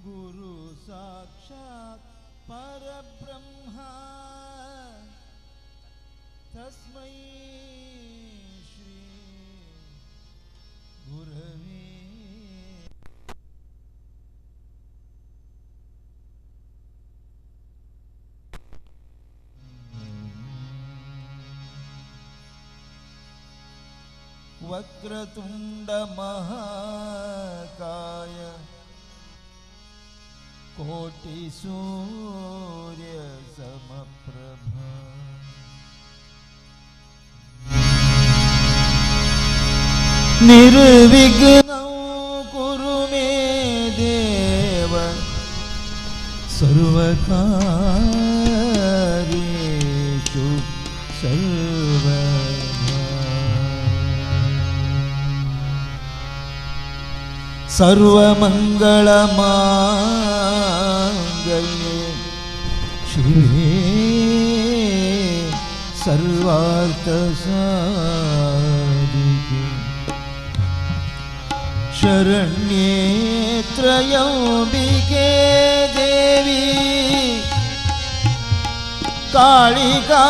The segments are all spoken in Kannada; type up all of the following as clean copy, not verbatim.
गुरु साक्षात् परब्रह्मा तस्मै श्री गुरवे वक्रतुंड महाकाय कोटि सूर्य समप्रभा निर्विघ्नं कुरु मे देव सर्वकार्येषु सर्वदा सर्वमंगलमांगल्ये शिवे सर्वार्थसाधिके शरण्ये त्र्यंबिके देवी कालिका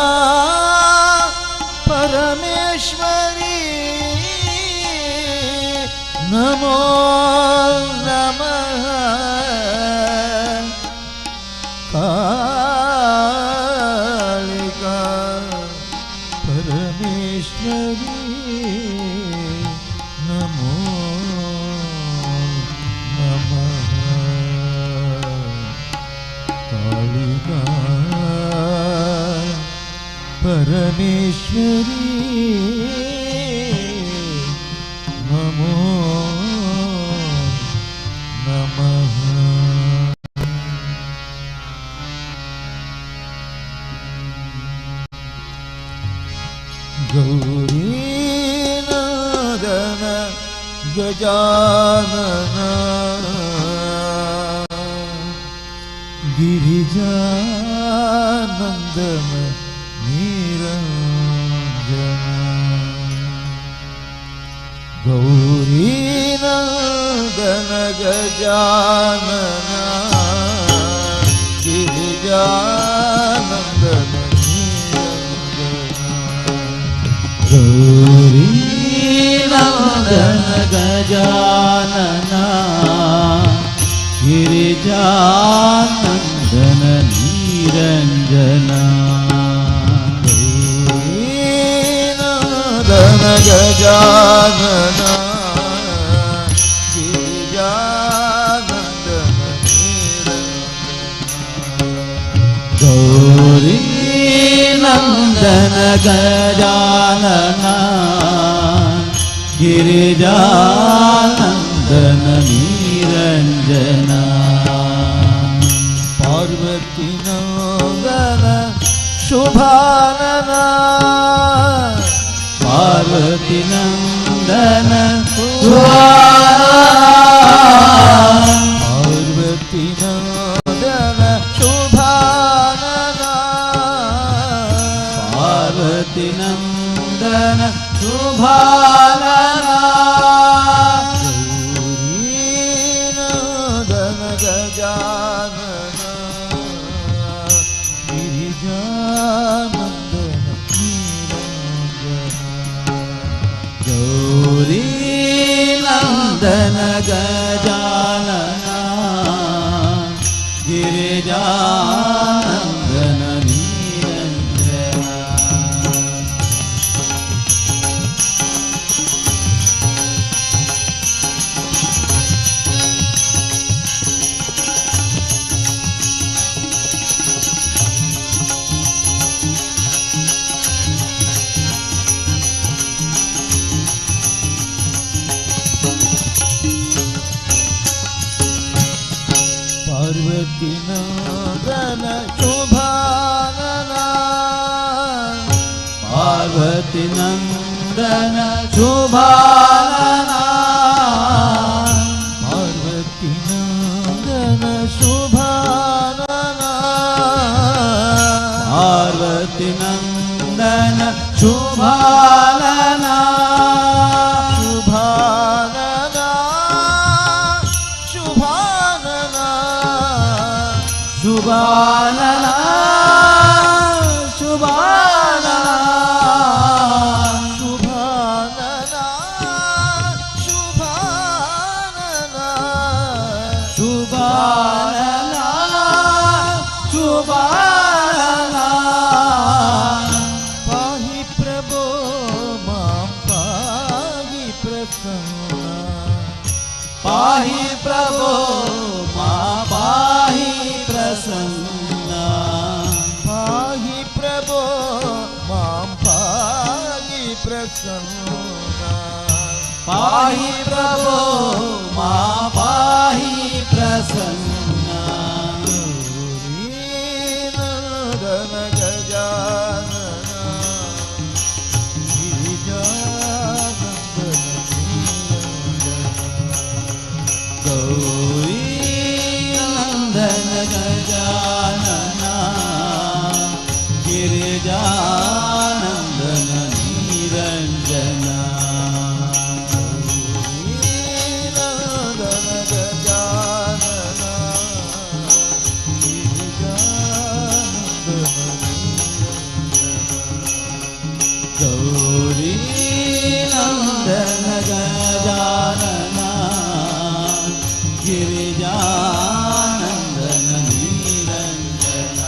परमेश्वरी नमो नमः कालिका परमेश्वरी नमो नमः कालिका परमेश्वरी नमो नमः गौरीनादन गजानन गिरिजानन्दन निरञ्जन गौरीनादन गजानन गिरिजानन्दन गौरीनादन गजानन गिरिजानन्दन निरञ्जन गौरीनादन गजानन गिरिजानन्दन निरञ्जन गौरीनादन गजानन गिरिजानन्दन निरञ्जन पार्वती नन्दन शुभानन पार्वती नन्दन पार्वती नन्दन शुभानन पार्वती नन्दन शुभानन गौरीनादन गजानन गिरिजानन्दन निरञ्जन गौरीनादन गजानन गिरिजानन्दन निरञ्जन पार्वती नन्दन शुभानन पार्वती नन्दन शुभानन पार्वती नन्दन शुभानन पार्वती नन्दन ಶುಭಾನನ ಶುಭಾನನ ಶುಭಾನನ ಶುಭಾನನ ಶುಭಾನನ ಶುಭಾನನ ಶುಭಾನನ ಪಾಹಿ ಪ್ರಭೋ ಮಾಂ ಪಾಹಿ ಪ್ರಸನ್ನ ಪಾಹಿ ಪ್ರಭೋ ಮಾ ಪಾಹಿ ಪ್ರಸನ್ನ ಪಾಹಿ ಪ್ರಭೋ ಮಾಂ ಪಾಹಿ ಪ್ರಸನ್ನ ಪಾಹಿ ಪ್ರಭೋ ಮಾ ಪಾಹಿ ಪ್ರಸನ್ನ ಗೌರೀನಂದನ ಗಜಾನನ ಗಿರಿಜಾನಂದನ ಗೌರಿ ನಂದನ ಗಜಾನನ ಗಿರಿಜಾನಂದನ ನಿರಂಜನ ನಂದನ ಗಜಾನನ ಗಿರಿಜಾನಂದನ ಗೌರಿ ನಂದನ ಗಜಾನನ ಗಿರಿಜಾನಂದನ ನಿರಂಜನ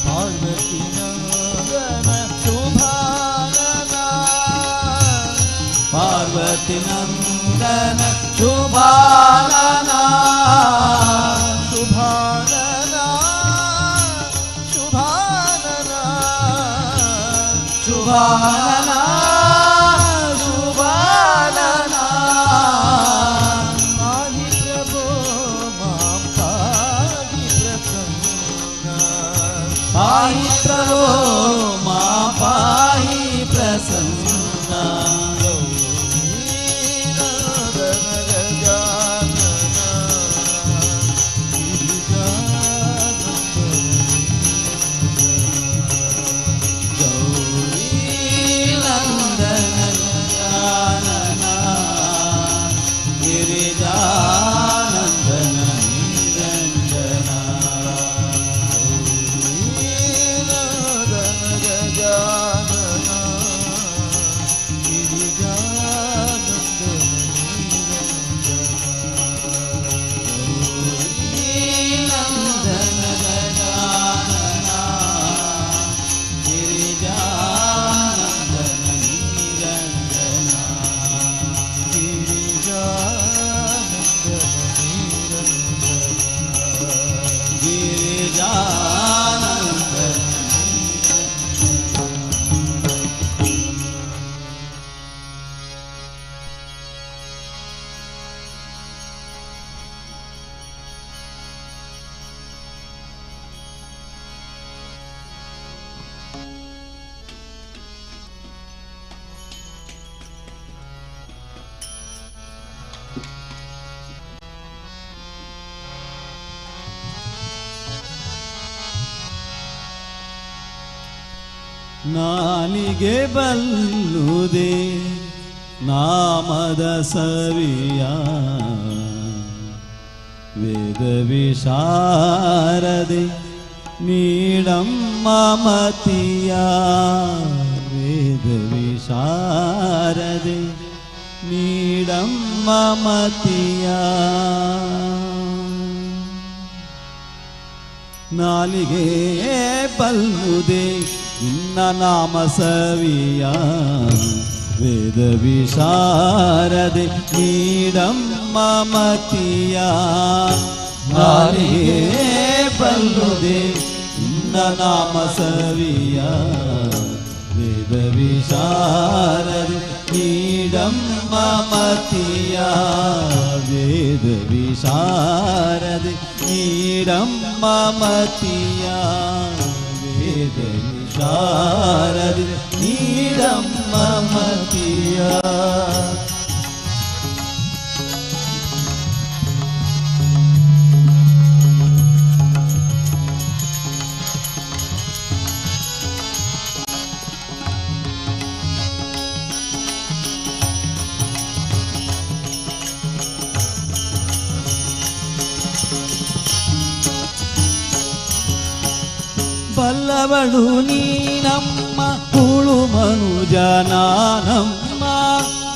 ಪಾರ್ವತಿ ನಂದನ ಶುಭಾನನ ಪಾರ್ವತಿ ನಂದನ ಶುಭಾನನ ಶುಭಾನನ ಶುಭಾನನ ಶುಭಾನನ ಶುಭಾನನ ಪಾಹಿ ಪ್ರಭೋ ಮಾಂ ಪಾಹಿ ಪ್ರಸನ್ನ ಪಾಹಿ ಪ್ರಭೋ ಮಾ ಪಾಹಿ ಪ್ರಸನ್ನ ಗೌರೀನಂದನ ಗಜಾನನ ಗಿರಿಜಾನಂದನ ಗೌರೀನಂದನ ಗಜಾನನ ಗಿರಿಜಾನಂದನ ನಿರಂಜನ ಗೌರೀನಂದನ ಗಜಾನನ ಗಿರಿಜಾನಂದನ ನಾಲಿಗೆ ಬಲ್ಲುದೆ ನಾಮದ ಸವಿಯ ವೇದ ವಿಶಾರದೆ ನೀಡಮ್ಮ ಮತಿಯ ವೇದ ವಿಶಾರದೆ ನೀಡಮ್ಮ ಮತಿಯ ನಾಲಿಗೆ ಬಲ್ಲುದೆ ನಿನ್ನ ನಾಮ ಸವಿಯ ವೇದ ವಿಶಾರದೆ ನೀಡಮ್ಮ ಮತಿಯ ನಾಲಿಗೆ ಬಲ್ಲುದೆ ನಿನ್ನ ನಾಮ ಸವಿಯ ವೇದ ವಿಶಾರದೆ ನೀಡಮ್ಮ ಮತಿಯ ವೇದ ವಿಶಾರದೆ ನೀಡಮ್ಮ ಮತಿಯ ವೇದ ವಿಶಾರದೆ ನೀಡಮ್ಮ ಮತಿಯ ಬಲ್ಲವಳು ನೀನಮ್ಮ ಹುಳು ಮನುಜ ನಾನಮ್ಮ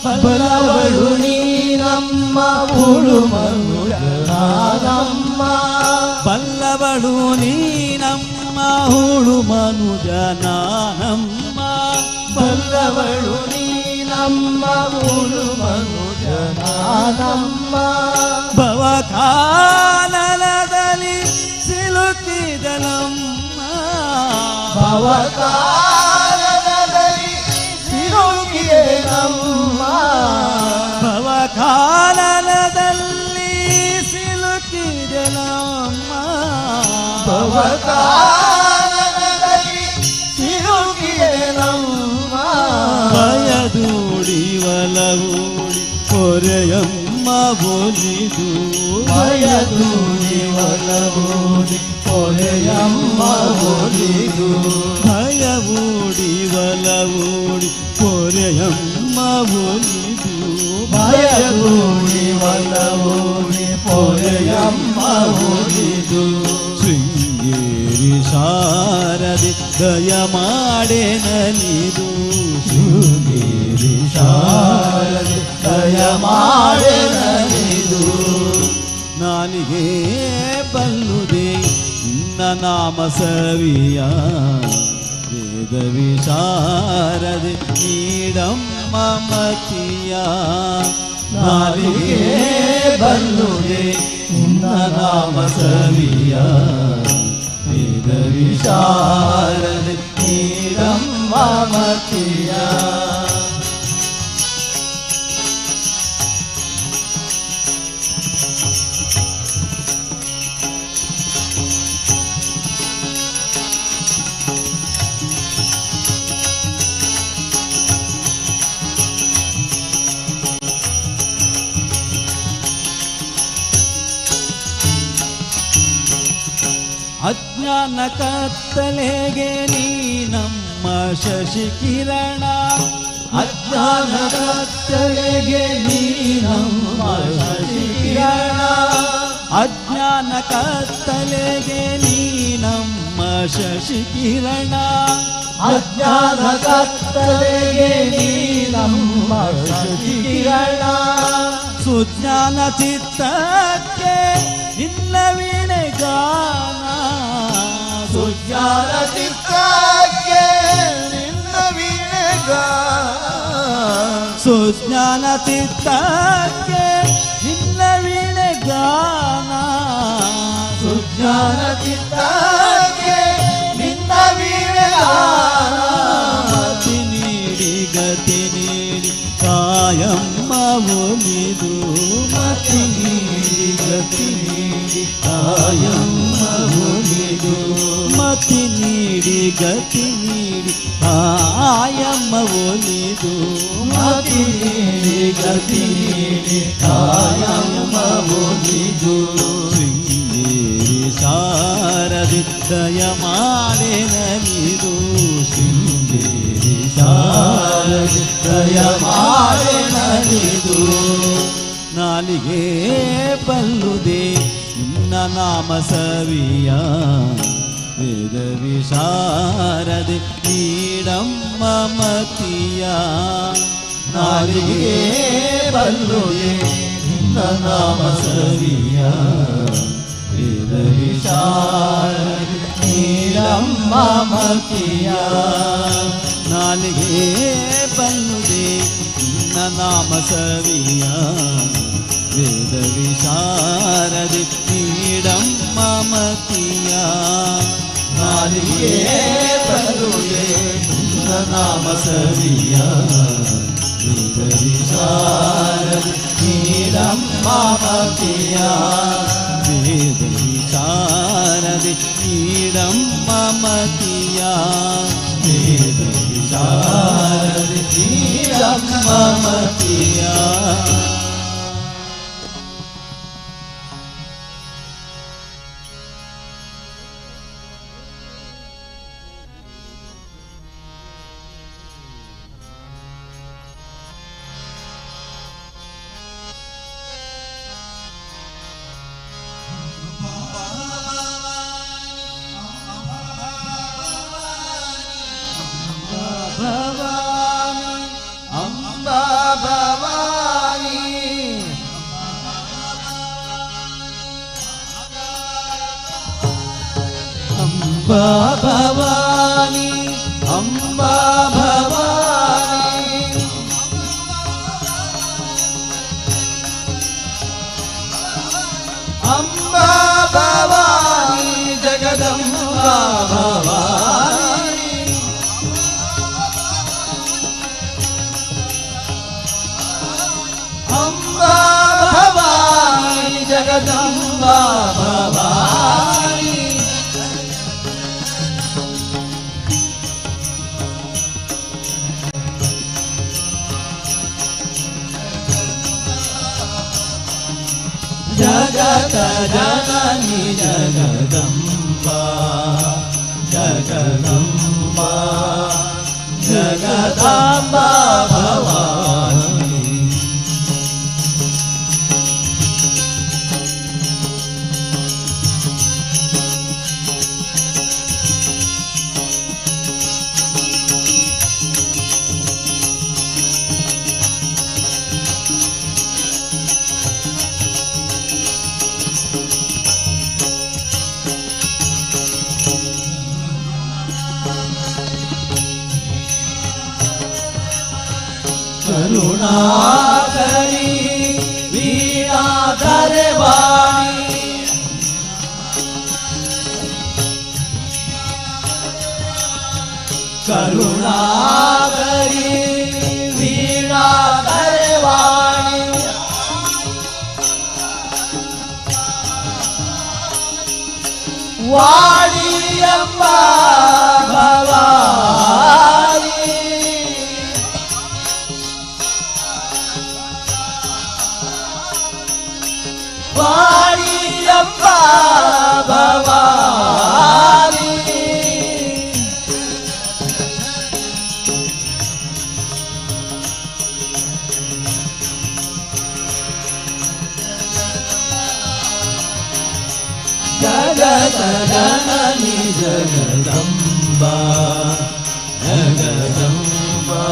ಬಲ್ಲವಳು ನೀನಮ್ಮ ಹುಳು ಮನುಜ ನಾನಮ್ಮ ಬಲ್ಲವಳು ನೀನಮ್ಮ ಹುಳು ಮನುಜ ನಾನಮ್ಮ ಬಲ್ಲವಳು ನೀನಮ್ಮ ಹುಳು ಮನುಜ ನಾನಮ್ಮ ಭವಕಾನನದಲ್ಲಿ ಸಿಲುಕಿದನಮ್ಮ ಭವಕಾನನದಲ್ಲಿ ಸಿಲುಕಿದನಮ್ಮ ಭವಕಾನನದಲ್ಲಿ ಸಿಲುಕಿದನಮ್ಮ ಭವಕಾನನದಲ್ಲಿ ಸಿಲುಕಿದನಮ್ಮ ಭಯದೂಡಿ ಒಲವೂಡಿ ಪೊರೆಯಮ್ಮ ಒಲಿದು ಭಯದೂಡಿ ಒಲವೂಡಿ ಪೊರೆಯಮ್ಮ ಒಲಿದು ಭಯವೂಡಿ ಒಲವೂಡಿ ಪೊರೆಯಮ್ಮ ಒಲಿದು ಭಯದೂಡಿ ಒಲವೂಡಿ ಪೊರೆಯಮ್ಮ ಒಲಿದು ಶೃಂಗೇರಿ ಶಾರದೆ ದಯ ಮಾಡೆ ನಲಿದು ಶೃಂಗೇರಿ ಶಾರದೆ ದಯ ಮಾಡೆ ನಲಿದು ನಾಲಿಗೆ ಬಲ್ಲುದೆ ನಿನ್ನ ನಾಮ ಸವಿಯ ವೇದ ವಿಶಾರದೆ ನೀಡಮ್ಮ ಮತಿಯ ನಾಲಿಗೆ ಬಲ್ಲುದೆ ನಿನ್ನ ನಾಮ ಸವಿಯ ವೇದ ವಿಶಾರದೆ ನೀಡಮ್ಮ ಮತಿಯ ಅಜ್ಞಾನ ಕತ್ತಲೆಗೆ ನೀನಮ್ಮ ಶಶಿಕಿರಣ ಅಜ್ಞಾನ ಕತ್ತಲೆಗೆ ನೀನಮ್ಮ ಶಶಿಕಿರಣ ಅಜ್ಞಾನ ಕತ್ತಲೆಗೆ ನೀನಮ್ಮ ಶಶಿಕಿರಣ ಅಜ್ಞಾನ ಕತ್ತಲೆಗೆ ನೀನಮ್ಮ ಶಶಿಕಿರಣ ಸುಜ್ಞಾನ ಚಿತ್ತಕ್ಕೆ ನಿನ್ನ ವೀಣೆ ಗಾನ ಸುಜ್ಞಾನ ಚಿತ್ತಕ್ಕೆ ನಿನ್ನ ವೀಣೆ ಗಾನ ಸುಜ್ಞಾನ ಚಿತ್ತಕ್ಕೆ ನಿನ್ನ ವೀಣೆ ಗಾನ ಸುಜ್ಞಾನ ಚಿತ್ತಕ್ಕೆ ನಿನ್ನ ವೀಣೆ ಗಾನ ಗತಿ ನೀಡಿ ಕಾಯಮ್ಮ ಒಲಿದು ಮತಿ ನೀಡಿ ಗತಿ ನೀಡಿ ಕಾಯಮ್ಮ ಒಲಿದು ಮತಿ ನೀಡಿ ಗತಿ ನೀಡಿ ಕಾಯಮ್ಮ ಒಲಿದು ಮತಿ ನೀಡಿ ಗತಿ ನೀಡಿ ಕಾಯಮ್ಮ ಒಲಿದು ಶೃಂಗೇರಿ ಶಾರದೆ ದಯ ಮಾಡೆ ನಲಿದು ಶೃಂಗೇರಿ ಶಾರದೆ ದಯ ಮಾಡೆ ನಲಿದು ನಾಲಿಗೆ ಬಲ್ಲುದೆ ನಿನ್ನ ನಾಮ ಸವಿಯ ವೇದ ವಿಶಾರದೆ ನೀಡಮ್ಮ ಮತಿಯ ನಾಲಿಗೆ ಬಲ್ಲುದೆ ನಿನ್ನ ನಾಮ ಸವಿಯ ವೇದ ವಿಶಾರದೆ ನೀಡಮ್ಮ ಮತಿಯ ನಾಲಿಗೆ ಬಲ್ಲುದೆ ನಿನ್ನ ನಾಮ ಸವಿಯ ವೇದ ವಿಶಾರದೆ ನೀಡಮ್ಮ ಮತಿಯ ನಾಲಿಗೆ ಬಲ್ಲುದೆ ನಿನ್ನ ನಾಮ ಸವಿಯ ವೇದ ವಿಶಾರದೆ ನೀಡಮ್ಮ ಮತಿಯ ವೇದ ವಿಶಾರದೆ ನೀಡಮ್ಮ ಮತಿಯ ವೇದ ವಿಶಾರದೆ ನೀಡಮ್ಮ ಮತಿಯ ಭವಾನಿ ಅಂಬಾ ಭವಾನಿ ಅಂಬಾ ಭವಾನಿ ಅಂಬಾ ಭವಾನಿ ಅಂಬಾ ಭವಾನಿ ಜಗದಂಬಾ ಭವಾನಿ ಅಂಬಾ ಭವಾನಿ ಜಗದಂಬಾ ಭವಾನಿ ಜಗತ ಜನನಿ ಜಗದಂಬಾ ಜಗದಂಬಾ ಜಗದಂಬಾ ಭವಾನಿ करुणाकरी वीणाधर वाणी करुणाकरी वीणाधर वाणी वाणी अम्बा भवानी वाणी अम्बा भवानी जगत जननी जगदम्बा जगदम्बा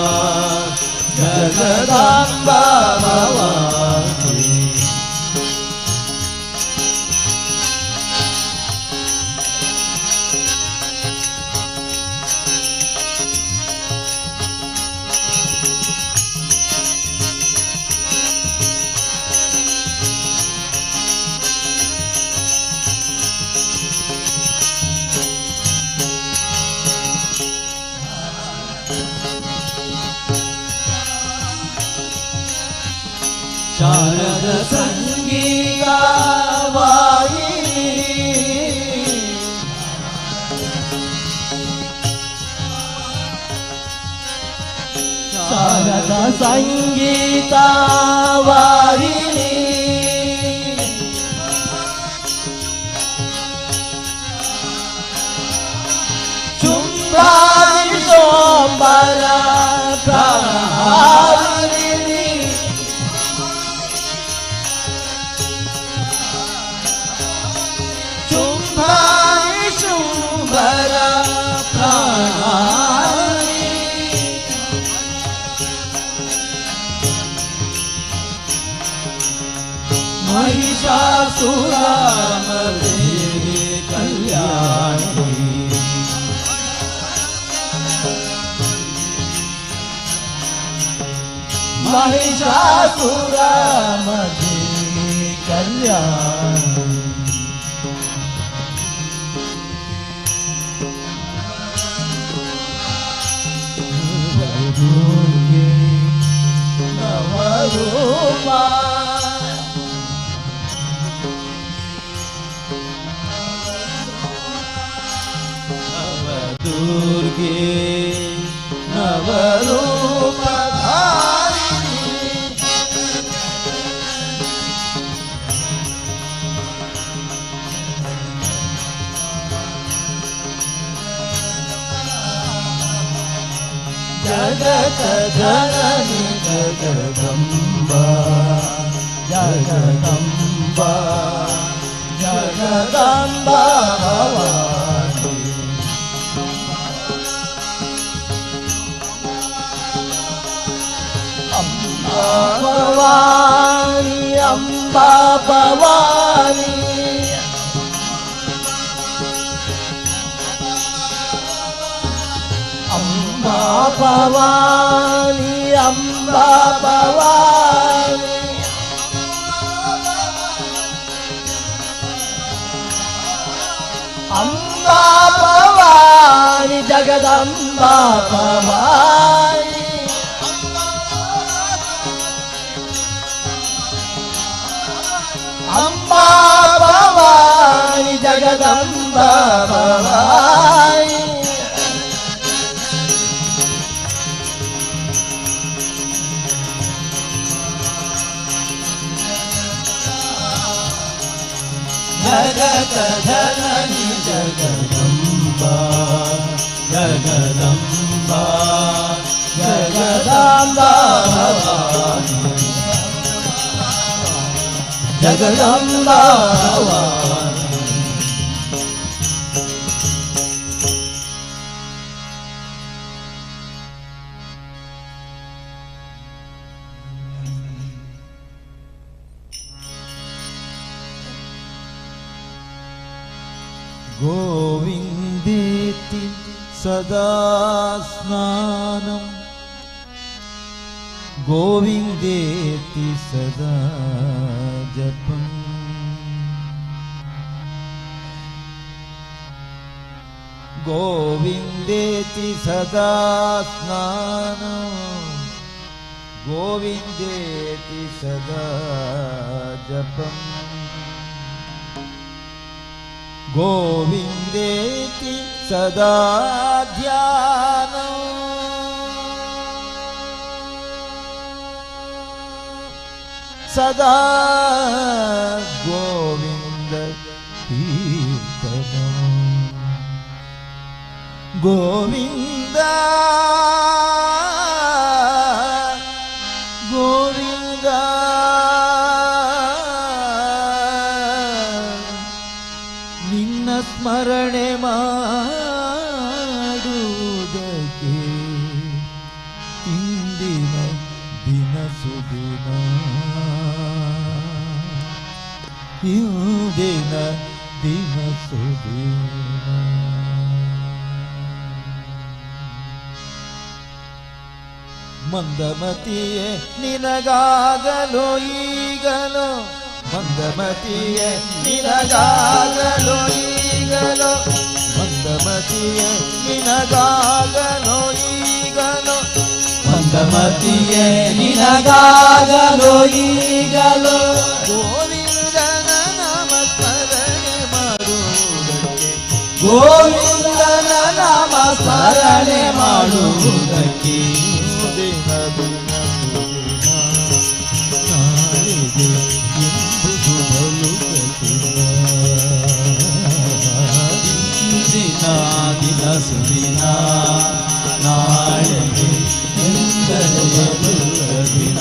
जगदम्बा भवानी शारद संगीता वाहिनी शारद संगीता वाहिनी शुंभारि सोमवार प्रहारिणी शुंभारि शुंभर प्रहारिणी महिषासुरमर्दिनी कल्याणी महिषासुरमर्दिनी कल्याणी दुर्गे नवरूपा दुर्गे नवरूपधारिणी जगत जननी जगदम्बा जगदम्बा जगदम्बा भवानी ಅಂಬಾ ಭವಾನಿ ಅಂಬಾ ಭವಾನಿ ಅಂಬಾ ಭವಾನಿ ಅಂಬಾ ಭವಾನಿ ಜಗದಂಬಾ ಭವಾನಿ ಅಂಬಾ ಭವಾನಿ ಜಗದಂಬಾ ಭವಾನಿ ಜಗತ ಜನನಿ ಜಗದಂಬಾ ಜಗದಂಬಾ ಜಗದಂಬಾ ಭವಾನಿ ಜಗದಂಬಾ ಭವಾನಿ ಗೋವಿಂದೇತಿ ಸದಾ ಸ್ನಾನಂ ಗೋವಿಂದೇತಿ ಸದಾ ಜಪಂ ಗೋವಿಂದೇತಿ ಸದಾ ಸ್ನಾನಂ ಗೋವಿಂದೇತಿ ಸದಾ ಜಪಂ ಗೋವಿಂದೇತಿ ಸದಾ ಧ್ಯಾನಂ ಸದಾ ಗೋವಿಂದ ಕೀರ್ತನಂ ಗೋವಿಂದ ಗೋವಿಂದ ನಿನ್ನ ಸ್ಮರಣೆ ಮಾಡುವುದಕ್ಕೆ ಇಂದಿನ ದಿನ ಸುದಿನ ಇಂದಿನ ದಿನ ಸುದಿನ ಮಂದಮತಿಯೇ ನಿನಗಾಗಲೋ ಈಗಲೋ ಮಂದಮತಿಯೇ ನಿನಗಾಗಲೋ ಈಗಲೋ ಮಂದಮತಿಯೇ ನಿನಗಾಗಲೋ ಈಗಲೋ ಮಂದಮತಿಯೇ ನಿನಗಾಗಲೋ ಈಗಲೋ ಗೋವಿಂದನ ನಾಮ ಸ್ಮರಣೆ ಮಾಡುವುದಕ್ಕೆ ಗೋವಿಂದನ ನಾಮ ಸ್ಮರಣೆ ಮಾಡುವುದಕ್ಕೆ ದಿನ ದಿನ ಸುದಿನ ನಾಳೆಗೆ ಎಂಬುದು ಬಲು ದಿನ ದಿನ ಸುದಿನ ನಾಳೆಗೆ ಎಂದರೆ ದಿನ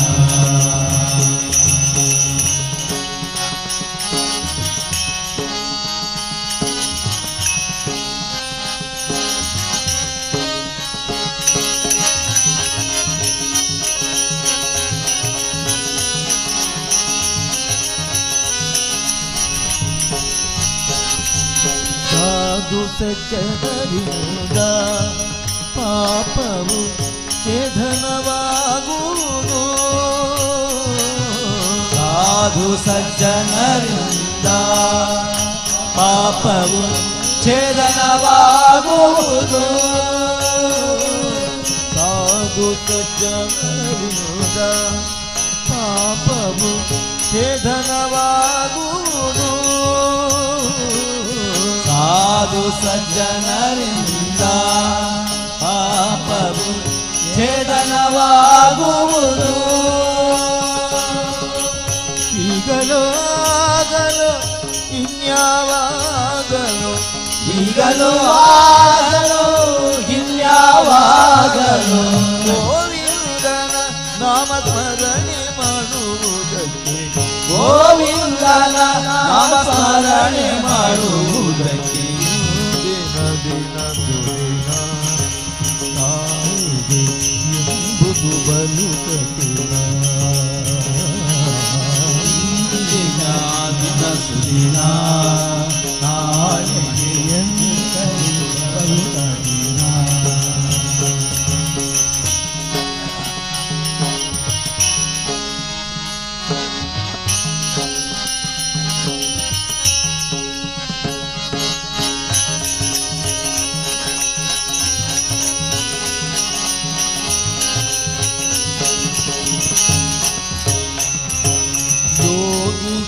ಸಾಧು ಸಜ್ಜನರಿಂದ ಪಾಪವು ಛೇದನವಾಗುವುದು ಸಾಧು ಸಜ್ಜನರಿಂದ ಪಾಪವು ಛೇದನವಾಗುವುದು ಸಾಧು ಸಜ್ಜನರಿಂದ ಪಾಪವು ಛೇದನವಾಗುವುದು ಸಾಧು ಸಜ್ಜನರಿಂದ ಪಾಪವು ಛೇದನವಾಗುವುದು ಈಗಲೋ ಆಗಲೋ ಇನ್ಯಾವಾಗಲೋ ಈಗಲೂ ಆಗಲು ಇನ್ಯಾವಾಗಲು ಗೋವಿಂದನ ನಾಮ ಸ್ಮರಣೆ ಮಾಡುವುದಕ್ಕೆ ಗೋವಿಂದನ ನಾಮ ಸ್ಮರಣೆ ಮಾಡುವುದಕ್ಕೆ ದಿನ ದಿನ ಸುದಿನ ನಾಳೆಗೆ ಎಂಬುದು ಬಲು ಕಠಿಣ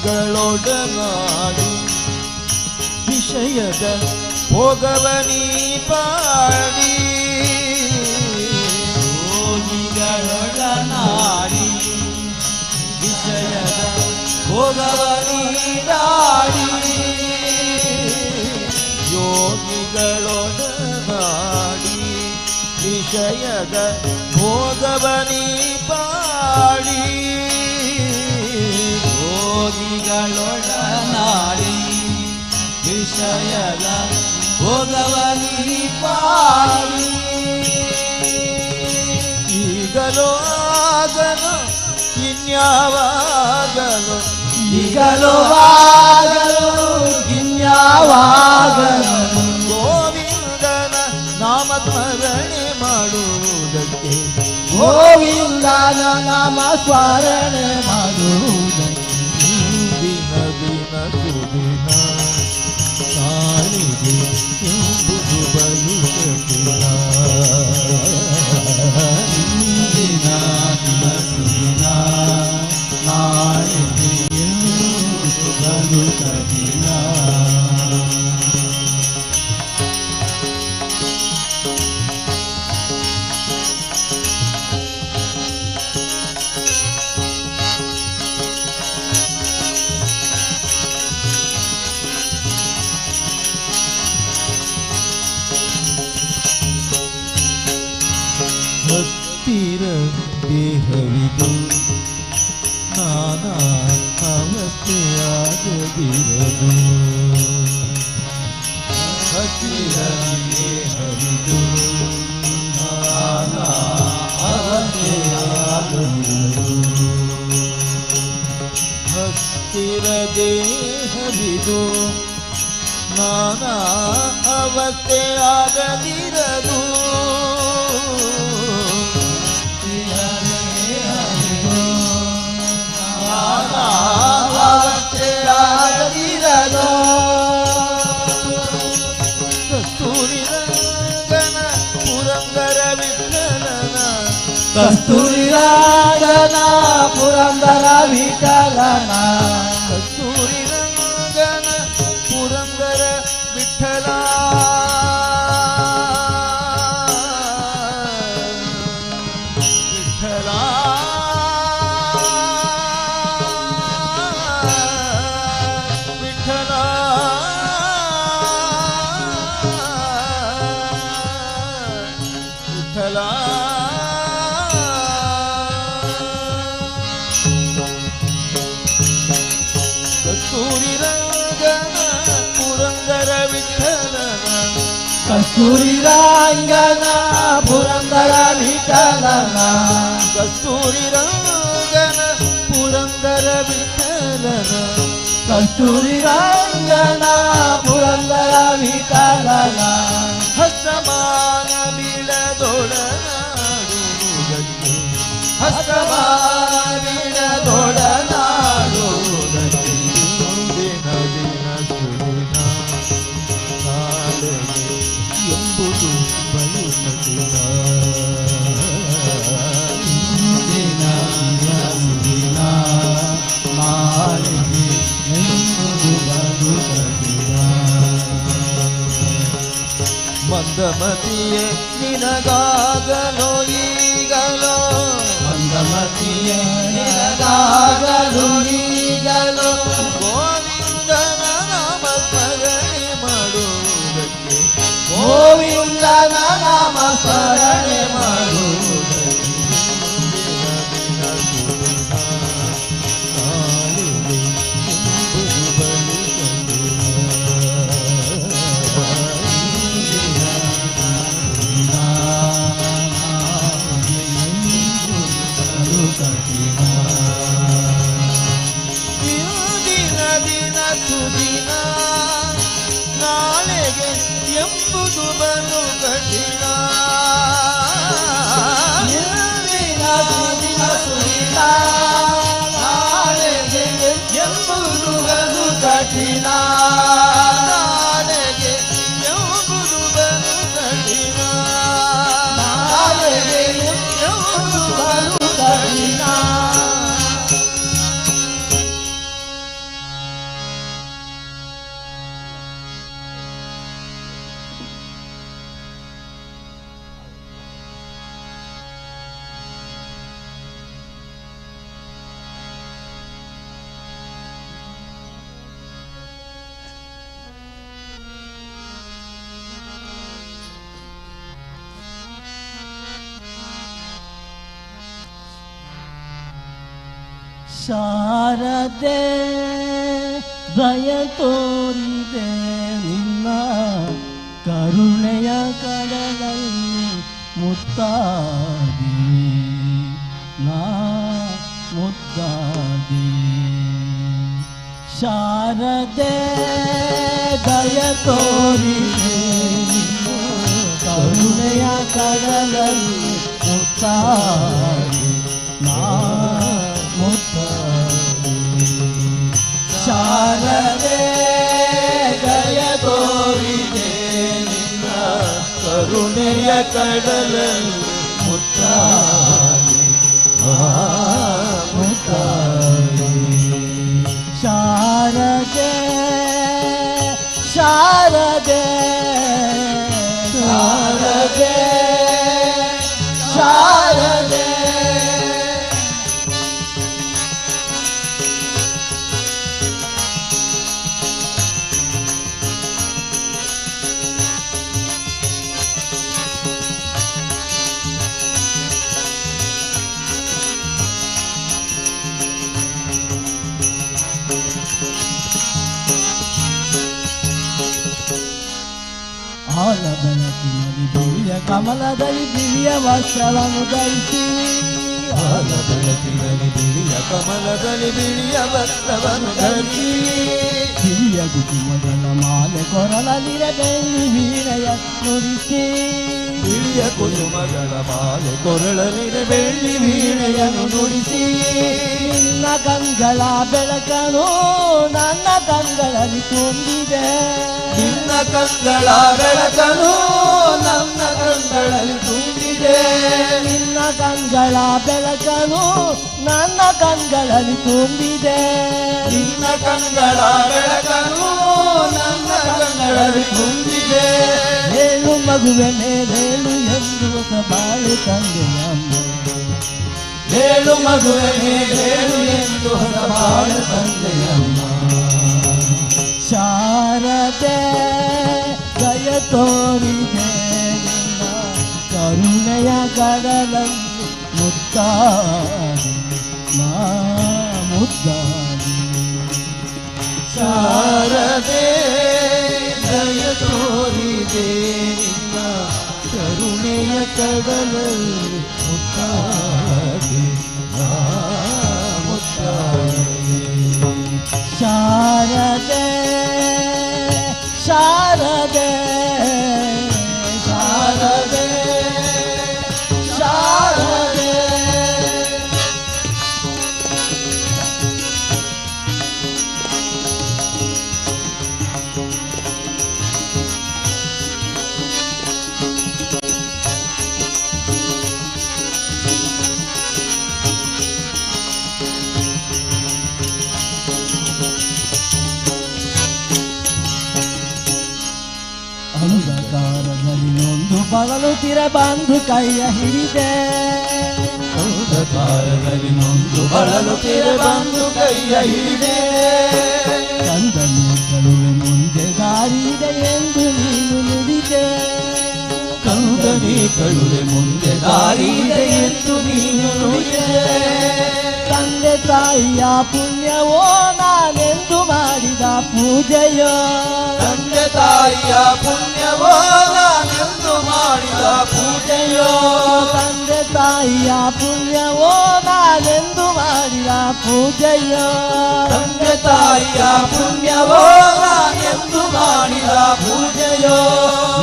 ಯೋಗಿಗಳೊಡನಾಡಿ ವಿಷಯದ ಭೋಗವನಿ ಪಾಡಿ ಯೋಗಿಗಳೊಡನಾಡಿ ವಿಷಯದ ಭೋಗವನಿಡಾಡಿ ಯೋಗಿಗಳೊಡನಾಡಿ ವಿಷಯದ ಭೋಗವನಿ ಪಾಡಿ ಯೋಗಿಗಳೊಡನಾಡಿ ವಿಷಯದ ಭೋಗವನಿ ಪಾಡಿ ಈಗಲೋ ಆಗಲು ಇನ್ಯಾವಾಗಲು ಈಗಲೂ ಆಗಲು ಇನ್ಯಾವಾಗಲು ಗೋವಿಂದನ ನಾಮಸ್ಮರಣೆ ಮಾಡುವುದಕ್ಕೆ ಗೋವಿಂದನ ನಾಮ ಸ್ಮರಣೆ ಮಾಡುವುದಕ್ಕೆ ದಿನ ದಿನ ಸುದಿನ ನಾಳಿಗೆ ಎಂಬುದು ಬಲು ಕಠಿಣ ದಿನ ದಿನ ಸುದಿನ ನಾಳಿಗೆ ಎಂಬುದು ಬಲು ಕಠಿಣ ಹತ್ತಿರ ದೇಹವಿದು ನಾನಾ ಅವಸ್ಥೆಯಾಗದಿರದು ಹತ್ತಿರ ದೇಹವಿದು ನಾನಾ ಅವಸ್ಥೆಯಾಗದಿರದು ಹತ್ತಿರ ದೇಹವಿದು ನಾನಾ ಅವಸ್ಥೆಯಾಗದಿರದು ಅವಸ್ಥೆಯಾಗದಿರದು ಕಸ್ತೂರಿ ರಂಗನ ಪುರಂದರ ವಿಠಲನ ಕಸ್ತೂರಿ ರಂಗನ ಪುರಂದರ ವಿಠಲನ ಕಸ್ತೂರಿ ರಂಗನ ಪುರಂದರ ವಿಠಲ ವಿಠಲ ವಿಠಲ ವಿಠಲ ಕಸ್ತೂರಿ ರಂಗನ ಪುರಂದರ ವಿಠಲನ ಕಸ್ತೂರಿ ರಂಗನ ಪುರಂದರ ವಿಠಲನ ಕಸ್ತೂರಿ ರಂಗನ ಪುರಂದರ ವಿಠಲನ ಕಸ್ತೂರಿ ರಂಗನ ಪುರಂದರ ವಿಠಲನ ಹಸ್ತಮಾನ ಬಿಡದೊಡನಾಡುವುದಕ್ಕೆ ಹಸ್ತಮಾನ ಬಿಡದೊಡನಾಡುವುದಕ್ಕೆ ದಿನ ದಿನ ಸುದಿನ ನಾಳೆಗೆ ಎಂಬುದು ಬಲು ಕಠಿಣ ದಿನ ದಿನ ನಾಳೆಗೆ ಎಂಬುದು ಬಲು ಕಠಿಣ ಮಂದಮತಿಯೇ ನಿನಗಾಗಲೋ ಈಗಲೋ ಮಂದಮತಿಯೇ ನಿನಗಾಗಲು ಈಗಲೂ ಗೋವಿಂದನ ನಾಮ ಸ್ಮರಣೆ ಮಾಡುವುದಕ್ಕೆ ಗೋವಿಂದನ ನಾಮ ಸ್ಮರಣೆ ಮಾಡುವುದಕ್ಕೆ ದಿನ ದಿನ ಸುದಿನ ನಾಳಿಗೆ ಎಂಬುದು ಬಲು ಕಠಿಣ ದಿನ ದಿನ ಸುದಿನ ನಾಳೆಗೆ ಎಂಬುದು ಬಲು ಕಠಿಣ ದಿನ ದಿನ ಸುರಿದ ನಾಳೆಗೆ ಎಂಬುದು ಬಲು ಕಠಿಣ ನಾಳೆಗೆ ಎಂಬುದು ಬಲು ಕಠಿಣ ನಾಳೆಗೆ ಎಂಬುದು ಬಲು ಕಠಿಣ ಶಾರದೆ ದಯ ತೋರಿದೆ ನಿನ್ನ ಕರುಣೆಯ ಕಡಲಲ್ಲಿ ಮುತ್ತಾದಿ ನಾ ಮುತ್ತಾದಿ ಶಾರದೆ ದಯ ತೋರಿದೆ ನಿನ್ನ ಕರುಣೆಯ ಕಡಲಲ್ಲಿ ಮುತ್ತಾದಿ ನಾ ಮುತ್ತಾದಿ ಶಾರದೆ ದಯ ತೋರಿದೆ ನಿನ್ನ ಕರುಣೆಯ ಕಡಲಲ್ಲಿ ಮುತ್ತಾದಿ ಮುತ್ತಾದಿ ಶಾರದೆ ಶಾರದೆ ಶಾರದೆ ಶಾರದೆ ಆಲ ಬೆಳಕಿನಲ್ಲಿ ಬಿಳಿಯ ಕಮಲದಲ್ಲಿ ಬಿಳಿಯ ವಸ್ತ್ರವನ್ನು ಧರಿಸಿ ಆಲ ಬೆಳಕಿನಲ್ಲಿ ಬಿಳಿಯ ಕಮಲದಲ್ಲಿ ಬಿಳಿಯ ವಸ್ತ್ರವನ್ನು ಧರಿಸಿ ಬಿಳಿಯ ಕುಸುಮಗಳ ಮಾಲೆ ಕೊರಳಲಿರ ಬೆಳ್ಳಿ ವೀಣೆಯ ನುಡಿಸಿ ಬಿಳಿಯ ಕುಸುಮಗಳ ಮಾಲೆ ಕೊರಳಲಿನ ಬೆಳ್ಳಿ ವೀಣೆಯನ್ನು ನುಡಿಸಿ ನಿನ್ನ ಕಂಗಳ ಬೆಳಕನು ನನ್ನ ಕಂಗಳಲ್ಲಿ ತುಂಬಿದೆ ನಿನ್ನ ಕಂಗಳ ಬೆಳಕನು ನನ್ನ ಕಂಗಳಲ್ಲಿ ತುಂಬಿದೆ ನಿನ್ನ ಕಂಗಳ ಬೆಳಕನು ನನ್ನ ಕಂಗಳಲ್ಲಿ ತುಂಬಿದೆ ನಿನ್ನ ಕಂಗಳ ಬೆಳಕನು ನನ್ನ ಕಂಗಳಲ್ಲಿ ತುಂಬಿದೆ ಹೇಳು ಮಗುವೆ ಮೇಲೇಳು ಎಂದು ಹೊಸ ಬಾಳು ತಂದೆಯಮ್ಮ ಹೇಳು ಮಗುವೆ ಹೇಳು ಎಂದು ಹೊಸ ಬಾಳು ತಂದೆಯಮ್ಮ ಶಾರದೆ ದಯ ತೋರಿದೆ ನಿನ್ನ ಕರುಣೆಯ ಕಡಲಲ್ಲಿ ಮುತ್ತಾದಿ ನಾ ಮುದ್ದಾದಿ ಶಾರದೆ ದಯ ತೋರಿದೆ ನಿನ್ನ ಕರುಣೆಯ ಕಡಲಲ್ಲಿ ಮುತ್ತಾದಿ ನಾ ಮುತ್ತಾದಿ ಶಾರದೆ ಶಾರದೆ ಶಾರದೆ ಶಾರದೆ ಅಂಧಕಾರದಲ್ಲಿ ನೊಂದು ಬಳಲುತ್ತಿರ ಬಂದು ಕೈಯ ಹಿಡಿದೆ ಅಂಧಕಾರದಲ್ಲಿ ನೊಂದು ಬಳಲುತ್ತಿರ ಬಂದು ಕೈಯ ಹಿಡಿದೆ ಕಂದನಿಗಳು ಮುಂದೆ ದಾರಿದೆ ಎಂದು ನೀನು ನುಡಿದೆ ಕಂದನಿ ಕಳುವೆ ಮುಂದೆ ದಾರಿದೆ ಎಂದು ನೀನು ನುಡಿದೆ ತಂದೆ ತಾಯಿಯ ಪುಣ್ಯವೋ ನಾನೆಂದು ಮಾಡಿದ ಪೂಜೆಯೋ ತಂದೆ ತಾಯಿಯ ಪುಣ್ಯವೋ ನಾನೆಂದು ಮಾಡಿದ ಪೂಜೆಯೋ ತಂದೆ ತಾಯಿಯ ಪುಣ್ಯವೋ ನಾನೆಂದು ಮಾಡಿದ ಪೂಜೆಯೋ ತಂದೆ ತಾಯಿಯ ಪುಣ್ಯವೋ ನಾನೆಂದು ಮಾಡಿದ ಪೂಜೆಯೋ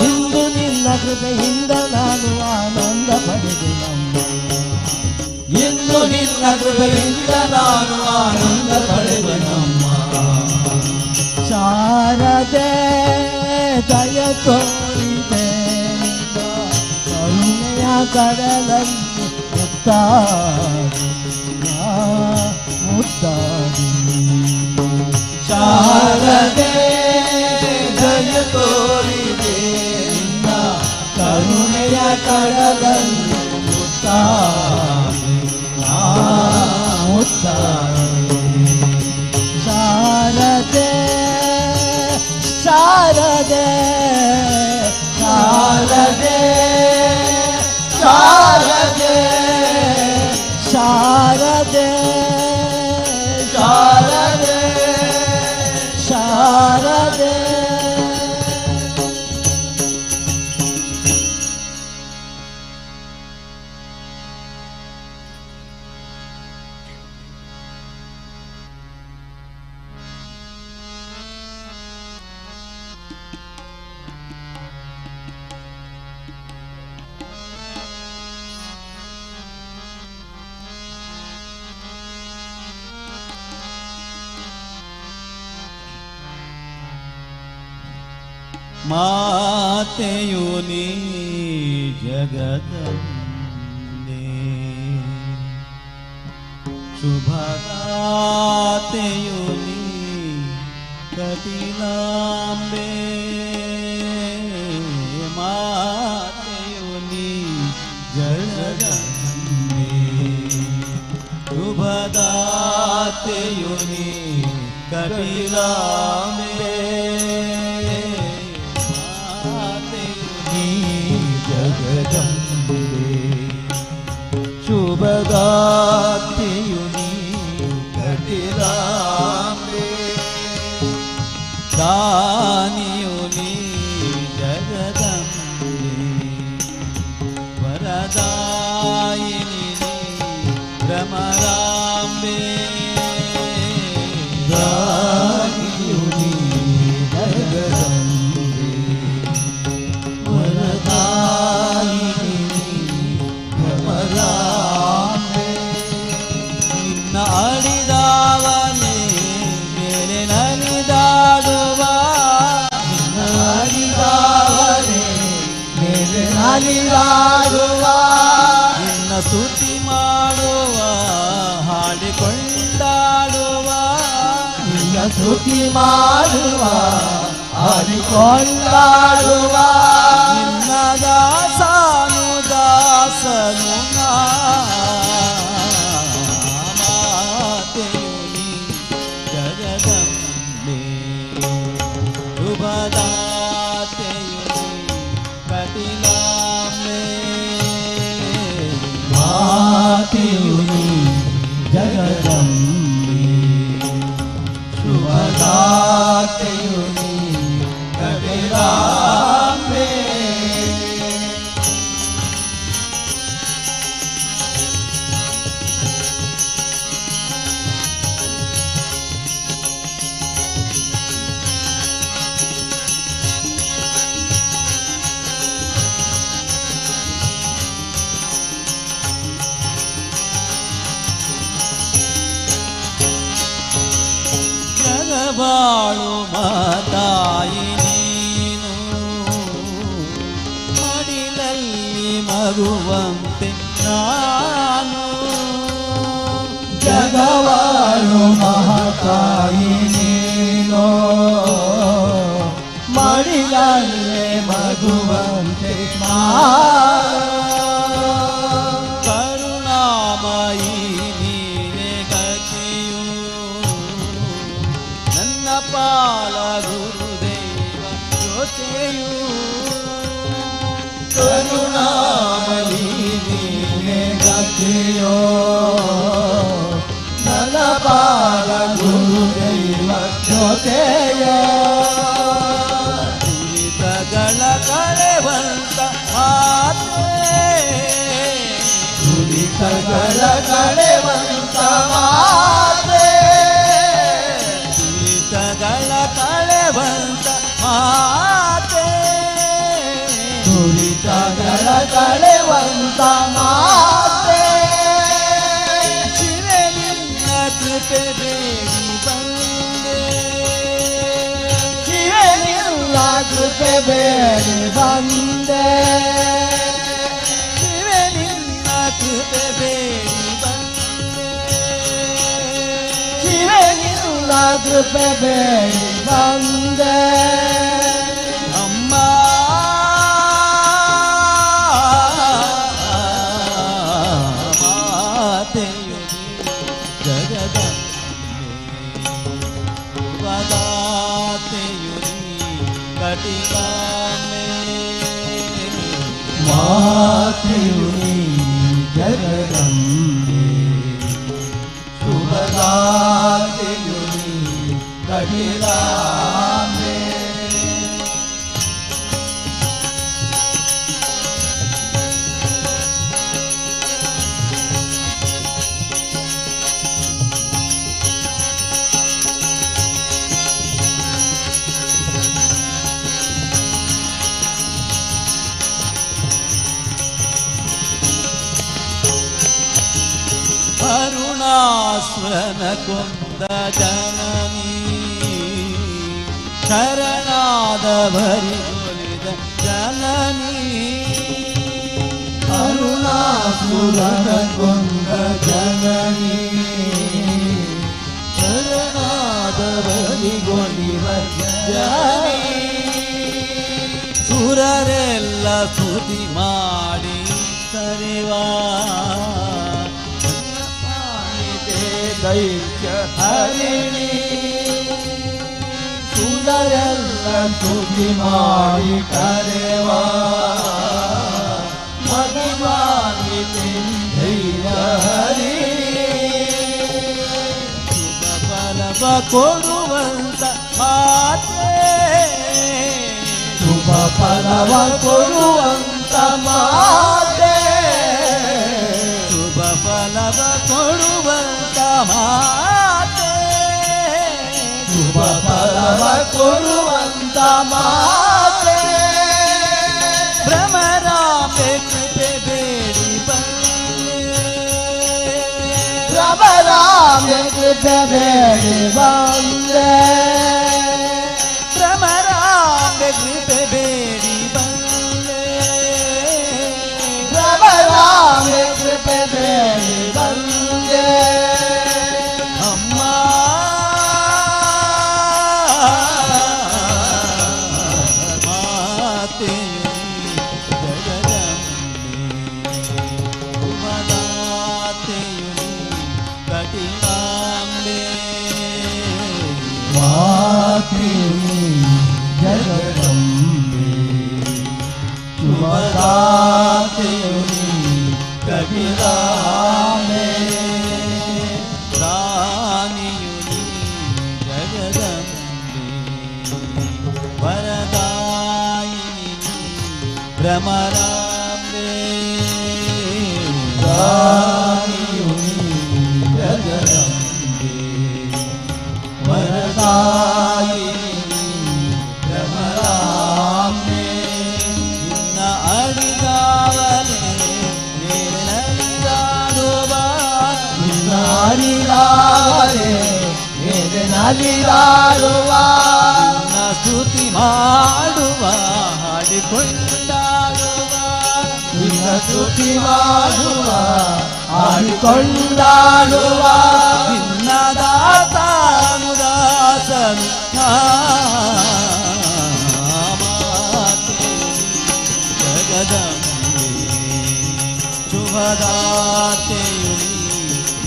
ಇಂದು ನಿನ್ನ ಕೃಪೆಯಿಂದ ನಾನು ಆನಂದ ಪಡೆದೆ ನಮ್ಮ ಇಂದು ನಿನ್ನ ಕೃಪೆಯಿಂದ ನಾನು ಆನಂದ ಪಡೆದೆ ನಮ್ಮ ಶಾರದೆ ದಯ ತೋರಿದೆ ನಿನ್ನ ಕರುಣೆಯ ಕಡಲಲ್ಲಿ ಮುತ್ತಾದಿ ನಾ ಮುತ್ತಾದಿ ಶಾರದೆ ದಯ ತೋರಿದೆ ನಿನ್ನ ಕರುಣೆಯ ಕಡಲಲ್ಲಿ ಮುತ್ತಾದಿ ನಾ ಮುತ್ತಾದಿ ಶಾರದೆ ಶಾರದೆ ಶಾರದೆ ಶಾರದೆ ಶಾರದೆ ಮಾತೆಯು ನೀ ಜಗದಂಬೆ ಶುಭದಾತೆಯು ನೀ ಕಪಿಲಾಂಬೆ ಮಾತೆಯು ನೀ ಜಗದಂಬೆ ಶುಭದಾತೆಯು ನೀ ಕಪಿಲಾಂಬೆ ಜಗದಂಬೆ ಶುಭದಾತೆಯು ನೀ ಕಪಿಲಾಂಬೆ ದಾನಿಯು ನೀ ಜಗದಂಬೆ ವರದಾಯಿನಿ ನೀ ಭ್ರಮರಾಂಬೆ ದಾನಿಯು ನೀ ಜಗದಂಬೆ ವರದಾಯಿನಿ ಭ್ರಮರಾಂಬೆ ನಿನ್ನ ಅಡಿದಾವನೆ ಮೇಲೆ ನಲಿದಾಡುವ ನಿನ್ನ ಅಡಿದಾವನೆ ಮೇಲೆ ನಲಿದಾಡುವ ನಿನ್ನ ಸ್ತುತಿ ಮಾಡುವ ಹಾಡಿಕೊಂಡಾಡುವ ನಿನ್ನ ಸ್ತುತಿ ಮಾಡುವ ಹಾಡಿಕೊಂಡಾಡುವ ನಿನ್ನ ದಾಸನು ದಾಸನು ಮಾತೆಯು ನೀ ಜಗದಂಬೆ ಶುಭದಾತೆಯು ನೀ ಕಪಿಲಾಂಬೆ ಮಾತೆಯು ನೀ ಜಗದಂಬೆ ಶುಭದಾತೆಯು ನೀ ಕಪಿಲಾಂಬೆ ಜಗವಾಳು ಮಾತಾಯಿ ನೀನು ಮಡಿಲಲ್ಲಿ ಮಗುವಂತೆ ನಾನು ಜಗವಾಳು ಮಹಾತಾಯಿ ನೀನು ಮಡಿಲಲ್ಲಿ ಮಗುವಂತೆ ಕರುಣಾಮಯಿ ನೀನೆ ಗತಿಯು ನನ್ನ ಪಾಲ ಗುರುದೇವ ಜೊತೆಯು ಕರುಣಾಮಯಿ ನೀನೆ ಗತಿಯೋ ನನ್ನ ಪಾಲ ಗುರುದೇವ ಜೊತೆಯೋ ದುರಿತಗಳ ಕಳೆವಂತ ಮಾತೆ ದುರಿತಗಳ ಕಳೆವಂತ ಮಾತೆ ದುರಿತಗಳ ಕಳೆವಂತ ಮಾತೆ ದುರಿತಗಳ ಕಳೆವಂತ ಮಾತೆ ಶಿವೆ ನಿನ್ನ ಕೃಪೆ ಬೇಡಿ ಬಂದೆ ಶಿವೆ ನಿನ್ನ ಕೃಪೆ ಬೇಡಿ ಬಂದೆ ಶಿವೆ ನಿನ್ನ ಕೃಪೆ ಬೇಡಿ ಬಂದೆ ಶಿವೆ ನಿನ್ನ ಕೃಪೆ ಬೇಡಿ ಬಂದೆ ಅಮ್ಮ ಮಾತೆಯು ನೀ ಜಗದಂಬೆ ವದಾತೆಯು ನೀ ಕಪಿಲಾಂಬೆ ಮಾತೆಯು ನೀ ಜಗದಂಬೆ ಶುಭದಾತೆಯು ನೀ ಕಪಿಲಾಂಬೆ ಅರುಣಾಸುರನ ಕೊಂದ ಜನನಿ ಶರಣಾದ ಭರಿ ಜನನಿ ಅರುಣಾಸುರನ ಕೊಂದ ಜನನಿ ಶರಣಾದವರಿಗೊಲಿವ ಜನನಿ ಸುರರೆಲ್ಲ ಸ್ತುತಿ ಮಾಡಿ ಕರೆವಾ ದೈತ್ಯ ಹರಿಣಿ ಸುರರೆಲ್ಲ ಸ್ತುತಿ ಮಾಡಿ ಕರೆವಾ ಮಹಿಮಾನ್ವಿತೆ ದೈತ್ಯ ಹರಿಣಿ ಶುಭ ಫಲವ ಕೊಡುವಂತ ಮಾತೆ ಶುಭ ಫಲವ ಕೊಡುವಂತ ಮಾತೆ ಶುಭ ಫಲವ ಕೊಡುವಂತ ಮಾತೆ ಶುಭ ಫಲವ ಕೊಡುವಂತ ಮಾತೆ ಭ್ರಮರಾಂಬೆ ಕೃಪೆ ಬೇಡಿ ಬಂದೆ ಭ್ರಮರಾಂಬೆ ಕೃಪೆ ಬೇಡಿ ಬಂದೆ ಭ್ರಮರಾಂಬೆ ಕೃಪೆ ಬೇಡಿ ಬಂದೆ ಭ್ರಮರಾಂಬೆ ಕೃಪೆ ಬೇಡಿ ಬಂದೆ ಅಮ್ಮ ಮಾತೆಯು ಜಗದಂಬೆ ಉಮದಾತೆಯು ಕಟಿಲಾಂಬೆ ಮಾತೆ ಜಗದಂಬೆ ಶುಭದಾತೆಯು ಕಪಿಲಾಂಬೆ ರಾಣಿಯು ಜಗದಂಬೆ ವರದಾಯಿನಿ ಭ್ರಮರಾಂಬೆ ರಾಣಿಯು ಜಗದಂಬೆ ವರದಾಯಿನಿ ಭ್ರಮರಾಂಬೆ ನಿನ್ನ ಅಡಿದಾವಲೆ ನೀರಿನಲ್ಲಿದಾಡುವ ನಾರಿದಾರೆ ನಲಿದಾಡುವ ನಿನ್ನ ಸ್ತುತಿ ಮಾಡುವ ಹಾಡಿಕೊಂಡಾಡುವ ನಿನ್ನ ಸ್ತುತಿ ಮಾಡುವ ಆಡಿಕೊಂಡಾಡುವ ನಿನ್ನ ದಾತಾನು ದಾಸನು ಮಾತೆ ಜಗದಂಬೆ ಶುಭದಾತೆಯು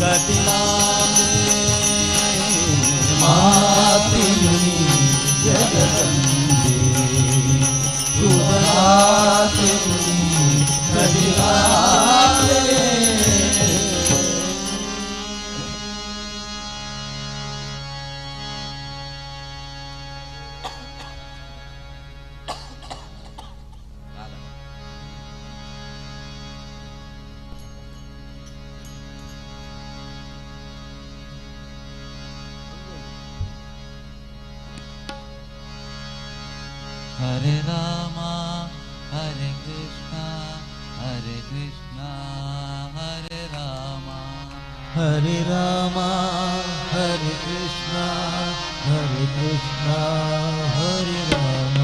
ಕಪಿಲಾಂಬೆ ಮಾತೆಯು ಜಗದಂಬೆ ಶುಭದಾತೆಯು ಕಪಿಲಾಂಬೆ हरे राम हरे कृष्णा हरे कृष्णा हरे राम हरे राम हरे कृष्णा हरे कृष्णा हरे राम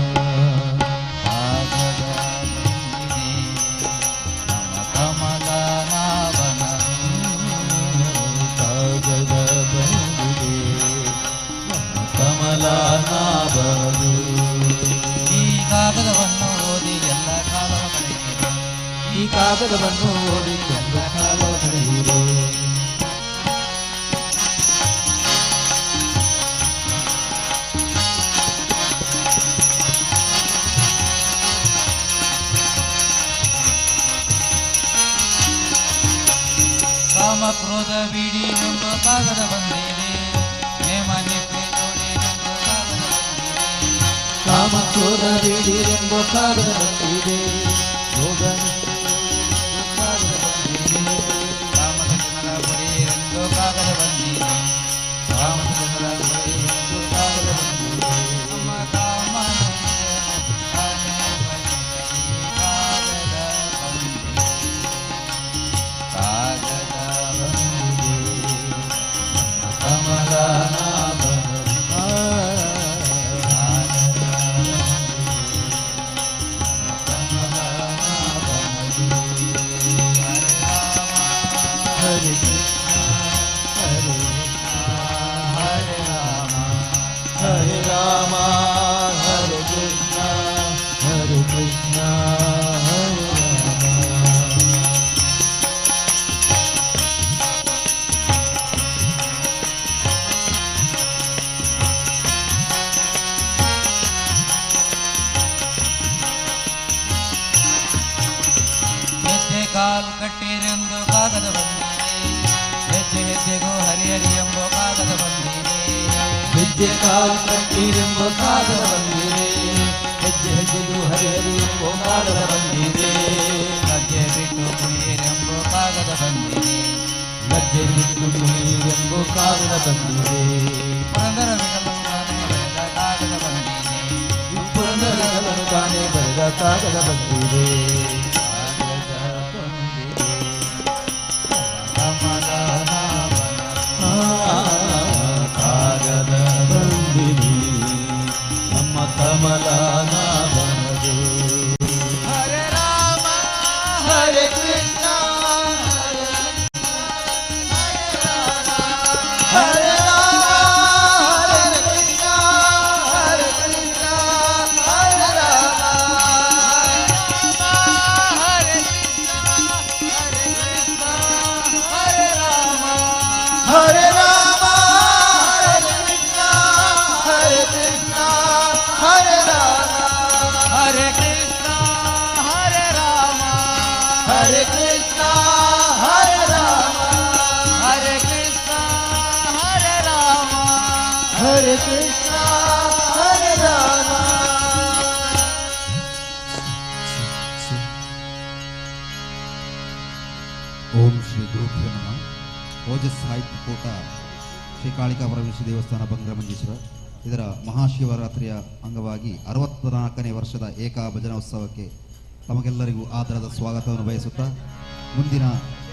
ಕಮಲನಾಭನು ಈ ಕಾಗದವನ್ನು ಓದಿ ಎಲ್ಲ ಕಾಲವ ಕಳೆಯಿರಿ ಈ ಕಾಗದವನ್ನು ಓದಿ ಎಲ್ಲ ಕಾಲವ ಕಳೆಯಿರಿ ಕಾಮ ಕ್ರೋಧ ಬಿಡಿ ಎಂಬ ಕಾಗದ ಬಂದಿದೆ ನೇಮ ನಿಪ್ಪೆ ಜೋಡಿ ಎಂಬ ಕಾಗದ ಬಂದಿದೆ ಕಾಮ ಕ್ರೋಧ ಬಿಡಿರೆಂಬ ಕಾಗದ ಬಂದಿದೆ ಯೋಗ ಕಾಗದ ಬಂದಿದೆ ಕಾಮದ ಜನರ ಬರೀ ಎಂದು ಕಾಗದ ಬಂದಿದೆ ಕಾಮದ ಜನರ ಬರೀ ಎಂದು ಕಾಗದ ಬಂದಿದೆ ನಮ್ಮ ಕಾಮ ಕಾಗದ ಬಂದಿದೆ Hare Krishna, Hare Hare Rama, Hare Krishna, Hare Krishna, Hare ಕಾಲ್ ಕಟ್ಟಿರೆಂದು ಕಾಗದ ಬಂದಿದೆ ಹೆಜ್ಜೆ ಹೆಜ್ಜೆಗೂ ಹರಿಹರಿ ಎಂಬ ಕಾಗದ ಬಂದಿದೆ ಹೆಜ್ಜೆ ಕಾಲ್ ಕಟ್ಟಿರೆಂಬ ಕಾಗದ ಬಂದಿದೆ ಹೆಜ್ಜೆ ಹೆಜ್ಜೆಗೂ ಹರಿಹರಿ ಎಂಬ ಕಾಗದ ಬಂದಿದೆ ಲಜ್ಜೆ ಬಿಟ್ಟು ಕುಣಿಯರೆಂಬ ಕಾಗದ ಬಂದಿದೆ ಲಜ್ಜೆ ಬಿಟ್ಟು ಕುಣಿಯರೆಂಬ ಕಾಗದ ಬಂದಿದೆ ಪುರಂದರ ವಿಠಲನು ಬರೆದ ಕಾಗದ ಬಂದಿದೆ ಪುರಂದರ ವಿಠಲನು ತಾನೇ ಬರೆದ ಕಾಗದ ಬಂದಿದೆ ಕಾಗದ ಬಂದಿದೆ ನಮ್ಮ ಕಮಲನಾಭನದು ಹರೇ ರಾಮ ಹರೇ ಕೃಷ್ಣ ಹರೇ ರಾಮ ಹರೇ ಕೃಷ್ಣ ಹರೇ ಕೃಷ್ಣ ಹರೇ ರಾಮ ಹರೇ ಕೃಷ್ಣ ಹರೇ ರಾಮ ಹರೇ ರಾಮ ಹರೇ ಕೃಷ್ಣ ಹರೇ ಕೃಷ್ಣ ಹರೇ ರಾಮ ಹರೇ ಕೃಷ್ಣ ಹರೇ ರಾಮ ಹರೇ ಕೃಷ್ಣ ಹರೇ ರಾಮ ಹರೇ ಕೃಷ್ಣ ಹರೇ ರಾಮ ಹರೇ ಕೃಷ್ಣ ಹರೇ ರಾಮ ಓಂ ಶ್ರೀ ಗುರುಭ್ಯೋ ನಮಃ. ಓಜಸ್ ಸಾಹಿತ್ಯ ಕೂಟ ಶ್ರೀ ಕಾಳಿಕಾ ಪರಮೇಶ್ವರಿ ದೇವಸ್ಥಾನ ಬಂಗ್ರಮಂಜೇಶ್ವರ ಇದರ ಮಹಾಶಿವರಾತ್ರಿಯ ಅಂಗವಾಗಿ 64ನೇ ವರ್ಷದ ಏಕಾ ಭಜನೋತ್ಸವಕ್ಕೆ ತಮಗೆಲ್ಲರಿಗೂ ಆದರದ ಸ್ವಾಗತವನ್ನು ಬಯಸುತ್ತಾ ಮುಂದಿನ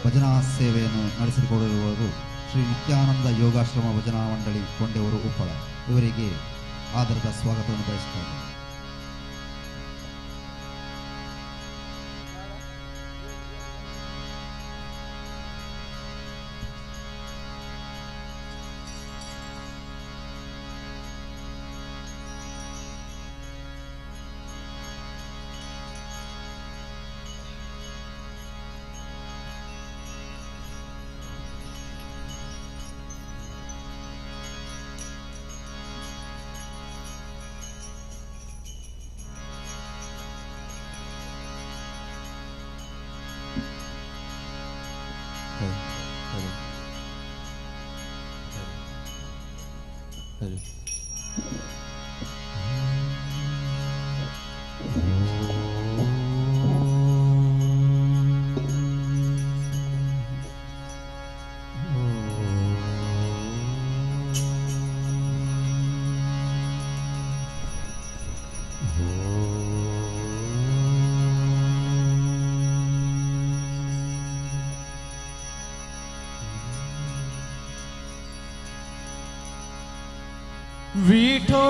ಭಜನಾ ಸೇವೆಯನ್ನು ನಡೆಸಿಕೊಡುವವರು ಶ್ರೀ ನಿತ್ಯಾನಂದ ಯೋಗಾಶ್ರಮ ಭಜನಾ ಮಂಡಳಿ ಕೊಂಡೆವರು ಉಪ್ಪಳ ಇವರಿಗೆ ಆದರದ ಸ್ವಾಗತವನ್ನು ಬಯಸುತ್ತಾರೆ.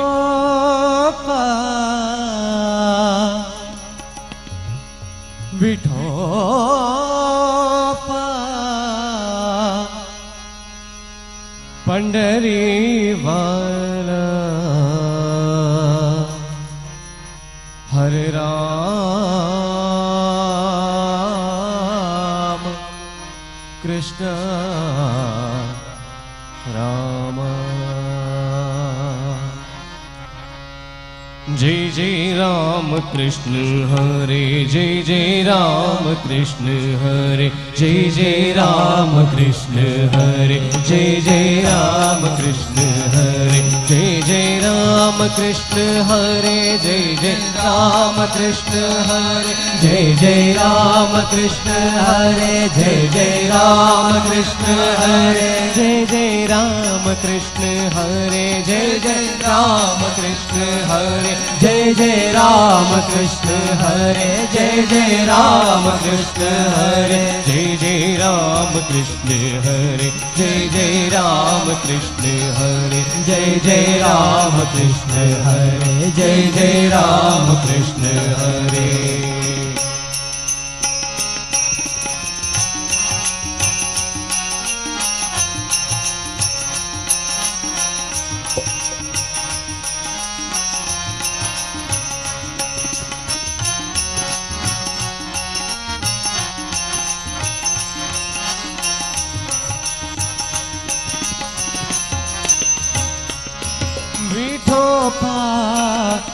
विठोपा विठोपा पंढरीवाला हरे राम कृष्ण राम जय जय राम कृष्ण हरे जय जय राम कृष्ण हरे जय जय राम कृष्ण हरे जय जय राम कृष्ण हरे जय जय राम कृष्ण हरे जय जय राम कृष्ण हरे जय जय राम कृष्ण हरे जय जय राम कृष्ण हरे जय जय राम कृष्ण हरे जय जय राम कृष्ण हरे जय जय राम कृष्ण हरे जय जय राम कृष्ण हरे जय जय राम कृष्ण हरे जय जय राम कृष्ण हरे जय जय राम कृष्ण हरे जय जय राम कृष्ण हरे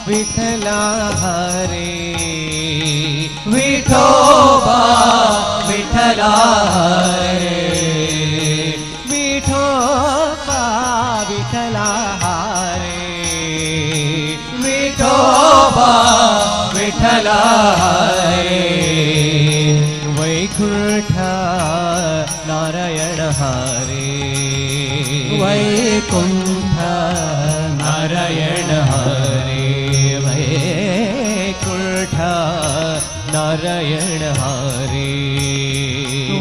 विठला हरे विठोबा विठला हरे विठोबा विठला हरे विठोबा विठला हरे वैकुंठ नारायण हरे वैकुंठ नारायण हरे वैकुंठ नारायण हरे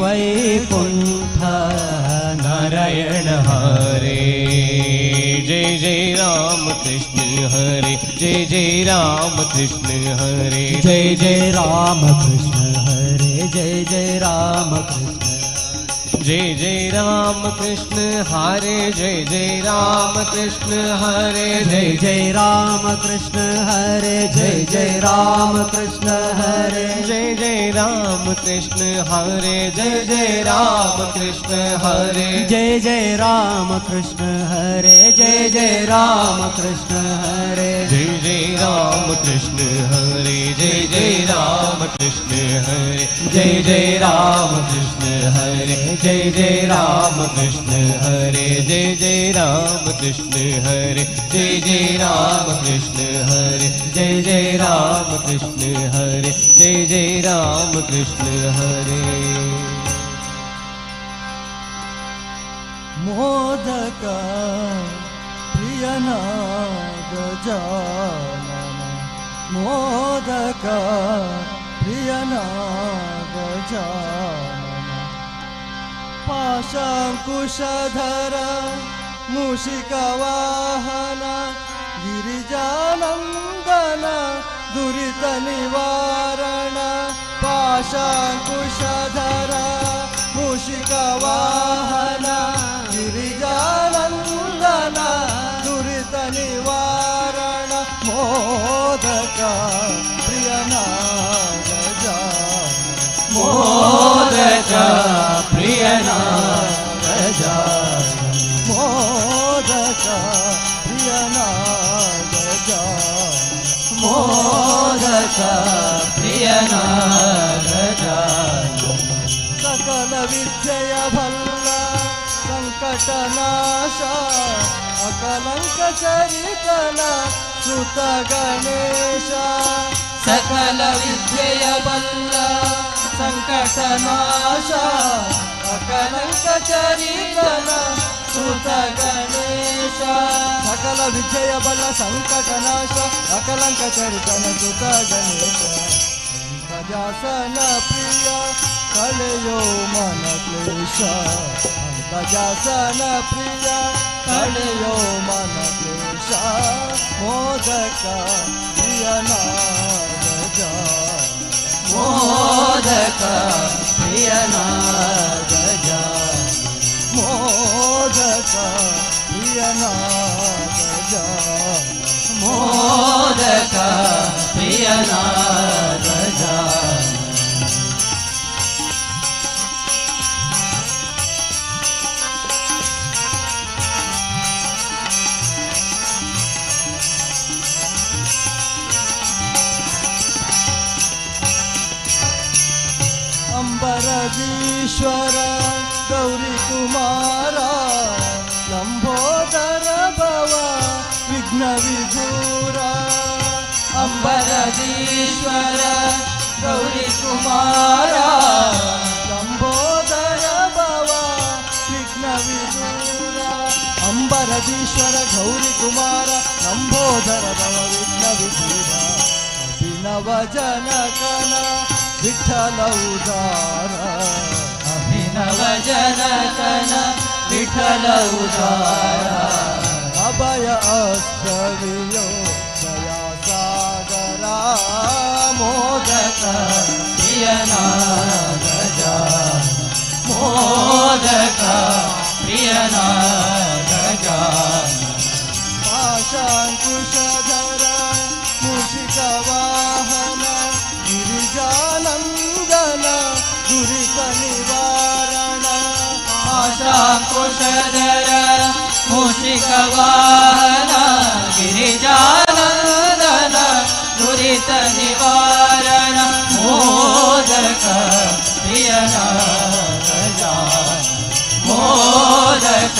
वैकुंठ नारायण हरे जय जय राम कृष्ण हरे जय जय राम कृष्ण हरे जय जय राम कृष्ण हरे जय जय राम कृष्ण जय जय राम कृष्ण हरे जय जय राम कृष्ण हरे जय जय राम कृष्ण हरे जय जय राम कृष्ण हरे जय जय राम कृष्ण हरे जय जय राम कृष्ण हरे जय जय राम कृष्ण हरे जय जय राम कृष्ण हरे जय जय राम कृष्ण हरे जय जय राम कृष्ण हरे जय जय राम कृष्ण हरे जय जय राम कृष्ण हरे जय जय राम कृष्ण हरे जय जय राम कृष्ण हरे जय जय राम कृष्ण हरे जय जय राम कृष्ण हरे मोदक प्रियना गजानन मोदक प्रियना गजानन पाशाङ्कुशधर मूषिकवाहन गिरिजानन्दन दुरितनिवारण पाशाङ्कुशधर मूषिकवाहन गिरिजानन्दन दुरितनिवारण मोदक प्रियना गजानन मोदक प्रियना गजानन मोदक प्रियना गजानन मोदक प्रियना गजानन सकल विद्यय भल्ल संकटनाश अकलंक चरितन सुत गणेश सकल विद्यೆಯ ಬಲ್ಲ ಸಂಕಟನಾಶ ಅಕಲಂಕ ಚರಿತನ ಸುತ ಗಣೇಶ सकल विजय बल संकट नाश अकलंक चरितन सुत गणेश गजासन प्रिय कलयो मन क्लेश गजासन प्रिय कलयो मन क्लेश मोदक प्रिय गजानन मोदक प्रियना गजानन मोदक प्रियना गजानन मोदक प्रियना गजानन अंबरदीश्वर गौरी कुमारा लंबोदर भव विघ्न विदूरा ಅಂಬರದೀಶ್ವರ ಗೌರಿ ಕುಮಾರ लंबोदर भव विघ्न विदूरा अंबरदीश्वर गौरी कुमार लंबोदर भव विघ्न विदूरा अभिनव जनकन विठ्ठल उदार ಅಭಿನವ ಜನಕನ ವಿಠಲ ಉದಾರ अभय अस्तवियो दया सागरा मोदक ಪ್ರಿಯನಾ ಗಜಾನನ ಮೋದಕ ಪ್ರಿಯನಾ ಗಜಾನನ पाशाङ्कुशधर मूषिक वाहन गिरिजानन्दन दुरित निवारण ಆಶಾಂಕುಶಧರ ಮೂಷಿಕ ವಾಹನ ಗಿರಿಜಾನಂದನ दुरित निवारण मोदक प्रियनाथ जान मोदक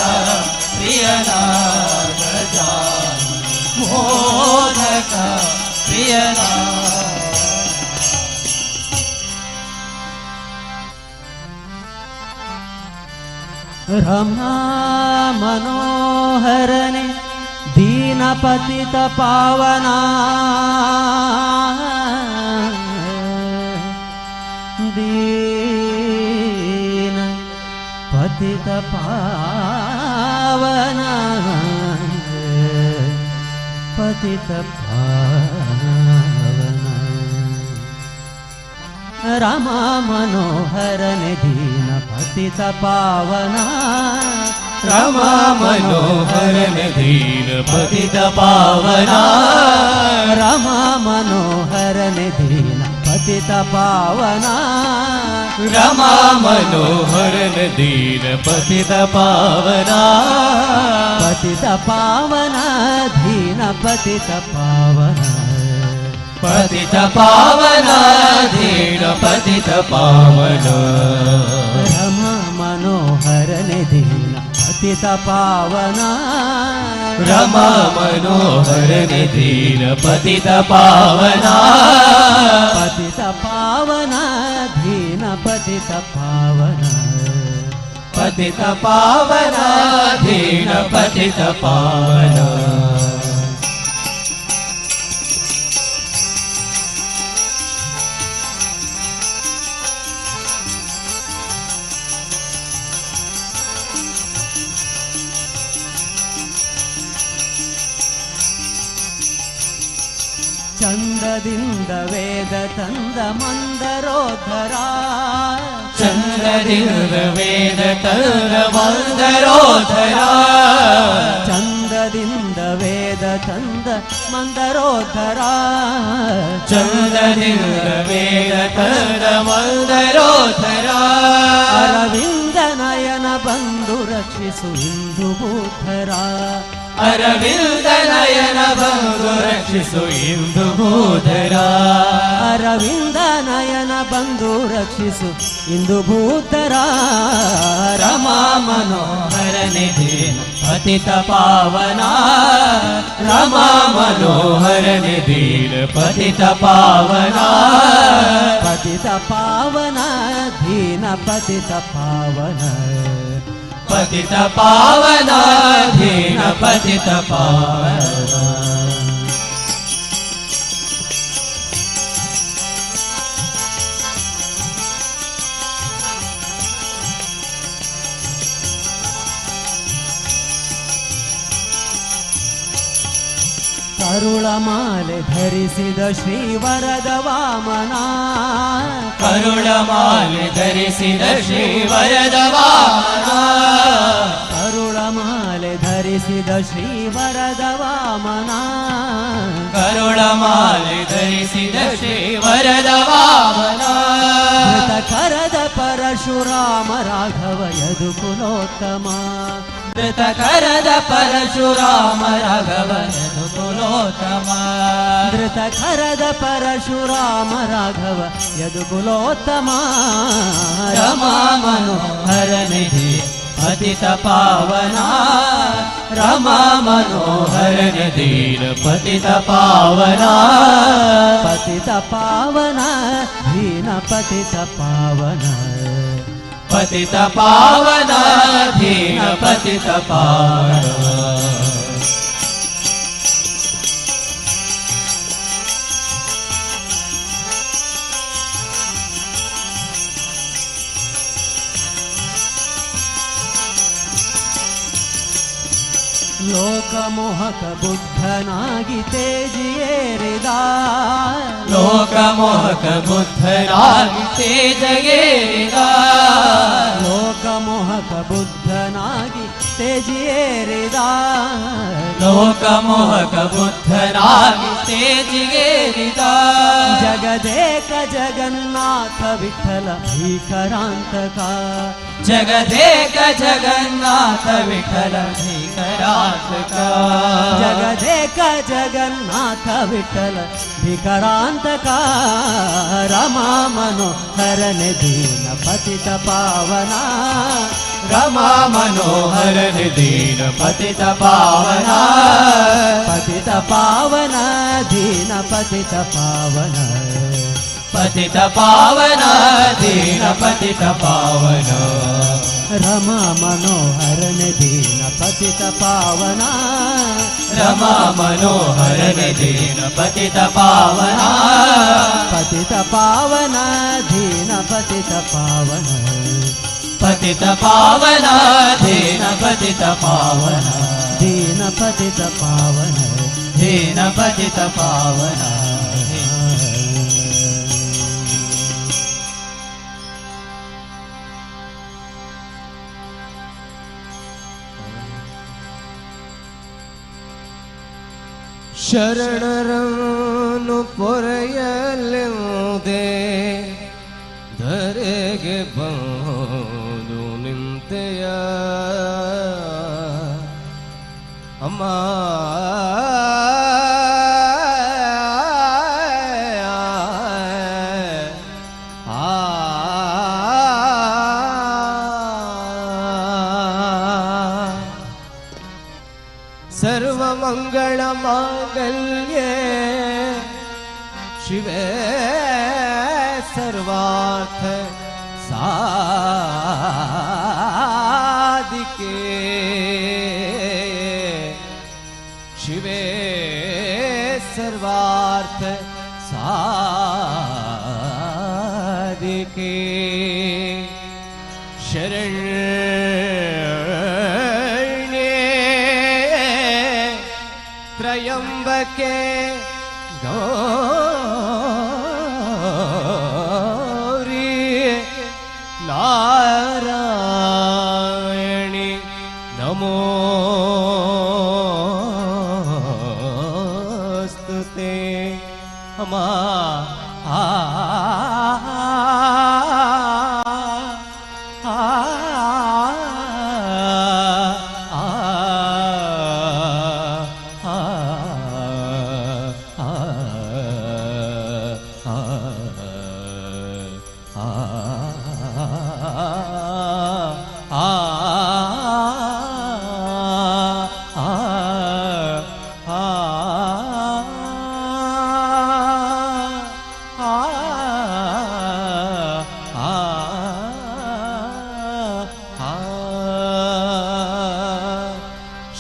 प्रियनाथ जान मोदक प्रियनाथ रमा मनोहरने दीनपतित पावना दीन पतित पावना पतित पावना रमा मनोहरने दीन पतित पावना रमा मनोहरन दीन पतित पावना रमा मनोहरन दीन पतित पावना रमा मनोहरन दीन पतित पावना पतित पावना दीन पतित पावना पतित पावना दीन पतित पावना रमा मनोहरन दीन पतित पावना रमा मनोहरन दीन पतित पावना पतित पावना दीन पतित पावना पतित पावना दीन पतित पावना ಚಂದದಿಂದ ವೇದ ತಂದ ಮಂದರೋಧರ ಚಂದದಿಂದ ವೇದ ತಂದ ಮಂದರೋಧರ ಚಂದದಿಂದ ವೇದ ತಂದ ಮಂದರೋಧರ ಚಂದದಿಂದ ವೇದ ತಂದ ಮಂದರೋಧರ ಅರವಿಂದ ನಯನ ಬಂದು ರಕ್ಷಿಸು ಇಂದು ಬುದ್ಧರ ಅರವಿಂದ ನಯನ ಬಂದು ರಕ್ಷಿಸು ಇಂದು ಭೂಧರ ಅರವಿಂದ ನಯನ ಬಂದು ರಕ್ಷಿಸು ಇಂದು ಭೂಧರ ರಮಾ ಮನೋಹರನೆ ದೀನ ಪತಿತ ಪಾವನ ರಮಾ ಮನೋಹರನೆ ದೀನ ಪತಿತ ಪಾವನ ಪತಿತ ಪಾವನ ದೀನ ಪತಿತ ಪಾವನ ಪತಿತ ಪಾವನ ದೀನ ಪತಿತ ಪಾವನ ಕರುಳ ಮಾಲೆ ಧರಿಸಿದ ಶ್ರೀವರದ ವಾಮನ ಕರುಳ ಮಾಲೆ ಧರಿಸಿದ ಶ್ರೀವರದ ವಾಮನ ಕರುಳ ಮಾಲೆ ಧರಿಸಿದ ಶ್ರೀವರದ ವಾಮನ ಕರುಳ ಮಾಲೆ ಧರಿಸಿದ ಶ್ರೀವರದ ವಾಮನ ಧೃತ ಕರದ ಪರಶುರಾಮ ರಾಘವ ಯದು ಕುಲೋತ್ತಮ ಧೃತ ಕರದ ಪರಶುರಾಮ ರಾಘವ ಯದು ಕುಲೋತ್ತಮ ಧೃತ ಕರದ ಪರಶುರಾಮ ರಾಘವ ಯದು ಕುಲೋತ್ತಮ ರಮಾ ಮನೋಹರ ನಿಧಿ ಪತಿತ ಪಾವನ ರಮಾ ಮನೋಹರ ನಿಧೀನ ಪತಿತ ಪಾವನ ಪತಿತ ಪಾವನ ದೀನ ಪತಿತ ಪಾವನ ಪತಿತ ಪಾವನ ದೀನ ಪತಿತ ಪಾವನ ಲೋಕಮೋಹಕ ಬುದ್ಧನಾಗಿ ತೇಜಿಯೇರಿದ ಲೋಕಮೋಹಕ ಬುದ್ಧನಾಗಿ ತೇಜಗೇರಿದ ಲೋಕಮೋಹಕ ಬುದ್ಧನಾಗಿ ತೇಜಿಯೇರಿದ ಲೋಕಮೋಹಕ ಬುದ್ಧನಾಗಿ ತೇಜಿಗೇರಿದ ಜಗದೇಕ ಜಗನ್ನಾಥ ವಿಠಲ ಭೀಕರಾಂತಕ जगदेक जगन्नाथ विठ्ठल भीकरांतका जगदेक जगन्नाथ विठ्ठल भीकरांतका रमा मनोहरन दीन पतित पावना रमा मनोहरन दीन पतित पावना पतित पावन दीन पतित पावन पतित पावना दीन पतित पावना रमा मनोहरन दीन पतित पावना रमा मनोहरन दीन पतित पावना पतित पावन दीन पतित पावन पतित पावना दीन पतित पावना दीन पतित पावन दीन पतित पावना ಶರಣರನ್ನು ಪೊರೆಯಲೆಂದೇ ಧರೆಗೆ ಬಂದು ನಿಂತೆಯ ಅಮ್ಮ ಸರ್ವಮಂಗಳ ಮಾಂಗಲ್ಯೆ ಶಿವೆ ಸರ್ವಾರ್ಥ ಸಾಧಿಕೆ ಶಿವೆ ಸರ್ವಾರ್ಥ ಸಾಧಿಕೆ त्रयंबके गौरी नारायणी नमोस्तुते अमा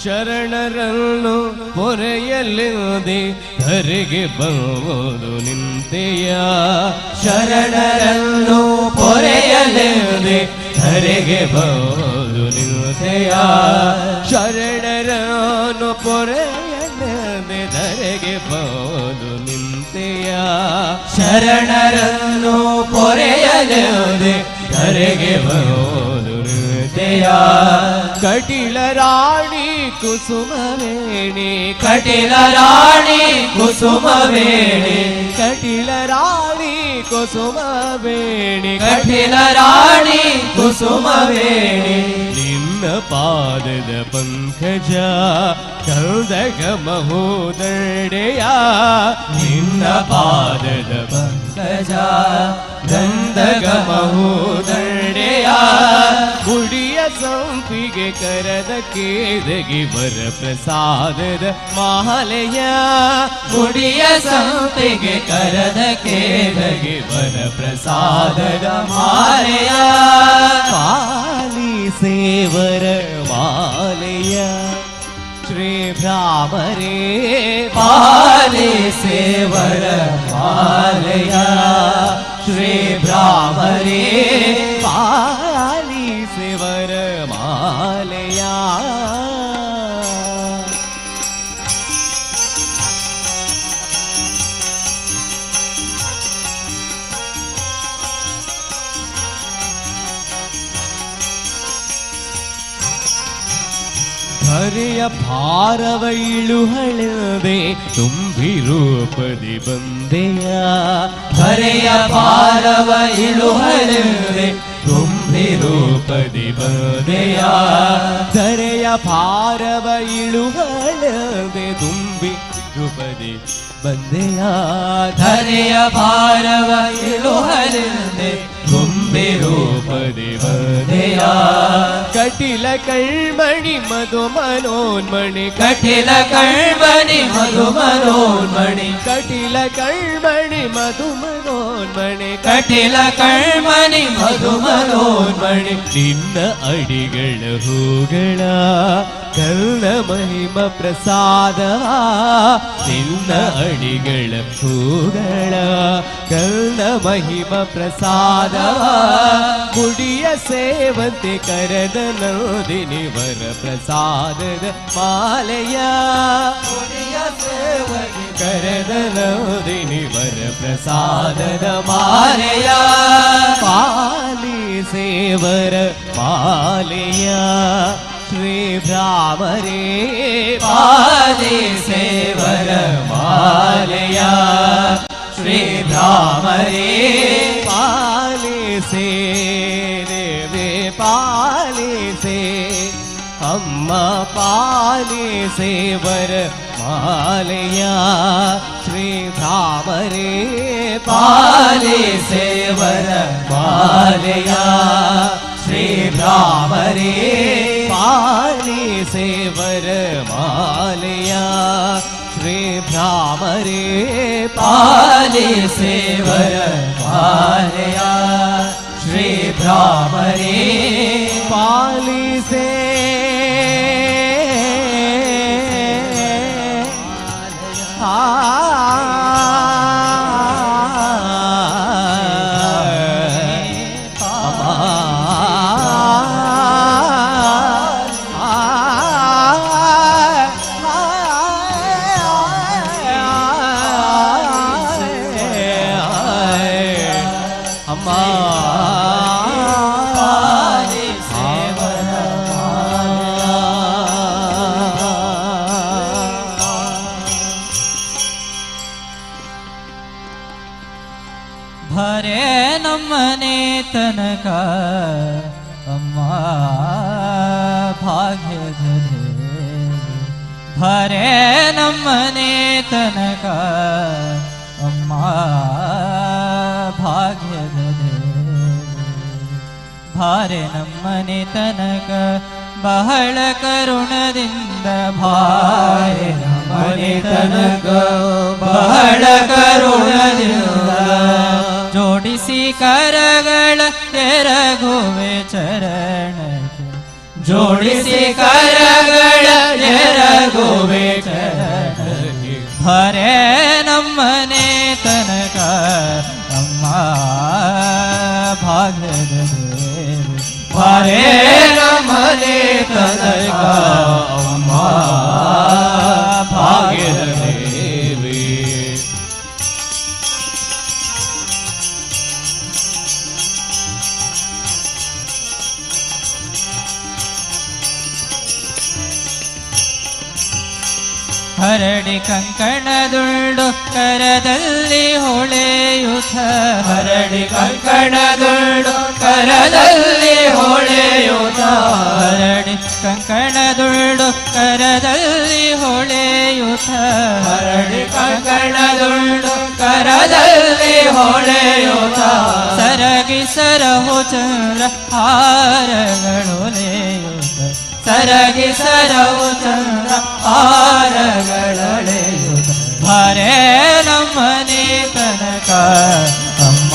ಶರಣರನ್ನು ಪೊರೆಯಲೆಂದೇ ಧರೆಗೆ ಬಂದು ನಿಂತೆಯ ಶರಣರನ್ನು ಪೊರೆಯಲೆಂದೇ ಧರೆಗೆ ಬಂದು ನಿಂತೆಯ ಶರಣರನ್ನು ಪೊರೆಯಲೆಂದೇ ಧರೆಗೆ ಬಂದು ನಿಂತೆಯ ಶರಣರನ್ನು ಪೊರೆಯಲೆಂದೇ ಧರೆಗೆ ಬಂದು ನಿಂತೆಯ ಕಟಿಲ ರಾಣಿ ಕುಸುಮವೇಣಿ ಕಟಿಲ ರಾಣಿ ಕುಸುಮವೇಣಿ ಕಟಿಲ ರಾಣಿ ಕುಸುಮವೇಣಿ ಕಟಿಲ ರಾಣಿ ಕುಸುಮವೇಣಿ ನಿನ್ನ ಪಾದದ ಪಂಕಜ ಕಂದಕ ಮಹೋದಡೆಯ ನಿನ್ನ ಪಾದದ ಪಂಕಜ ಗಂಧಕ ಮಹೋದಡೆಯ ಗುಡಿಯ ಸಂಪಿಗೆ ಕರದ ಕೇದಗಿ ವರ ಪ್ರಸಾದದ ಮಾಲೆಯ ಗುಡಿಯ ಸಂಪಿಗೆ ಕರದ ಕೇದಗಿ ವರ ಪ್ರಸಾದದ ಮಾಲೆಯ ಪಾಲಿಸೇವರ ಮಾಲೆಯ ಶ್ರೀ ಭ್ರಾಮರೇ ಪಾಲಿಸೇವರ ಮಾಲೆಯ ಶ್ರೀ ಭ್ರಾಮರೇ ಪಾಲಿಸೇವರ ಮಾಲೆಯ ಹರೆಯ ಭಾರವ ಇಳುಹಳದೆ ತುಂಬಿ ರೂಪದಿ ಬಂದೆಯ ಹರೆಯ ಭಾರವ ಇಳುಹಳದೆ ತುಂಬಿ ರೂಪದಿ ಬಂದೆಯ ಧರೆಯ ಭಾರವ ಇಳುವಳದೆ ತುಂಬಿ ರೂಪದಿ ಬಂದೆಯ ಧರೆಯ ಭಾರವ ಇಳುವಳದೆ ತುಂಬಿ ರೂಪದಿ ಬಂದೆಯ ಕಟಿಲ ಕಳ್ಮಣಿ ಮಧು ಮನೋನ್ಮಣಿ ಕಟಿಲ ಕಳ್ಮಣಿ ಮಧು ಮನೋನ್ಮಣಿ ಕಟಿಲ ಕಳ್ಮಣಿ ಮಧು ಮನೋನ್ಮಣಿ ಕಟಿಲ ಕಳ್ಮಣಿ ಮಧು ಮನೋನ್ಮಣಿ ನಿನ್ನ ಅಡಿಗಳ ಹೂಗಳ ಕರ್ಣ ಮಹಿಮ ಪ್ರಸಾದವ ನಿನ್ನ ಅಡಿಗಳ ಹೂಗಳ ಕರ್ಣ ಮಹಿಮ ಪ್ರಸಾದವ ಗುಡಿಯ ಸೇವಂತೆ ಕರೆದ ನೋದಿನಿ ವರ ಪ್ರಸಾದದ ಮಾಲೆಯ ಗುಡಿಯ ಸೇವಂತೆ ಕರೆದ ನೋದಿನಿ ವರ ಪ್ರಸಾದದ ಮಾಲೆಯ ಪಾಲಿಸೇವರ ಮಾಲೆಯ ಶ್ರೀ ಭ್ರಾಮರೇ ಪಾಲಿಸೇವರ ಮಾಲೆಯ ಶ್ರೀ ಭ್ರಾಮರೇ ಪಾಲಿಸೇ ದೇವೇ ಪಾಲಿಸೇ ಅಮ್ಮ ಪಾಲಿಸೇವರ ಮಾಲೆಯ ಶ್ರೀ ಭ್ರಾಮರೇ ಪಾಲಿಸೇವರ ಮಾಲೆಯ ಶ್ರೀ ಭ್ರಾಮರೇ ಪಾಲಿಸೇವರ ಮಾಲೆಯ ಶ್ರೀ ಭ್ರಾಮರೇ ಪಾಲಿಸೇವರ ಮಾಲೆಯ ಶ್ರೀ ಭ್ರಾಮರೇ ಪಾಲಿಸೇ ಭರೆ ನಮ್ಮನೆ ತನಕ ಅಮ್ಮ ಭಾಗ್ಯದ ಭರೆ ನಮ್ಮನೆ ತನಕ ಅಮ್ಮ ಭಾಗ್ಯದ ಭಾರೆ ನಮ್ಮನೆ ತನಕ ಬಹಳ ಕರುಣದಿಂದ ಭಾರೆ ನಮ್ಮನೆ ತನಕ ಬಹಳ ಕರುಣದಿಂದ ಜೋಡಿಸಿ ಕರಗಳ ಎರಗುವೆ ಚರಣಕ್ಕೆ ಜೋಡಿಸಿ ಕರಗಳ ಎರಗುವೆ ಚರಣಕ್ಕೆ ಭರೆ ನಮ್ಮನೆ ತನಕ ಅಮ್ಮ ಭಾಗ್ಯದ ದೇವಿ ಭರೆ ನಮ್ಮನೆ ತನಕ ಅಮ್ಮ ಭಾಗ್ಯದ ದೇವಿ ಹರಡಿ ಕಂಕಣದುಳ್ಳು ಕರದಲ್ಲಿ ಹೊಳೆಯುತ್ತ ಹರಡಿ ಕಂಕಣದುಳ್ಳು ಕರದಲ್ಲಿ ಹೊಳೆಯುತ್ತ ಹರಡಿ ಕಂಕಣದುಳ್ಳು ಕರದಲ್ಲಿ ಹೊಳೆಯುತ್ತ ಹರಡಿ ಕಂಕಣದುಳ್ಳು ಕರದಲ್ಲಿ ಹೊಳೆಯುತ್ತ ಸರಗಿ ಸರಹು ಚಂದ್ರ ಹಾರಗಳೊಲೆಯುತ್ತ ಸರಗಿ ಸರವು ಚಂದ್ರ ಹಾರಗಳೊಳೆಯುತ್ತ ಭರೆ ನಮ್ಮನೆ ತನಕ ಅಮ್ಮ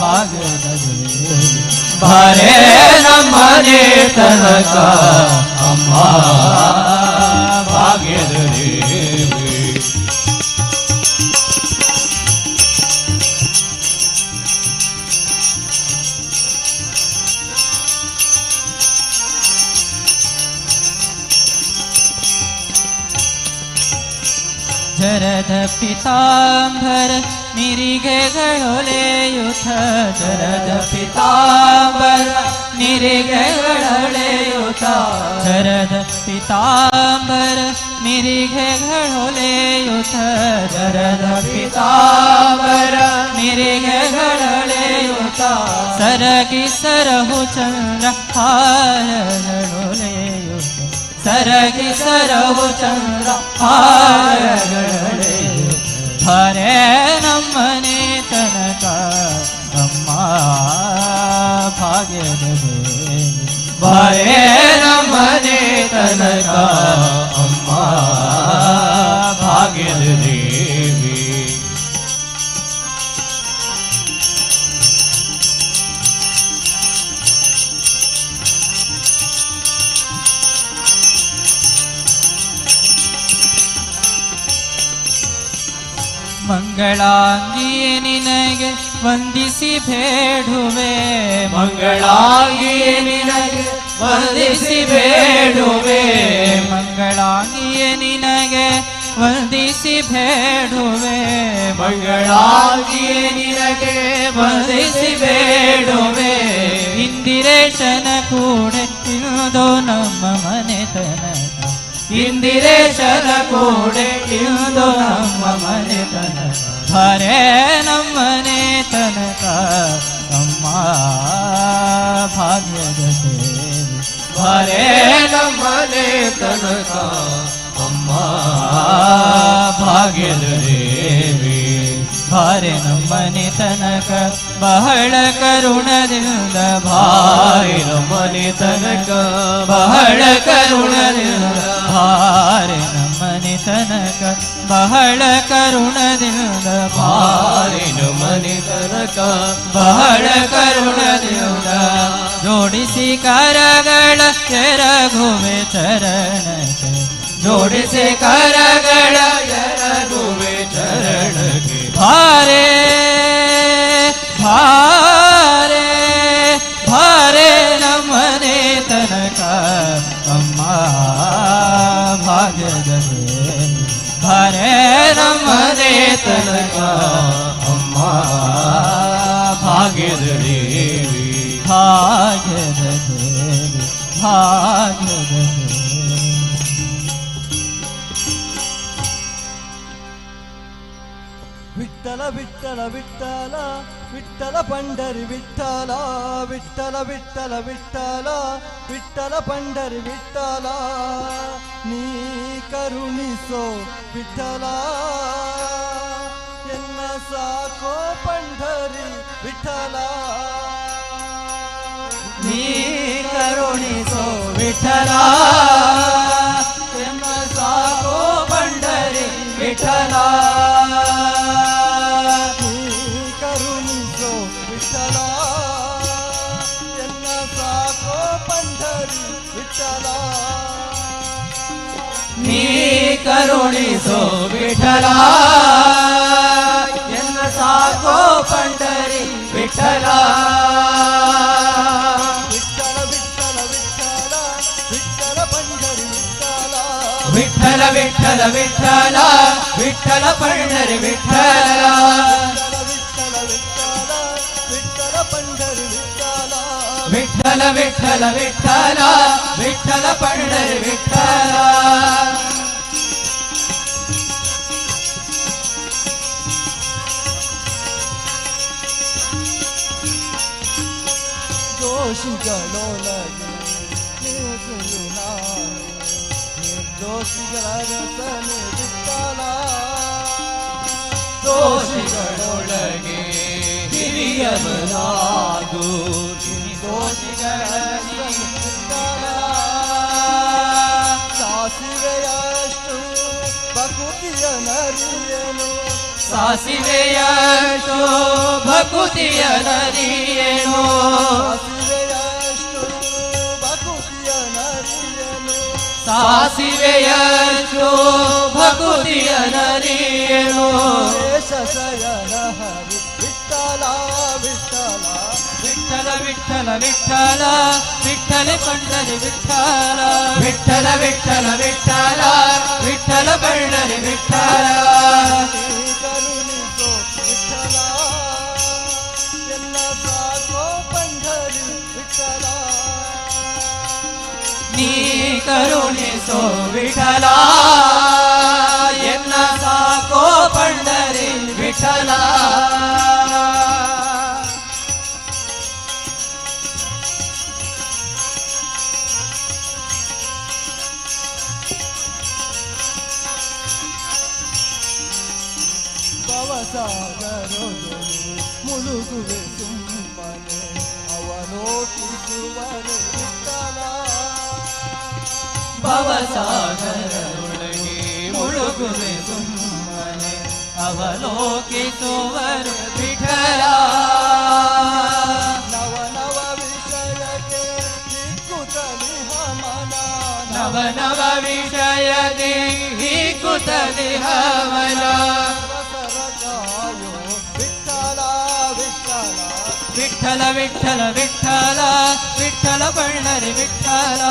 ಭಾಗ್ಯದ ದೇವಿ ಭರೆ ನಮ್ಮನೆ ತನಕ ಅಮ್ಮ ಭಾಗ್ಯದ ದೇವಿ ಜರದ ಪಿತಾಂಬರ ನಿರಿಗೆಗಳೊಲೆಯುತ್ತ ಜರದ ಪಿತಾಂಬರ ನಿರಿಗೆಗಳೊಲೆಯುತ್ತ ಜರದ ಪಿತಾಂಬರ ನಿರಿಗೆಗಳೊಲೆಯುತ ಜರದ ಪಿತಾಂಬರ ನಿರಿಗೆಗಳೊಲೆಯುತ ಸರಗಿ ಸರಹು ಚಂದ್ರ ಹಾರಗಳೊಲೆಯುತ ಸರಗಿ ಸರಹು ಚಂದ್ರ ಹಾರಗಳೊಲೆಯುತ ಹರೇ ನಮ್ಮನೆ ತನಕ ಅಮ್ಮ ಭಾಗ್ಯದ ದೇವಿ ಬಾರೆ ನಮ್ಮನೆ ತನಕ ಅಮ್ಮ ಭಾಗ್ಯದ ದೇವಿ. ಮಂಗಳಾಂಗಿಯೇ ನಿನಗೆ ವಂದಿಸಿ ಬೇಡುವೆ ಮಂಗಳಾಂಗಿಯೇ ನಿನಗೆ ವಂದಿಸಿ ಬೇಡುವೆ ಮಂಗಳಾಂಗಿಯೇ ನಿನಗೆ ವಂದಿಸಿ ಬೇಡುವೆ ಮಂಗಳಾಂಗಿಯೇ ನಿನಗೆ ವಂದಿಸಿ ಬೇಡುವೆ ಇಂದಿರೇಶನ ಕೂಡ ಇಂದು ನಮ್ಮ ಮನೆತನಕ ಇಂದಿರೇಶನ ಕೂಡೆ ಇಂದು ನಮ್ಮ ಮನೆ ತನಕ ಹರೇ ನಮ್ಮನೆ ತನಕ ಅಮ್ಮ ಭಾಗ್ಯದ ದೇವಿ ಬಾರೆ ನಮ್ಮನೆ ತನಕ ಅಮ್ಮ ಭಾಗ್ಯದ ದೇವಿ. ಭಾರೆ ನಮ್ಮನೆ ತನಕ ಬಹಳ ಕರುಣದಿಂದ ಬಾರೆ ನಮ್ಮನೆ ತನಕ ಬಹಳ ಕರುಣದಿಂದ ಭಾರೆ ನಮ್ಮನೆ ತನಕ ಬಹಳ ಕರುಣದಿಂದ ಬಾರೆ ನಮ್ಮನೆ ತನಕ ಬಹಳ ಕರುಣದಿಂದ ಜೋಡಿಸಿ ಕರಗಳ ಎರಗುವೆ ಚರಣಕ್ಕೆ ಜೋಡಿಸಿ ಕರಗಳ ಎರಗುವೆ ಚರಣಕ್ಕೆ ಭಾರೆ ಭಾರೆ ಭಾರೆ ನಮ್ಮನೆ ತನಕ ಅಮ್ಮ ಭಾಗ್ಯದ ದೇವಿ ಭಾರೆ ನಮ್ಮನೆ ತನಕ ಅಮ್ಮ ಭಾಗ್ಯದ ದೇವಿ. ಭಾಗ್ಯದ ದೇವಿ ಭಾಗ್ಯದ ದೇವಿ. ವಿಠ್ಠಲ ವಿಠ್ಠಲ ವಿಠ್ಠಲ ವಿಠ್ಠಲ ಪಂಡರಿ ವಿಠ್ಠಲ ವಿಠ್ಠಲ ವಿಠ್ಠಲ ವಿಠ್ಠಲ ವಿಠ್ಠಲ ಪಂಡರಿ ವಿಠ್ಠಲ ನೀ ಕರುಣಿಸೋ ವಿಠ್ಠಲ ಎನ್ನ ಸಾಕೋ ಪಂಡರಿ ವಿಠ್ಠಲ ನೀ ಕರುಣಿಸೋ ವಿಠಲ ಎನ್ನ ಸಾಕೋ ಪಂಡರಿ ವಿಠಲ ಕರುಣಿಸೋ ವಿಠಲ ಎನ್ನ ಸಾಕೋ ಪಂಡರಿ ವಿಠಲ ನೀ ಕರುಣಿಸೋ ವಿಠಲ ಎನ್ನ ಸಾಕೋ ಪಂಡರಿ ವಿಠಲ ವಿಠಲ ವಿಠಲ ವಿಠಲ ವಿಠಲ ಪಂಡರಿ ವಿಠಲ ವಿಠಲ ವಿಠಲ ವಿಠಲ ವಿಠಲ ಪಂಡರಿ ವಿಠಲ ವಿಠಲ ವಿಠಲ ವಿಠಲ ಪಂಡರಿ ವಿಠಲ ವಿಠಲ ವಿಠಲ ವಿಠಲ ವಿಠಲ ಪಂಡರಿ ವಿಠಲ ದೋಷಿಗಳೊಳಗೆ ನೇಸೆಯು ನಾನು ನಿರ್ದೋಷಿಗಳ ರಸನೆ ವಿಠಲ ದೋಷಿಗಳೊಳಗೆ ಹಿರಿಯವನಾಗು ದೋಷಿಗಳ ವಿಠಲ ಸಾಸಿವೆಯಷ್ಟು ಭಕುತಿಯ ನರಿಯನು ಸಾಸಿವೆಯಷ್ಟು ಭಕುತಿಯ ನರಿಯೇನು ಸಾಸಿವೆಯಷ್ಟು ಭಕುತಿಯ ನರಿಯನು ಸಾಸಿವೆಯಷ್ಟು ಭಕುತಿಯ ನರಿಯೇನು ಶಯನ ಹರಿ ವಿಠಲ ವಿಠಲ ವಿಠಲ ವಿಠಲ ವಿಠಲ ವಿಠಲ ಪಂಡರಿ ವಿಠಲ ವಿಠಲ ವಿಠಲ ವಿಠಲ ವಿಠಲ ಪಂಡರಿ ವಿಠಲ ಕರುಣಿಸೋ ವಿಠಲ ಎನ್ನ ಸಾಕೋ ಪಂಡರಿ ವಿಠಲ ನೀ ಕರುಣಿಸೋ ವಿಠಲ ವಿಠಲ ಭವಸಾಗರದಲ್ಲಿ ಮುಳುಗುವೆ ಸುಮ್ಮನೆ ಅವಲೋಕಿಸುವರೆ ವಿಠಲ ಭವಸಾಗರದೊಳಗೆ ಮುಳುಗುವೆ ಸುಮ್ಮನೆ ಅವಲೋಕಿಸುವರು ವಿಠಲ ನವ ನವ ವಿಷಯಕ್ಕೆ ದಿಕ್ಕುತ್ತಲಿಹ ಮನ ನವ ನವ ವಿಷಯದಿ ಹಿಕ್ಕುತ್ತಲಿಹ ಮನ ಕಾಯೋ ವಿಠಲ ವಿಠಲ ವಿಠಲ ವಿಠಲ ವಿಠಲ ವಿಠಲ ಬಳ್ಳರಿ ವಿಠಲ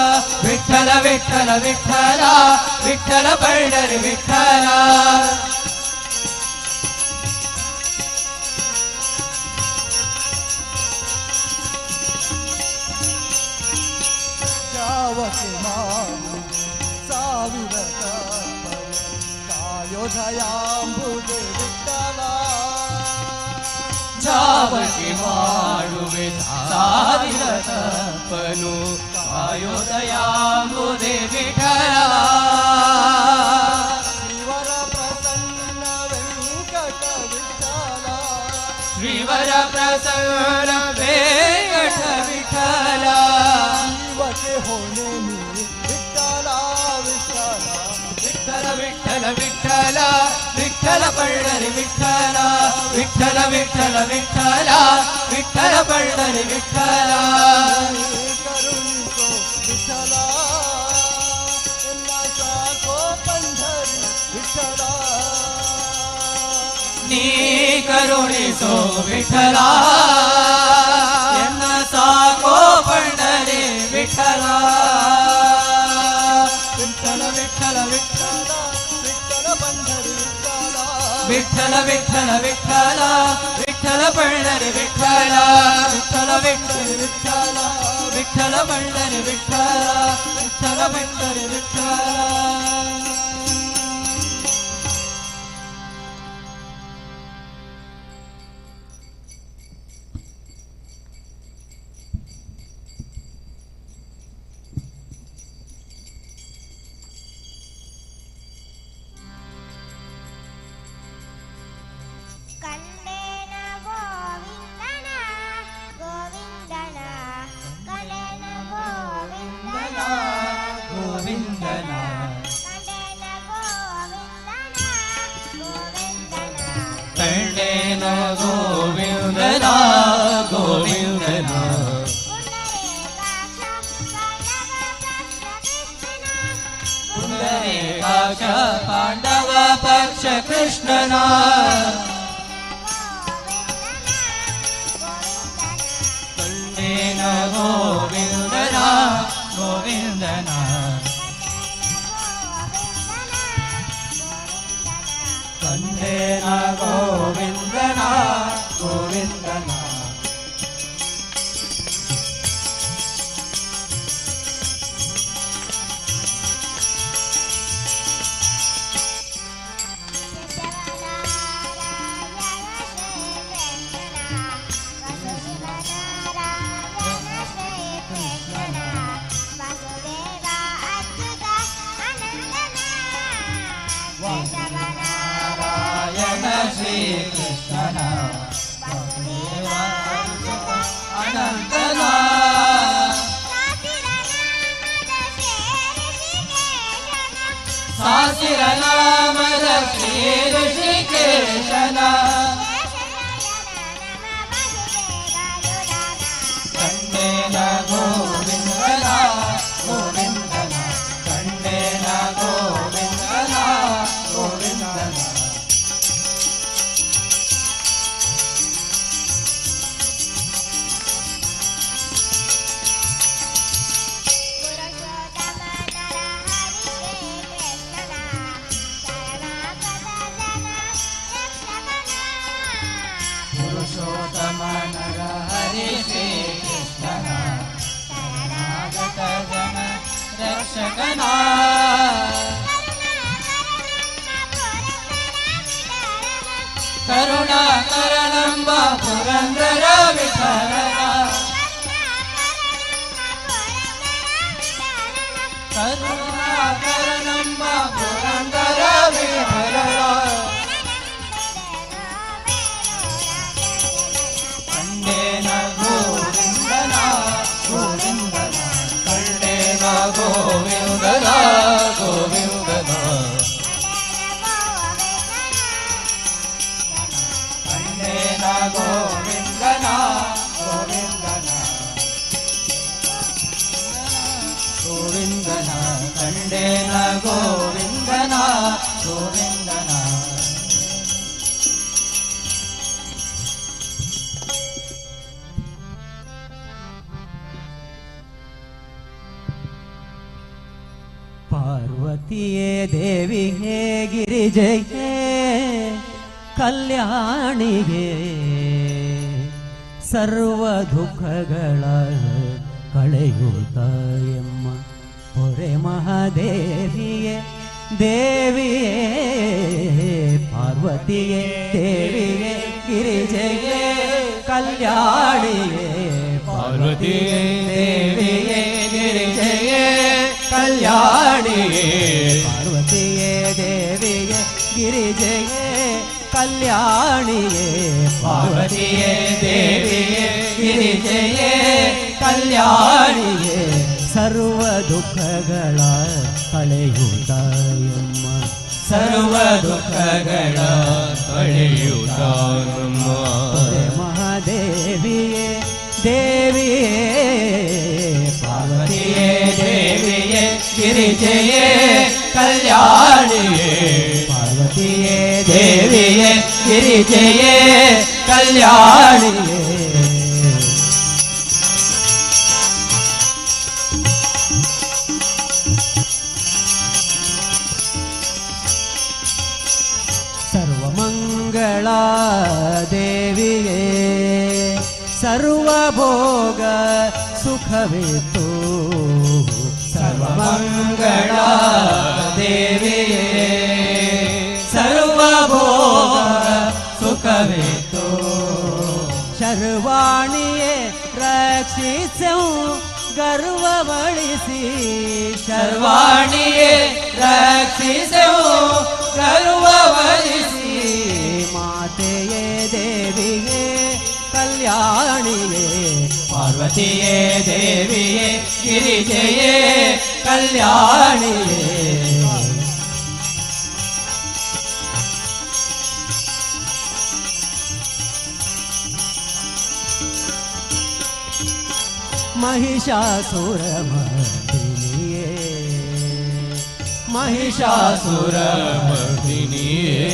ವಿಠಲ ವಿಠಲ ವಿಠಲ ವಿಠಲ ಬಳ್ಳರಿ ವಿಠಲ ಜಾವಕ್ಕೆ ಮಾಡುವೆ ಸಾವಿರ ಕಾಯೋಧಯಾಂಬುದೆ ವಿಠಲ ಜಾವಕ್ಕೆ ಮಾಡುವೆ ಸಾವಿರ ತಪ್ಪನು ಕಾಯೋದಯಾಂಬುದೆ ವಿಠಲ ಶ್ರೀವರ ಪ್ರಸನ್ನ ವೆಂಕಟ ವಿಠಲ ಶ್ರೀವರ ಪ್ರಸನ್ನ ವೆಂಕಟ ವಿಠಲ ಜೀವಕ್ಕೆ ಹೊಣೆ ನೀ ವಿಠಲ ವಿಠಲ ವಿಠಲ ವಿಠಲ ವಿಠಲ ವಿಠಲ ಬಳ್ಳರಿ ವಿಠಲ ವಿಠಲ ವಿಠಲ ವಿಠಲ ವಿಠಲ ಬಳ್ಳರಿ ವಿಠಲ ಕರುಣಿಸೋ ವಿಠಲ ಎಲ್ಲ ಸಾಕೋ ಪಂಢರಿ ವಿಠಲ ನೀ ಕರುಣಿಸೋ ವಿಠಲ ಎನ್ನ ಸಾಕೋ ಪಂಡರಿ ವಿಠಲ ವಿಠಲ ವಿಠಲ ವಿಠಲ ವಿಠಲ ಪಂಢರಿ ವಿಠಲ ವಿಠಲ ವಿಠಲ ವಿಠಲ ವಿಠಲ ಬಳ್ಳರಿ ವಿಠಲ ವಿಠಲ ವಿಠಲ ವಿಠಲ ವಿಠಲ ಬಳ್ಳರಿ ವಿಠಲ ವಿಠಲ ಬಳ್ಳರಿ ವಿಠಲ ಕಂಡೇನ ಗೋವಿಂದನ ಗೋವಿಂದನ ಕಂಡೇನ ಗೋವಿಂದನ ಗೋವಿಂದನ ಕಂಡೇನ ಗೋವಿಂದನ ಗೋವಿಂದನ ಕಂಡೇನ ಗೋವಿಂದನ ಗೋವಿಂದನ ಪುಂಡರೀಕಾಕ್ಷ ಪಾಂಡವ ಪಕ್ಷ ಕೃಷ್ಣನ ಕಂಡೇನ ಗೋವಿಂದನ ಗೋವಿಂದನ ಕಂಡೇನ ಗೋವಿಂದನ ಗೋವಿಂದನ ನಾರಾಯಣ ಶ್ರೀ ಕೃಷ್ಣನ ಅನಂತನ ಸಾಸಿರ ನಾಮದ ಶ್ರೀ ಋಷಿಕೇಶನ ಕಂಡೇನ ಗೋವಿಂದನ ಗೋವಿಂದನ ಕಂಡೇನ ಗೋವಿಂದನ ಗೋವಿಂದನ ಪುರುಷೋತ್ತಮ ನರ ಹರಿ ಶ್ರೀ ಕೃಷ್ಣನ ಶರಣಾಗತ ಜನ ರಕ್ಷಕನ ಕರುಣ ಪುರಂದರ ವಿಠಲನ ಕರುಣಾಕರ ನಮ್ಮ ಪುರಂದರ ವಿಠಲನ ಕಂಡೇನ ಗೋವಿಂದನ ಗೋವಿಂದನ ಕಂಡೇನ ಗೋವಿಂದನ ಗೋವಿಂದನ ಕಂಡೇನ ಗೋವಿಂದನ ಗೋವಿಂದನ ಗೋವಿಂದನ ಕಂಡೇನ ಗೋವಿಂದನ ಗೋವಿಂದನ ಪಾರ್ವತಿಯೇ ದೇವಿಗೆ ಗಿರಿಜೆಗೆ ಕಲ್ಯಾಣಿಗೆ ಸರ್ವ ದುಃಖಗಳ ಕಳೆಯುತ್ತ ಎಮ್ಮ ಹೊರೆ ಮಹಾದೇವಿಯೇ ದೇವಿಯೇ ಪಾರ್ವತಿಯೇ ದೇವಿಯೇ ಗಿರಿಜೆಗೆ ಕಲ್ಯಾಣಿಗೆ ಪಾರ್ವತಿಯೇ ದೇವಿಯೇ ಗಿರಿಜೆಯೇ ಕಲ್ಯಾಣಿಯೇ ಪಾರ್ವತಿಯೇ ದೇವಿಯೇ ಗಿರಿಜೆಗೆ ಕಲ್ಯಾಣಿಯೇ ಪಾರ್ವತಿಯೇ ದೇವಿಯೇ ಗಿರಿಜೆಯೇ ಕಲ್ಯಾಣಿಯೇ ಸರ್ವ ದುಃಖಗಳ ಕಳೆಯುತ್ತ ಎಮ್ಮ ಸರ್ವ ದುಃಖಗಳ ಕಳೆಯುತ್ತ ನಮ್ಮ ಮಹಾದೇವಿಯೇ ದೇವಿಯೇ ಪಾರ್ವತಿಯೇ ದೇವಿಯೇ ಗಿರಿಜೆಯೇ ಕಲ್ಯಾಣಿಯೇ ಪಾರ್ವತಿಯೇ ದೇವಿಯೇ ಗಿರಿಜೆಯೇ ಕಲ್ಯಾಣಿಯೇ ಸರ್ವಮಂಗಳ ದೇವಿಯೇ ಸರ್ವಭೋಗ ಸುಖವಿತ್ತು ಸರ್ವಮಂಗಳ ದೇವಿಯೇ ಸರ್ವಭೋಗ ಸುಖವಿತ್ತು ಶರ್ವಾಣಿಯೇ ರಕ್ಷಿಸು ಗರ್ವವಳಿಸಿ ಸರ್ವಾಣಿಯೇ ರಕ್ಷಿಸೆವು ಗರ್ವವಹಿಸಿ ಮಾತೆಯೇ ದೇವಿಯೇ ಕಲ್ಯಾಣಿಯೇ ಪಾರ್ವತಿಯೇ ದೇವಿಯೇ ಗಿರಿಜೆಯೇ ಕಲ್ಯಾಣಿಯೇ ಮಹಿಷಾಸುರಮರ್ದಿನಿಯೇ ಮಹಿಷಾಸುರಮರ್ದಿನಿಯೇ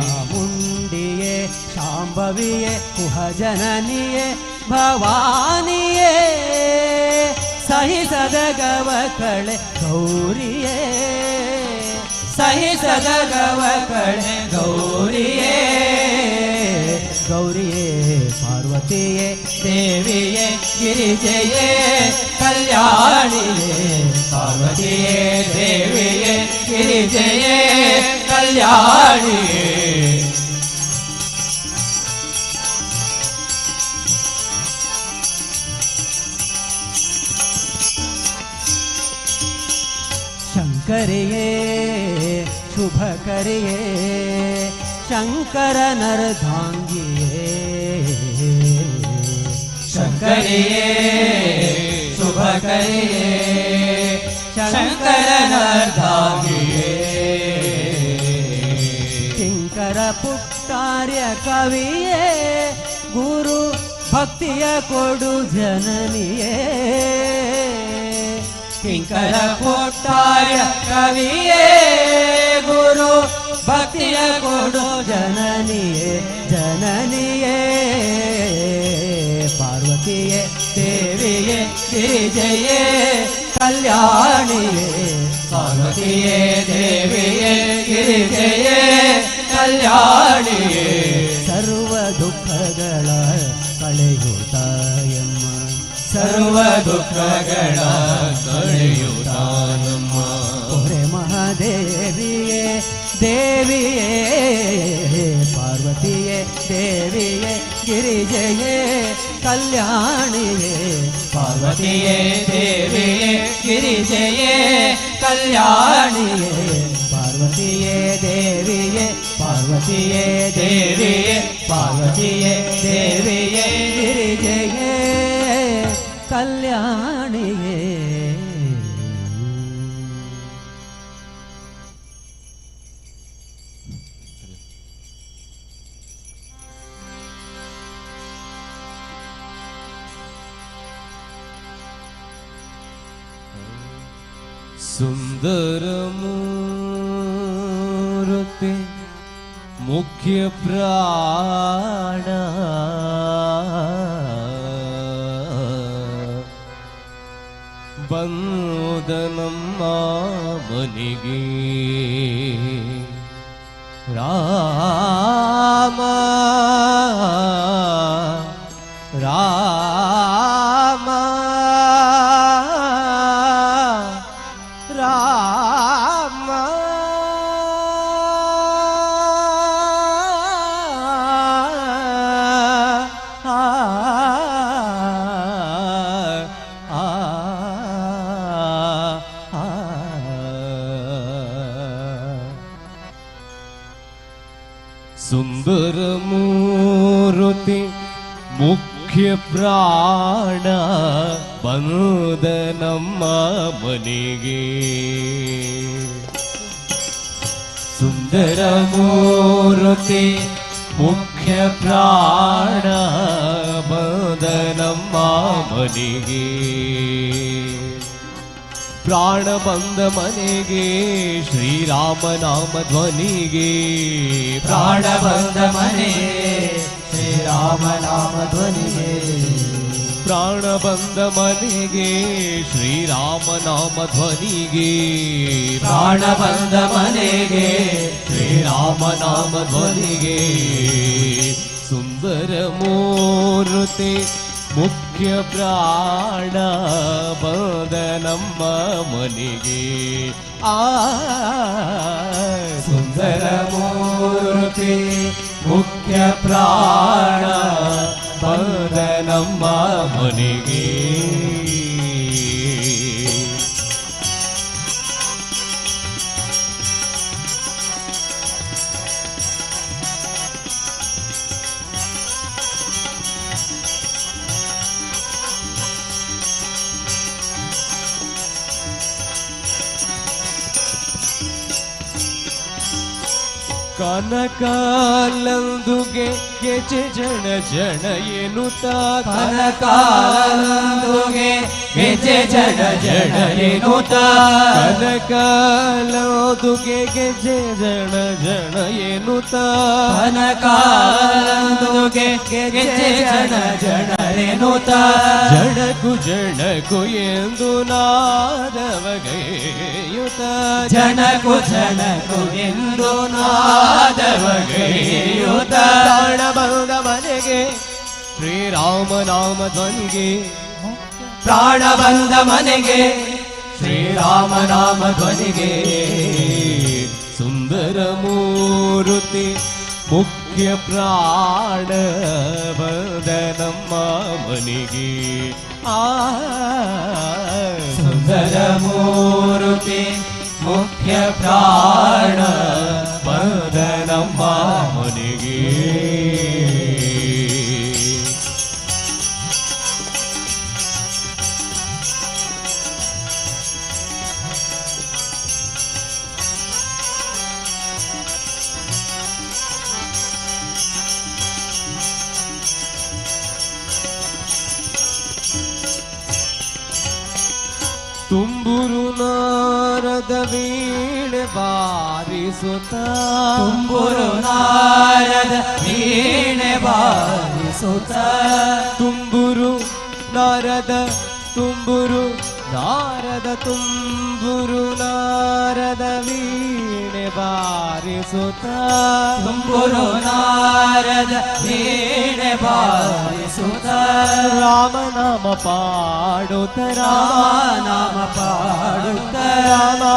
ಚಾಮುಂಡಿಯೇ ಶಾಂಭವಿಯೇ ಕುಹಜನನಿಯೇ ಭವಾನಿಯೇ ಸಹಿಸದ ಗವ ಕಳೆ ಗೌರಿಯೇ ಸಹಿಸದ ಗವ ಕಳೆ ಗೌರಿಯೇ ಗೌರಿಯೇ ಪಾರ್ವತಿಯೇ ದೇವಿಯೇ ಗಿರಿಜೆಯೇ ಕಲ್ಯಾಣಿಯೇ ಪಾರ್ವತಿಯೇ ದೇವಿಯೇ ಗಿರಿಜೆಯೇ ಕಲ್ಯಾಣಿಯೇ ಶಂಕರಿಯೇ ಶುಭಕರಿಯೇ ಶಂಕರ ನರಧಾಂಗಿಯೇ ಶಂಕರಿಯೇ ಶುಭಕರಿಯೇ ಶಂಕರನರ್ಧಾಂಗಿಯೇ ಕಿಂಕರ ಪುಟ್ಟಾರ್ಯ ಕವಿಯೇ ಗುರು ಭಕ್ತಿಯ ಕೊಡು ಜನನಿಯೇ ಕಿಂಕರ ಕೊಟ್ಟಾಯ ಕವಿಯೇ ಗುರು ಭಕ್ತಿಯ ಕೊಡು ಜನನಿಯೇ ಜನನಿಯೇ ಪಾರ್ವತಿಯೇ ದೇವಿಯೇ ಗಿರಿಜೆಯೇ ಕಲ್ಯಾಣಿಯೇ ಪಾರ್ವತಿಯೇ ದೇವಿಯೇ ಗಿರಿಜೆಯೇ ಕಲ್ಯಾಣಿಯೇ ಸರ್ವ ದುಃಖಗಳ ಕಳೆಯುತ್ತ ಎಮ್ಮ ಸರ್ವ ದುಃಖಗಳ ಕಳೆಯುತ್ತ ನಮ್ಮ ಹೊರೆ ಮಹಾದೇವಿಯೇ ದೇವಿಯೇ ಪಾರ್ವತಿಯೇ ದೇವಿಯೇ ಗಿರಿಜೆಯೇ ಕಲ್ಯಾಣಿಯೇ ಪಾರ್ವತಿಯೇ ದೇವಿಯೇ ಗಿರಿಜೆಯೇ ಕಲ್ಯಾಣಿಯೇ ಪಾರ್ವತಿಯೇ ದೇವಿಯೇ ಪಾರ್ವತಿಯೇ ದೇವಿಯೇ ಪಾರ್ವತಿಯೇ ದೇವಿಯೇ ಗಿರಿಜೆಯೇ ಕಲ್ಯಾಣಿಯೇ. सुंदर मूर्ति मुख्य प्राण बंदनम्म मनिगे राम राम राम सुंदर मूर्ति मुख्य प्राण बंदनम्म मनिगे सुंदर मूर्ति मुख्य प्राण बंदनम्म मनिगे प्राण बंद मनेगे श्रीराम नाम ध्वनिगे ಪ್ರಾಣ ಬಂದ ಮನೆ ಶ್ರೀರಾಮ ನಾಮ ಧ್ವನಿಗೆ प्राण बंद मनेगे श्रीराम नाम ध्वनिगे ಪ್ರಾಣ ಬಂದ ಮನೆಗೆ श्रीराम नाम ध्वनिगे सुंदर मूर्ति मुख्य प्राण बंदनम्म मनिगे ಸುಂದರ ಮೂರ್ತಿ ಮುಖ್ಯ ಪ್ರಾಣ बंदनम्म मनिगे ಕನಕಾಲಂದುಗೆ ಗೆಜೆ ಜಣ ಜಣ ಎನ್ನುತ್ತ ಕನಕಾಲಂದುಗೆ ಗೆಜೆ ಜಡ ಜಡ ಎನ್ನುತ್ತ ಕನಕಾಲಂದುಗೆ ಗೆಜೆ ಜಣ ಜಣ ಎನ್ನುತ್ತ ಕನಕಾಲಂದುಗೆ ಗೆಜೆ ಜಡ ಜಡ ಎನ್ನುತ್ತ ಜಣಕು ಜಣಕು ಎಂದು ನಾದವಗೈಯುತ ಜನಕು ಜನಕು ಎಂದು ನಾದವಗೈಯುತ ಪ್ರಾಣ ಬಂದ ಮನೆಗೆ ಶ್ರೀರಾಮ ನಾಮ ಧ್ವನಿಗೆ ಪ್ರಾಣ ಬಂದ ಮನೆಗೆ ಶ್ರೀರಾಮ ನಾಮ ಧ್ವನಿಗೆ ಸುಂದರ ಮೂರ್ತಿ ಮುಖ್ಯ ಪ್ರಾಣ ಬಂದನಮ್ಮ ಮನಿಗೆ ಸುಂದರ ಮೂರ್ತಿ ಮುಖ್ಯ ಪ್ರಾಣ ಬಂದನಮ್ಮ ಮನಿಗೆ ತುಂಬುರು ನಾರದ ವೀಣೆ ಬಾರಿಸುತ್ತ ತುಂಬುರು ನಾರದ ವೀಣೆ ಬಾರಿಸುತ್ತ ತುಂಬುರು ನಾರದ ತುಂಬುರು ನಾರದ ತುಂಬುರು ನಾರದ ವೀಣೆ ಬಾರಿಸುತ್ತ ತುಂಬುರು ನಾರದ ವೀಣೆ ಬಾರಿಸುತ್ತ ರಾಮನಾಮ ಪಾಡುತ್ತ ರಾಮ ನಾಮ ಪಾಡುತ್ತ ರಾಮ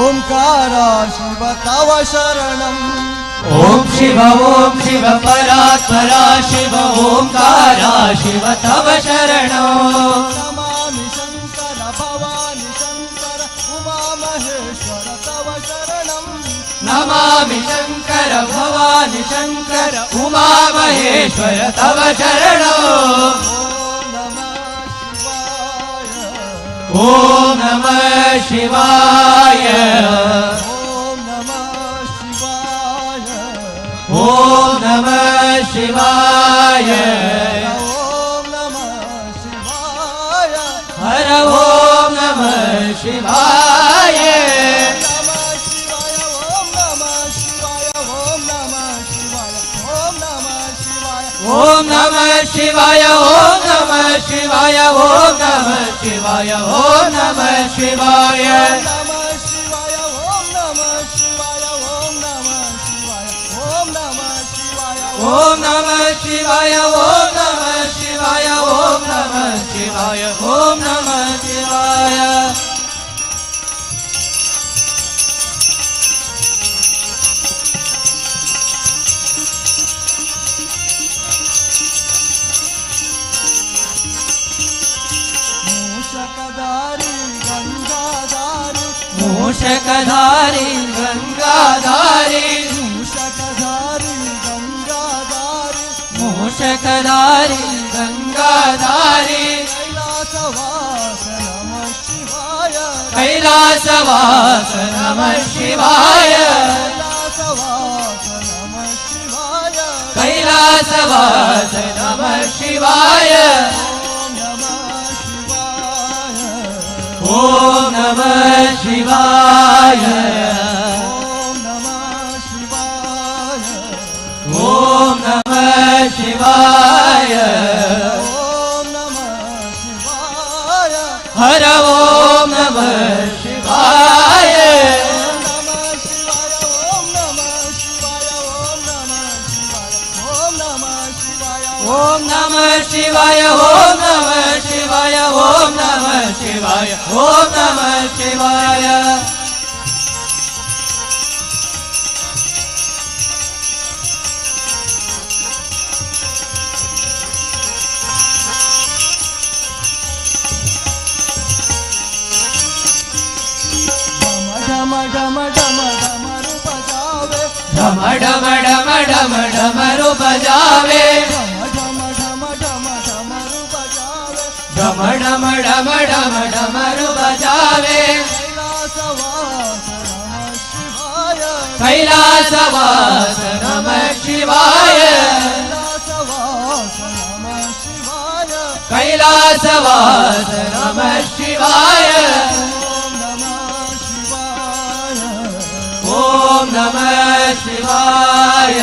ओंकारा शिव तव शरणम् ओम शिव परात्परा शिव ओंकारा शिव तव शरणो नमामि शंकर भवानि शंकर उमा महेश्वर तव शरणम् नमामि शंकर भवानि शंकर उमा महेश्वर तव शरणो ओम नमः शिवाय ओम नमः शिवाय ओम नमः शिवाय ओम नमः शिवाय हर ओम नमः शिवाय ओम नमः शिवाय ओम नमः शिवाय ओम नमः शिवाय ओम नमः शिवाय ओम नमः शिवाय ओम नमः शिवाय ओम नमः शिवाय ओम नमः शिवाय मूषकधारी गंगाधारी मूषकधारी गंगाधारी मूषकधारी गंगाधारी मूषकधारी गंगाधारी कैलासवास नमः शिवाय कैलासवास नमः शिवाय कैलासवास नमः शिवाय ओम नमः शिवाय ओम नमः शिवाय ओम नमः शिवाय हर ओम नमः शिवाय ओम नमः शिवाय ओम नमः शिवाय ओम नमः शिवाय ओम नमः शिवाय डम डम डम डमरू बजावे डम डम डम डम डमरू बजावे डम डम डम डम डमरू बजावे कैलासवास नमः शिवाय कैलासवास नमः शिवाय ओम नमः शिवाय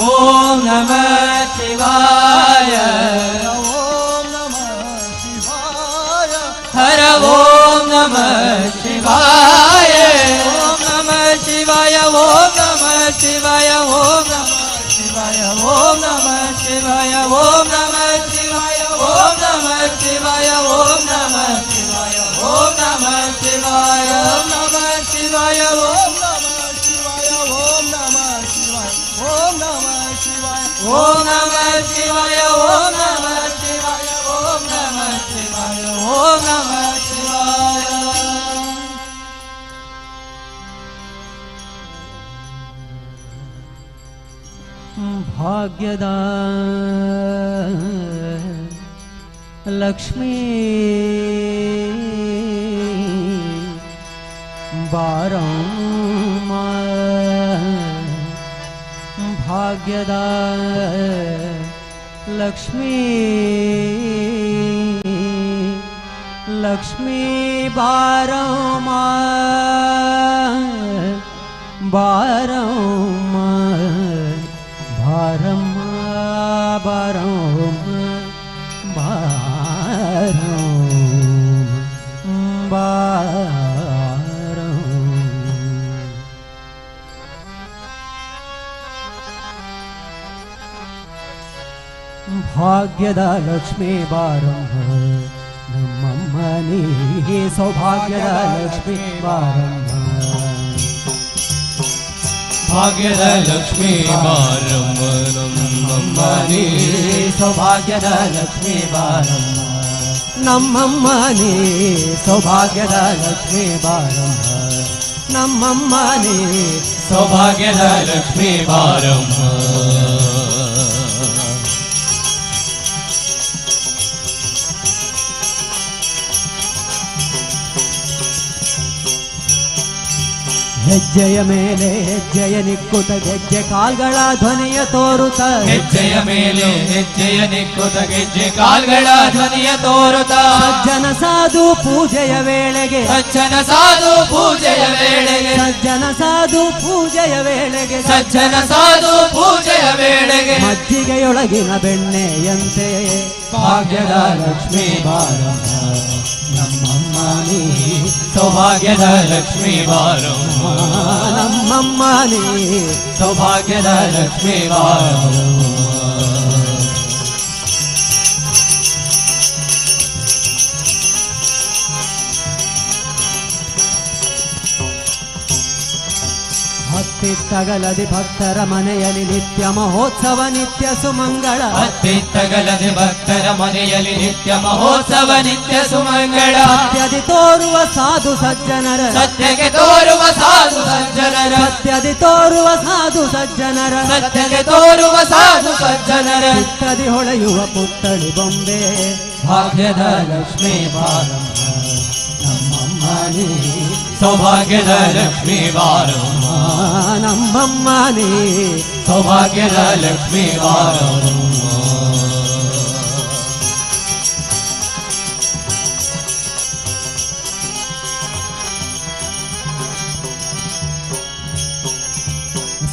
ओम नमः शिवाय हर ओम नमः शिवाय ओम नमः शिवाय ओम नमः शिवाय ओम नमः शिवाय ओम नमः शिवाय ओम नमः शिवाय ओम नमः शिवाय ओम नमः शिवाय ओम नमः शिवाय ओम नमः शिवाय ओम नमः शिवाय ओम नमः शिवाय ओम नमः शिवाय ओम नमः शिवाय ओम नमः शिवाय ओम नमः शिवाय ओम नमः शिवाय भाग्यदा लक्ष्मी बारमा भाग्यदा लक्ष्मी लक्ष्मी बारमा बारमा भारम बारम बारम बारम भाग्यदा लक्ष्मी बारम नमः ನೀ ಸೌಭಾಗ್ಯದ ಲಕ್ಷ್ಮೀ ಬಾರಮ್ಮ ಭಾಗ್ಯದ ಲಕ್ಷ್ಮೀ ಬಾರಮ್ಮ ನಮ್ಮಮ್ಮ ನೀ ಸೌಭಾಗ್ಯದ ಲಕ್ಷ್ಮೀ ಬಾರಮ್ಮ ನಮ್ಮಮ್ಮ ನೀ ಸೌಭಾಗ್ಯದ ಲಕ್ಷ್ಮೀ ಬಾರಮ್ಮ ನಮ್ಮಮ್ಮ ನೀ ಸೌಭಾಗ್ಯದ ಲಕ್ಷ್ಮೀ ಬಾರಮ್ಮ ಹೆಜ್ಜೆಯ ಮೇಲೆ ಹೆಜ್ಜೆಯ ನಿಕ್ಕುತ ಗೆಜ್ಜೆ ಕಾಲ್ಗಳ ಧ್ವನಿಯ ತೋರುತ್ತ ಹೆಜ್ಜೆಯ ಮೇಲೆ ಹೆಜ್ಜೆಯ ನಿಕ್ಕುತ ಗೆಜ್ಜೆ ಕಾಲ್ಗಳ ಧ್ವನಿಯ ತೋರುತ್ತ ಸಜ್ಜನ ಸಾಧು ಪೂಜೆಯ ವೇಳೆಗೆ ಸಜ್ಜನ ಸಾಧು ಪೂಜೆಯ ವೇಳೆಗೆ ಸಜ್ಜನ ಸಾಧು ಪೂಜೆಯ ವೇಳೆಗೆ ಸಜ್ಜನ ಸಾಧು ಪೂಜೆಯ ವೇಳೆಗೆ ಮಜ್ಜಿಗೆಯೊಳಗಿನ ಬೆಣ್ಣೆಯಂತೆ ಭಾಗ್ಯದ ಲಕ್ಷ್ಮೀ ಬಾರಮ್ಮ ನಮ್ಮಮ್ಮ ನೀ ಸೌಭಾಗ್ಯದ ಲಕ್ಷ್ಮೀ ಬಾರಮ್ಮ ನಮ್ಮಮ್ಮ ನೀ ಸೌಭಾಗ್ಯದ ಲಕ್ಷ್ಮೀ ಬಾರಮ್ಮ ಹತ್ತಿತ್ತಗಲದಿ ಭಕ್ತರ ಮನೆಯಲ್ಲಿ ನಿತ್ಯ ಮಹೋತ್ಸವ ನಿತ್ಯ ಸುಮಂಗಳ ಹತ್ತಿತ್ತಗಲದೆ ಭಕ್ತರ ಮನೆಯಲ್ಲಿ ನಿತ್ಯ ಮಹೋತ್ಸವ ನಿತ್ಯ ಸುಮಂಗಳ ಸತ್ಯದಿ ತೋರುವ ಸಾಧು ಸಜ್ಜನರ ಸತ್ಯಕ್ಕೆ ತೋರುವ ಸಾಧು ಸಜ್ಜನರ ಸತ್ಯದಿ ತೋರುವ ಸಾಧು ಸಜ್ಜನರ ಸತ್ಯಕ್ಕೆ ತೋರುವ ಸಾಧು ಸಜ್ಜನರ ಚಿತ್ತದಿ ಹೊಳೆಯುವ ಪುತ್ತಳಿ ಬೊಂಬೆ ಭಾಗ್ಯದ ಲಕ್ಷ್ಮೀ ಬಾರಮ್ಮ ನಮ್ಮಮ್ಮ ನೀ ಸೌಭಾಗ್ಯದ ಲಕ್ಷ್ಮೀ ಬಾರಮ್ಮ ನಮ್ಮಮ್ಮ ನೀ ಸೌಭಾಗ್ಯದ ಲಕ್ಷ್ಮೀ ಬಾರಮ್ಮ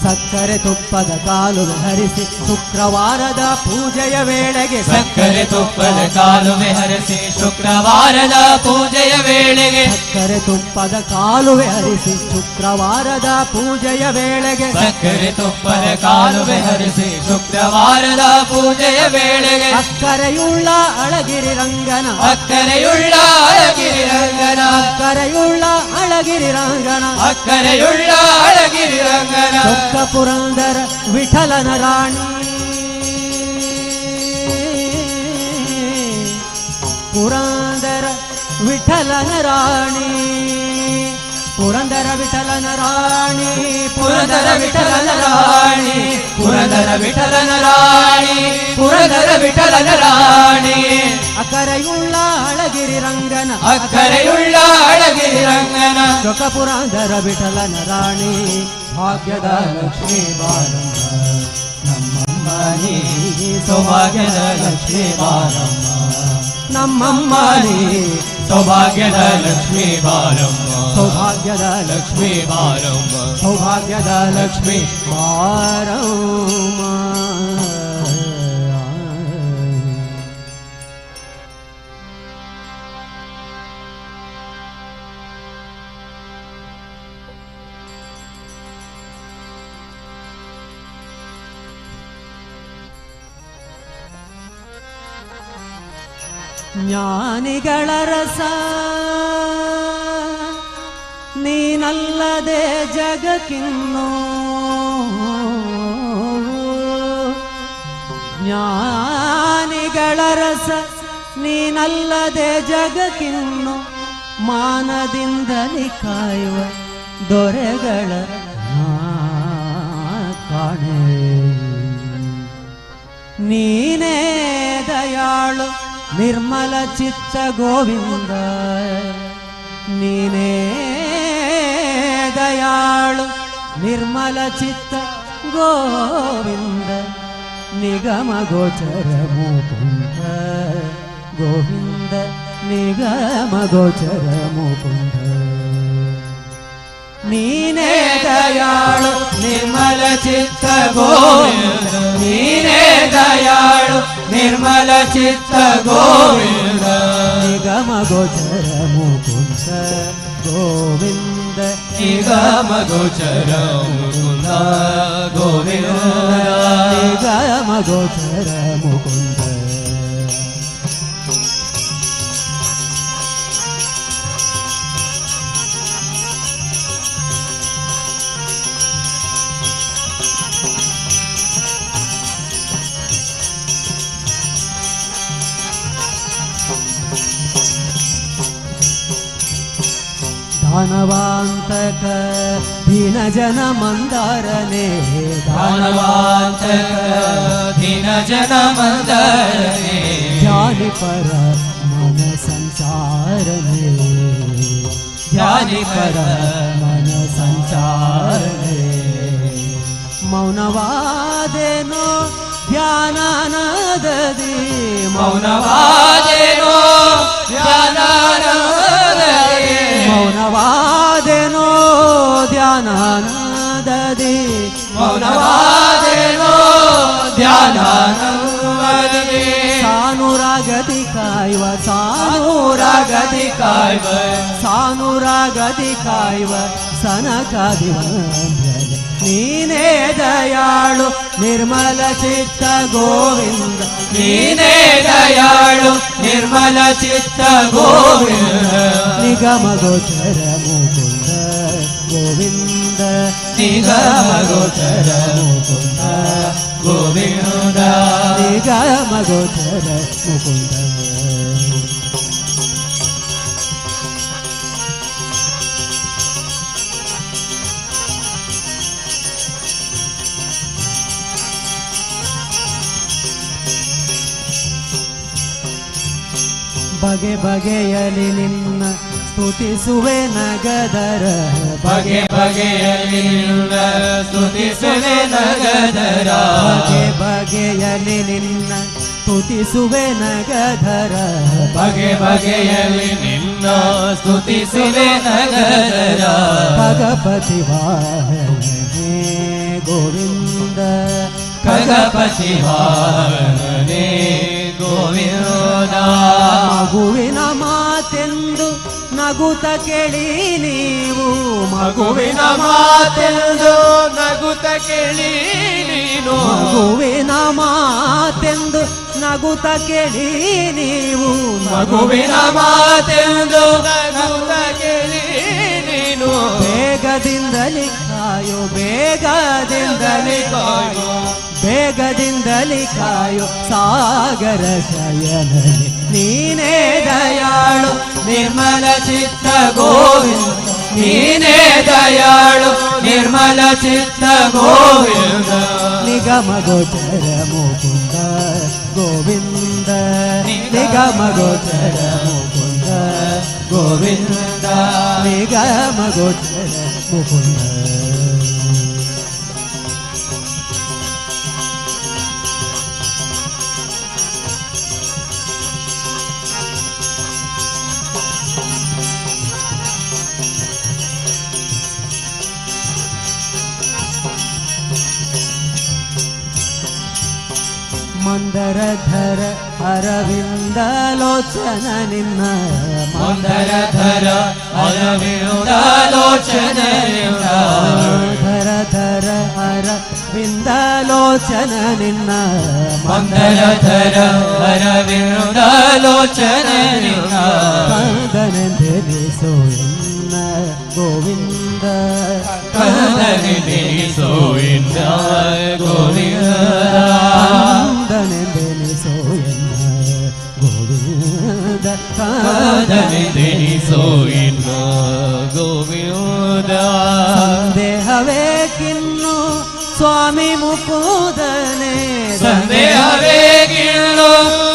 ಸಕ್ಕರೆ ತುಪ್ಪದ ಕಾಲುವೆ ಹರಿಸಿ ಶುಕ್ರವಾರದ ಪೂಜೆಯ ವೇಳೆಗೆ ಸಕ್ಕರೆ ತುಪ್ಪದ ಕಾಲುವೆ ಹರಸಿ ಶುಕ್ರವಾರದ ಪೂಜೆಯ ವೇಳೆಗೆ ಸಕ್ಕರೆ ತುಪ್ಪದ ಕಾಲುವೆ ಹರಿಸಿ ಶುಕ್ರವಾರದ ಪೂಜೆಯ ವೇಳೆಗೆ ಸಕ್ಕರೆ ತುಪ್ಪದ ಕಾಲುವೆ ಹರಿಸಿ ಶುಕ್ರವಾರದ ಪೂಜೆಯ ವೇಳೆಗೆ ಅಕ್ಕರೆಯುಳ್ಳ ಅಳಗಿರಿ ರಂಗನ ಅಕ್ಕರೆಯುಳ್ಳ ಅಳಗಿರಿ ರಂಗನ ಅಕ್ಕರೆಯುಳ್ಳ ಅಳಗಿರಿ ರಂಗನ ಅಕ್ಕರೆಯುಳ್ಳ ಅಳಗಿರಿ ರಂಗನ ಚೊಕ್ಕ ಪುರಂದರ ವಿಠಲನ ರಾಣಿ ಪುರಂದರ ವಿಠಲನ ರಾಣಿ ಪುರಂದರ ವಿಠಲನ ರಾಣಿ ಪುರಂದರ ವಿಠಲನ ರಾಣಿ ಪುರಂದರ ವಿಠಲನ ರಾಣಿ ಪುರಂದರ ವಿಠಲನ ರಾಣಿ ಅಕರೆಯುಳ್ಳ ಅಳಗಿರಿ ರಂಗನ ಅಕ್ಕರೆಯುಳ್ಳ ಅಳಗಿರಿ ರಂಗನ ಚೊಕ್ಕ ಪುರಂದರ ವಿಠಲನ ರಾಣಿ ಭಾಗ್ಯದ ಲಕ್ಷ್ಮೀ ಬಾರಮ್ಮ ನಮ್ಮಮ್ಮ ನೀ ಸೌಭಾಗ್ಯದ ಲಕ್ಷ್ಮೀ ಬಾರಮ್ಮ ನಮ್ಮಮ್ಮ ನೀ ಸೌಭಾಗ್ಯದ ಲಕ್ಷ್ಮೀ ಬಾರಮ್ಮ ಸೌಭಾಗ್ಯದ ಲಕ್ಷ್ಮೀ ಬಾರಮ್ಮ ಸೌಭಾಗ್ಯದ ಲಕ್ಷ್ಮೀ ಬಾರಮ್ಮ ಜ್ಞಾನಿಗಳ ರಸ ನೀನಲ್ಲದೆ ಜಗಕ್ಕಿನ್ನೋ ಜ್ಞಾನಿಗಳ ರಸ ನೀನಲ್ಲದೆ ಜಗಕ್ಕಿನ್ನು ಮಾನದಿಂದಲೇ ಕಾಯುವ ದೊರೆಗಳ ಕಾಣೆ ನೀನೇ ದಯಾಳು ನಿರ್ಮಲ ಚಿತ್ತ ಗೋವಿಂದ ನೀನೇ ದಯಾಳು ನಿರ್ಮಲ ಚಿತ್ತ ಗೋವಿಂದ ನಿಗಮ ಗೋಚರ ಮುಕುಂದ ಗೋವಿಂದ ನಿಗಮ ಗೋಚರ ಮುಕುಂದ ನೀನೇ ದಯಾಳು ನಿರ್ಮಲ ಚಿತ್ತ ಗೋವಿಂದ ನೀನೇ ದಯಾಳು ನಿರ್ಮಲ ಚಿತ್ತ ಗೋವಿಂದ ನಿಗಮ ಗೋಚರ ಮುಕುಂದ ಗೋವಿಂದ ನಿಗಮ ಗೋಚರ ಮುಕುಂದ ಗೋವಿಂದ ನಿಗಮ ಗೋಚರ ಮುಕುಂದ ದಾನವಾಂತಕ ದೀನ ಜನ ಮಂದಾರನೆ ದಾನವಾಂತಕ ದೀನ ಜನ ಮಂದಾರನೆ ಧ್ಯಾನಿ ಪರ ಮನ ಸಂಸಾರನೆ ಧ್ಯಾನಿ ಪರ ಮನ ಸಂಸಾರನೆ ಮೌನವಾದೇನೋ ಧ್ಯಾನಾನದದಿ ಮೌನವಾದೇನೋ ಧ್ಯಾನಾನಂದದಿ ಮೌನವಾದೇನೋ ಧ್ಯಾನಾನದದಿ ಮೌನವಾದೇನೋ ಧ್ಯಾನಾನಂದದಿ ಸಾನುರಾಗದಿ ಕಾಯುವ ಸಾನುರಾಗದಿ ಕಾಯ್ವ ಸಾನುರಾಗದಿ ಕಾಯುವ ಸನಕಾದಿ ವಂದ್ಯನೆ ನೀನೇ ದಯಾಳು ನಿರ್ಮಲ ಚಿತ್ತ ಗೋವಿಂದ ನೀನೇ ದಯಾಳು ನಿರ್ಮಲ ಚಿತ್ತ ಗೋವಿಂದ ನಿಗಮ ಗೋಚರ ಮುಕುಂದ ಗೋವಿಂದ ನಿಗಮ ಗೋಚರ ಮುಕುಂದ ಗೋವಿಂದ ನಿಗಮ ಗೋಚರ ಮುಕುಂದ ಬಗೆ ಬಗೆಯಲಿ ನಿನ್ನ ಸ್ತುತಿಸುವೆ ನಗದರ ಬಗೆ ಬಗೆಯಲ್ಲಿ ನಿನ್ನ ಸ್ತುತಿಸುವೆ ನಗದರ ಬಗೆ ಬಗೆಯಲಿ ನಿನ್ನ ಸ್ತುತಿಸುವೆ ನಗದರ ಬಗೆ ಬಗೆಯಲ್ಲಿ ನಿನ್ನ ಸ್ತುತಿಸುವೆ ನಗದರ ಭಗಪತಿ ವಾಹನೇ ಗೋವಿಂದ ಖಗಪತಿ ವಾಹನನೇ ಗೋವಿಂದ ಮಗುವಿನ ಮಾತೆಂದು ನಗುತ ಕೇಳಿ ನೀವು ಮಗುವಿನ ಮಾತೆಂದು ನಗುತ್ತ ಕೇಳಿ ನೀನು ಮಗುವಿನ ಮಾತೆಂದು ನಗುತ ಕೇಳಿ ನೀವು ಮಗುವಿನ ಮಾತೆಂದು ನಗುತ್ತ ಕೇಳಿ ನೀನು ಬೇಗದಿಂದಲಿ ಕಾಯೋ ಬೇಗದಿಂದಲಿ ಕಾಯೋ ಬೇಗದಿಂದಲಿ ಕಾಯೋ ಸಾಗರ ಶಯನನೆ ನೀನೇ ದಯಾಳು ನಿರ್ಮಲ ಚಿತ್ತ ಗೋವಿಂದ ನೀನೇ ದಯಾಳು ನಿರ್ಮಲ ಚಿತ್ತ ಗೋವಿಂದ ನಿಗಮ ಗೋಚರ ಮುಕುಂದ ಗೋವಿಂದ ನಿಗಮ ಗೋಚರ ಮುಕುಂದ ಗೋವಿಂದ ನಿಗಮ ಗೋಚರ ಮುಕುಂದ ಮಂದರಧರ ಅರವಿಂದ ಲೋಚನ ನಿನ್ನ ಮಂದರಧರ ಅರವಿಂದ ಲೋಚನ ಧರ ಧರ ಅರವಿಂದ ಲೋಚನ ನಿನ್ನ ಮಂದರಧರ ಅರವಿಂದ ಲೋಚನ ಕಂದನೆಂದೆನಿಸೋ ಎನ್ನ ಗೋವಿಂದ ಕಂದನೆಂದೆನಿಸೋ ಎನ್ನ ಗೋವಿಂದ ಕಂದನೆಂದೆನಿಸೋ ಎನ್ನ ಗೋವಿಂದ ಕಂದನೆಂದೆನಿಸೋ ಎನ್ನ ಗೋವಿಂದ ಸಂದೇಹವೇ ಕಿನ್ನು ಸ್ವಾಮಿ ಮುಕುದನೆ ಸಂದೇಹವೇ ಗಿಳ್ಳು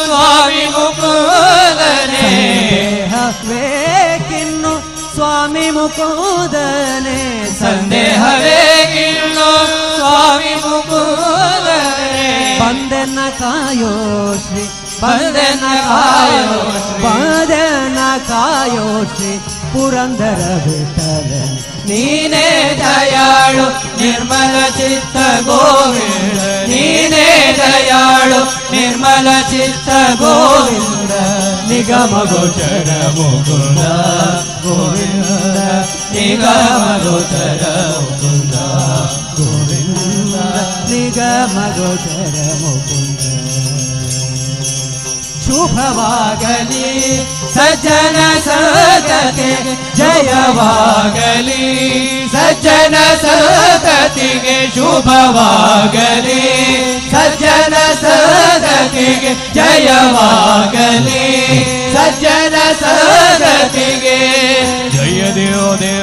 ಸ್ವಾಮಿ ಮುಕುಂದನೆ ಸಂದೇಹವೇ ಕಿನ್ನು ಸ್ವಾಮಿ ಮುಕುದನೆ ಸಂದೇಹವೇ ಗಿಳ್ಳು ಸ್ವಾಮಿ ಮುಕುಂದನೆ ಬಂದೆನ್ನ ಕಾಯೋ ಶ್ರೀ ಬಂದೆನ್ನ ಕಾಯೋ ಶ್ರೀ ಬಂದೆನ್ನ ಕಾಯೋ ಶ್ರೀ ಪುರಂದರ ವಿಠಲನೆ ನೀನೇ ದಯಾಳು ನಿರ್ಮಲ ಚಿತ್ತ ಗೋವಿಂದ ನೀನೇ ದಯಾಳು ನಿರ್ಮಲ ಚಿತ್ತ ಗೋವಿಂದ ನಿಗಮ ಗೋಚರ ಮುಕುಂದ ಗೋವಿಂದ ನಿಗಮ ಗೋಚರ ಮುಕುಂದ ಗೋವಿಂದ ನಿಗಮ ಗೋಚರ ಮುಕುಂದ ಶುಭವಾಗಲಿ ಸಜ್ಜನ ಸಂತತಿಗೆ ಜಯವಾಗಲಿ ಸಜ್ಜನ ಸಂತತಿಗೆ ಶುಭವಾಗಲಿ ಸಜ್ಜನ ಸಂತತಿಗೆ ಜಯವಾಗಲಿ ಸಜ್ಜನ ಸಂತತಿಗೆ ಜಯ ದೇವ ದೇವ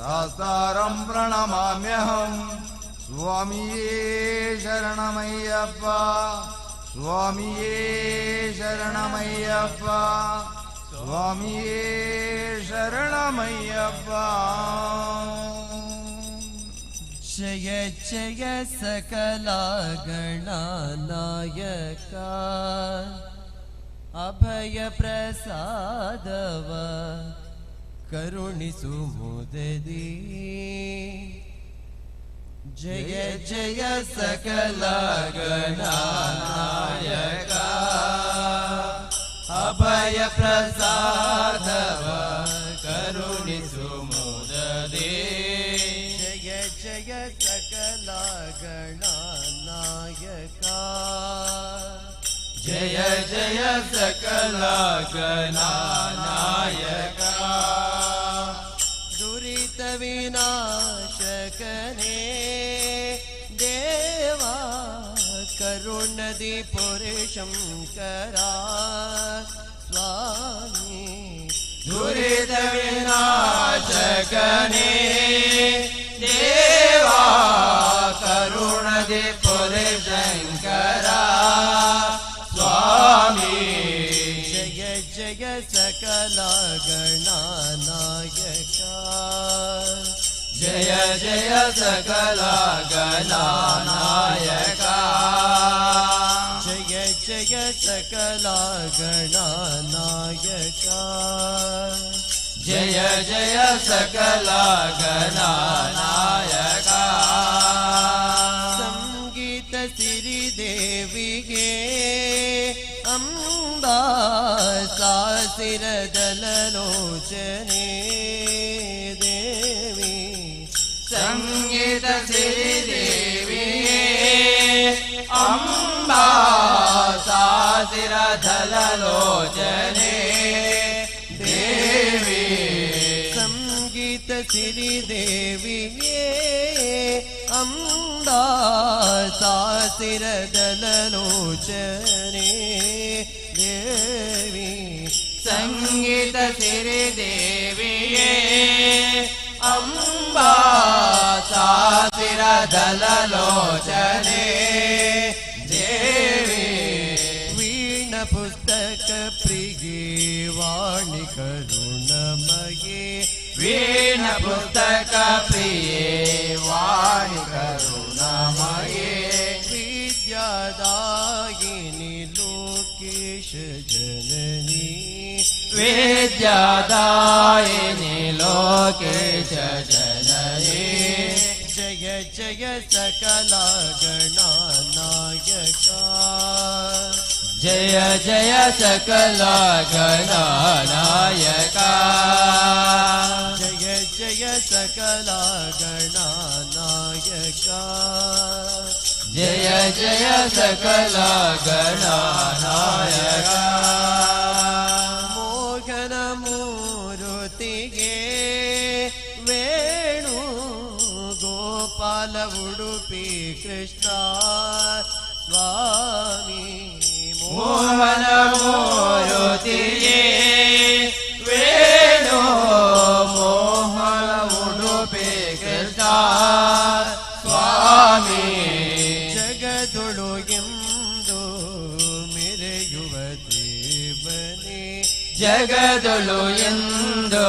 सहस्रारं प्रणमाम्यहं स्वामिये शरणमय्यप्पा स्वामिये शरणमय्यप्पा स्वामिये शरणमय्यप्पा जय जय सकला गणानायका अभय प्रसादव करुणिसु मुददी जय जय सकला गणानायका अभय प्रसादव करुणिसु मुददी जय जय सकला गणानायका जय जय सकला गणानायका दुरित विनाशकने देवा करुणदि पुरुषं करा स्वामी दुरित विनाशकने देवा करुणदि पुरुषं करा स्वामी जय जय सकला गणानायका जय जय सकला गणानायका जय जय सकला गणानायका जय जय सकला गणानायका संगीत सिरि देविगे अंबा सासिरदललोचने देवी संगीत सिरि देवी अंबा सासिरदललोचने देवी संगीत सिरि देवी अंबा सासिरदललोचने देवी संगीत सिरि देवी अंबा सासिरदललोचने देवी वीण पुस्तक प्रिये वाणी करुणमये वीण पुस्तक प्रिये वाणी करुणमये विद्यादायिनी लोकेश जननी विद्यादायिनी लोकेश जननी जय जय सकला गणानायका जय जय सकला गणानायका जय जय सकला गणानायका जय जय सकला गणानायका मोहन मूर्तिगे ವೇಣು ಗೋಪಾಲ ಉಡುಪಿ ಕೃಷ್ಣ ಸ್ವಾಮಿ ಮೋಹನ ಮೂರುತಿಯೇ ವೇಣು ಮೋಹನ ಉಡುಪಿ ಕೃಷ್ಣ ಸ್ವಾಮಿ ಜಗದೊಳು ಎಂದು ಮೆರೆಯುವ ದೇವನೇ ಜಗದೊಳು ಎಂದು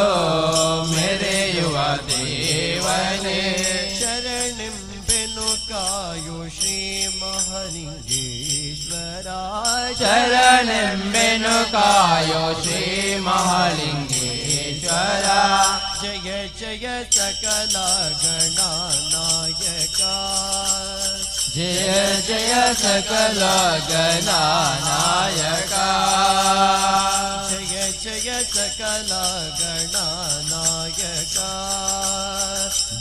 ಮೆರೆಯುವ ದೇವನೇ ಶರಣೆಂಬೆನು ಕಾಯು ಶ್ರೀ ಮಹಾಲಿಂಗೇಶ್ವರ ಶರಣೆಂಬೆನು ಕಾಯೋ ಶ್ರೀ ಮಹಾಲಿಂಗೇಶ್ವರ ಜಯ ಜಯ ಸಕಲ ಗಣನಾಯಕ ಜಯ ಜಯ ಸಕಲ ಗಣನಾಯಕ ಜಯ ಜಯ ಸಕಲ ಗಣನಾಯಕ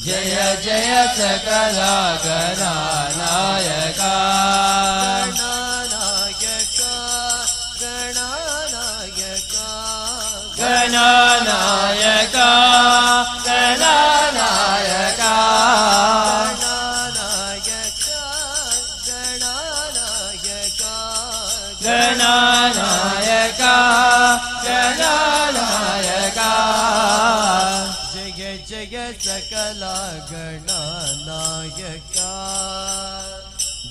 ಜಯ ಜಯ ಸಕಲ ಗಣನಾಯಕ ಗಣನಾಯಕ ಗಣನಾಯಕ ಗಣನಾಯಕ ಗಣನಾಯಕ ಗಣನಾಯಕ ಜಯ ಜಯ सकल गणनायक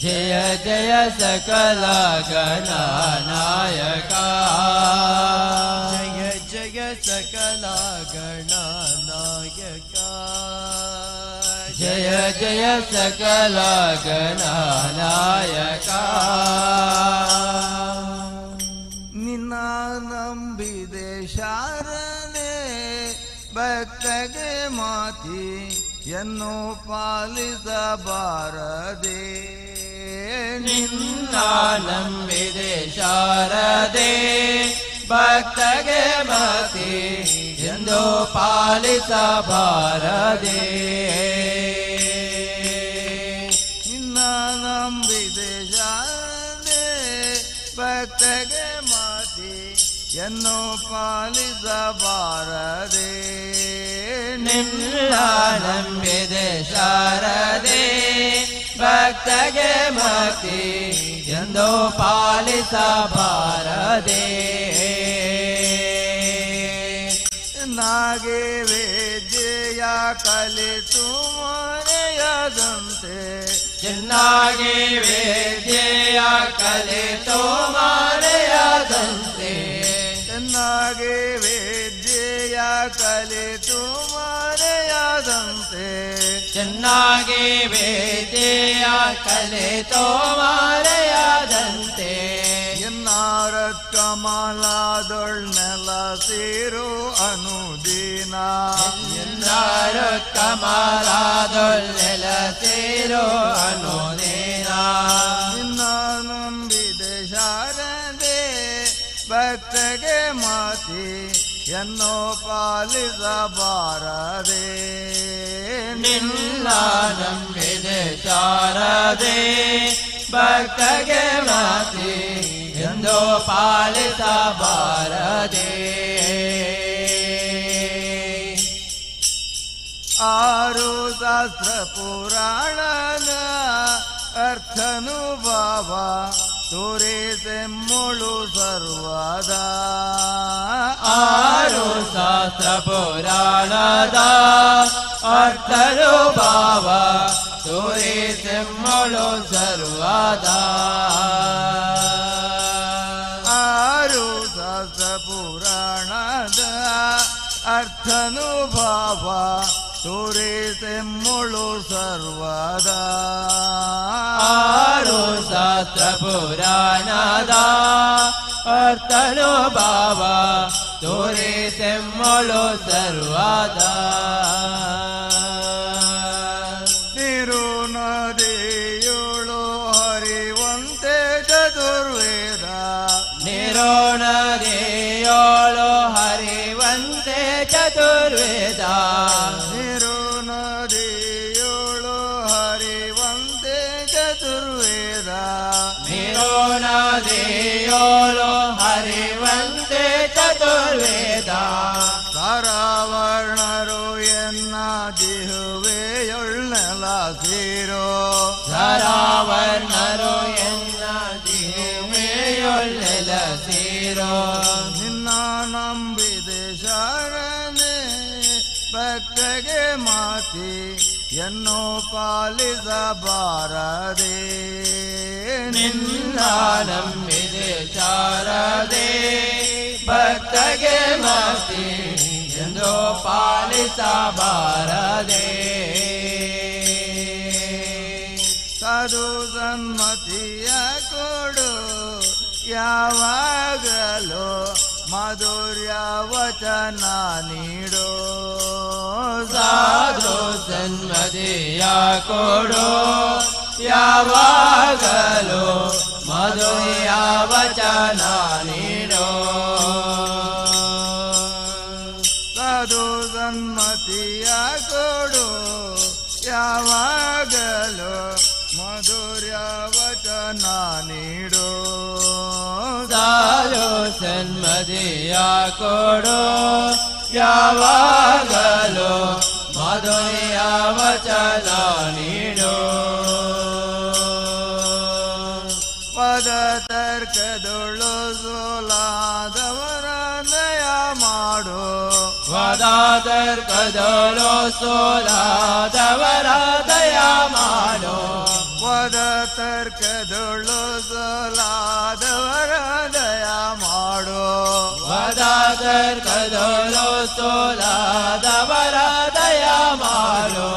जय जय सकल गणनायक जय जय सकल गणनायक जय जय सकल गणनायक ನಿನ್ನ ನಂಬಿದೆ ಶಾರನೆ ಭಕ್ತಗೆ ಮಾತಿ ಎನ್ನು ಪಾಲಿಸಬಾರದೆ ನಿನ್ನ ನಂಬಿದೆ ಶಾರದೆ ಭಕ್ತಗೆ ಮತಿ ಎಂದು ಪಾಲಿಸಬಾರದೆ ನಿನ್ನ ನಂಬಿದೆ ಶಾರದೆ ಭಕ್ತಗೆ ಮಾತಿ ಎನ್ನು ಪಾಲಿಸಬಾರದೆ ನಿನ್ನ ನಂಬಿದೆ ಶಾರದೆ ಭಕ್ತಗೆ ಮತಿ ಎಂದು ಪಾಲಿಸಬಾರದೆ ನಾಗೆ ವೇದ್ಯ ಕಲಿತು ಮರೆಯದಂತೆ ಚೆನ್ನಾಗಿ ವೇದ್ಯೆಯ ಕಲಿತು ಮರೆಯದಂತೆ ಚೆನ್ನಾಗಿ ವೇದ್ಯ ಕಲಿತು ಮರೆಯದಂತೆ ಚೆನ್ನಾಗಿ ವೇದ್ಯೆಯ ಕಲಿತು ಮರೆಯದಂತೆ ಎನ್ನಾರತ್ ಕಮಲದೊಳ್ನೆಲ ಸೇರು ಅನುದಿನ ಎಲ್ಲರೂ ಕಮಲದೊಳ್ಳೆಲ ಸೇರೋ ಅನುದಿನ ನಿನ್ನ ನಂಬಿದೆ ಶಾರದೆ ಭಕ್ತಗೆ ಮಾತಿ ಎನ್ನೋ ಪಾಲಿಸಬಾರದೆ ನಿನ್ನ ನಂಬಿದೆ ಶಾರದೆ ಭಕ್ತಗೆ ಮಾತಿ ಎಂದು ಪಾಲಿಸಬಾರದೆ ಆರು ಶಾಸ್ತ್ರ ಪುರಾಣದ ಅರ್ಥನುಭವ ತೋರಿಸೆ ಮುಳು ಸರ್ವದ ಆರು ಶಾಸ್ತ್ರ ಪುರಾಣದ ಅರ್ಥರು ಭಾವ ತೋರಿಸೆಮ್ಮಳು ಸರ್ವದ ಆರು ಶಾಸ್ತ್ರ ಪುರಾಣದ ಅರ್ಥನುಭವ ತೋರಿಸೆ ಮುಳು ಸರ್ವದ ಆರು ಶಾಸ್ತ್ರ ಪುರಾಣದ ಅರ್ಥರು ಭಾವ ತೋರಿಸೆಮ್ಮಳು ಸರ್ವದ ನೀರು ನದಿಯೋಳು ಹರಿವಂತೆ ಚತುರ್ವೇದ ನಿರೋಣದೆಯೋಳು ಹರಿವಂತೆ ಚತುರ್ವೇದ ನೀರು ನದಿಯೋಳು ಹರಿವಂತೆ ಚತುರ್ವೇದ ನಿರೋಣದೆಯೋಳು ಹರಿವಂತೆ ಚತುರ್ವೇದ ತಾರಾವರ್ಣರು ಎನ್ನ ಜಿಹುವೆಯೊಳ್ನೆಲ ಸೇರೋ ಧರಾವರ್ಣರು ಎನ್ನ ಜೀವೆಯೊಳ್ಳೆಲ ಸೇರೋ ನಿನ್ನ ನಂಬಿದೆ ಶರಣೆ ಭಕ್ತಗೆ ಮಾತಿ ಎನ್ನೋ ಪಾಲಿಸಬಾರದೆ ನಿನ್ನ ನಂಬಿದೆ ಶಾರದೆ ಭಕ್ತಗೆ ಮಾತಿ ಎಂದು ಪಾಲಿಸಬಾರದೆ ಸಾಧು ಸನ್ಮತಿಯ ಕೊಡು ಯಾವಾಗಲೂ ಮಾಧುರ್ಯ ವಚನ ನೀಡೋ ಸಾಧು ಸನ್ಮತಿಯ ಕೊಡು ಯಾವಾಗಲೂ ಮಧುಯ ವಚನ ನೀಡೋ ಸಾಧು ಸನ್ಮತಿಯ ಕೊಡು ಯಾವಾಗಲೂ ಮಧುರ್ಯ ವಚನ ನೀಡೋ ಸಾಧು ಸನ್ಮತಿಯ ಕೊಡು ಯಾವಾಗಲೂ ಮಧುಯ ವಚನ ನೀಡೋ ಪದ ತರ್ಕದೊಳು ಸೋಲಾದವರ ದಯ ಮಾಡೋ ವದಾದ ತರ್ಕದೊಳು ಸೋಲಾದವರ ದಯ ಮಾಡೋ ವದ ತರ್ಕದೊಳು ಸೋಲಾದವರ ದಯ ಮಾಡೋ ವದ ತರ್ಕದೊಳು ಸೋಲಾದವರ ದಯ ಮಾಡೋ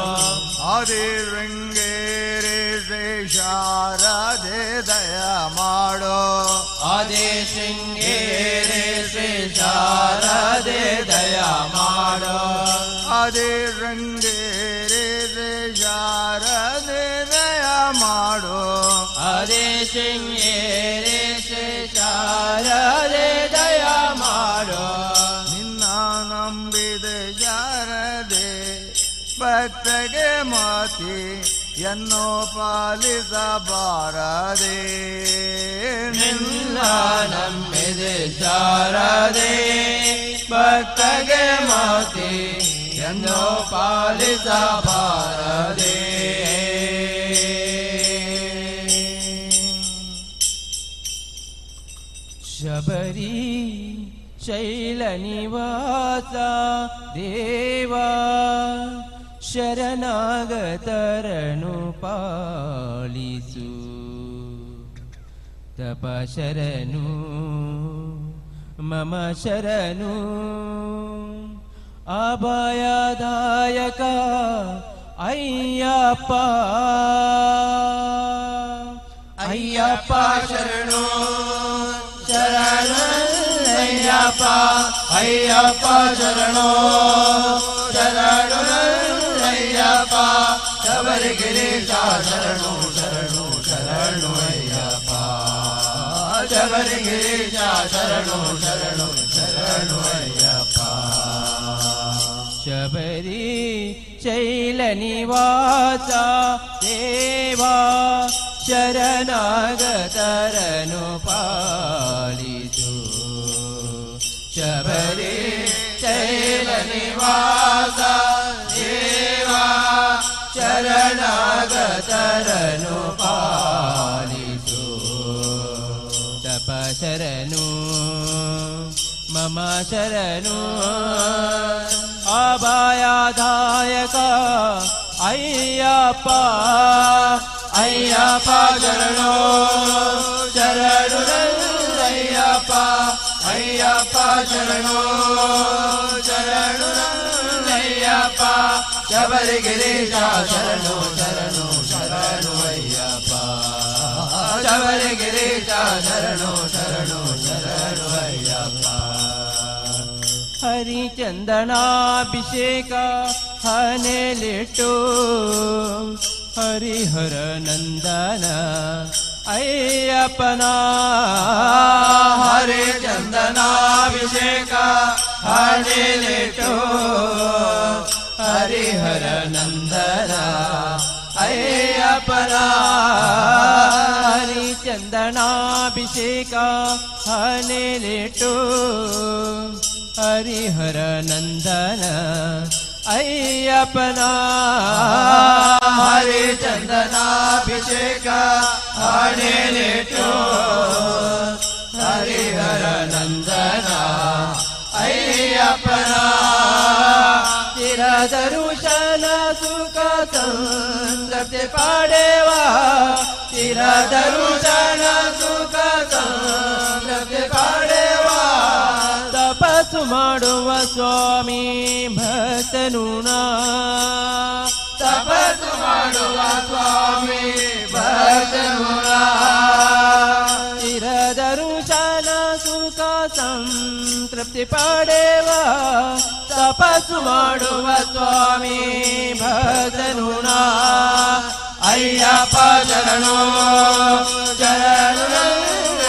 ಆದಿರಂಗೇರಿ ಶ್ರೀ ಶಾರದೆ ದಯ ಮಾಡೋ ಆದಿ ಶೃಂಗೇರಿ ಶ್ರೀ ಶಾರದೆ ದಯ ಮಾಡೋ ಆದಿರಂಗೇರಿ ಶ್ರೀ ಶಾರದೆ ದಯ ಮಾಡೋ ಆದಿ ಶೃಂಗೇರಿ ಶ್ರೀ ಶಾರದೆ ದಯ ಮಾಡೋ ನಿನ್ನ ನಂಬಿದ ಶಾರದೆ ಭಕ್ತಗೆ ಮಾತಿ ಎನ್ನೋ ಪಾಲಿಸಬಾರದೆ ನಿನ್ನ ನಂಬಿದೆ ಶಾರದೆ ಭಕ್ತಗೆ ಮಾತಿ ಎಂದು ಪಾಲಿಸಬಾರದೆ ಶಬರಿ ಶೈಲ ನಿವಾಸ ದೇವಾ ಶರಣಾಗತರನು ಪಾಲಿಸು ತಪ ಶರಣು ಮಮ ಶರಣು ಅಭಯದಾಯಕ ಅಯ್ಯಪ್ಪ ಅಯ್ಯಪ್ಪ ಶರಣು ಶರಣಯ್ಯಪ್ಪ ಅಯ್ಯಪ್ಪ ಶರಣು ಶರಣಯ್ಯಪ್ಪ ಶಬರಿಗಿರೀಶ ಶರಣು ಶರಣು ಶರಣು ಅಯ್ಯಪ್ಪ ಶಬರಿಗಿರೀಶ ಶರಣು ಶರಣು ಶರಣು ಅಯ್ಯಪ್ಪ ಶಬರಿ ಶೈಲ ನಿವಾಸ ದೇವಾ ಶರಣಾಗತರನು ಪಾಲಿಸು ಶಬರಿ ಶೈಲ ನಿವಾಸ ದೇವಾ ಶರಣಾಗತರನು ಪಾಲಿಸು ತಪ ಶರಣು ಮಮ ಶರಣು ಅಭಯದಾಯಕ ಅಯ್ಯಪ್ಪ ಅಯ್ಯಪ್ಪ ಶರಣು ಶರಣು ಅಯ್ಯಪ್ಪ ಅಯ್ಯಪ್ಪ ಶರಣು ಶರಣು ಅಯ್ಯಪ್ಪ ಶಬರಿಗಿರೀಶ ಶರಣು ಶರಣು ಶರಣು ಅಯ್ಯಪ್ಪ ಶಬರಿಗಿರೀಶ ಶರಣು ಶರಣು ಶರಣು ಅಯ್ಯಪ್ಪ ಹರಿಚಂದನಾಭಿಷೇಕ ಹನೆಲಿಟ್ಟು ಹರಿಹರ ನಂದನ ಅಯ್ಯಪ್ಪನ ಹರಿಚಂದನಾಭಿಷೇಕ ಹನೆಲಿಟ್ಟು ಹರಿಹರ ನಂದನ ಅಯ್ಯಪ್ಪನ ಹರಿಚಂದನಾಭಿಷೇಕ ಹನೆಲಿಟ್ಟು ಹರಿಹರ ನಂದನ ಅಯ್ಯಪ್ಪನ ಹರಿಚಂದನಾಭಿಷೇಕ ಹಣೆಲಿಟ್ಟು ಹರಿಹರ ನಂದನ ಅಯ್ಯಪ್ಪನ ಚಿರದರುಶನ ಸುಖ ಸಂತೃಪ್ತಿ ಪಡೆವಾ ಚಿರದರುಶನ ಸುಖ ಸಂತೃಪ್ತಿ ಪಡೆವಾ ತಪಸ್ಸು ಮಾಡುವ ಸ್ವಾಮಿ ಭಕ್ತನು ನಾ ತಪಸ್ಸು ಮಾಡುವ ಸ್ವಾಮಿ ಭಕ್ತನು ನಾ ಚಿರದರುಶನ ಸುಖ ಸಂತೃಪ್ತಿ ಪಡೆವ ತಪಸ್ಸು ಮಾಡುವ ಸ್ವಾಮಿ ಭಕ್ತನು ನಾ ಅಯ್ಯಪ್ಪ ಶರಣು ಶರಣು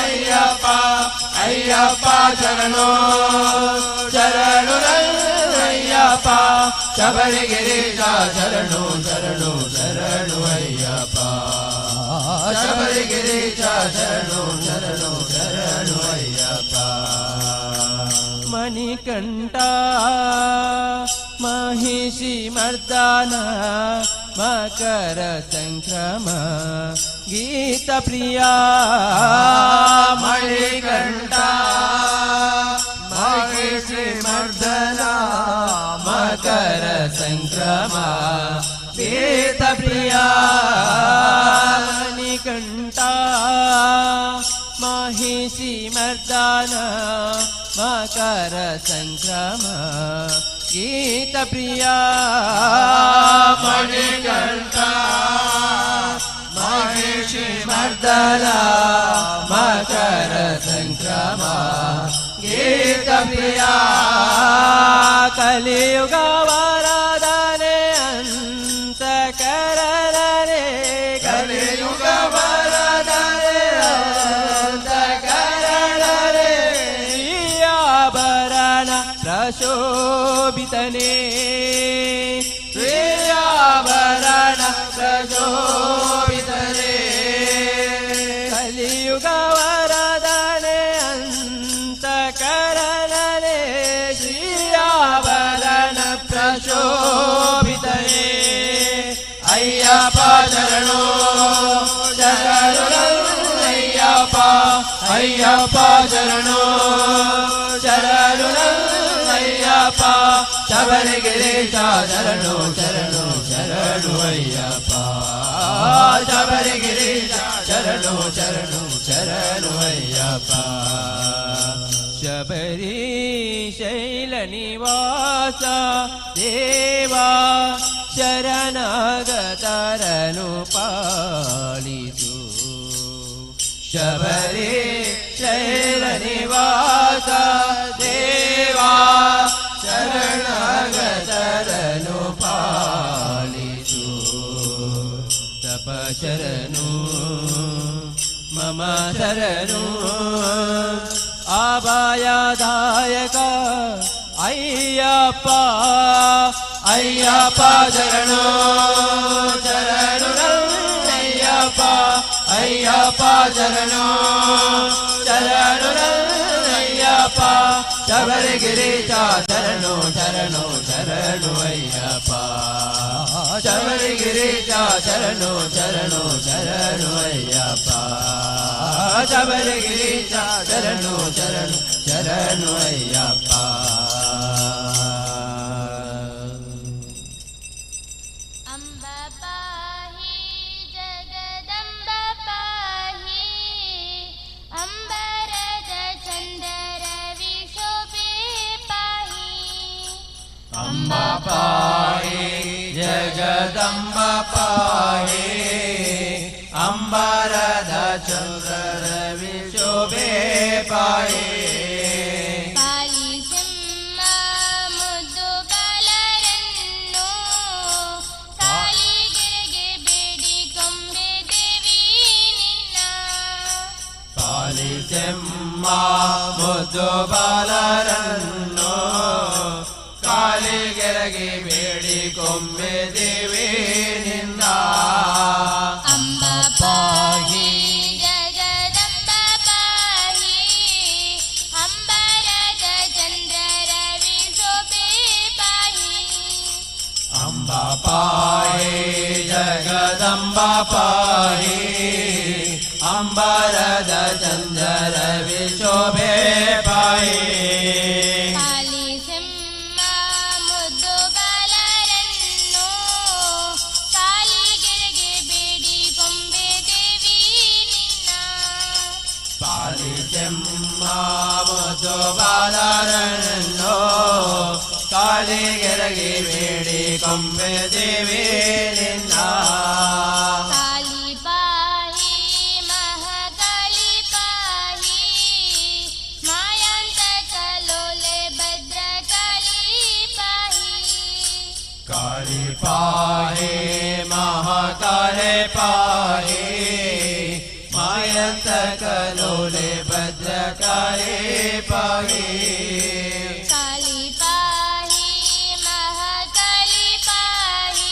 ಅಯ್ಯಪ್ಪ ಅಯ್ಯಪ್ಪ ಶರಣು ಶರಣು ಅಯ್ಯಪ್ಪ ಶಬರಿಗಿರೀಶ ಶರಣು ಶರಣು ಶರಣು ಅಯ್ಯಪ್ಪ ಶಬರಿಗಿರೀಶ ಶರಣು ಶರಣು ಶರಣು ಅಯ್ಯಪ್ಪ ಮಣಿಕಂಠ ಮಹಿಷಿ ಮರ್ದನ ಮಕರ ಸಂಕ್ರಮ ಗೀತ ಪ್ರಿಯ ಮಣಿಕಂಠ ಮಹಿಷಿ ಮರ್ದನ ಮಕರ ಸಂಕ್ರಮ ವೇದ ಪ್ರಿಯ ನಿಕಂಠ ಮಹಿಷಿ ಮರ್ದಾನ ಮಕರ ಸಂಕ್ರಮ ಗೀತ ಪ್ರಿಯ ಮಣಿಕಂಠ ಮಹಿಷಿ ಮರ್ದನ ಮಕರ ಸಂಕ್ರಮ ಗೀತ ಪ್ರಿಯ ಕಲಿಯುಗ ವರದನೆ ಅಂತ ಕರದರೆ ಕಲಿಯುಗ ವರದನೆ ಅಂತ ಕರದರೆ ಆಭರಣ ಪ್ರಶೋಭಿತನೇ ಆಭರಣ ಪ್ರಶೋಭಿತನೇ ಕಲಿಯುಗ ವರದನೆ ಅಂತ ಕರದರೆ ಶ್ರೀಯಾಭರಣ ಪ್ರಶೋಭಿತನೇ ಅಯ್ಯಪ್ಪ ಶರಣೋ ಶರಣಯ್ಯಪ್ಪ ಅಯ್ಯಪ್ಪ ಶರಣೋ ಶರಣಯ್ಯಪ್ಪ ಶಬರಿಗಿರೀಶ ಶರಣು ಶರಣು ಶರಣು ಅಯ್ಯಪ್ಪ ಶಬರಿಗಿರೀಶ ಶರಣು ಶರಣು ಶರಣು ಅಯ್ಯಪ್ಪ ಶಬರಿ ಶೈಲ ನಿವಾಸ ದೇವಾ ಶರಣಾಗತರನು ಪಾಲಿಸು ಶಬರಿ ಶೈಲ ನಿವಾಸ ದೇವಾ ಶರಣಾಗತರನು ಪಾಲಿಸು ತಪ ಶರಣು ಮಮ ಶರಣು ಅಭಯದಾಯಕ ಅಯ್ಯಪ್ಪ ಅಯ್ಯಪ್ಪ ಶರಣು ಶರಣು ಅಯ್ಯಪ್ಪ ಅಯ್ಯಪ್ಪ ಶರಣು ಶರಣು ಅಯ್ಯಪ್ಪ ಶಬರಿಗಿರೀಶ ಶರಣು ಶರಣು ಶರಣು ಅಯ್ಯಪ್ಪ ಶಬರಿಗಿರೀಶ ಶರಣು ಶರಣು ಶರಣು ಅಯ್ಯಪ್ಪ ಶಬರಿಗಿರೀಶ ಶರಣು ಶರಣು ಶರಣು ಅಯ್ಯಪ್ಪ ಅಂಬ ಪಾಹಿ ಜಗದಂಬ ಪಾಹಿ ಅಂಬರದ ಚಂದರ ವಿಶೋಭೆ ಪಾಹಿ ಅಂಬ ಪಾಹಿ ಜಗದಂಬ ಪಾಹಿ ಅಂಬರದ ಚಂದ್ರರ ವಿಶೋಭೆ ಪಾಹಿ ಪಾಲಿಸಮ್ಮ ಮುದ್ದು ಬಾಲರನ್ನು ಕಾಲಿಗೆರೆಗೆ ಬೇಡಿ ಕೊಂಬೆ ದೇವಿ ನಿನ್ನ ಪಾಲಿಸೆಮ್ಮ ಮುದ್ದು ಬಾಲರನ್ನು ಕಾಲಿಗೆರಗಿ ಬೇಡಿ ಕೊಂಬೆ ದೇವಿ ನಿನ್ನ ಅಂಬ ಪಾಹಿ ಜಗದಂಬ ಪಾಹಿ ಅಂಬರದ ಚಂದ್ರರ ವಿಶೋಭೆ ಪಾಹಿ ಅಂಬ ಪಾಹಿ ಜಗದಂಬ ಪಾಹಿ ಅಂಬರದ ಚಂದರ ವಿಶೋಭೆ ಪಾಹಿ ಪಾಲಿಸಮ್ಮ ಮುದ್ದು ಬಾಲರನ್ನು ಕಾಲಿಗೆರೆಗೆ ಬೇಡಿ ಕೊಂಬೆ ದೇವಿ ನಿನ್ನ ಪಾಲಿಸೆಮ್ಮ ಮುದ್ದು ಬಾಲರನ್ನು ಕಾಲಿಗೆರಗಿ ಬೇಡಿ ಕೊಂಬೆ ದೇವಿ ನಿನ್ನ ಕಾಲಿ ಪಾಹಿ ಮಹಾಕಾಳಿ ಪಾಹಿ ಮಾಯಾಂತಕ ಲೋಲೆ ಭದ್ರಕಾಳಿ ಪಾಹಿ ಕಾಳಿ ಪಾಹಿ ಮಹಾಕಾಳಿ ಪಾಹಿ ಮಾಯಂತಕ ಲೋಲೆ ಭದ್ರಕಾಳಿ ಪಾಹಿ ಕಾಲಿ ಪಾಹಿ ಮಹಾಕಾಳಿ ಪಾಹಿ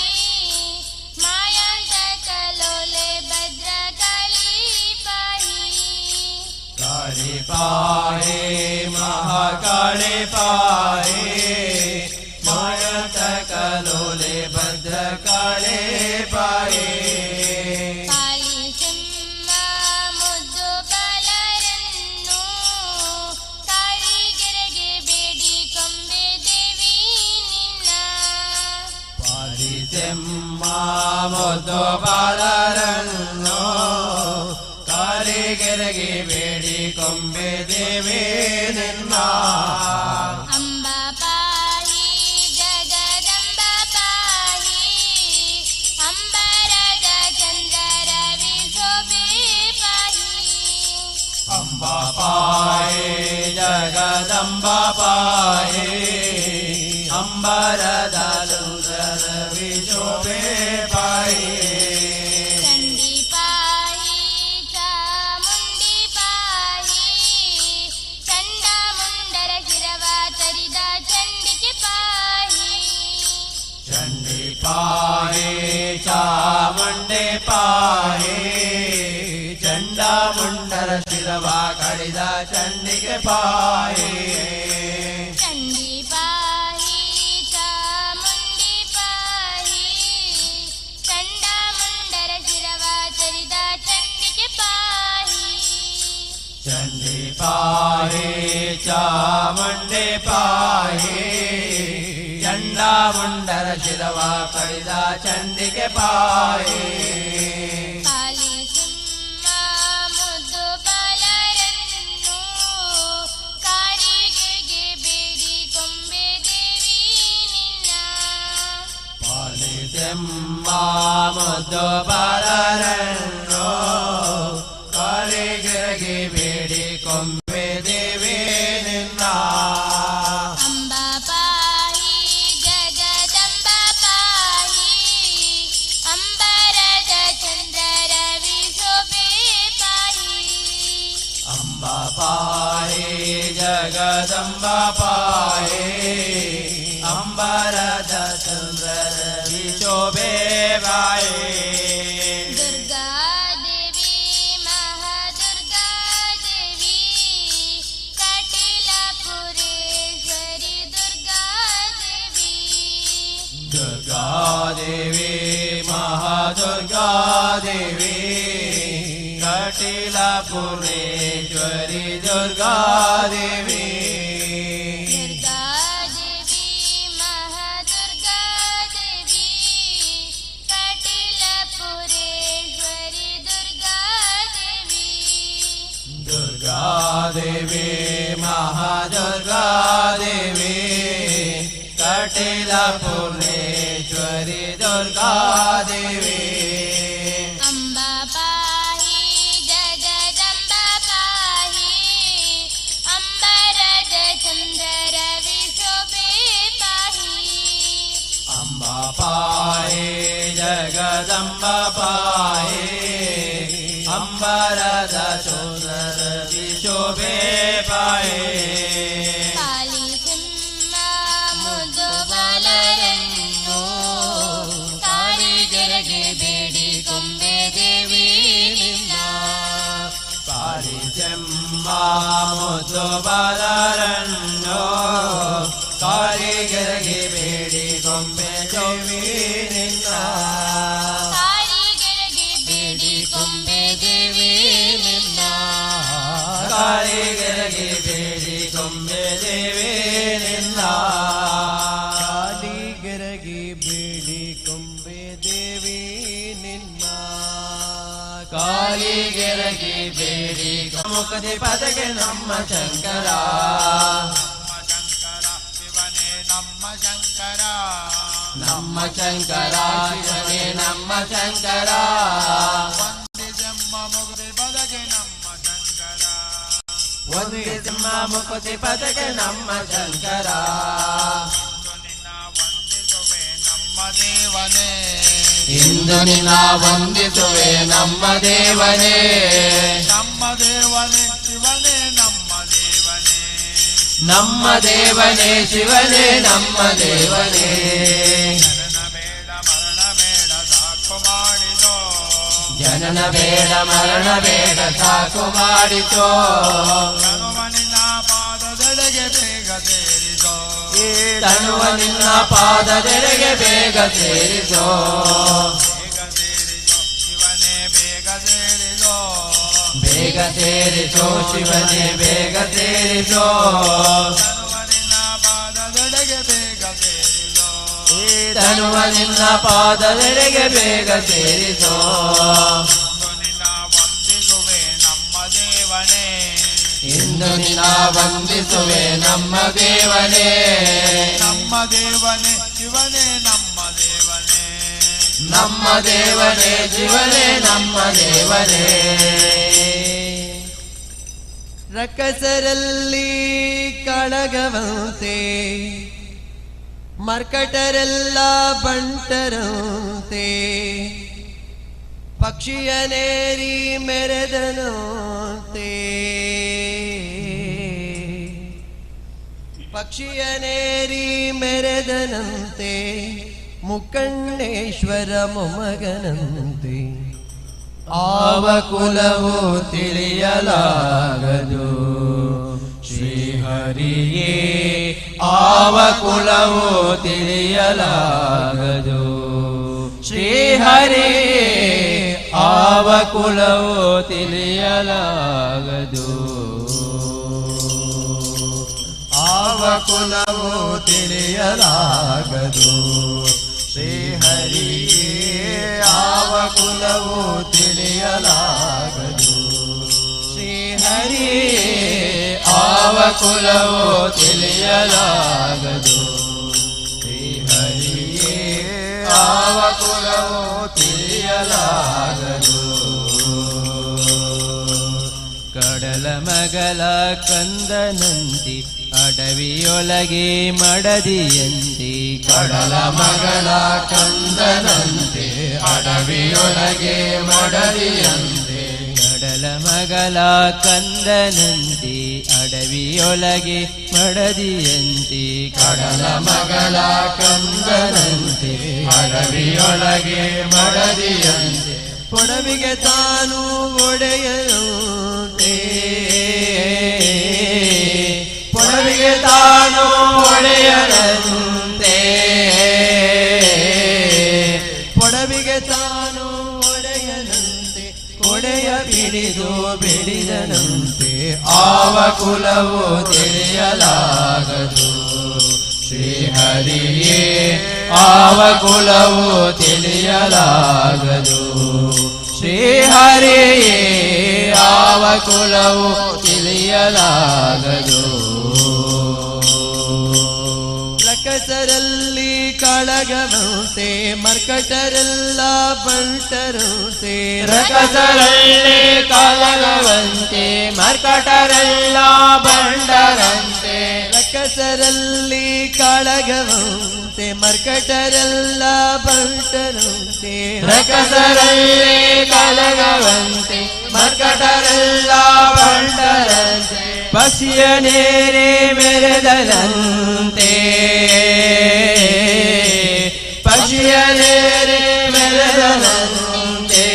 ಮಾಯಾಂತಕ ಲೋಲೆ ಭದ್ರಕಾಳಿ ಪಾಹಿ ಕಾಳಿ ಪಾಹಿ ಮಹಾಕಾಳಿ ಪಾಹಿ ಮಾಯಂತಕ ಲೋಲೆ ಭದ್ರಕಾಳಿ ಪಾಹಿ ಪಾಲಿಸಮ್ಮ ಮುದ್ದು ಬಾಲರನ್ನು ಕಾಲಿಗೆರೆಗೆ ಬೇಡಿ ಕೊಂಬೆ ದೇವಿ ನಿನ್ನ ಮುದ್ದು ಬಾಲರನ್ನು ಕಾಲಿಗೆರಗಿ ಬೇಡಿ ಕೊಂಬೆ ದೇವಿ ನಿನ್ನ ಅಂಬಾ ಪಾಹಿ ಜಗದಂಬ ಪಾಹಿ ಅಂಬರದ ಚಂದ್ರ ರವಿ ಶೋಭೆ ಪಾಹಿ ಅಂಬಾ ಪಾಹಿ ಜಗದಂಬ ಪಾಹಿ ಅಂಬರದ ಚಂದ್ರ ರವಿ ಶೋಭೆ ಪಾಹಿ ಚಂಡಿ ಪಾಹಿ ಚಾಮುಂಡಿ ಪಾಹಿ ಚಂಡ ಮುಂಡರ ಶಿರವ ತರಿದ ಚಂಡಿಕೆ ಪಾಹಿ ಚಂಡಿ ಪಾಹಿ ಚಾಮುಂಡೆ ಪಾಹಿ ಚಂಡ ಮುಂಡರ ಶಿರವ ಕಡಿದ ಚಂಡಿಗೆ ಪಾಹಿ ಚಂಡಿ ಪಾಹಿ ಚಾಮುಂಡಿ ಪಾಹಿ ಚಂಡ ಮುಂಡರ ಶಿರವ ತರಿದ ಚಂಡಿಕೆ ಪಾಹಿ ಚಂಡಿ ಪಾಹಿ ಚಾಮುಂಡೆ ಪಾಹಿ ಚಂಡ ಮುಂಡರ ಶಿರವ ಕಡಿದ ಚಂಡಿಗೆ ಪಾಹಿ ಪಾಲಿ ಸಿಂಹ ಮುದ್ದು ಬಾಲರನ್ನು ಕಾಡಿಗೆಗೆ ಬೇಡಿ ಕೊಂಬೆ ದೇವಿ ನಿನ್ನ ಪಾಲಿದೆಮ್ಮ ಮುದ್ದು ಬಾಲರನ್ನು ಕಾಲಿಗೆರಗಿ ಬೇಡಿ ಕೊಂಬೆ ದೇವಿ ನಿನ್ನ ಅಂಬಾ ಪಾಹಿ ಜಗದಂಬ ಪಾಹಿ ಅಂಬರದ ಚಂದ್ರ ರವಿ ಶೋಭೆ ಪಾಹಿ ಅಂಬಾ ಪಾಹಿ ಜಗದಂಬ ಪಾಹಿ ಅಂಬರದ ಚಂದ್ರರ ವಿಶೋಭೆ ಬಾಯಿ ದುರ್ಗಾ ದೇವಿ ಮಹಾದುರ್ಗಾ ದೇವಿ ಕಟಿಲಪುರೇಶ್ವರಿ ದುರ್ಗಾ ದೇವಿ ದುರ್ಗಾದೇವಿ ಮಹಾದುರ್ಗಾ ದೇವಿ ಕಟಿಲಪುರೇಶ್ವರಿ ದುರ್ಗಾದೇವಿ ದುರ್ಗಾ ದೇವಿ ಮಹಾದುರ್ಗಾ ದೇವಿ ಕಟಿಲಪುರೇಶ್ವರಿ ದುರ್ಗಾ ದೇವಿ ದುರ್ಗಾದೇವಿ ಮಹಾದುರ್ಗಾದೇವಿ ಕಟಿಲಪುರೇಶ್ವರಿ ದುರ್ಗಾದೇವಿ ಅಂಬಾ ಪಾಹಿ ಜಗದಂಬ ಪಾಹಿ ಅಂಬರದ ಚಂದ್ರ ರವಿ ಶೋಭೆ ಪಾಹಿ ಅಂಬಾ ಪಾಹಿ ಜಗದಂಬ ಪಾಹಿ ಅಂಬರದ ಚೋದರ ವಿಶೋಭೆ ಪಾಹಿ ಕಾಲಿ ಸಿಂಹ ಮುದ್ದು ಬಾಲರನ್ನು ಕಾಡಿಗೆರಗೆ ಬೇಡಿ ಕೊಂಬೆ ದೇವಿ ನಿನ್ನ ಪಾರಿಜಮ್ಮ ಮುದ್ದು ಬಾಲರನ್ನು ಕಾಲಿಗೆರಗಿ ಬೇಡಿ ಗೊಂಬೆ ದೇವಿ ನಿನ್ನ ಕಾಡಿಗೆರಗೆ ಬೇಡಿ ಕೊಂಬೆ ದೇವಿ ನಿನ್ನ ಕಾಲಿಗೆರಗಿ ಬೇಡಿ ಗೊಂಬೆ ದೇವಿ ನಿನ್ನ ಕಾಲಿಗೆರಗಿ ಬೇಡಿ ಗೊಂಬೆ ದೇವಿ ನಿನ್ನ ಕಾಲಿಗೆರಗಿ ಬೇಡಿ ಮುಖದಿ ಪದಗೆ ನಮ್ಮ ಶಂಕರ ನಮ್ಮ ಶಂಕರ ಶಿವನೇ ನಮ್ಮ ಶಂಕರ ಒಂದೇ ಸಿಂಹ ಮುಕುತಿ ಪದಗೆ ನಮ್ಮ ಶಂಕರ ಇಂದು ನಿನ್ನ ವಂದಿಸುವೆ ನಮ್ಮ ದೇವನೇ ನಮ್ಮ ದೇವನೇ ಶಿವನೇ ನಮ್ಮ ದೇವನೇ ನಮ್ಮ ದೇವನೇ ಶಿವನೇ ನಮ್ಮ ದೇವನೇ ಜನನ ಬೇಡ ಮರಣ ಬೇಡ ಸಾಕು ಮಾಡಿದೋ ಜನನ ಬೇಡ ಮರಣ ಬೇಡ ಸಾಕು ಮಾಡಿತೋ ತನುವ ನಿನ್ನ ಪಾದದೆಡೆಗೆ ಬೇಗ ಸೇರಿಸೋ ಶಿವನೇ ಬೇಗ ಸೇರಿಸೋ ಬೇಗ ಸೇರಿಸೋ ಶಿವನೇ ಬೇಗ ಸೇರಿಸೋ ತನುವ ನಿನ್ನ ಪಾದದೆಡೆಗೆ ಬೇಗ ಸೇರಿಸೋ ತನುವ ನಿನ್ನ ಪಾದದೆಡೆಗೆ ಬೇಗ ಸೇರಿಸೋ. ಇಂದು ನಿನ್ನ ವಂದಿಸುವೆ ನಮ್ಮ ದೇವನೇ, ನಮ್ಮ ದೇವನೇ ಶಿವನೇ ನಮ್ಮ ದೇವನೇ, ನಮ್ಮ ದೇವನೇ ಶಿವನೇ ನಮ್ಮ ದೇವನೇ. ರಕ್ಕಸರಲ್ಲಿ ಕಾಳಗವಂತೆ ಮರ್ಕಟರೆಲ್ಲ ಬಂಟರಂತೆ ಪಕ್ಷಿಯನೇರಿ ಮೆರೆದನಂತೆ ಪಕ್ಷಿಯನೇರಿ ಮೆರೆದನಂತೆ ಮುಕ್ಕಣ್ಣೇಶ್ವರ ಮೊಮ್ಮಗನಂತೆ ಆವ ಕುಲವು ತಿಳಿಯಲಾಗದು ಶ್ರೀಹರಿಯೇ, ಆವ ಕುಲವು ತಿಳಿಯಲಾಗದು ಶ್ರೀಹರಿಯೇ, ಆವ ಕುಲವು ತಿಳಿಯಲಾಗದು, ಆವ ಕುಲವು ತಿಳಿಯಲಾಗದು ಶ್ರೀಹರಿಯೇ, ಆವ ಕುಲವು ತಿಳಿಯಲಾಗದು ಶ್ರೀಹರಿಯೇ, ಆವ ಕುಲವು ತಿಳಿಯಲಾಗದು ಶ್ರೀಹರಿಯೇ, ಆವ ಕುಲವು ತಿಳಿಯಲಾಗದು. ಕಡಲ ಮಗಲ ಕಂದನಂತಿ ಅಡವಿಯೊಳಗೆ ಮಡದಿಯಂತಿ, ಕಡಲ ಮಗಳ ಕಂದನಂತೆ ಅಡವಿಯೊಳಗೆ ಮಡದಿಯಂತೆ, ಕಡಲ ಮಗಲ ಕಂದನಂತಿ ಅಡವಿಯೊಳಗೆ ಮಡದಿಯಂತಿ, ಕಡಲ ಮಗಳ ಕಂದನಂತೆ ಅಡವಿಯೊಳಗೆ ಮಡದಿಯಂತೆ, ಪೊಡವಿಗೆ ತಾನು ಒಡೆಯರಂತೆ ಪೊಡವಿಗೆ ತಾನು ಒಡೆಯರಂತೆ, ಪೊಡವಿಗೆ ತಾನು ಒಡೆಯನಂತೆ ಒಡೆಯ ಬಿಡಿದು ಬಿಡಿದನಂತೆ ಆವ ಕುಲವು ತಿಳಿಯಲಾಗದು ಶ್ರೀಹರಿಯೇ, ಆವ ಕುಲವು ತಿಳಿಯಲಾಗದು ಶ್ರೀಹರಿಯೇ, ಆವ ಕುಲವು ತಿಳಿಯಲಾಗದು. ರಕ್ಕಸರಲ್ಲಿ ಕಾಳಗವಂತೆ ಮರ್ಕಟರೆಲ್ಲ ಬಂಟರಂತೆ ರಕ್ಕಸರಲ್ಲಿ ಕಾಳಗವಂತೆ ಮರ್ಕಟರೆಲ್ಲ ಬಂಡರಂತೆ, ರಕ್ಕಸರಲ್ಲಿ ಕಾಳಗವಂತೆ ಮರ್ಕಟರೆಲ್ಲ ಬಂಟರಂತೆ ರಕ್ಕಸರಲ್ಲಿ ಕಾಳಗವಂತೆ ಮರ್ಕಟರೆಲ್ಲ ಬಂಡರಂತೆ, ಪಕ್ಷಿಯ ನೇರೆ ಮೆರೆದನಂತೆ ಪಕ್ಷಿಯ ನೇರೆ ಮೆರೆದನಂತೆ,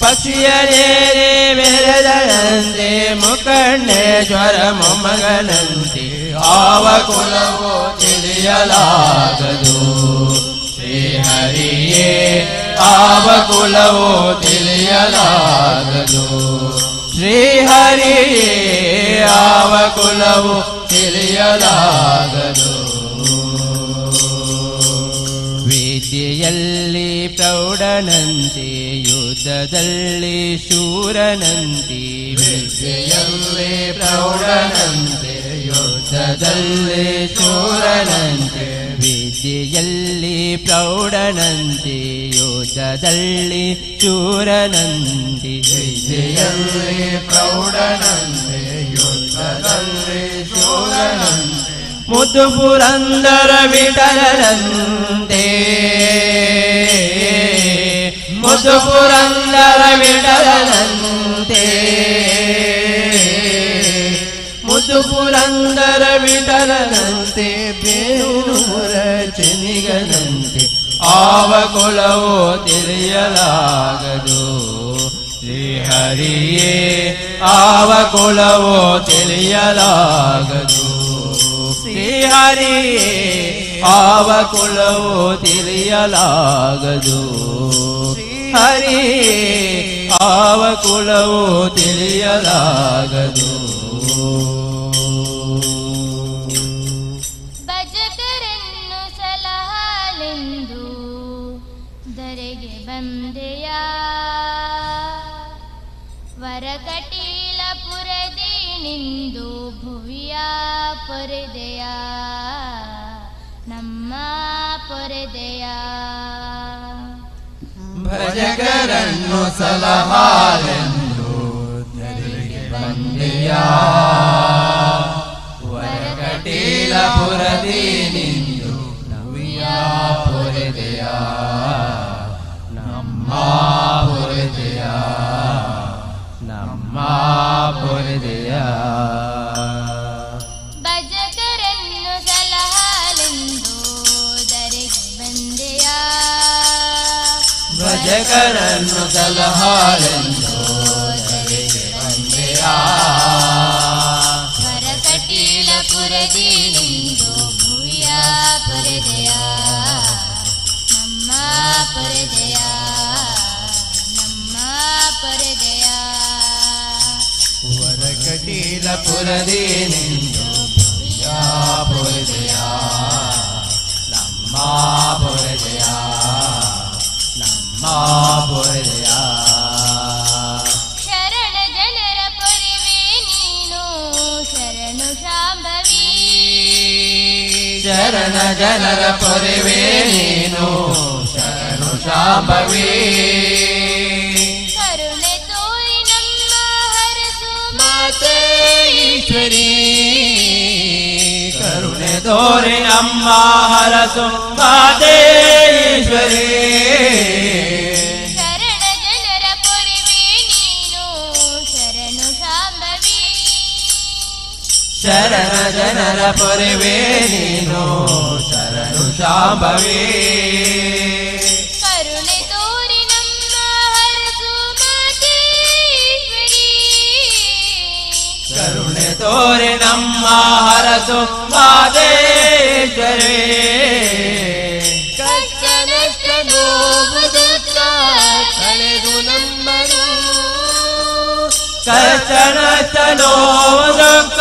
ಪಕ್ಷಿಯ ನೇರೆ ಮೆರೆದನಂತೆ ಮುಕ್ಕಣ್ಣೇಶ್ವರ ಮೊಮ್ಮಗನಂತೆ ಆವ ಕುಲವು ತಿಳಿಯಲಾಗದು ಶ್ರೀಹರಿಯೇ, ಆವ ಕುಲವು ತಿಳಿಯಲಾಗದು ಶ್ರೀಹರಿಯೇ, ಆವ ಕುಲವು ತಿಳಿಯಲಾಗದು. ವಿದ್ಯೆಯಲ್ಲಿ ಪ್ರೌಢನಂತೆ ಯುದ್ಧದಲ್ಲಿ ಶೂರನಂತೆ, ವಿದ್ಯೆಯಲ್ಲಿ ಪ್ರೌಢನಂತೆ ಯುದ್ಧದಲ್ಲಿ ಶೂರನಂತೆ, ವಿದ್ಯೆಯಲ್ಲಿ ಪ್ರೌಢನಂತೆ ಯುದ್ಧದಲ್ಲಿ ಶೂರನಂತೆ, ವಿದ್ಯೆಯಲ್ಲಿ ಪ್ರೌಢನಂತೆ ಯುದ್ಧದಲ್ಲಿ ಶೂರನಂತೆ, ಮುದ್ದು ಪುರಂದರ ವಿಠಲನಂತೆ ಮುದ್ದು ಪುರಂದರ ವಿಠಲನಂತೆ, ಮುದ್ದು ಪುರಂದರ ವಿಠಲನಂತೆ ಬೇಣೂರ ಚೆನ್ನಿಗನಂತೆ ಆವ ಕುಲವು ತಿಳಿಯಲಾಗದು ಶ್ರೀಹರಿಯೇ, ಆವ ಕುಲವು ತಿಳಿಯಲಾಗದು ಶ್ರೀಹರಿಯೇ, ಆವ ಕುಲವು ತಿಳಿಯಲಾಗದು ಹರಿಯೇ, ಆವ ಕುಲವು ತಿಳಿಯಲಾಗದು. ಭಜಕರ ಬಂದೆಯ ವರಕಟೀಲಪುರದಿ ನಿಂದು ಭುವಿಯ ಪೊರೆದೆಯ ನಮ್ಮ ಪೊರೆದೆಯ ಭಜಕರನ್ನು ಸಲಹಾಲೆಂದು ಧರೆಗೆ ಬಂದೆಯ ವರಕಟೀಲಪುರದಿ ನಿಂದು ಭುವಿಯ ಪೊರೆದೆಯ ನಮ್ಮ ಪೊರೆದೆಯ ನಮ್ಮ ಪೊರೆದೆಯ ಭಜಕರನ್ನು ಸಲಹಾಲೆಂದು ಧರೆಗೆ ಬಂದೆಯ ಭಜಕರನ್ನು ಸಲಹಾಲೆಂದು ಧರೆಗೆ ಬಂದೆಯ ವರಕಟೀಲಪುರದಿ ನಿಂದು ಭುವಿಯ ಪೊರೆದೆಯ ನಮ್ಮ ಪೊರೆದೆಯ ನಮ್ಮ ಪೊರೆದೆಯ ವರಕಟೀಲಪುರದಿ ನಿಂದು ಭುವಿಯ ಪೊರೆದೆಯ ನಮ್ಮ ಪೊರೆದೆಯ ನಮ್ಮ ಪೊರೆದೆಯ ಶರಣ ಜನರ ಪೊರೆವೆ ನೀನು ಶರಣು ಶಾಂಭವಿ ಶರಣ ಜನರ ಪೊರೆವೆ ನೀನು ಶರಣು ಶಾಂಭವಿ ಕರುಣೆ ತೋರಿ ನಮ್ಮ ಹರಸು ಮಾತೆ ಈಶ್ವರಿ ಕರುಣೆ ತೋರಿ ನಮ್ಮ ಹರಸು ಮಾತೆ ಈಶ್ವರಿ ಶರಣ ಜನರ ಪೊರೆವೆ ನೀನು ಶರಣು ಶಾಂಭವಿ ಶರಣ ಜನರ ಪೊರೆವೆ ನೀನು ಶರಣು ಶಾಂಭವಿ ಕರುಣೆ ತೋರಿ ನಮ್ಮ ಹರಸು ಮಾತೇಶ್ವರಿ ಕರುಣೆ ತೋರಿ ನಮ್ಮ ಹರಸು ಮಾದೇಶ್ವರಿ ಕಷ್ಟ ನಷ್ಟ ನೋವು ದುಃಖ ಕಳೆದು ನಮ್ಮನು ಕಷ್ಟ ನಷ್ಟ ನೋವು ದುಃಖ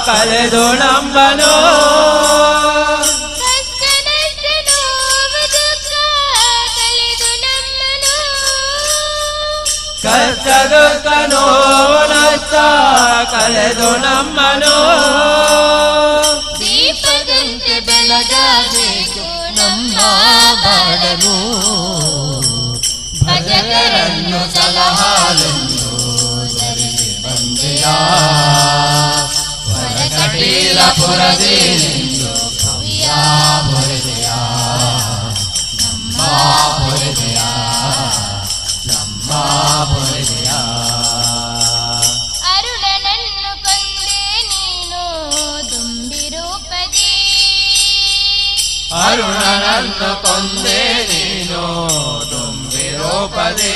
ಕಳೆದು ನಂಬನು ಕಷ್ಟ ನಷ್ಟ ನೋವು ದುಃಖ ಕಳೆದು ನಮ್ಮನು ಕಷ್ಟ ದುಃಖ ನೋವು ನಷ್ಟ ಕಳೆದು ನಂಬನು ದೀಪದಂತೆ ಬೆಳಗಬೇಕು ನಮ್ಮ ಬಾಳನು ಭಜಕರನ್ನು ಸಲಹಾಲೆಂದು ಧರೆಗೆ ಬಂದೆಯ ವರಕಟೀಲಪುರದಿ ನಿಂದು ಭುವಿಯ ಪೊರೆದೆಯ ನಮ್ಮ ಪೊರೆದೆಯ ನಮ್ಮ ಪೊರೆದೆಯ ಅರುಣನನ್ನು ಕೊಂದೆ ನೀನು ದುಂಬಿರೂಪದಿ ಅರುಣನನ್ನು ಕೊಂದೆ ನೀನು ದುಂಬಿರೂಪದಿ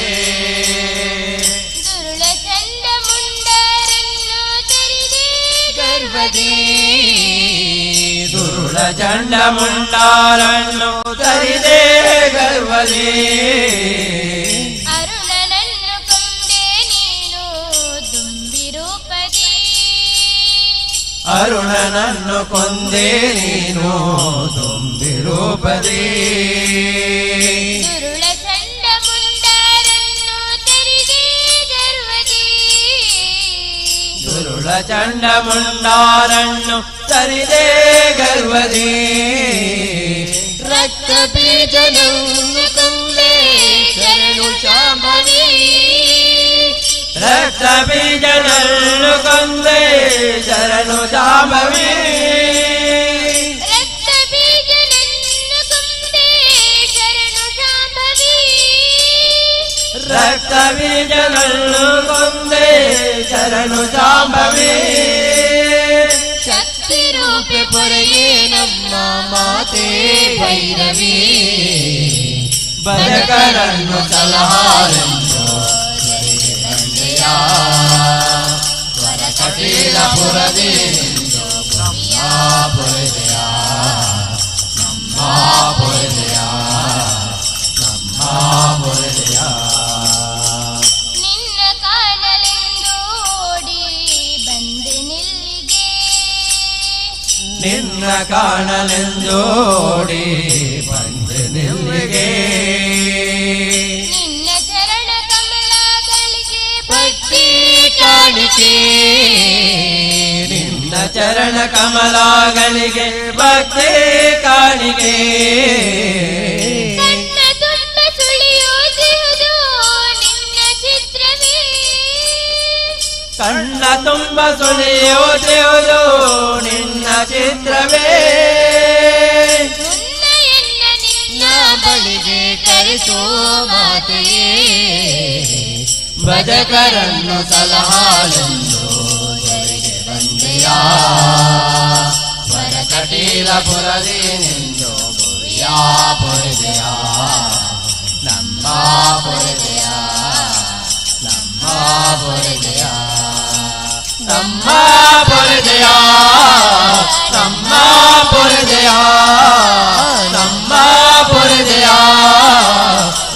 ದುರುಳ ಚಂಡ ಮುಂಡರನ್ನು ತರಿದೆ ಗರ್ವದಿ ದುರುಳ ಚಂಡ ಮುಂಡಾರನ್ನು ತರಿದೆ ಗರ್ವದಿ ಅರುಣನನ್ನು ಕೊಂದೆ ನೀನು ದುಂಬಿರೂಪದಿ ಅರುಣನನ್ನು ಕೊಂದೆ ನೀನು ದುಂಬಿರೂಪದಿ ದುರುಳ ಚಂಡ ಮುಂಡರನ್ನು ತರಿದೆ ಗರ್ವದಿ ದುರುಳ ಚಂಡ ಮುಂಡಾರನ್ನು ತರಿದೆ ಗರ್ವದಿ ರಕ್ತ ಬೀಜನನ್ನು ಕೊಂದೆ ಶರಣು ಶಾಂಭವಿ ರಕ್ತ ಬೀಜನನ್ನು ಕೊಂದೆ ಶರಣು ಶಾಂಭವಿ ರಕ್ತ ಬೀಜನನ್ನು ಕೊಂದೆ ಶರಣು ಶಾಂಭವಿ ರಕ್ತ ಬೀಜನನ್ನು ಕೊಂದೆ ಶರಣು ಶಾಂಭವಿ ಶಕ್ತಿ ರೂಪೆ ಪೊರೆಯೇ ನಮ್ಮ ಮಾತೆ ಭೈರವಿ ಭಜಕರನ್ನು ಸಲಹಾಲೆಂದು ಧರೆಗೆ ಬಂದೆಯ ವರಕಟೀಲಪುರದಿ ನಿಂದು ಭುವಿಯ ಪೊರೆದೆಯ ನಮ್ಮ ಪೊರೆದೆಯ ನಮ್ಮ ಪೊರೆದೆಯ ನಿನ್ನ ಕಾಣಲೆಂದು ಓಡಿ ಬಂದೆ ನಿಲ್ಲಿಗೆ ನಿನ್ನ ಕಾಣಲೆಂದೋಡಿ ಬಂದೆ ನಿಲ್ಲಿಗೆ ಚರಣ ಕಮಲಗಳಿಗೆ ಭಕ್ತಿ ಕಾಣಿಕೆ ಕಣ್ಣ ತುಂಬ ಸುಳಿಯುವುದು ನಿನ್ನ ಚಿತ್ರವೇ ಕಣ್ಣ ತುಂಬ ಸುಳಿಯುವುದು ನಿನ್ನ ಚಿತ್ರವೇ ಮುನ್ನಯನ್ನ ನಿನ್ನ ಬಳಿಗೆ ಕರೆಸೋ ಮಾತೆಯೇ ಭಜಕರನ್ನು ಸಲಹಾಲೆಂದು ಜರಿಗೆ ಬಂದೆಯ ಸ್ವರಕಟೀಲಪುರದಿ ನಿಂದು ಭುವಿಯ ಪೊರೆದೆಯ ನಮ್ಮ ಪೊರೆದೆಯ ನಮ್ಮ ಪೊರೆದೆಯ ನಮ್ಮ ಪೊರೆದೆಯ ನಮ್ಮ ಪೊರೆದೆಯ ನಮ್ಮ ಪೊರೆದೆಯ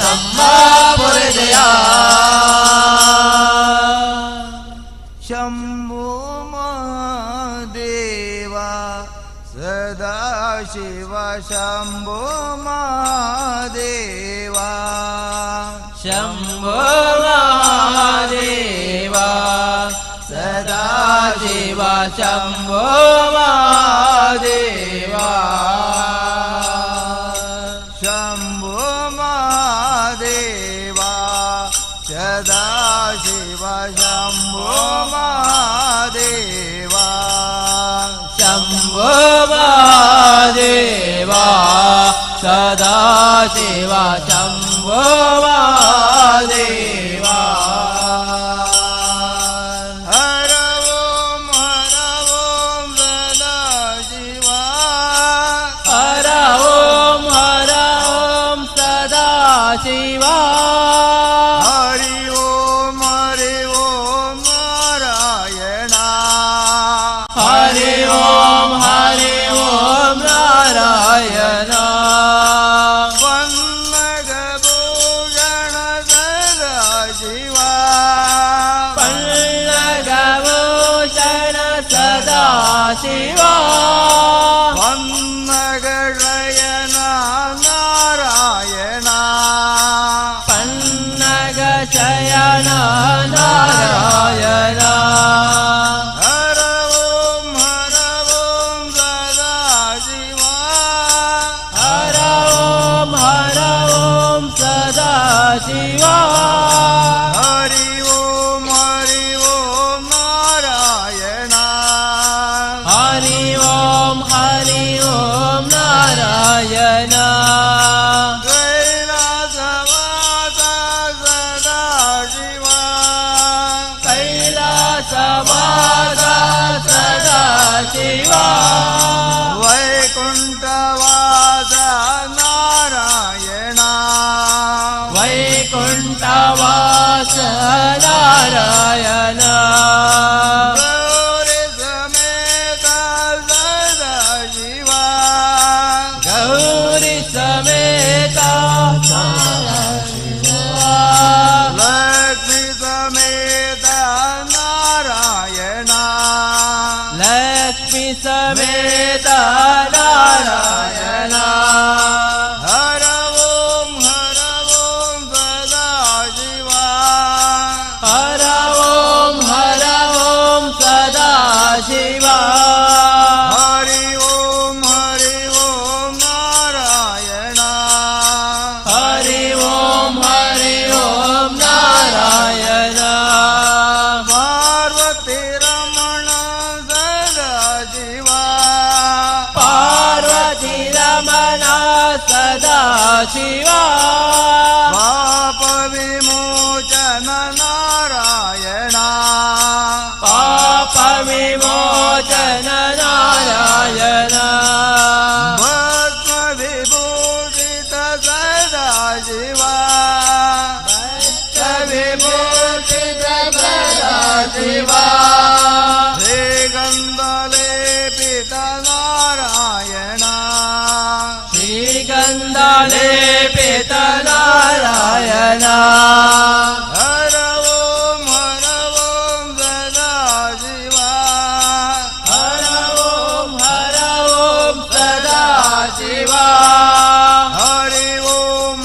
ನಮ್ಮ ಪೊರೆದೆಯ ಶಂಭೋ ಮಹಾದೇವ ಸದಾ ಶಿವ ಶಂಭೋ ಮಹಾದೇವ ಶಂಭೋ ಮಹಾದೇವ ಸದಾ ಶಿವ ಶಂಭೋ ಮಹಾದೇವ ಶಂಭೋ ಮಹಾದೇವ ಸದಾ ಶಿವ ಶಂಭೋ ಮಹಾದೇವ ಶಂಭೋ ಮಹಾದೇವ ಸದಾ ಶಿವ ಶಂಭೋ ಮಹಾದೇವ ಹರ ಓಂ ಸದಾ ಶಿವ ಹರ ಓಂ ಸದಾ ಶಿವ ಹರಿ ಓಂ ನಾರಾಯಣ ಹರಿ ಓಂ ನಾರಾಯಣ ಪನ್ನಗಭೂಷಣ ಸದಾ ಶಿವ ಪಲ್ಲಗಭೂಷಣ ಸದಾ ಶಿವ ಪನ್ನಗಶಯನ ನಾರಾಯಣ ಪನ್ನಗ ಶಯನ ನಾರಾಯಣ ಹರ ಓಂ ಸದಾ ಶಿವ ಹರ ಓಂ ಸದಾ ಶಿವ ಹರಿ ಓಂ ನಾರಾಯಣ ಹರಿ ಓಂ ನಾರಾಯಣ ಕೈಲಾಸವಾಸ ಸದಾ ಶಿವ ಕೈಲಾಸವಾಸ ಸದಾ ಶಿವ ವೈಕುಂಠವಾಸ ನಾರಾಯಣ ವೈಕುಂಠವಾಸ ನಾರಾಯಣ ಗೌರಿ ಸಮೇತ ಸದಾ ಶಿವ ಗೌರಿ ಸಮೇತ ಲಕ್ಷ್ಮಿ ಸಮೇತ ನಾರಾಯಣ ಲಕ್ಷ್ಮಿ ಸಮೇತ ನಾರಾಯಣ ಹರ ಓಂ ಸದಾ ಶಿವ ಹರ ಓಂ ಸದಾ ಶಿವ ಹರಿ ಓಂ ನಾರಾಯಣ ಹರಿ ಓಂ ನಾರಾಯಣ ಪಾರ್ವತಿ ರಮಣ ಸದಾ ಶಿವ ಪಾರ್ವತಿ ರಮಣ ಸದಾ ಶಿವ ಪಾಪ ವಿಮೋಚನ ನಾರಾಯಣ ಪಾಪ ವಿಮೋಚನ ನಾರಾಯಣ ಭಸ್ಮ ವಿಭೂಷಿತ ಸದಾ ಶಿವ ವಿಮೋಚಿತ ಸದಾ ಶಿವ ಶ್ರೀಗಂಧ ಲೇಪಿತ ನಾರಾಯಣ ಶ್ರೀಗಂಧ ಲೇಪಿತ ನಾರಾಯಣ ಹರ ಓಂ ಸದಾ ಶಿವ ಹರ ಓಂ ಸದಾ ಶಿವ ಹರಿ ಓಂ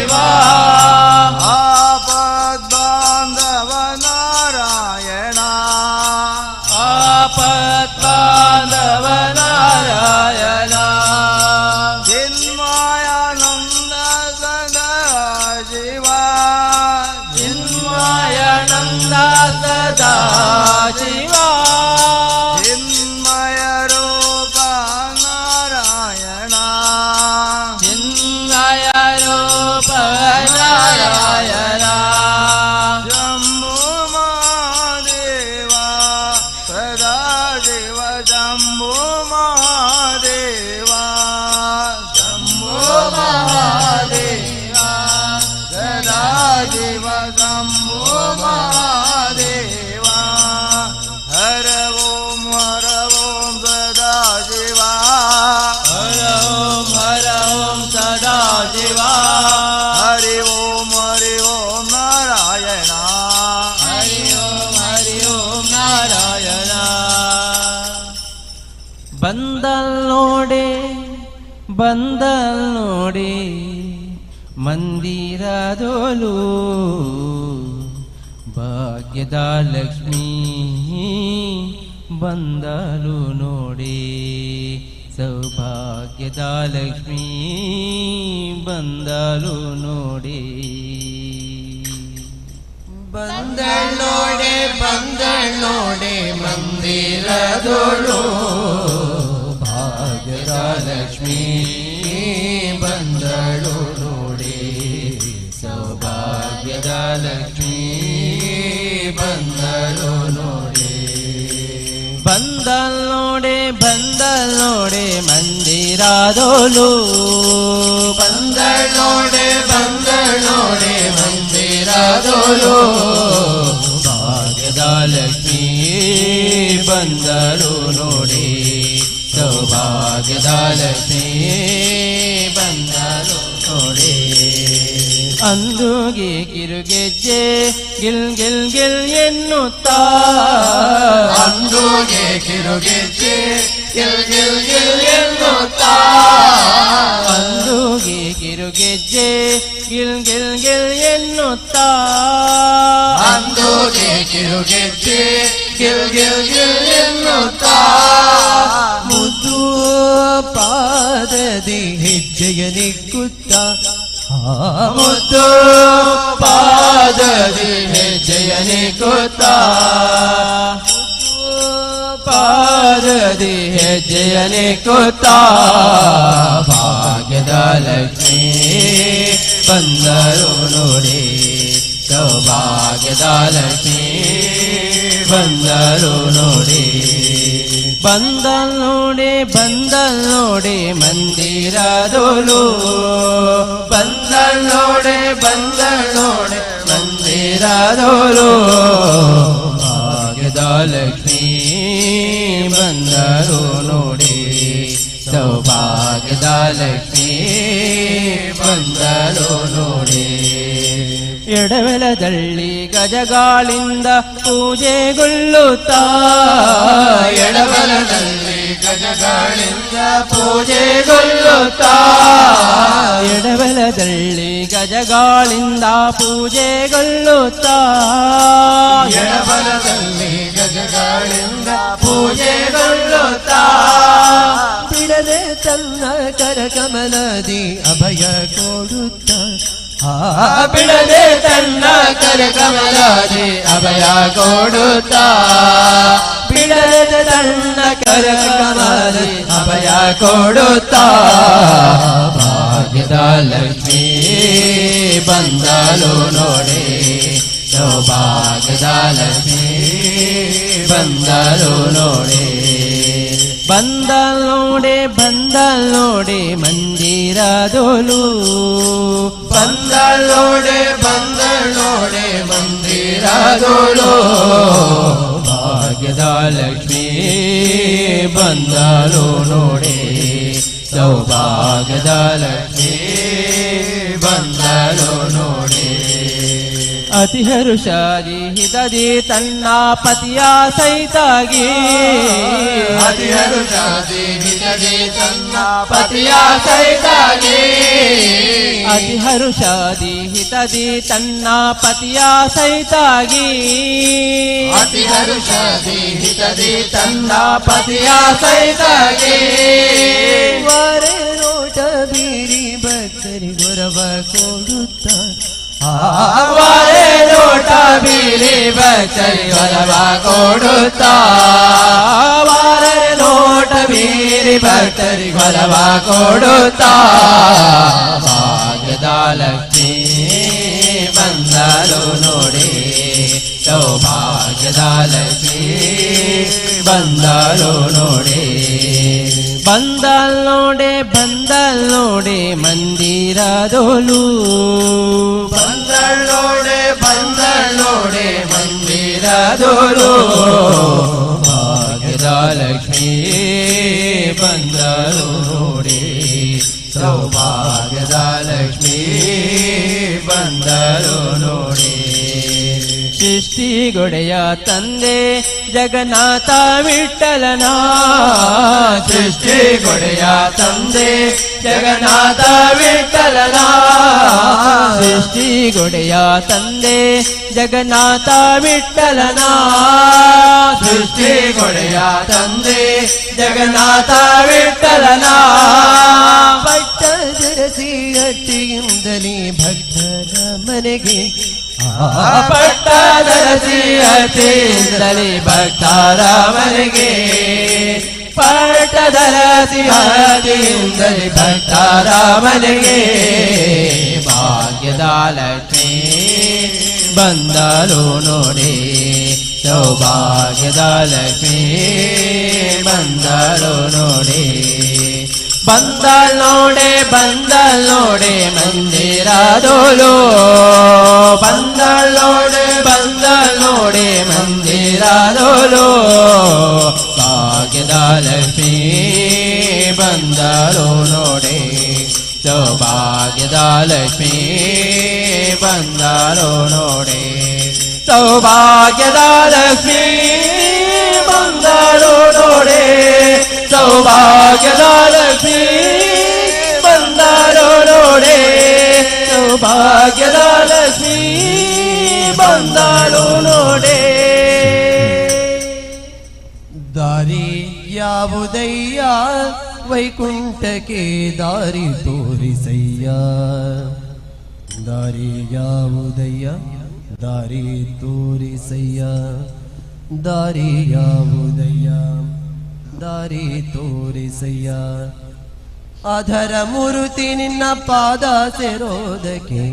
ಶಿವ ಆಪದ್ಬಾಂಧವ ನಾರಾಯಣ ಆಪತ್ಬಾಂಧವ ನಾರಾಯಣ ಚಿನ್ಮಯಾನಂದ ಸದಾ ಶಿವ ಚಿನ್ಮಯಾನಂದ ಸದಾ ಶಿವ ಚಿನ್ಮಯ ರೂಪ ನಾರಾಯಣ ಚಿನ್ಮಯ ರೂಪ ನಾರಾಯಣ ಶಂಭು ಮಹಾದೇವ ಸದಾ ಶಿವ ಶಂಭು ಮಹಾದೇವ ಶಂಭು ಮಹಾದೇವ ಸದಾ ಶಿವ ಶಂಭು ಮಹಾದೇವ ಹರ ಓಂ ಸದಾ ಶಿವ ಹರ ಓಂ ಸದಾ ಶಿವ ಹರಿ ಓಂ ನಾರಾಯಣ ಹರಿ ಓಂ ನಾರಾಯಣ ಬಂದಲ್ ನೋಡಿ ಮಂದಿರದೋಲು ಭಾಗ್ಯದ ಲಕ್ಷ್ಮೀ ಬಂದಲು ನೋಡಿ ಸೌಭಾಗ್ಯದ ಲಕ್ಷ್ಮೀ ಬಂದಲು ನೋಡಿ ಬಂದಳ್ ನೋಡಿ ಮಂದಿರದೋಳು ಭಾಗ್ಯದ ಲಕ್ಷ್ಮೀ ಬಂದಳು ನೋಡಿ ಸೌಭಾಗ್ಯದ ಲಕ್ಷ್ಮೀ ಬಂದಳು ನೋಡಿ ಬಂದಲ್ ನೋಡಿ ಮಂದಿರದೋಳು ಬಂದಳ್ ನೋಡಿ ಮಂದಿರದೋಳು ಭಾಗ್ಯದ ಲಕ್ಷ್ಮೀ ಬಂದಳು ನೋಡಿ ಸೌಭಾಗ್ಯದ ಲಕ್ಷ್ಮೀ ಬಂದಳು ನೋಡಿ ಅಂದುಗೆ ಕಿರುಗೆಜ್ಜೆ ಗಿಲ್ ಗಿಲ್ ಗಿಲ್ ಎನ್ನುತ್ತಾ ಅಂದುಗೆ ಕಿರುಗೆಜ್ಜೆ ಗಿಲ್ ಗಿಲ್ ಗಿಲ್ ಎನ್ನುತ್ತಾ ಅಂದುಗೆ ಕಿರುಗೆಜ್ಜೆ ಗಿಲ್ ಗಿಲ್ ಗಿಲ್ ಎನ್ನುತ್ತಾ ಅಂದುಗೆ ಕಿರುಗೆಜ್ಜೆ ಗಿಲ್ ಗಿಲ್ ಗಿಲ್ ಎನ್ನುತ್ತಾ ಮುದ್ದು ಪಾದದಿ ಹೆಜ್ಜೆಯ ನಿಕ್ಕುತ್ತ ಮುದ್ದು ಪಾದದಿ ಹೆಜ್ಜೆಯ ನಿಕ್ಕುತ್ತ ಪಾದದಿ ಹೆಜ್ಜೆಯ ನಿಕ್ಕುತ್ತ ಭಾಗ್ಯದ ಲಕ್ಷ್ಮೀ ಬಂದರು ನೋಡಿ ಸೌಭಾಗ್ಯದ ಲಕ್ಷ್ಮೀ ಬಂದರು ನೋಡಿ ಬಂದಲ್ ನೋಡಿ ಮಂದಿರದೋಳು ಬಂದಳ್ ನೋಡಿ ಮಂದಿರದೋಳು ಭಾಗ್ಯದ ಲಕ್ಷ್ಮೀ ಬಂದರು ನೋಡಿ ಸೌಭಾಗ್ಯದ ಲಕ್ಷ್ಮೀ ಬಂದರು ನೋಡಿ ಎಡವೆಲದಲ್ಲಿ ಗಜಗಾಳಿಂದ ಪೂಜೆಗೊಳ್ಳುತ್ತಾ ಎಡಬಲದಲ್ಲಿ ಗಜಗಾಳಿಂದ ಪೂಜೆಗೊಳ್ಳುತ್ತಾ ಎಡಬಲದಲ್ಲಿ ಗಜಗಾಳಿಂದ ಪೂಜೆಗೊಳ್ಳುತ್ತಾ ಎಡಬಲದಲ್ಲಿ ಗಜಗಾಳಿಂದ ಪೂಜೆಗೊಳ್ಳುತ್ತಾ ಬಿಡದೆ ತನ್ನ ಕರಕಮಲದಿ ಅಭಯ ಕೊಡುತ್ತ ಬಿಡದೆ ತನ್ನ ಕರಕಮಲದಿ ಅಭಯ ಕೊಡುತ್ತಾ ಬಿಡದೆ ತನ್ನ ಕರಕಮಲದಿ ಅಭಯ ಕೊಡುತ್ತಾ ಭಾಗ್ಯದ ಲಕ್ಷ್ಮೀ ಬಂದಳು ನೋಡಿ ಸೌಭಾಗ್ಯದ ಲಕ್ಷ್ಮೀ ಬಂದಳು ನೋಡಿ ಬಂದಲ್ ನೋಡಿ ಮಂದಿರದೋಳು ಬಂದಳ್ ನೋಡಿ ಮಂದಿರದೋಳು ಭಾಗ್ಯದ ಲಕ್ಷ್ಮೀ ಬಂದಳು ನೋಡಿ ಸೌಭಾಗ್ಯದ ಲಕ್ಷ್ಮೀ ಬಂದಳು ನೋಡಿ ಅತಿ ಹರುಷಾದಿ ಹಿತದಿ ತನ್ನ ಪತಿಯ ಸಹಿತಾಗಿ ಅತಿ ಹರುಷಾದಿ ಹಿತದಿ ತನ್ನ ಪತಿಯ ಸಹಿತಾಗಿ ಅತಿ ಹರುಷಾದಿ ಹಿತದಿ ತನ್ನ ಪತಿಯ ಸಹಿತಾಗಿ ಅತಿ ಹರುಷದಿ ಹಿತದಿ ತನ್ನ ಪತಿಯ ಸಹಿತಾಗಿ ವಾರೆ ನೋಟ ಬೀರಿ ಭಕ್ತರಿ ಗೊರವ ಕೊಡುತ್ತ ವಾರೆ ನೋಟ ಬೀರಿ ಭಕ್ತರಿ ಗೊರವ ಕೊಡುತ್ತಾ ವಾರೆ ನೋಟ ಬೀರಿ ಭಕ್ತರಿ ಗೊರವ ಕೊಡುತ್ತಾ ಭಾಗ್ಯದ ಲಕ್ಷ್ಮೀ ಬಂದಳು ನೋಡಿ ಸೌಭಾಗ್ಯದ ಲಕ್ಷ್ಮೀ ಬಂದಳು ನೋಡಿ ಬಂದಲ್ ನೋಡೆ ಮಂದಿರದೋಲು ಬಂದಳ್ ನೋಡೆ ಮಂದಿರದೋಲು ಭಾಗ್ಯದ ಲಕ್ಷ್ಮೀ ಬಂದಳು ನೋಡಿ ಸೌಭಾಗ್ಯದ ಲಕ್ಷ್ಮೀ ಬಂದಳು ನೋಡಿ ಸೃಷ್ಟಿಗೊಡೆಯ ತಂದೆ ಜಗನ್ನಾಥ ವಿಠಲನ ಸೃಷ್ಟಿಗೊಡೆಯ ತಂದೆ ಜಗನ್ನಾಥ ವಿಠಲನ ಸೃಷ್ಟಿಗೊಡೆಯ ತಂದೆ ಜಗನ್ನಾಥ ವಿಠಲನ ಸೃಷ್ಟಿಗೊಡೆಯ ತಂದೆ ಜಗನ್ನಾಥ ವಿಠಲನ ಪಟ್ಟದರಸಿ ಅಟ್ಟಿಯಿಂದಲೇ ಭಕ್ತರ ಮನೆಗೆ ಪಟ್ಟದರಸಿ ಅಟ್ಟಿಯಿಂದಲೇ ಭಕ್ತರ ಮನೆಗೆ ಪಟ್ಟದರಸಿ ಅಟ್ಟಿಯಿಂದಲೇ ಭಕ್ತರ ಮನೆಗೆ ಭಾಗ್ಯದ ಲಕ್ಷ್ಮೀ ಬಂದಳು ನೋಡಿ ಸೌಭಾಗ್ಯದ ಲಕ್ಷ್ಮೀ ಬಂದಳು ನೋಡಿ ಬಂದಳ್ ನೋಡೆ ಮಂದಿರದೋಲು ಬಂದಳ್ ನೋಡೆ ಮಂದಿರದೋಲು ಭಾಗ್ಯದ ಲಕ್ಷ್ಮೀ ಬಂದಳು ನೋಡಿ ಸೌಭಾಗ್ಯದ ಲಕ್ಷ್ಮೀ ಬಂದಳು ನೋಡಿ ಸೌಭಾಗ್ಯದ ಲಕ್ಷ್ಮೀ ಬಂದಳು ನೋಡಿ ಸೌಭಾಗ್ಯದ ಲಕ್ಷ್ಮೀ ಬಂದಳು ನೋಡಿ ಸೌಭಾಗ್ಯದ ಲಕ್ಷ್ಮೀ ಬಂದಳು ನೋಡಿ ದಾರಿ ಯಾವುದಯ್ಯ ವೈಕುಂಠಕ್ಕೆ ದಾರಿ ತೋರಿಸಯ್ಯ ದಾರಿ ಯಾವುದಯ್ಯ ದಾರಿ ತೋರಿಸಯ್ಯ ದಾರಿ ಯಾವುದಯ್ಯ ದಾರಿ ತೋರಿಸಯ್ಯ ಅಧರ ಮೂರುತಿ ನಿನ್ನ ಪಾದ ಸೇರೋದಕ್ಕೆ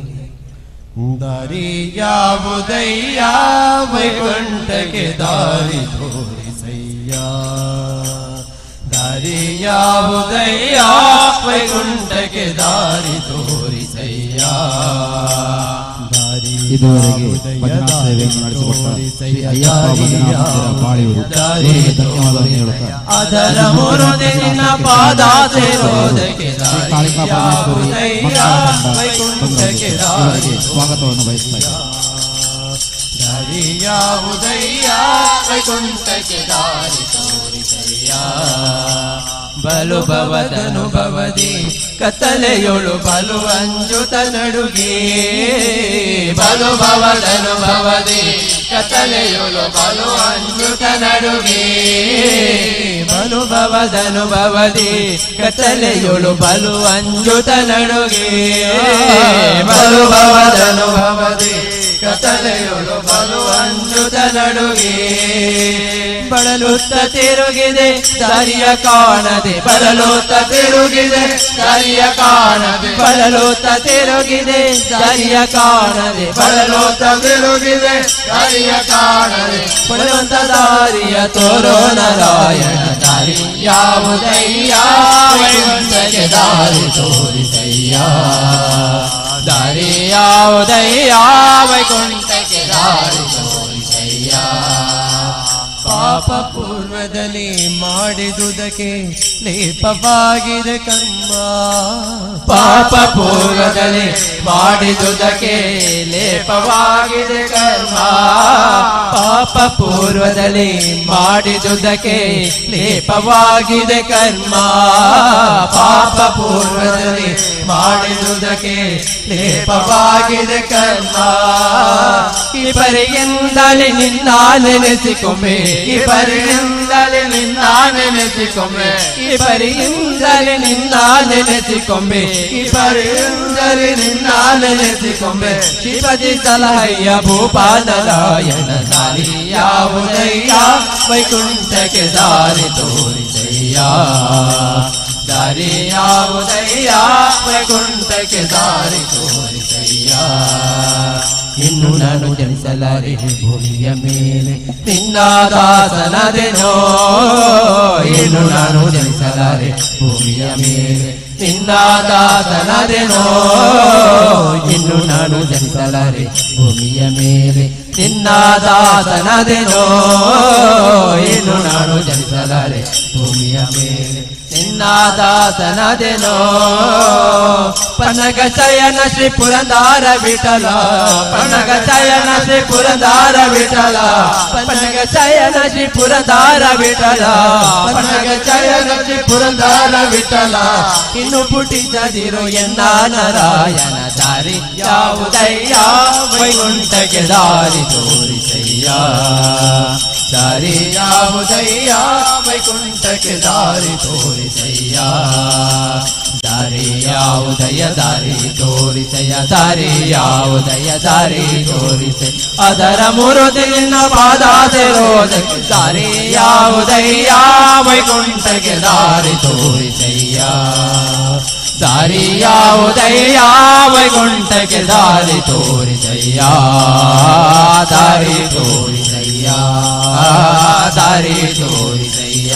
ದಾರಿ ಯಾವುದಯ್ಯ ವೈಕುಂಠಕ್ಕೆ ದಾರಿ ತೋರಿಸಯ್ಯ ದಾರಿ ಯಾವುದಯ್ಯ ವೈಕುಂಠಕ್ಕೆ ದಾರಿ ತೋರಿಸಯ್ಯ ಇದುವರೆಗೆ ಭಜನಾ ಸೇವೆಯನ್ನು ನಡೆಸಿಕೊಟ್ಟ ಶ್ರೀ ಅಯ್ಯಪ್ಪ ಭಜನಾ ಮಂದಿರ ಬಾಳಿಯೂರು ಇವರಿಗೆ ಧನ್ಯವಾದವನ್ನು ಹೇಳುತ್ತಾ ಅದರ ಮೂರು ದಿನ ಪಾದ ಸೇರೋದಕ್ಕೆ ಶ್ರೀ ಕಾಳಿಕಾ ಪರಮೇಶ್ವರಿ ಮಕ್ಕಳ ತಂಡ ಇವರಿಗೆ ಸ್ವಾಗತವನ್ನು ಬಯಸ್ತಾ ಇದ್ದಾರೆ. ದಾರಿ ಯಾವುದಯ್ಯ ವೈಕುಂಠಕ್ಕೆ ದಾರಿ ತೋರಿಸಯ್ಯ ಬಲು ಭವದನುಭವದಿ ಕತ್ತಲೆಯೊಳು ಬಲು ಅಂಜುತ ನಡುಗೆ ಬಲು ಭವದನುಭವದಿ ಕತ್ತಲೆಯೊಳು ಬಲು ಅಂಜುತ ನಡುಗೆ ಬಲು ಭವದನುಭವದಿ ಕತ್ತಲೆಯೊಳು ಬಲು ಅಂಜುತ ನಡುಗೆ ಬಲು ಭವದನುಭವದಿ ಕತ್ತಲೆಯೊಳು ಬಲು ಅಂಜುತ ನಡುಗೆ ಬಳಲುತ್ತ ತಿರುಗಿದೆ ದಾರಿಯ ಕಾಣದೆ ಬಳಲುತ್ತ ತಿರುಗಿದೆ ದಾರಿಯ ಕಾಣದೆ ಬಳಲುತ್ತ ತಿರುಗಿದೆ ದಾರಿಯ ಕಾಣದೆ ಬಳಲುತ್ತ ತಿರುಗಿದೆ ದಾರಿಯ ಕಾಣದೆ ಪಡೆಯುವಂತ ದಾರಿಯ ತೋರೋ ನಾರಾಯಣ ದಾರಿ ಯಾವುದಯ್ಯ ವೈಕುಂಠಕ್ಕೆ ದಾರಿ ತೋರಿಸಯ್ಯ ದಾರಿ ಯಾವುದಯ್ಯ ವೈಕುಂಠಕ್ಕೆ ದಾರಿ ತೋರಿಸಯ್ಯ ಪಾಪ ಪೂರ್ವದಲ್ಲಿ ಮಾಡಿದುದಕ್ಕೆ ಲೇಪವಾಗಿದೆ ಕರ್ಮ ಪಾಪ ಪೂರ್ವದಲ್ಲಿ ಮಾಡಿದುದಕ್ಕೆ ಲೇಪವಾಗಿದೆ ಕರ್ಮ ಪಾಪ ಪೂರ್ವದಲ್ಲಿ ಮಾಡಿದುದಕ್ಕೆ ಲೇಪವಾಗಿದೆ ಕರ್ಮ ಪಾಪ ಪೂರ್ವದಲ್ಲಿ ಮಾಡಿದುದಕ್ಕೆ ಲೇಪವಾಗಿದೆ ಕರ್ಮ. ಈ ಪರಿಯಿಂದಲೇ ನಿನ್ನ ನೆನೆಸಿಕೊಮ್ಮೆ, ಈ ಪರಿಯಿಂದಲೇ ನಿನ್ನ ನೆನೆಸಿಕೊಮ್ಮೆ, ಈ ಪರಿಯಿಂದಲೇ ನಿನ್ನ ನೆನೆಸಿಕೊಮ್ಮೆ, ಈ ಪರಿಯಿಂದಲೇ ನಿನ್ನ ನೆನೆಸಿಕೊಮ್ಮೆ. ಶ್ರೀಪತಿ ಸಲಹಯ್ಯ ಭೂಪಾಲರಾಯಣ ದಾರಿ ಯಾವುದಯ್ಯ, ವೈಕುಂಠಕ್ಕೆ ದಾರಿ ತೋರಿಸಯ್ಯ. ದಾರಿ ಯಾವುದಯ್ಯ, ವೈಕುಂಠಕ್ಕೆ ದಾರಿ ತೋರಿಸಯ್ಯ. ಇನ್ನು ನಾನು ಜನಿಸಲಾರೆ ಭೂಮಿಯ ಮೇಲೆ ನಿನ್ನ ದಾಸನದೆನೋ, ಇನ್ನು ನಾನು ಜನಿಸಲಾರೆ ಭೂಮಿಯ ಮೇಲೆ ನಿನ್ನ ದಾಸನದೆನೋ, ಇನ್ನು ನಾನು ಜನಿಸಲಾರೆ ಭೂಮಿಯ ಮೇಲೆ ನಿನ್ನ ದಾಸನದೆನೋ, ಇನ್ನು ನಾನು ಜನಿಸಲಾರೆ ಭೂಮಿಯ ಮೇಲೆ ನಿನ್ನ ದಾಸನದೆನೋ. ಪನಗ ಶಯನ ಶ್ರೀ ಪುರಂದಾರ ವಿಠಲ, ಪನಗ ಶಯನ ಶ್ರೀ ಪುರಂದಾರ ವಿಠಲ, ಪನಗ ಶಯನ ಶ್ರೀ ಪುರಂದಾರ ವಿಠಲ, ಪನಗ ಶಯನ ಶ್ರೀ ಪುರಂದಾರ ವಿಠಲ. ಇನ್ನು ಪುಟಿಸದಿರು ಎನ್ನ ನಾರಾಯಣ ದಾರಿ ಯಾವುದಯ್ಯ, ವೈಕುಂಠಕ್ಕೆ ದಾರಿ ತೋರಿಸಯ್ಯ. ದಾರಿ ಯಾವುದಯ್ಯ, ವೈಕುಂಠಕ್ಕೆ ದಾರಿ ತೋರಿಸಯ್ಯ. ದಾರಿ ಯಾವುದಯ್ಯ, ದಾರಿ ತೋರಿಸಯ್ಯ. ದಾರಿ ಯಾವುದಯ್ಯ, ದಾರಿ ತೋರಿಸಯ್ಯ. ಅದರ ಮುರುದಿನ ಪಾದ ಸೇರೋದಕ್ಕೆ ದಾರಿ ಯಾವುದಯ್ಯ, ವೈಕುಂಠಕ್ಕೆ ದಾರಿ ತೋರಿಸಯ್ಯ. ದಾರಿ ಯಾವುದಯ್ಯ, ವೈಕುಂಠಕ್ಕೆ ದಾರಿ ತೋರಿಸಯ್ಯ. ದಾರಿ ತೋರಿಸಯ್ಯ, ದಾರಿ ತೋರಿಸಯ್ಯ,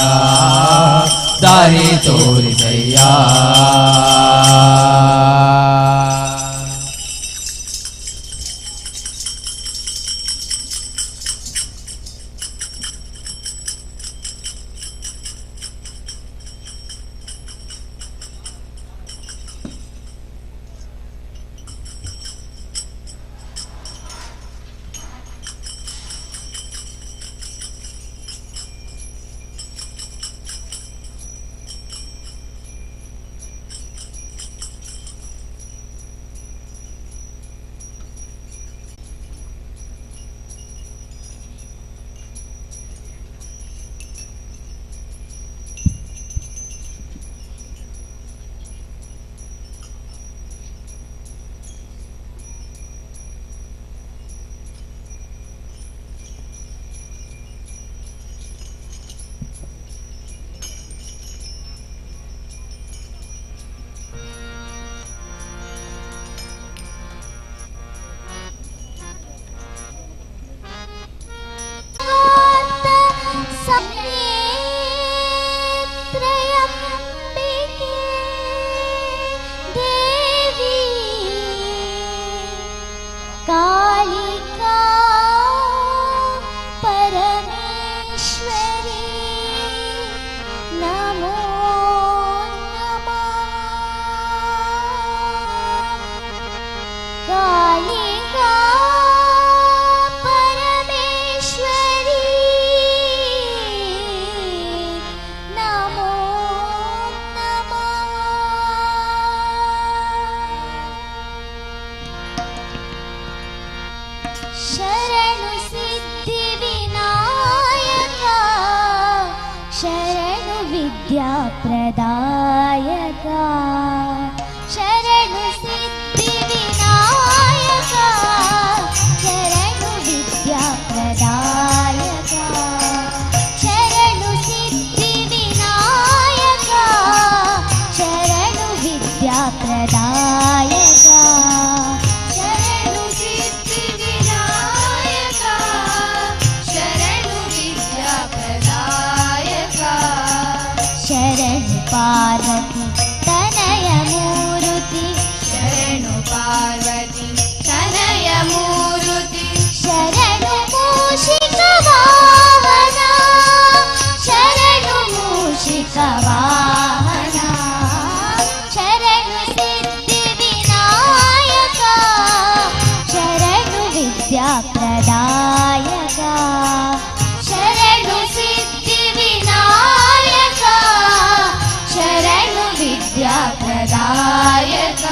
ದಾರಿ ತೋರಿಸಯ್ಯ. ಶರಣು ಸಿದ್ಧಿ ವಿನಾಯಕ, ಶರಣು ವಿದ್ಯಾ ಪ್ರದಾಯಕ, ಶರಣು ಸಿದ್ಧಿ ವಿನಾಯಕ, ಶರಣು ವಿದ್ಯಾ ಪ್ರದಾಯಕ, ಶರಣು ಸಿದ್ಧಿ ವಿನಾಯಕ, ಶರಣು ವಿದ್ಯಾ ಪ್ರದಾಯಕ, ಶರಣು ಸಿದ್ಧಿ ವಿನಾಯಕ, ಶರಣು ವಿದ್ಯಾ ಪ್ರದಾಯಕ, ಶರಣು ಪಾರ್ವತಿ ತನಯ ಮೂರುತಿ, ಶರಣು ಪಾರ್ವತಿ ತನಯ ಮೂರುತಿ, ಶರಣು ಮೂಷಿಕ ವಾಹನ, ಶರಣು ಮೂಷಿಕ ವಾಹನ, ಶರಣು ಸಿದ್ಧಿ प्रदायक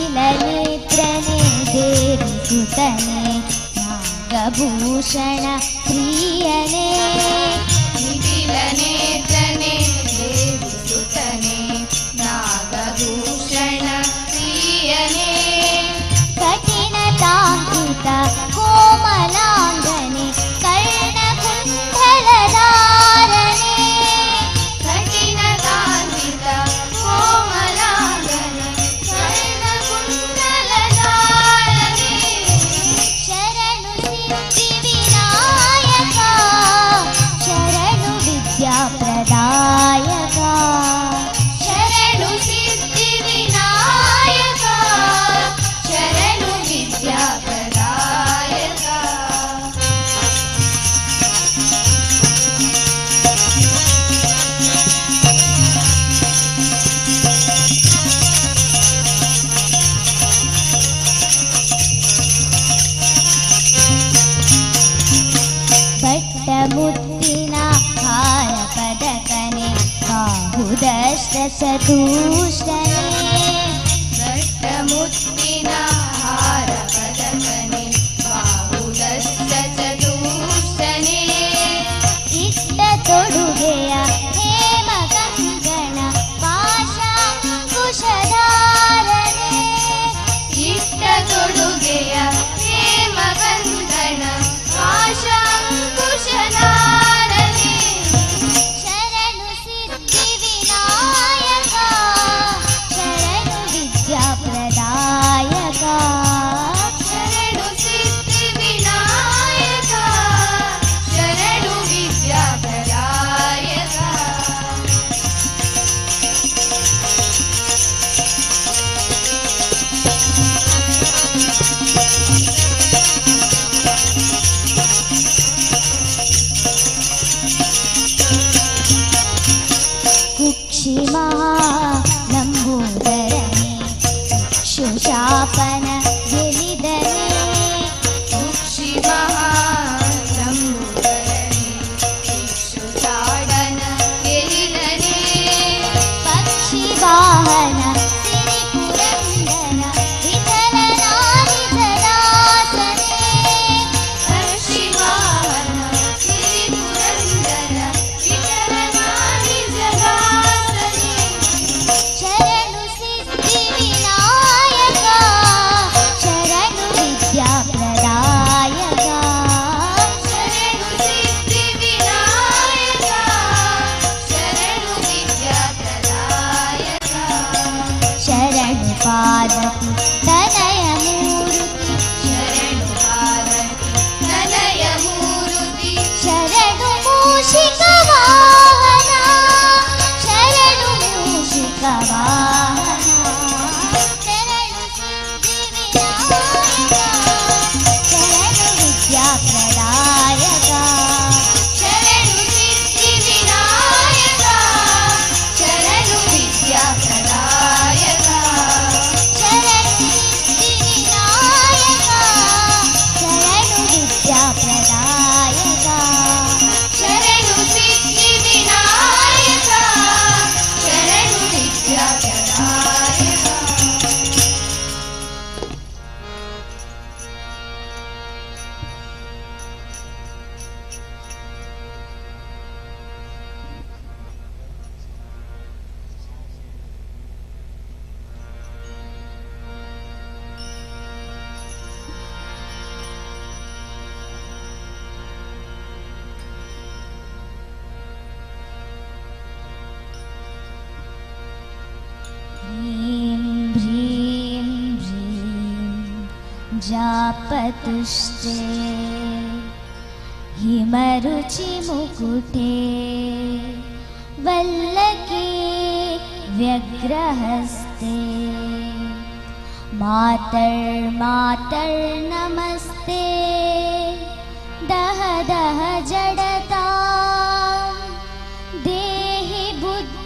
निखिलनेत्रने देवी सुतने नागभूषण प्रियने निखिलनेत्रने देवी सुतने नागभूषण प्रियने कठिनताङ्कित कोमलाङ्गने कर्णकुण्डलधारणे कठिनताङ्कित कोमलाङ्गने कर्णकुण्डलधारणे शरणु सिद्धिविनायक शरणु विद्याप्रदायक शरणु सिद्धिविनायक शरणु विद्याप्रदायक ಪಟ್ಟಮುತ್ತಿನ ಹಾರ ಪದಕನೆ ಬಾಹುದಷ್ಟ ಚತುಷ್ಟನೆ ಪಟ್ಟಮುತ್ತಿನ ಹಾರ ಪದಕನೆ ಬಾಹುದಷ್ಟ ಚತುಷ್ಟನೆ ಇಷ್ಟ ತೊಡುಗೆಯ ಹೇಮ ಕಂಗಣ ಪಾಶಾಂಕುಶಧಾರನೆ ಇಷ್ಟ ತೊಡುಗೆಯ ಹೇಮ ಕಂಗಣ ಪಾಶಾಂಕುಶಧಾರನೆ ಶರಣು ಸಿದ್ಧಿವಿನಾಯಕ ಶರಣು ವಿದ್ಯಾಪ್ರದಾಯಕ ಶರಣು ಸಿದ್ಧಿವಿನಾಯಕ ಶರಣು ವಿದ್ಯಾಪ್ರದಾಯಕ कुक्षिमा लम्बोदरने इक्षुशापन गिरिदने कुक्षिमा लम्बोदरने इक्षुशापन गिरिदने पक्षिवाहन सिरिपुरन्दन विठलनानि जलासने पक्षिवाहन सिरिपुरन्दन विठलनानि जलासने शरणु सिद्धिविनायक शरणु विद्याप्रदायक शरणु सिद्धिविनायक शरणु विद्याप्रदायक शरणु पादति तनय मूर्ति शरणु पादति तनय मूर्ति शरणु मूषिक वाहन शरणु मूषिक वाहन शरणु सिद्धिविनायक शरणु विद्याप्रदायक शरणु सिद्धिविनायक शरणु विद्याप्रदायक शरणु सिद्धिविनायक शरणु विद्याप्रदायक शरणु सिद्धिविनायक शरणु विद्याप्रदायक ह्रीं भ्रीं भ्रीं जापतुष्टे हिमरुचिमुकुटे वल्लके व्यग्रहस्ते मातर्नमस्ते दह दह जडतां देहि बुद्धि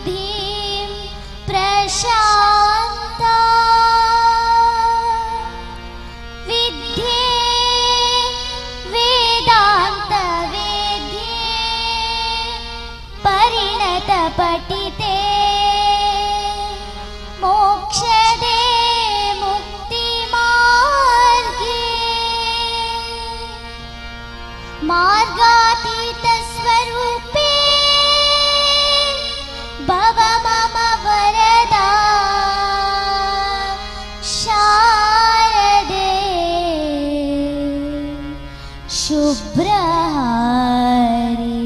ಮೋಕ್ಷದೇ ಮುಕ್ತಿ ಮಾರ್ಗೇ ಮಾರ್ಗಾತೀತ ಸ್ವರೂಪೇ ಭವ ಮಮ ವರದಾ ಶಾರದೆ ಶುಭ್ರಹಾರಿ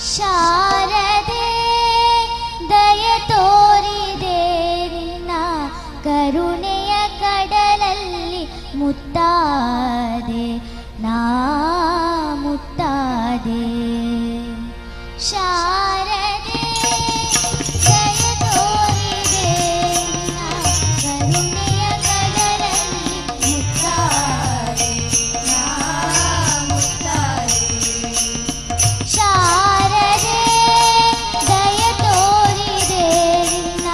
ಶಾರದೆ ದಯ ತೋರಿದೆ ನಿನ್ನ ಕರುಣೆಯ ಕಡಲಲ್ಲಿ ಮುತ್ತಾದೆ ನಾ ಮುತ್ತಾದೆ ಶಾರದೆ ದಯ ತೋರಿದೆ ನಿನ್ನ ಕರುಣೆಯ ಕಡಲಲ್ಲಿ ಮುತ್ತಾದೆ ನಾ ಮುತ್ತಾದೆ ಶಾರದೆ ದಯ ತೋರಿದೆ ನಿನ್ನ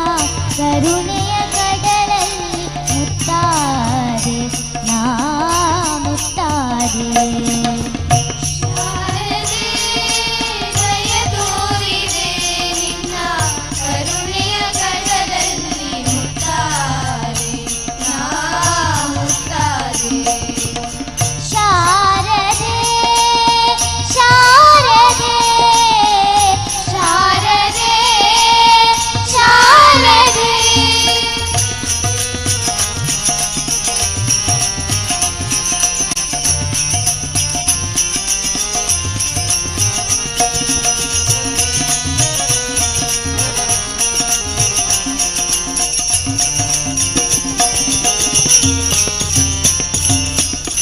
ಕರುಣೆಯ ಕಡಲಲ್ಲಿ ಮುತ್ತಾದೆ ನಾ ಮುತ್ತಾದೆ ಶಾರದೆ ದಯ ತೋರಿದೆ ನಿನ್ನ ಕರುಣೆಯ ಕಡಲಲ್ಲಿ ಮುತ್ತಾದೆ ನಾ ಮುತ್ತಾದೆ ಶಾರದೆ ಶಾರದೆ ಶಾರದೆ ಶಾರದೆ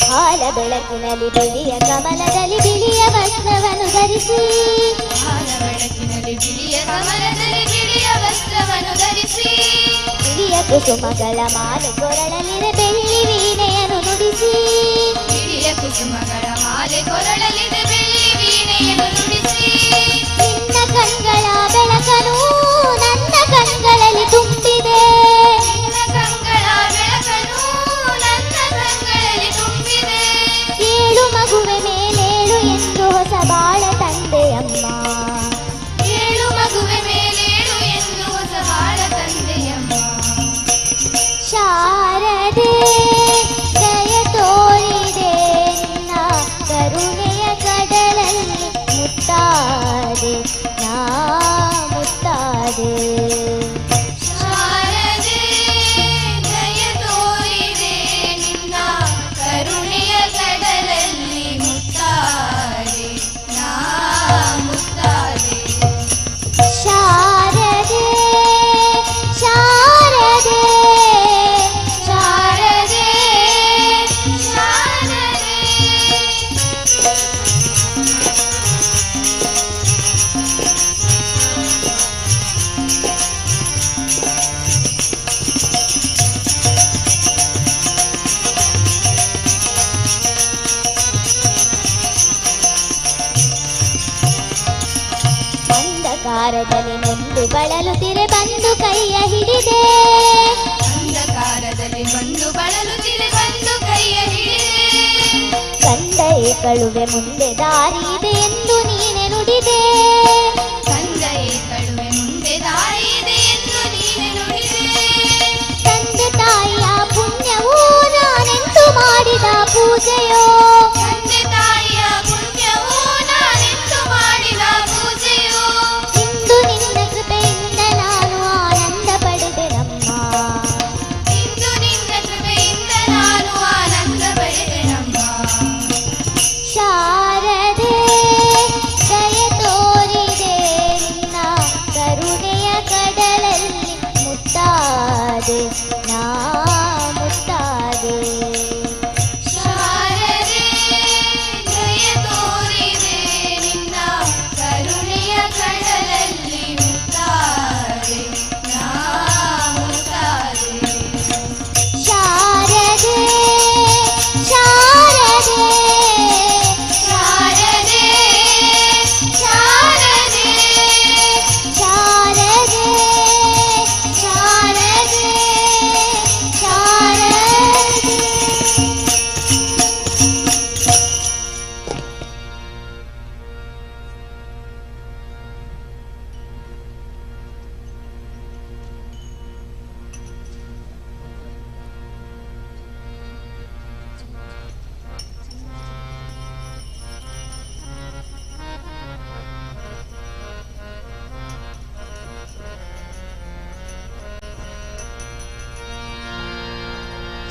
ಹಾಲ ಬೆಳಕಿನಲ್ಲಿ ಬಿಳಿಯ ಕಮಲದಲ್ಲಿ ಬಿಳಿಯ ವಸ್ತ್ರವನ್ನು ಧರಿಸಿ ಹಾಲ ಬೆಳಕಿನಲ್ಲಿ ಬಿಳಿಯ ಕಮಲದಲ್ಲಿ ಬಿಳಿಯ ವಸ್ತ್ರವನ್ನು ಧರಿಸಿ ಬಿಳಿಯ ಕುಸುಮಗಳ ಮಾಲೆ ಕೊರಳಲಿದೆ ಬೆಳ್ಳಿ ವೀಣೆಯನ್ನು ನುಡಿಸಿ ಬಿಳಿಯ ಕುಸುಮಗಳ ಮಾಲೆ ಕೊರಳಲಿದೆ ಬೆಳ್ಳಿ ವೀಣೆಯನ್ನು ನುಡಿಸಿ ನಿನ್ನ ಕಣ್ಗಳ ಬೆಳಕನು ನನ್ನ ಕಣ್ಗಳಲ್ಲಿ ತುಂಬಿದೆ ನಿನ್ನ ಕಣ್ಗಳ ಬೆಳಕನು ನನ್ನ ಕಣ್ಗಳಲ್ಲಿ ತುಂಬಿದೆ ಏಳು ಮಗುವೆ ಮೇಲೇಳು ಎಂದು ಹೊಸ ಬಾಳ ತಂದೆ ಅಮ್ಮ ಏಳು ಮಗುವೆ ಮೇಲೇಳು ಎಂದು ಹೊಸ ಬಾಳ ತಂದೆಯಮ್ಮ ಶಾರದೆ ದಯ ತೋರಿದೆ ನಿನ್ನ ಕರುಣೆಯ ಕಡಲಲ್ಲಿ ಮುತ್ತಾದೆ ನಾ ಮುತ್ತಾದೆ ಶಾರದೆ ದಯ ತೋರಿದೆ ನಿನ್ನ ಕರುಣೆಯ ಕಡಲಲ್ಲಿ ಮುತ್ತಾದೆ ನಾ ಮುತ್ತಾದೆ ಶಾರದೆ ಶಾರದೆ ಶಾರದೆ ಶಾರದೆ ಅಂಧಕಾರದಲ್ಲಿ ನೊಂದು ಬಳಲುತ್ತಿರೆ ಬಂದು ಕೈಯ ಹಿಡಿದೆ ಅಂಧಕಾರದಲ್ಲಿ ಬಂದು ಬಳಲುತ್ತಿರೆ ಬಂದು ಕೈಯ ಹಿಡಿದೆ ಕಂದಯೇ ಕಳುವೆ ಮುಂದೆ ದಾರಿ ಇದೆ ಎಂದು ನೀನೆ ನುಡಿದೆ ಕಂದಯೇ ಕಳುವೆ ಮುಂದೆ ದಾರಿ ಇದೆ ಎಂದು ನೀನೆ ನುಡಿದೆ ತಂದೆ ತಾಯಿಯ ಪುಣ್ಯವೂ ನಾನೆಂದು ಮಾಡಿದ ಪೂಜೆಯೋ ತಂದೆ ತಾಯಿಯ ಪುಣ್ಯವೂ ನಾನೆಂದು ಮಾಡಿದ ಪೂಜೆಯೋ ಇಂದು ನಿನ್ನ ಕೃಪೆಯಿಂದ ನಾನು ಆನಂದ ಪಡೆದೆನಮ್ಮ ಇಂದು ನಿನ್ನ ಕೃಪೆಯಿಂದ ನಾನು ಆನಂದ ಪಡೆದೆನಮ್ಮ ಶಾರದೆ ದಯ ತೋರಿದೆ ನಿನ್ನ ಕರುಣೆಯ ಕಡಲಲ್ಲಿ ಮುತ್ತಾದೆ ನಾ ಮುತ್ತಾದೆ ಶಾರದೆ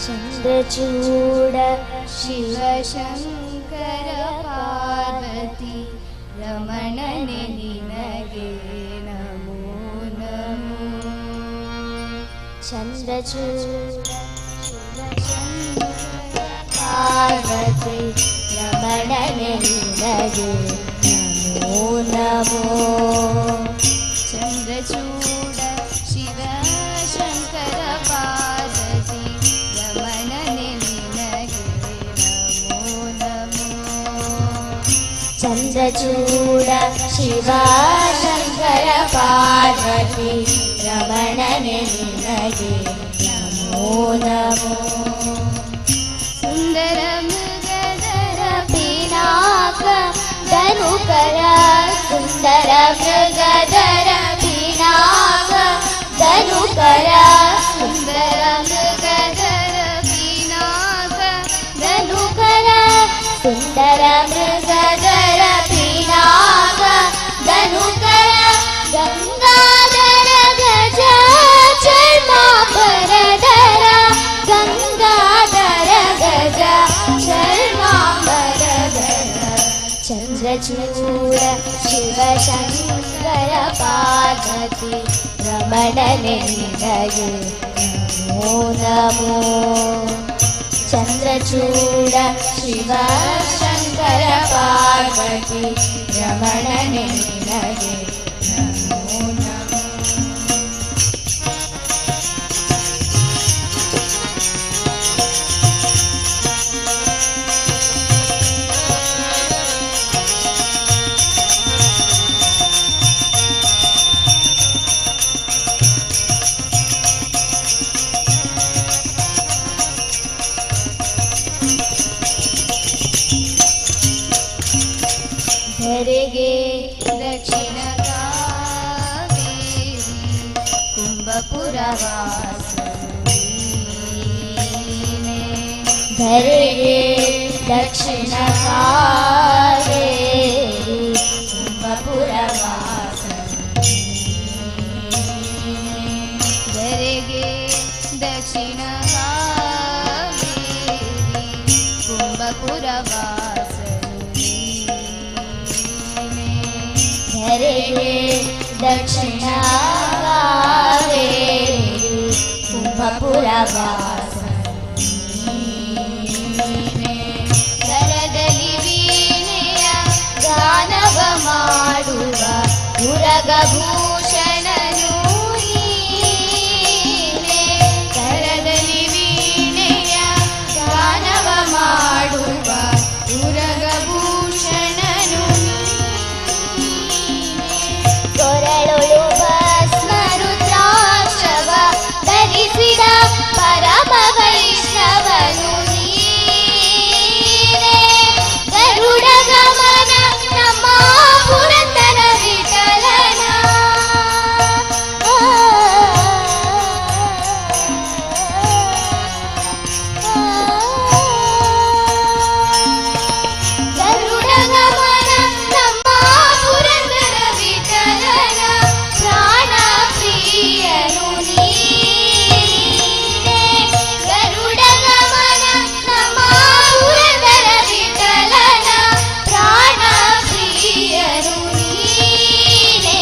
ಚಂದ್ರಚೂಡ ಶಿವಶಂಕರ ಪಾರ್ವತಿ ರಮಣನೆ ನಿನಗೆ ನಮೋ ನಮೋ. ಚಂದ್ರಚೂಡ ಶಿವಶಂಕರ ಪಾರ್ವತಿ ರಮಣನೆ ನಿನಗೆ ನಮೋ ನಮೋ. ಚಂದ್ರಚೂಡ ಶಿವ ಶಂಕರ ಪಾರ್ವತಿ ರಮಣನೆ ನಿನಗೆ ನಮೋ ನಮೋ. ಚಂದ್ರಚೂಡ ಶಿವ ಶಂಕರ ಪಾರ್ವತಿ ರಮಣನೆ ನಿನಗೆ ನಮೋ ನಮೋ. ಸುಂದರ ಮೃಗಧರ ಪಿನಾಕ ಧನುಕರ ಸುಂದರ ಮೃಗಧರ ಪಿನಾಕ ಧನುಕರ ಸುಂದರ ಮೃಗಧರ ಪಿನಾಕ ಧನುಕರ ಸುಂದರ ಮೃಗಧರ ಪಿನಾಕ ಧನುಕರ ಗಂಗಾಧರ ಗಜ ಚರ್ಮಾಂಬರಧರ ಗಂಗಾಧರ ಗಜ ಚರ್ಮಾಂಬರಧರ. ಚಂದ್ರಚೂಡ ಶಿವಶಂಕರ ಪಾರ್ವತಿ ರಮಣನೆ ನಿನಗೆ ನಮೋ ನಮೋ. ಚಂದ್ರಚೂಡ ಶಿವ ಶಂಕರ ಪಾರ್ವತಿ ರಮಣನೆ ನಿನಗೆ ನಮೋ ನಮೋ. ಧರೆಗೆ ದಕ್ಷಿಣ ಕಾವೇರಿ ಕುಂಭಪುರ ವಾಸನೆ. ಧರೆಗೆ ದಕ್ಷಿಣ ಕಾವೇರಿ ಕುಂಭಪುರ ವಾಸನೆ. ಧರೆಗೆ ದಕ್ಷಿಣ ಕಾವೇರಿ ಕುಂಭಪುರ ವಾಸನೆ. ಧರೆಗೆ ದಕ್ಷಿಣ ಕಾವೇರಿ ಕುಂಭಪುರ ವಾಸನೆ. ಕರದಲ್ಲಿ ವೀಣೆಯ ಗಾನವ ಮಾಡುವ ಮುರಗಭೂಷಣನು ನೀನೆ. ಕರದಲ್ಲಿ ವೀಣೆಯ ಗಾನವ ಮಾಡುವ ಮುರಗಭೂಷಣನು ಕೊರಳೊಳು ಭಸ್ಮ ರುದ್ರಾಕ್ಷವ ಧರಿಸಿದ ಪರಮ ವೈಷ್ಣವನು ನೀನೆ. ಗರುಡ ಗಮನ ನಮ್ಮ ಪುರಂದರ ವಿಠಲನ ಗರುಡ ಗಮನ ನಮ್ಮ ಪುರಂದರ ವಿಠಲನ ಪ್ರಾಣ ಪ್ರಿಯನು ನೀನೆ. ಗರುಡ ಗಮನ ನಮ್ಮ ಪುರಂದರ ವಿಠಲನ ಪ್ರಾಣ ಪ್ರಿಯನು ನೀನೆ.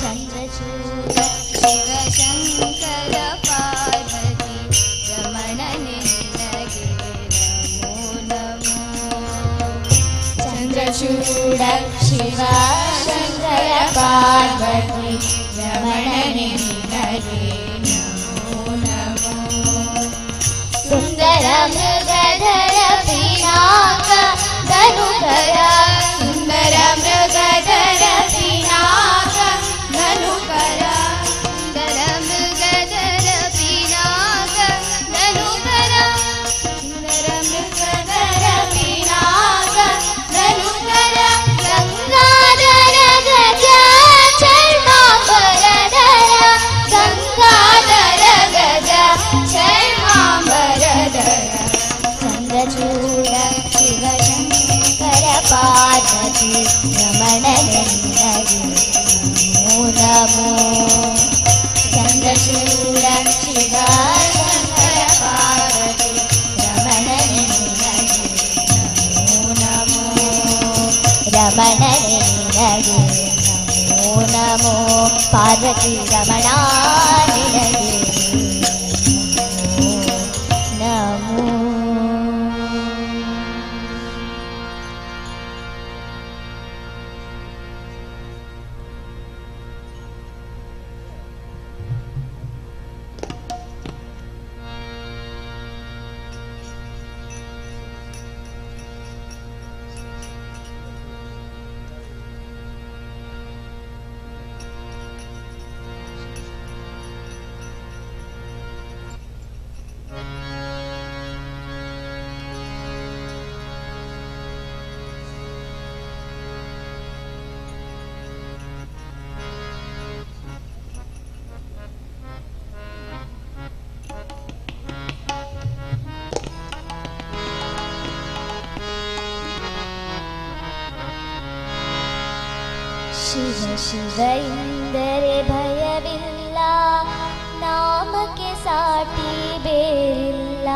ಚಂದ್ರಚೂಡ ಶಿವಶಂಕರ ಪಾರ್ವತಿ ರಮಣನೆ ನಿನಗೆ ನಮೋ ನಮೋ. ಚಂದ್ರಚೂಡ ಶಿವ ಶಂಕರ ಪಾರ್ವತಿ ರಮಣನೆ ನಿನಗೆ ನಮೋ ನಮೋ. ಸುಂದರ ಮೃಗಧರ ಪಿನಾಕ ಧನುಕರ ಸುಂದರ ಮೃಗಧರ ಪಿನಾಕ ಧನುಕರ ಸುಂದರ ಮೃಗಧರ ಪಿನಾಕ ಧನುಕರ ಸುಂದರ ಮೃಗಧರ ಪಿನಾಕ ಧನುಕರ ಗಂಗಾಧರ ಗಜ ಚರ್ಮಾಂಬರಧರ ಗಂಗಾಧರ ಗಜ ಚರ್ಮಾಂಬರಧರ. ಚಂದ್ರಚೂಡ ಶಿವಶಂಕರ ಪಾರ್ವತಿ ರಮಣನೆ ನಿನಗೆ ನಮೋ ನಮೋ. ಚಂದ್ರಚೂಡ ಶಿವ ಶಂಕರ ನಿನಗೆ ನಮೋ ನಮೋ ಪಾರ್ವತಿ ರಮಣ ನಿನಗೆ ನಮೋ ನಮೋ. ಶಿವ ಶಿವ ಎಂದರೆ ಭಯವಿಲ್ಲ, ನಾಮಕ್ಕೆ ಸಾಟಿ ಬೇರಿಲ್ಲ.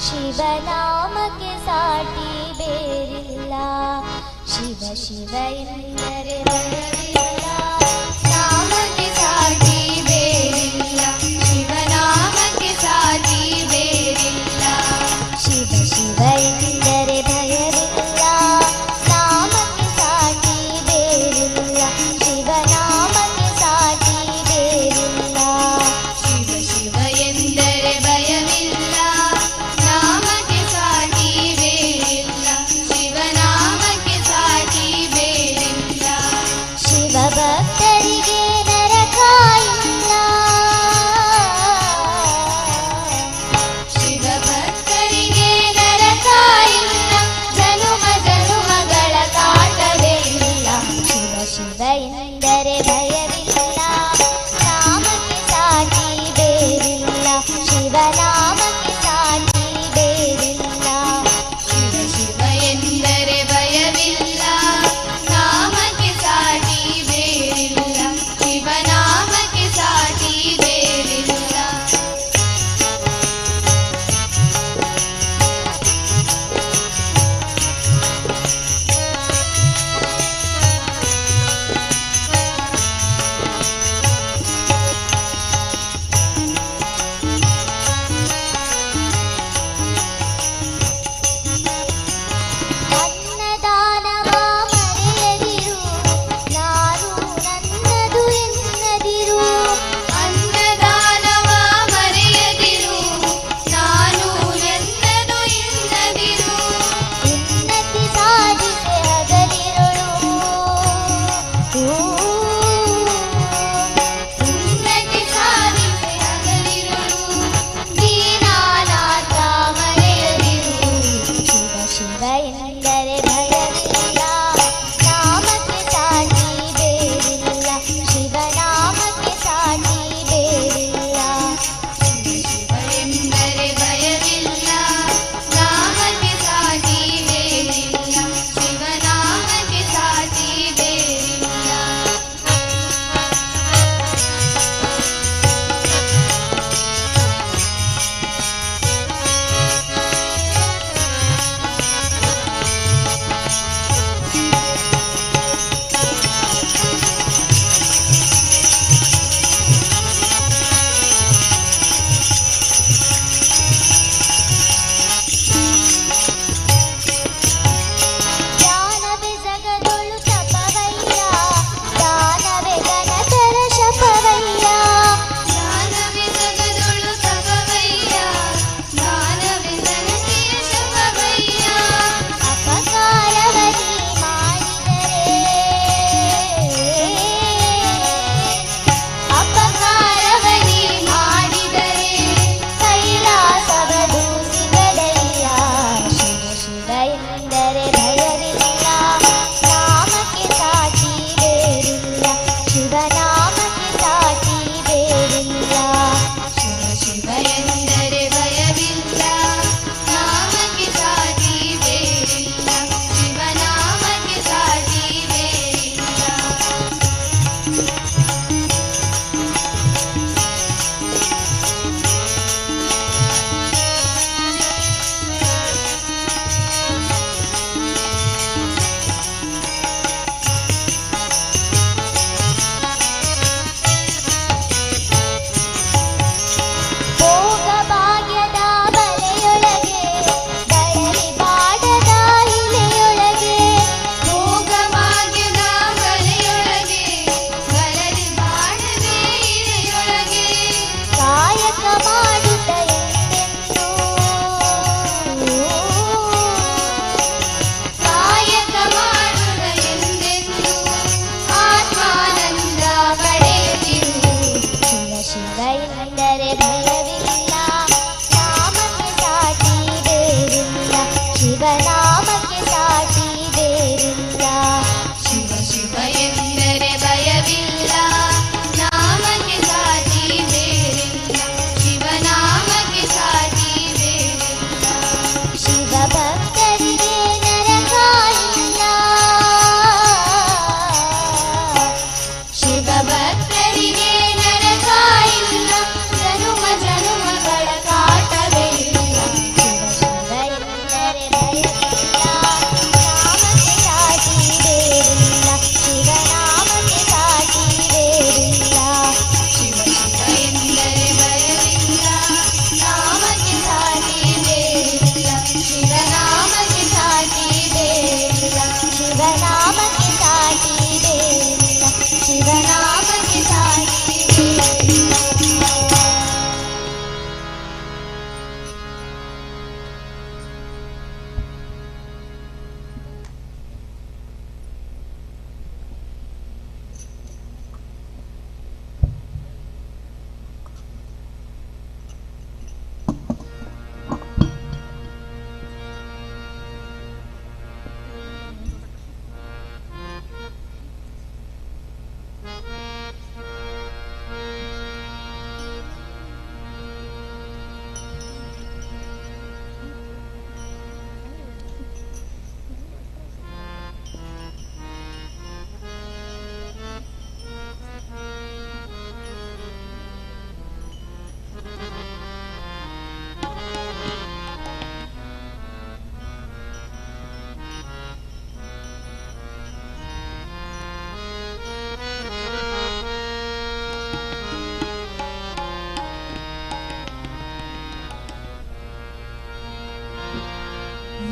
ಶಿವ ನಾಮಕ್ಕೆ ಸಾಟಿ ಬೇರಿಲ್ಲ. ಶಿವ ಶಿವ ಎಂದರೆ ಭಯವಿಲ್ಲ, ನಾಮಕ್ಕೆ ಸಾಟಿ ಬೇರಿಲ್ಲ. ಶಿವ ನಾಮಕ್ಕೆ ಸಾಟಿ ಬೇರಿಲ್ಲ. ಶಿವ ಶಿವ ಎಂದರೆ ಭಯವಿಲ್ಲ, ನಾಮಕ್ಕೆ ಸಾಟಿ ಬೇರಿಲ್ಲ. ಶಿವ ನಾಮಕ್ಕೆ ಸಾಟಿ ಬೇರಿಲ್ಲ. ಶಿವ ಶಿವ ಎಂದರೆ ಭಯವಿಲ್ಲ, ನಾಮಕ್ಕೆ ಸಾಟಿ ಬೇರಿಲ್ಲ. ಶಿವ ನಾಮಕ್ಕೆ ಸಾಟಿ ಬೇರಿಲ್ಲ. ಶಿವ ಭಕ್ತರಿಗೆ ನರಕ ಇಲ್ಲ. ಶಿವ ಭಕ್ತರಿಗೆ ನರಕ ಇಲ್ಲ, ಜನುಮ ಜನುಮಗಳ ಕಾಟವೇ ಇಲ್ಲ. ಶಿವ ಶಿವ ಎಂದರೆ ಭಯವಿಲ್ಲ, ನಾಮಕ್ಕೆ ಸಾಟಿ ಬೇರಿಲ್ಲ. ಶಿವ ನಾಮಕ್ಕೆ ಸಾಟಿ ಬೇರಿಲ್ಲ. ಶಿವ ಶಿವ ಎಂದರೆ ಭಯವಿಲ್ಲ, ನಾಮಕ್ಕೆ ಸಾಟಿ ಬೇರಿಲ್ಲ. ಶಿವ ನಾಮಕ್ಕೆ ಸಾಟಿ ಬೇರಿಲ್ಲ.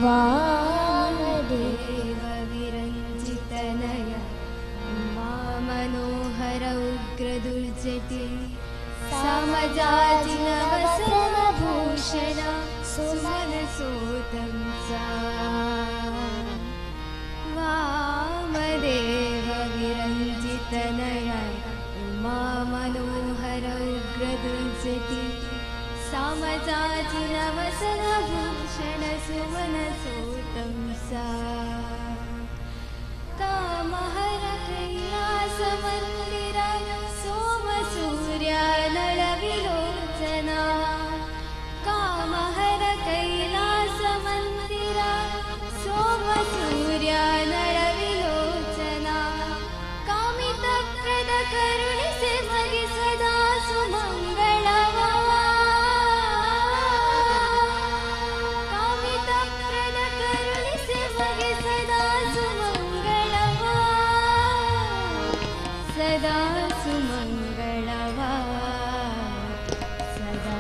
वामदेव विरञ्जितनय मनोहर उग्रदुर्जटि सामजाजिनवसनभूषण सुमनसोतं सा वामदेव विरञ्जितनय मनोहर उग्रदुर्जटि सामजाजिनवसनभूषण सुमनसोतं सा कामहर कैलासमन्दिर सोमसूर्यानलविलोचना कामहर कैलासमन्दिर सोमसूर्यानलविलोचना कामितप्रद करुणिसे मगे सदा सुमङ्गलवा कामितप्रद करुणिसे मगे सदा सुमङ्गलवा सदा सुमङ्गलवा सदा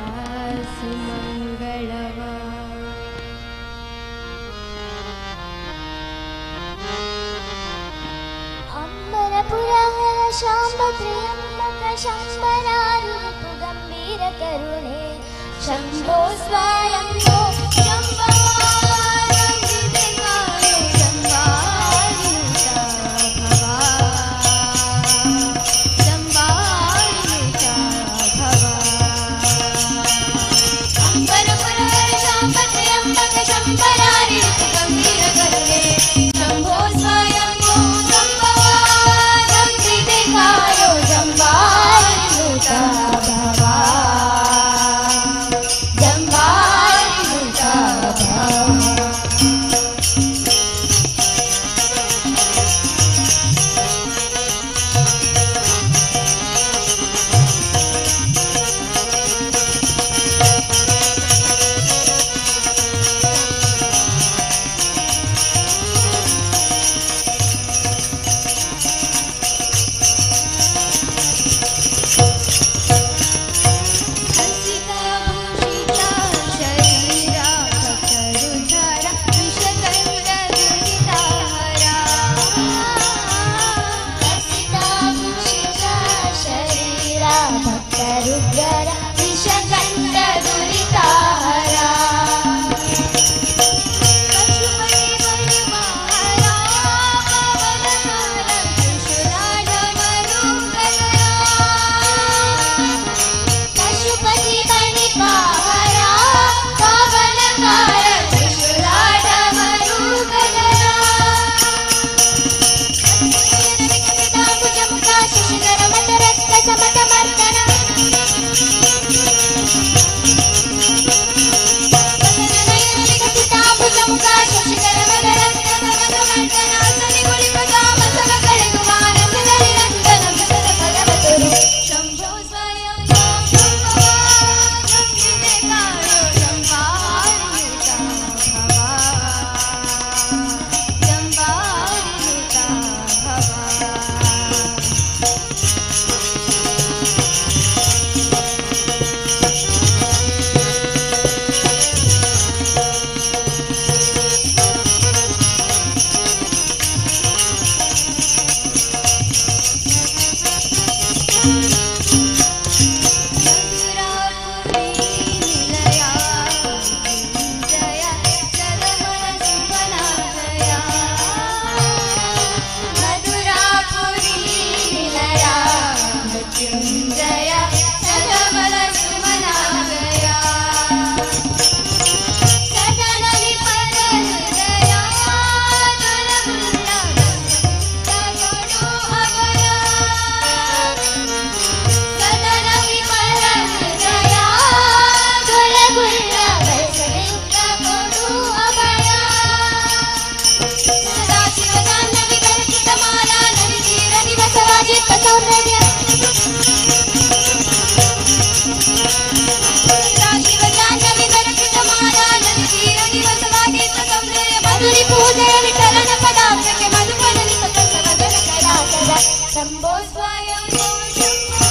सुमङ्गलवा अम्बरपुरहर शाम्ब त्र्यम्बक शम्बरारिपु गम्भीर करुणे शम्भो स्वायम्भो शम्भो रञ्जितकायो शम्भारिता भवा शम्भारिता भवा अम्बरपुरहर शाम्ब त्र्यम्बक शम्बरारिपु गम्भीर करुणे शम्भो स्वायम्भो कायो जम्बारिता भवा जम्बारिता भवा शम्भो स्वयं शम्भो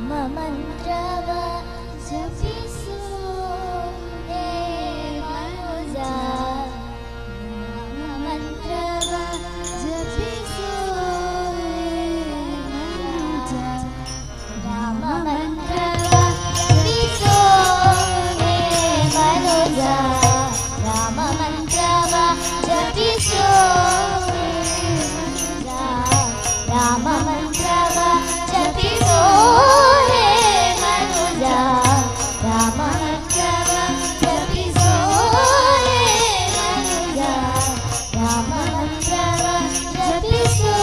ರಾಮ ಮಂತ್ರವ ಜಪಿಸು ಹೇ ಮನುಜ ರಾಮ ಮಂತ್ರವ ಜಪಿಸು ಹೇ ಮನುಜ ರಾಮ ಮಂತ್ರವ ಜಪಿಸು ಹೇ ಮನುಜ ರಾಮ ಮಂತ್ರವ ಜಪಿಸು ರಾಮ ಮಂತ್ರವ ಜಪಿಸೋ ಹೇ ಮನುಜ ರಾಮ ಮಂತ್ರವ ಜಪಿಸೋ ಹೇ ಮನುಜ ರಾಮ ಮಂತ್ರವ ಜಪಿಸೋ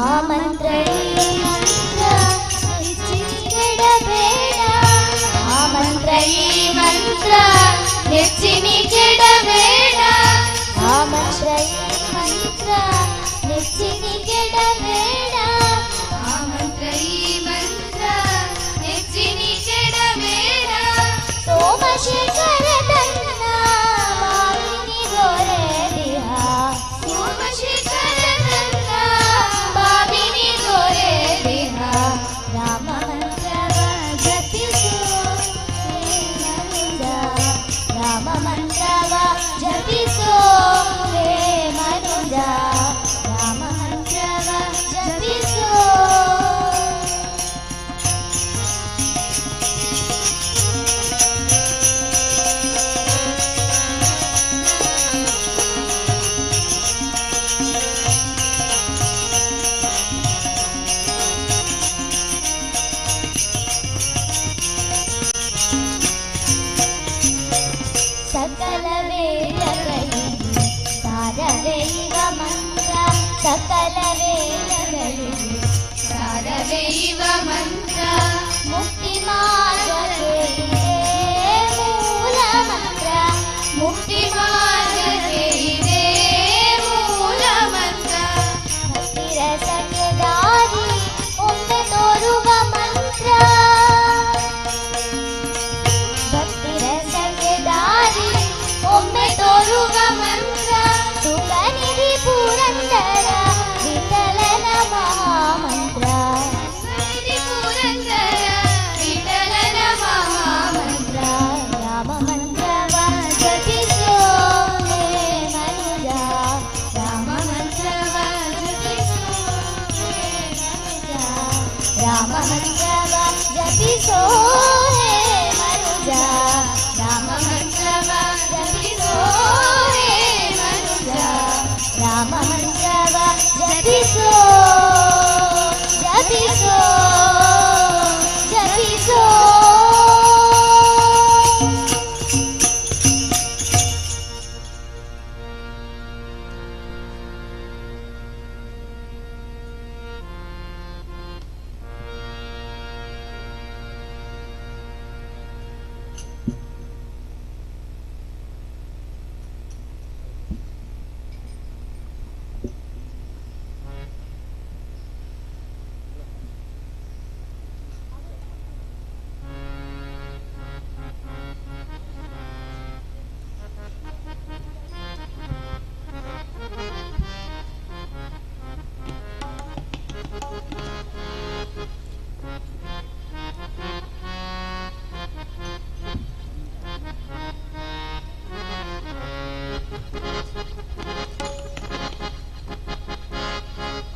ಆ ಮಂತ್ರ ಈ ಮಂತ್ರ ಹೆಚ್ಚಿನಿಗೆಡಬೇಡ ಆ ಮಂತ್ರ ಈ ಮಂತ್ರ ಹೆಚ್ಚಿನಿಗೆಡಬೇಡ ಆ ಮಂತ್ರ ಈ ಮಂತ್ರ ಹೆಚ್ಚಿನಿಗೆಡಬೇಡ ಆ ಮಂತ್ರ ಈ ಮಂತ್ರ ಹೆಚ್ಚಿನಿಗೆಡಬೇಡ ಸೋಮಶೇಖರ ತನ್ನ ಮಾವಿನಿ ದೊರೆದಿಹ ಸೋಮಶೇಖರ ತನ್ನ ಬಾವಿನಿ ದೊರೆದಿಹ ರಾಮ ಮಂತ್ರವ ಜಪಿಸು ಹೇ ಮನುಜ ರಾಮ ಮಂತ್ರವ ಜಪಿಸು ಹೇ ಮನುಜ ರಾಮ ಮಂತ್ರವ ಜಪಿಸು ಸಕಲ ವೇದಗಳಿಗೆ ಸಾರವೇ ಇವ ಮಂತ್ರ ಸಕಲ ವೇದಗಳಿಗೆ ಸಾರವೇ ಇವ ಮಂತ್ರ ಮುಕ್ತಿ ಮಾರ್ಗಕ್ಕೆ ಇದೆ ಮೂಲ ಮಂತ್ರ ಮುಕ್ತಿ ಮಾರ್ಗಕ್ಕೆ ಇದೆ ಮೂಲ ಮಂತ್ರ ಭಕ್ತಿ ರಸಕ್ಕೆ ದಾರಿ ಒಮ್ಮೆ ತೋರುವ ಮಂತ್ರ ಭಕ್ತಿ ರಸಕ್ಕೆ ದಾರಿ ಒಮ್ಮೆ ತೋರುವ ಮಂತ್ರ ಸುಖನಿಧಿ ಪುರಂದರ ವಿಠಲನ ಮಹಾಮಂತ್ರ ಸುಖನಿಧಿ ಪುರಂದರ ವಿಠಲನ ಮಹಾಮಂತ್ರ ರಾಮ ಮಂತ್ರವ ಜಪಿಸೋ ಹೇ ಮನುಜ ರಾಮ ಮಂತ್ರವ ಜಪಿಸೋ ಹೇ ಮನುಜ ರಾಮ ಮಂತ್ರವ ಜಪಿಸೋ ಹೇ ಮನುಜ ರಾಮ ಮಂತ್ರವ ಜಪಿಸೋ ಹೇ ಮನುಜ ರಾಮ ಮಂತ್ರವ ಜಪಿಸೋ ಜಪಿಸೋ ಜಪಿಸೋ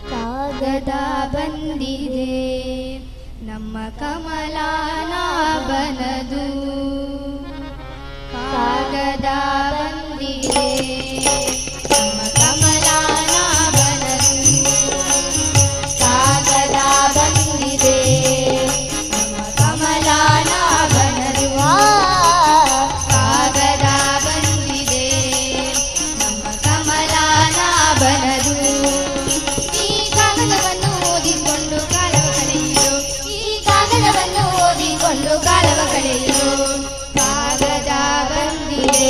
ಕಾಗದ ಬಂದಿದೆ ನಮ್ಮ ಕಮಲಾನಾಭನದು ಕಾಗದ ಬಂದಿದೆ ನಮ್ಮ ಕಮಲಾನಾಭನದು ಕಾಗದ ಬಂದಿದೆ ನಮ್ಮ ಕಮಲಾನಾಭನದು ಕಾಗದ ಬಂದಿದೆ ನಮ್ಮ ಕಮಲಾನಾಭನದು ಈ ಕಾಗದವನ್ನು ಓದಿಕೊಂಡು ಕಾಲವ ಕಳೆಯಿರು ಈ ಕಾಗದವನ್ನು ಓದಿಕೊಂಡು ಕಾಲವ ಕಳೆಯಿರು ಕಾಗದ ಬಂದಿದೆ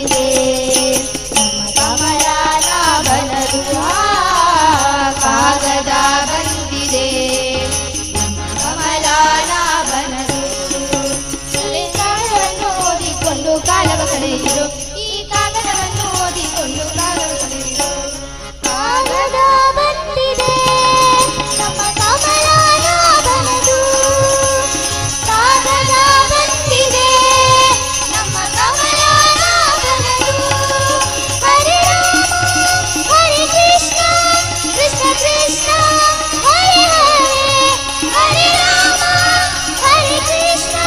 ಬಂದಿದೆ ನಮ್ಮ ಕಮಲಾನಾಭನದು ಕಾಗದ ಬಂದಿದೆ ನಮ್ಮ ಕಮಲಾನಾಭನದು ಈ ಕಾಗದವನ್ನು ಓದಿಕೊಂಡು ಕಾಲವ ಕಳೆಯಿರು ಈ ಕಾಗದವನ್ನು ಓದಿಕೊಂಡು ಕಾಲವ ಕಳೆಯಿರು ಕಾಗದ ಬಂದಿದೆ ನಮ್ಮ ಕಮಲಾನಾಭನದು ಕಾಗದ ಬಂದಿದೆ ನಮ್ಮ ಕಮಲಾನಾಭನದು ಹರಿ ರಾಮ ಹರಿ ಕೃಷ್ಣ ಕೃಷ್ಣ ಕೃಷ್ಣ ಹರಿ ಹರಿ ಹರಿ ರಾಮ ಹರಿ ಕೃಷ್ಣ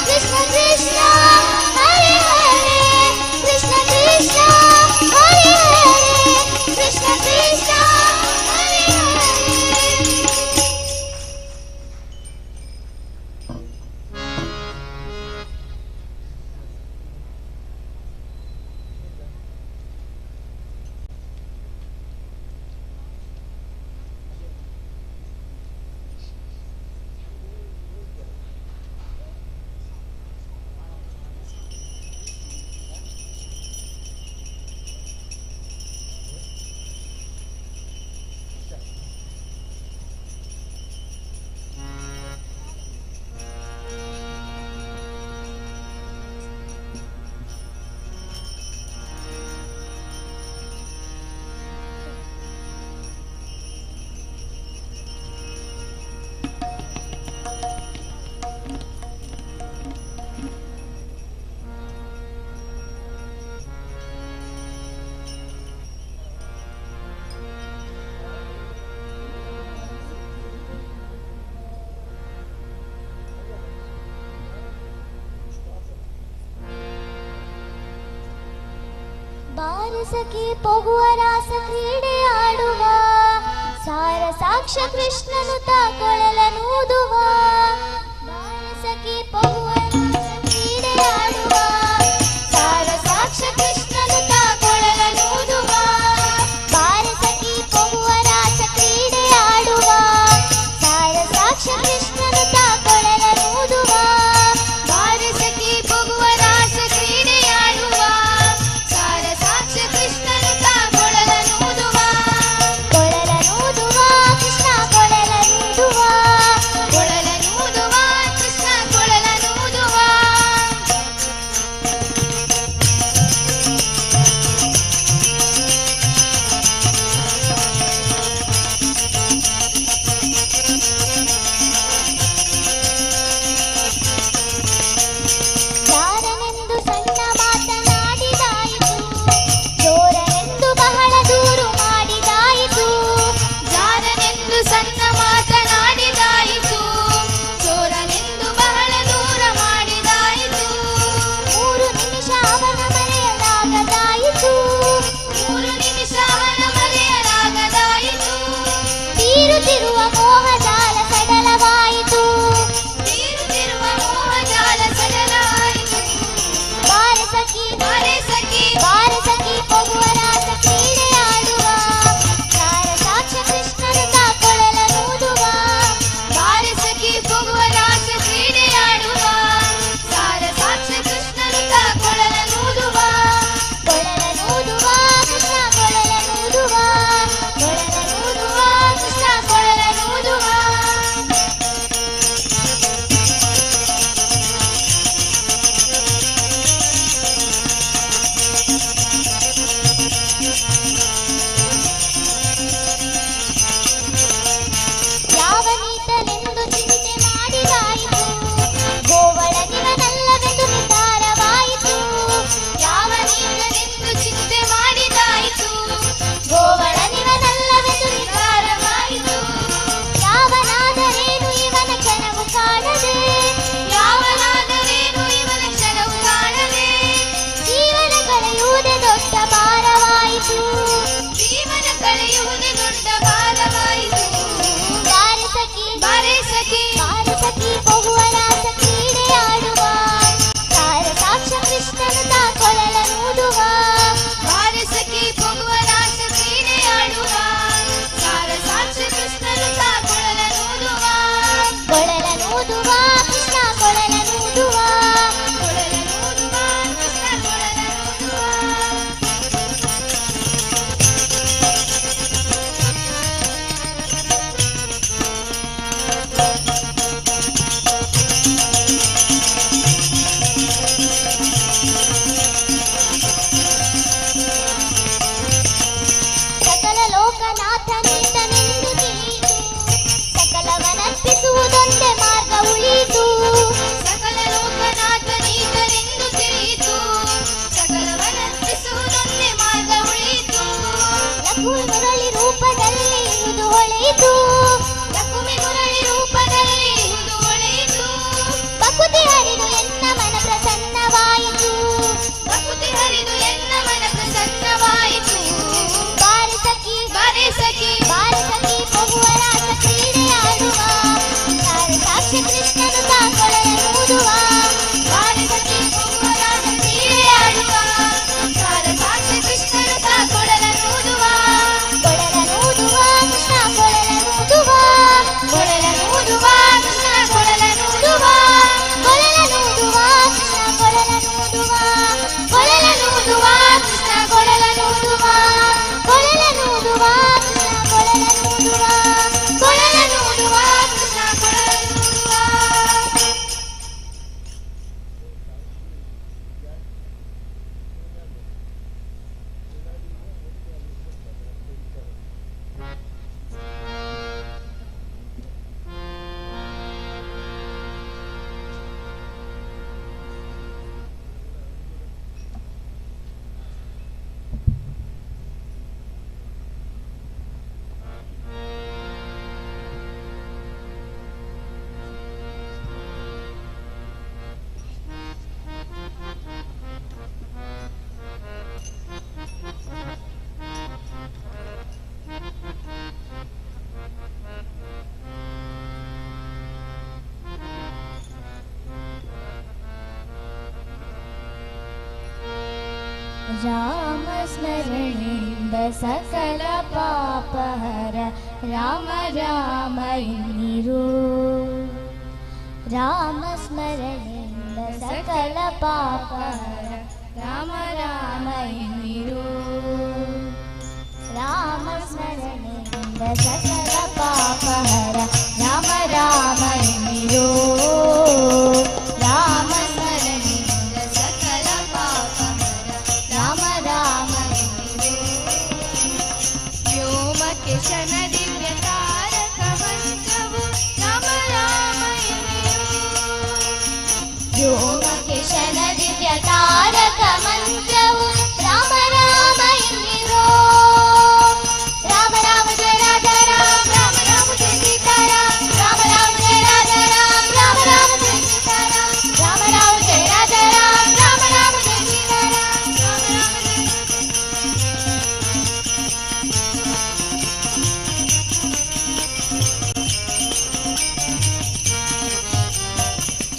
ಕೃಷ್ಣ ಕೃಷ್ಣ ಹರಿ ಹರಿ ಕೃಷ್ಣ ಕೃಷ್ಣ ಹರಿ ಹರಿ ಕೃಷ್ಣ ಕೃಷ್ಣ ಹರಿ ಹರಿ. ಬಾರಸಖಿ ಪೊಗುವ ರಾಸ ಕ್ರೀಡೆ ಆಡುವ ಸಾರ ಸಾಕ್ಷ ಕೃಷ್ಣನು ತಾಕೊಳಲನೂದುವ ಬಾರಸಖಿ ಪೊಗುವ ರಾಸ ಕ್ರೀಡೆ ಆಡುವ ಸಾರ ಸಾಕ್ಷ ಕೃಷ್ಣನು ತಾಕೊಳಲನೂದುವ ಬಾರಸಖಿ ಪೊಗುವ ರಾಸ ಕ್ರೀಡೆ ಆಡುವ ಸಾರ ಸಾಕ್ಷ ಕೃಷ್ಣನು ತಾಕೊಳಲನೂದುವ ಬಾರಸಖಿ ಪೊಗುವ ರಾಸ ಕ್ರೀಡೆ ಆಡುವ ಸಾರ ಸಾಕ್ಷ ಕೃಷ್ಣನು ತಾಕೊಳಲನೂದುವ ಕೊಳಲನೂದುವ ಕೃಷ್ಣ ಕೊಳಲನೂದುವ ಕೊಳಲನೂದುವ ಕೃಷ್ಣ ಕೊಳಲನೂದುವ ಯಾರನೆಂದು ಸಣ್ಣ ಮಾತನಾಡಿದಾಯಿತು ಜೋರನೆಂದು ಬಹಳ ದೂರು ಮಾಡಿದಾಯಿತು ಯಾರನೆಂದು ಸಣ್ಣ ಮಾತನಾಡಿದಾಯಿತು ಜೋರನೆಂದು ಬಹಳ ದೂರ ಮಾಡಿದಾಯಿತು 3 ನಿಮಿಷ ಅವನ ಮರೆಯಲಾಗದಾಯಿತು 3 ನಿಮಿಷ ಅವನ ಮರೆಯಲಾಗದಾಯಿತು ತೀರುತ್ತಿರುವ ಮೋಹಜಾಲ ಸಡಲವಾಯಿತು ತೀರುತ್ತಿರುವ ಮೋಹಜಾಲ ಸಡಲವಾಯಿತು ಬಾರಸಖಿ ಬಾರಸಖಿ ಬಾರಸಖಿ ಪೊಗುವ ರಾಸ ಕ್ರೀಡೆ ಆಡುವ ಸಾರ ಸಾಕ್ಷ ಕೃಷ್ಣನು ತಾಕೊಳಲನೂದುವ ಬಾರಸಖಿ ಪೊಗುವ ರಾಸ ಕ್ರೀಡೆ ಆಡುವ ಸಾರ ಸಾಕ್ಷ ಕೃಷ್ಣನು ತಾಕೊಳಲನೂದುವ ಕೊಳಲನೂದುವ ಕೃಷ್ಣ ಕೊಳಲನೂದುವ ಕೊಳಲನೂದುವ ಕೃಷ್ಣ ಕೊಳಲನೂದುವ ಯಾವ ನೀತನೆಂದು ಚಿಂತೆ ಮಾಡಿದಾಯಿತು ಗೋವಳನಿವನಲ್ಲವೆಂದು ನಿರ್ಧಾರವಾಯಿತು ಯಾವ ನೀತನೆಂದು ಚಿಂತೆ ಮಾಡಿದಾಯಿತು ಗೋವಳನಿವನಲ್ಲವೆಂದು ನಿರ್ಧಾರವಾಯಿತು ಯಾವನಾದರೇನು ಇವನ ಕ್ಷಣವು ಕಾಣದೆ ಯಾವನಾದರೇನು ಇವನ ಕ್ಷಣವು ಕಾಣದೆ ಜೀವನ ಕಳೆಯುವುದೇ ದೊಡ್ಡ ಭಾರವಾಯಿತು ಜೀವನ ಕಳೆಯುವುದೇ ದೊಡ್ಡ ಭಾರವಾಯಿತು ಬಾರಸಖಿ ಬಾರಸಖಿ ಬಾರಸಖಿ ಪೊಗುವ ರಾಸ ಕ್ರೀಡೆ ಆಡುವ ಸಾರ ಸಾಕ್ಷ ಕೃಷ್ಣನು ತಾಕೊಳಲನೂದುವ ಬಾರಸಖಿ ಪೊಗುವ ರಾಸ ಕ್ರೀಡೆ ಆಡುವ ಸಾರ ಸಾಕ್ಷ ಕೃಷ್ಣನು ತಾಕೊಳಲನೂದುವ ಕೊಳಲನೂದುವ ಕೃಷ್ಣ ಕೊಳಲನೂದುವ ಕೊಳಲನೂದುವ ಕೃಷ್ಣ ಕೊಳಲನೂದುವ ರಾಮ ಸ್ಮರಣೆಯಿಂದ ಸಕಲ ಪಾಪಹರ ರಾಮ ರಾಮ ಎನ್ನಿರು ರಾಮ ಸ್ಮರಣೆಯಿಂದ ಸಕಲ ಪಾಪಹರ ರಾಮ ರಾಮ ಎನ್ನಿರು ರಾಮ ಸ್ಮರಣೆಯಿಂದ ಸಕಲ ಪಾಪಹರ ರಾಮ ರಾಮ ಎನ್ನಿರು ರಾಮ ಸ್ಮರಣೆಯಿಂದ ಸಕಲ ಪಾಪಹರ ರಾಮ ರಾಮ ವ್ಯೋಮಕೇಶನ ದಿವ್ಯ ತಾರಕ ಮಂತ್ರವು ರಾಮ ರಾಮ ವ್ಯೋಮಕೇಶನ ದಿವ್ಯ ತಾರಕ ಮಂತ್ರವು ರಾಮ ರಾಮ ಎನ್ನಿರೋ ರಾಮ ರಾಮ ಜಯ ರಾಜ ರಾಮ ರಾಮ ರಾಮ ಜಯ ಸೀತಾರಾಮ ರಾಮ ರಾಮ ಜಯ ರಾಜ ರಾಮ ರಾಮ ರಾಮ ಜಯ ಸೀತಾರಾಮ ರಾಮ ರಾಮ ಜಯ ರಾಜ ರಾಮ ರಾಮ ರಾಮ ಜಯ ಸೀತಾರಾಮ ರಾಮ ರಾಮ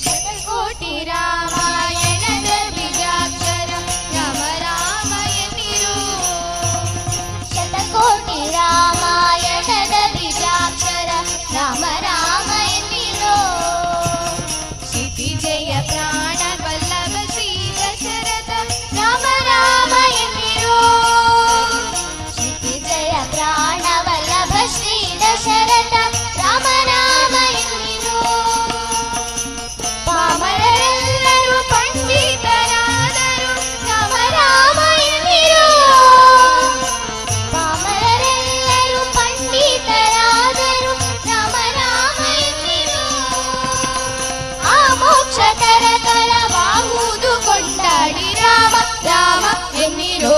ಶತಕೋಟಿ ರಾಮಾಯಣದ ಬೀಜಾಕ್ಷರ ರಾಮ ರಾಮ ಎನ್ನಿರು ಶತಕೋಟಿ ರಾಮಾಯಣದ ಬೀಜಾಕ್ಷರ ರಾಮ ರಾಮ ಎನ್ನಿರು ಕ್ಷಿತಿಜಯ ಪ್ರಾಣ ವಲ್ಲಭ ಶ್ರೀ ದಶರಥ ರಾಮ ರಾಮ ಎನ್ನಿರು ಕ್ಷಿತಿಜಯ ಪ್ರಾಣ ವಲ್ಲಭ ಶ್ರೀ ದಶರಥ ರಾಮ ರಾಮ ಎನ್ನಿರು ಪಾಮರರೆಲ್ಲರೂ ಪಂಡಿತರಾದರು ರಾಮ ರಾಮ ಎನ್ನಿರು ಪಾಮರರೆಲ್ಲರೂ ಪಂಡಿತರಾದರು ರಾಮ ರಾಮ ಎನ್ನಿರು ಆ ಮೋಕ್ಷಕರ ಕರವಾಗುವುದು ಕೊಂಡಾಡಿ ರಾಮ ರಾಮ ಎನ್ನಿರು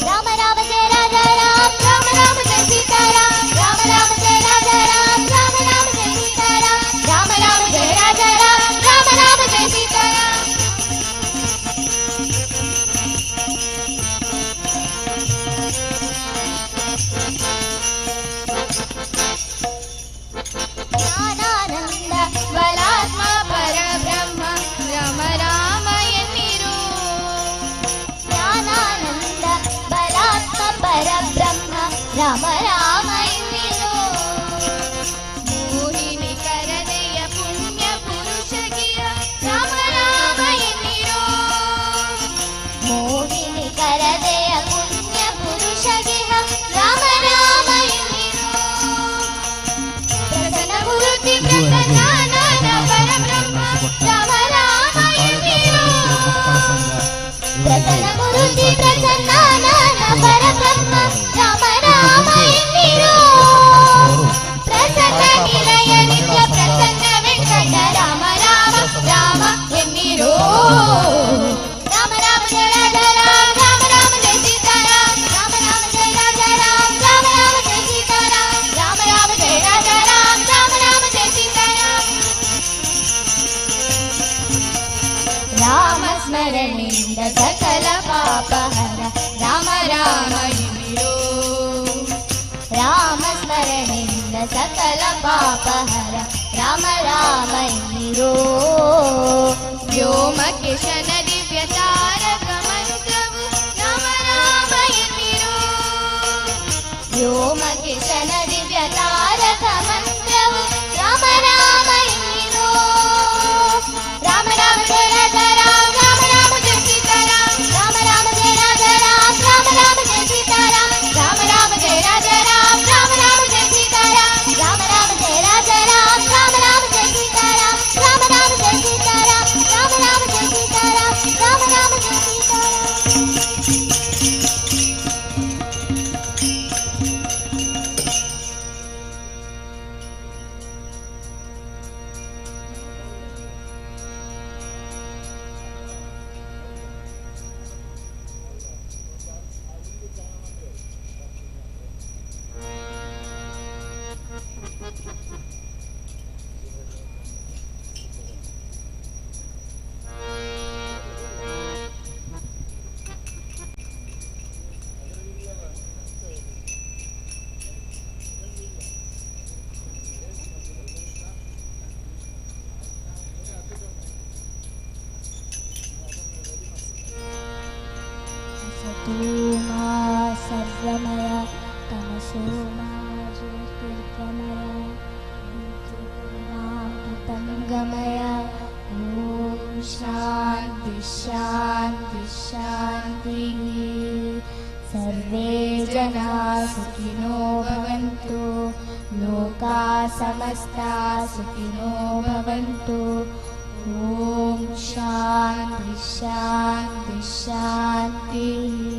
ರಾಮ ರಾಮ ಜಯ ರಾಜ ರಾಮ ರಾಮ ರಾಮ ಜಯ ಸೀತಾರಾಮ ರಾಮ ರಾಮ ಜಯ ರಾಜ ರಾಮ ರಾಮ ರಾಮ ಜಯ ಸೀತಾರಾಮ ರಾಮ ರಾಮ ಜಯ ರಾಜ ರಾಮ ರಾಮ ರಾಮ ಜಯ ಸೀತಾರಾಮ ಜ್ಞಾನಾನಂದ ಬಲಾತ್ಮ ಪರಬ್ರಹ್ಮ ರಾಮ ರಾಮ ಎನ್ನಿರು ಜ್ಞಾನಾನಂದ ಬಲಾತ್ಮ ಪರಬ್ರಹ್ಮ ರಾಮ ರಾಮ ಎನ್ನಿರು ಮೋಹಿನಿ ಕರದೆಯ ಪುಣ್ಯ ಪುರುಷಗಿಯ ರಾಮ ರಾಮ ಎನ್ನಿರು ಮೋಹಿನಿ ಕರದೆಯ ಪುಣ್ಯ ಪುರುಷಗಿಯ ರಾಮ ರಾಮ ಎನ್ನಿರು ಪ್ರಸನ್ನ ಮೂರ್ತಿ ಪ್ರಸನ್ನಾನನ ಪರಬ್ರಹ್ಮ ರಾಮ ರಾಮ ಎನ್ನಿರು ಪ್ರಸನ್ನ ಮೂರ್ತಿ ಪ್ರಸನ್ನಾನನ ಪರಬ್ರಹ್ಮ ರಾಮ ರಾಮ ಎನ್ನಿರು ಪ್ರಸನ್ನ ನಿಲಯ ನಿತ್ಯ ಪ್ರಸನ್ನ ವೆಂಕಟ ರಾಮ ರಾಮ ರಾಮ ಎನ್ನಿರು ರಾಮ ರಾಮ ಜಯ ರಾಜ ರಾಮ ರಾಮ ರಾಮ ಜಯ ಸೀತಾರಾಮ ರಾಮ ರಾಮ ಜಯ ರಾಜ ರಾಮ ರಾಮ ರಾಮ ಜಯ ಸೀತಾರಾಮ ರಾಮ ರಾಮ ಜಯ ರಾಜ ರಾಮ ರಾಮ ರಾಮ ಜಯ ಸೀತಾರಾಮ ರಾಮ ಸ್ಮರಣೆಯಿಂದ ಸಕಲ ಪಾಪಹರ ರಾಮ ರಾಮ ಎನ್ನಿರು ರಾಮ ಸ್ಮರಣೆಯಿಂದ ಸಕಲ ಪಾಪಹರ ರಾಮ ರಾಮ ಎನ್ನಿರು ವ್ಯೋಮಕೇಶನ ದಿವ್ಯ ತಾರಕ ಮಂತ್ರವು ರಾಮ ರಾಮ ಎನ್ನಿರು ವ್ಯೋಮಕೇಶನ ದಿವ್ಯ ತಾರಕ ಮಂತ್ರವು ರಾಮ ರಾಮ ಎನ್ನಿರು ರಾಮ ರಾಮ ಜಯ ರಾಜ ರಾಮ ರಾಮ ರಾಮ ಜಯ ಸೀತಾರಾಮ ರಾಮ ರಾಮ ಜಯ ರಾಜ ರಾಮ ರಾಮ ರಾಮ ಜಯ ಸೀತಾರಾಮ ರಾಮ ರಾಮ ಜಯ ರಾಜ ರಾಮ ರಾಮ ರಾಮ ಜಯ ಸೀತಾರಾಮ ರಾಮ ರಾಮ ಜಯ ರಾಜ ರಾಮ ರಾಮ ರಾಮ ಜಯ ಸೀತಾರಾಮ ರಾಮ ರಾಮ ಜಯ ಸೀತಾರಾಮ ರಾಮ ರಾಮ ಜಯ ಸೀತಾರಾಮ ರಾಮ ರಾಮ ಜಯ ಸೀತಾರಾಮ तू मा सर्वमय तमसो मा ज्योतिर्गमय ज्योतिर्नामृतं गमय ॐ शान्ति शान्ति शान्तिः सर्वे जनाः सुखिनो भवन्तु लोका समस्ता सुखिनो भवन्तु ॐ शान्ति शान्ति शान्तिः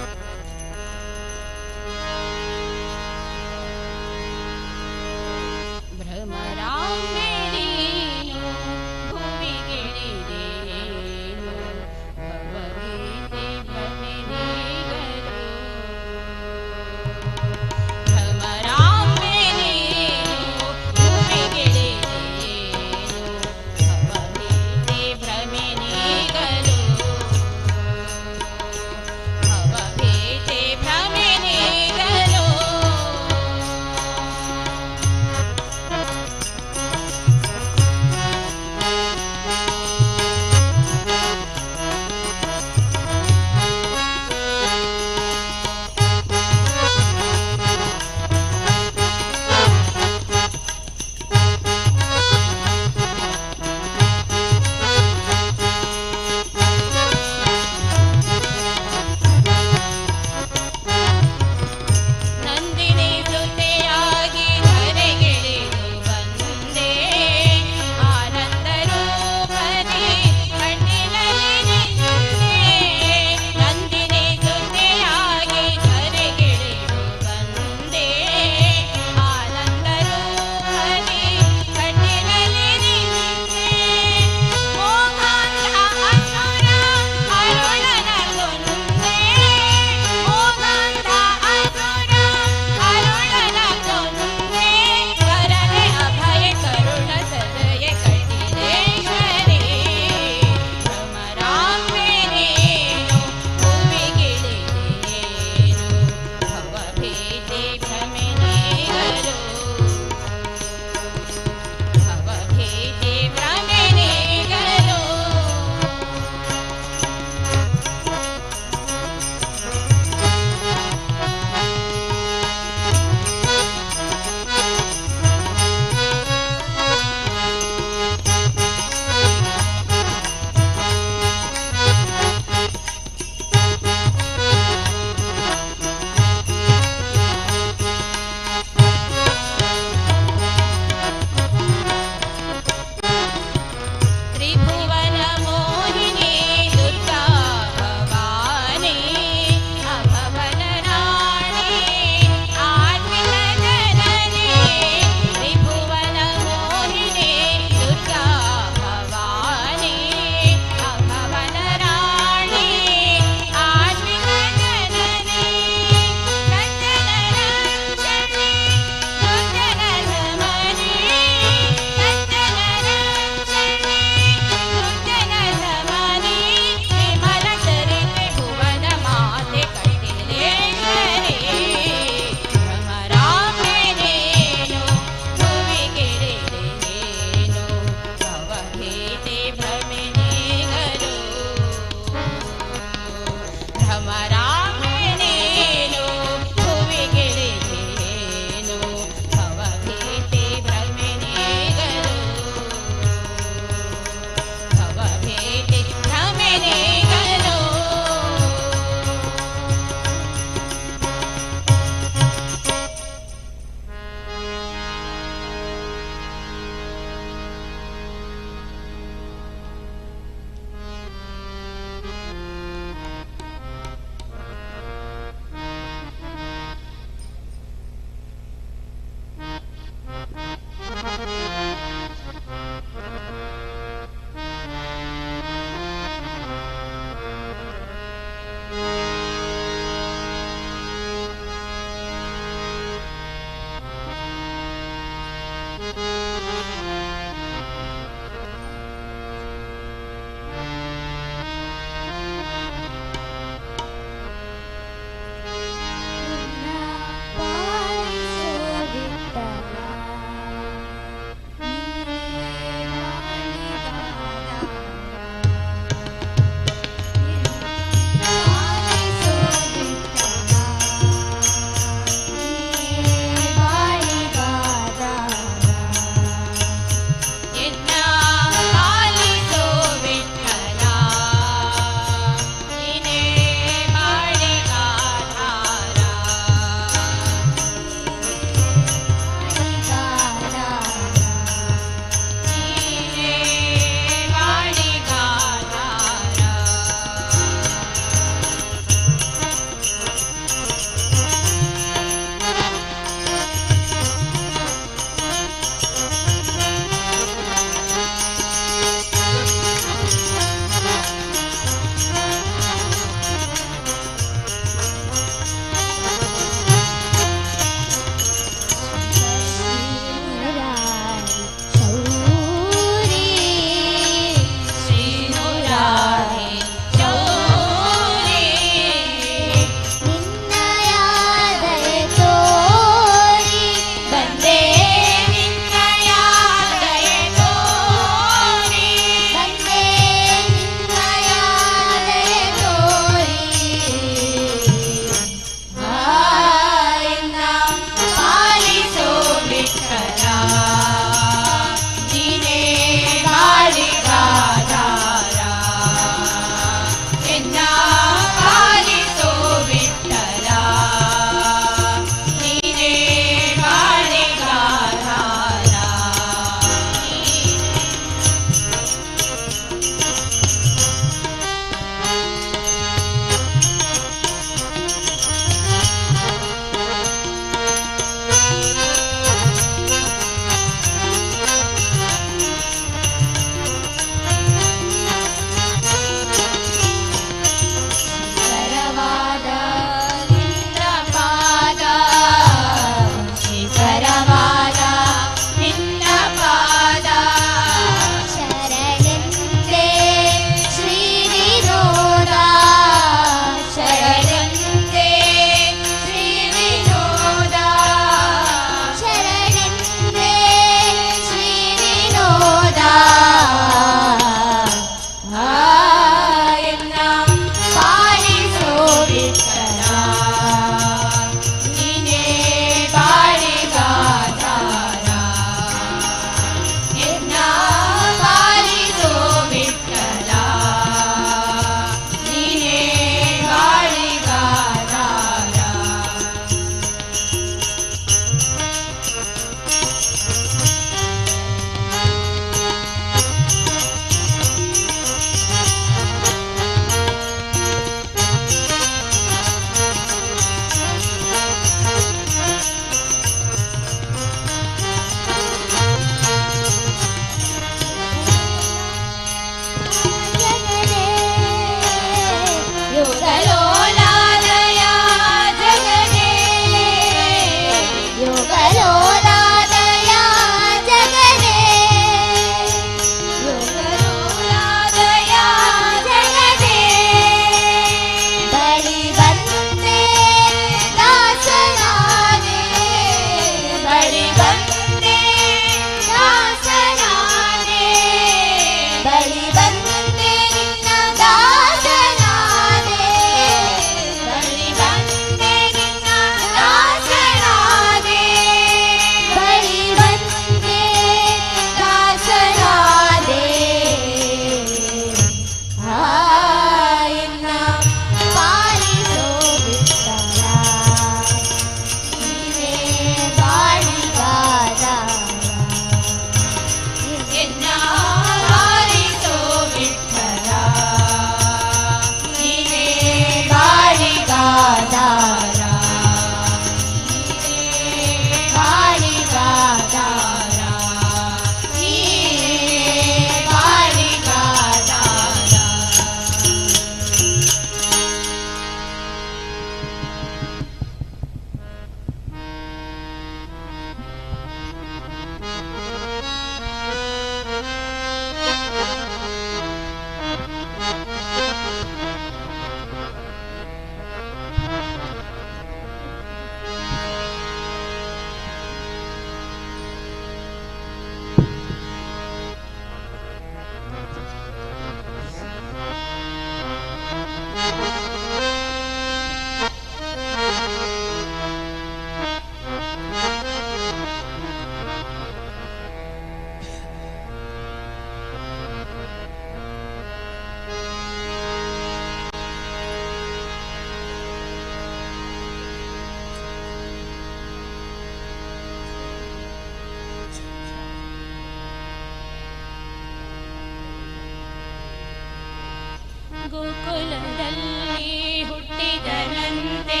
ಗೋಕುಲದಲ್ಲಿ ಹುಟ್ಟಿದನಂತೆ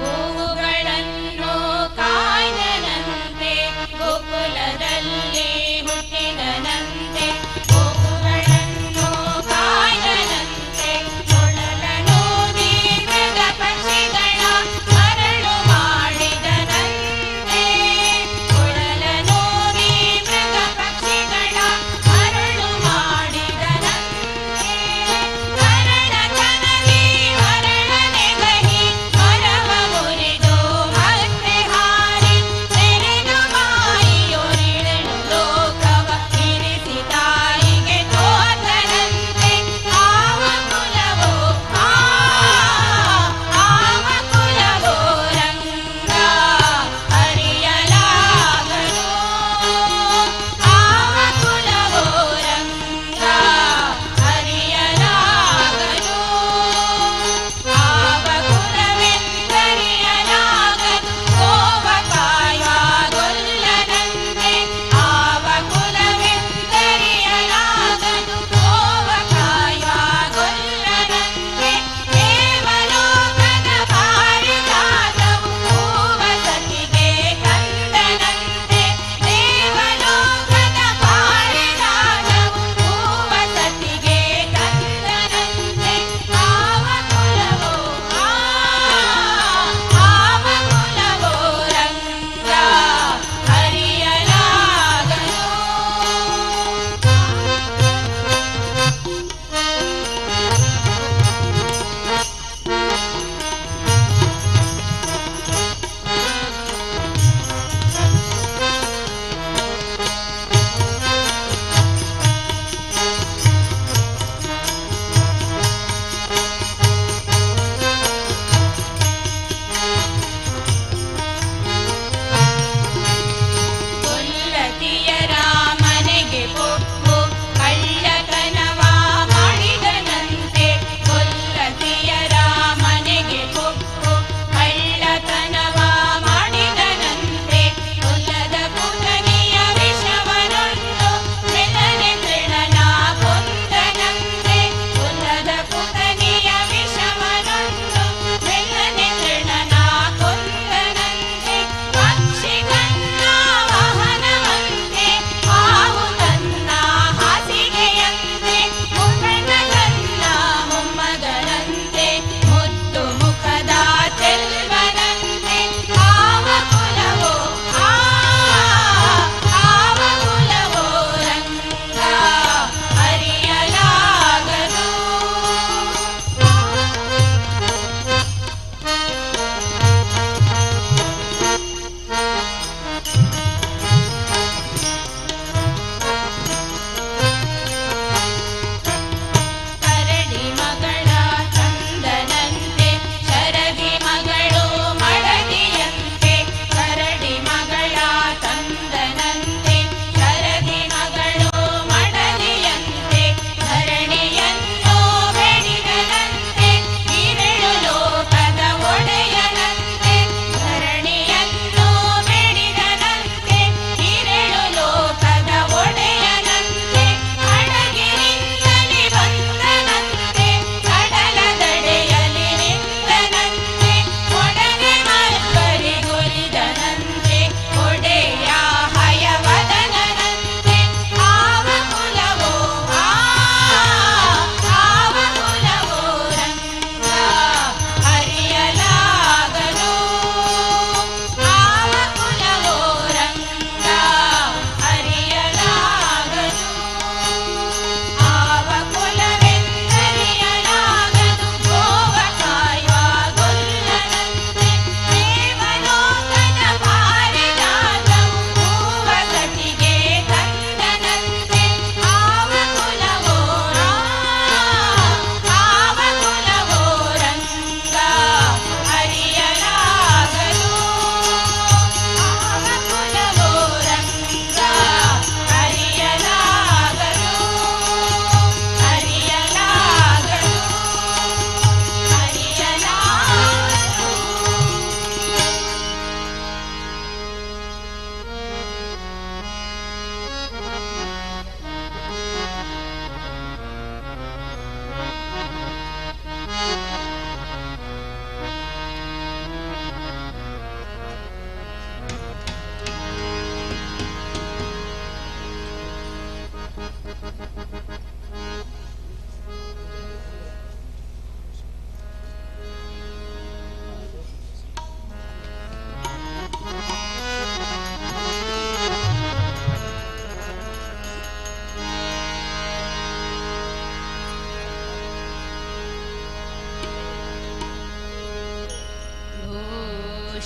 ಗೋವುಗಳನ್ನು ಕಾಯ್ದನಂತೆ ಗೋಕುಲದಲ್ಲಿ ಹುಟ್ಟಿದನಂತೆ ಗೋವುಗಳನ್ನು ಕಾಯ್ದನಂತೆ ಕೊಳಲನೂದಿ ಮೃಗ ಪಕ್ಷಿಗಳ ಮರಳು ಮಾಡಿದನಂತೆ ಕೊಳಲನೂದಿ ಮೃಗ ಪಕ್ಷಿಗಳ ಮರಳು ಮಾಡಿದನಂತೆ ಹರಣ ಕನಲಿ ಹರಣನೆ ಗಹಿ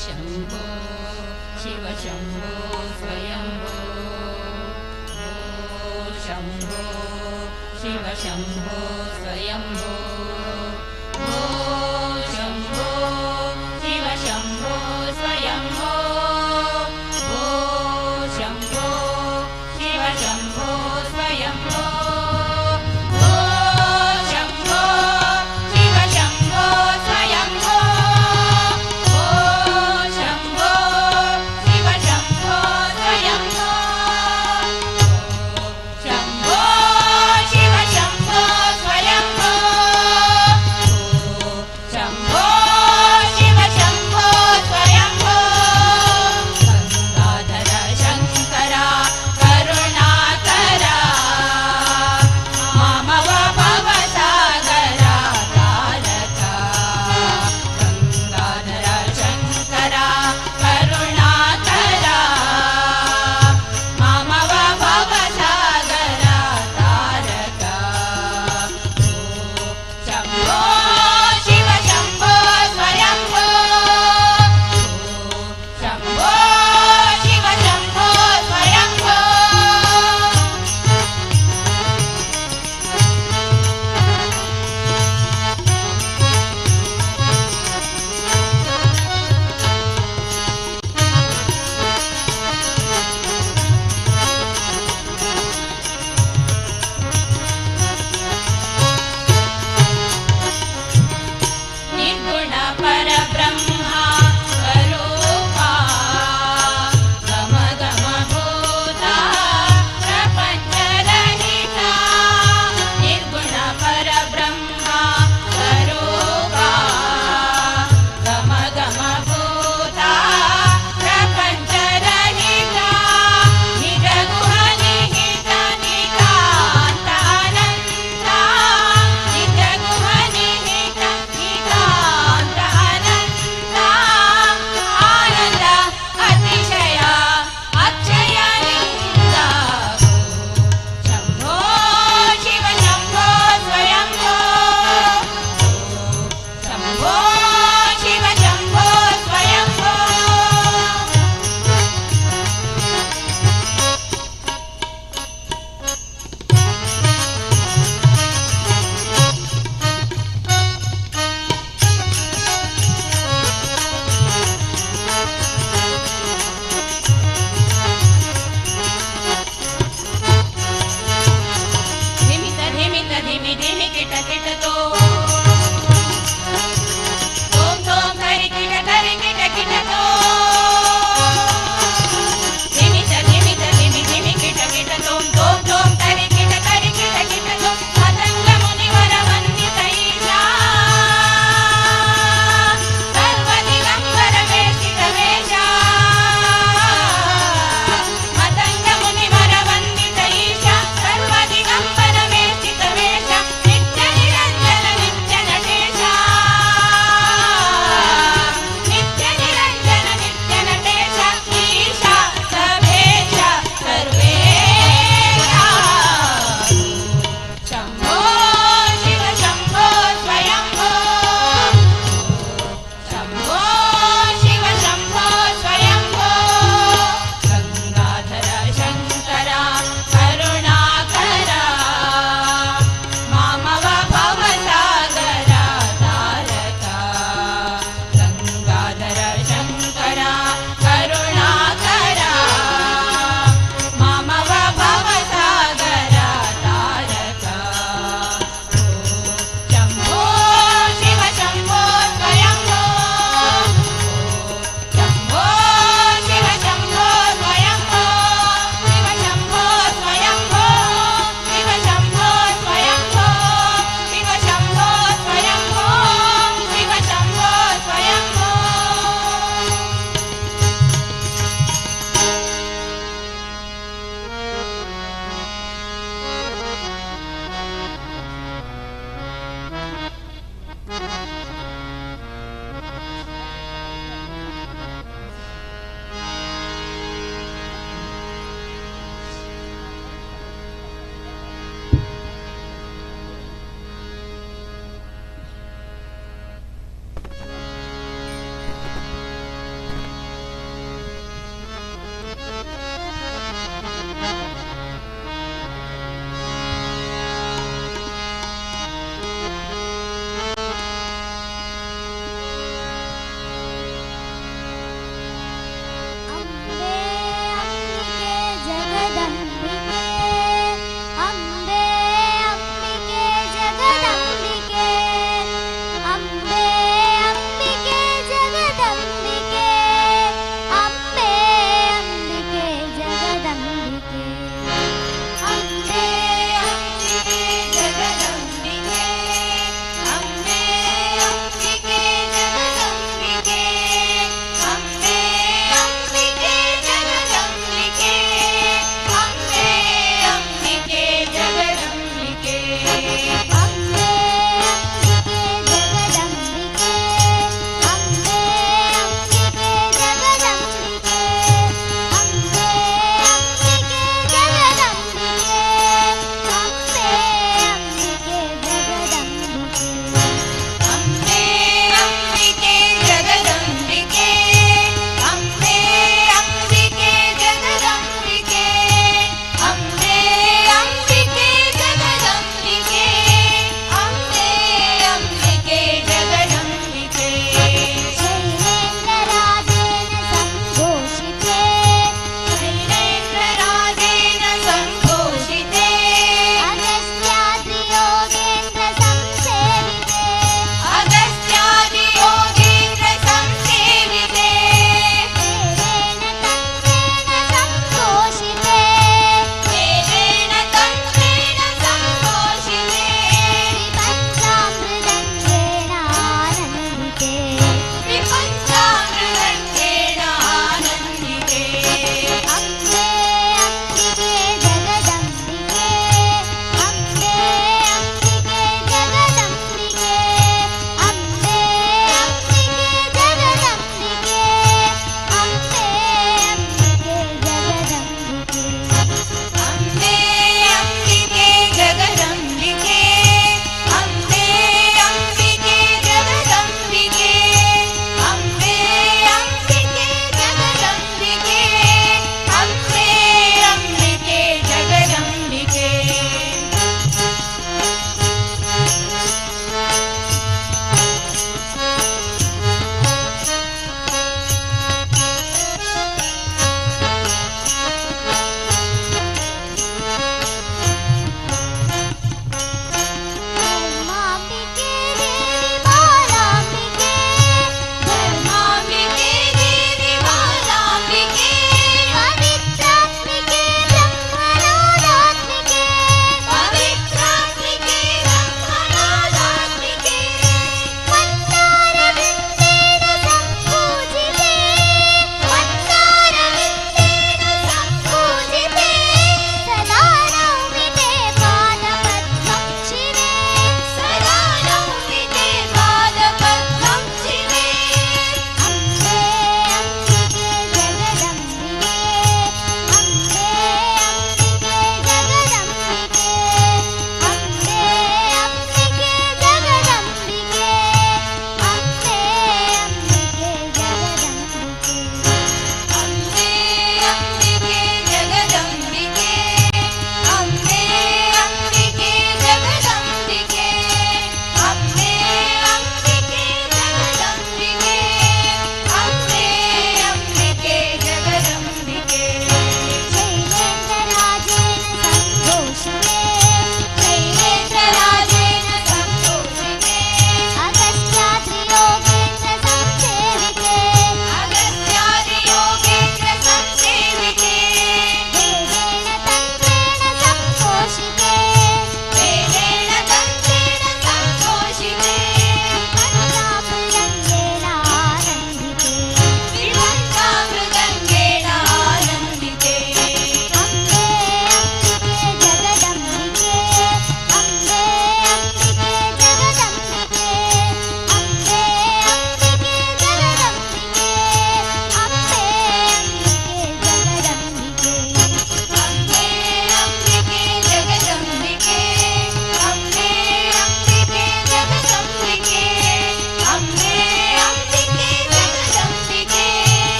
शम्भो शिव शम्भो स्वयम्भो शम्भो शिव शम्भो स्वयम्भो शम्भो शिव शम्भो स्वयम्भो शम्भो शिव शम्भो स्वयम्भो शम्भो शिव शम्भो स्वयम्भो शम्भो शिव शम्भो स्वयम्भो शम्भो शिव शम्भो स्वयम्भो शम्भो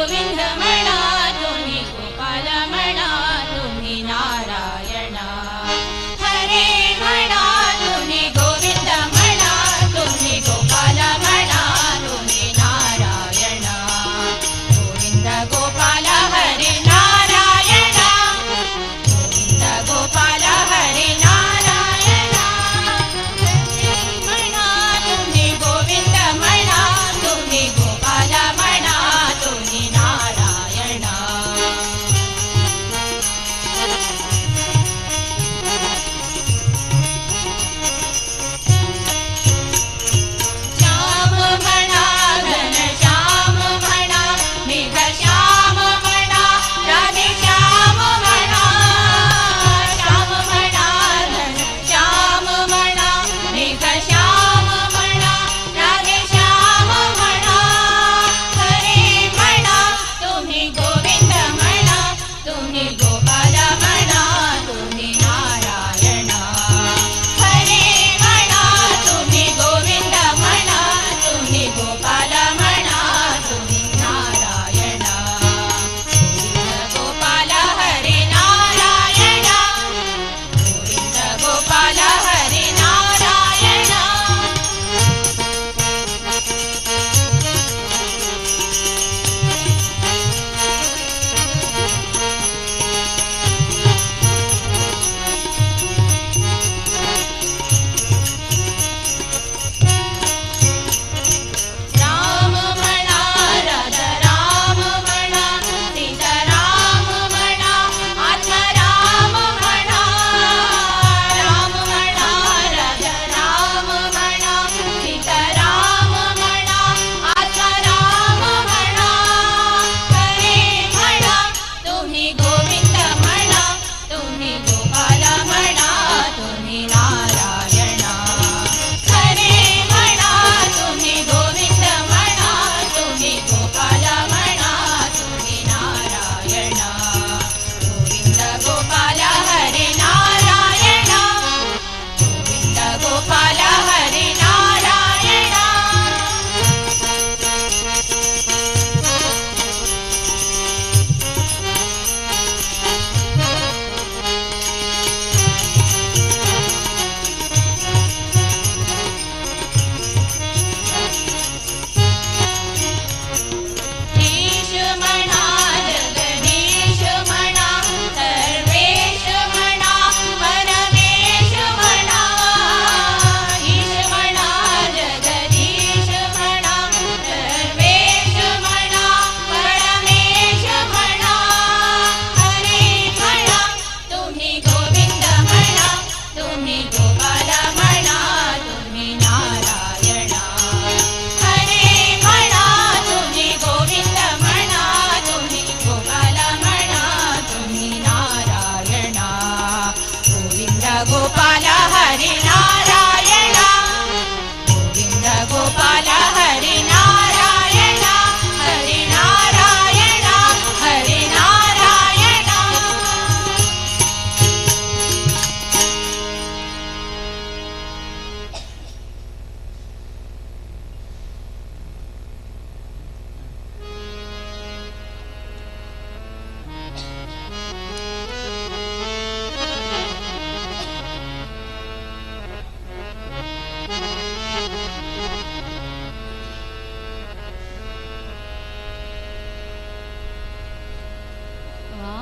ಗೋವಿಂದಮಣ ತುನಿ ಗೋಪಾಲಮಣ ತುನಿ ನಾರಾಯಣ ಹರೇ ಮಣ ತುನಿ ಗೋವಿಂದಮಣ ತುನಿ ಗೋಪಾಲಮಣ ತುನಿ ನಾರಾಯಣ ಗೋವಿಂದ ಗೋಪಾಲ ಹರಿ ನಾರಾಯಣ ಗೋವಿಂದ ಗೋಪಾಲ ಹರಿ ನಾರಾಯಣ ಮಣ ತುನಿ ಗೋವಿಂದಮಣ ತುನಿ ಗೋಪಾಲಮಣ ತುನಿ ನಾರಾಯಣ श्याम मणा घन श्याम मणा निघ श्याम मणा राधे श्याम मणा श्याम मणा घन श्याम मणा निघ श्याम मणा राधे श्याम मणा हरे मणा तुम्ही गोविंद मणा तुम्ही गोपाल मणा तुम्ही नारायण हरे मणा तुम्ही गोविंद मणा तुम्ही गोपाल मणा तुम्ही नारायण गोविंद गोपाल हरे नारायण गोविंद गोपाल हरे नारायण राम मणा राधा राम मणा सीता राम मणा आत्मा राम मणा राम मणा राधा राम मणा सीता राम मणा आत्मा राम मणा हरे मणा तुम्ही गोविंद मणा तुम्ही गोपाल मणा तुम्ही नारायण हरे मणा तुम्ही गोविंद मणा तुम्ही गोपाल मणा तुम्ही नारायण गोविंद गोपाल हरे नारायण गोविंद गोपाल हरे नारायण ईश मणा जगदीश मणा सर्वेश मणा परमेश मणा ईश मणा जगदीश मणा सर्वेश मणा परमेश मणा हरे मणा तुम्ही गोविंद मणा तुम्ही गोपाल मणा तुम्ही नारायण हरे मणा तुम्ही गोविंद मणा तुम्ही गोपाल मणा तुम्ही नारायण गोविंद गोपाल हरि नारायण गोविंद गोपाल हरि नारायण हरि नारायण हरि नारायण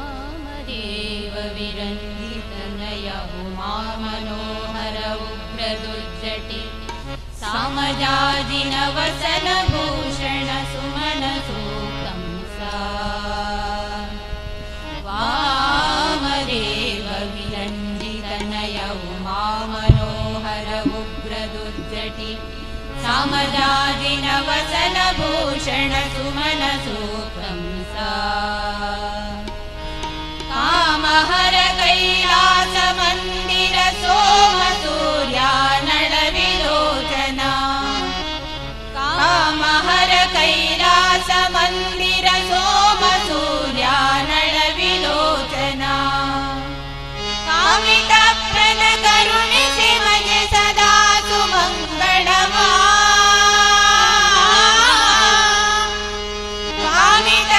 वामदेव विरञ्जितनय उमा मनोहर उग्रदुर्जटि सामजाजिनवसन भूषण सुमन सूकंसा वामदेव विरञ्जितनय उमा मनोहर उग्रदुर्जटि सामजाजिनवसन भूषण सुमन सूकंसा कामहर कैलास मंदिर सोम सूर्या नळ विलोचना कामहर कैलास मंदिर सोम सूर्या नळ विलोचना कामित प्रद करुणिसि मजे सदा सुमंगलमा कामित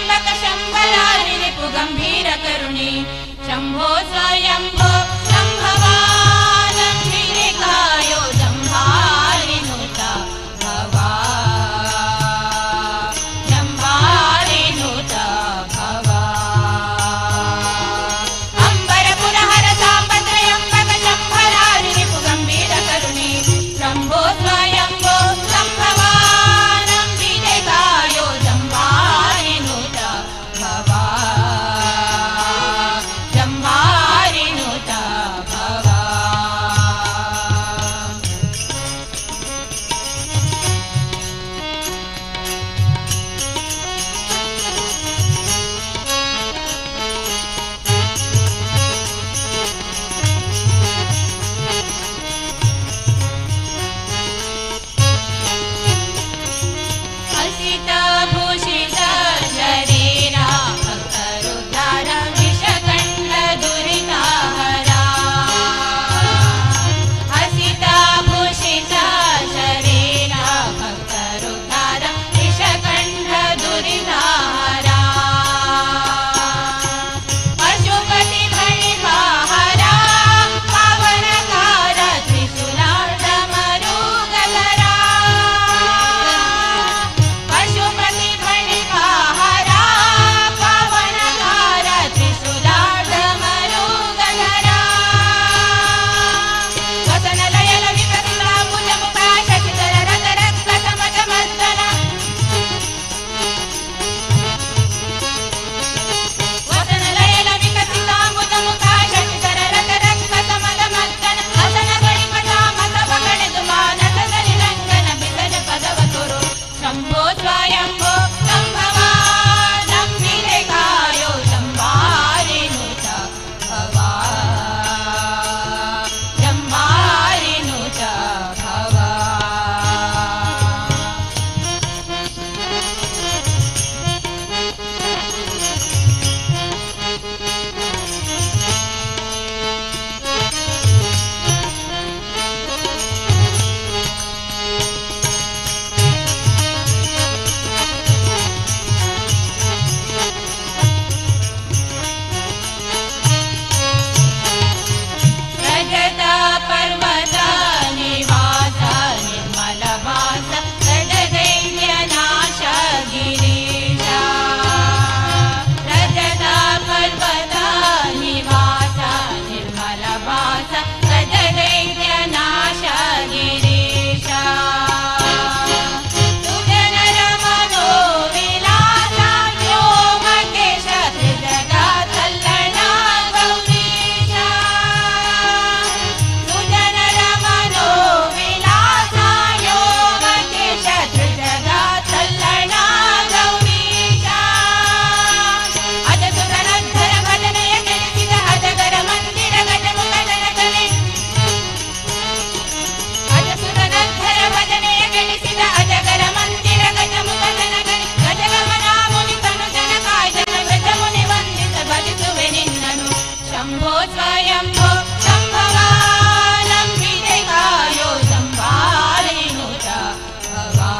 त्र्यम्बक शम्भरारि रिपु गम्भीर करुणे शम्भो स्वयम्भो शम्भवानम्बिकायो जम्भारिनुता भवा जम्भारिनुता भवा अम्बरपुरहर साम्ब त्र्यम्बक शम्भरारि रिपु गम्भीर करुणे शम्भो स्वयम्भो शम्भवानम्बिकायो जम्भारिनुता भवा जम्भारिनुता भवा हसिता भूषिता शरीरा भक्तरुद्धार विषकण्ड दुरिताहरा हसिता भूषिता शरीरा भक्तरुद्धार विषकण्ड दुरिताहरा पशुपति भणिवाहरा पावनकार त्रिशूलार्धमरुगधरा पशुपति भणिवाहरा पावनकार त्रिशूलार्धमरुगधरा वसनलयल विकसिता भुजमुखा शशिधर रतरक्तकमलमर्दन वसनलयल विकसिता भुजमुखा शशिधर रतरक्तकमलमर्दन हसन गणिपता मತವ ಕಳೆದು ಮಾನಸದಲ್ಲಿ ರಂಗನ ಬಿಸಲ ಪದವ ತೋರು ಶಂಭೋ ಸ್ವಯಂಭೋ ಶಂಭವಾನಂಬಿಕಾಯೋ ಜಂಭಾರಿನುತ ಭವಾ ಜಂಭಾರಿನುತ ಭವಾ रजत पर्वत निवास निर्मल वास रजदैन्य नाश गिरीश रजत पर्वत निवास निर्मल वास रजदैन्य नाश गिरीश सुजनर मनोविलास व्योमकेश त्रिजगत्कल्यण गौरीश सुजनर मनोविलास व्योमकेश त्रिजगत्कल्यण गौरीश अजसुरनद्धर भजनय ಗೆಲಿಸಿದ ಅಜಗರ ಮಂದಿರ ಗಜಮುಖ ಜನಕನೇ ಅಜಸುರನದ್ಧರ ಭಜನೆಯ ಗೆಲಿಸಿದ ಅಜಗರ ಮಂದಿರ ಗಜಮುಖ ಜನಕನೇ ಗಜಗಮನ ಮುನಿ ತನು ಜನಕಾಯ ಜನ ಗಜಮುನಿ ವಂದಿತ ಭಜಿಸುವೆ ನಿನ್ನನು ಶಂಭೋ ಸ್ವಯಂಭೋ ಶಂಭವಾನಂಬಿಕಾಯೋ ಜಂಭಾರಿನುತ ಭವಾ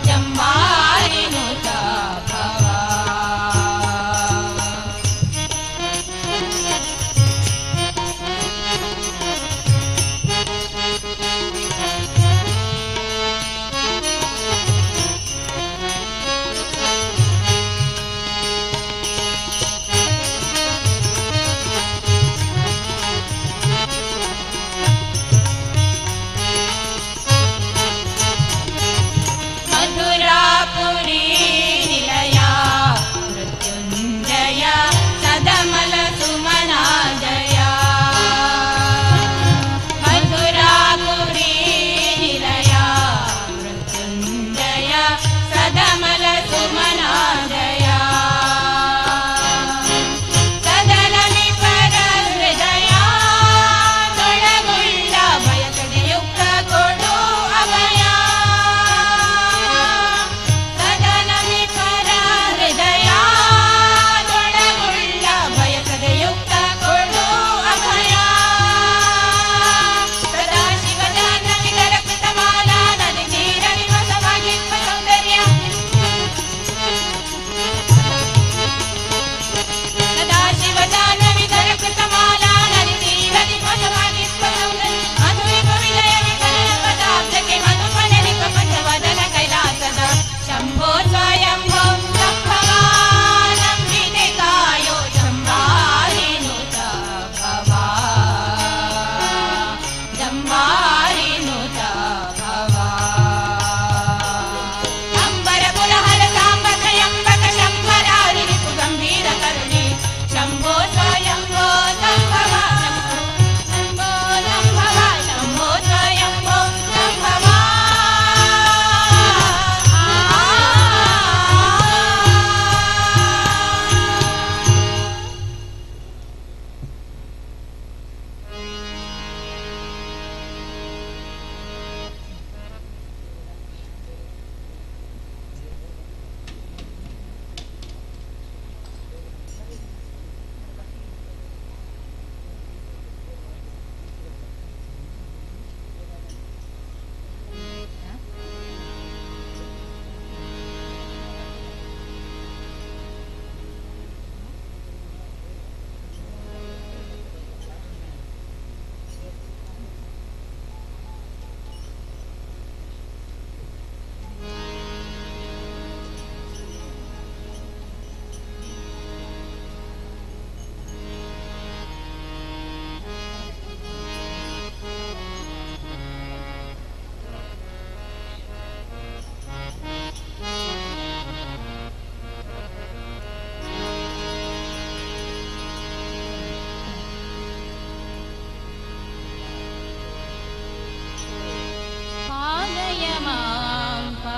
ಜಂಭಾರಿನುತ ಭವಾ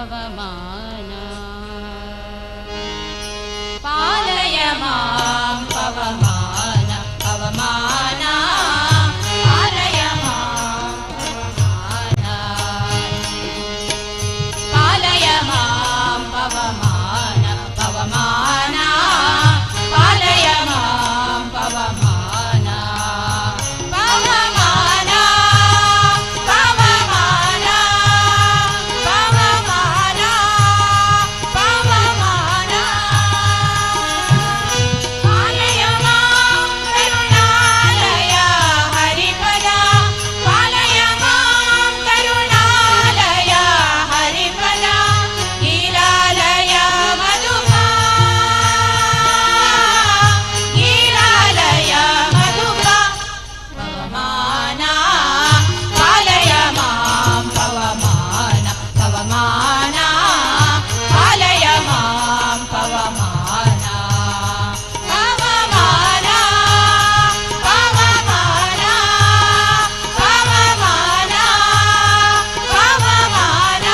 ಪವಮಾನ ಪಾಲಯ ಮಾಂ ಪವಮಾನ ಪವಮಾನ ಪಾಲಯ ಮಾಂ ಪವಮಾನ ಪಾಲಯ ಮಾಂ ಪವಮಾನ ಪವಮಾನ ಪಾಲಯ ಮಾಂ ಪವಮಾನ ಪವಮಾನ ಪವಮಾನ ಪವಮಾನ ಪವಮಾನ ಪಾಲಯ ಮಾಂ ಕರುಣಾಲಯ ಹರಿಪದ ಪಾಲಯ ಮಾಂ ಕರುಣಾಲಯ ಹರಿಪದ ಗೀಲಾಲಯ ಮಧುಪ ಗೀಲಾಲಯ ಮಧುಪ ಪವಮಾನ ಪಾಲಯ ಮಾಂ ಪವಮಾನ ಪವಮಾನ ಪಾಲಯ ಮಾಂ ಪವಮಾನ ಪವಮಾನ ಪವಮಾನ ಪವಮಾನ ಪವಮಾನ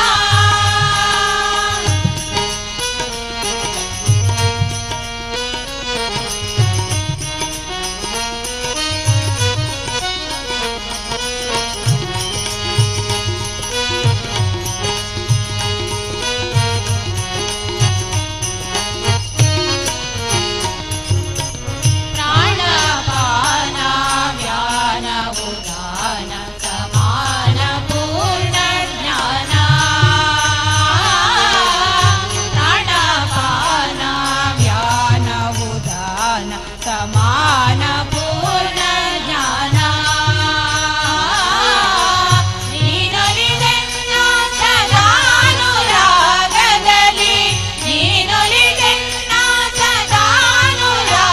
ಪ್ರಾಣಪಾನ ವ್ಯಾನ ಉದಾನ ಸಮಾನ ಪೂರ್ಣ ಜ್ಞಾನ ಪ್ರಾಣಪಾನ ವ್ಯಾನ ಉದಾನ ಸಮಾನ ಪೂರ್ಣ ಜ್ಞಾನ ನೀನೊಲಿದೆನ್ನ ಸದಾನುರಾಗದಲ್ಲಿ ನೀನೊಲಿದೆನ್ನ ಸದಾನುರಾಗದಲ್ಲಿ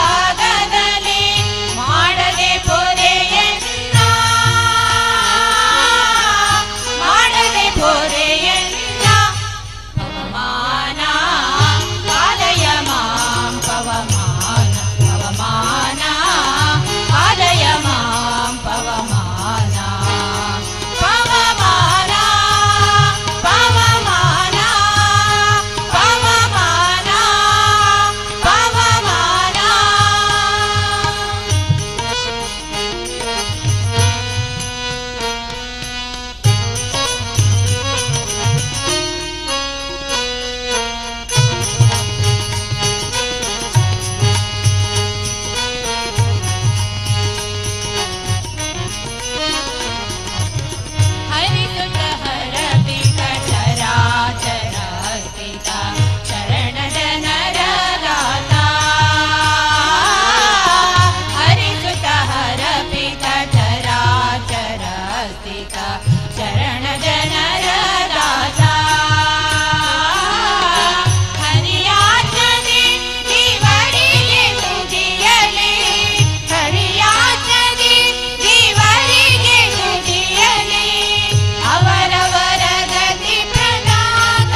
ಮಾಡದೆ ಪೊರೆಯನ್ನ ಮಾಡದೆ ಪೊರೆಯನ್ನ ಪವಮಾನ ಪಾಲಯ ಮಾಂ ಪವಮಾನ ಪವಮಾನ ಪಾಲಯ ಮಾಂ ಪವಮಾನ ಪವಮಾನ ಪವಮಾನ ಪವಮಾನ ಪವಮಾನ ಹರಿಸುತ್ತ ಹರಪಿತ ಚರಾಚರ ಸ್ಥಿತ ಶರಣ ಜನರ ದಾತ ಹರಿಸುತ್ತ ಹರಪಿತ ಚರಾಚರ ಸ್ಥಿತ ಶರಣ ಜನರ ದಾತ ಹರಿಯಾಜ್ಞದಿ ಜೀವರಿಗೆ ತುದಿಯಲಿ ಹರಿಯಾಜ್ಞದಿ ಜೀವರಿಗೆ ತುದಿಯಲಿ ಅವರವರ ಗತಿ ಪ್ರದಾತ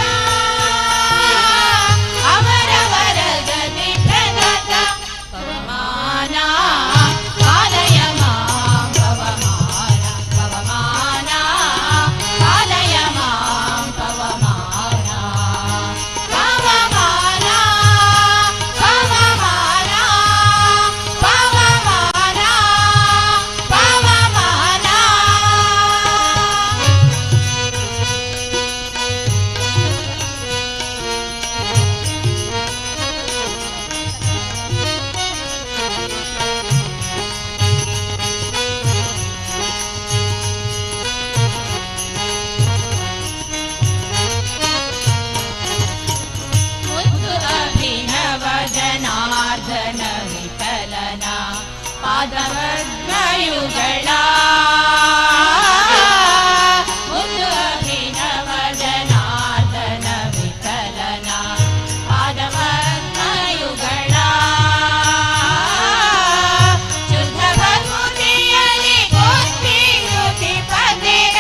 ಅವರವರ ಗತಿ ಪ್ರದಾತ ಪವಮಾನ ಪಾಲಯ ಮಾಂ ಪವಮಾನ ಪವಮಾನ ಪಾಲಯ ಮಾಂ ಪವಮಾನ ಪವಮಾನ ಪವಮಾನ ಪವಮಾನ ಪವಮಾನ ಮುದ್ದು ಅಭಿನವ ಜನಾರ್ದನ ವಿಠಲನ ಪಾದವದ್ವಯುಗಳ ಮುದ್ದು ಅಭಿನವ ಜನಾರ್ದನ ವಿಠಲನ ಪಾದವದ್ವಯುಗಳ ಶುದ್ಧ ಭಕುತಿಯಲಿ ಪೋಥಿ ಸ್ತುತಿ ಪದಿರ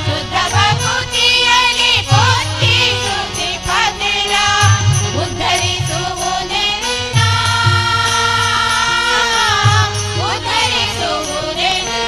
ಶುದ್ಧ ಭಕುತಿಯಲಿ ಪೋಥಿ ಸ್ತುತಿ ಪದಿರ ಉದ್ಧರಿಸುವುದೆನ್ನ ಉದ್ಧರಿಸುವುದೆನ್ನ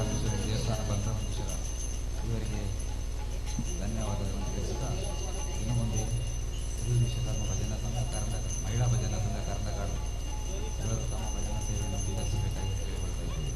ಪರಮೇಶ್ವರಿ ದೇವಸ್ಥಾನ ಭಂಗಮಂಜೇಶ್ವರ ಇವರಿಗೆ ಧನ್ಯವಾದಗಳನ್ನು ತಿಳಿಸುತ್ತಾ ಇನ್ನು ಮುಂದೆ ಹಿಂದೂ ವಿಶ್ವಕರ್ಮ ಭಜನಾ ಸಂಘ ಕರ್ನಾಟಕ ಮಹಿಳಾ ಭಜನಾ ಸಂಘ ಕರ್ನಾಟಕ ಎಲ್ಲರೂ ತಮ್ಮ ಭಜನಾ ಸೇವೆಯನ್ನು ಮುಂದುವರಿಸಬೇಕಾಗಿ ಕೇಳಿಕೊಳ್ತಾ ಇದ್ದೀವಿ.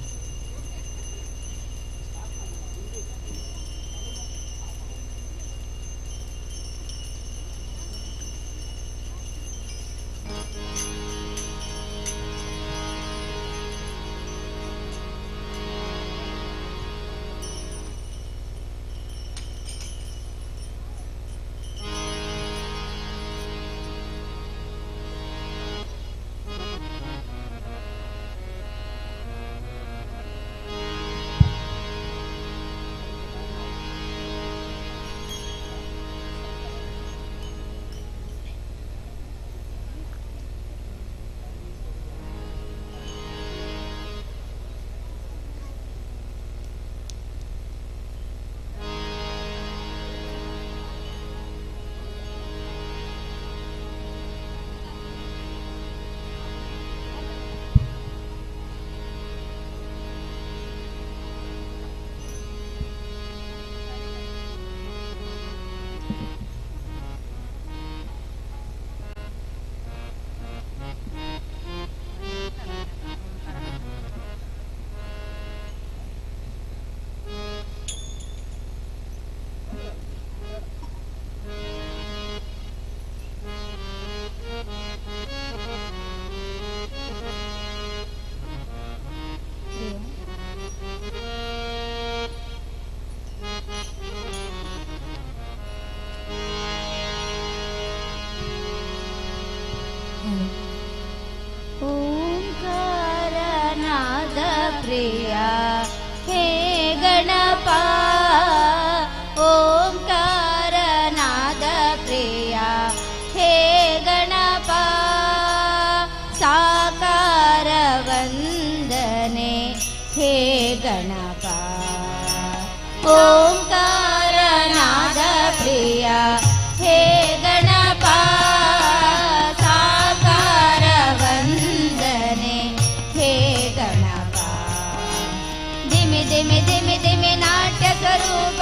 ಓಂಕಾರನಾದ ಪ್ರಿಯ ಹೇ ಗಣಪ ಓಂಕಾರನಾದ ಪ್ರಿಯ ಹೇ ಗಣಪ ಸಾಕಾರ ವಂದನೆ ಹೇ ಗಣಪ ಓಂಕಾರನಾದ ಪ್ರಿಯ ಹೇ ಗಣಪ ಸಾಕಾರ ವಂದನೆ ಹೇ ಗಣಪ ದಿಮಿ ದಿಮಿ ದಿಮಿ ದಿಮಿ ನಾಟ್ಯ ಸ್ವರೂಪ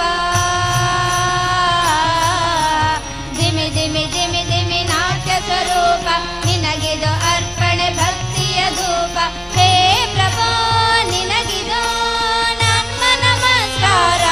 ದಿಮಿ ದಿಮಿ ದಿಮಿ ದಿಮಿ ನಾಟ್ಯ ಸ್ವರೂಪ ನಿನಗಿದು ಅರ್ಪಣೆ ಭಕ್ತಿಯ ಧೂಪ ಹೇ ಪ್ರಭೋ ನಿನಗಿದು ನಮ್ಮ ನಮಸ್ಕಾರ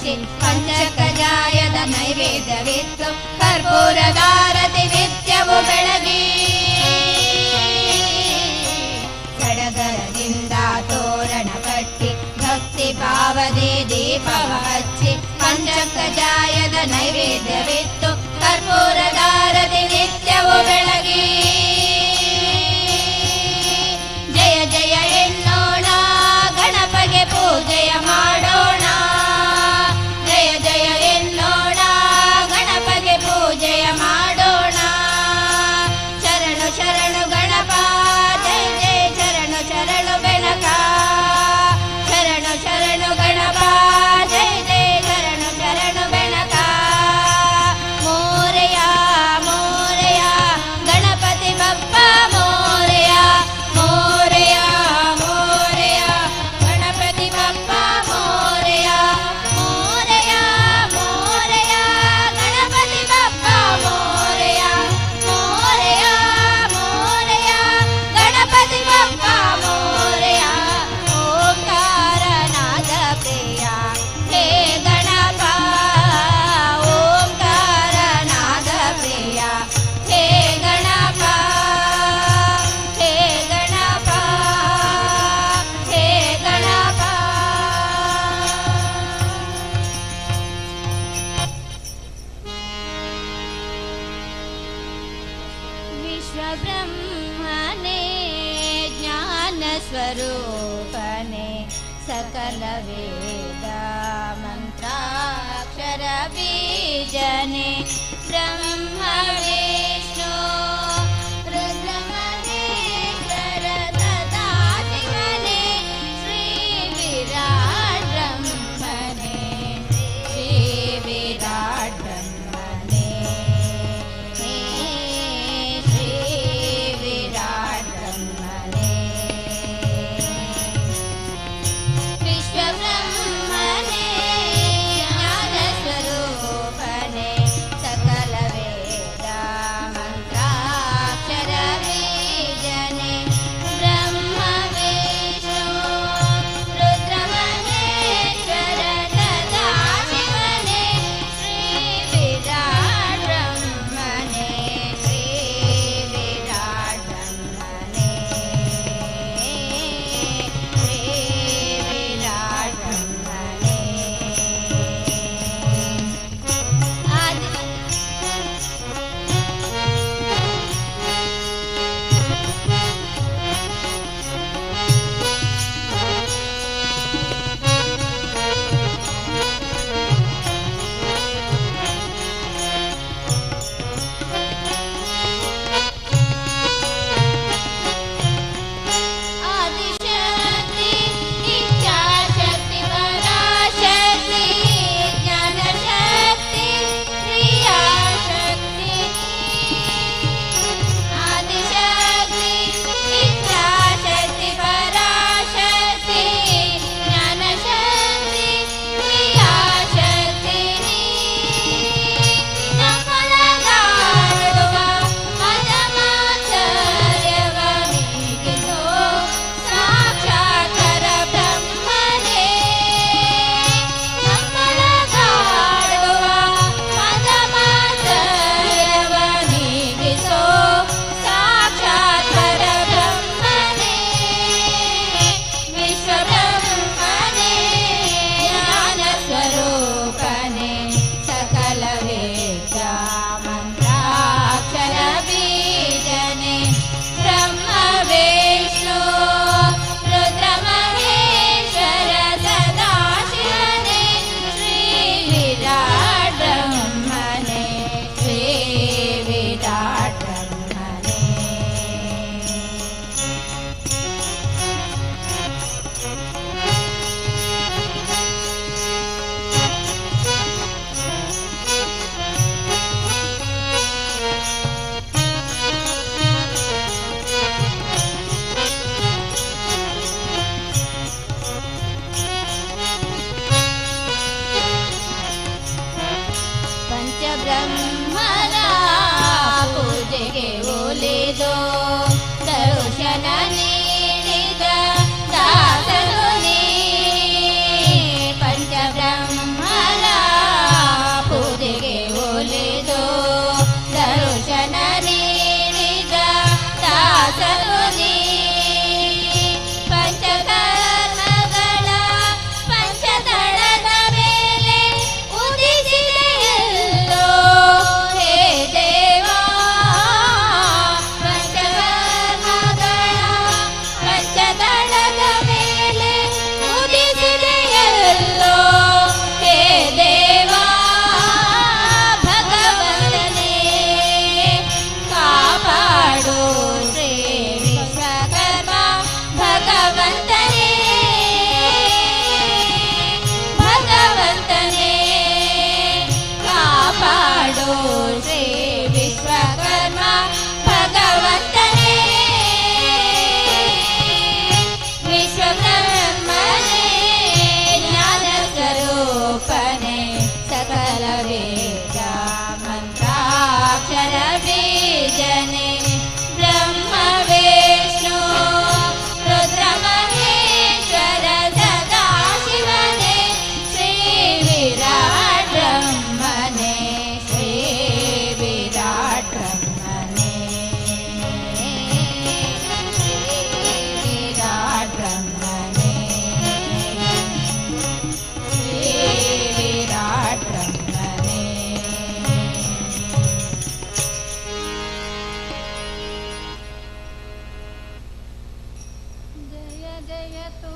ಹಚ್ಚಿ ಪಂಚಕಜಾಯದ ನೈವೇದ್ಯವಿತ್ತು ಕರ್ಪೂರದಾರತಿ ನಿತ್ಯವು ಬೆಳಗಿ ಸಡಗರದಿಂದ ತೋರಣ ಕಟ್ಟಿ ಭಕ್ತಿ ಭಾವದಿ ದೀಪವ ಹಚ್ಚಿ ಪಂಚಕಜಾಯದ ನೈವೇದ್ಯವಿತ್ತು ಕರ್ಪೂರದಾರತಿ ನಿತ್ಯವು ಬೆಳಗಿ ಜಯ ಜಯ ಎನ್ನೋಣ ಗಣಪಗೆ ಪೂಜೆಯ ಮಾಡೋಣ ಜಯ ಜಯ ಎನ್ನೋಣ ಗಣಪಗೆ ಪೂಜೆಯ ಮಾಡೋಣ ಶರಣು ಶರಣು ಗಣಪ ಜಯ ಜಯ ಶರಣು ಶರಣು ಬೆನಕ ಶರಣು ಶರಣು ಗಣಪ ಜಯ ಜಯ ಶರಣು ಶರಣು ಬೆನಕ ಮೋರೆಯ ಮೋರೆಯ ಗಣಪತಿ ಬಪ್ಪ ಮೋರೆಯ ಮೋರೆಯ ಮೋರೆಯ ಗಣಪತಿ ಬಪ್ಪ ಮೋರೆಯ ಮೋರೆಯ ಮೋರೆಯ ಗಣಪತಿ ಬಪ್ಪ ಮೋರೆಯ ಮೋರೆಯ ಮೋರೆಯ ಗಣಪತಿ ಬಪ್ಪ ಮೋರೆಯ ಓಂಕಾರನಾದ ಪ್ರಿಯ ಹೇ ಗಣಪ ಓಂಕಾರನಾದ ಪ್ರಿಯ ಹೇ ಗಣಪ ಹೇ ಗಣಪ ಹೇ ಗಣಪ ವಿಶ್ವಬ್ರಹ್ಮನೇ ಜ್ಞಾನ ಸ್ವರೂಪನೆ ಸಕಲ ವೇದ ಮಂತ್ರಾಕ್ಷರ ಬೀಜನೆ ಬ್ರಹ್ಮ ವಿಷ್ಣು ರುದ್ರಮಹೇಶ್ವರ ಸದಾ ಶಿವನೇ ಶ್ರೀ ವಿರಾಟ್ ಬ್ರಹ್ಮನೇ ಶ್ರೀ ವಿರಾಟ್ ಬ್ರಹ್ಮನೇ ಶ್ರೀ ವಿರಾಟ್ ಬ್ರಹ್ಮನೇ ವಿಶ್ವಬ್ರಹ್ಮನೇ ಜ್ಞಾನ ಸ್ವರೂಪನೆ ಸಕಲ ವೇದ जयतु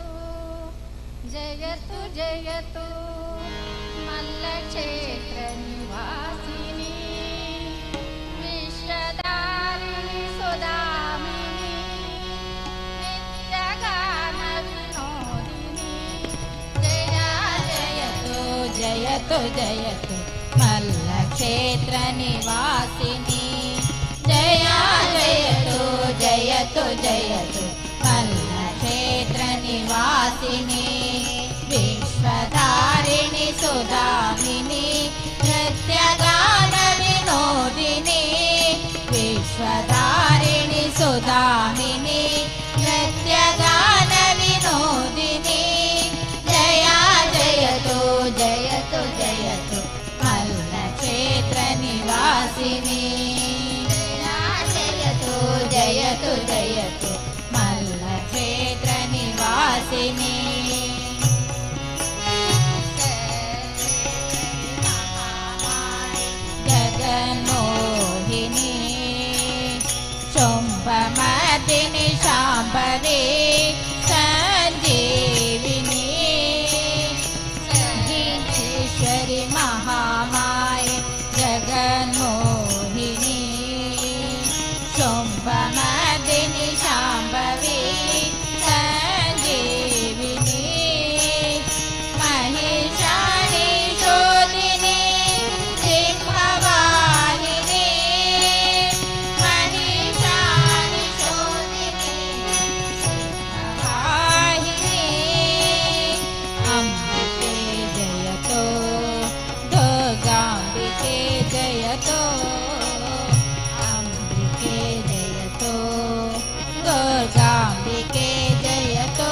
जयतु जयतु मल्लक्षेत्र निवासिनी विश्वदारिणी सुदामिनी नित्यगान विनोदिनी जया जयतु जयतु जयतु मल्लक्षेत्र निवासिनी जया जयतु जयतु जयतु मल्लक्षेत्र निवासिनी विश्वधारिणि सुदामिनी नृत्यगान विनोदिनी विश्वधारिणि सुदामिनी नृत्यगान विनोदिनी जया जयतु जयतु जयतु मल्लक्षेत्र निवासिनी जयतु जयतु जयतु मल्लक्षेत्र निवासिनी जगन्मोहिनी शुम्भमर्दिनि शाम्भवी सञ्जीविनी संगीतेश्वरि महामाये जगन्मोहिनी शुम्भमर्दिनि शाम्भवी सञ्जीविनी महिषाणि शोधिनी सिंहवाहिनी महिषाणि शोधिनी सिंहवाहिनी अम्बिके जयतो दुर्गाम्बिके जयतो अम्बिके जयतो दुर्गाम्बिके जयतो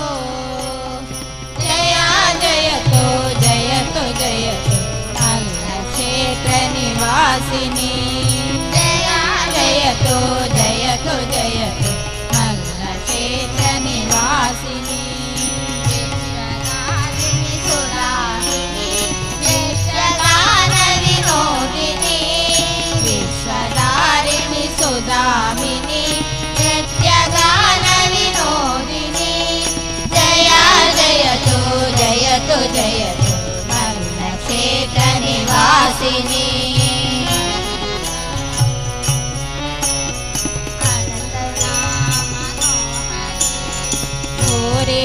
जया जयतो जयतो जयतो मल्लक्षेत्र निवासिनी जया जयतो जयतो जयतो मल्लक्षेत्र निवासिनी विश्वदारिणि सुदामिनी नृत्यगान विनोदिनी विश्वदारिणि सुदामिनी नृत्यगान विनोदिनी जया जयतु जयतु जयतु मल्लक्षेत्र निवासिनी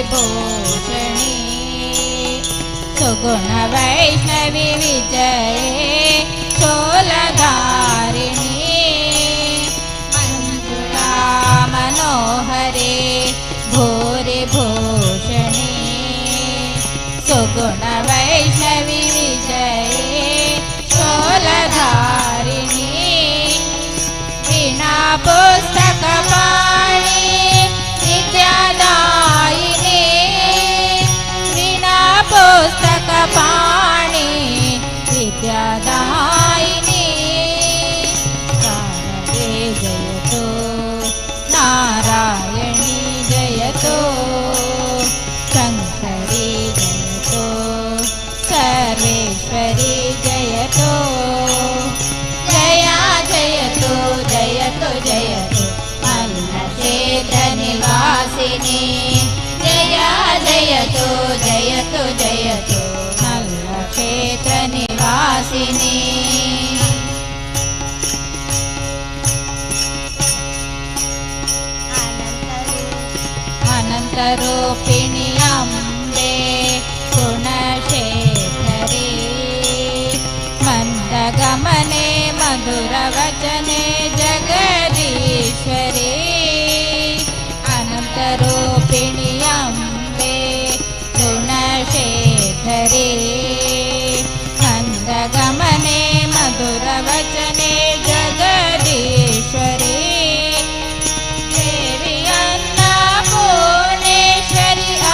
भूरिभूषणी सुगुण वैष्णवी विजये शोलधारिणी मंजुला मनोहरे भूरिभूषणी सुगुण वैष्णवी विजये शोलधारिणी वीणा पुस्तक पाणि विद्यादायिनी वीणा पुस्तक पाणि विद्यादायिनी शारदे जयतो नारायणी जयतो शङ्करी जयतो सर्वेश्वरी जयतो जया जयतो जयतो जयतो मल्लक्षेत्र निवासिनी जया जयतो जयतो जयतो मल्लक्षेत्र निवासिनी अनन्तरूपिणि अम्बे गुणशेखरे मन्दगमने मधुरवचने जगदीश्वरे अनन्तरूपिणि अम्बे गुणशेखरे मन्दगमने मधुरवचने जगदीश्वरे देवी अन्नपूर्णेश्वरि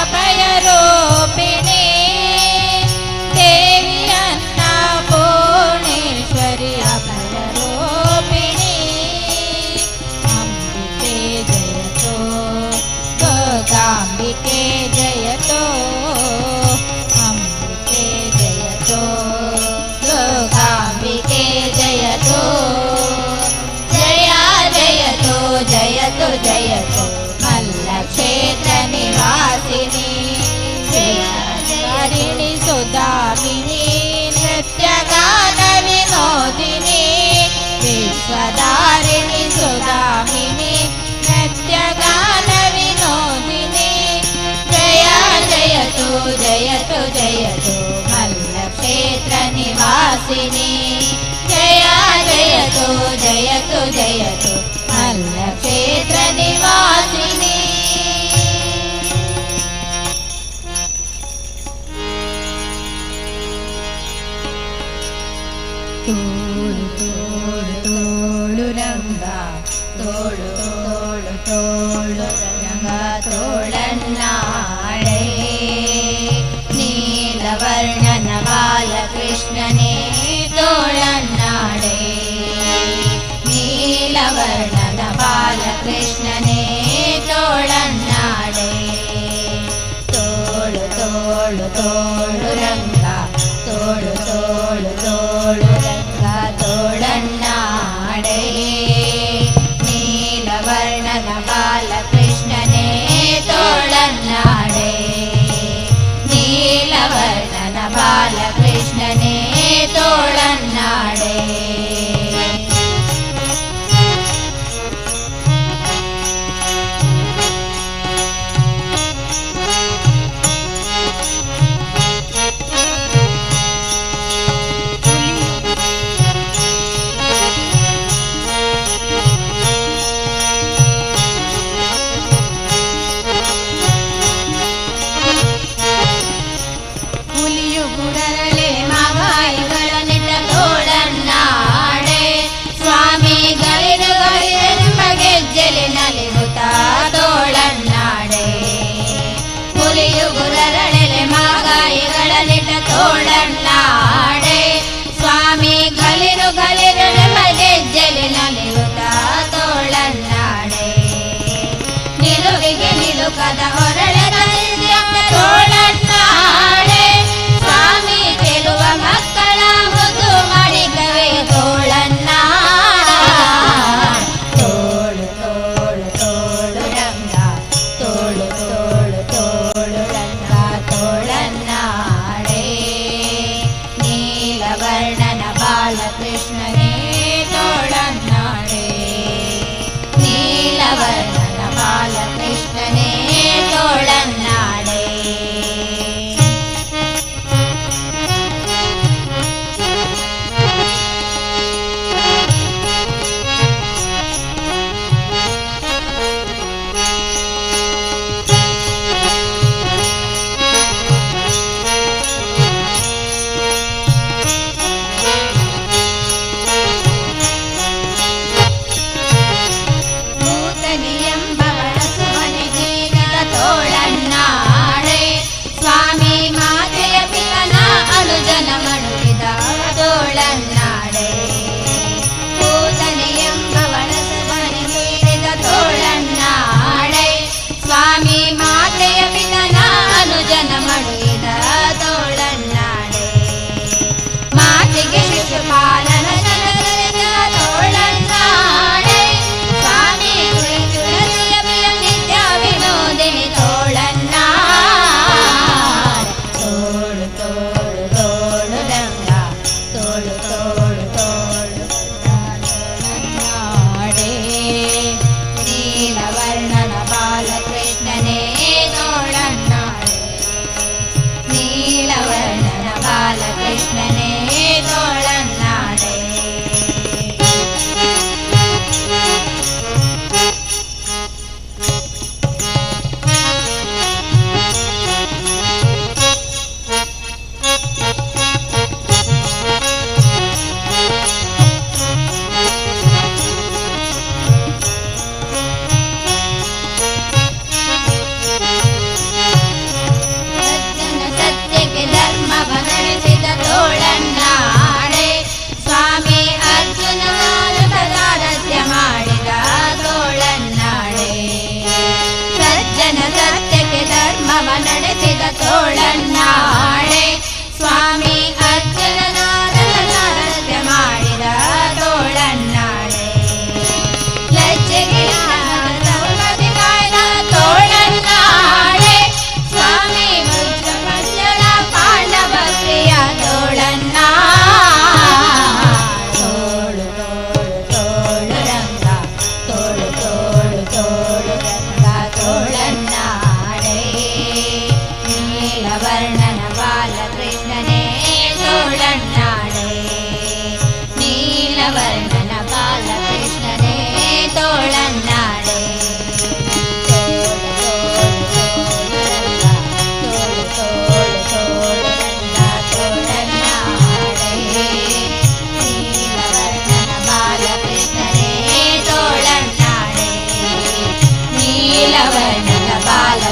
अभयरूपिणी देवी अन्नपूर्णेश्वरि अभयरूपिणी जयतु जयतु मल्लक्षेत्र निवासिनी जय जयतु जयतु जयतु मल्लक्षेत्र निवासिनी तोळु तोळु तोळु ರಂಗ ತೋಳು ತೋಳು ತೋಳು ರಂಗ ತೋಳನ್ನಾಡೆ ನೀಲವರ್ಣನ ಬಾಲಕೃಷ್ಣನೇ ತೋಳನ್ನಾಡೆ ನೀಲವರ್ಣನ ಬಾಲಕೃಷ್ಣನೇ ತೋಳನ್ನಾಡೆ ತೋಳು ತೋಳು ತೋಳು ರಂಗ ತೋಳು ತೋಳು ತೋಳು ರಂಗ ತೋಳನ್ನಾಡೆ ನೀಲವರ್ಣನ ಬಾಲಕೃಷ್ಣನೇ ತೋಳನ್ನಾಡೆ ನೀಲವರ್ಣನ ಬಾಲಕೃಷ್ಣನೇ ತೋಳನ್ನಾಡೆ ತೋಳನ್ನಾಡೆ ಸ್ವಾಮಿ ಗಲಿರು ಗಲಿರು ಗೆಜ್ಜೆಲಿ ನಲಿಯುತ್ತಾ ತೋಳನ್ನಾಡೆ ನಿಲುವಿಗೆ ನಿಲುಕದ ಹೊರಳೆದ ತೋಳನ್ನಾಡೆ ಸ್ವಾಮಿ ಗೆಲುವ ಮಕ್ಕಳ ಮುದ್ದು ಮಡಿಕವೇ ತೋಳನ್ನಾಡ ತೋಳು ತೋಳು ತೋಳು ರಂಗ ತೋಳು ತೋಳು ತೋಳು ರಂಗ ತೋಳನ್ನಾಡೆ ನೀಲವರ್ಣನ ಬಾಲಕೃಷ್ಣನೇ ತೋಳನ್ನಾಡೆ ನೀಲವರ್ಣನ ಬಾಲಕೃಷ್ಣನೇ ತೋಳನ್ನಾಡೆ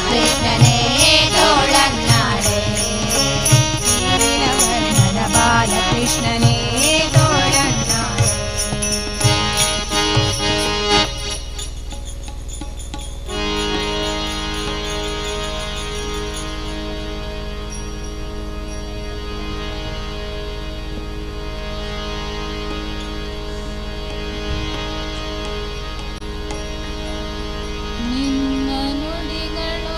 ಕೃಷ್ಣನೇ ತೋಳನ್ನಾಡೆ ನೀಲವರ್ಣದ ಬಾಲಕೃಷ್ಣನೇ ತೋಳನ್ನಾಡೆ ನಿನ್ನ ನುಡಿಗಳು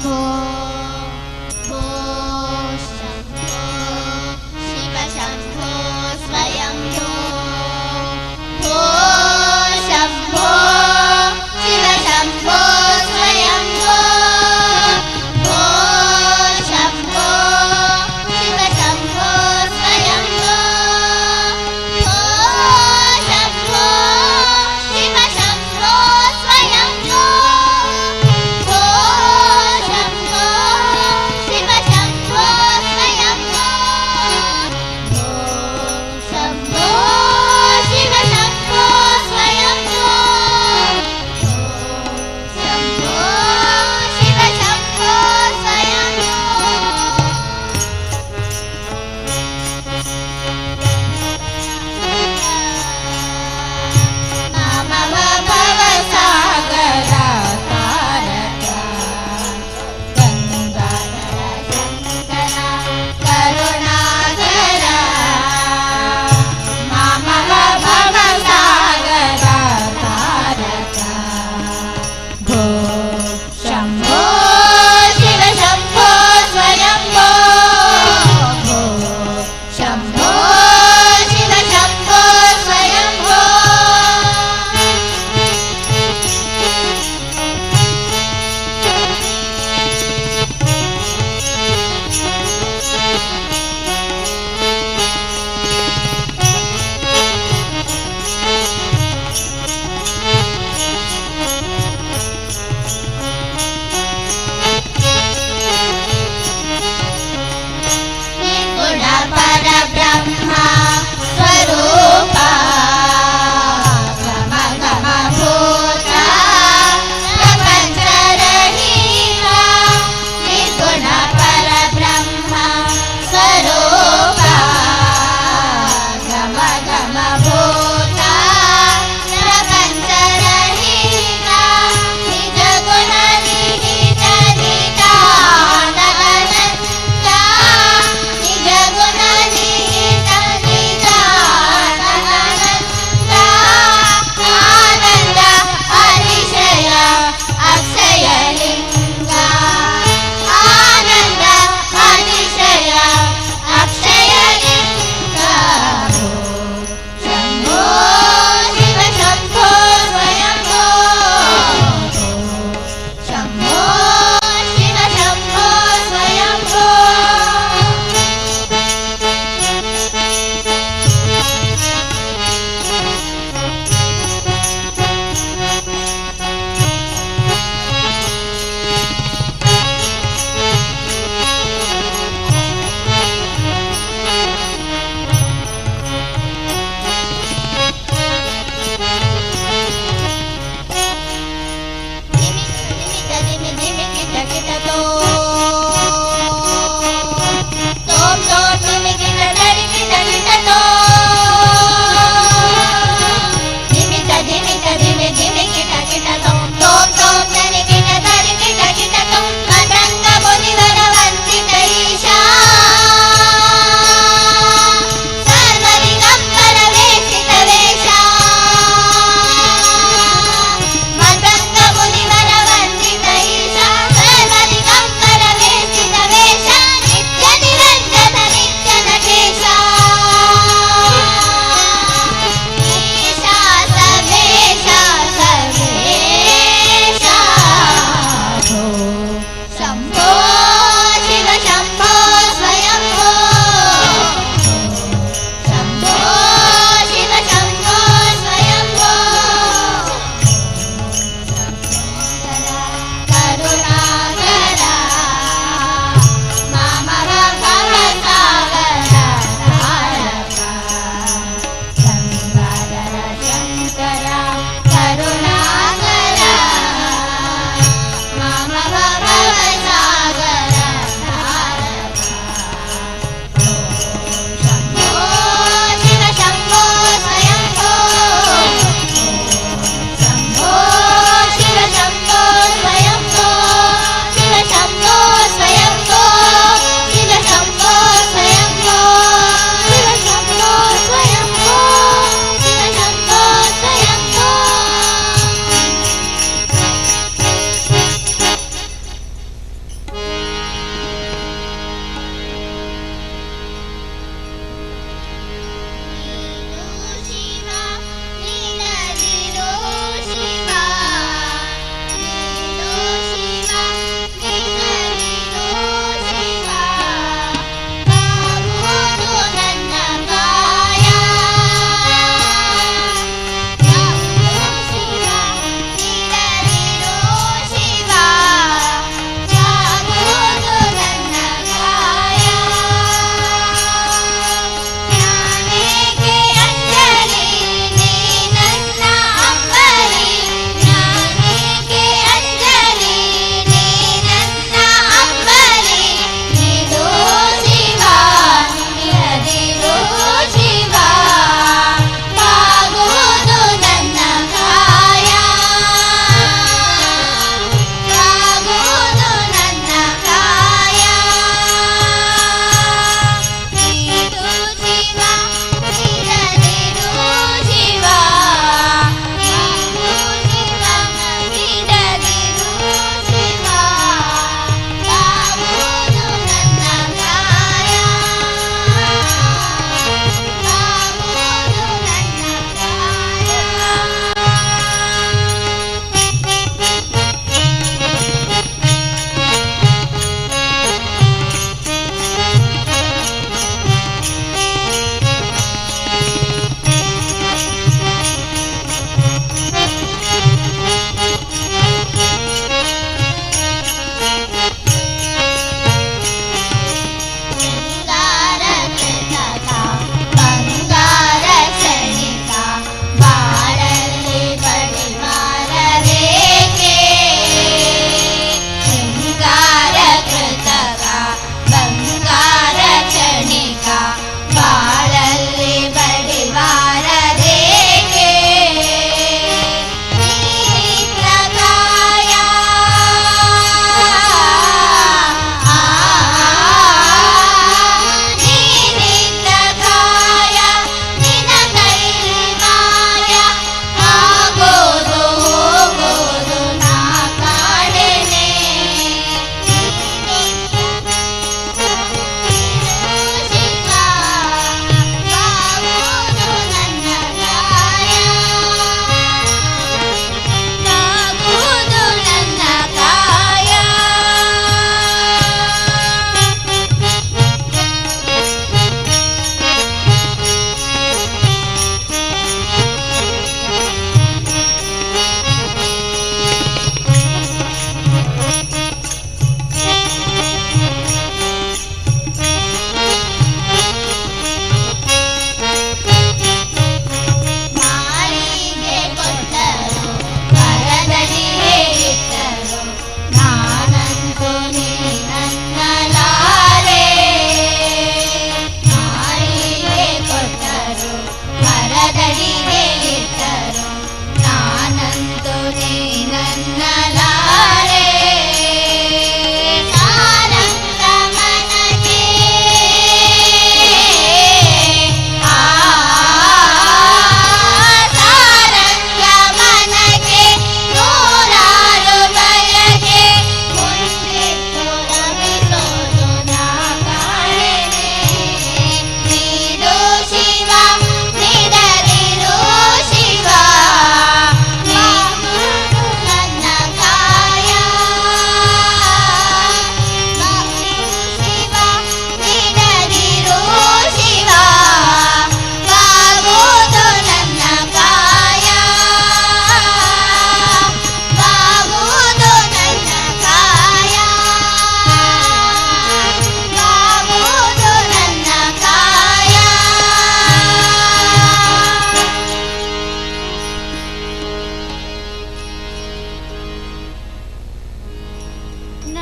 शम्भो भो शम्भो शिव शम्भो स्वयम्भो भो शम्भो शिव शम्भो स्वयम्भो भो शम्भो शिव शम्भो स्वयम्भो भो शम्भो शिव शम्भो स्वयम्भो भो शम्भो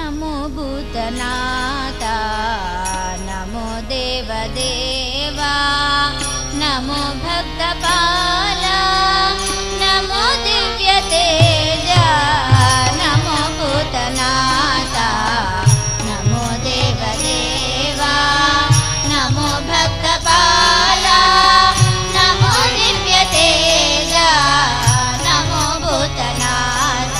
नमो भूतनाथ नमो देवदेवा नमो भक्तपाला नमो दिव्यतेज नमो भूतनाथ नमो देवदेवा नमो भक्तपाला नमो दिव्यतेज नमो भूतनाथ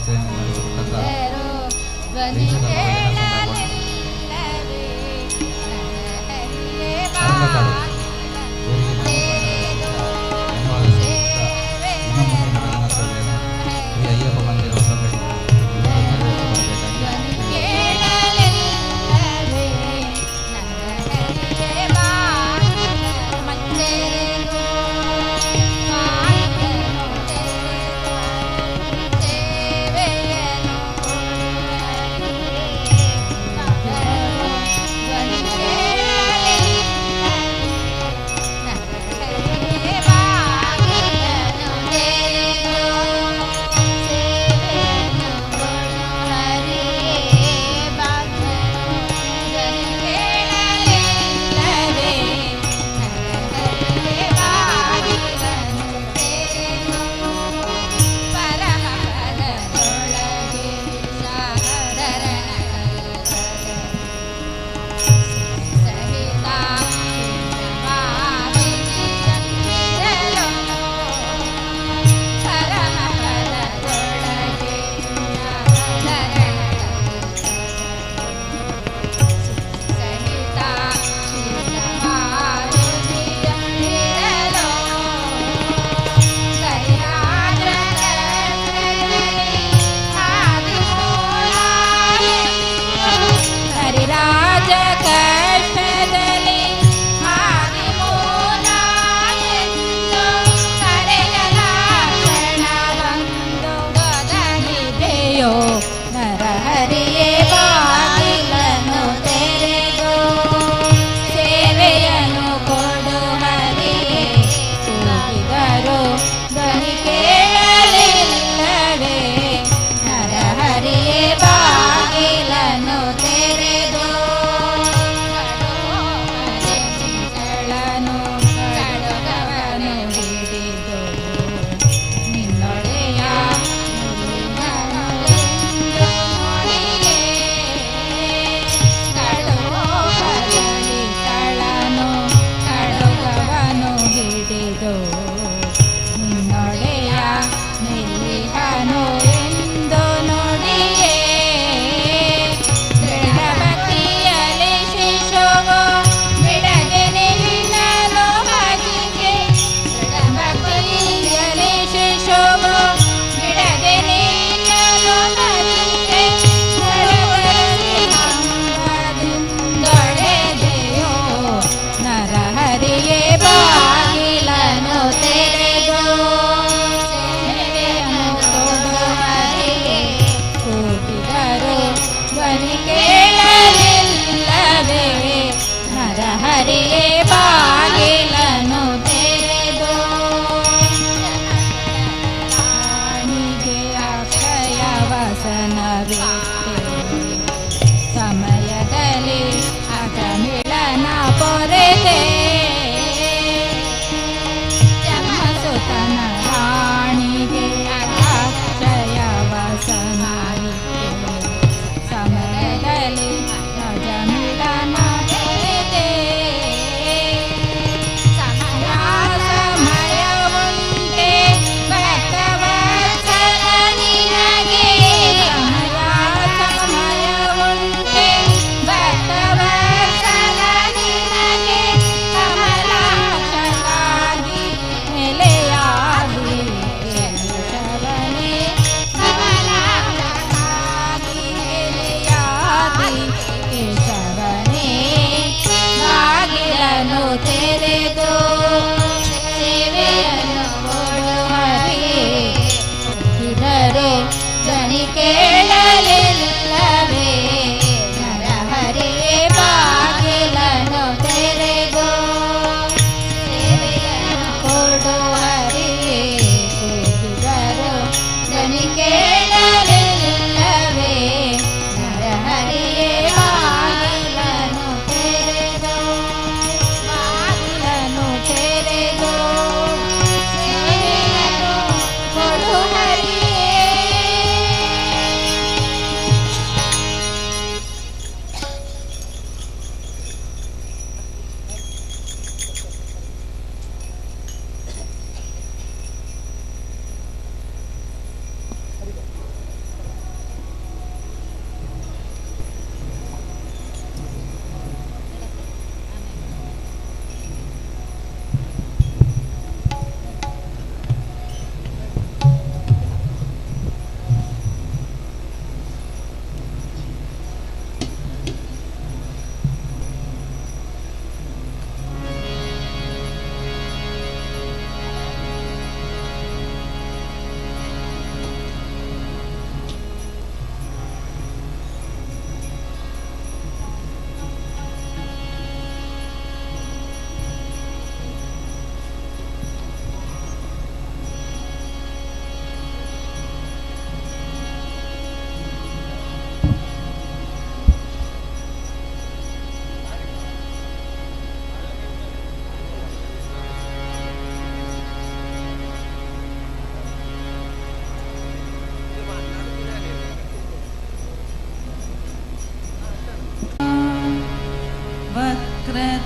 ವ್ಯವಸ್ಥೆಯನ್ನು ನಡೆಸಿಕೊಟ್ಟಂತ ಅರಂಗಕಾಡು ಇವರಿಗೆ ಧನ್ಯವಾದ ಸಲ್ಲಿಸುತ್ತಾ ಇನ್ನು ಮುಂದಿನ ಭಜನಾ ಸೇವೆಯನ್ನು ಶ್ರೀ ಅಯ್ಯಪ್ಪ ಮಂದಿರ ಹೊಸಪೇಟೆ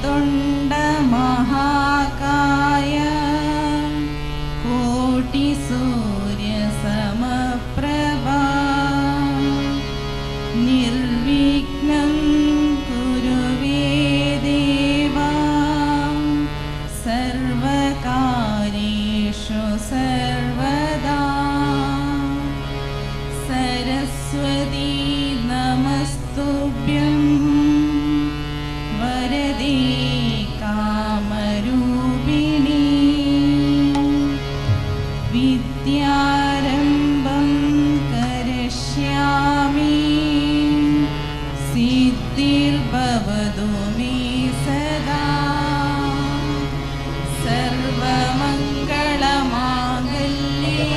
वक्रतुण्ड महाकाय कोटिसूर्यसमप्रभा निर्विघ्नं कुरु मे देवा सर्वकार्येषु सर्वदा सरस्वती नमस्तुभ्यं वरदे कामरूपिणी विद्यारम्भं करिष्यामि सिद्धिर्भवतु मे सदा सर्वमङ्गलमाङ्गल्ये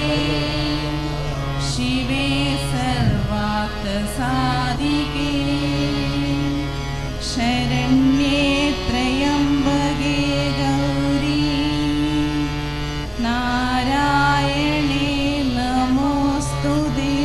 शिवे सर्वार्थसाधिके शरण्ये त्र्यम्बके गौरी नारायणे नमोऽस्तुते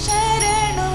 शरणु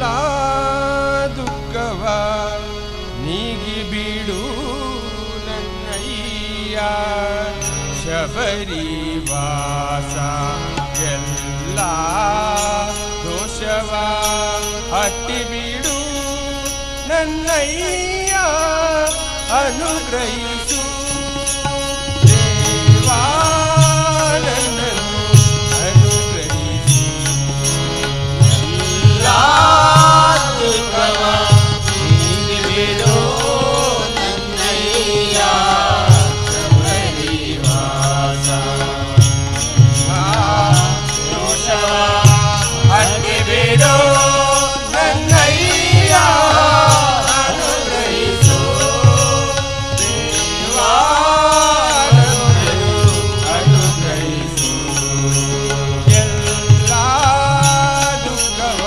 ಎಲ್ಲ ದುಃಖವ ನೀಗಿ ಬಿಡು ನನ್ನಯ್ಯ ಶಬರಿವಾಸ ಎಲ್ಲ ದೋಷವ ಹಟ್ಟಿ ಬಿಡು ನನ್ನಯ್ಯ ಅನುಗ್ರಹಿಸು ದೇವಾ ನನ್ನನ್ನು ಅನುಗ್ರಹಿಸು ಎಲ್ಲ ದುಃಖವ ನೀಗಿ ಬಿಡು ನನ್ನಯ್ಯ ಶಬರಿವಾಸ ದೋಷವ ಹಟ್ಟಿ ಬಿಡು ನನ್ನಯ್ಯ ಅನುಗ್ರಹಿಸು ದೇವಾ ನನ್ನನ್ನು ಅನುಗ್ರಹಿಸು ಎಲ್ಲ ದುಃಖವ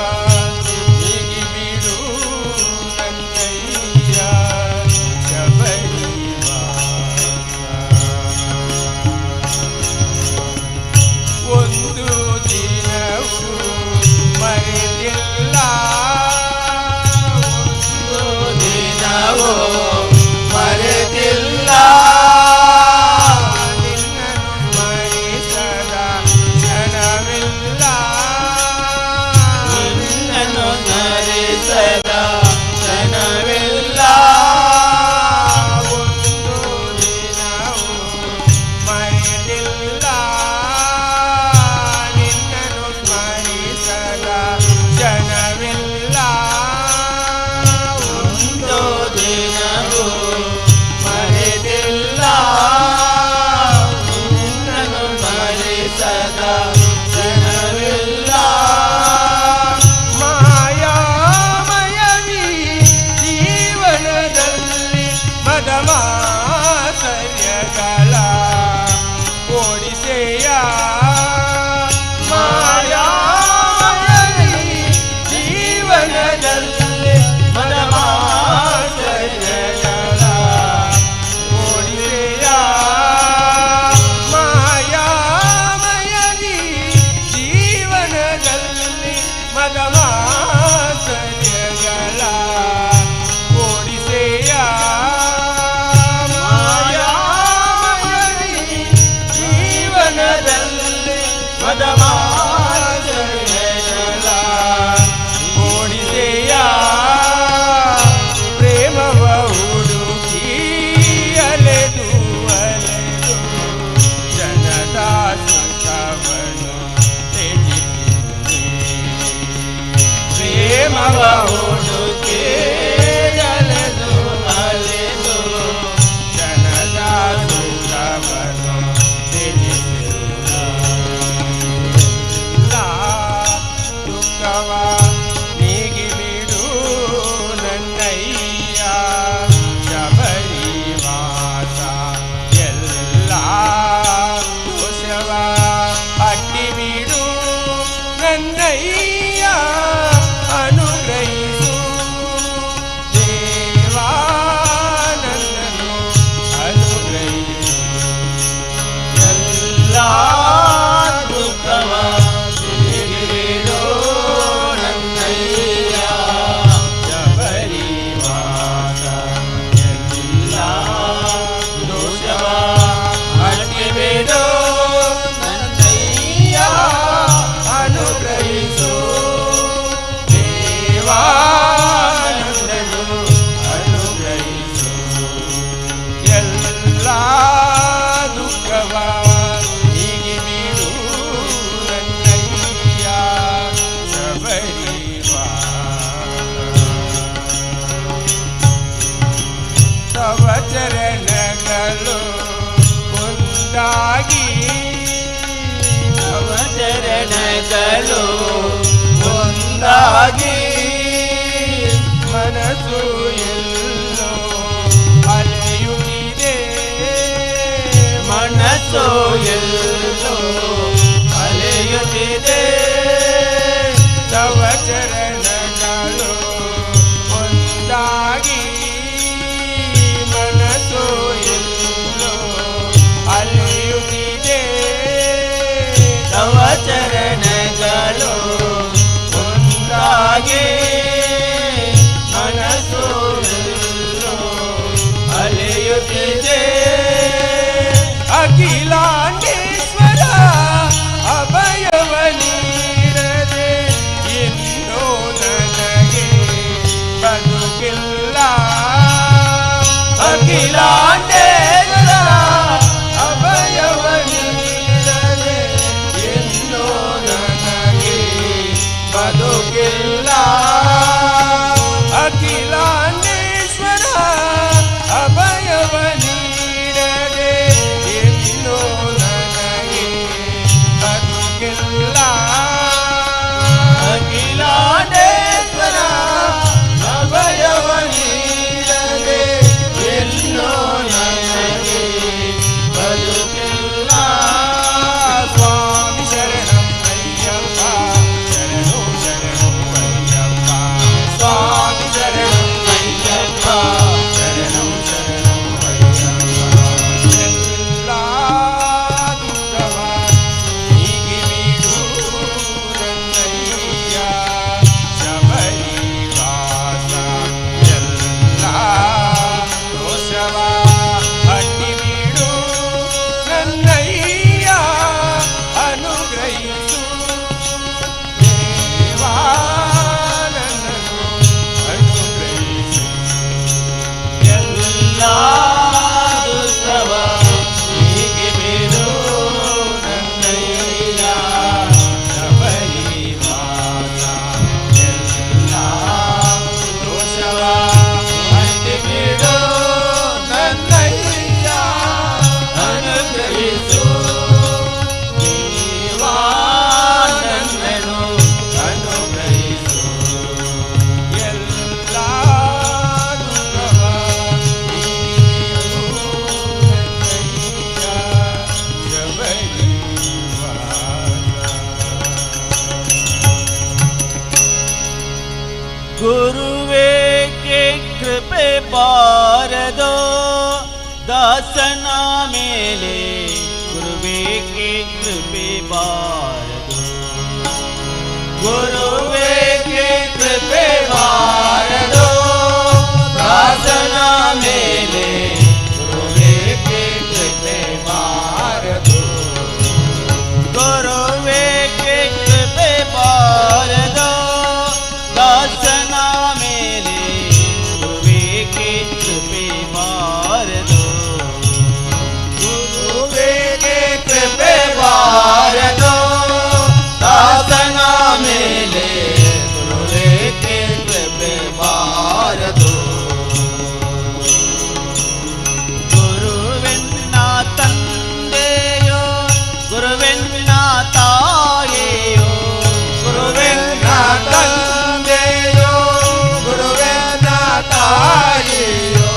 ನೀಗಿ ಬಿಡು ನನ್ನಯ್ಯ ಶಬರಿವಾಸ ಒಂದು ದಿನವೂ ಮರೆತಿಲ್ಲ ಒಂದು ದಿನವೂ ಮರೆತಿಲ್ಲ ನಿನ್ನನ್ನು ಮರೆಸದ ಕ್ಷಣವಿಲ್ಲ ನಿನ್ನನ್ನು ಮರೆಸದ ಕ್ಷಣವಿಲ್ಲ ಒಂದು ದಿನವೂ ಮರೆತಿಲ್ಲ ನಿನ್ನನ್ನು ಸ್ಮರಿಸದ ಕ್ಷಣವಿಲ್ಲ ಒಂದು ದಿನವೂ ಮರೆತಿಲ್ಲ ನಿನ್ನನ್ನು ಸ್ಮರಿಸದ ಕ್ಷಣವಿಲ್ಲ ಮಾಯಾಮಯವೀ ಜೀವನದಲ್ಲಿ ಮದಮಾಸರ್ಯಗಳ ಓಡಿಸೆಯ ಮಾಯಾಮಯವೀ ಜೀವನದಲ್ಲಿ ಮದಮಾಸರ್ಯಗಳ ಓಡಿಸೆಯ ಮಾಯಾಮಯವೀ ಜೀವನದಲ್ಲಿ ಮದಮಾಸರ್ಯಗಳ ಓಡಿಸೆಯ ಮಾಯಾಮಯವೀ ಜೀವನದಲ್ಲಿ ಮದಮಾಸರ್ಯಗಳ ಓಡಿಸೆಯ ಪ್ರೇಮವ ಹುಡುಕಿ ಅಲೆದು ಅಲೆದು ಜನದ ಸುಖವನ್ನು ತ್ಯಜಿಸಿದೆ ಪ್ರೇಮವ ಹುಡುಕಿ ಅಲೆದು ಅಲೆದು ಜನದ ಸುಖವನ್ನು ತ್ಯಜಿಸಿದೆ ಎಲ್ಲ ದುಃಖವ ನೀಗಿ ಬಿಡು ನನ್ನಯ್ಯ ಶಬರಿವಾಸ ಎಲ್ಲ ದೋಷವ ಹಟ್ಟಿ ಬಿಡು ನನ್ನಯ್ಯ ಅನುಗ್ರಹಿಸು ದೇವಾ ನನ್ನನ್ನು ಅನುಗ್ರಹಿಸು ಎಲ್ಲ ದುಃಖವ ನೀಗಿ ಬಿಡು ನನ್ನಯ್ಯ ಶಬರಿವಾಸ ಎಲ್ಲ ದೋಷವ ಹಟ್ಟಿ ಬಿಡು ನನ್ನಯ್ಯ ಅನುಗ್ರಹಿಸು ದೇವಾ ನನ್ನನ್ನು ಅನುಗ್ರಹಿಸು ಎಲ್ಲ ದುಃಖವ ನೀಗಿ ಬಿಡು ನನ್ನಯ್ಯ ಶಬರಿವಾಸ ತವ ಚರಣಗಳು ಒಂದಾಗಿ ತವ ಚರಣಗಳು ಒಂದಾಗಿ ಮನಸ್ಸು ಎಲ್ಲೋ ಅಲೆಯುತ್ತಿದೆ ಮನಸ್ಸು ಎಲ್ಲೋ ಅಲೆಯುತ್ತಿದೆ ತವ ಚರಣಗಳು ಒಂದಾಗಿ ಮನಸ್ಸು ಎಲ್ಲೋ ಅಲೆಯುತ್ತಿದೆ ತವ ಚರಣಗಳು ಒಂದಾಗಿ ಬದುಕಿಲ್ಲ ಅಖಿಲಾಂಡೇಶ್ವರ ಅಭಯವ ನೀಡದೆ ಇನ್ನೂ ನನಗೆ ಬದುಕಿಲ್ಲ ಅಖಿಲಾಂಡೇಶ್ವರ ಅಭಯವ ನೀಡದೆ ಇನ್ನೂ ನನಗೆ ಬದುಕಿಲ್ಲ ಅಖಿಲಾಂಡೇಶ್ವರ ಅಭಯವ ನೀಡದೆ ಇನ್ನೂ ನನಗೆ ಬದುಕಿಲ್ಲ ಸ್ವಾಮಿ ಶರಣಂ ಅಯ್ಯಪ್ಪ ಶರಣು ಶರಣು ಅಯ್ಯಪ್ಪ ಸ್ವಾಮಿ ಶರಣಂ ಅಯ್ಯಪ್ಪ ಶರಣು ಶರಣು ಅಯ್ಯಪ್ಪ ಎಲ್ಲ ದುಃಖವ ಹೀಗೆ ಬಿಡು ನನ್ನಯ್ಯ ಶಬರಿ ವಾಸ ಎಲ್ಲ ದೋಷವ ಅಡ್ಡಿ ಬಿಡು ನನ್ನಯ್ಯ ಅನುಗ್ರಹಿಸು ದೇವಾ ನನ್ನನ್ನು ಅನುಗ್ರಹಿಸು ಎಲ್ಲ ದುಃಖವ ಹೀಗೆ ಬಿಡು ನನ್ನಯ್ಯ ಶಬರಿ ವಾಸ ಎಲ್ಲ ದೋಷವ ಅಡ್ಡಿ ಬಿಡು ನನ್ನಯ್ಯ ಅನುಗ್ರಹಿಸು ದೇವಾ ನನ್ನನ್ನು ಅನುಗ್ರಹಿಸು ಎಲ್ಲ ದುಃಖವ ನೀಗಿರು ನನ್ನಯ್ಯ ಶಬರಿ ಗುರುವೇಕೆ ಕೃಪೆ ಬಾರದೋ ದಾಸನ ಮೇಲೆ ಗುರುವೇಕೆ ಕೃಪೆ ಬಾರದೋ ಗುರುವೇಕೆ ಕೃಪೆ ಬಾರದೋ ದಾಸನ ಮೇಲೆ ಗುರುವೇಕೆ ಕೃಪೆ ಬಾರದೋ ಗುರುವೇಕೆ ಕೃಪೆ ಬಾರದೋ ದಾಸನ ಮೇಲೆ ಗುರುವೇಕೆ ಕೃಪೆ ಬಾರದೋ ಗುರುವೇಕೆ ಕೃಪೆ ಬಾರದೋ ದಾಸನ ಮೇಲೆ ಗುರುವೇಕೆ ಕೃಪೆ ಬಾರದೋ ಗುರುವೆನ್ನ ತಂದೆಯೋ ಗುರುವೆನ್ನ ತಾಯಿಯೋ ಗುರುವೆನ್ನ ತಂದೆಯೋ ಗುರುವೆನ್ನ ತಾಯಿಯೋ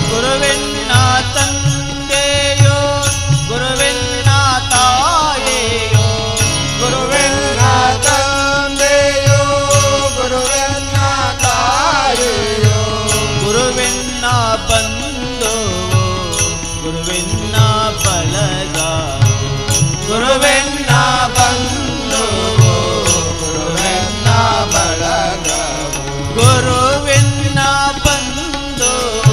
ಗುರುವೆನ್ನ ತಂದೆಯೋ ಗುರುವೆನ್ನ ತಾಯಿಯೋ ಗುರುವೆನ್ನ ತಂದೆಯೋ ಗುರುವೆನ್ನ ತಾಯಿಯೋ ಗುರುವೆನ್ನ ಬಂಧುವೋ ಗುರುವೆನ್ನ ಬಳಗ ಗುರುವೆನ್ನ ಬಂಧುವೋ ಗುರುವೆನ್ನ ಬಳಗವೋ ಗುರುವೆನ್ನ ಬಂಧುವೋ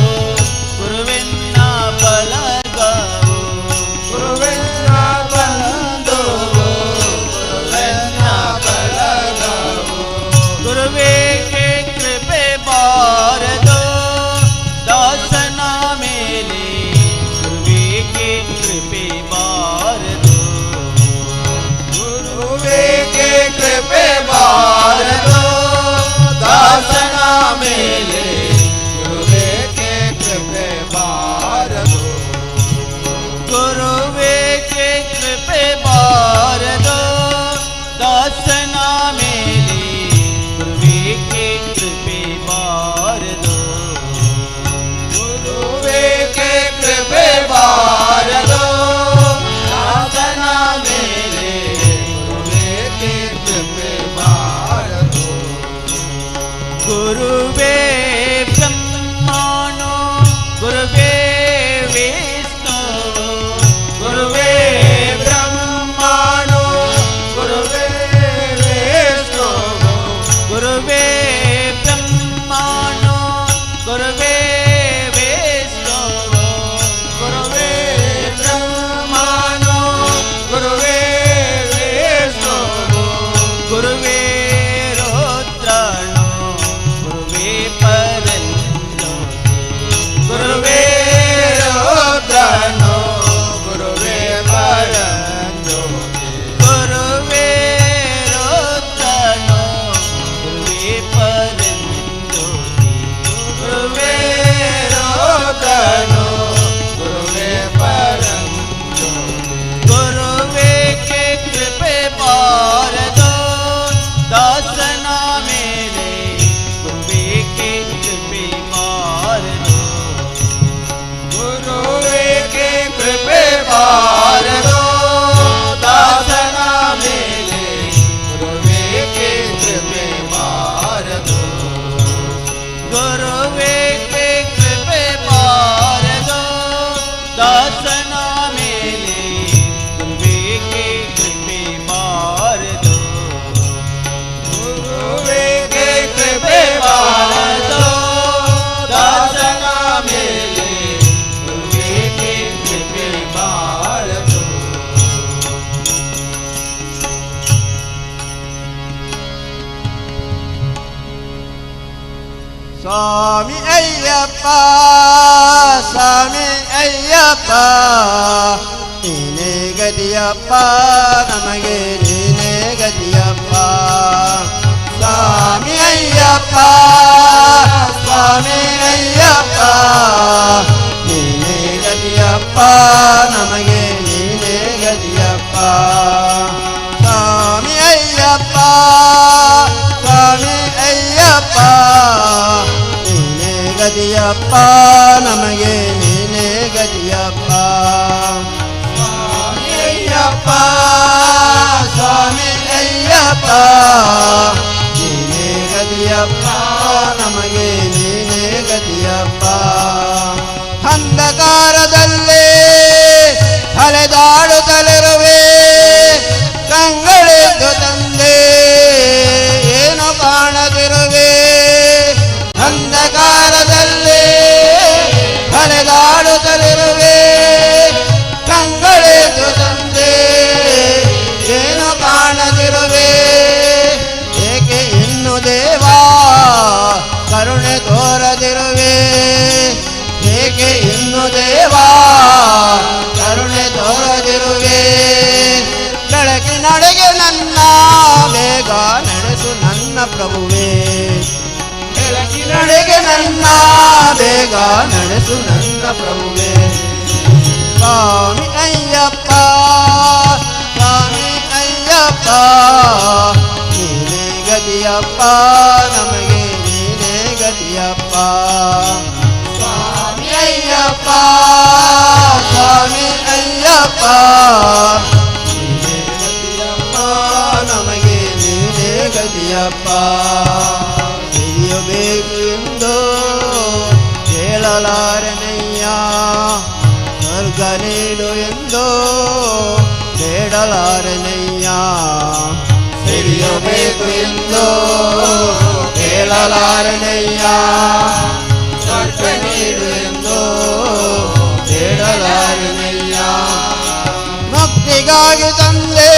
ಗುರುವೆನ್ನ ಬಳಗವೋ ಗುರುವೆನ್ನ ಬಂಧುವೋ ಗುರುವೆನ್ನ ಬಳಗವೋ ಗುರುವೇಕೆ ಕೃಪೆ ಬಾರದೋ ದಾಸನ ಮೇಲೆ ಗುರುವೇಕೆ ಕೃಪೆ ಬಾರದೋ ಗುರುವೇಕೆ ಕೃಪೆ ಬಾರದೋ ದಾಸನ ಮೇಲೆ ಗುರುವೇಕೆ ಕೃಪೆ ಬಾರದೋ ಗುರುವೇಕೆ ಕೃಪೆ ಬಾರದೋ ದಾಸನ ಮೇಲೆ ಗುರುವೇಕೆ ಕೃಪೆ ಬಾರದೋ ಗುರುವೇಕೆ ಕೃಪೆ ಬಾರದೋ ದಾಸನ ಮೇಲೆ ಗುರುವೇಕೆ ಕೃಪೆ ಬಾರದೋ ಗುರುವೇ ಬ್ರಹ್ಮನೋ ಗುರುವೇ ವಿಷ್ಣು ಗುರುವೇ ಬ್ರಹ್ಮಣೋ ಗುರುವೇ ವಿಷ್ಣು ಗುರುವೇ ಬ್ರಹ್ಮನೋ ಗುರುವೇ ವಿಷ್ಣು ಗುರುವೇ ಬ್ರಹ್ಮಣೋ ಗುರುವೇ ವಿಷ್ಣು ಗುರುವೇ ರುದ್ರನೋ ಗುರುವೇ ಪರಂಜ್ಯೋತಿ ಗುರುವೇ ರೋದನು ಗುರುವೇ ಪರಂಜ್ಯೋತಿ ಗುರುವೇ ಕೆ ಕೃಪೆ ಬಾರದು ದಾಸನ ಮೇಲೆ ಗುರುವೇ ಕೆ ಕೃಪೆ ಬಾರದು ಗುರುವೇ ಕೆ ಕೃಪೆ ಬಾರದು ದಾಸನ ಮೇಲೆ ಗುರುವೇ ಕೆ ಕೃಪೆ ಬಾರದು ಗುರುವೇ ಕೆ ಕೃಪೆ ಬಾರದು ದಾಸನ ಮೇಲೆ ಗುರುವೇ ಕೆ ಕೃಪೆ ಬಾರದು ಗುರುವೇ ಕೆ ಕೃಪೆ ಬಾರದು ದಾಸನ ಮೇಲೆ ಗುರುವೇ ಕೆ ಕೃಪೆ ಬಾರದು ಸ್ವಾಮಿ ಅಯ್ಯಪ್ಪ ಸ್ವಾಮಿ ಅಯ್ಯಪ್ಪ ನೀನೇ ಗದಿಯಪ್ಪ ನಮಗೆ ನೀನೇ ಗದಿಯಪ್ಪ ಸ್ವಾಮಿ ಅಯ್ಯಪ್ಪ ಸ್ವಾಮಿ ಅಯ್ಯಪ್ಪ ನೀನೇ ಗದಿಯಪ್ಪ ನಮಗೆ ನೀನೇ ಗದಿಯಪ್ಪ ಸ್ವಾಮಿ ಅಯ್ಯಪ್ಪ ಸ್ವಾಮಿ ಅಯ್ಯಪ್ಪ ನೀನೇ ಗದಿಯಪ್ಪ ನಮಗೆ ನೀನೇ ಗದಿಯಪ್ಪ ಸ್ವಾಮಿ ಅಯ್ಯಪ್ಪ ಸ್ವಾಮಿ ಅಯ್ಯಪ್ಪ ನೀನೇ ಗದಿಯಪ್ಪ ನಮಗೆ ನೀನೇ ಗದಿಯಪ್ಪ ಅಂಧಕಾರದಲ್ಲಿ ಅಲೆದಾಡುತ್ತಲಿರುವೆ ಕಂಗಳೆದ್ದು ತಂದೆ ಏನು ಕಾಣದಿರುವೆ ಅಂಧಕಾರದಲ್ಲಿ ಅಲೆದಾಡುತ್ತಲಿರುವೆ ಕಂಗಳೆದ್ದು ತಂದೆ ಏನು ಕಾಣದಿರುವೆ ಏಕೆ ಇನ್ನು ದೇವಾ ಕರುಣೆ ತೋರದಿರುವೆ ಏಕೆ ಇನ್ನು ದೇವಾ ಕರುಣೆ ತೋರದಿರುವೆ ಬೆಳಕಿನಡೆಗೆ ನನ್ನ ಬೇಗ ನಡೆಸು ನನ್ನ ಪ್ರಭುವೇ ಬೆಳಕಿನಡೆಗೆ ನನ್ನ ಬೇಗ ನಡೆಸು ನನ್ನ ಪ್ರಭುವೇ ಸ್ವಾಮಿ ಅಯ್ಯಪ್ಪ ಸ್ವಾಮಿ ಅಯ್ಯಪ್ಪ ನೀನೇ ಗದಿಯಪ್ಪ ನಮಗೆ ನೀನೇ ಗದಿಯಪ್ಪ ಸ್ವಾಮಿ ಅಯ್ಯಪ್ಪ ಸ್ವಾಮಿ ಅಯ್ಯಪ್ಪ ನೀನೇ ಗದಿಯಪ್ಪ ನಮಗೆ ನೀನೇ ಗದಿಯಪ್ಪ ತಿಳಿಯಬೇಕು ಎಂದು ಕೇಳಲಾರನಯ್ಯ ಸ್ವರ್ಗ ನೀಡು ಎಂದು ಬೇಡಲಾರನಯ್ಯ ತಿಳಿಯಬೇಕು ಎಂದು ಕೇಳಲಾರನಯ್ಯ ಸ್ವರ್ಗ ನೀಡು ಎಂದು ಬೇಡಲಾರನಯ್ಯ ಮುಕ್ತಿಗಾಗಿ ತಂದೆ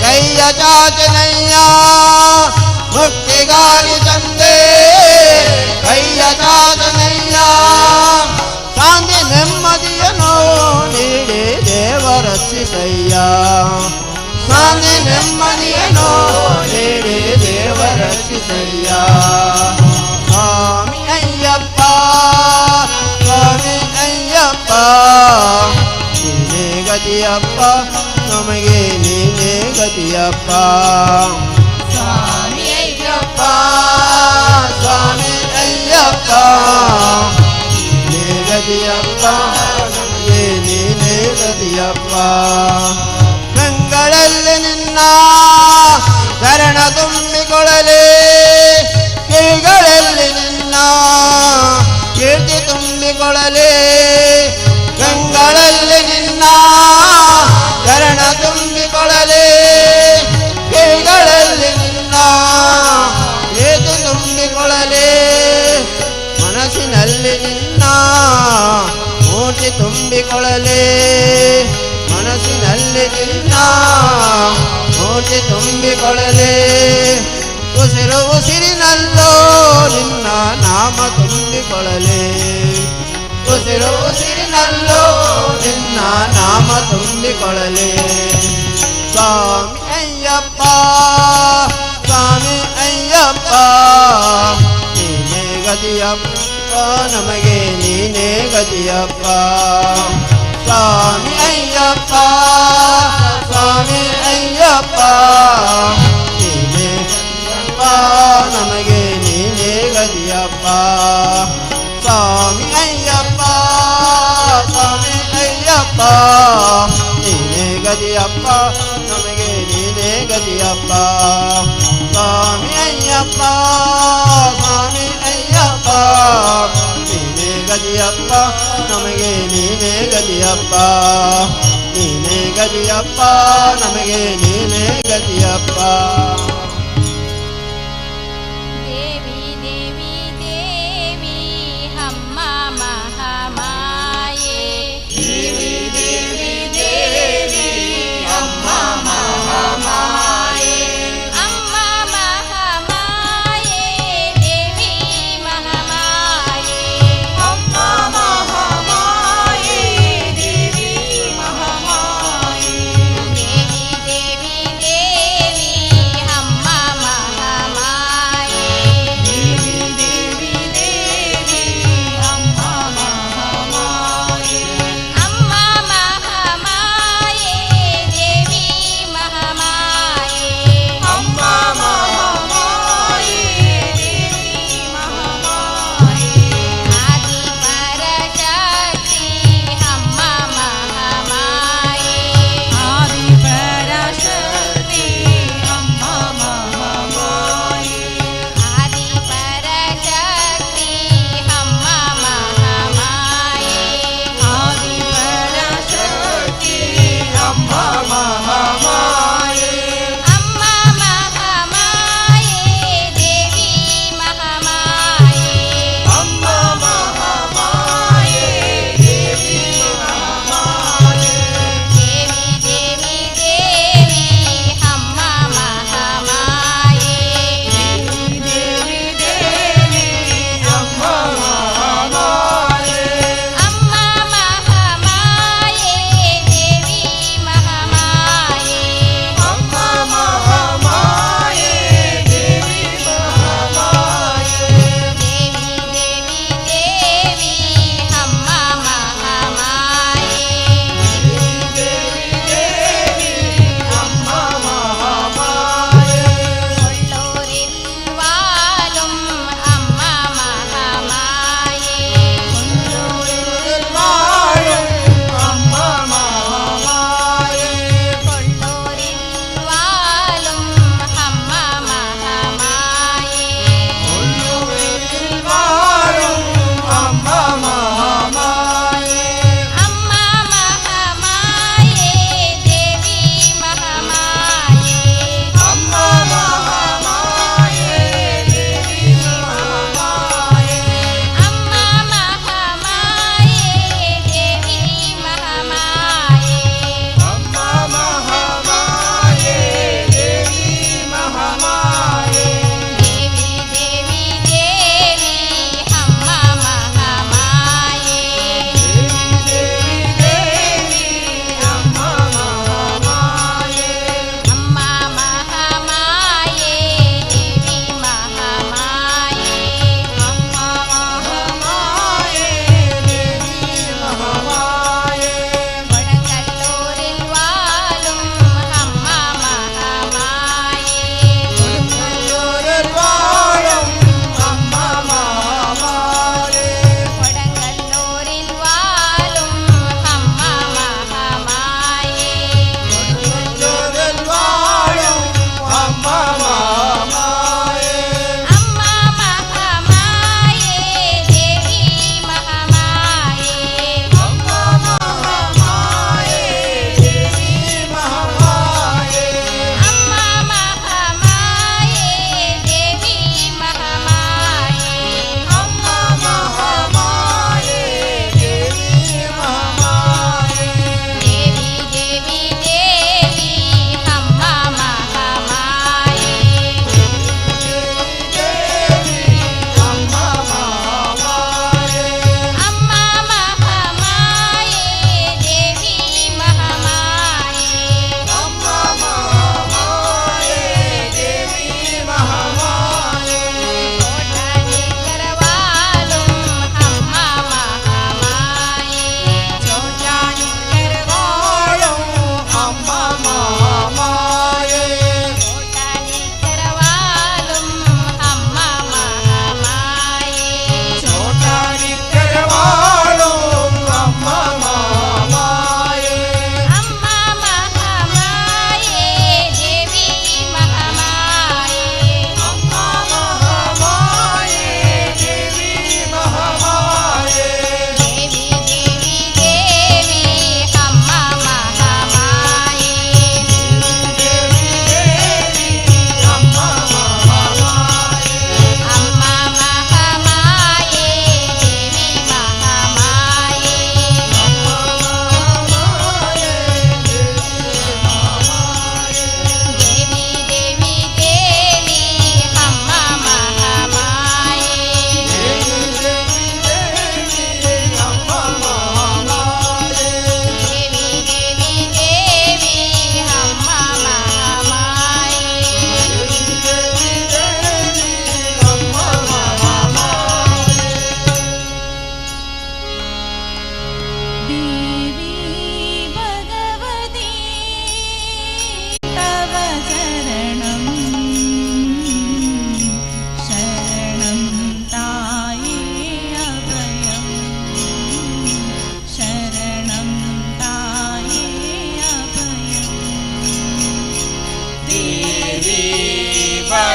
ಕೈಯ ಚಾಚನಯ್ಯ ಮುಕ್ತಿಗಾಗಿ ತಂದೆ ಕೈಯ ಚಾಚನಯ್ಯ ಶಾಂತಿ ನೆಮ್ಮದಿಯನ್ನು ನೀಡಿ ದೇವರಕ್ಷಿಸಯ್ಯ ಶಾಂತಿ ನೆಮ್ಮದಿಯನ್ನು ನೀಡಿ ದೇವರಕ್ಷಿಸಯ್ಯ ಸ್ವಾಮಿ ಅಯ್ಯಪ್ಪ ಸ್ವಾಮಿ ಅಯ್ಯಪ್ಪ ನೀನೇ ಗತಿಯಪ್ಪ ನಮಗೆ ನೀನೇ ಗತಿಯಪ್ಪ ಸ್ವಾಮಿ ಅಯ್ಯಪ್ಪ ಸ್ವಾಮಿ ಅಯ್ಯಪ್ಪ ನೀನೇ ಗತಿಯಪ್ಪ ನಮಗೆ ನೀನೇ ಗತಿಯಪ್ಪ ಕಂಗಳಲ್ಲಿ ನಿನ್ನ ಶರಣ ತುಂಬಿಕೊಳ್ಳಲಿ ಕಿವಿಗಳಲ್ಲಿ ನಿನ್ನ ಕೀರ್ತಿ ತುಂಬಿಕೊಳ್ಳಲಿ ಕಂಗಳಲ್ಲಿ ನಿನ್ನ ಶರಣ ತುಂಬಿಕೊಳ್ಳಲಿ ಕಿವಿಗಳಲ್ಲಿ ನಿನ್ನ ಕೀರ್ತಿ ತುಂಬಿಕೊಳ್ಳಲಿ ಮನಸ್ಸಿನಲ್ಲಿ ನಿನ್ನ ಮೂರ್ತಿ ತುಂಬಿಕೊಳ್ಳಲಿ ಮನಸ್ಸಿನಲ್ಲಿ ನಿನ್ನ ಮೂರ್ತಿ ತುಂಬಿಕೊಳ್ಳಲಿ ಉಸಿರು ಉಸಿರಿನಲ್ಲೋ ನಿನ್ನ ನಾಮ ತುಂಬಿಕೊಳ್ಳಲಿ ಉಸಿರು ಉಸಿರಿನಲ್ಲೋ ನಿನ್ನ ನಾಮ ತುಂಬಿಕೊಳ್ಳಲಿ ಸ್ವಾಮಿ ಅಯ್ಯಪ್ಪ ಸ್ವಾಮಿ ಅಯ್ಯಪ್ಪ ನೀನೇ ಗತಿಯಪ್ಪ ನಮಗೆ ನೀನೇ ಗತಿಯಪ್ಪ ಸ್ವಾಮಿ ಅಯ್ಯಪ್ಪ ಸ್ವಾಮಿ ಅಯ್ಯಪ್ಪ ನೀನೇ ಗತಿಯಪ್ಪ ನಮಗೆ ನೀನೇ ಗತಿಯಪ್ಪ ಸ್ವಾಮಿ ಅಯ್ಯಪ್ಪ ಸ್ವಾಮಿ ಅಯ್ಯಪ್ಪ ನೀನೇ ಗತಿಯಪ್ಪ ನಮಗೆ ನೀನೇ ಗತಿಯಪ್ಪ ಸ್ವಾಮಿ ಅಯ್ಯಪ್ಪ ಸ್ವಾಮಿ ಅಯ್ಯಪ್ಪ ನೀನೇ ಗತಿಯಪ್ಪ ನಮಗೆ ನೀನೇ ಗತಿಯಪ್ಪ ನೀನೇ ಗತಿಯಪ್ಪ ನಮಗೆ ನೀನೇ ಗತಿಯಪ್ಪ ದೇವಿ ದೇವಿ ದೇವಿ ಅಮ್ಮ ಮಹಾಮಾಯೆ ದೇವಿ ದೇವಿ ದೇವಿ ಅಮ್ಮ ಮಹಾಮಾಯೆ ಅಮ್ಮ ಮಹಾಮಾಯೆ ದೇವಿ ಮಹಾಮಾಯೆ ಅಮ್ಮ ಮಹಾಮಾಯೆ ದೇವಿ ಮಹಾಮಾಯೆ ದೇವಿ ದೇವಿ ದೇವಿ ಅಮ್ಮ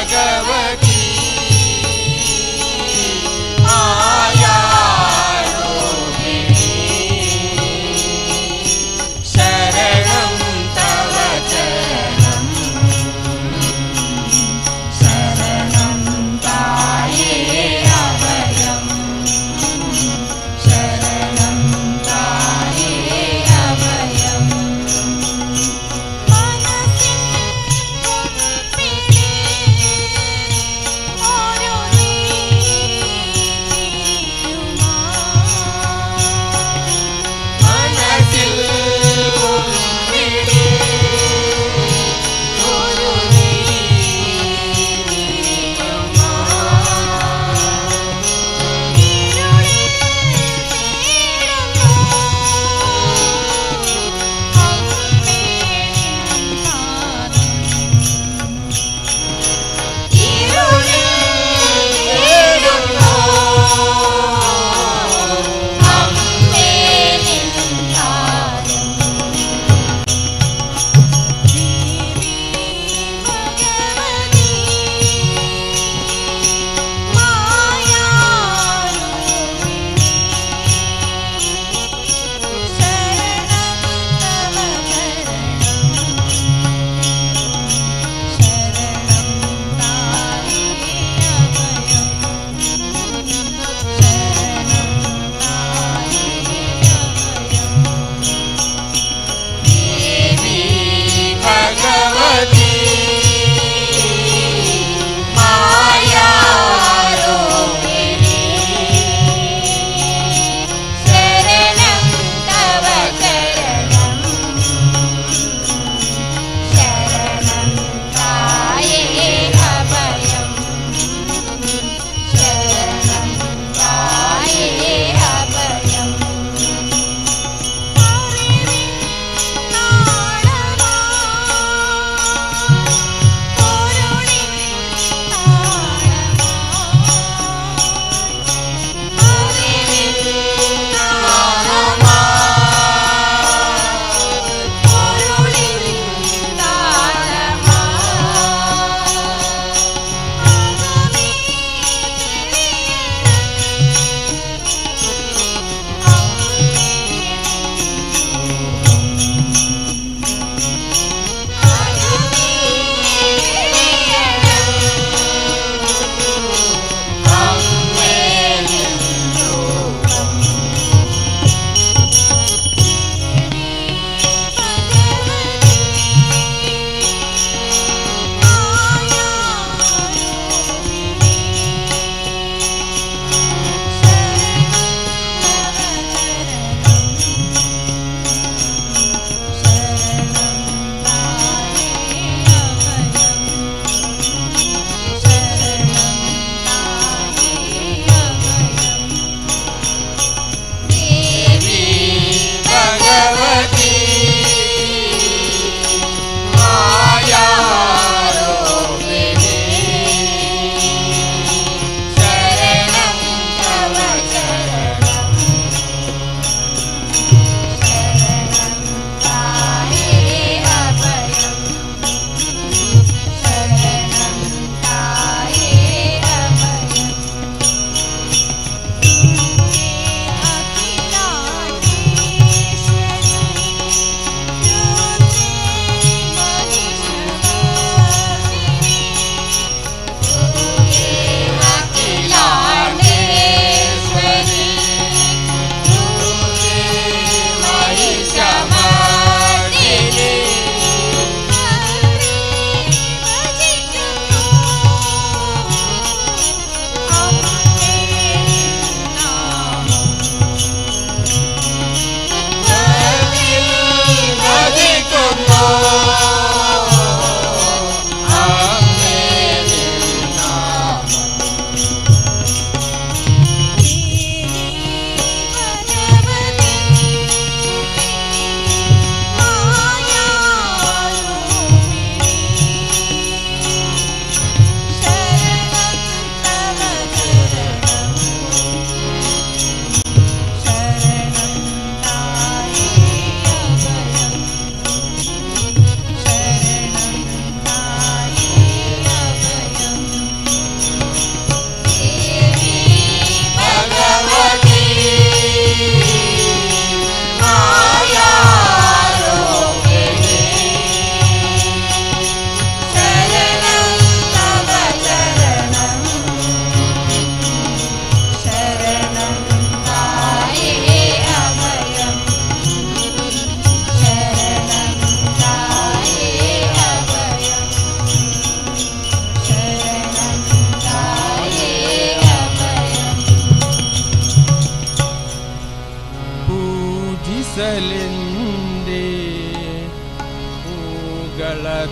भगवती आया रोहिणी शरणं तव चरणं शरणं ताये अभयं शरणं ताये अभयं मनसि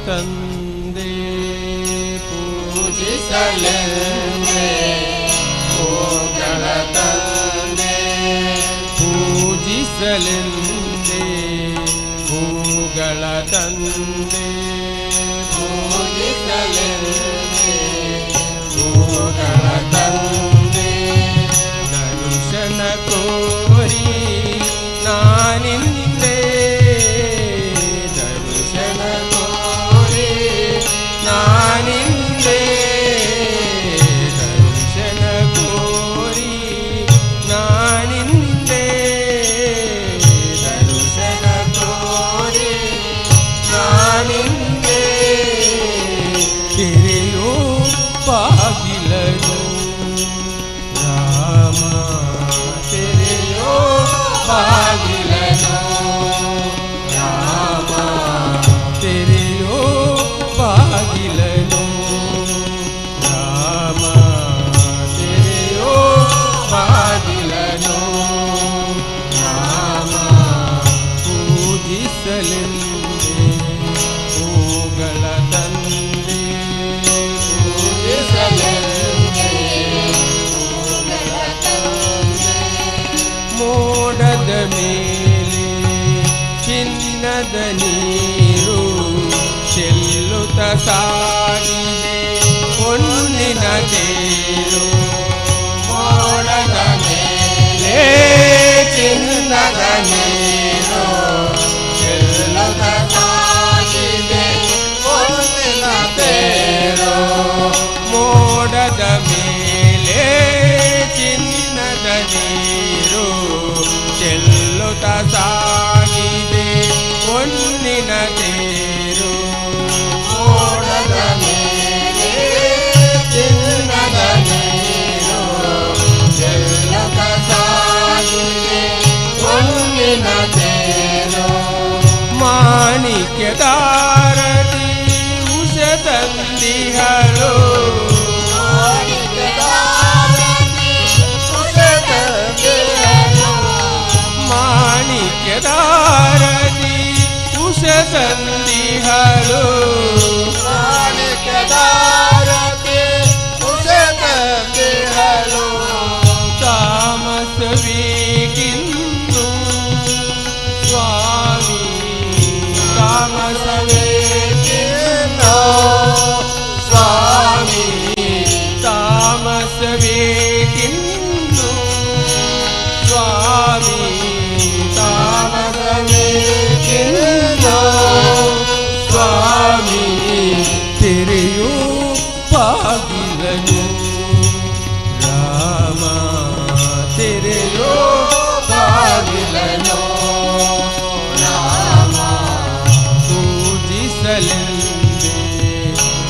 ತಂದೆ ಪೂಜಿಸಲೆಂದೇ ಹೂಗಳ ತಂದೆ ಪೂಜಿಸಲೆಂದೇ ಹೂಗಳ ತಂದೆ ಪೂಜಿಸಲೆಂದೇ ಹೂಗಳ ತಂದೆ ದರ್ಶನ ಕೋರಿ ನಾನಿಂದೆ ದರ್ಶನ ಕೋರಿ ನಾನಿಂದೆ ದರ್ಶನ ಕೋರಿ ನಾನಿಂದೆ ದರ್ಶನ ಕೋರಿ ನಾನಿಂದೆ ತೆರೆಯೋ ಬಾಗಿಲನು ರಾಮ ತೆರೆಯೋ ಬಾಗಿಲನು ರಾಮ ತೆರೆಯೋ ಬಾಗಿಲನು ರಾಮ ತೆರೆಯೋ ಬಾಗಿಲನು ರಾಮ ಪೂಜಿಸಲೆಂದೇ ಹೂಗಳ ತಂದೆ ಪೂಜಿಸಲೆಂದೇ ಹೂಗಳ ತಂದೆ ಮೋಡದ ಮೇಲೆ ಚಿನ್ನದ ನೀರು ಚೆಲ್ಲುತ್ತ ಸಾಗಿದೆ ಹೊನ್ನಿನ ತೇರು ಮೋಡದ ಮೇಲೆ ಚಿನ್ನದ ನೀರು ಚೆಲ್ಲುತ್ತ ಸಾಗಿದೆ ಹೊನ್ನಿನ ತೇರು ಮೋಡದ ಮೇಲೆ ಚಿನ್ನದ ನೀರು ಚೆಲ್ಲುತ್ತ ಸಾಗಿದೆ ಹೊನ್ನಿನ ತೇರು ಮೋಡದ ಮೇಲೆ ಚಿನ್ನದ ನೀರು ಚೆಲ್ಲುತ್ತ ಸಾಗಿದೆ ಹೊನ್ನಿನ ತೇರು ಮಾಣಿಕ್ಯದಾರತಿ ಉಷ ತಂದಿಹಳು ಮಾಣಿಕ್ಯದಾರತಿ ಉಷ ತಂದಿಹಳು ಮಾಣಿಕ್ಯದಾರತಿ ಉಷ ತಂದಿಹಳು ತಾಮಸವೇಗಿನ್ನು ಸ್ವಾಮಿ ತಾಮಸವೇಗಿನ್ನು ಸ್ವಾಮಿ ತಾಮಸವೇಗಿನ್ನು ಸ್ವಾಮಿ ತಾಮಸವೇಗಿನ್ನು ಸ್ವಾಮಿ ತೆರೆಯೋ ಬಾಗಿಲನು ರಾಮ ತೆರೆಯೋ ಬಾಗಿಲನು ರಾಮ ಪೂಜಿಸಲೆಂದೇ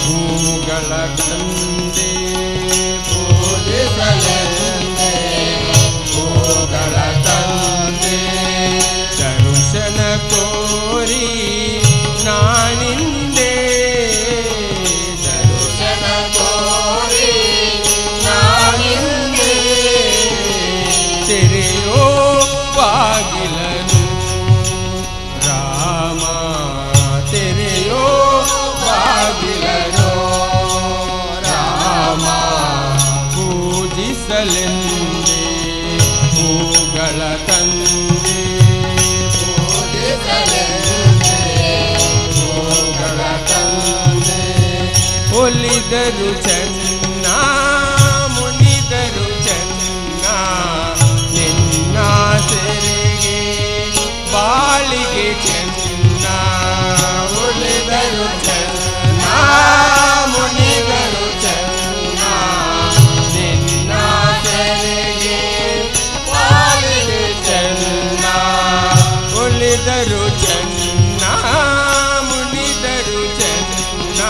ಹೂಗಳ ತಂದೆ ಪೂಜಿಸಲೆಂದೇ ಹೂಗಳ ತಂದೆ ದರ್ಶನ ಕೋರಿ ನಾನಿಂದೆ ದರ್ಶನ ಕೋರಿ ನಾನಿಂದೆ ತೆರೆಯೋ ಬಾಗಿಲನು ರಾಮ ತೆರೆಯೋ ಬಾಗಿಲನು ರಾಮ ಪೂಜಿಸಲೆಂದೇ ಹೂಗಳ ತಂದೆ ಪೂಜಿಸಲೆಂದೇ ಹೂಗಳ ತಂದೆ ಒಲಿದರು ಚೆನ್ನ ಮುನಿದರು ಚೆನ್ನ ನಿನ್ನ ಸೆರೆಗೆ ಬಾಳಿಗೆ ಚೆನ್ನ ಒಲಿದರು ಚೆನ್ನ ಮುನಿದರು ಚೆನ್ನ ನಿನ್ನ ಸೆರೆಗೆ ಬಾಳಿಗೆ ಚೆನ್ನ ಒಲಿದರು ಚೆನ್ನ ಮುನಿದರು ಚೆನ್ನ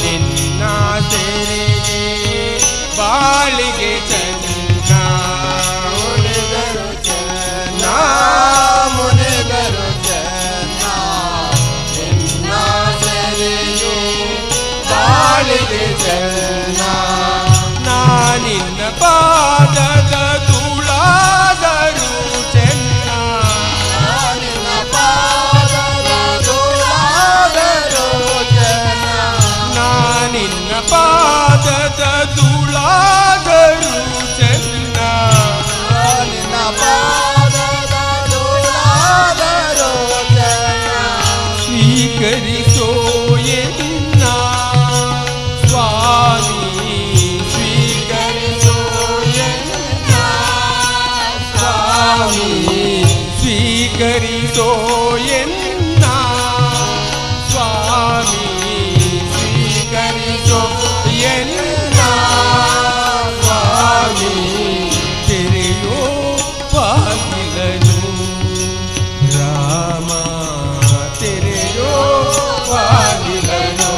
ನಿನ್ನ ಸೆರೆ ಸ್ವೀಕರಿಸೋ ಎನ್ನ ಸ್ವಾಮಿ ಸ್ವೀಕರಿಸೋ ಎನ್ನ ಸ್ವಾಮಿ ತೆರೆಯೋ ಬಾಗಿಲನು ರಾಮ ತೆರೆಯೋ ಬಾಗಿಲನು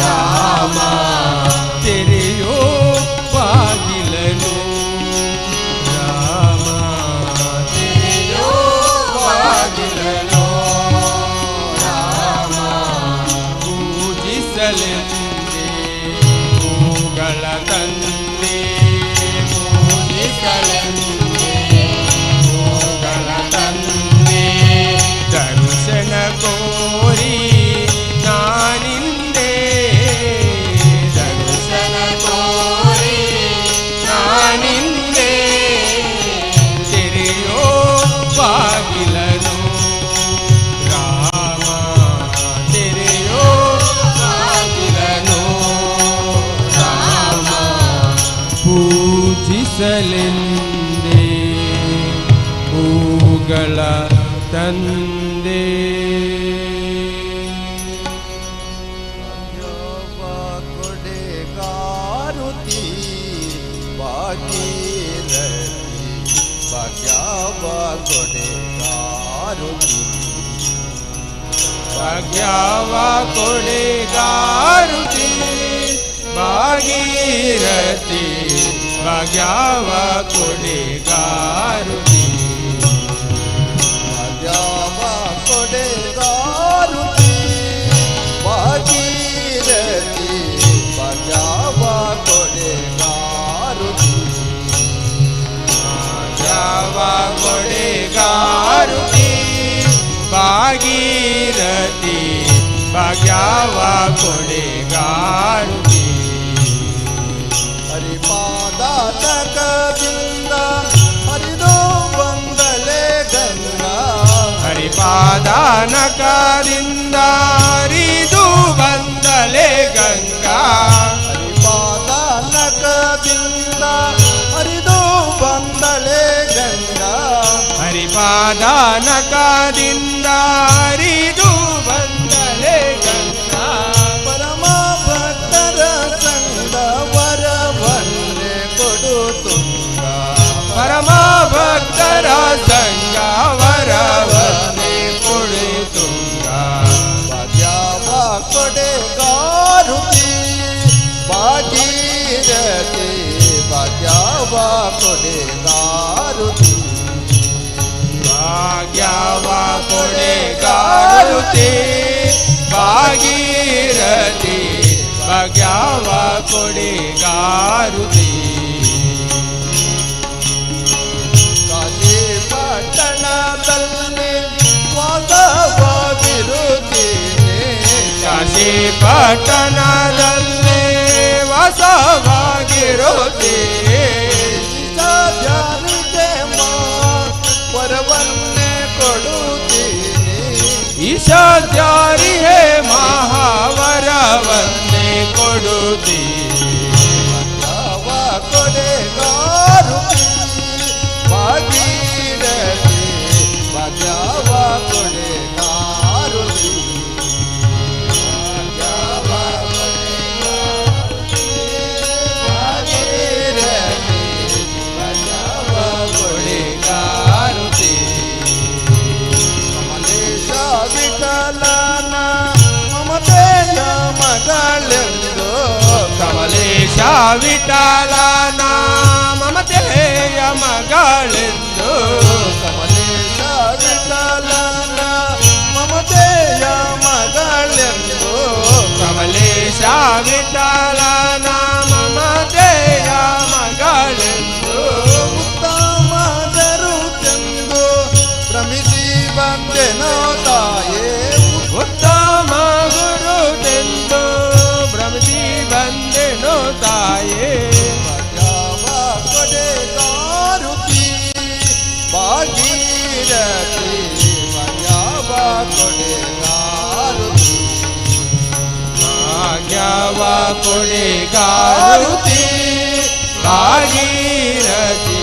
ರಾಮ ತೆರೆಯೋ ಬಾಗಿಲನು ರಾಮ ತೆರೆಯೋ ಬಾಗಿಲನು ರಾಮ ಪೂಜಿಸಲೆಂದೇ ಹೂಗಳ ತಂದೆ ಪೂಜಿಸಲೆಂದೇ ಹೂಗಳ ತಂದೆ ದರ್ಶನ ಕೋರಿ ನಾನಿಂದೆ ದರ್ಶನ ಕೋರಿ ನಾನಿಂದೆ ತೆರೆಯೋ ಬಾಗಿಲನು ರಾಮ ತೆರೆಯೋ ಬಾಗಿಲನು ರಾಮ ಪೂಜಿಸಲೆಂದೇ ಹೂಗಳ ತಂದೆ ಕೊಡೆಗಾರುತಿ ಭಾಗೀರಥಿ ಭಾಗ್ಯವ ಕೊಡೆಗಾರುತಿ ಭಾಗ್ಯವ ಕೊಡೆಗಾರುತಿ ಭಾಗೀರಥಿ ಭಾಗ್ಯವ ಕೊಡೆಗಾರುತಿ ಭಾಗ್ಯವ ಕೊಡೆಗಾರುತಿ ಭಾಗೀರಥಿ ಭಾಗ್ಯವ ಕೊಡೆಗಾರುತಿ ಭಾಗ್ಯವ ಕೊಡೆಗಾರುತಿ ಭಾಗೀರಥಿ ಭಾಗ್ಯವ ಕೊಡೆಗಾರುತಿ ಹರಿಪಾದಾತಕದಿಂದ ಹರಿದು ಬಂದಲೆ ಗಂಗಾ ಹರಿಪಾದಾನಕದಿಂದ ಹರಿದು ಬಂದಲೆ ಗಂಗಾ ಹರಿಪಾದಾನಕದಿಂದ ಹರಿದು ಬಂದಲೆ ಗಂಗಾ ಹರಿಪಾದಾನಕದಿಂದ ಹರಿದು ಬಂದಲೆ ಗಂಗಾ ಪರಮ ಭಕ್ತರ ಸಂಗ ವರವನ್ನೇ ಕೊಡು ತುಂಗ ಪರಮ ಭಕ್ತರ ಸಂಗ ವರವನ್ನೇ ಕೊಡು ತುಂಗ ಭಾಗ್ಯವ ಕೊಡೆಗಾರುತಿ ಭಾಗೀರಥಿ ಭಾಗ್ಯವ ಕೊಡೆಗಾರುತಿ ಭಾಗ್ಯವ ಕೊಡೆಗಾರುತಿ ಭಾಗೀರಥಿ ಭಾಗ್ಯವ ಕೊಡೆಗಾರುತಿ ಕಾಶಿ ಪಟ್ಟಣದಲ್ಲಿ ವಾಸವಾಗಿರುತ್ತೇನೆ ಕಾಶಿ ಪಟ್ಟಣದಲ್ಲಿ ವಾಸವಾಗಿರುತ್ತೇನೆ ಜಾರಿಗೆ ವರವನ್ನೇ ಕೊಡುತ್ತೀನಿ ಈಶಾದ್ಯಾರಿ ಹೇ ಮಹಾವರವನ್ನೇ ಕೊಡುತ್ತೀನಿ ಯಾವ ಕೊಡೆಗಾರುತಿ ಭಾಗೀರಥಿ ಭಾಗ್ಯವ ಕೊಡೆಗಾರುತಿ ಭಾಗ್ಯವ ಕೊಡೆಗಾರುತಿ ಭಾಗೀರಥಿ ಭಾಗ್ಯವ ಕೊಡೆಗಾರುತಿ ಕಮಲೇಶ ವಿಠಲನ ಮಮತೆಯ ಮಗಳೆಂದು ಕಮಲೇಶ ವಿಠಲನ ಮಮತೆಯ ಮಗಳೆಂದು ಕಮಲೇಶ ವಿಠಲನ ಮಮತೆಯ ಮಗಳೆಂದು ಕಮಲೇಶ ವಿಠಲನ ಮಮತೆಯ ಮಗಳೆಂದು ಉತ್ತಮದರು ಭ್ರಮಿಸಿ ಬಂದೆನೋ ತಾಯೇ ಉತ್ತಮ ಗುರುದೆಂದು ಭ್ರಮಿಸಿ ಬಂದೆನೋ ತಾಯೇ ಭಾಗ್ಯವ ಕೊಡೆಗಾರುತಿ ಭಾಗೀರಥಿ ಭಾಗ್ಯವ ಕೊಡೆಗಾರುತಿ ಭಾಗ್ಯವ ಕೊಡೆಗಾರುತಿ ಭಾಗೀರಥಿ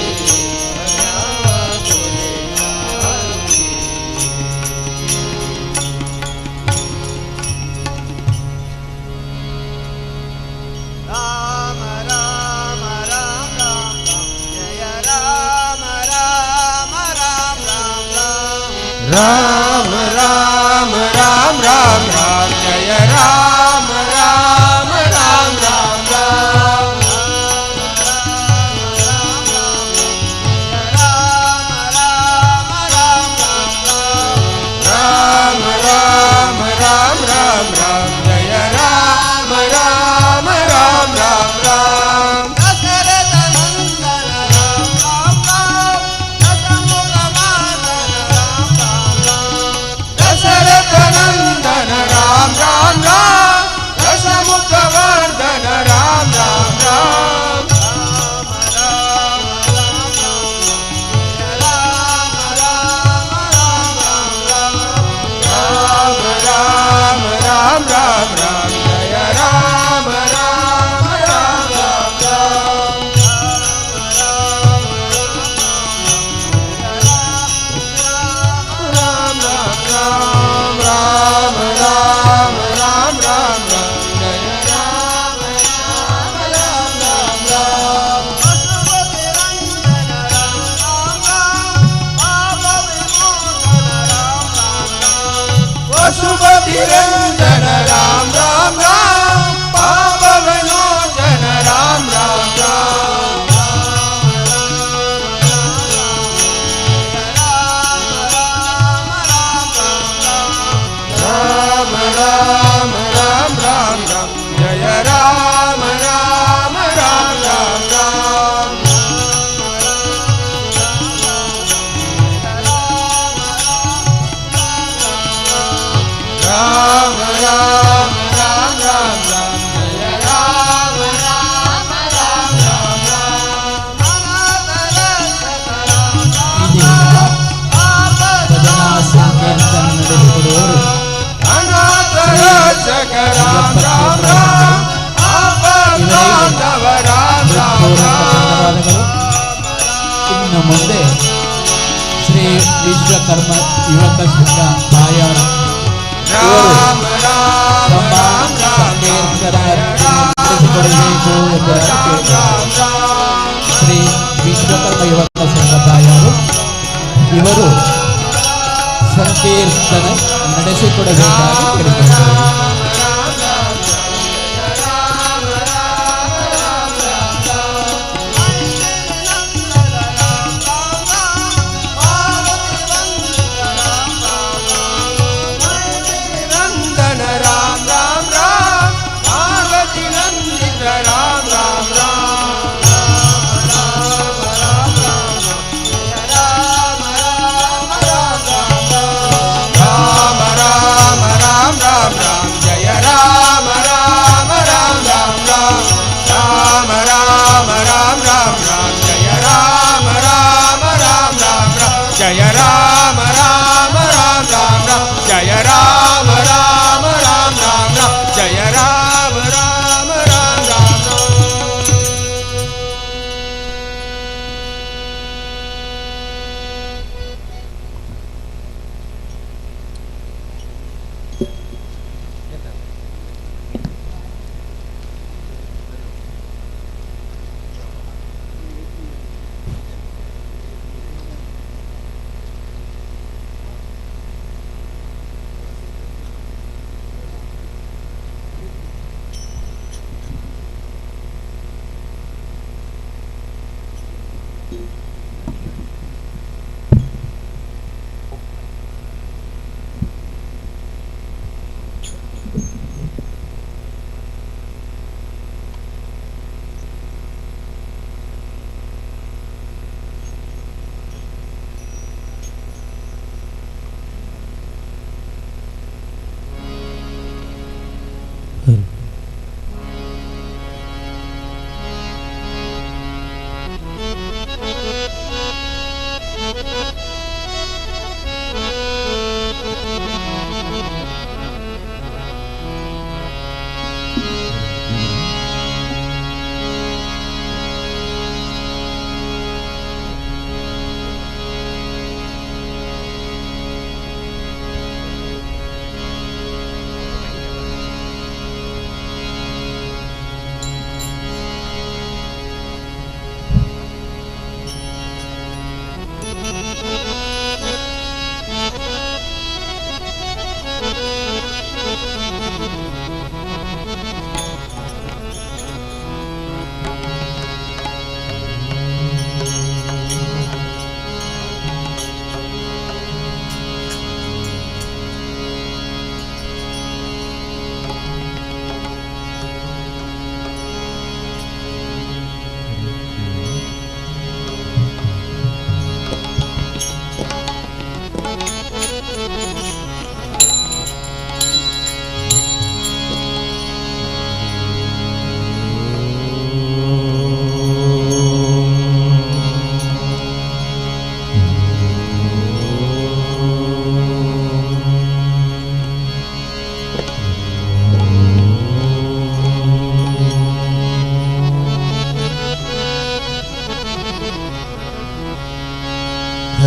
राम राम राम राम राम जय राम राम राम राम राम राम राम राम राम राम जय राम राम राम राम राम दशरथ नंदन राम राम राम दशमुख वर्धन राम राम राम राम राम राम राम राम जय राम राम राम राम राम राम राम राम राम राम राम राम जय राम राम राम राम राम पशुपति रंजन राम राम राम पाप विमोचन राम राम राम राम राम राम राम राम जय राम राम राम राम राम राम राम राम राम राम जय राम राम राम राम ಭಜನಾ ಸಂಕೀರ್ತನ ನಡೆಸಿಕೊಡುವವರು ಅನಾಥ ರಕ್ಷಕ ರಾಮ ರಾಮ ರಾಮ ಆಪತ್ಕಾಂತವ ರಾಮ ರಾಮ ರಾಮ ಧನ್ಯವಾದಗಳು. ಇನ್ನು ಮುಂದೆ ಶ್ರೀ ವಿಶ್ವಕರ್ಮ ಯುವಕ ಸಂಘ ಬಾಯಾರು ರಾಮ ರಾಮ ರಾಮ ಸಂಕೀರ್ತನ ನಡೆಸಿಕೊಡಬೇಕು ಎಂದು ಕೇಳಿದ್ದಾರೆ. ಶ್ರೀ ವಿಶ್ವಕರ್ಮ ಯುವಕ ಸಂಘ ಬಾಯಾರು ಇವರು ಸಂಕೀರ್ತನ ನಡೆಸಿಕೊಡಬೇಕಾಗಿ ಕೇಳಿದ್ದಾರೆ. नंदन राम राम राम पार्वती नंदित राम राम राम राम राम राम राम जय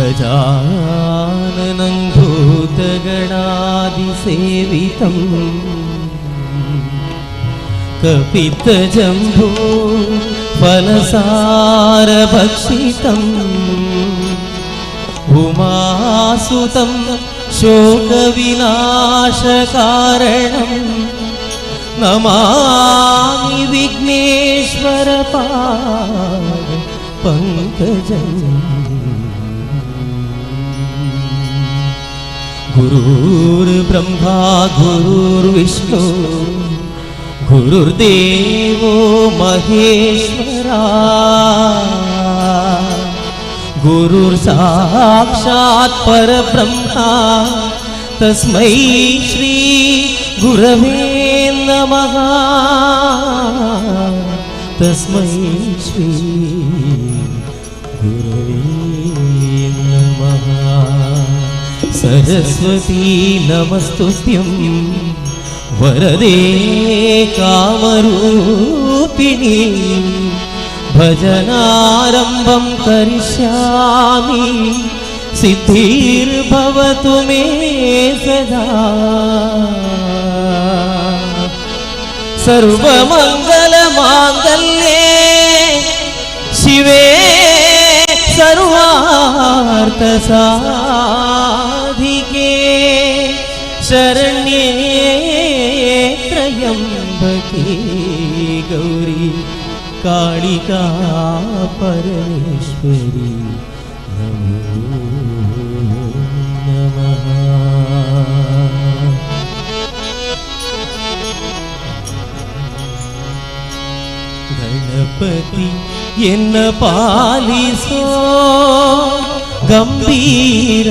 गजाननं भूतगणादिसेवितम् कपित्थजम्बो फलसारभक्षितम् उमासुतं शोकविनाशकारणं नमामि विघ्नेश्वरपाद पंकजम्। गुरुर्ब्रह्मा गुरुर्विष्णु गुरुर्देवो महेश्वरा गुरुर्साक्षात् परब्रह्मा तस्मै श्री गुरवे नमः तस्मै श्री गुरवे नमः। सरस्वती नमस्तुभ्यं वरदे कामरूपिणी भजनारम्भं करिष्यामि सिद्धिर्भवतु मे सदा। सर्वमङ्गलमाङ्गल्ये शिवे सर्वार्थसाधिके शरण्ये त्र्यम्बके गौरी कालिका परमेश्वरी नमो नमः। गणपति ಎನ್ನ ಪಾಲಿಸೋ ಗಂಭೀರ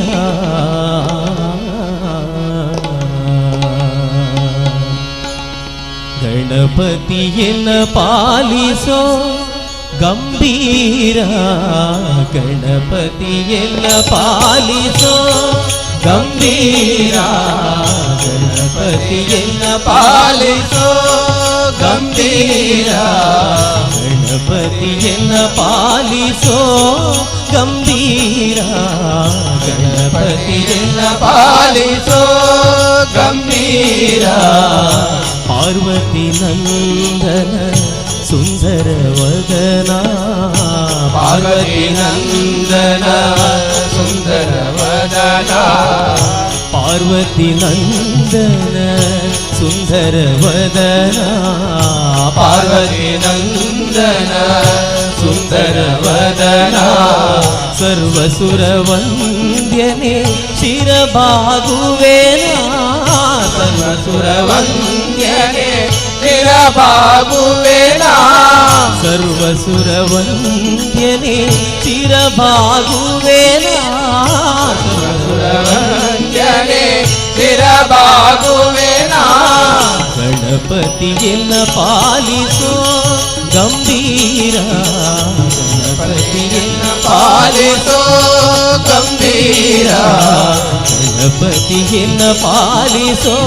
ಗಣಪತಿಯನ್ನ ಪಾಲಿಸೋ ಗಂಭೀರ ಗಣಪತಿಯನ್ನ ಪಾಲಿಸೋ ಗಂಭೀರ ಗಣಪತಿಯನ್ನ ಪಾಲಿಸೋ ಗಂಭೀರ ಗಣಪತಿಯನ್ನ ಪಾಲಿಸೋ ಗಂಭೀರ ಗಣಪತಿಯನ್ನ ಪಾಲಿಸೋ ಗಂಭೀರ ಪಾರ್ವತಿ ನಂದನ ಸುಂದರ ವದನ ಪಾರ್ವತಿ ನಂದನ ಸುಂದರ ವದನ ಪಾರ್ವತಿ ನಂದನ ಸುಂದರ ವದನ ಪಾರ್ವತಿ ನಂದನ ಸುಂದರ ವದನ ಸರ್ವಸುರ ವಂದ್ಯನೆ ಶಿರಬಾಗುವೆನಾ ಸರ್ವಸುರ ವಂದ್ಯನೆ ಶಿರಬಾಗುವೆನಾ ಸರ್ವಸುರ ವಂದ್ಯನೆ ಶಿರಬಾಗುವೆನಾ ಸರ್ವಸುರ ವಂದ್ಯನೆ ಶಿರಬಾಗುವೆನಾ ಗಣಪತಿಯನ್ನ ಪಾಲಿಸೋ ಗಂಭೀರ ಗಣಪತಿಯನ್ನ ಪಾಲಿಸೋ ಗಂಭೀರ ಗಣಪತಿಯನ್ನ ಪಾಲಿಸೋ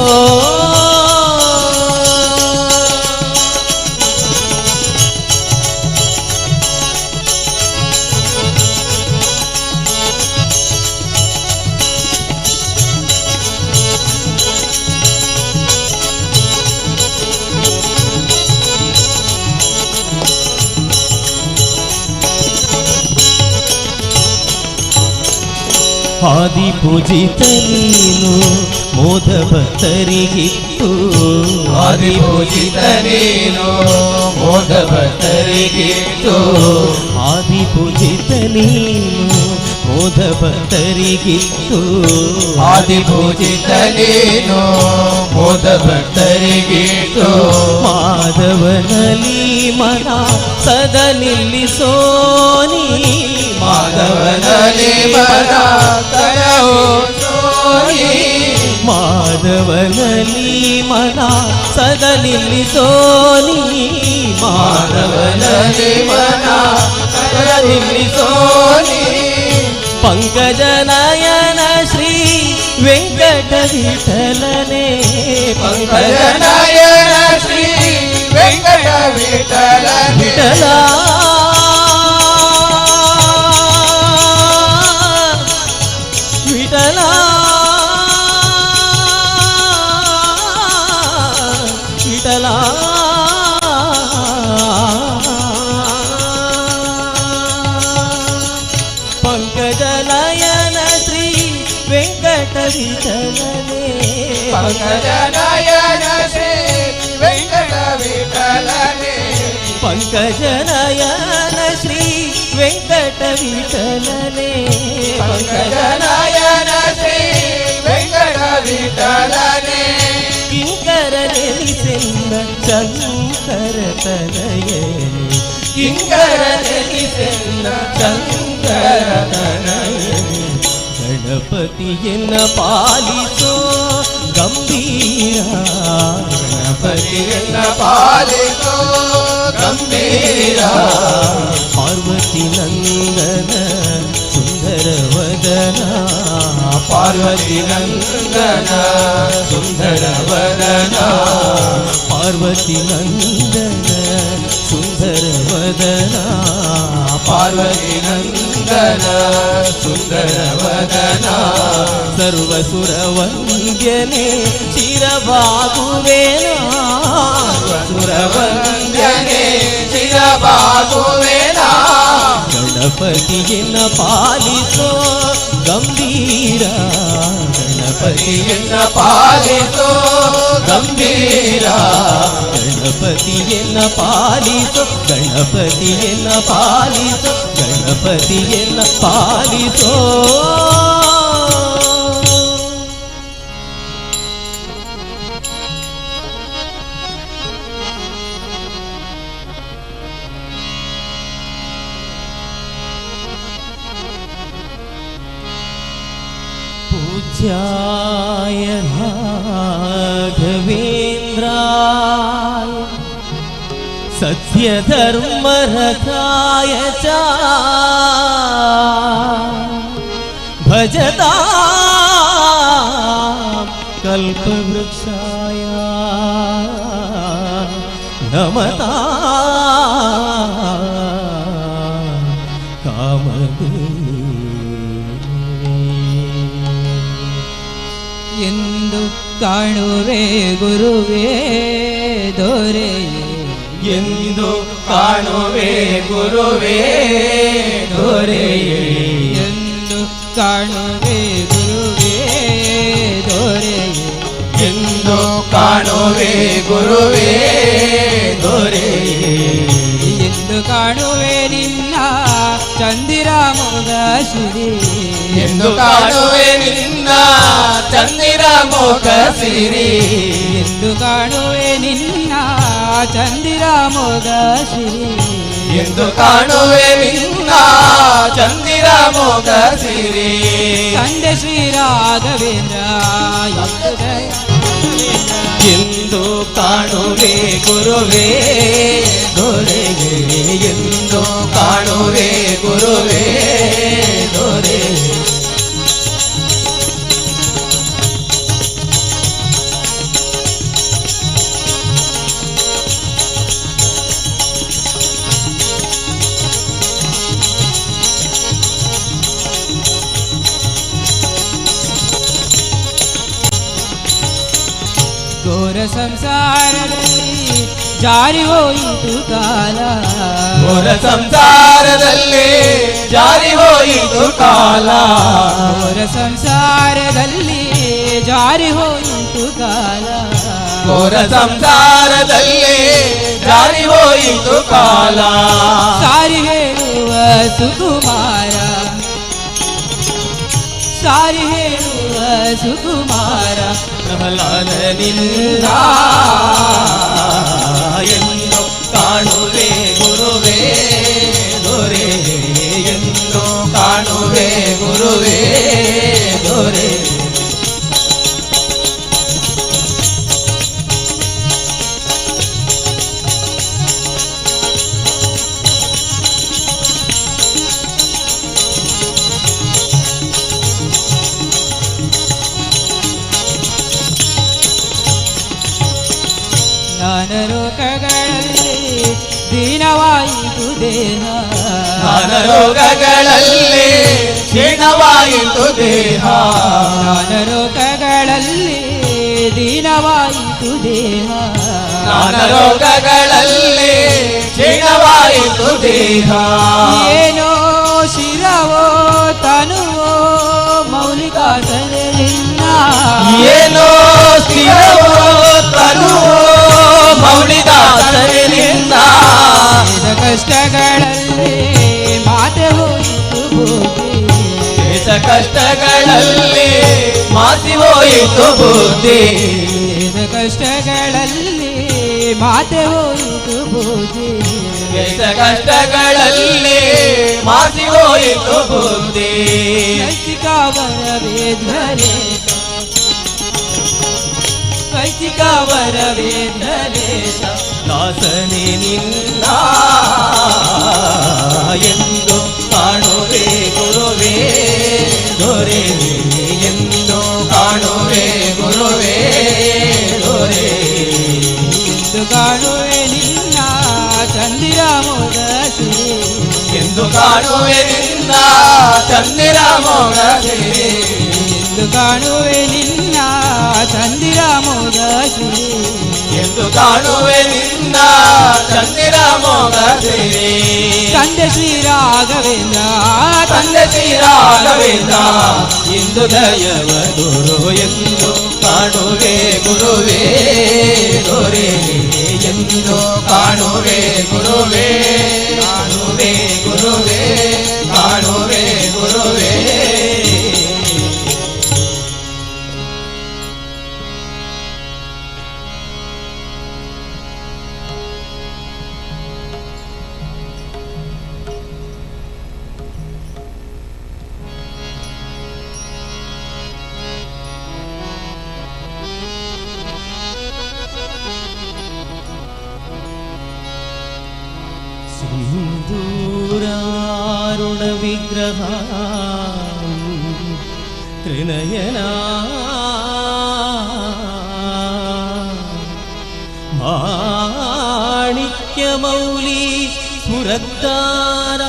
ಆದಿ ಪೂಜಿತ ನೀನು ಮೋದ ಭಕ್ತರಿಗಿತ್ತು ಆದಿ ಪೂಜಿತ ನೀನು ಮೋದ ಭಕ್ತರಿಗಿತ್ತು ಆದಿ ಪೂಜಿತ ನೀನು ಮೋದ ಭಕ್ತರಿಗಿತ್ತು ಆದಿ ಪೂಜಿತ ನೀನು ಮೋದ ಭಕ್ತರಿಗಿತ್ತು ಮಾಧವನಲ್ಲಿ ಮನ ಸದ ನಿಲ್ಲಿಸೋನಿ ಮಾಧವನಲ್ಲಿ ಮನ ಮಾಧವನಲ್ಲಿ ಮನ ಸದ ನಿಲ್ಲಿಸೋನಿ ಮಾಧವನಲ್ಲಿ ಮನ ಸದ ನಿಲ್ಲಿಸೋನಿ ಪಂಕಜನಯನ ಶ್ರೀ ವೆಂಕಟ ವಿಠಲನೆ ಪಂಕಜನಯನ ಶ್ರೀ ವೆಂಕಟ ವಿಠಲ ವಿಠಲ ವಿಠಲನೇ ಪಂಕಜನಯನ ಶ್ರೀ ವೆಂಕಟ ವಿಠಲನೇ ಪಂಕಜನಯನ ಶ್ರೀ ವೆಂಕಟ ವಿಠಲನೇ ಪಂಕಜನಯನ ಶ್ರೀ ವೆಂಕಟ ವಿಠಲನೇ ಕಿಂಕರನೆನಿಸೆನ್ನ ಶಂಕರ ತನಯನೇ ಕಿಂಕರನೆನಿಸೆನ್ನ ಶಂಕರ ತನಯನೇ ಗಣಪತಿಯನ್ನ ಪಾಲಿಸೋ ಗಂಭೀರ ಗಣಪತಿಯನ್ನ ಪಾಲಿಸೋ ಗಂಭೀರ ಪಾರ್ವತಿ ನಂದನ ಸುಂದರ ವದನ ಪಾರ್ವತಿ ನಂದನ ಸುಂದರ ವದನ ಪಾರ್ವತಿ ನಂದನ ಸುಂದರ ವದನ ಪಾರ್ವತಿ ನಂದನ ಸುಂದರ ವದನ ಸರ್ವಸುರ ವಂದ್ಯನೆ ಚಿರಬಾಗುವೇನಾ ಸುರವಂದ್ಯನೆ ಚಿರಬಾಗುವೆನಾ ಗಣಪತಿಯನ್ನ ಪಾಲಿಸೋ ಗಂಭೀರ ಗಣಪತಿಯನ್ನ ಪಾಲಿಸೋ ಗಂಭೀರ ಗಣಪತಿಯನ್ನ ಪಾಲಿಸೋ ಗಣಪತಿಯನ್ನ ಪಾಲಿಸೋ ಗಣಪತಿಯನ್ನ ಪಾಲಿಸೋ पूज्याय राघवेन्द्राय सत्यधर्मरथाय च भजतां कल्पवृक्षाय नमतां ಎಂದು ಕಾಣುವೆ ಗುರುವೇ ದೊರೆಯೇ ಎಂದು ಕಾಣುವೆ ಗುರುವೇ ದೊರೆಯೇ ಎಂದು ಕಾಣುವೆ ಗುರುವೇ ದೊರೆಯೇ ಎಂದು ಕಾಣುವೆ ಗುರುವೇ ದೊರೆಯೇ ಎಂದು ಕಾಣುವೆ ನಿನ್ನ ಚಂದಿರ ಮೊಗ ಶ್ರೀ ಎಂದು ಕಾಣುವೆ ನಿನ್ನ ಚಂದಿರ ಮೋಕ ಸಿರಿ ಎಂದು ಕಾಣುವೆ ನಿನ್ನ ಚಂದಿರ ಮೊಗ ಶ್ರೀ ಎಂದು ಕಾಣುವೆ ನಿನ್ನ ಚಂದಿರ ಮೋಕ ಸಿರಿ ತಂದೆ ಶ್ರೀ ರಾಘವೇಂದ್ರ ಎಂದು ಕಾಣುವೆ ಗುರುವೇ ದೊರೆಗೆ ಎಂದು ಕಾಣುವೆ ಗುರುವೇ ದೊರೆ ಘೋರ ಸಂಸಾರದಲ್ಲಿ ಜಾರಿ ಹೋಯಿತು ಕಾಲ ಘೋರ ಸಂಸಾರದಲ್ಲಿ ಜಾರಿ ಹೋಯಿತು ಕಾಲ ಘೋರ ಸಂಸಾರದಲ್ಲಿ ಜಾರಿ ಹೋಯಿತು ಕಾಲ ಘೋರ ಸಂಸಾರದಲ್ಲಿ ಜಾರಿ ಹೋಯಿತು ಕಾಲ ಸಾರಿ ಹೇಳುವ ಸುಕುಮಾರ ಸಾರಿ ಹೇಳುವ ಸುಕುಮಾರ ಪ್ರಹ್ಲಾದನಿಂದ ಎಂದು ಕಾಣುವೆ ಗುರುವೇ ದೊರೆ ಎಂದು ಕಾಣುವೆ ಗುರುವೇ ದೊರೆ ನಾನರೋಗಗಳಲ್ಲಿ ದೀನವಾಯಿತು ದೇಹ ನಾನರೋಗಗಳಲ್ಲಿ ಕ್ಷೀಣವಾಯಿತು ದೇಹ ನಾನರೋಗಗಳಲ್ಲಿ ದೀನವಾಯಿತು ದೇಹ ನಾನರೋಗಗಳಲ್ಲಿ ಕ್ಷೀಣವಾಯಿತು ದೇಹ ಏನೋ ಶಿರವೋ ತನುವೋ ಮೌಲಿಕಾಸನೆ ನಿನ್ನ ಕಷ್ಟಗಳಲ್ಲಿ ಮಾತೆ ಹೋಯಿತು ಬುದ್ಧಿ ದೇಶ ಕಷ್ಟಗಳಲ್ಲಿ ಮಾಸಿ ಹೋಯಿತು ಬುದ್ಧಿ ಕಷ್ಟಗಳಲ್ಲಿ ಮಾತೆ ಹೋಯಿತು ಬುದ್ಧಿ ದೇಶ ಕಷ್ಟಗಳಲ್ಲಿ ಮಾಸಿ ಹೋಯಿತು ಬುದ್ಧಿ ವರವೇದ್ವರೆ ವರವೇದ್ವರೆ ದಾಸನೇ ನಿನ್ನ ಎಂದು ಕಾಣುವೆ ಗುರುವೇ ದೊರೆ ಎಂದು ಕಾಣುವೆ ಗುರುವೇ ದೊರೆ ಎಂದು ಕಾಣುವೆ ನಿನ್ನ ಚಂದಿರಾಮೋದ ಶ್ರೀ ಎಂದು ಕಾಣುವೆ ನಿನ್ನ ಚಂದಿರಾಮೋಗ ಎಂದು ಕಾಣುವೆ ನಿನ್ನ ಚಂದಿರಾಮೋದ ಶ್ರೀ ಎಂದು ಕಾಣುವೆ ನಿನ್ನ ಚಂದಿರಾಮೋಗ ತಂದೆ ಶ್ರೀ ರಾಘವೇಂದ್ರ ತಂದೆ ಶ್ರೀ ರಾಘವೇಂದ್ರ ಇಂದು ದಯವ ಗುರು ಎಂದು ಕಾಣುವೆ ಗುರುವೇ ದೊರೆ ಎಂದು ಕಾಣುವೆ ಗುರುವೇ ಕಾಣುವೆ ಗುರುವೇ ಕಾಣುವೆ ಗುರುವೇ ಸಿಂಧೂರಾರುಣ ವಿಗ್ರಹ ತ್ರಿನಯನ ಮಾಣಿಕ್ಯ ಮೌಲಿ ಸ್ಫುರದ್ದಾರ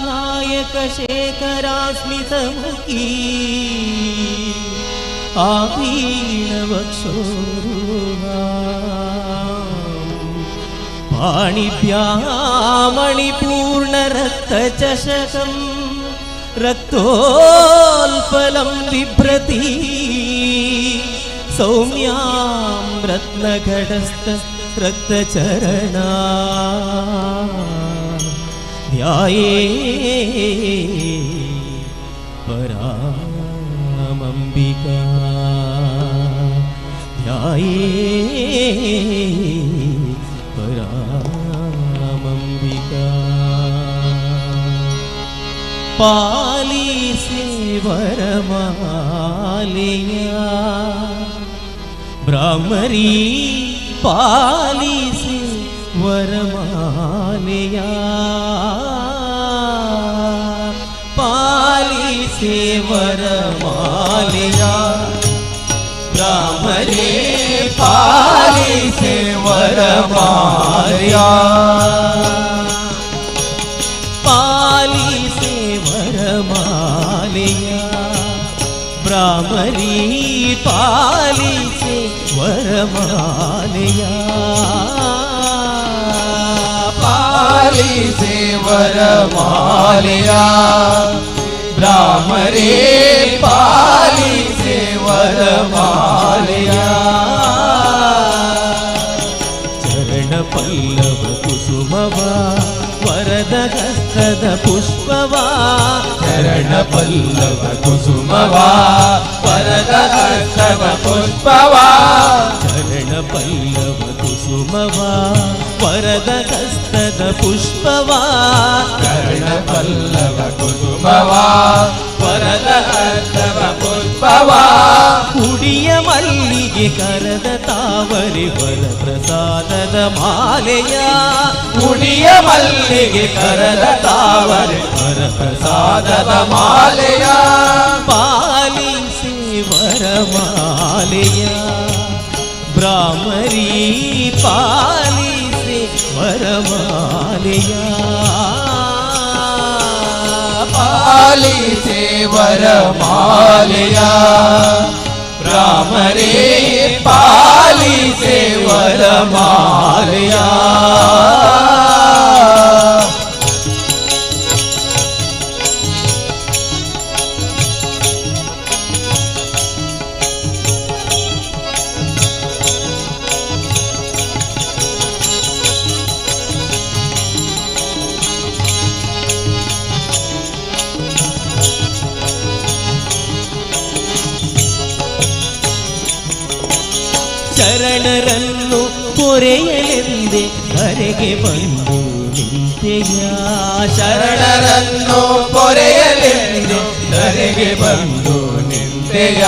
ನಾಯಕ ಶೇಖರ ಸ್ಮಿತಮುಖಿ ಆಪೀಣ ವಕ್ಷೋರುಹಾ पाणिभ्यामणिपूर्णरक्तचषकं रक्तोल्पलं बिभ्रति सौम्यां रत्नघटस्थ रक्तचरणा ध्याये परामम्बिका ध्याये परामम्बिका पालिसे वरमालया ब्राह्मरी पालिसे वरमालया पालिसे वरमालया ब्राह्मरी पालिसे वरमालया पालिसे वरमालया ब्राह्मरी पालिसे वरमालया पालिसे वरमालया ब्राह्मरी पालिसे वरमालया चरण पल्लव कुसुमवा वरद हस्तद पुष्पवा चरण पल्लव कुसुमवा वरद हस्तव पुष्पवा चरण पल्लव कुसुमवा वरद हस्तद पुष्पवा चरण पल्लव कुसुमवा वरद हस्तव पुष्पवा ಕುಡಿಯ ಮಲ್ಲಿಗೆ ಕರದ ತಾವರೆ ವರ ಪ್ರಸಾದದ ಮಾಲೆಯ ಕುಡಿಯ ಮಲ್ಲಿಗೆ ಕರದ ತಾವರೆ ವರ ಪ್ರಸಾದದ ಮಾಲೆಯ ಪಾಲಿಸಿ ವರಮಾಲೆಯ ಬ್ರಾಹ್ಮರಿ ಪಾಲಿಸಿ ವರಮಾಲೆಯ ಪಾಲಿಸೆ ವರಮಾಲೆಯ ಬ್ರಾಹ್ಮರಿ ಪಾಲಿಸೆ ವರಮಾಲೆಯ ಶರಣರನ್ನು ಪೊರೆಯಲೆಂದೆ ಧರೆಗೆ ಬಂದು ನಿಂತೆಯ ಶರಣರನ್ನು ಪೊರೆಯಲೆಂದೆ ಧರೆಗೆ ಬಂದು ನಿಂತೆಯ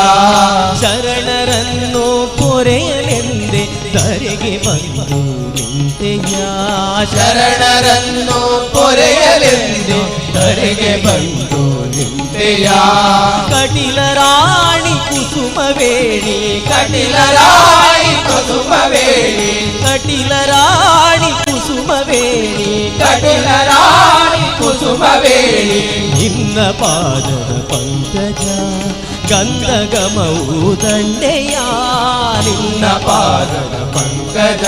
ಶರಣರನ್ನು ಪೊರೆಯಲೆಂದೆ ಧರೆಗೆ ಬಂದು ನಿಂತೆಯ ಶರಣರನ್ನು ಪೊರೆಯಲೆಂದೆ ಧರೆಗೆ ಬಂದು ನಿಂತೆಯ ಕಟಿಲ ರಾಣಿ ಕುಸುಮವೇಣಿ ಕಟಿಲ ರಾಣಿ ಕುಸುಮವೇಣಿ ಕಟಿಲ ರಾಣಿ ಕುಸುಮವೇಣಿ ಕಟಿಲ ರಾಣಿ ಕುಸುಮವೇಣಿ ನಿನ್ನ ಪಾದದ ಪಂಕಜ ಗಂಧಗಮವು ದಂಡೆಯ ನಿನ್ನ ಪಾದದ ಪಂಕಜ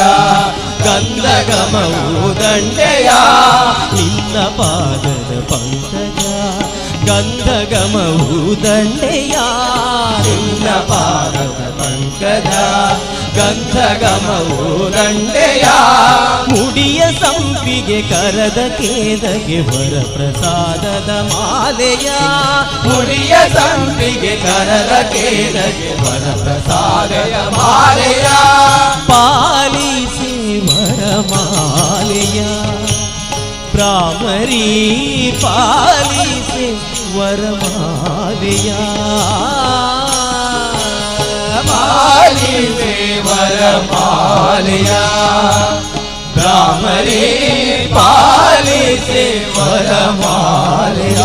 ಗಂಧಗಮವು ದಂಡೆಯ ನಿನ್ನ ಪಾದದ ಪಂಕಜ ಗಂಧಗಮವು ದಂಡೆಯ ನಿನ್ನ ಪಾದದ ಪಂಕಜ ಗಂಧಗಮವು ದಂಡೆಯ ಮುಡಿಯ ಸಂಪಿಗೆ ಕರದ ಕೇದಗೆ ವರ ಪ್ರಸಾದದ ಮಾಲೆಯ ಮುಡಿಯ ಸಂಪಿಗೆ ಕರದ ಕೇದಗೆ ವರ ಪ್ರಸಾದದ ಮಾಲೆಯ ಪಾಲಿಸಿ ವರ ಮಾಲೆಯ ಭ್ರಾಮರಿ ಪಾಲಿಸಿ ವರಮಾಲೆಯ ಪಾಲಿಸಿ ವರಮಾಲೆಯ ಭ್ರಾಮರಿ ಪಾಲಿಸಿ ವರಮಾಲೆಯ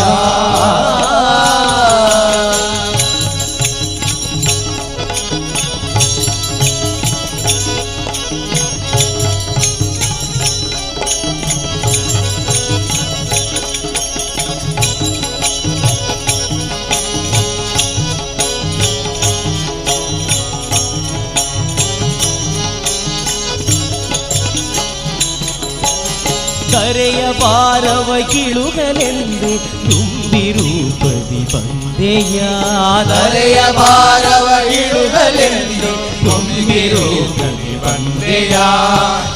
ಕರೆಯ ಬಾರವ ಗಿಳುಗಲೆಂದೆ ತುಂಬಿ ರೂಪದಿ ಬಂದೆಯ ಕರೆಯ ಬಾರವ ಗಿಳುಗಲೆಂದೆ ತುಂಬಿ ರೂಪದಿ ಬಂದೆಯ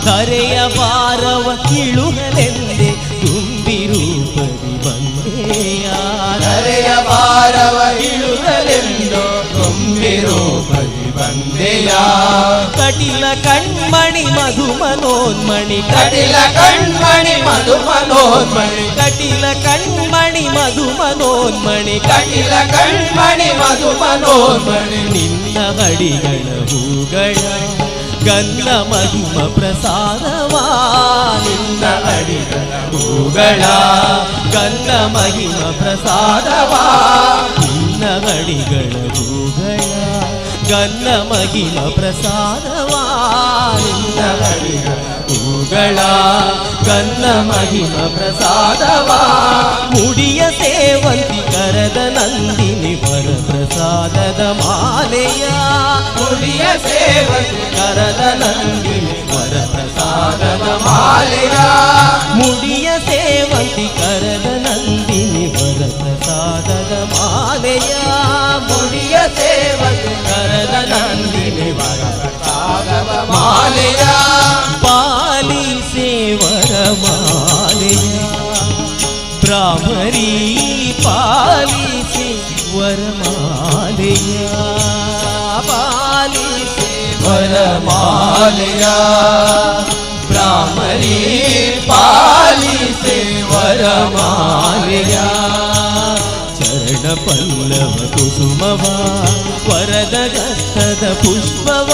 ಕರೆಯ ಬಾರವ ಗಿಳುಗಲೆಂದೆ ತುಂಬಿ ರೂಪದಿ ಬಂದೆಯ ಕರೆಯ ಬಾರವ ಗಿಳುಗಲೆಂದು ತುಂಬಿ ರೂಪದಿ ಬಂದೆಯ ಕಟಿಲ ಕಣ್ಮಣಿ ಮಧು ಮನೋನ್ಮಣಿ ಕಟಿಲ ಕಣ್ಮಣಿ ಮಧು ಮನೋನ್ಮಣಿ ಕಟಿಲ ಕಣ್ಮಣಿ ಮಧು ಮನೋನ್ಮಣಿ ಕಟಿಲ ಕಣ್ಮಣಿ ಮಧು ಮನೋನ್ಮಣಿ ನಿನ್ನ ಹಡಿಗಳ ಹೂಗಳ ಗಂಧ ಮಹಿಮ ಪ್ರಸಾದವಾ ನಿನ್ನ ಹಡಿಗಳ ಹೂಗಳ ಗಂಧ ಮಹಿಮ ಪ್ರಸಾದವಾ ನಿನ್ನ ಹಡಿಗಳ ಹೂಗಳ ಗನ್ನ ಮಹಿಮ ಪ್ರಸಾದವಾ ನಿನ್ನ ಹಡಿಗಳ ಹೂಗಳ ಗನ್ನ ಮಹಿಮ ಪ್ರಸಾದವಾ ಮುಡಿಯ ಸೇವಂತಿ ಕರದ ನಂದಿನಿ ವರ ಪ್ರಸಾದದ ಮಾಲೆಯ ಮುಡಿಯ ಸೇವಂತಿ ಕರದ ನಂದಿನಿ ವರ ಪ್ರಸಾದದ ಮಾಲೆಯ ಮುಡಿಯ ಸೇವಂತಿ ಕರದ ನಂದಿನಿ ವರ ಪ್ರಸಾದದ ಮಾಲೆಯ ಮುಡಿಯ ಸೇವಂತಿ ಕರದ ನಂದಿನಿ ವರ ಪ್ರಸಾದದ ಮಾಲೆಯ ಪಾಲಿಸೆ ವರ ಮಾಲೆಯ ಭ್ರಾಮರಿ ಪಾಲಿಸೆ ವರ ಮಾಲೆಯ ಪಾಲಿಸೆ ವರ ಮಾಲೆಯ ಭ್ರಾಮರಿ ಪಾಲಿಸೆ ವರ ಮಾಲೆಯ ಚರಣ ಪಲ್ಲವ ಕುಸುಮವ ವರದ ಗಸ್ತದ ಪುಷ್ಪವ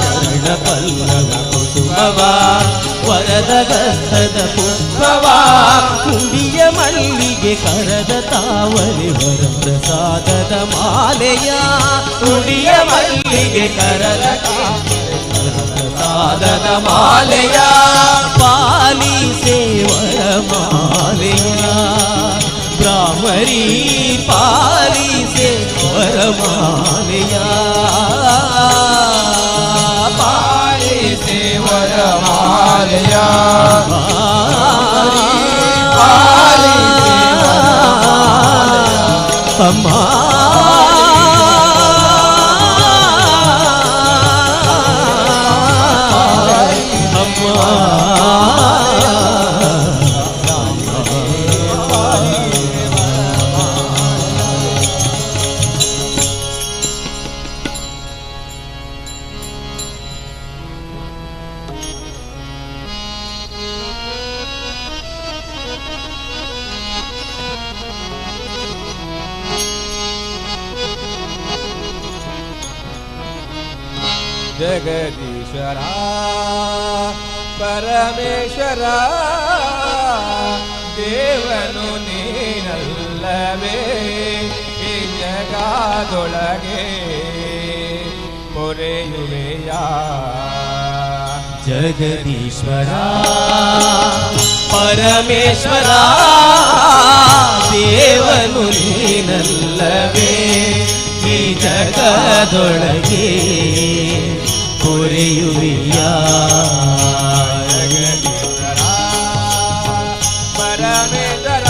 ಚರಣ ಪಲ್ಲವ ಕುಸುಮವ ವರದ ಗಸ್ತದ ಪುಷ್ಪವ ಕುಡಿಯ ಮಲ್ಲಿಗೆ ಕರದ ತಾವರೆ ವರ ಪ್ರಸಾದದ ಮಾಲೆಯ ಕುಡಿಯ ಮಲ್ಲಿಗೆ ಕರದ ಪ್ರಸಾದದ ಮಾಲೆಯ ಪಾಲಿಸೆ ವರ ಮಾಲೆಯ ಭ್ರಾಮರಿ ಪಾಲಿಸೆ ವರ ಮಾಲೆಯ ಪಾಲಿಸೆ ವರ ಮಾಲೆಯ ಪಾಲಿಸೆ ಅಮ್ಮ ಜಗದೀಶ್ವರ ಪರಮೇಶ್ವರ ದೇವನು ನೀನಲ್ಲವೇ ಈ ಜಗದೊಳಗೆ ಪೊರೆಯುವೆಯ ಜಗದೀಶ್ವರ ಪರಮೇಶ್ವರ ದೇವನು ನೀನಲ್ಲವೇ ಈ ಜಗದೊಳಗೆ ಪೊರೆಯುವೆಯ ಜಗದೀಶ್ವರ ಪರಮೇಶ್ವರ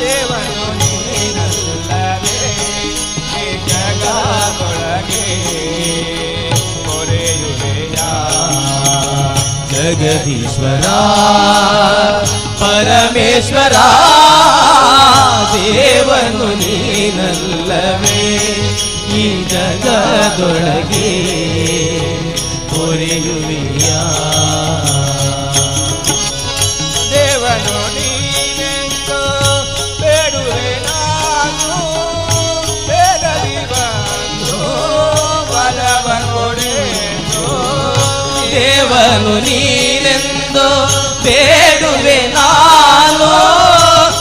ದೇವನು ನೀನಲ್ಲವೇ ಈ ಜಗದೊಳಗೆ ಪೊರೆಯುವೆಯ ಜಗದೀಶ್ವರ ಪರಮೇಶ್ವರ ದೇವನು ನೀನಲ್ಲವೇ ಈ ಜಗದೊಳಗೆ ಪೊರೆಯುವೆಯ ದೇವನು ನೀನೆಂದು ಬೇಡುವೆ ನಾನು ಬೇಡಲಿ ಬಂದು ಬಲವ ಕೊಡೆಂದು ದೇವನು ನೀನೆಂದು ಬೇಡುವೆ ನಾನು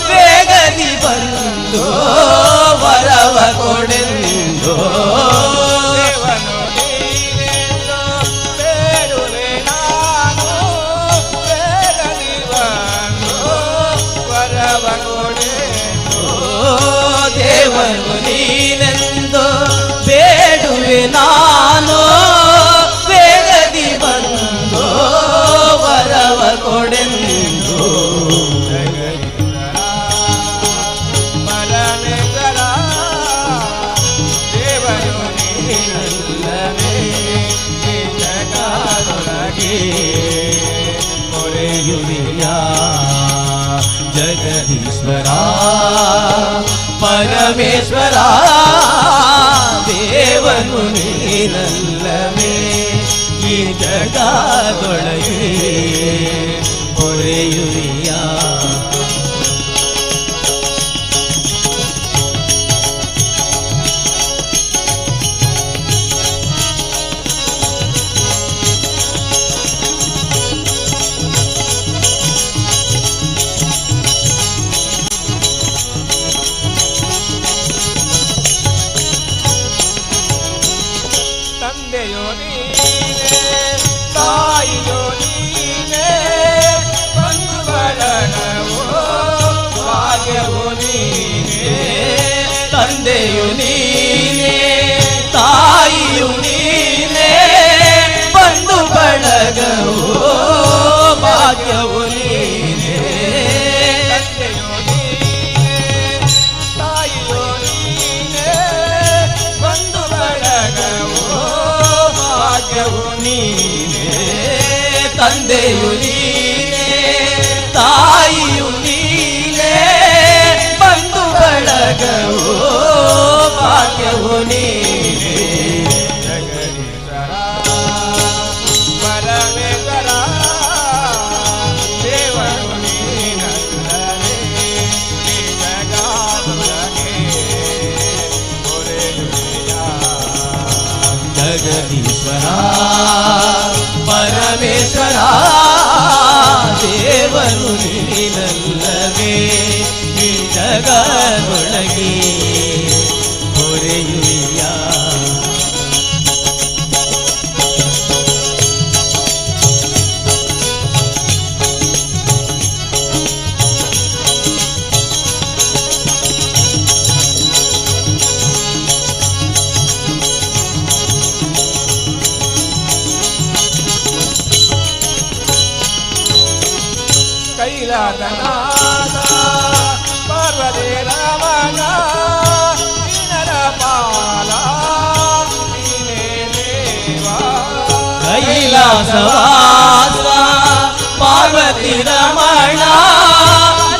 ಬೇಗದಿ ಬಂದು ವರವ ಕೊಡೆಂದು ದೇವನು ನೀನೆಂದು ಬೇಡುವೆ ನಾನು ಬೇಡಲಿ ಬಂದು ವರವ ಕೊಡೆಂದು ದೇವನು ನೀನೆಂದು ಬೇಡುವೆ ನಾನು ಬೇಗದಿ ಬಂದು ವರವ ಕೊಡೆಂದು ಪರಮೇಶ್ವರ ದೇವನು ನೀನಲ್ಲವೇ ಈ ಜಗದೊಳಗೆ ಪೊರೆಯುವೆಯ ಜಗದೀಶ್ವರ ಪರಮೇಶ್ವರ ದೇವನು ನೀನಲ್ಲವೇ ಈ ಜಗದೊಳಗೆ ಪೊರೆಯುವೆಯ ತಂದೆಯೋ ನೀನೇ ತಾಯಿಯೋ ನೀನೇ ಬಂಧು ಬಳಗವೋ ಭಾಗ್ಯವೋ ನೀನೇ ತಂದೆಯು ನೀನೇ ತಾಯಿಯು ನೀನೇ ಬಂಧು ಬಳಗವು ಭಾಗ್ಯವು ನೀನೇ ತಂದೆಯೋ ನೀನೇ ತಾಯಿಯೋ ನೀನೇ ಬಂಧು ಬಳಗವೋ ಭಾಗ್ಯವೋ ನೀನೇ ತಂದೆಯು ನೀನೇ ತಾಯಿಯು ನೀನೇ ಬಂಧು ಬಳಗವು ಭಾಗ್ಯವು ನೀನೇ ಜಗದೀಶ್ವರ ಪರಮೇಶ್ವರ ದೇವನು ನೀನಲ್ಲವೇ ಈ ಜಗದೊಳಗೆ ಪೊರೆಯುವೆಯ ಜಗದೀಶ್ವರ ಪರಮೇಶ್ವರ ದೇವನು ನೀನಲ್ಲವೇ ಈ ಜಗದೊಳಗೆ ಪೊರೆಯುವೆಯ ಕೈಲಾಸನಾಥ ಪಾರ್ವತಿ ರಾಮನ ನಿನರ ಪಾಲ ನೀನೇ ದೇವಾ ಕೈಲಾಸವಾಸ ಪಾರ್ವತಿ ರಮಣ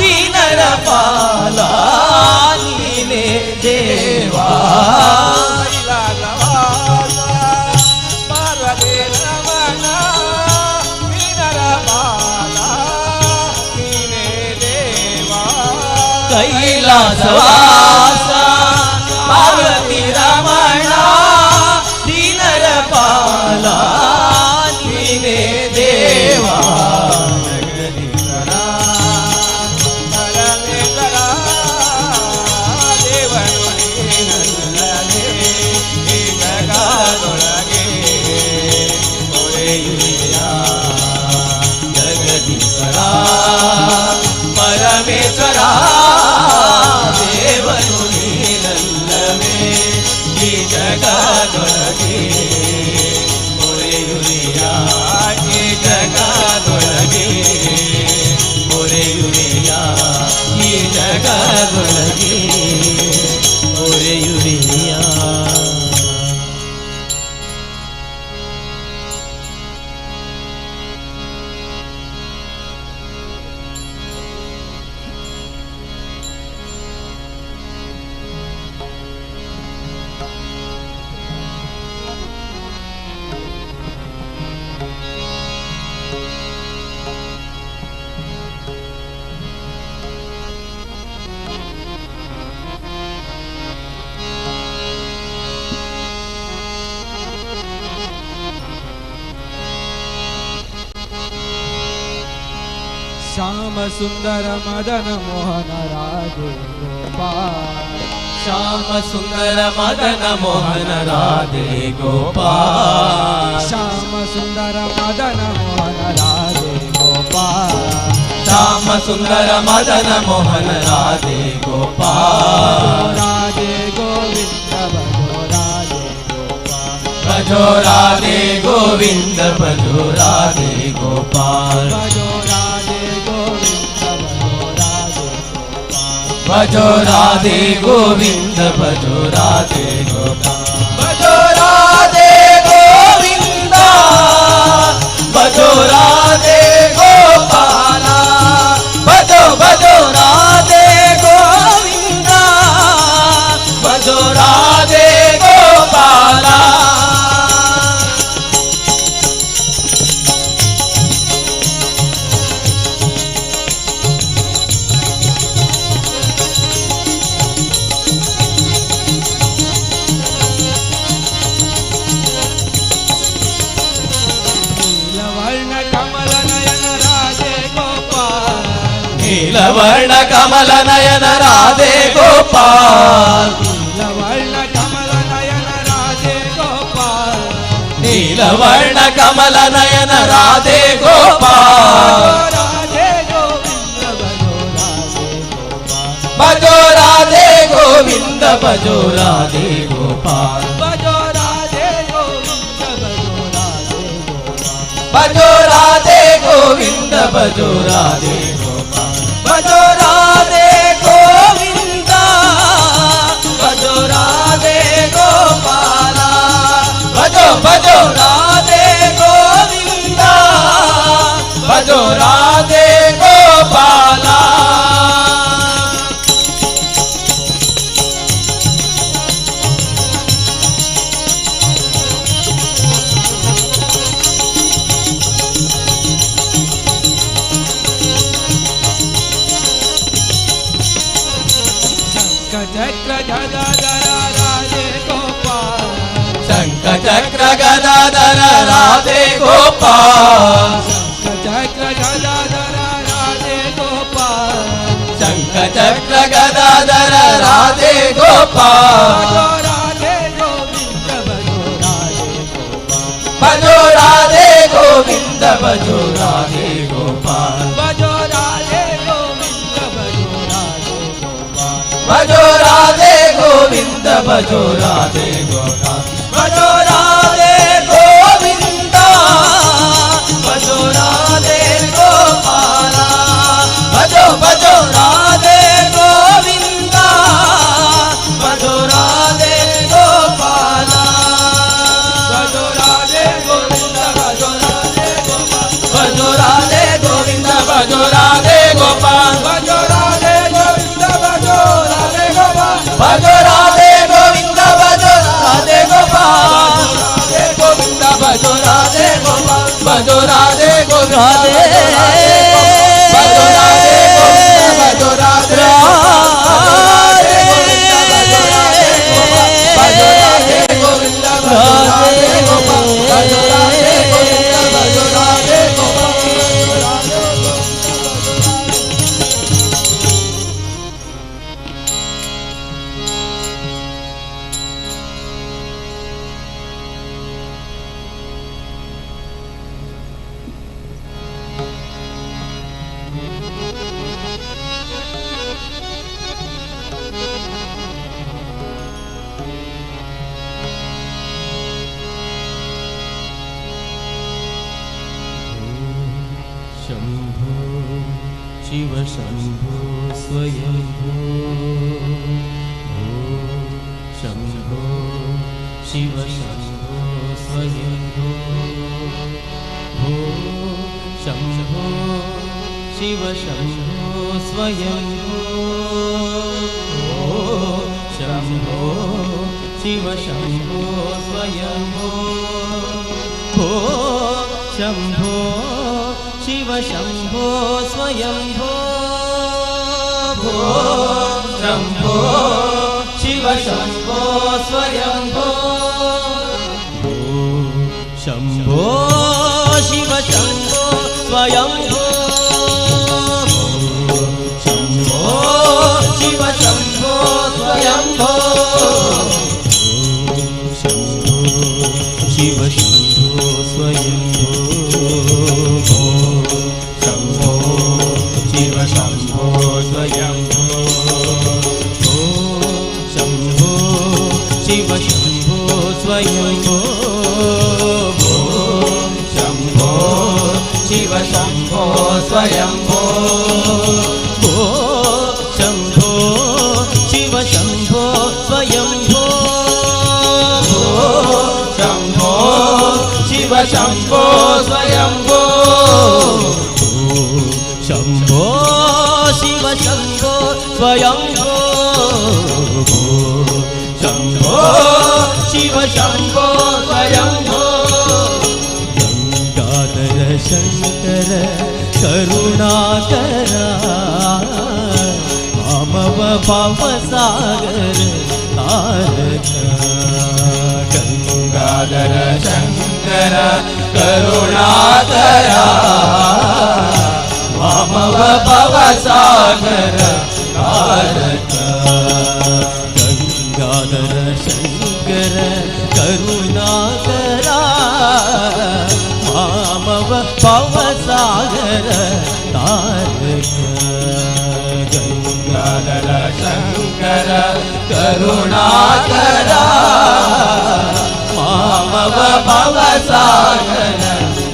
ದೀನರ ಪಾಲ ನೀನೇ ದೇವಾ ಕೈಲಾಸವಾಸ ಪಾರ್ವತಿ ರಮಣ ನಿನರ ಪಾಲ ನೀನೇ ದೇವಾ ಕೈಲಾಸವಾಸ ಪಾರ್ವತಿ ರಮಣ ದೀನರ ಪರಮೇಶ್ವರ ದೇವರು ನೀನಲ್ಲವೇ ಈ ಜಗದೊಳಗೆ ಮೊರೆಯುರಿಯ ಈ ಜಗದೊಳಗೆ ಮೊರೆಯುರಿಯ ಈ ಜಗದೊಳಗೆ ಮೊರೆಯುರಿಯ. श्याम सुंदर मदन मोहन राधे गोपाल श्याम सुंदर मदन मोहन राधे गोपाल श्याम सुंदर मदन मोहन राधे गोपाल श्याम सुंदर मदन मोहन राधे गोपाल राधे गोविंद भजो राधे गोविंद भजो राधे गोपाल भजो राधे गोविंद भजो राधे गोपाल भजो राधे गोविंद भजो राधे गोपाल भजो भजो राधे गोविंद भजो राधे गोपाल नीलवर्ण कमल नयन राधे गोपाल नीलवर्ण कमल नयन राधे गोपाल नीलवर्ण कमल नयन राधे गोपाल भजो राधे गोविंद भजो राधे गोपाल भजो राधे गोविंद भजो राधे गोपाल भजो राधे गोविंद भजो राधे गोपाल भजो भजो राधे गोविंद भजो राधे गोपाल चक्र गदाधर राधे गोपाल शंख चक्र गदाधर राधे गोपाल चक्र गदाधर राधे गोपाल शंख चक्र गदाधर राधे गोपाल भजो राधे गोविंद भजो राधे गोपाल भजो राधे गोविंद भजो राधे गोपाल भजो राधे गोविंद भजो राधे गोपाल भजो भजो राधे गोविंद भजो राधे गोपाल भजो राधे गोविंद भजो राधे गोपाल भजो राधे गोविंद भजो राधे गोपाल भजो राधे गोविंद भजो राधे गोपाल भजो राधे गोविंद भजो राधे गोपाल गोविंद भजो राधे गोपाल भजो राधे गोविंद भजो राधे गोविंद भजो राधे भजो राधे गोविंद भजो राधे गोपाल भजो राधे गोविंद भजो राधे गोपाल शम्भो स्वयम्भो शम्भो शिव शम्भो स्वयम्भो भो शम्भो शिव शम्भो स्वयम्भो शम्भो शिव शम्भो स्वयम्भो भो शम्भो शिव शम्भो स्वयम्भो भो शम्भो शिव शम्भो स्वयम्भो भो शम्भो शिव शम्भो स्वयम्भो शम्भो शिव शम्भो स्वयम्भो शम्भो शिव शम्भो स्वयम्भो शम्भो शिव शम्भो स्वयम्भो शम्भो शिव शम्भो स्वयम्भो शम्भो शिव शम्भो स्वयम्भो शम्भो शिव शम्भो स्वयम्भो शम्भो शिव शम्भो स्वयम्भो शम्भो शिव शम्भो स्वयम्भो शम्भो शिव शम्भो स्वयम्भो गङ्गाधर शङ्कर करुणाकर मामव भवसागर तारक गङ्गाधर शङ्कर करुणाकर मामव भवसागर तारक गङ्गाधर शङ्कर करुणाकर मामव भवसागर तारक गङ्गाधर शङ्कर करुणाकर मामव भवसागर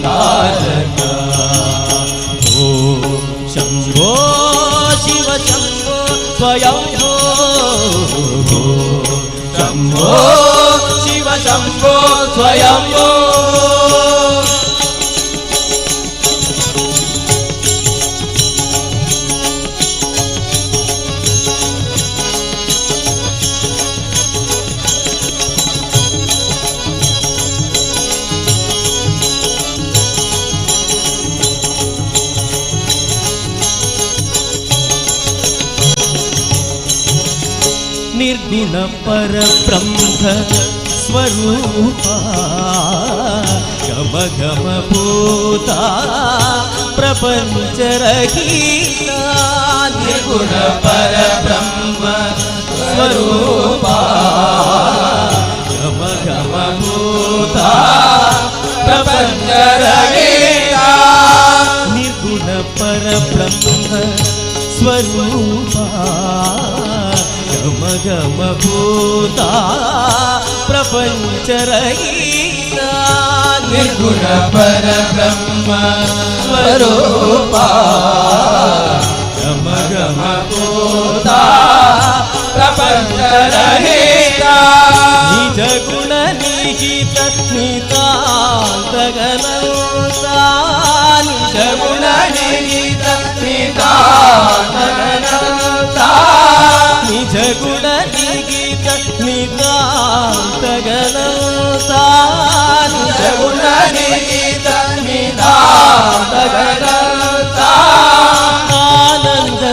तारक शम्भो शिव शम्भो स्वयम्भो शम्भो शिव शम्भो स्वयम्भो निर्गुण पर ब्रह्म स्वरूपा गम गम भूता प्रपंच रहिता निर्गुण पर ब्रह्म स्वरूपा गम गम भूता प्रपंच रहिता निर्गुण पर ब्रह्म स्वरूपा गम गम भूता प्रपंच रहिता निर्गुण पर ब्रह्म स्वरूपा गम गम भूता प्रपंच रहिता निज गुण निहित नितांत गणता निज गुण निहित नितांत गणता निज गुण निहित नितांत गणता निज गुण निहित नितांत गणता आनंद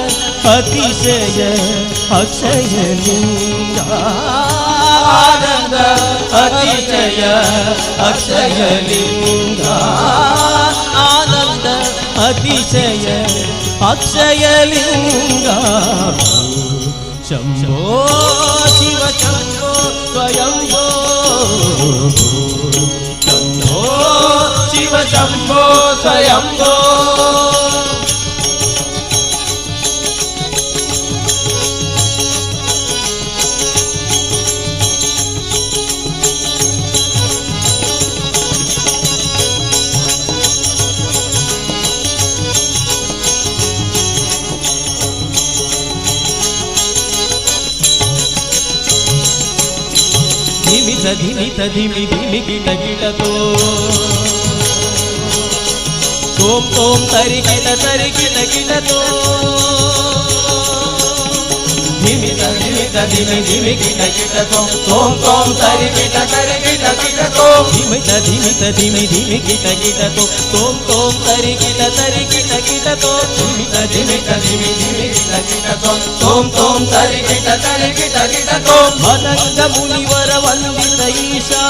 अतिशय अक्षय लिंगा आनंद अतिशय अक्षय लिंगा आनंद अतिशय अक्षय लिंगा शम्भो शिव शम्भो स्वयम्भो शम्भो शिव शम्भो स्वयम्भो ధిమిత ధిమి ధిమి గిట గిటతో తోం తోం తరిగిట తరిగిట గిటతో ధిమిత ధిమిత ధిమి ధిమి గిట గిటతో తోం తోం తరిగిట తరిగిట గిటతో ధిమిత ధిమిత ధిమి ధిమి గిట గిటతో తోం తోం తరిగిట తరిగిట గిటతో ధిమిత ధిమిత ధిమి ధిమి గిట గిటతో తోం తోం తరిగిట తరిగిట గిటతో మదంగ మునివర వందిత ఈశా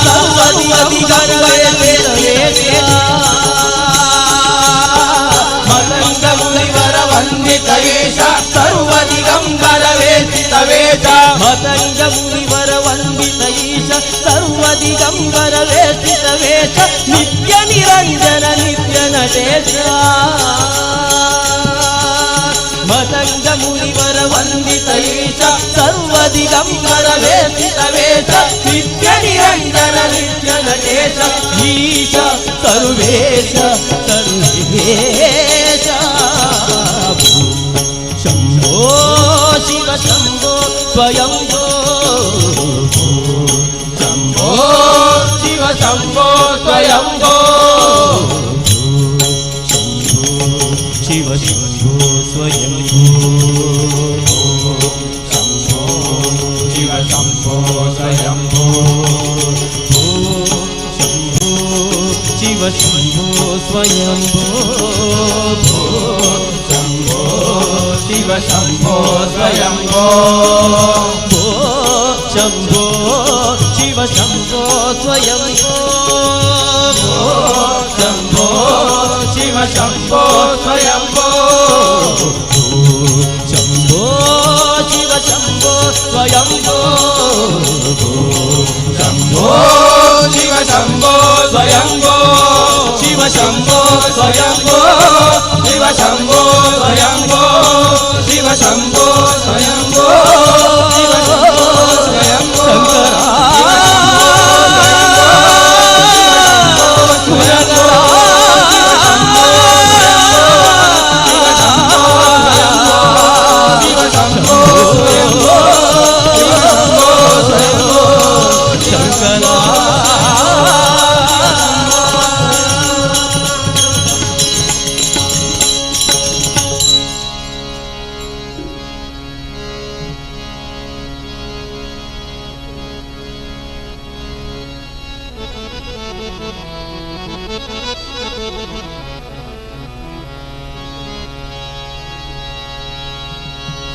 సర్వధిగర వేద మదంగ మునివర వందిత ఈశ సర్వదిగంబర వేదిత వేద మదంగ మునివర వందిత ఈశ సర్వదిగంబర వేదిత వేద నిత్య నిరంజన నిత్య నటేశ మదంగ మునివర వందిత ఈశ సర్వదిగంబర వేదిత వేద నిత్య నిరంజన నిత్య నటేశ ఈశ సర్వేశ సర్వేశ శంభో శివ శంభో స్వయంభో శంభో శివ శంభో స్వయంభో శివ శంభో స్వయంభో శంభో శివ శంభో స్వయంభో శంభో శివ శంభో స్వయంభో శంభో శివ శంభో స్వయంభో శంభో శివ శంభో స్వయంభో శంభో శివ శంభో స్వయంభో శంభో శివ శంభో స్వయంభో శంభో శివ శంభో స్వయంభో శివ శంభో స్వయంభో శివ శంభో స్వయంభో శివ శంభో స్వయంభో శివ శంభో స్వయంభో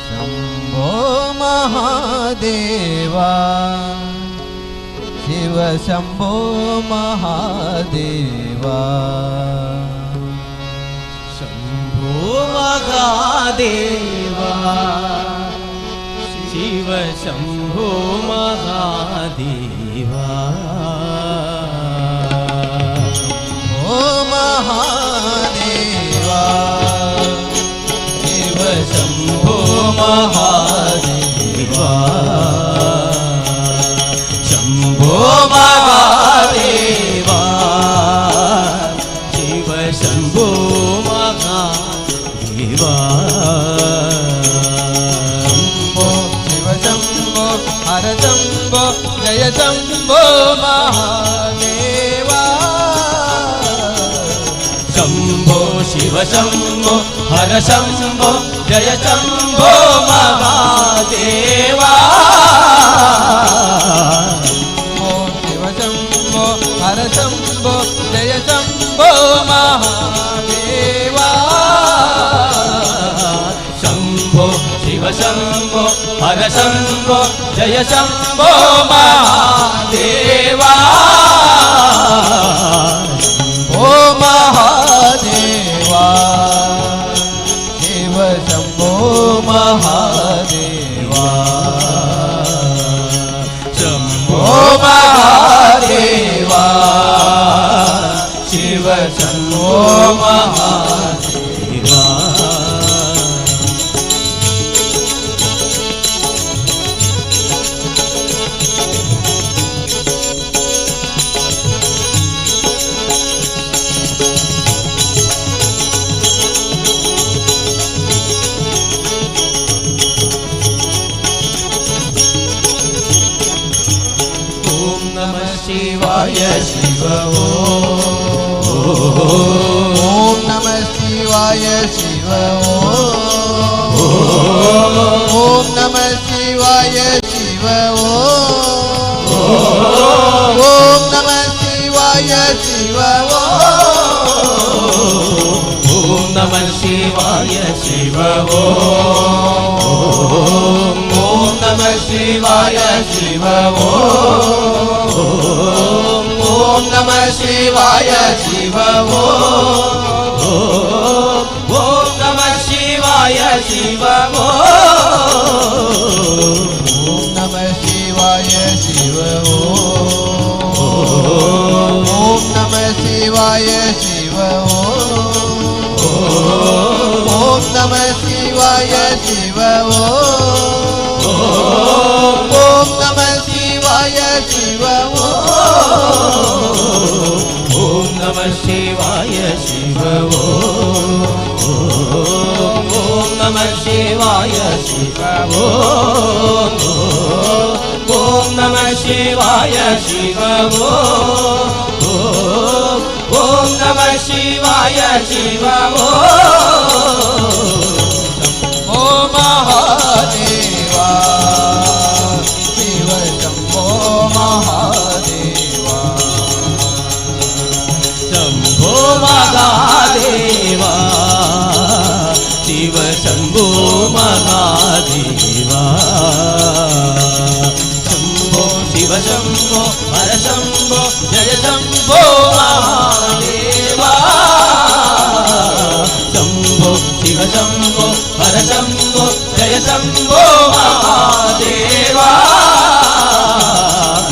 शंभो महादेवा शिव शंभो महादेवा शंभो महादेवा शिव शंभो महादेवा शंभो महादेवा शिव शंभो महादेवा शंभो महादेवा शिव शंभो महादेवा शंभो शिव शंभो हर शंभो जय शंभो महादेवा शंभो शिव शंभो हर शंभो जय शंभो महादेवा शंभो शिव शंभो हर शंभो जय शंभो महादेवा शंभो शिव शंभो हर शंभो जय शंभो महादेवा ओ महादेवा शिव शंभो महादेवा शंभो महादेवा शिव शंभो महादेवा ಶಿವಾಯ ಶಿವ ಓಂ ನಮಃ ಶಿವಾಯ ಶಿವ ಓಂ ನಮಃ ಶಿವಾಯ ಶಿವ ಓಂ ನಮಃ ಶಿವಾಯ ಶಿವ ಓಂ ನಮಃ ಶಿವಾಯ ಶಿವ ಓಂ ನಮಃ ಶಿವಾಯ ಶಿವ ಓಂ ನಮಃ ಶಿವಾಯ ಶಿವ ಓಂ ನಮಃ ಶಿವಾಯ ಶಿವ ಓಂ ನಮಃ ಶಿವಾಯ ಶಿವ ಓಂ ನಮಃ ಶಿವಾಯ ಶಿವ ಓಂ ನಮಃ ಶಿವಾಯ ಶಿವ ಓಂ ನಮಃ ಶಿವಾಯ ಶಿವ ಓಂ ನಮಃ ಶಿವಾಯ ಶಿವ ಓಂ ನಮಃ ಶಿವಾಯ ಶಿವ ಓಂ ನಮಃ ಶಿವಾಯ ಶಿವ ಓಂ ನಮಃ ಶಿವಾಯ ಶಿವ ಓ ಮಹಾದೇವ ಶಿವ ಶಂಭೋ ಮಹಾದೇವ ಶಂಭೋ ಮಹಾದೇವ ಶಿವ ಶಂಭೋ ಮಹಾದೇವ ಶಂಭೋ ಶಿವ ಶಂಭೋ ಹರ ಶಂಭೋ ಜಯ ಶಂಭೋ ಮಹಾದೇವ ಶಂಭೋ ಶಿವ ಶಂಭೋ ಹರ ಶಂಭೋ ಜಯ ಶಂಭೋ ಮಹಾದೇವ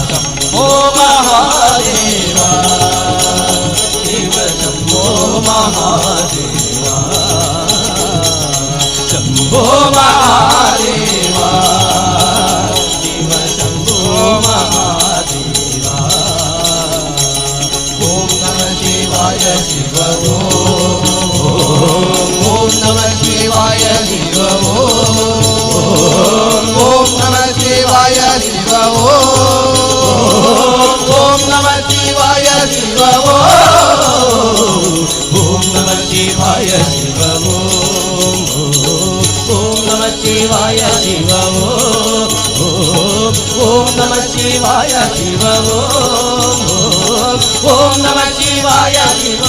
ಶಂಭೋ ಮಹಾದೇವ ಶಿವ ಶಂಭೋ ಮಹಾದೇವ ಶಂಭೋ ಮಹಾದೇವ ಶಿವ ಶಂಭೋ ಮಹಾದೇವ ಓಂ ನಮಃ ಶಿವಾಯ ಶಿವ ಓಂ ನಮಃ ಶಿವಾಯ ಶಿವ ಓಂ ನಮಃ ಶಿವಾಯ ಶಿವ ಓಂ ನಮಃ ಶಿವಾಯ ಶಿವ ಓಂ ನಮಃ ಶಿವಾಯ ಶಿವ ಓಂ ನಮಃ ಶಿವಾಯ ಶಿವ ಓಂ ನಮಃ ಶಿವಾಯ ಶಿವ ಓಂ ನಮಃ ಶಿವಾಯ ಶಿವ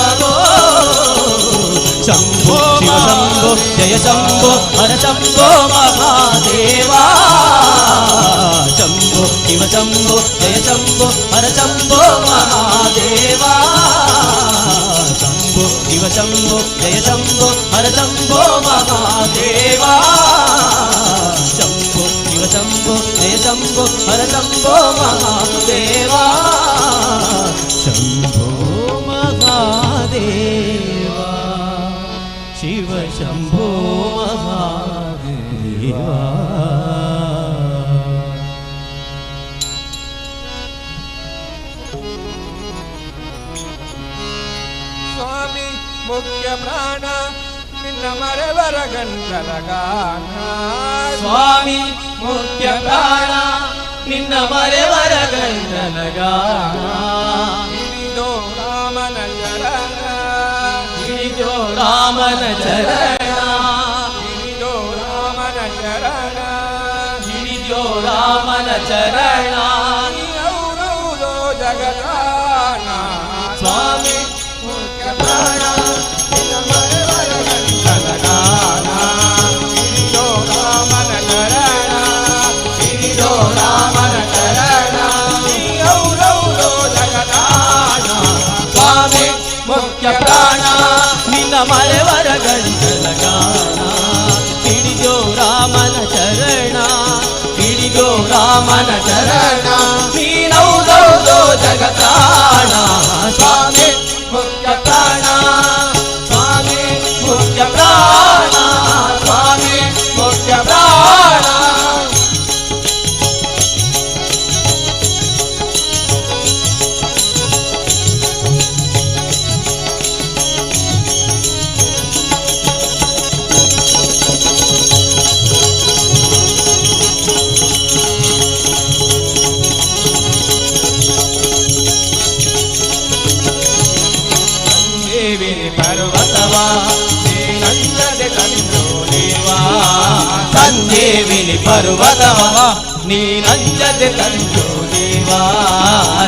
ಶಂಭೋ ಶಿವ ಶಂಭೋ ಜಯ ಶಂಭೋ ಹರ ಶಂಭೋ ಮಹಾದೇವ ಶಂಭೋ ಶಿವ ಶಂಭೋ ಜಯ ಶಂಭೋ ಹರ ಶಂಭೋ ಮಹಾದೇವ ಶಂಭೋ ಶಿವ ಶಂಭೋ ಜಯ ಶಂಭೋ ಹರ ಶಂಭೋ ಮಹಾದೇವ ಶಂಭೋ ಶಿವ ಶಂಭೋ ಜಯ ಶಂಭೋ ಹರ ಶಂಭೋ ಮಹಾದೇವ ಶಂಭೋ ಮಹಾದೇವ ಶಿವ ಶಂಭೋ ಮಹಾದೇವ ಸ್ವಾಮಿ ಮುಖ್ಯ ಪ್ರಾಣ ನಿನ್ನ ಮರೆವರ ಗಂಟಲ ಗಾನ ಸ್ವಾಮಿ ಮುಖ್ಯ ಪ್ರಾಣ ನಿನ್ನ ಮರೆವರ ಗಂಟಲ ಗಾನ ಹಿಡಿದೋ ರಾಮನ ಚರಣ ಹಿಡಿದೋ ರಾಮನ ಚರಣ ಹಿಡಿದೋ ರಾಮನ ಚರಣ ಹಿಡಿದೋ ರಾಮನ ಚರಣ ಅವರೌದೋ ಜಗದಾನ ಸ್ವಾಮಿ ಮುಖ್ಯ ಪ್ರಾಣ ನಿನ್ನ ಮರೆವರ ಗಂಟಲ ಗಾನ ಹಿಡಿದೋ ರಾಮನ ಚರಣ ಹಿಡಿದೋ ರಾಮನ ಚರಣ ಅವರೌದೋ ಜಗದಾನ ಸ್ವಾಮಿ ಮುಖ್ಯ ಪ್ರಾಣ ನಿನ್ನ ಮರೆವರ ಗಂಟಲ ಗಾನ ಹಿಡಿದೋ ರಾಮನ ಚರಣ ಹಿಡಿದೋ ರಾಮನ ಚರಣ ಸಂಜೀವಿನಿ ಪರ್ವತವ ನೀನಂಜದೆ ತಂಜೋ ದೇವಾ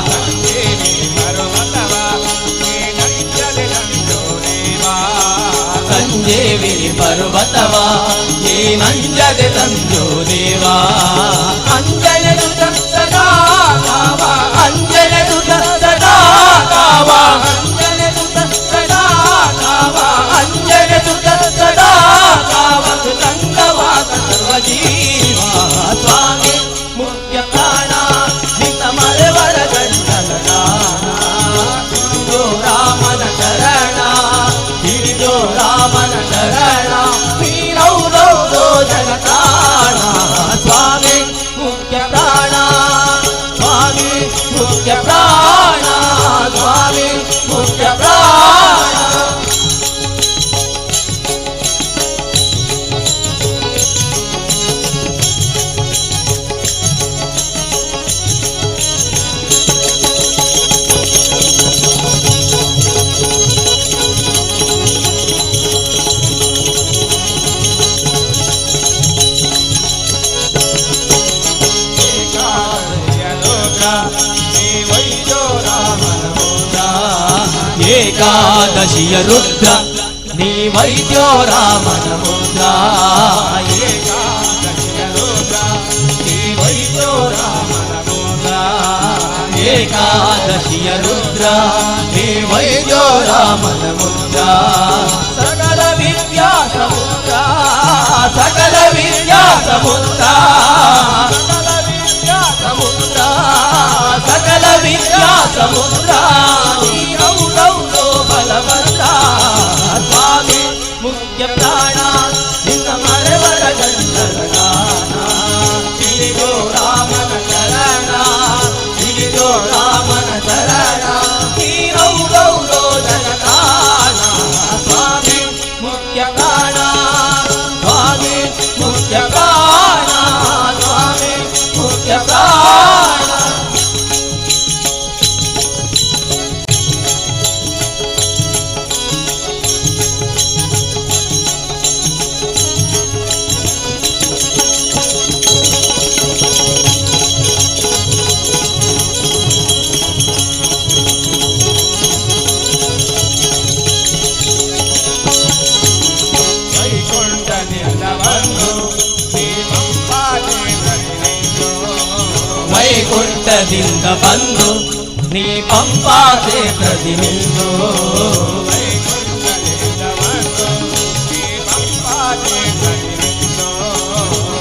ಸಂಜೀವಿನಿ ಪರ್ವತವ ನೀನಂಜದೆ ತಂಜೋ ದೇವಾ ಸಂಜೀವಿನಿ ಪರ್ವತವ ನೀನಂಜದೆ ತಂಜೋ ದೇವಾ ಅಂಜನೆ ಸುತ ಸದಾ ಕಾವ ಅಂಜನೆ ಸುತ ಸದಾ ಕಾವ ಅಂಜನೆ ಸುತ ಸದಾ ಕಾವ ಅಂಜನೆ ಸುತ ಸದಾ ಕಾವ ಸಂಗವಾದ ಸರ್ವ ಜೀವ ಸ್ವಾಮಿ ಮುಖ್ಯ ಪ್ರಾಣ ನಿನ್ನ ಮರೆವರ ಗಂಟಲ ಹಿಡಿದೋ ರಾಮನ ಶರಣ ಹಿಡಿದೋ ರಾಮನ ಶರಣ ನೀನೌದೌದೋ ಜಗತಾಣ ಸ್ವಾಮಿ ಮುಖ್ಯ ಪ್ರಾಣ ಸ್ವಾಮಿ ಮುಖ್ಯ ಪ್ರಾಣ ಸ್ವಾಮಿ ಮುಖ್ಯ ಪ್ರಾಣ ಏಕಾದಶಿಯ ರುದ್ರ ನೀ ವೈದ್ಯೋ ರಾಮನ ಮುದ್ರ ಏಕಾದಶಿಯ ರುದ್ರ ನೀ ವೈದ್ಯೋ ರಾಮನ ಮುದ್ರ ಏಕಾದಶಿಯ ರುದ್ರ ನೀ ವೈದ್ಯೋ ರಾಮನ ಮುದ್ರ ಸಕಲ ವಿದ್ಯಾ ಸಮುದ್ರ ಸಕಲ ವಿದ್ಯಾ ಸಮುದ್ರ ಸಕಲ ವಿದ್ಯಾ ಸಮುದ್ರ ಸಕಲ ವಿದ್ಯಾ ಸಮುದ್ರ ಬಲವಂತ ಸ್ವಾಮಿ ಮುಖ್ಯ ಪ್ರಾಣ ನಿನ್ನ ಮರೆವರ ಗಂಟಲಗಾನ ಹಿಡಿದೋ ರಾಮನ ಶರಣ ಹಿಡಿದೋ ರಾಮನ ಶರಣ ನೀನೌದೌದೋ ಜಗತಾನ ಸ್ವಾಮಿ ಮುಖ್ಯ ಪ್ರಾಣ ಸ್ವಾಮಿ ಮುಖ್ಯ ಪ್ರಾಣ ಸ್ವಾಮಿ ಮುಖ್ಯ ಪ್ರಾಣ ವೈಕುಂಠದಿಂದ ಬಂದು ನೀ ಪಂಪಾ ಕ್ಷೇತ್ರದಿ ನಿಂದು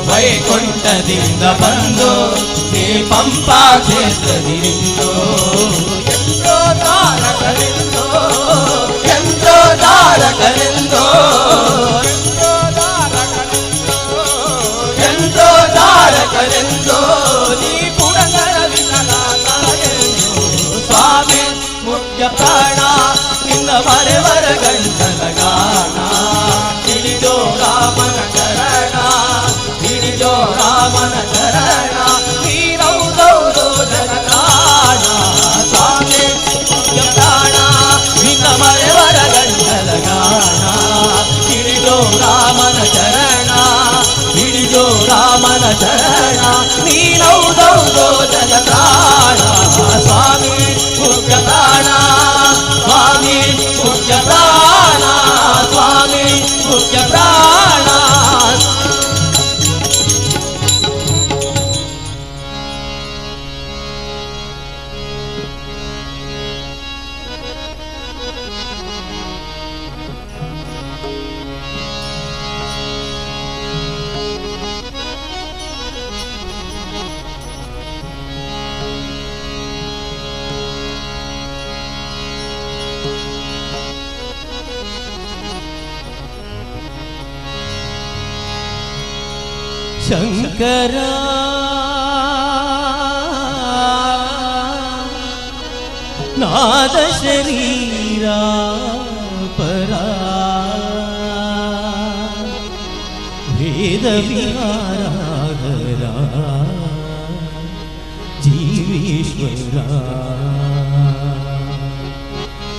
ವೈಕುಂಠದಿಂದ ಬಂದು ನೀ ಪಂಪಾ ಕ್ಷೇತ್ರದಿ ನಿಂದು ಎಂದೋ ತಾರಕರೆಂದೋ ಎಂದೋ ತಾರಕರೆಂದೋ ಎಂದೋ ತಾರಕರೆಂದೋ ನೀ ಪುರಂದರ ವಿಠಲನಾಥನೆಂದು ಸ್ವಾಮಿ ಮುಖ್ಯ ಪ್ರಾಣ ನಿನ್ನ ಮರೆವರ ಗಂಟಲ ಗಾನ ಹಿಡಿದೋ ರಾಮನ ಶರಣ ಹಿಡಿದೋ ರಾಮನ ಶರಣ ನೀನೌದೌದೋ ಜಗತಾಣ ಸ್ವಾಮಿ ಮುಖ್ಯ ಪ್ರಾಣ ನಿನ್ನ ಮರೆವರ ಗಂಟಲ ಗಾನ ಹಿಡಿದೋ ರಾಮನ ಶರಣ ಹಿಡಿದೋ ರಾಮನ ಶರಣ ನೀನೌದೌದೋ ಜಗತಾಣ ಸ್ವಾಮಿ ಮುಖ್ಯ ಪ್ರಾಣ ಸ್ವಾಮಿ ಮುಖ್ಯ ಪ್ರಾಣ ಸ್ವಾಮಿ ಮುಖ್ಯ ಪ್ರಾಣ ಶಂಕರ ನಾದ ಶರೀರ ಪರ ವೇದ ವಿಹಾರ ಜೀವೇಶ್ವರ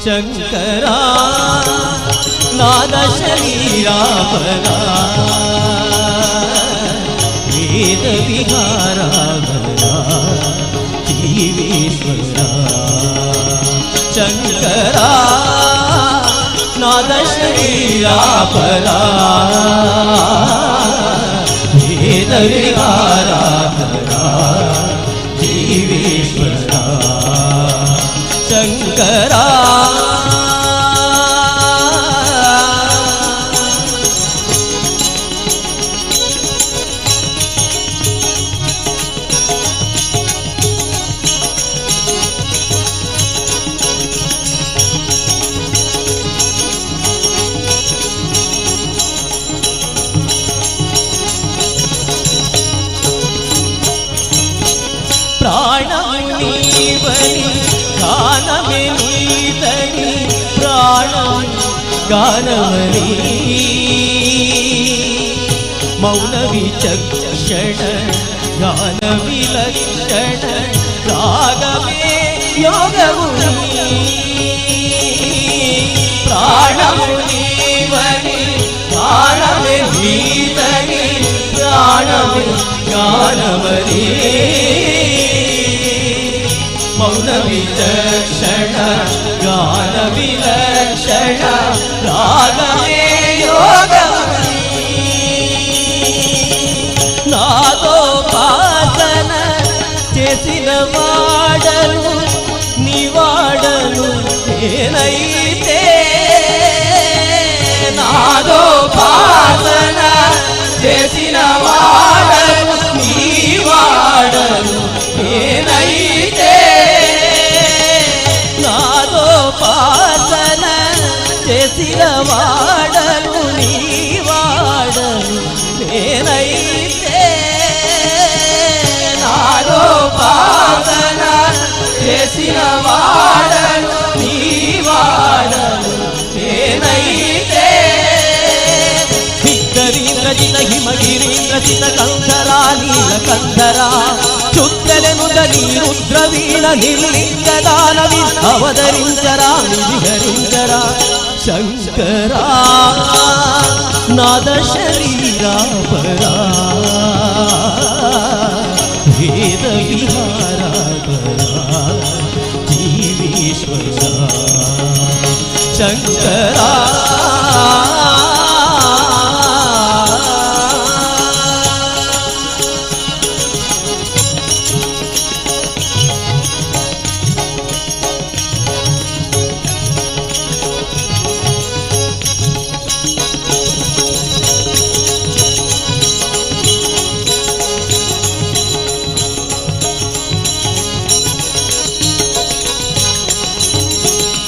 ಶಂಕರ ನಾದ ಶರೀರ ಪರ ವೇದ ವಿಹಾರಾಧರ ಜೀವೇಶ್ವರ ಶಂಕರ ನಾದ ಶರೀರಾಪರ ವೇದ ವಿಹಾರಾಧರ ಜೀವೇಶ್ವರ ಶಂಕರ ప్రాణమీవని గానమే నీదని ప్రాణం గానమని మౌన విచక్షణ గాన విలక్షణ రాగమే యోగముని ప్రాణమునివని గానమే నీదని ప్రాణమే గానమని మౌన విచక్షణ గాన విలక్షణ రాగమే యోగమని నాదోపాసన చేసిన వాడను నివాడను నేనైతే నాదోపాసన చేసిన వాడను నివాడను నేనైతే నాదోపాసన చేసిన వాడను నీవాడను నేనైతే నాదోపాసన చేసిన వాడను నీవాడను నేనైతే హిమగిరీంద్రజిత హిమగిరీంద్రజిత కంధరా నీలకంధరా చుక్కలెనుద నీ రుద్రవీణ నిర్లింగదానవి అవతరించరా విహరించరా శంకరా నాద శరీరాపరా వేద విహారాపరా జీవేశ్వర శంకరా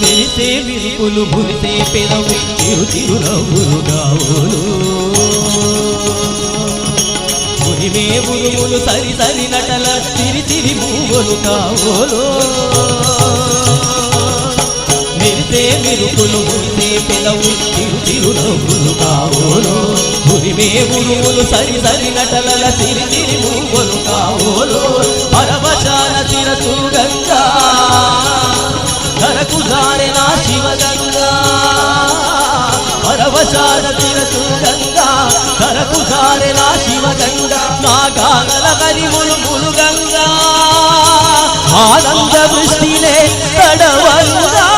మెరిసే విరుపులు మురిసే పెదవు చిరు చిరు నవ్వులు గావులు ఉరిమే ఉరుములు సరి సరి నటల చిరి చిరి మూవులు కావులు మెరిసే విరుపులు మురిసే పెదవు చిరు చిరు నవ్వులు కావులు ఉరిమే ఉరుములు సరి సరి నటల చిరి చిరి మూవులు కావులు పరవశాల శిరసు గంగా ధరకు జారెనా శివగంగా పరవశాల శిరసు గంగా ధరకు జారెనా శివగంగా నా గానల కరిములు ములుగంగా ఆనంద వృష్టినే తడవంగా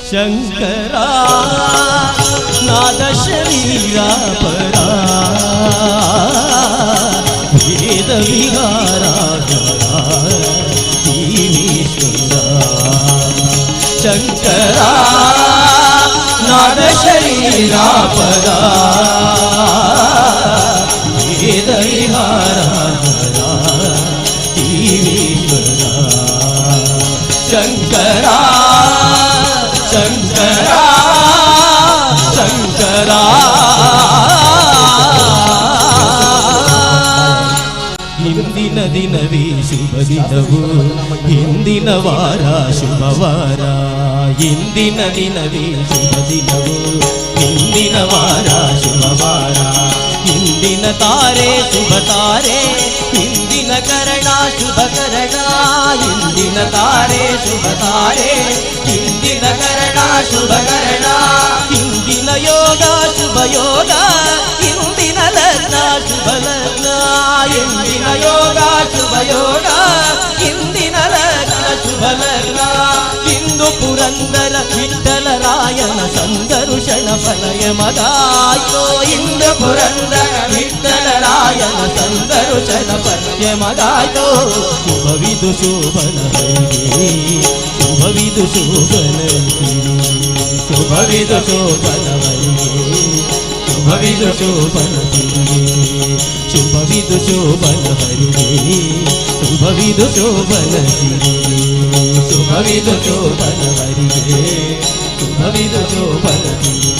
శంకరా నాద శరీరాపరా వేద విహారాధరా జీవేశ్వర శంకరా నాద శరీరాపరా వేద విహారాధరా జీవేశ్వర శంకరా శంకరా శంకరా ಇಂದಿನ ದಿನವೇ ಶುಭ ದಿನವು ಇಂದಿನ ವಾರ ಶುಭವಾರ ಇಂದಿನ ದಿನವೇ ಶುಭ ದಿನವು ಇಂದಿನ ವಾರ ಶುಭವಾರ ಇಂದಿನ ತಾರೆ ಶುಭ ತಾರೆ ಇಂದಿನ ಕರಣ ಶುಭ ಕರಣ ಇಂದಿನ ತಾರೆ ಶುಭ ತಾರೆ, ಇಂದಿನ ಕರಣ ಶುಭ ಕರಣ, ಇಂದಿನ ಯೋಗ ಶುಭ ಯೋಗ, ಇಂದಿನ ಲಗ್ನ ಶುಭ ಲಗ್ನ, ಇಂದಿನ ಯೋಗ ಶುಭ ಯೋಗ, ಇಂದಿನ ಲಗ್ನ ಶುಭ ಲಗ್ನ. ಇಂದು ಪುರಂದರ ವಿಠ್ಠಲರಾಯನ ಸಂದರುಷಣ ಫಲಯ ಮಗಾಯ್ತೋ, ಇಂದು ಪುರಂದರ ವಿಠ್ಠಲರಾಯನ ಸಂದರುಷಣ ಫಲಯ ಮಗಾಯ್ತೋ. ಶುಭವಿದು ಶೋಭನ ಹರಿ, ಶುಭವಿದು ಶೋಭನ ಸಿರಿ, ಶುಭವಿದು ಶೋಭನ ಹರಿ, ಶುಭವಿದು ಶೋಭನ ಸಿರಿ, ಶುಭವಿದು ಶೋಭನ ಹರಿ, ಶುಭವಿದು ಶೋಭನ ಸಿರಿ, ಶುಭವಿದು ಶೋಭನ ಹರಿಗೆ, ಶುಭವಿದು ಶೋಭನ ಸಿರಿ,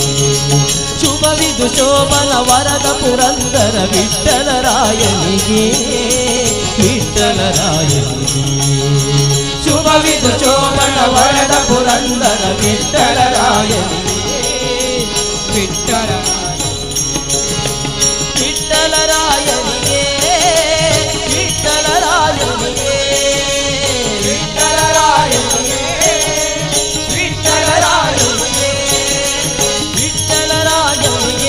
ಶುಭವಿದು ಶೋಭನ ವರದ ಪುರಂದರ ವಿಠ್ಠಲರಾಯನಿಗೆ, ವಿಠ್ಠಲರಾಯನಿಗೆ. ಶುಭವಿದು ಶೋಭನ ವರದ ಪುರಂದರ ವಿಠ್ಠಲರಾಯನಿಗೆ, ವಿಠ್ಠಲರಾಯನಿಗೆ, ವಿಠ್ಠಲರಾಯನಿಗೆ, ವಿಠ್ಠಲರಾಯನಿಗೆ, ವಿಠ್ಠಲರಾಯನಿಗೆ, ವಿಠ್ಠಲರಾಯನಿಗೆ, ವಿಠ್ಠಲರಾಯನಿಗೆ,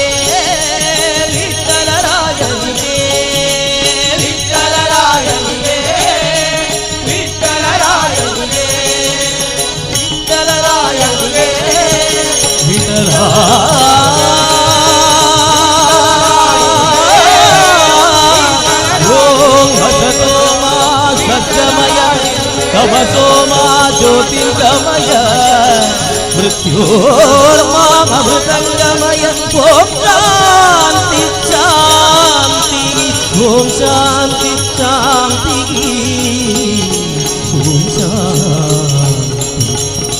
ವಿಠ್ಠಲರಾಯನಿಗೆ, ವಿಠ್ಠಲರಾಯನಿಗೆ, ವಿಠ್ಠಲರಾಯನಿಗೆ, ವಿಠ್ಠಲ. तमसोमा ज्योतिर्गमय, मृत्योर्मामृतङ्गमय. ॐ शान्ति शान्ति, ॐ शान्ति शान्ति, ॐ शान्ति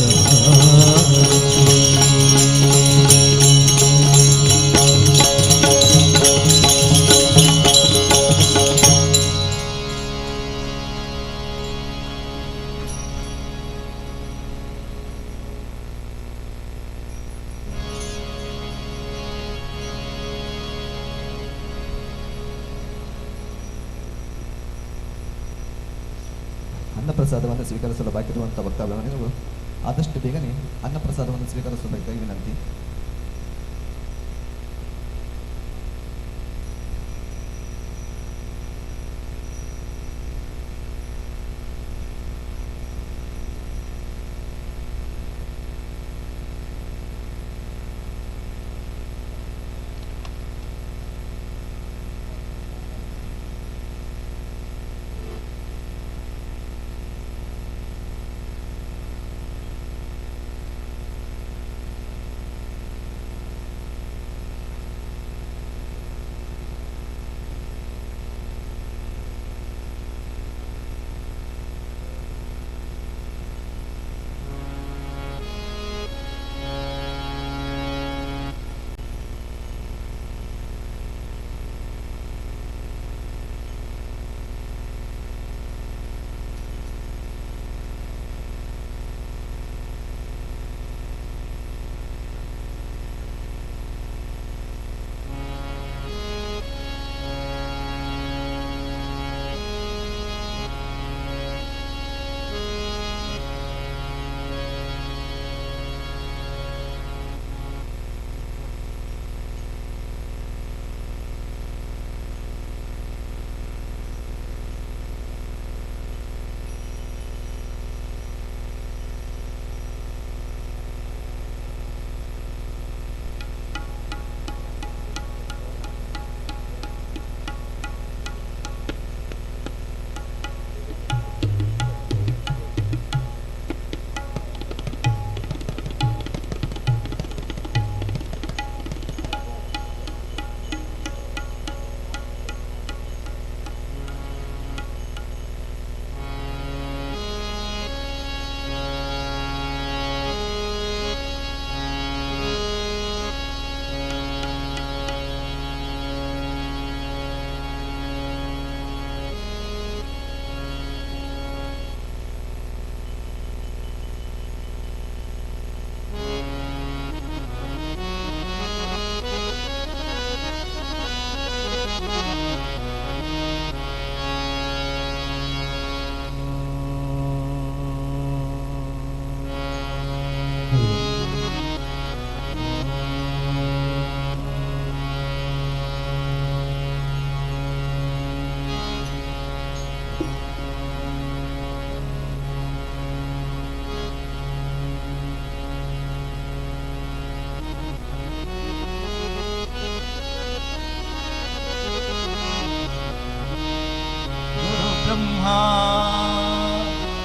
शान्ति. ಅನ್ನಪ್ರಸಾದವನ್ನು ಸ್ವೀಕರಿಸಲು ಬಾಕಿರುವಂಥ ಭಕ್ತಾಭಿಮಾನಿಗಳು ಆದಷ್ಟು ಬೇಗನೆ ಅನ್ನಪ್ರಸಾದವನ್ನು ಸ್ವೀಕರಿಸಬೇಕಾಗಿ ವಿನಂತಿ.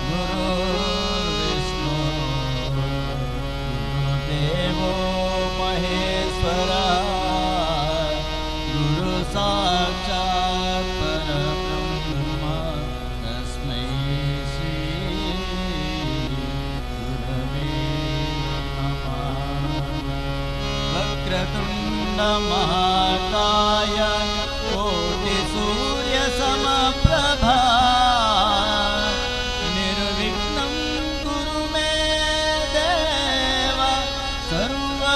गुरुर्विष्णु गुरुदेवो महेश्वरा गुरु साक्षात् परब्रह्म तस्मै श्री गुरवे नमः। वक्रतुण्ड महाकाय कोटि सूर्य समप्रभा निर्विघ्नं कुरु मे देव सर्वकार्येषु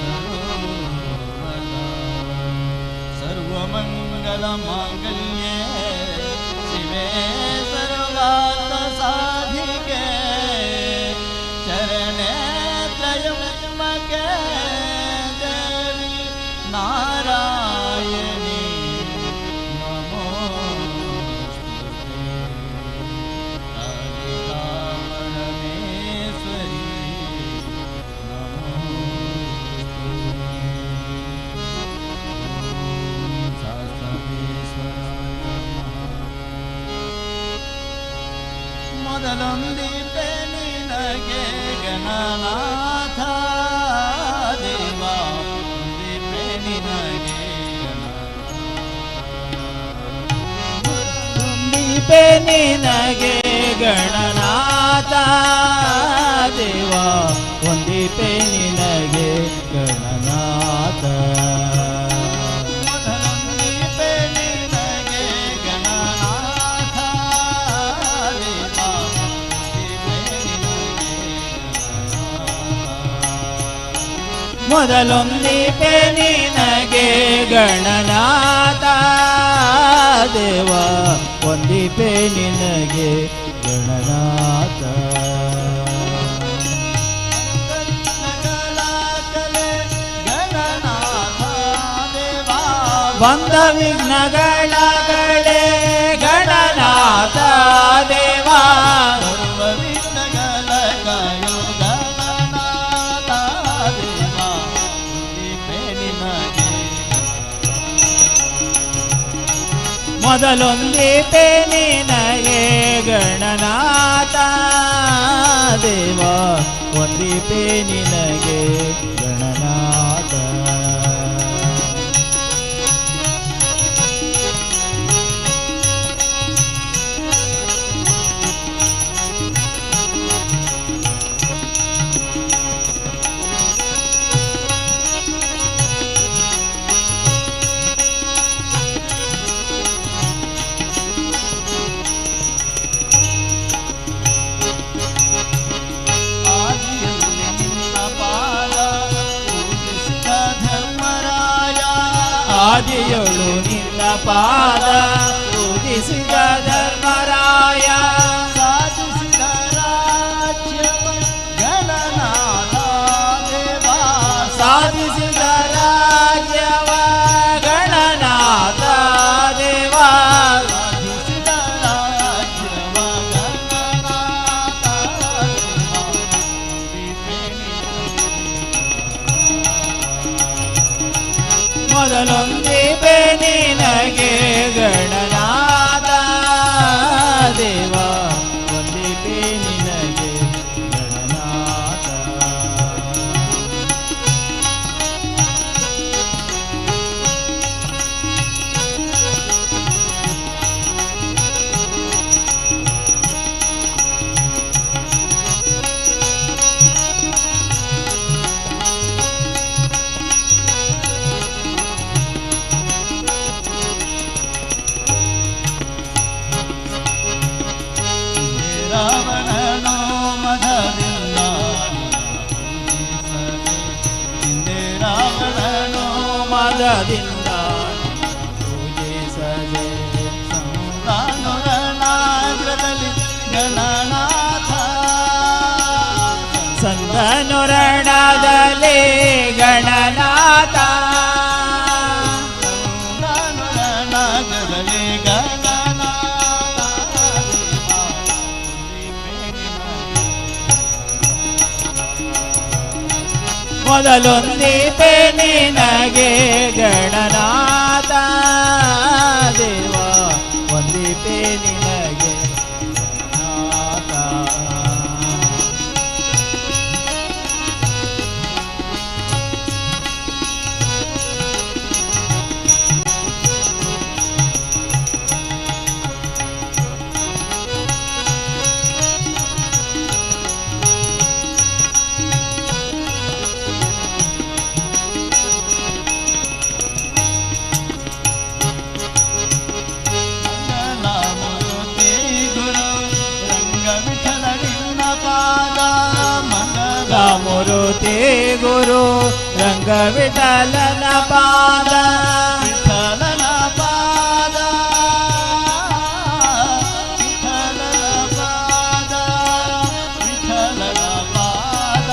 सर्वदा। सर्वमङ्गलमाङ्गल्ये शिवे सर्वार्थसाधिके चरणे त्र्यम्बके देवी नारायणी नमोस्तुते। कालिका परमेश्वरी नमोस्तुते। शास्त्रवेश्वराय नमः। ಮೊದಲೊಂದಿದ್ದೆ ನಿನಗೆ ಗಣನಾಥ ದೇವ ಒಂದಿದ್ದೆ ನಿನಗೆ ಒಂದಿದ್ದೆ ನಿನಗೆ ಗಣನಾಥ ದೇವ ಒಂದಿದ್ದೆ ನಿನಗೆ ಗಣನಾಥ ಮೊದಲೊಂದಿದ್ದೆ ನಿನಗೆ ಗಣನಾಥ ದೇವ ಮೊದಲೊಂದಿಪೆ ನಿನಗೆ ಗಣನಾಥ ದೇವ ಒಂದಿಪೆ ನಿನಗೆ ಗಣನಾಥ ಬಂದ ವಿಘ್ನಗಳ ಕಳೆ ಗಣನಾಥ ದೇವ ಸರ್ವ ವಿಘ್ನಗಳ ಕಾಯೋ ಗಣನಾಥ ದೇವ ಒಂದಿಪೆ ನಿನಗೆ ಮೊದಲೊಂದಿಪೆ ನಿನಗೆ ಗಣನಾಥ ದೇವ ಒಂದಿಪೆ ನಿನಗೆ ಗಣನಾಥ ಆದಿಯೊಳು ನಿನ್ನ ಪಾದ ಪೂಜಿಸಿದ ಧರ್ಮರಾಯ ಸಾಧಿಸಿದ ರಾಜ್ಯವ ಗಣನಾಥ ದೇವ ಸಾಧಿಸಿದ ರಾಜ್ಯವ ಗಣನಾಥ ದೇವ ಸಾಧಿಸಿದ ರಾಜ್ಯವ ಗಣನಾಥ ಮೊದಲೊಂದಿಪೆ ನಿನಗೆ ಗಣನಾಥ ದೇವ ಒಂದಿಪೆ ನಿನಗೆ ಗಣನಾಥ ರಾವಣನೋ ಮದದಿಂದ ಹಿಂದೆ ರಾವಣನೋ ಮದದಿಂದ ಪೂಜಿಸದೆ ಸಂತಾನುರನಾಗ್ರದಲ್ಲಿ ಗಣನಾಥ ಸಂತಾನುರಣದಲ್ಲಿ ಗಣನಾಥ ಸಂತಾನುರಣಾಗ್ರದಲ್ಲಿ ಮೊದಲೊಂದಿಪೆ ನಿನಗೆ ಗಣನಾಥ ದೇವ ನಿನಗೆ ನಾಥ. ಮೂರುತಿ ಗುರು ರಂಗ ವಿಠಲನ ಪಾದ ವಿಠಲನ ಪಾದ ವಿಠಲನ ಪಾದ ವಿಠಲನ ಪಾದ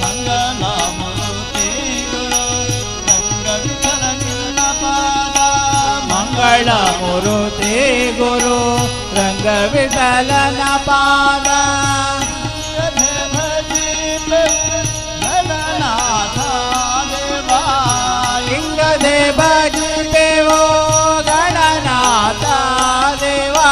ಮಂಗಲ ಮೂರುತಿ ಗುರು ರಂಗ ವಿಠಲನ ಪಾದ ಮಂಗಳ ಮೂರುತಿ ಗುರು ರಂಗ ವಿಠಲನ ಪಾದ ಲಿಂಗದೆ ಭಜಿಪೆವೋ ಗಣನಾಥ ದೇವಾ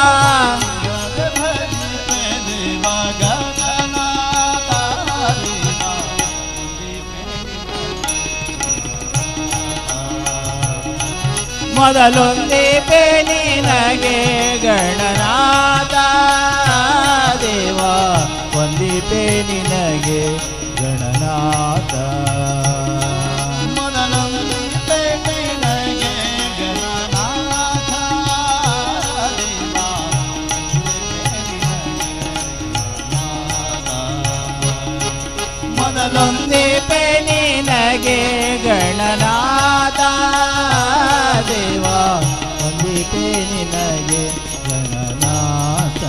ಮೊದಲೊಂದಿಪೆ ನಿನಗೆ ಗಣನಾಥ ದೇವಾ ಒಂದಿಪೆ ನಿನಗೆ ಗಣನಾಥ. ಮೊದಲೊಂದಿಪೆ ನಿನಗೆ ಗಣನಾಥ ದೇವಾ ಮೊದಲೊಂದಿಪೆ ನಿನಗೆ ಗಣನಾಥ ದೇವಾ ಒಂದಿಪೆ ನಿನಗೆ ಗಣನಾಥ.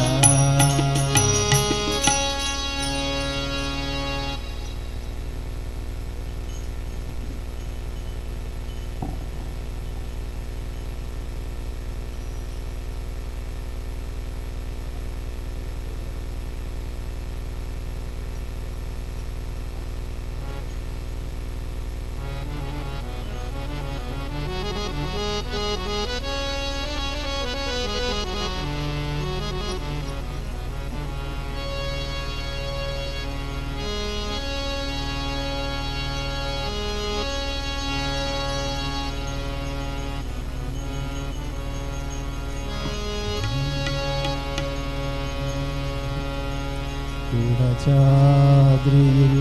കുടജാദ്രിയിൽ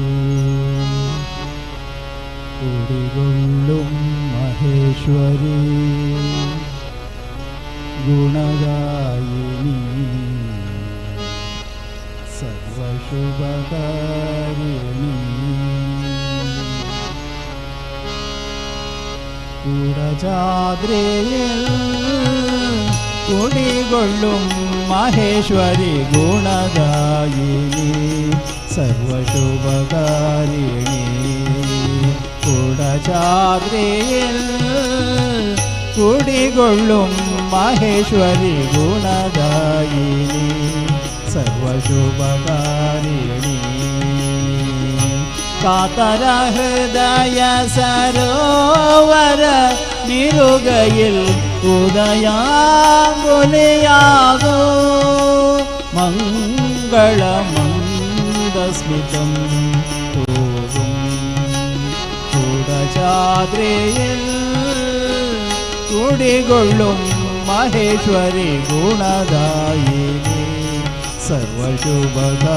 കുടികൊള്ളും മഹേശ്വരി ഗുണദായിനി സർവശുഭകാരിണി. കുടജാദ്രിയിൽ കുടികൊള്ളും മഹേശ്വരി ഗുണദായിനി സർവശുഭകാരിണി. കുടജാദ്രിയിൽ കുടികൊള്ളും മഹേശ്വരി ഗുണദായിനി സർവശുഭകാരിണി. കാതര ഹൃദയ സരോവര നിരുകയിൽ ഉദയാങ്കുലിയാകൂ മംഗളമന്ദസ്മിതം തോകും. കുടജാദ്രിയിൽ കുടികൊള്ളും മഹേശ്വരി ഗുണദായിനി സർവശുഭകാരിണി.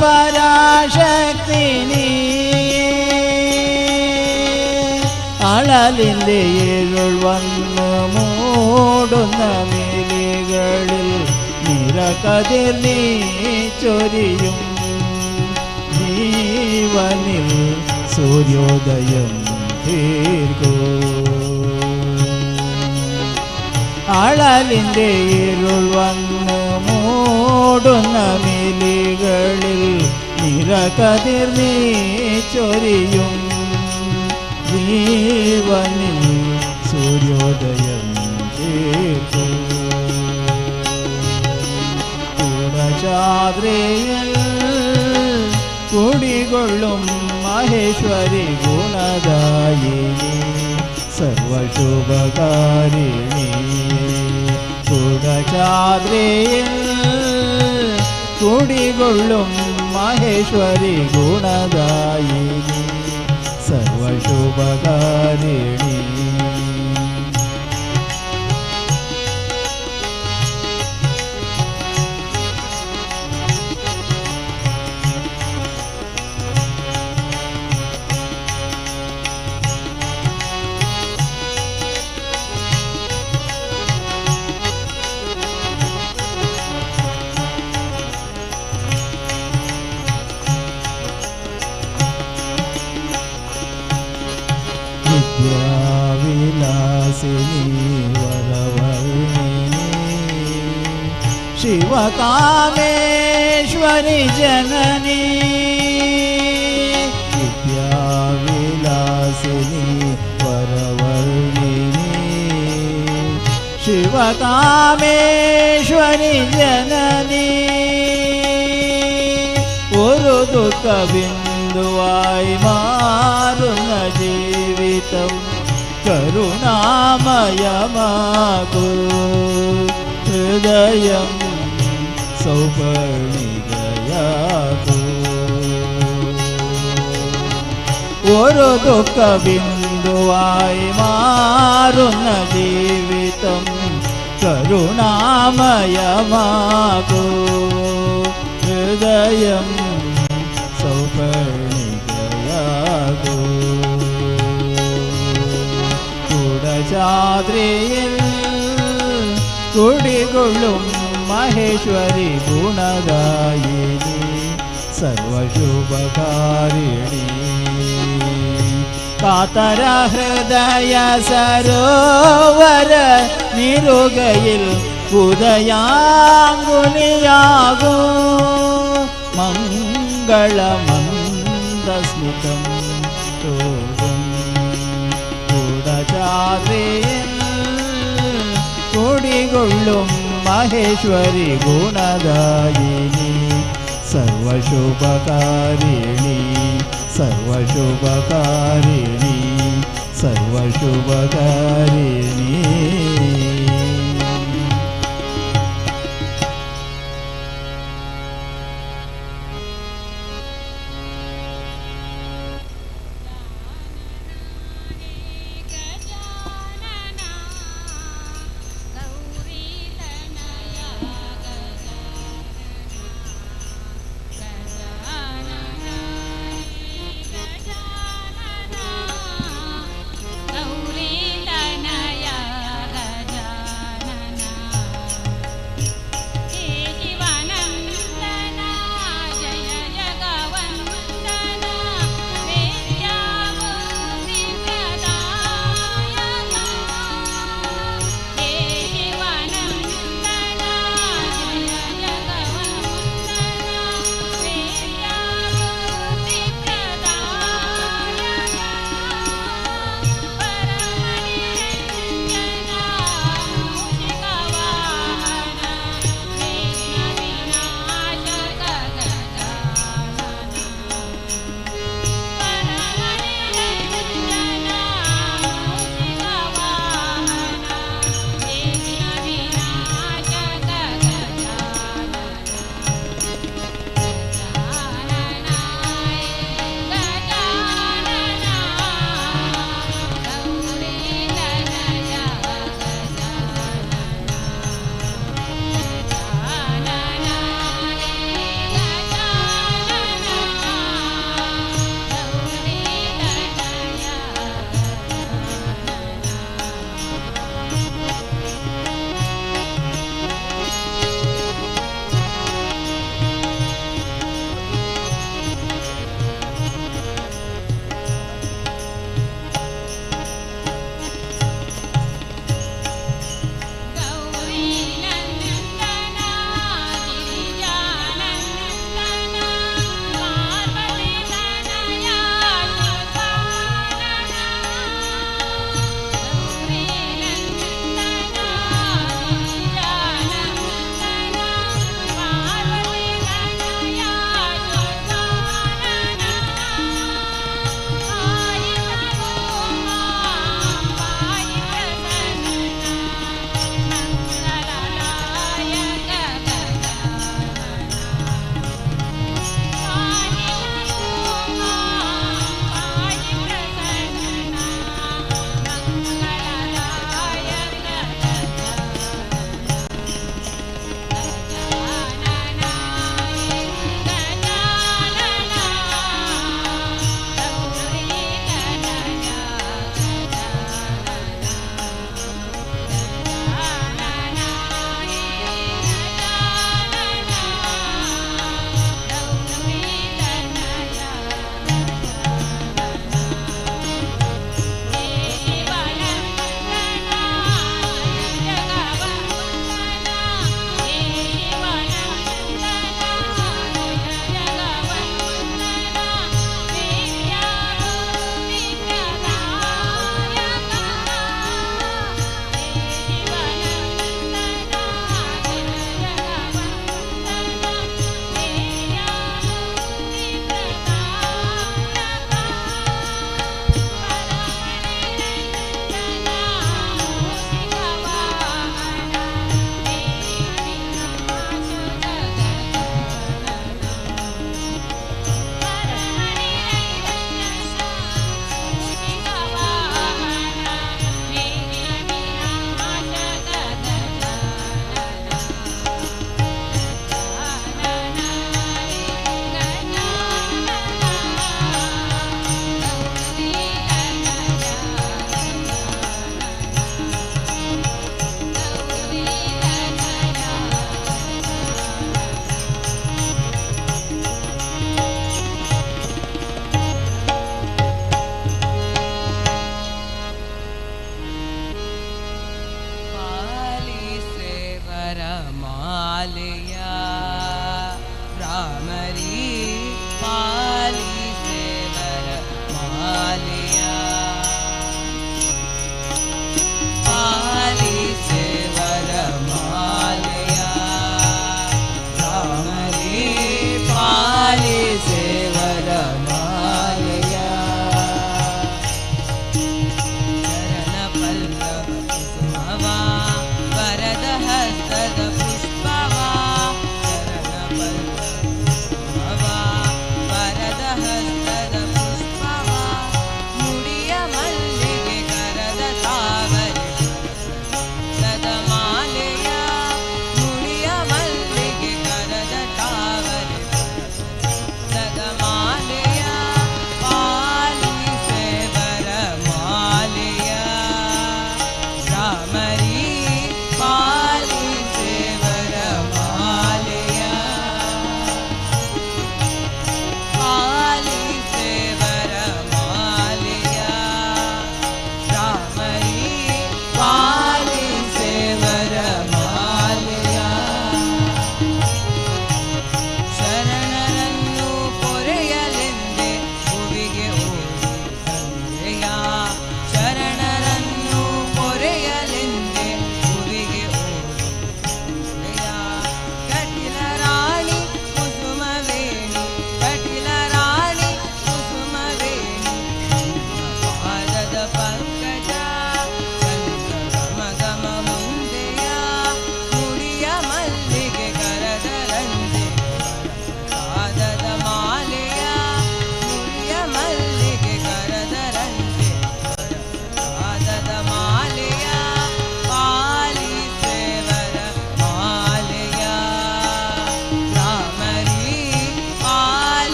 പരാശക്തി നീ അളലിൻ്റെ ഇരുൾ വന്ന് മൂടുന്ന മേലികളിൽ നിറകതിർ നീ ചൊരിയും ജീവനിൽ സൂര്യോദയം തീർക്കൂ അളലിൻ്റെ ഇരുൾ വന്ന് മൂടുന്ന മേലികളിൽ നിറകതിർ നീ ചൊരിയും ജീവനിൽ സൂര്യോദയം തീർക്കൂ കുടചാദ്രയിൽ കുടികൊള്ളും മഹേശ്വരി ഗുണദായിനി സർവശുഭകാരിണി കുടചാദ്രയിൽ കുടികൊള്ളും മഹേശ്വരി ഗുണദായിനി സർവശുഭകാരിണി शिवकामेश्वरि जननी विद्याविलासिनी वरवर्णिनी शिवकामेश्वरि जननी ഒരു ദുഃഖബിന്ദുവായി മാറുന്ന ജീവിതം കരുണാമയമാകൂ ഹൃദയം സൗപർണികയാകൂ ഒരു ദുഃഖബിന്ദുവായി മാറുന്ന ജീവിതം കരുണാമയമാകൂ ഹൃദയം സൗപർണികയാകൂ കുടചാദ്രിയിൽ കുടികൊള്ളും മഹേശ്വരി ഗുണദായിനി സർവശുഭകാരിണി കാതര ഹൃദയ സരോവര നിരുകയിൽ ഉദയാങ്കുലിയാകൂ മംഗളമന്ദസ്മിതം തോകും കുടചാദ്രിയിൽ കുടികൊള്ളും മഹേശ്വരി ഗുണദായിനി സർവശുഭകാരിണി സർവശുഭകാരിണി സർവശുഭകാരിണി गौरी तनया गजा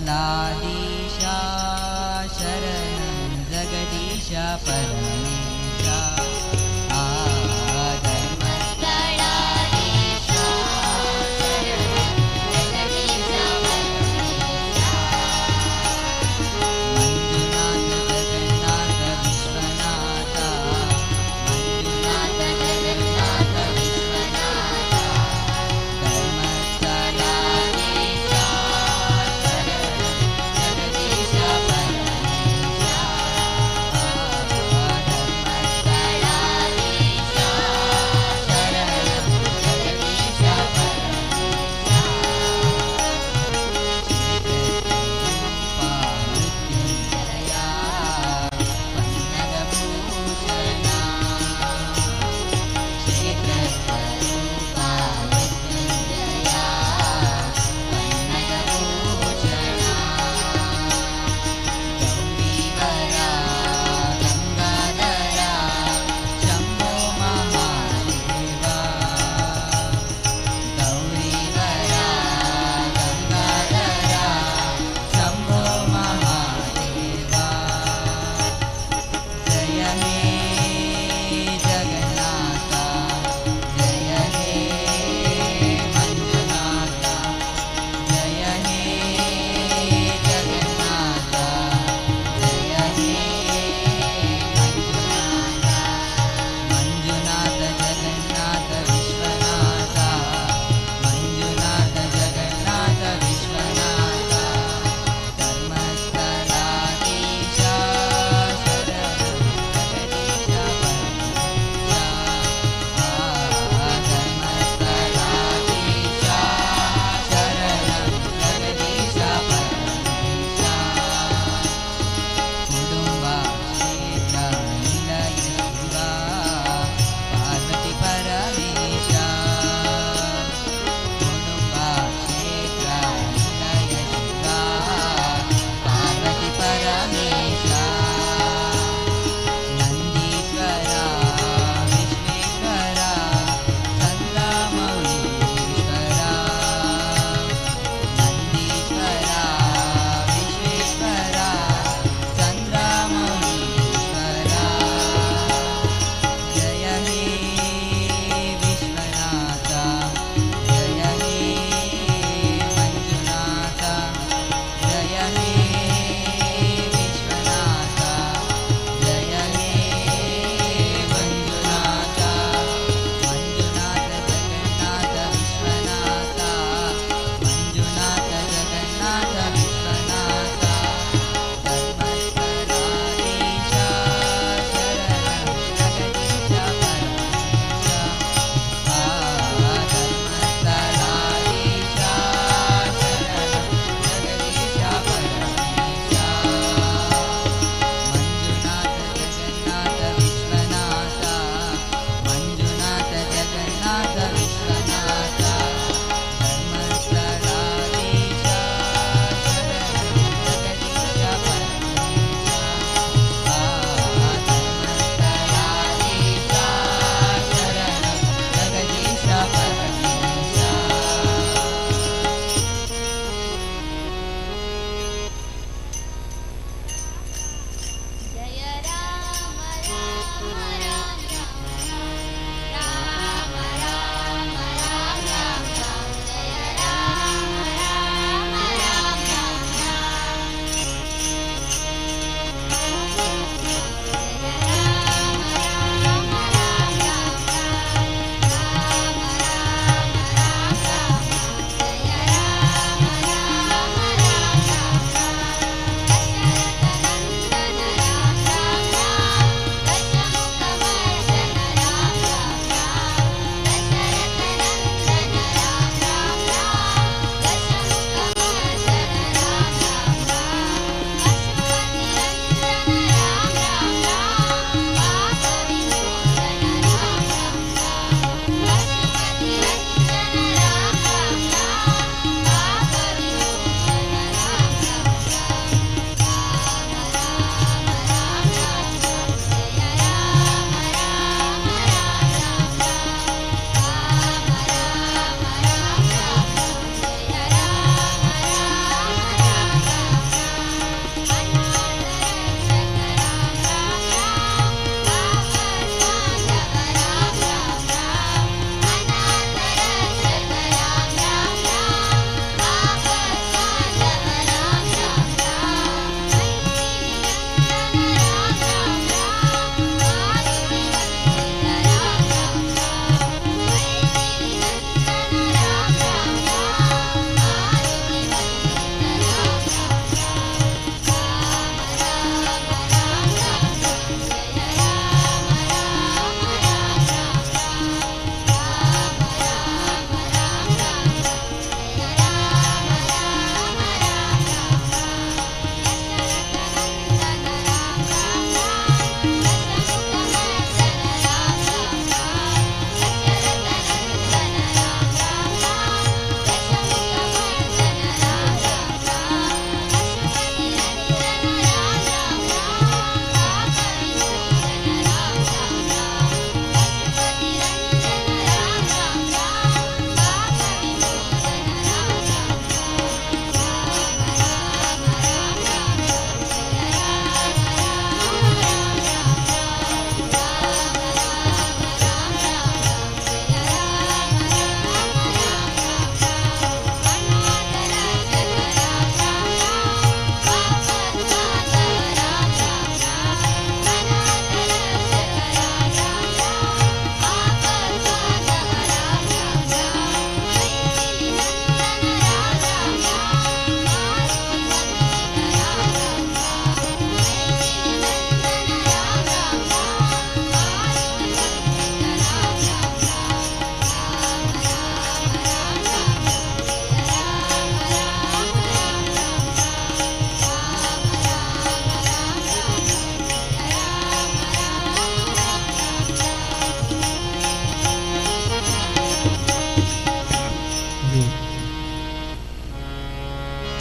धर्मस्थलाधीशा शरणं जगदीश परमेशा धर्मस्थलाधीशा शरणं जगदीश परमेशा मंजुनाथ जगन्नाथ विश्वनाथ मंजुनाथ जगन्नाथ विश्वनाथ धर्मस्थलाधीशा शरणं जगदीश परमेशा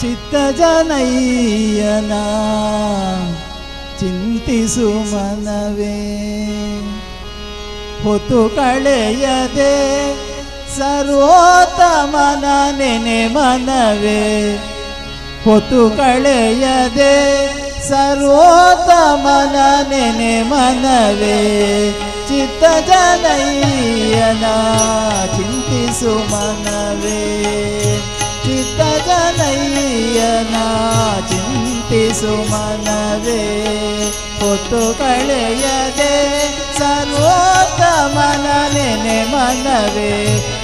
ಚಿತ್ತಜನಯ್ಯನ ಚಿಂತಿಸು ಮನವೇ ಹೊತ್ತು ಕಳೆಯದೆ ಸರ್ವೋತ್ತಮನ ನೆನೆ ಮನವೇ ಹೊತ್ತು ಕಳೆಯದೆ ಸರ್ವೋತ್ತಮನ ನೆನೆ ಮನವೇ ಚಿತ್ತಜನಯ್ಯನ ಚಿಂತಿಸು ಮನವೇ ಚಿತ್ತಜನಯ್ಯನ ಚಿಂತಿಸು ಮನವೇ ಹೊತ್ತು ಕಳೆಯದೆ ಸರ್ವೋತ್ತಮನ ನೆನೆ ಮನವೇ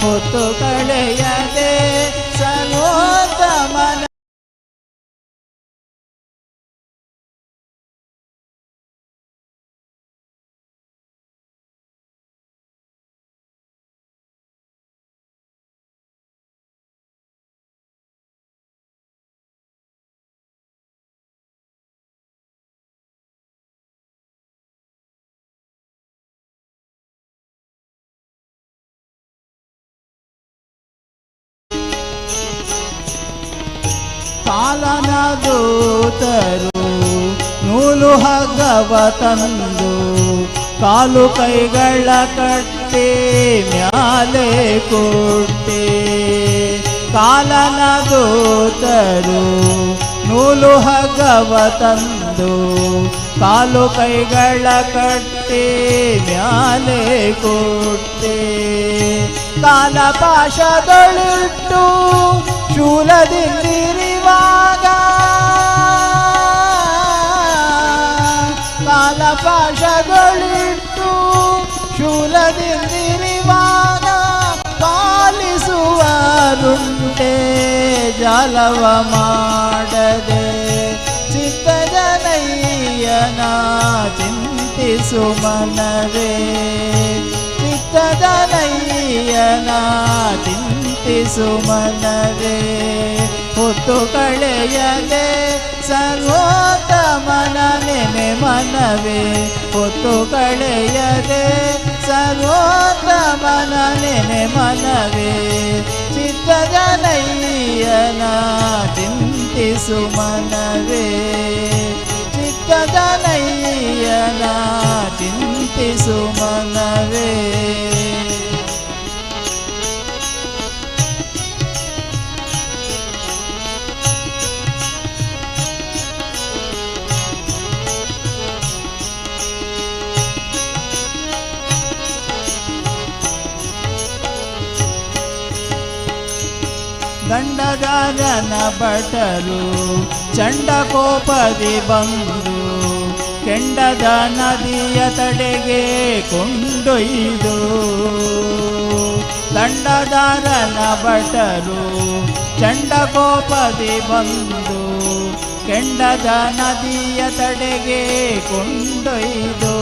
ಹೊತ್ತು ಕಳೆಯದೆ ಸರ್ವೋತ್ತಮನ ಕಾಲನ ದೂತರು ನೂಲು ಹಗ್ಗವ ತಂದು ಕಾಲು ಕೈಗಳ ಕಟ್ಟಿ ಮ್ಯಾಲೆ ಕೊಟ್ಟೆ ಕಾಲನ ದೂತರು ನೂಲು ಹಗ್ಗವ ತಂದು ಕಾಲು ಕೈಗಳ ಕಟ್ಟಿ ಮ್ಯಾಲೆ ಕೊಟ್ಟೆ ಕಾಲ ಪಾಶದೊಳಿಟ್ಟು ಶೂಲದಿಂದಿರಿವಾಗ ಕಾಲ ಪಾಶದೊಳಿಟ್ಟು ಶೂಲದಿಂದಿರಿವಾಗ ಪಾಲಿಸುವರುಂಟೆ ಜಾಲವ ಮಾಡದೆ ಚಿತ್ತಜನಯ್ಯನ ಚಿಂತಿಸು ಮನವೇ ಚಿತ್ತಜನಯ್ಯನ ಚಿಂತಿಸು ಮನವೇ ಹೊತ್ತು ಕಳೆಯದೆ ಸರ್ವೋತ್ತಮನ ನೆನೆ ಮನವೇ ಹೊತ್ತು ಕಳೆಯದೆ ಸರ್ವೋತ್ತಮನ ನೆನೆ ಮನವೇ ಚಿತ್ತಜನಯ್ಯನ ಚಿಂತಿಸು ಮನವೇ ಚಿತ್ತಜನಯ್ಯನ ಚಿಂತಿಸು ಮನವೇ ದಂಡದಾರನ ಭಟರು ಚಂಡಕೋಪದಿ ಬಂದು ಕೆಂಡದ ನದಿಯ ತಡೆಗೆ ಕೊಂಡೊಯ್ದು ದಂಡದಾರನ ಭಟರು ಚಂಡಕೋಪದಿ ಬಂದು ಕೆಂಡದ ನದಿಯ ತಡೆಗೆ ಕೊಂಡೊಯ್ದು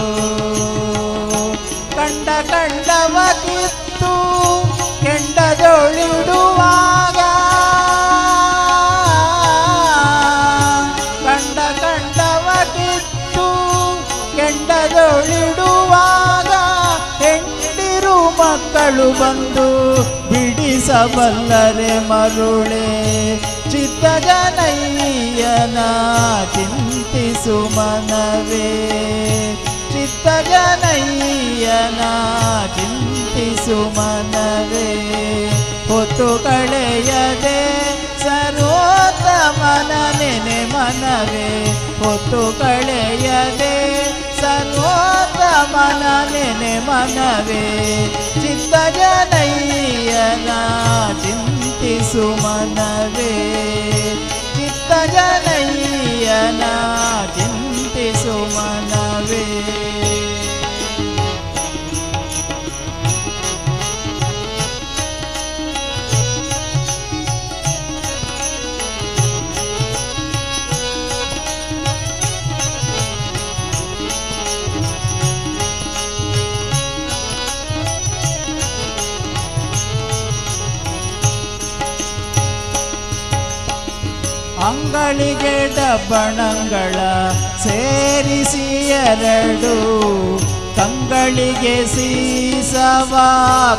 ಕಂಡ ಕಂಡವ ಕಿತ್ತು ಕೆಂಡದೊಳಿಡುವಾಗ ಕಂಡ ಕಂಡವ ಕಿತ್ತು ಕೆಂಡದೊಳಿಡುವಾಗ ಹೆಂಡಿರು ಮಕ್ಕಳು ಬಂದು ಬಿಡಿಸಬಲ್ಲರೆ ಮರುಳೆ ಚಿತ್ತಜನಯ್ಯನ ಚಿಂತಿಸು ಮನವೇ ಚಿತ್ತಜನಯ್ಯನ ಚಿಂತಿಸು ಮನವೇ ಹೊತ್ತು ಕಳೆಯದೆ ಸರ್ವೋತ್ತಮನ ನೆನೆ ಮನವೇ ಹೊತ್ತು ಕಳೆಯದೆ ಸರ್ವೋತ್ತಮನ ನೆನೆ ಮನವೇ ಚಿತ್ತಜನಯ್ಯನ ಚಿಂತಿಸು ಮನವೇ ಚಿತ್ತಜನಯ್ಯನ ಚಿಂತಿಸು ಮನವೇ ಅಂಗಳಿಗೆ ಡಬ್ಬಣಗಳ ಸೇರಿಸಿ ಎರಡು ಕಂಗಳಿಗೆ ಸೀಸವ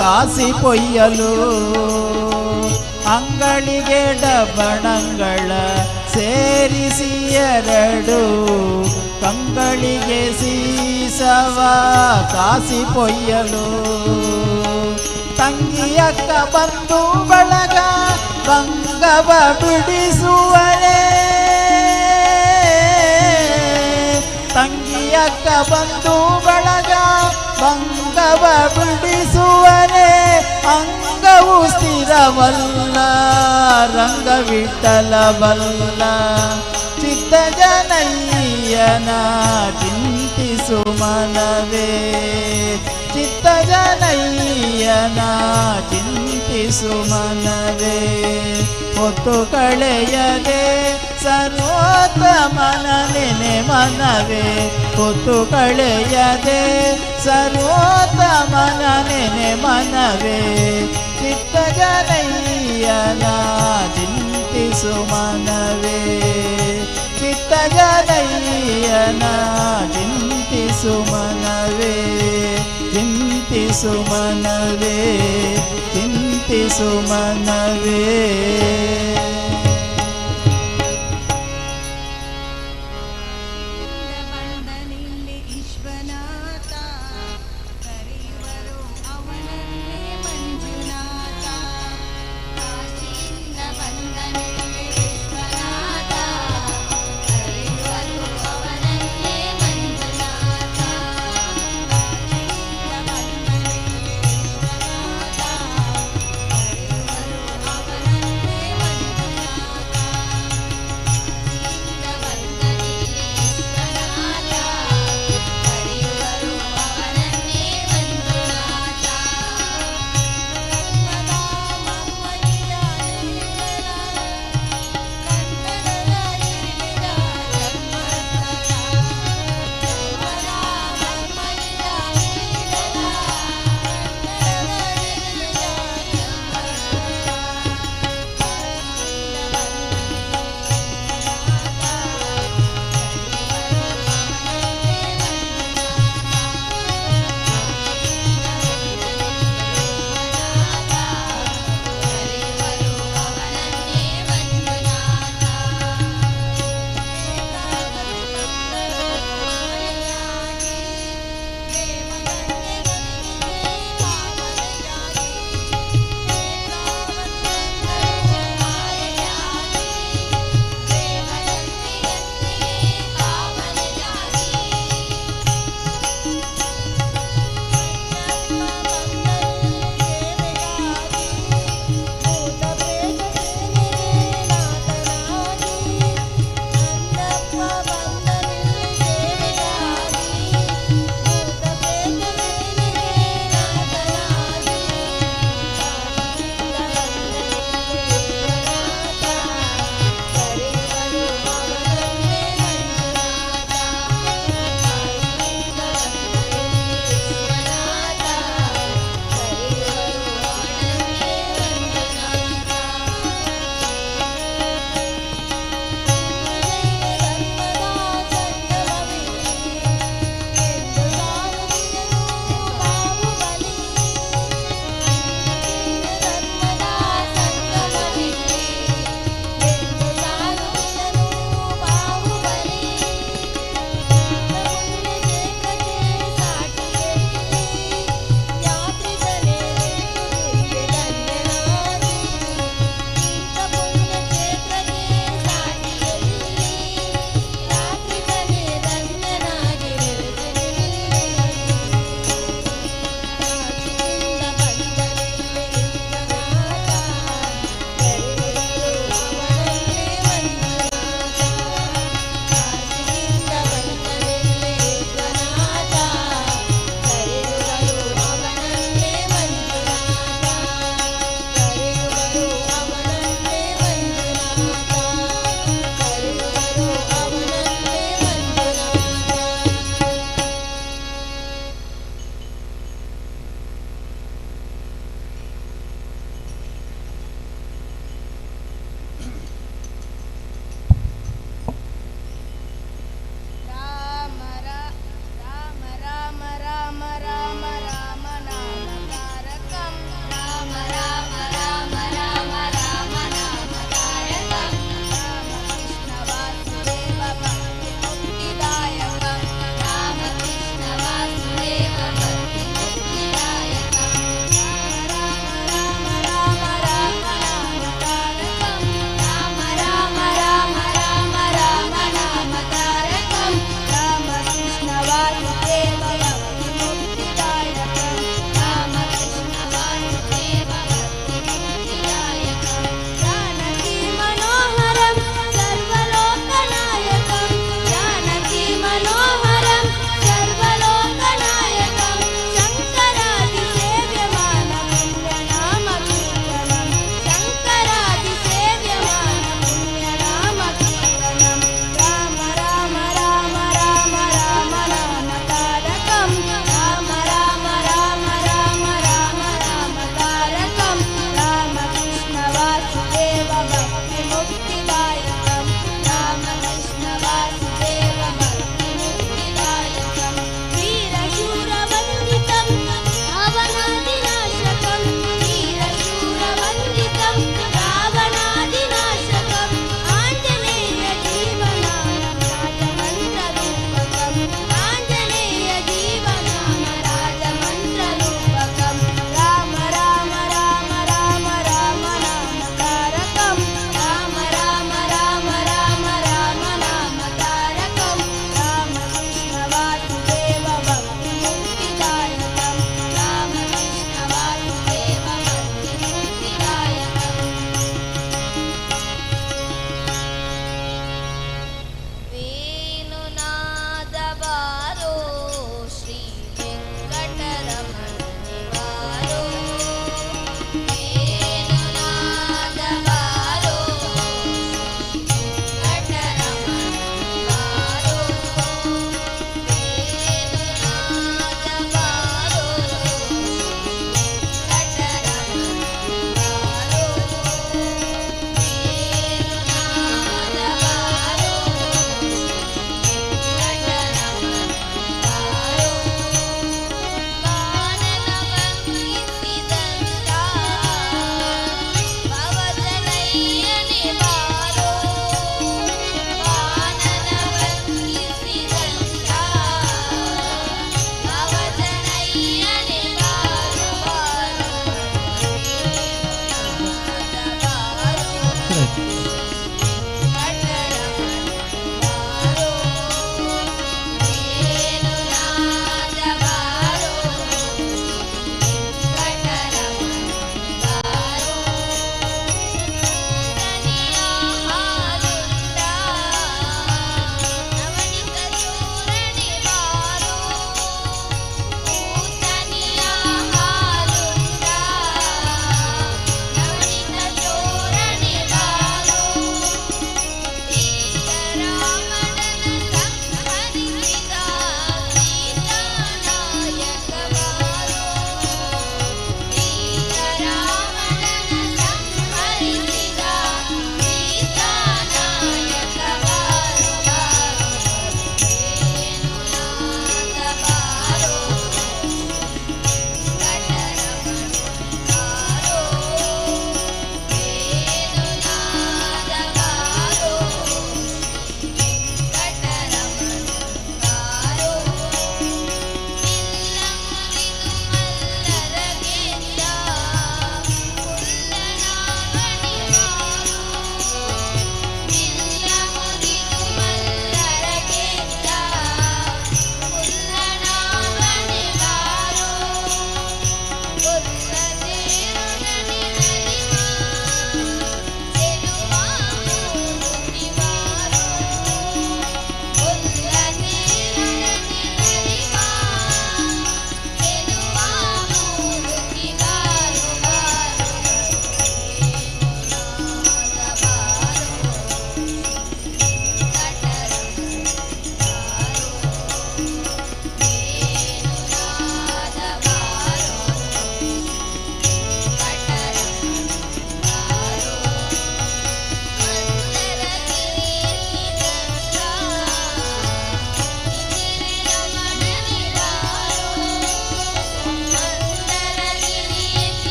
ಕಾಸಿ ಪೊಯ್ಯಲು ಅಂಗಳಿಗೆ ಡಬಣಗಳ ಸೇರಿಸಿ ಎರಡು ಕಂಗಳಿಗೆ ಸೀಸವ ಕಾಸಿ ಪೊಯ್ಯಲು ತಂಗಿಯಕ್ಕ ಬಂದು ಬಳಗ ಬಂಗವ ಬಿಡಿಸುವರೆ ತಂಗಿಯಕ್ಕ ಬಂದು ಬಳಗ ಬಂಗವ ಬಿಡಿಸುವರೆ ಅಂಗವು ಸ್ಥಿರವಲ್ಲ ರಂಗವಿಠಲ ಬಲ್ಲ ಚಿತ್ತ ಜನಯ್ಯನ ಚಿಂತಿಸು ಮನವೇ ಚಿತ್ತ ಜನಯ್ಯನ ಚಿಂತಿಸು ಮನವೇ ಹೊತ್ತು ಕಳೆಯದೆ ಸರ್ವೋತ್ತಮನ ನೆನೆ ಮನವೇ ಹೊತ್ತು ಕಳೆಯದೆ ಸರ್ವೋತ್ತಮನ ನೆನೆ ಮನವೇ ಚಿತ್ತ ಜನಯ್ಯನ ಚಿಂತಿಸು ಮನವೇ ಚಿತ್ತ ಜನಯ್ಯನ ಚಿಂತಿಸು ಮನವೇ ಚಿಂತಿಸು ಮನವೇ ಚಿಂತಿಸು ಮನವೇ ಬಂದನಿಲ್ಲಿ ವಿಶ್ವನಾಥ ಕರೆಯುವರು ಅವನನ್ನೇ ಮಂಜುನಾಥ ಕಾಶಿಯಿಂದ ಬಂದನಿಲ್ಲಿ ವಿಶ್ವನಾಥ ಕರೆಯುವರು ಅವನನ್ನೇ ಮಂಜುನಾಥ ಕಾಶಿಯಿಂದ ಬಂದನಿಲ್ಲಿ ವಿಶ್ವನಾಥ ಕರೆಯುವರು ಅವನನ್ನೇ ಮಂಜುನಾಥ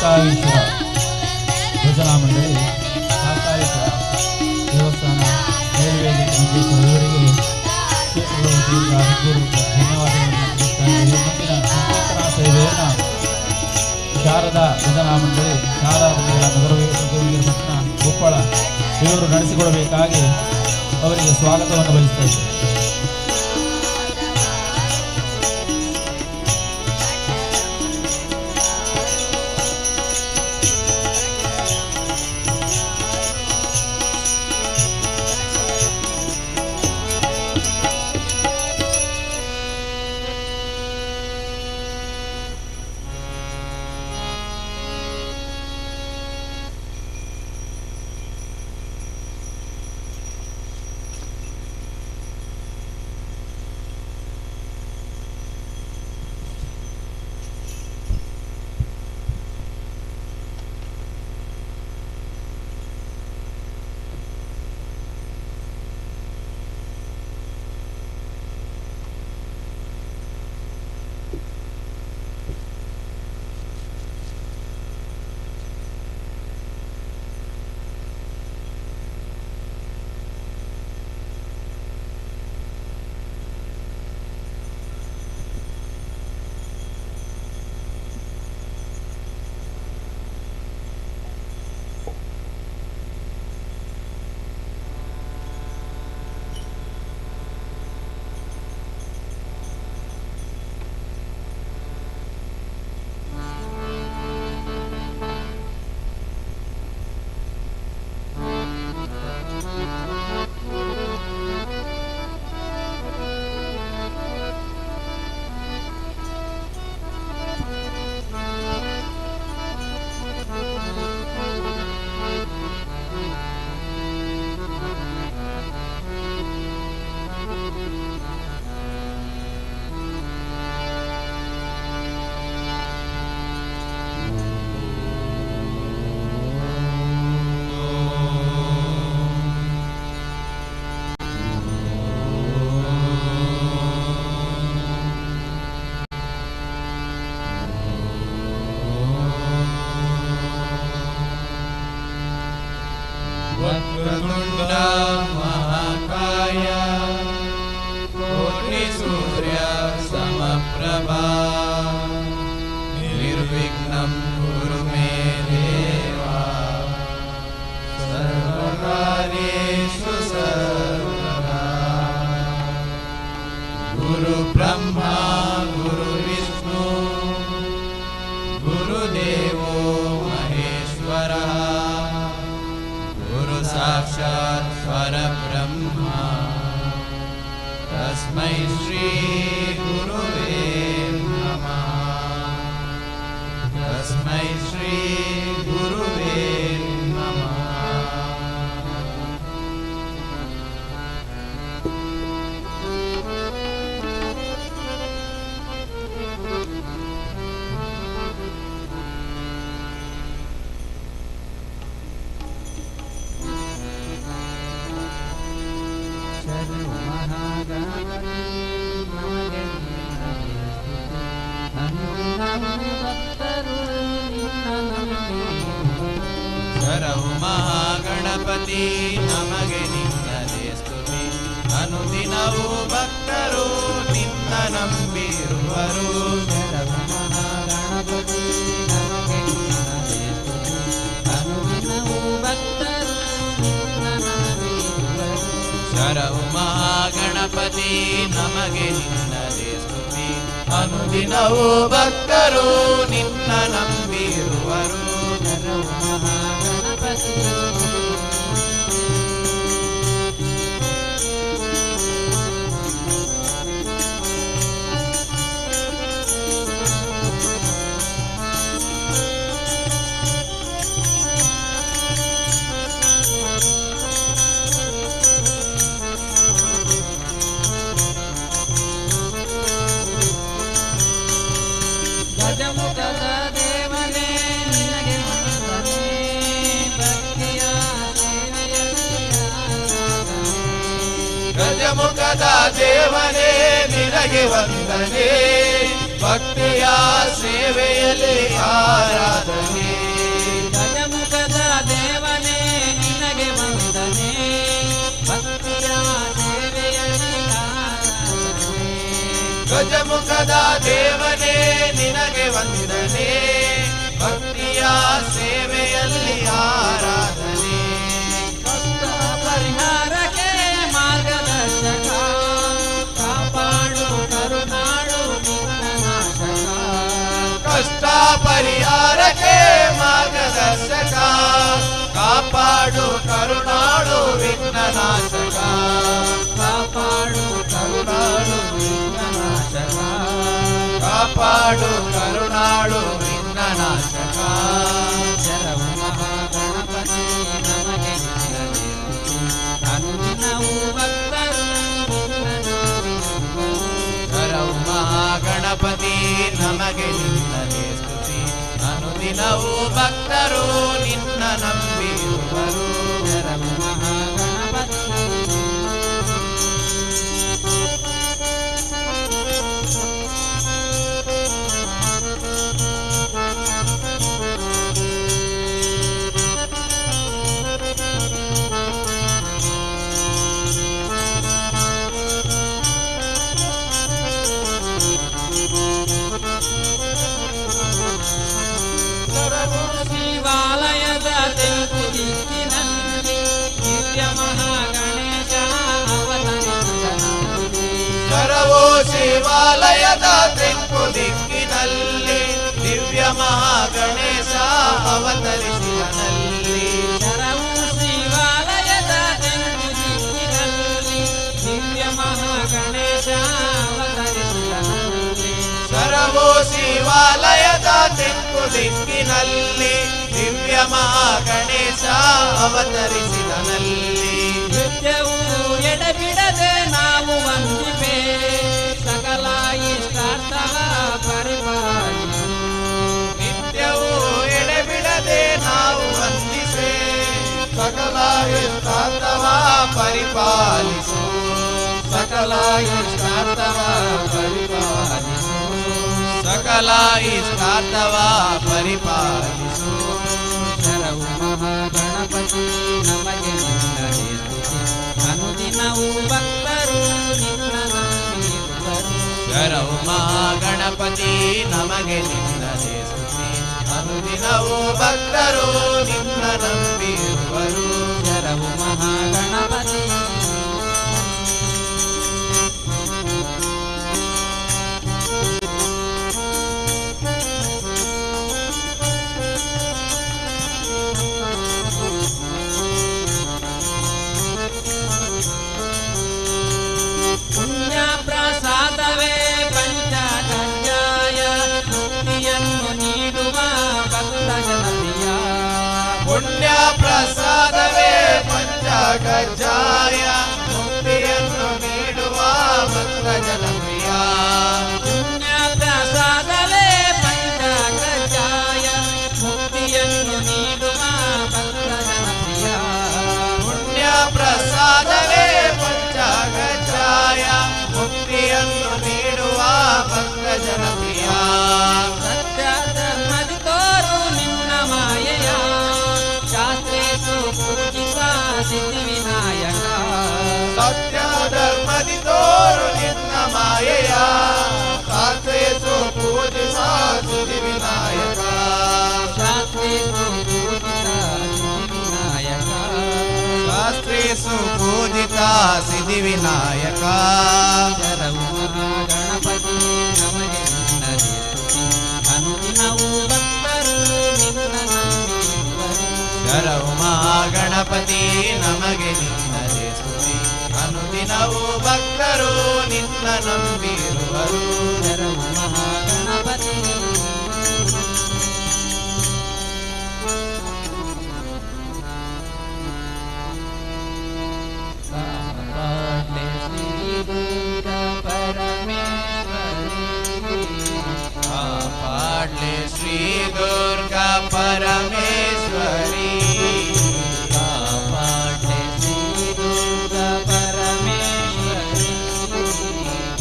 ಶಾಸ್ತಾಳೇಶ್ವರ ಭಜನಾ ಮಂಡಳಿ, ಶಾಸ್ತಾಳೇಶ್ವರ ದೇವಸ್ಥಾನ, ರೈಲ್ವೆ ಮಂಜೇಶ್ವರ ಇವರಿಗೆ ಕ್ಷೇತ್ರದ ವತಿಯಿಂದ ಹೃತ್ಪೂರ್ವಕ ಧನ್ಯವಾದಗಳನ್ನು ತಿಳಿಸ್ತಾ ಇದ್ದೇವೆ. ಮುಂದಿನ ಸಂಕೀರ್ತನಾ ಸೇವೆಯನ್ನು ಶಾರದಾ ಭಜನಾ ಮಂಡಳಿ, ಶಾರದಾ ನಗರ ಪಟ್ಟಣ ಕೊಪ್ಪಳ ಇವರು ನಡೆಸಿಕೊಡಬೇಕಾಗಿ ಅವರಿಗೆ ಸ್ವಾಗತವನ್ನು ಬಯಸ್ತಾ ಇದ್ದೇವೆ. वक्रतुण्ड महाकाय कोटिसूर्य समप्रभा निर्विघ्नं कुरु मे देवा सर्वकार्येषु सर्वदा। गुरु ब्रह्मा गुरु विष्णु गुरुदेवो महेश्वरः साक्षात् परब्रह्मा तस्मै श्री गुरुवे नमः। तस्मै श्री गुरुवे नमः। ಶರಣು ಮಹಾಗಣಪತಿ ನಮಗೆ ನಿನ್ನದೇ ಸ್ತುತಿ, ಅನುದಿನವೂ ಭಕ್ತರು ನಿನ್ನ ನಂಬಿರುವರು. ಶರಣು ಮಹಾಗಣಪತಿ ನಮಗೆ ನಿನ್ನದೇ ಸ್ತುತಿ, ಅನುದಿನವೂ ಭಕ್ತರು ನಿನ್ನ ನಂಬಿರುವರು. ಶರಣು ಮಹಾಗಣಪತಿ ನಮಗೆ ನಿನ್ನದೇ ಸ್ತುತಿ, ಅನುದಿನವೂ ಭಕ್ತರು ನಿನ್ನ ನಂಬಿರುವರು. ಗಜಮುಖದ ದೇವನೇ ನಿನಗೆ ವಂದನೆ, ಭಕ್ತಿಯ ಗಜಮುಖದ ದೇವನೇ ನಿನಗೆ ವಂದನೆ, ಭಕ್ತಿಯ ಸೇವೆಯಲ್ಲಿ ಆರಾಧನೆ. ಗಜಮುಖದ ದೇವನೇ ನಿನಗೆ ವಂದನೆ, ಭಕ್ತಿಯ ಸೇವೆಯಲ್ಲಿ ಆರಾಧನೆ. ಗಜಮುಖದ ದೇವನೇ ನಿನಗೆ ವಂದನೆ, ಭಕ್ತಿಯ ಸೇವೆಯಲ್ಲಿ ಆರಾಧನೆ. ಕಷ್ಟ ಪರಿಹಾರಕ್ಕೆ ಮಾರ್ಗದರ್ಶಕ, ಕಾಪಾಡು ಕರುಣಾಡು ನಿನ್ನ ನಾಶಕ. ಕಷ್ಟ ಪರಿಹಾರಕ್ಕೆ ಮಾರ್ಗದರ್ಶಕ, ಕಾಪಾಡು ಕರುಣಾಡು ವಿಘ್ನನಾಶಕ. ಕಾಪಾಡು ಕರುಣಾಡು ನಿನ್ನ ನಾಶಕ. ಕಾಪಾಡು ಕರುಣಾಡು ವಿಘ್ನನಾಶಕ. ಶರವು ಮಹಾಗಣಪತಿ ನಮಗೆ ನಿನ್ನದೇ ಅನುದಿನವೂ ಭಕ್ತರು ಶರವು ಮಹಾಗಣಪತಿ ನಮಗೆ ನಿನ್ನದೇ ಸ್ತುತಿ, ಅನುದಿನವೂ ಭಕ್ತರು ನಿನ್ನ ನಂಬಿರುವರು. ಶರವು ಮಹಾಗಣಪತಿ ಶಿವಾಲಯದ ತೆಲುಗು ದಿಕ್ಕಿನಲ್ಲಿ ದಿವ್ಯ ಮಹಾಗಣೇಶ ಅವತರಿಸಿದನು. ಶರವು ಶಿವಾಲಯದ ತೆಂಕು ದಿಕ್ಕಿನಲ್ಲಿ ದಿವ್ಯ ಮಹಾಗಣೇಶ ಅವತರಿಸಿದನಲ್ಲಿ. ಶರವು ಶಿವಾಲಯದ ತೆಲುಗು ದಿಕ್ಕಿನಲ್ಲಿ ದಿವ್ಯ ಮಹಾಗಣೇಶ ಅವತರಿಸಿದನಲ್ಲಿ. ಶರವು ಶಿವಾಲಯದ ತೆಂಕು ದಿಕ್ಕಿನಲ್ಲಿ ದಿವ್ಯ ಮಹಾಗಣೇಶ ಅವತರಿಸಿದನಲ್ಲಿ. ನಿತ್ಯವೂ ಎಡೆಬಿಡದೆ ನಾವು ವಂದಿಪೆ, ಸಕಲ ಇಷ್ಟಾರ್ಥವ ಪರಿಪಾಲಿಸು. ನಿತ್ಯವೂ ಎಡೆಬಿಡದೆ ನಾವು ವಂದಿಸೆ, ಸಕಲ ಇಷ್ಟಾರ್ಥವ ಪರಿಪಾಲಿಸು. ಸಕಲ ಇಷ್ಟಾರ್ಥವ ಪರಿಪಾಲಿಸು. ಸಕಲ ಇಷ್ಟಾರ್ಥವ ಪರಿಪಾಲಿಸು. ಶರವು ಮಹಾಗಣಪತಿ ನಮಗೆ ನಿನ್ನದೇ ಸ್ತುತಿ, ಅನುದಿನವೂ ಭಕ್ತರು ನಿನ್ನ ನಂಬಿರುವರು. ಶರವು ಮಹಾಗಣಪತಿ ನಮಗೆ ನಿನ್ನದೇ ಸ್ತುತಿ, ಅನುದಿನವೂ ಭಕ್ತರು ನಿನ್ನ ನಂಬಿರುವರು. ಶರವು ಮಹಾಗಣಪತಿ ಪುಣ್ಯ ಪ್ರಸಾದವೇ ಪಂಚಕಜ್ಜಾಯ, ಮುಕ್ತಿಯನ್ನು ನೀಡುವ ಭಕ್ತ ಜನಪ್ರಿಯ. ಪುಣ್ಯ ಪ್ರಸಾದವೇ ಪಂಚಕಜ್ಜಾಯ, ಮುಕ್ತಿಯನ್ನು ನೀಡುವ ಭಕ್ತ ಜನಪ್ರಿಯ. ಪುಣ್ಯ ಪ್ರಸಾದವೇ ಪಂಚಕಜ್ಜಾಯ, ಮುಕ್ತಿಯನ್ನು ನೀಡುವ ಭಕ್ತ ಜನಪ್ರಿಯ. ಪುಣ್ಯ ಪ್ರಸಾದವೇ ಪಂಚಕಜ್ಜಾಯ, ಮುಕ್ತಿಯನ್ನು ನೀಡುವ ಭಕ್ತ ಜನಪ್ರಿಯ. ಸತ್ಯ ಧರ್ಮದಿ ತೋರು ನಿನ್ನ ಮಾಯೆಯ, ಶಾಸ್ತ್ರೇಸು ಪೂಜಿತ ಸಿದ್ಧಿ ವಿನಾಯಕ. ಸತ್ಯ ಧರ್ಮದಿ ತೋರು ನಿನ್ನ ಮಾಯೆಯ, ಶಾಸ್ತ್ರೇಸು ಪೂಜಿಸ ಸಿದ್ಧಿ ವಿನಾಯಕ. ಶಾಸ್ತ್ರೇಸು ಪೂಜಿತ ಸಿದ್ಧಿ ವಿನಾಯಕ. ಶಾಸ್ತ್ರೇಸು ಪೂಜಿತ ಸಿದ್ಧಿ ವಿನಾಯಕ. ಶರವು ಮಹಾಗಣಪತಿ ನಮಗೆ ನಿನ್ನದೇ ಸ್ತುತಿ, ಅನುದಿನವೂ ಭಕ್ತರು ನಿನ್ನ ನಂಬಿರುವರು. ಶರವು ಮಹಾಗಣಪತಿ ನಮಗೆ ನಿನ್ನದೇ ಸ್ತುತಿ, ಅನುದಿನವೂ ಭಕ್ತರು ನಿನ್ನ ನಂಬಿರುವರು. ಶರವು ಮಹಾಗಣಪತಿ ಕಾಪಾಡೆ ಶ್ರೀ ದುರ್ಗಾ ಪರಮೇಶ್ವರಿ. ಕಾಪಾಡ್ಲೆ ಶ್ರೀ ದುರ್ಗಾ ಪರಮೇಶ್ವರಿ. ಕಾಪಾಡೆ ಶ್ರೀ ದುರ್ಗಾ ಪರಮೇಶ್ವರಿ.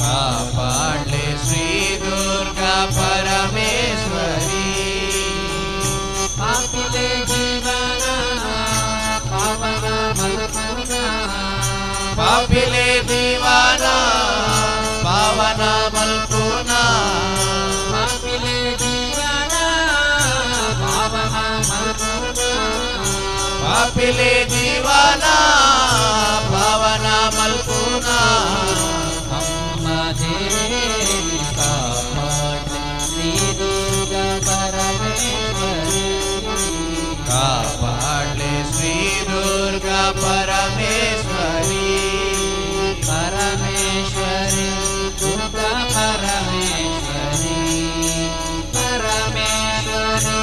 ಕಾಪಾಡ್ಲೆ ಶ್ರೀ ದುರ್ಗಾ ಪಾಪಿಲೆ ದೀವಾನ ಪಾವನ ಮಲ್ಪುನ ಪಾಪಿಲೆ ಜೀವನ ಪಾವನ ಮಲ್ಪುನ ಪಾಪಿಲೆ ದೀವಾನ ಪಾವನ ಮಲ್ಪುನ ಅಮ್ಮ ದೇವಿ ಕಾಪಾಡೆ ಶ್ರೀ ದುರ್ಗಾ ಪರಮೇಶ್ವರಿ ಕಾಪಾಡ್ಲೆ ಶ್ರೀ ದುರ್ಗಾ ಪರಮೇಶ್ವರಿ ಪರಮೇಶ್ವರಿ ದುರ್ಗಾ ಪರಮೇಶ್ವರಿ ಪರಮೇಶ್ವರಿ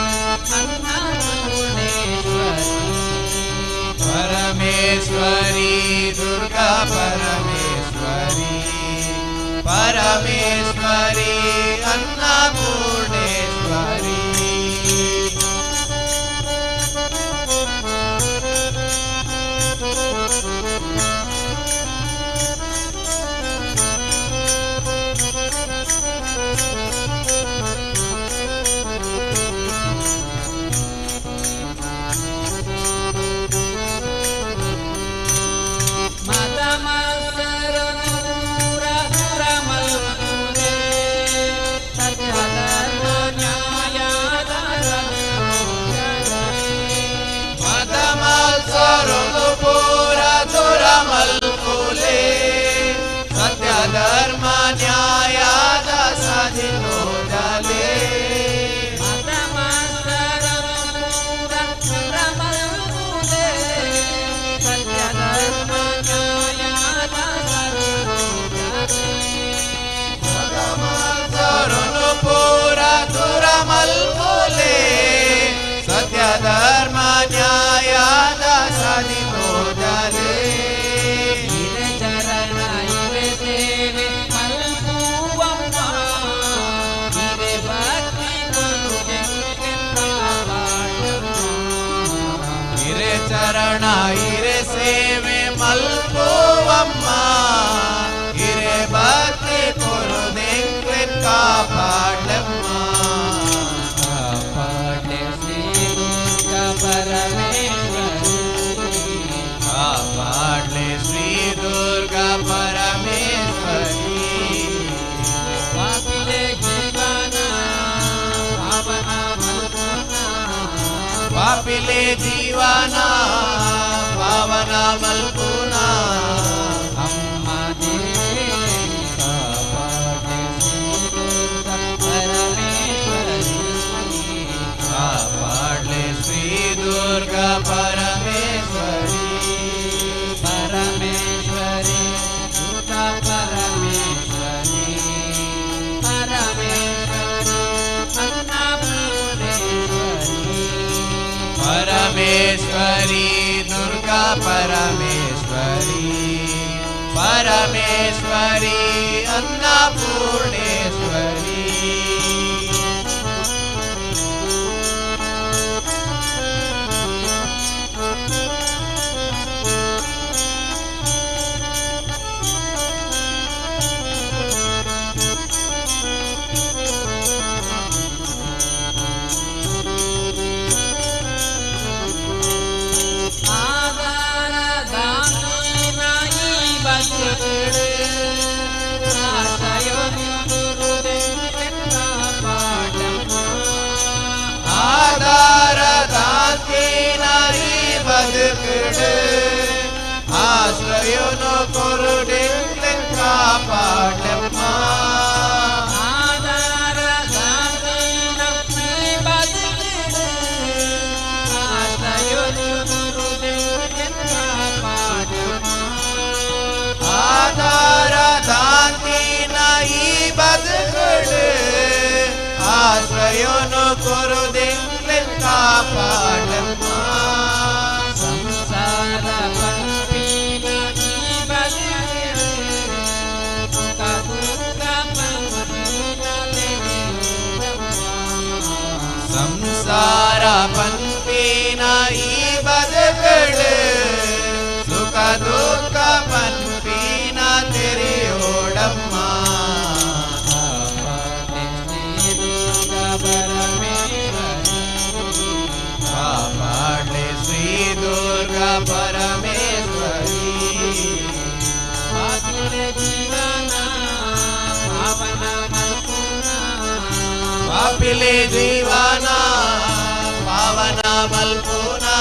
ಅನ್ನಪೂರ್ಣೇಶ್ವರಿ ಪರಮೇಶ್ವರಿ ದುರ್ಗಾ ಪರಮೇಶ್ವರಿ ಪರಮೇಶ್ವರಿ ಅನ್ನಪೂರ್ಣೇಶ್ವರಿ ಸತ್ಯ ಧರ್ಮ ನ್ಯಾಯದ ಸಾಧಿನೋ ಜಾಲೆ ಪೂರ ದುರಮಲ್ ಮೂಲೆ ಸತ್ಯ ಧರ್ಮ ನ್ಯಾಯದ ಸಾಧಿನೋ ಜಾಲೆ ಚರಣ ಹಿರೆ ಸೇವೆ ಮಲ್ಪುವಮ್ಮ ಹಿರೆ ಭಕ್ತಿ ಕೊರುದೆಂಗ್ಲೆ ಕಾಪಾಡಮ್ಮ ಕಾಪಾಡೆ ಶ್ರೀ ದುರ್ಗಾ ಪರಮೇಶ್ವರಿ ಕಾಪಾಡ್ಲೆ ಶ್ರೀ ದುರ್ಗಾ ಪರಮೇಶ್ವರಿ ಪಾಪಿಲೆ ಜೀವನ ಪಾವನ ಮಲ್ಪುನ ಪಾಪಿಲೆ ಜೀವನ ಪಾವನ ಮಲ್ಪುನ ಅಮ್ಮ ದೇವಿ ಕಾಪಾಡೆ ಶ್ರೀ ದುರ್ಗಾ ಪರಮೇಶ್ವರಿ ಕಾಪಾಡ್ಲೆ ಶ್ರೀ ದುರ್ಗಾ ಪರಮೇಶ್ವರಿ ಪರಮೇಶ್ವರಿ ದುರ್ಗಾ ಪರಮೇಶ್ವರಿ ಪರಮೇಶ್ವರಿ ಅನ್ನಪೂರ್ಣೇಶ್ವರಿ ಪರಮೇಶ್ವರಿ ದುರ್ಗಾ ಪರಮೇಶ್ವರಿ ಪರಮೇಶ್ವರಿ ಅನ್ನಪೂರ್ಣೇಶ್ವರಿ ಆಶ್ರಯನು ಕೊರುಡೆಂಗ್ಲೆ ಕಾಪಾಡಮ್ಮ ಆಧಾರ ದಾಸಿನ ನೀ ಬದುಕಿಡು ಆಶ್ರಯನು ಗುರುದೇವನ ಕಾಪಾಡಮ್ಮ ಆಧಾರ ದಾಂತಿನ ಈ ಬದುಕುಡು ಆಶ್ರಯನು ಕೊರುದೆಂಗ್ಲೆ ಕಾಪಾಡಮ್ಮ ಸಂಸಾರ ಪಂಪಿನ ಈ ಬದುಕಿಡು ಸುಖ ದುಃಖ ಪಂಪಿನ ಸಂಸಾರ ಪಂಪಿನ ಈ ಬದುಕುಡು ಸುಖ ದುಃಖ ಪಂಪಿನ ತೆರೆಯೋಡಮ್ಮ ಕಾಪಾಡ್ಲೆ ಶ್ರೀ ದುರ್ಗಾ ಪರಮೇಶ್ವರಿ पापिले जीवाना पावना मल्पुना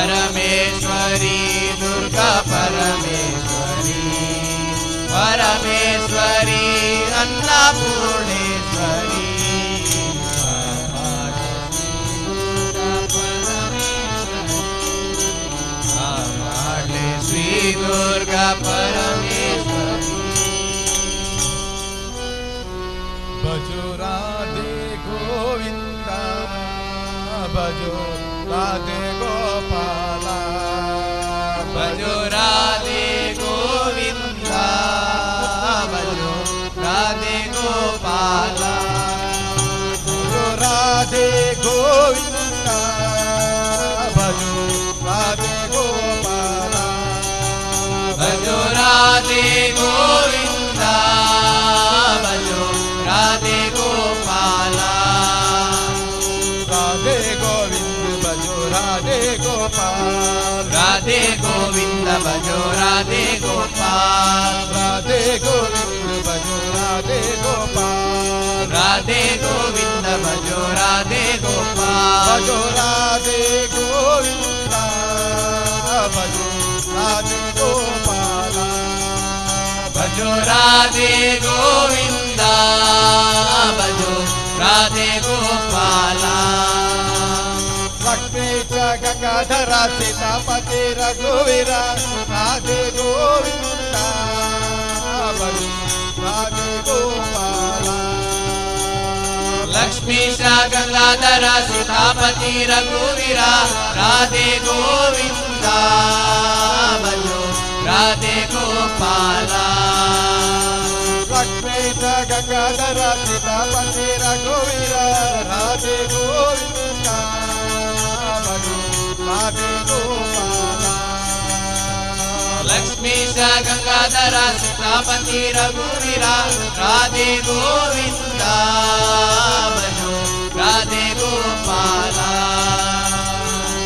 परमेश्वरी दुर्गा परमेश्वरी परमेश्वरी अन्नपूर्णेश्वरी श्री दुर्गा परमेश्वरी भजो राधे गोविंदा भजो राधे गोपाला भजो राधे गोविंदा भजो राधे गोपाला भजो राधे गोविंदा भजो राधे गोपाला भजो राधे गोविंदा भजो राधे गोपाला राधे गोविंद भजो राधे गोपाल राधे गोविंद भजो राधे गोपाल राधे गोविंद भजो राधे गोपाल राधे गोविंद भजो राधे गोपाल भजो राधे गोविंदा भजो राधे गोपाला भजो राधे गोविंदा भजो राधे गोपाला लक्ष्मीचा गंगाधरा सीतापती रघुवीरा राधे गोविंदा भजो राधे गोपाला लक्ष्मीशा गंगाधर सीतापति रघुवीरा राधे गोविंदा भजो राधे गोपाला लक्ष्मीचा गंगाधरा सीतापती रघुवीरा राधे गोविंदा भजो राधे गोपाला लक्ष्मीशा गंगाधर सीतापति रघुवीरा राधे गोविंदा भजो राधे गोपाला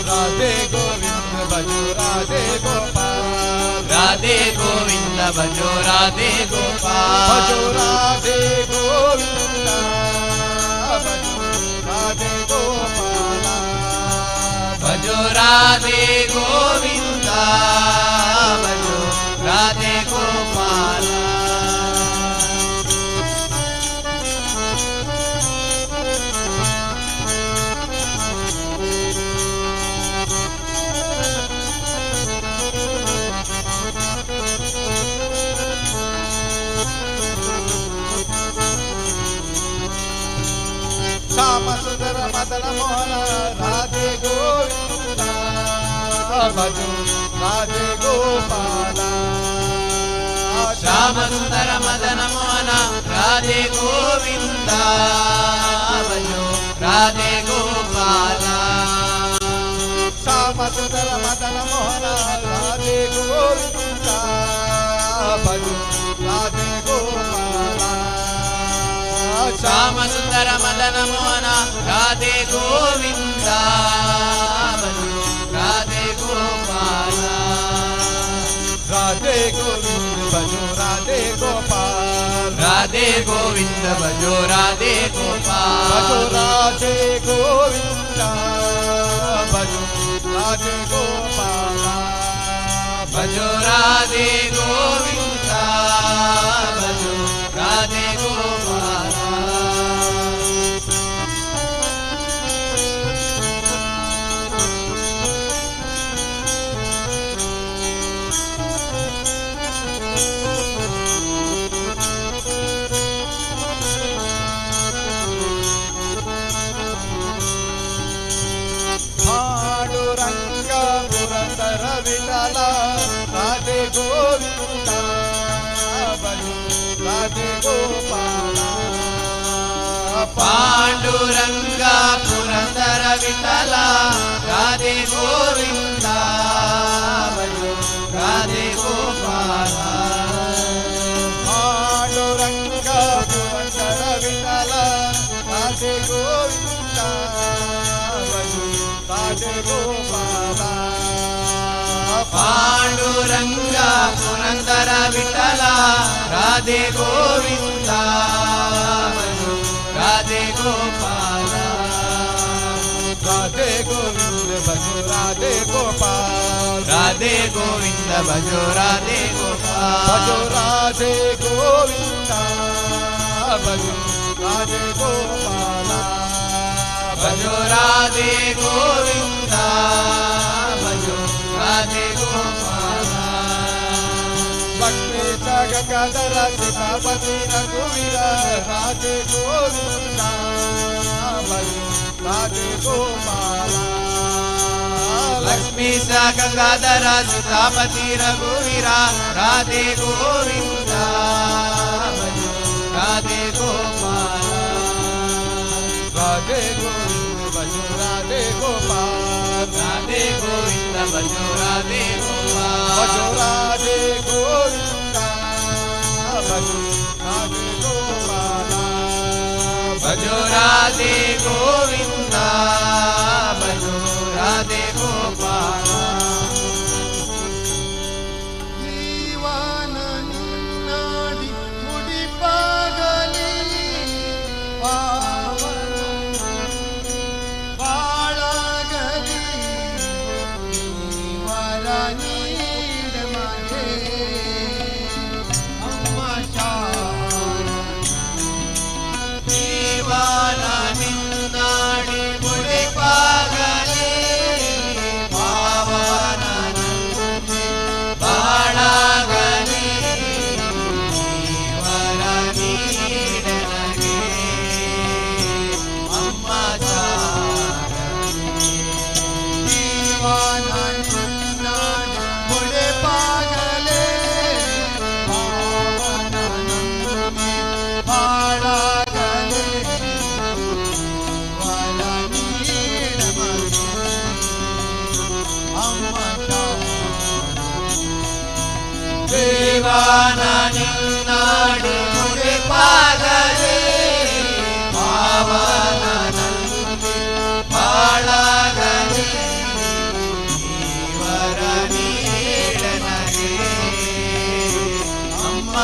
राधे गोविंद भजो राधे गोपाल राधे गोविंद भजो राधे गोपाल भजो राधे गोविंदा भजो राधे गोपाला भजो राधे गोविंदा भजो राधे गोपाला श्याम सुंदर मदन मोहन राधे गोविंदा भजो राधे गोपाला श्याम सुंदर मदन मोहन राधे गोविंदा भजो राधे गोपाला श्याम सुंदर मदन मोहन राधे गोविंदा भजो राधे गोपाला श्याम सुंदर मदन मोहन राधे गोविंदा भजो राधे गोपाला राधे गोविंद भजो राधे गोपाल राधे गोविंद भजो राधे गोपाल भजो राधे गोविंदा भजो राधे गोपाला भजो राधे गोविंदा भजो राधे गोपाला पांडुरंग पुरंदर विठला राधे गोविंदा भजो राधे गोपाला ಪಾಂಡುರಂಗ ಪುರಂದರ ವಿಠಲ ರಾಧೆ ಗೋವಿಂದ ಭಜೋ ರಾಧೆ ಗೋಪಾಲ ಪಾಂಡುರಂಗ ಪುರಂದರ ವಿಠಲ ರಾಧೆ ಗೋವಿಂದ ಭಜೋ ರಾಧೆ ಗೋಪಾಲ ಪಾಂಡುರಂಗ ಪುರಂದರ ವಿಠಲ ರಾಧೆ ಗೋವಿಂದ ಭಜೋ ರಾಧೆ ಗೋಪಾಲ ರಾಧೆ ಗೋವಿಂದ ಭಜೋ ರಾಧೆ ಗೋಪಾಲ ರಾಧೆ ಗೋವಿಂದ ಭಜೋ ರಾಧೆ ಗೋಪಾಲ ಭಜೋ ರಾಧೆ ಗೋವಿಂದ ಭಜೋ ರಾಧೆ ಗೋಪಾಲ ಭಜೋ ರಾಧೆ ಗೋವಿಂದ ಭಜೋ ರಾಧೆ ಗೋಪಾಲ ಭಕ್ತಿ ಸಗಕದರ ಸೀತಾಪತಿ ರಘುವೀರ ರಾಧೆ ಗೋವಿಂದ ಭಜೋ ರಾಧೆ ಗೋಪಾಲ ಲಕ್ಷ್ಮೀ ಸ ಗಂಗಾಧರ ಸೀತಾಪತಿ ರಘುವೀರ ರಾಧೆ ಗೋವಿಂದ ಭಜೋ ರಾಧೆ ಗೋಪಾಲ ರಾಧೆ ಗೋವಿಂದ ಭಜೋ ರಾಧೆ ಗೋಪಾಲ ರಾಧೆ ಗೋವಿಂದ ಭಜೋ ರಾಧೆ ಗೋಪಾಲ ಭಜೋ ರಾಧೆ ಗೋವಿಂದ ಭಜೋ ರಾಧೆ ಗೋಪಾಲ ಭಜೋ ರಾಧೆ ಗೋವಿಂದ ಭಜೋ ರಾಧೆ ಗೋಪಾಲ ಜೀವನ ನಿನ್ನಾಡಿ ಮುಡಿಪಾಗಲಿ ಪಾವನ ಬಾಳಗಲಿ ವರ ನೀಡ ಮನೆ ಅಮ್ಮ ಜೀವನ ನಿನ್ನಾಡಿ ಮುಡಿಪಾಗಲಿ ಪಾವನ ನಂದಿ ಬಾಳಾಗಲಿ ವರ ನೀಡನಗೆ ಅಮ್ಮ ಜೀವನ ನಿನ್ನಾಡಿ ಮುಡಿಪಾಗಲಿ ಪಾವನ ನಂದಿ ಬಾಳಗಲಿ ವರ ನೀಡ ಮನೆ ಅಮ್ಮ ಜೀವನ ನಿನ್ನಾಡಿ ಮುಡಿಪಾಗಲಿ ಪಾವನ ನಂದಿ ಬಾಳಾಗಲಿ ವರ ನೀಡನಗೆ ಅಮ್ಮ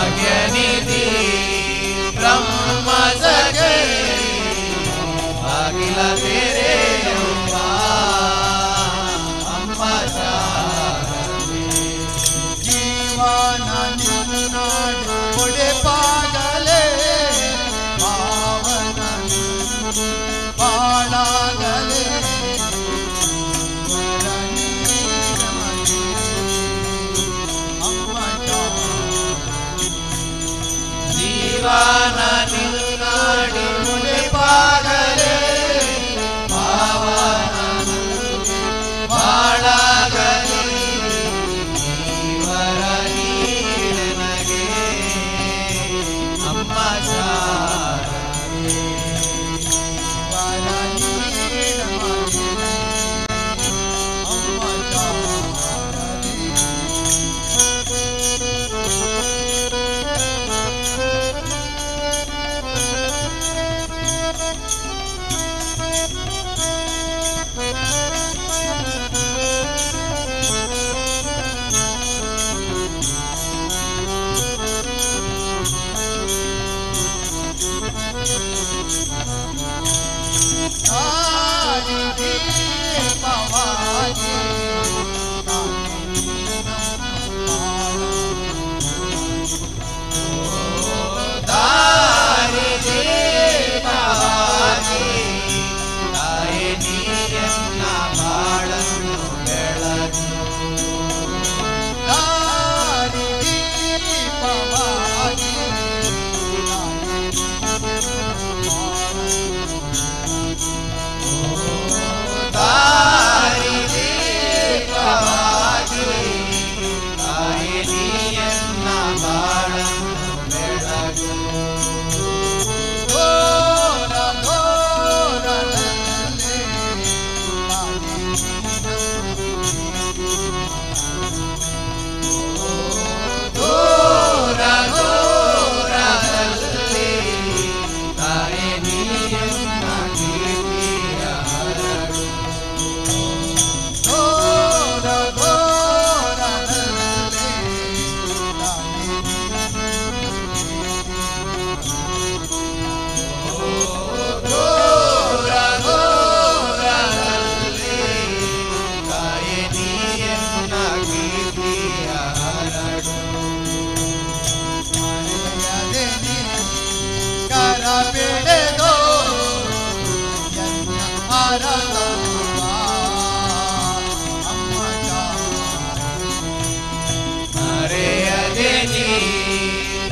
ಭಾಗ್ಯನಿಧಿ ಬ್ರಹ್ಮ ಸಖೇ ಬಾಗಿಲ ತೆರೆಯುವ ಅಮ್ಮ ಶಾರದೆ ಜೀವನ ನಿನ್ನಾಡು ಒಡೆಪಾಗಲೇ ಪಾವನ ಬಾಳಾಗಲೇ ಜೀವನ ನಿನ್ನಾಡಿ ಮುಡಿಪಾಗಲೇ ಪಾವನ ಬಾಳಾಗಲೇ ಜೀವರ ನೀಡನಗೆ ಅಮ್ಮ ಶಾರದೆ ವರ ನೀಡಮನೆ ಅಮ್ಮ ಶಾರದೆ ದಾರಿ ದೀಪವಾಗಿ ತಾಯಿ ನೀರನ್ನ ಬಾಳನ್ನು ಬೆಳಗು ದಾರಿ ದೀಪವಾಗಿ ದಾರಿ ದೀಪವಾಗಿ ತಾಯಿ ನೀರನ್ನ ಬಾಳನ್ನು ಬೆಳಗು ಘೋರ ಘೋರದಲ್ಲಿ ದೂರ ದೂರದಲ್ಲಿ ತಾಯಿ ನೀರನ್ನ ಕೀರ್ತಿಯ ಹರಡು ಘೋರ ಘೋರದಲ್ಲಿ ದೂರ ದೂರದಲ್ಲಿ ತಾಯಿ ನೀರನ್ನ ಕೀರ್ತಿಯ ಹರಡು ಮರೆಯದೆ ಕರ ಬಿಡೆದೋ ಎನ್ನ ಅರಸವ್ವ ಅಮ್ಮ ಮರೆಯದೆ ನೀ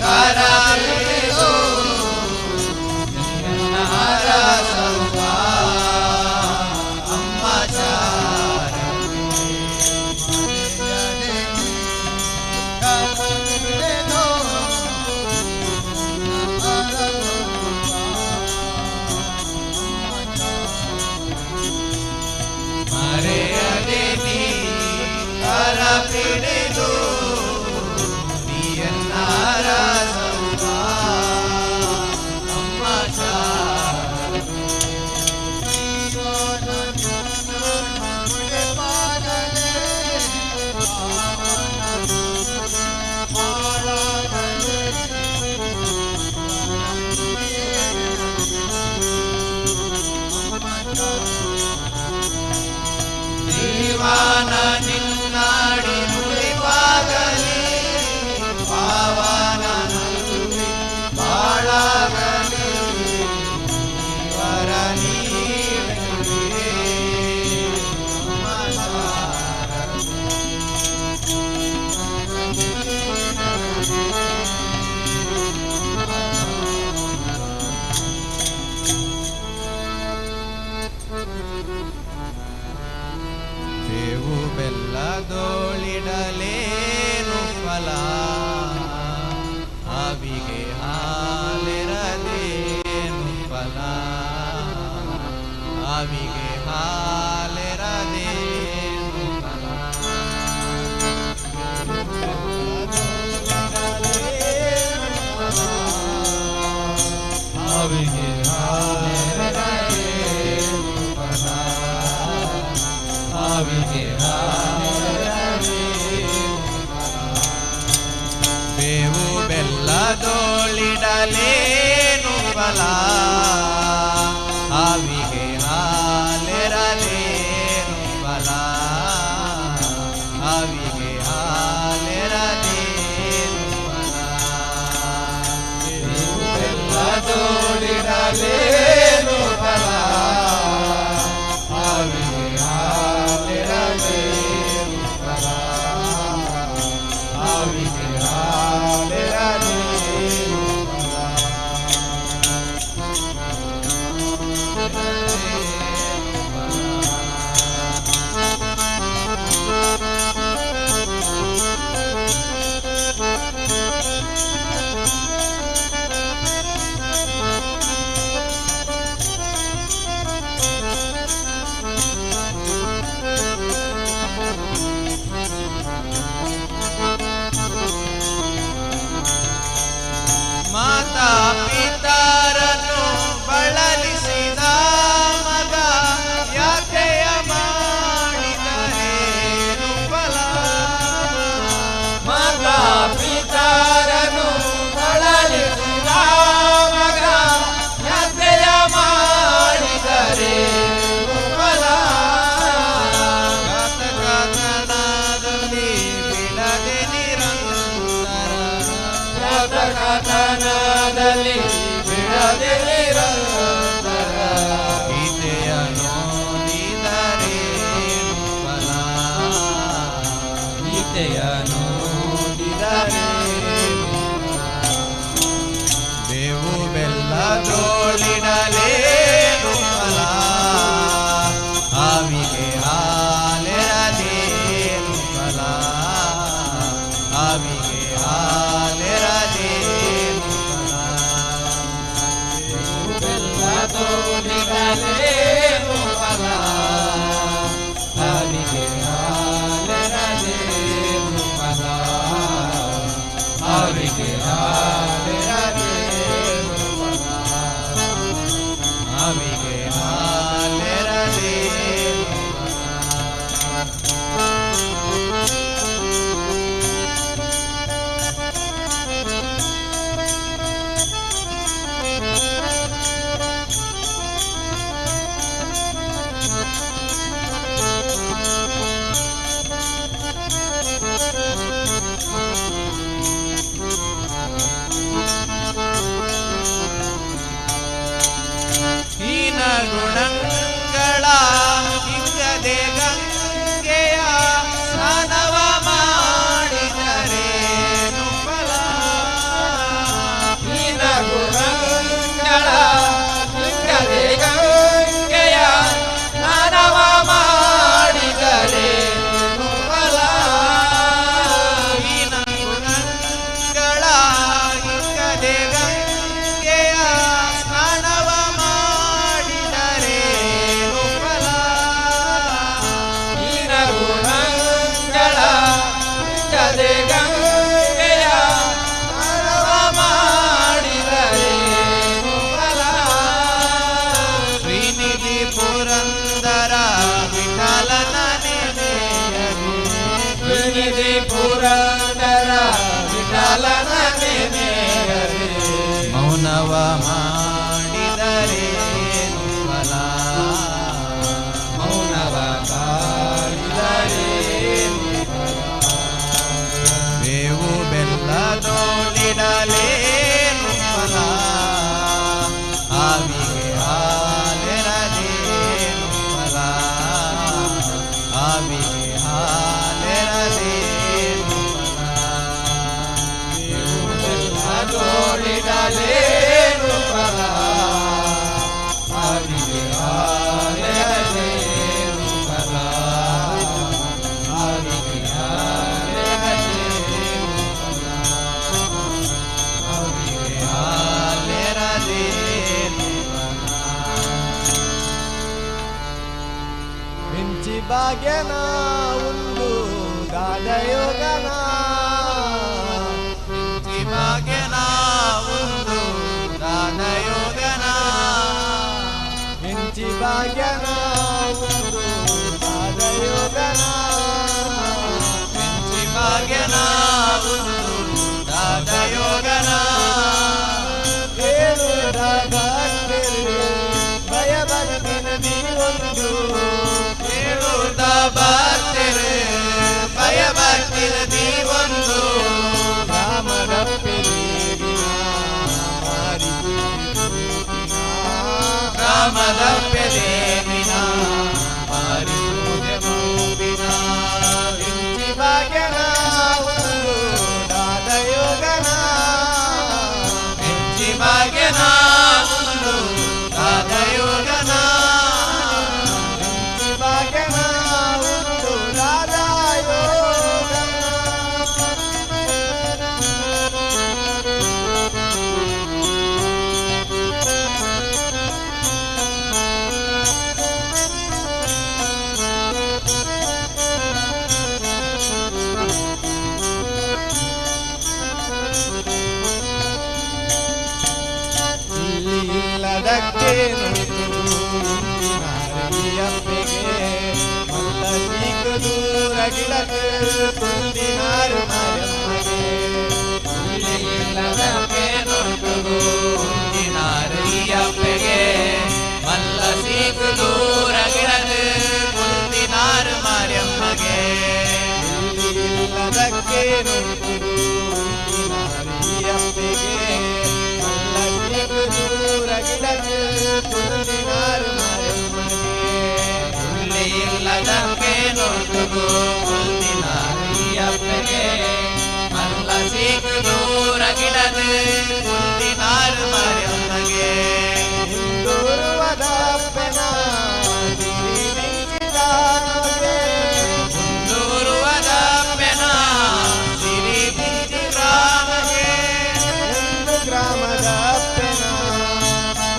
ಕರಬಿಡು ನನ್ನ ಅರಸವ್ವ ಅಮ್ಮ ಶಾರದೆ ಮರೆಯದೆ ಕರ ಬಿಡೆದೋ ಎನ್ನ ಅರಸವ್ವ ಅಮ್ಮ ಮರೆಯದೆ ನೀ ಕರ ಪಿಡಿದು ನೀಯನ್ನ ಅರಸವ್ವ ಅಮ್ಮ ಶಾರದೆ ಜೀವನ ನಿನ್ನಾಡಿ ಮುಡಿಪಾಗಲಿ ಪಾವನ ನುಡಿ ಬಾಳಾಗಲಿ ವರ ನೀಡುವೆ ಅಮ್ಮ ಶಾರದೆ ಬೇವು ಬೆಲ್ಲದೋಳಿಡಲೇನು ಫಲ ಅವಿಗೆ ಹಾಲೆರದೇನು ಫಲ ಅವಿಗೆ ಹಾಲೆರದೇನು ಫಲ ಅವಿಗೆ ಹಾಲೆರದೇನು ಫಲ ಅವಿಗೆ ಹಾಲೆರದೇನು ಫಲ ಬೇವು ಬೆಲ್ಲ ಬೆಲ್ಲದೋಳಿಡಲೇನು ಫಲ ಹಾವಿಗೆ ಹಾಲೆರಲೇನು ಫಲ ಹಾವಿಗೆ ಹಾಲೆರಲೇನು ಫಲ ಬೆಲ್ಲದೋಳಿಡಲೇನು ಫಲ ಹಾವಿಗೆ ಹಾಲೆರಲೇನು ಫಲ ಹಾವಿಗೆ ಹಾಲೆರಲೇನು ಮಾತಾ ಪಿತಾರನ್ನು ಬಳಲಿಸಿದ ಮಗ ಯಾಕೆಯ ಮಾಡಿದರೇನು ಫಲ ಮಾತಾ ಪಿತಾರನ್ನು ಬಳಲಿಸಿದ ಮಗ ಯಾಕೆಯ ಮಾಡಿದರೇನು ಫಲ ಘಾತಕತನದಲ್ಲಿ ಬಿಡದೆ ನಿರಂತರ ಘಾತಕತನದಲ್ಲಿ ಬಿಡದೆ ನಿರಂತರ ಗೀತೆಯನ್ನು ಓದಿದರೇನು ಫಲ ಗೀತೆಯನ್ನು ಓದಿದರೇನು ಬೇವು ಬೆಲ್ಲದೋಳಿಡಲೇನು ಫಲ ಹಾವಿಗೆ ಹಾಲೆರದೇನು ಫಲ ಹಾವಿಗೆ ಹಾಲೆರದೇನು ಫಲ ಬೆಲ್ಲದೋಳಿಡಲೇನು ಫಲ ಹಾವಿಗೆ ಹಾಲೆರದೇನು ಫಲ ಹಾವಿಗೆ ಹಾಲೆರದೇನು ಫಲ ಹಾವಿಗೆ ಹಾಲೆರದೇನು ಹೀನ ಗುಣಗಳ ಹಿಂಗದೆ ಗಂಗೆಯ ಸ್ನಾನವ ಮಾಡಿದರೇನು ಫಲ ಹೀನ ಗುಣಗಳ ಹಿಂಗದೆ ಗಂಗೆಯ ಸ್ನಾನವ ಮಾಡಿದರೇನು ಫಲ ಹೀನ ಗುಣಗಳ ಹಿಂಗದೆ ಗಂಗೆಯ ಸ್ನಾನವ ಮಾಡಿದರೇನು ಫಲ ಹೀನ ಗುಣಗಳ ಹಿಂಗದೆ ಗಂಗೆಯ ಸ್ನಾನವ ಮಾಡಿದರೇನು ಫಲ ಶ್ರೀನಿಧಿ ಪುರಂದರ ವಿಠಲನ ನೆನೆಯಲಿ ಶ್ರೀನಿಧಿ ಪುರಂದರ ವಿಠಲನ ನೆನೆಯಲಿ ಮೌನವ ಮಾಡಿದರೇನು ಫಲ ಮೌನವ ಕಾಡಿದರೇನು ಫಲ ಬೇವು ಬೆಲ್ಲದೋಳಿಡಲೇನು ಫಲ ಹಾವಿಗೆ ಹಾಲೆರದೇನು ಫಲ ಹಾವಿಗೆ ಹಾಲೆರದೇನು ಫಲ ಬೇವು ಬೆಲ್ಲದೋಳಿಡಲೇನು ಫಲ ಹಾವಿಗೆ ಹಾಲೆರದೇನು ಫಲ ಹಾವಿಗೆ ಹಾಲೆರದೇನು ಫಲ ಹಾವಿಗೆ ಹಾಲೆರದೇನು ಫಲ ಮಿಂಚಿ ಭಾಗ್ಯನ ಒಂದು ದಾದಯೋಗನ ಮಿಂಚಿ ಭಾಗ್ಯನ ಒಂದು ದಾನಯೋಗನ ಮಿಂಚಿ ಭಾಗ್ಯನ ಒಂದು ದಾದಯೋಗನ ಮಿಂಚಿ ಭಾಗ್ಯನ ಒಂದು ದಾದಯೋಗನ ಭಕ್ತರು ಭಯ ಭಕ್ತಿರ ನೀವೊಂದು ರಾಮದಪ್ಯ ದೇವಿನ ಮಾರಿಸುವುದೆ ಮೂವಿನ ವಿಂಚಿ ಭಾಗ್ಯನ ಒಂದು ದಾದಯೋಗನ ವಿಂಚಿ ಭಾಗ್ಯನ ಒಂದು ದಾದಯೋಗನ ವಿಂಚಿ ಭಾಗ್ಯನ ಒಂದು ಇಲ್ಲದಕ್ಕೆ ಅಪ್ಪೆಗೆ ಮಲ್ಲ ಸಿಕ್ಕ ದೂರ ಗಿಡಕ್ಕೆ ತುಂಬಿನಾರು ಮಾರಮ್ಮಗೆ ಇಲ್ಲದಕ್ಕೆ ಅಪ್ಪೆಗೆ ಮಲ್ಲ ಸಿಕ್ಕ ದೂರ ಗಿಡಕ್ಕೆ ತುಂಬಿನಾರು ಮಾರಮ್ಮಗೆ ಇಲ್ಲದಕ್ಕೆ ಅಪ್ಪೆಗೆ ದೂರ ಗಿಡಕ್ಕೆ ತುಂಬಿನಾರು ಮಾರಮ್ಮಗೆ ಇಲ್ಲದಕ್ಕೆ ನೋಡುಗು ಕುಂದಿನಾರಿಯಪ್ಪಗೆ ಮಲ್ಲ ಸಿಕ್ಕ ದೂರ ಗಿಡಕ್ಕೆ ತುಂಬಿನಾರು ಮಾರಮ್ಮಗೆ ಹಿಂದೂರುವದಪ್ಪನ ಸಿರಿ ಬಿಂಚಿದಾನಗೆ ಮುಂದೂರುವದಪ್ಪನ ಸಿರಿ ಬಿಂಚಿದಾನಗೆ ಎಂದು ಗ್ರಾಮದ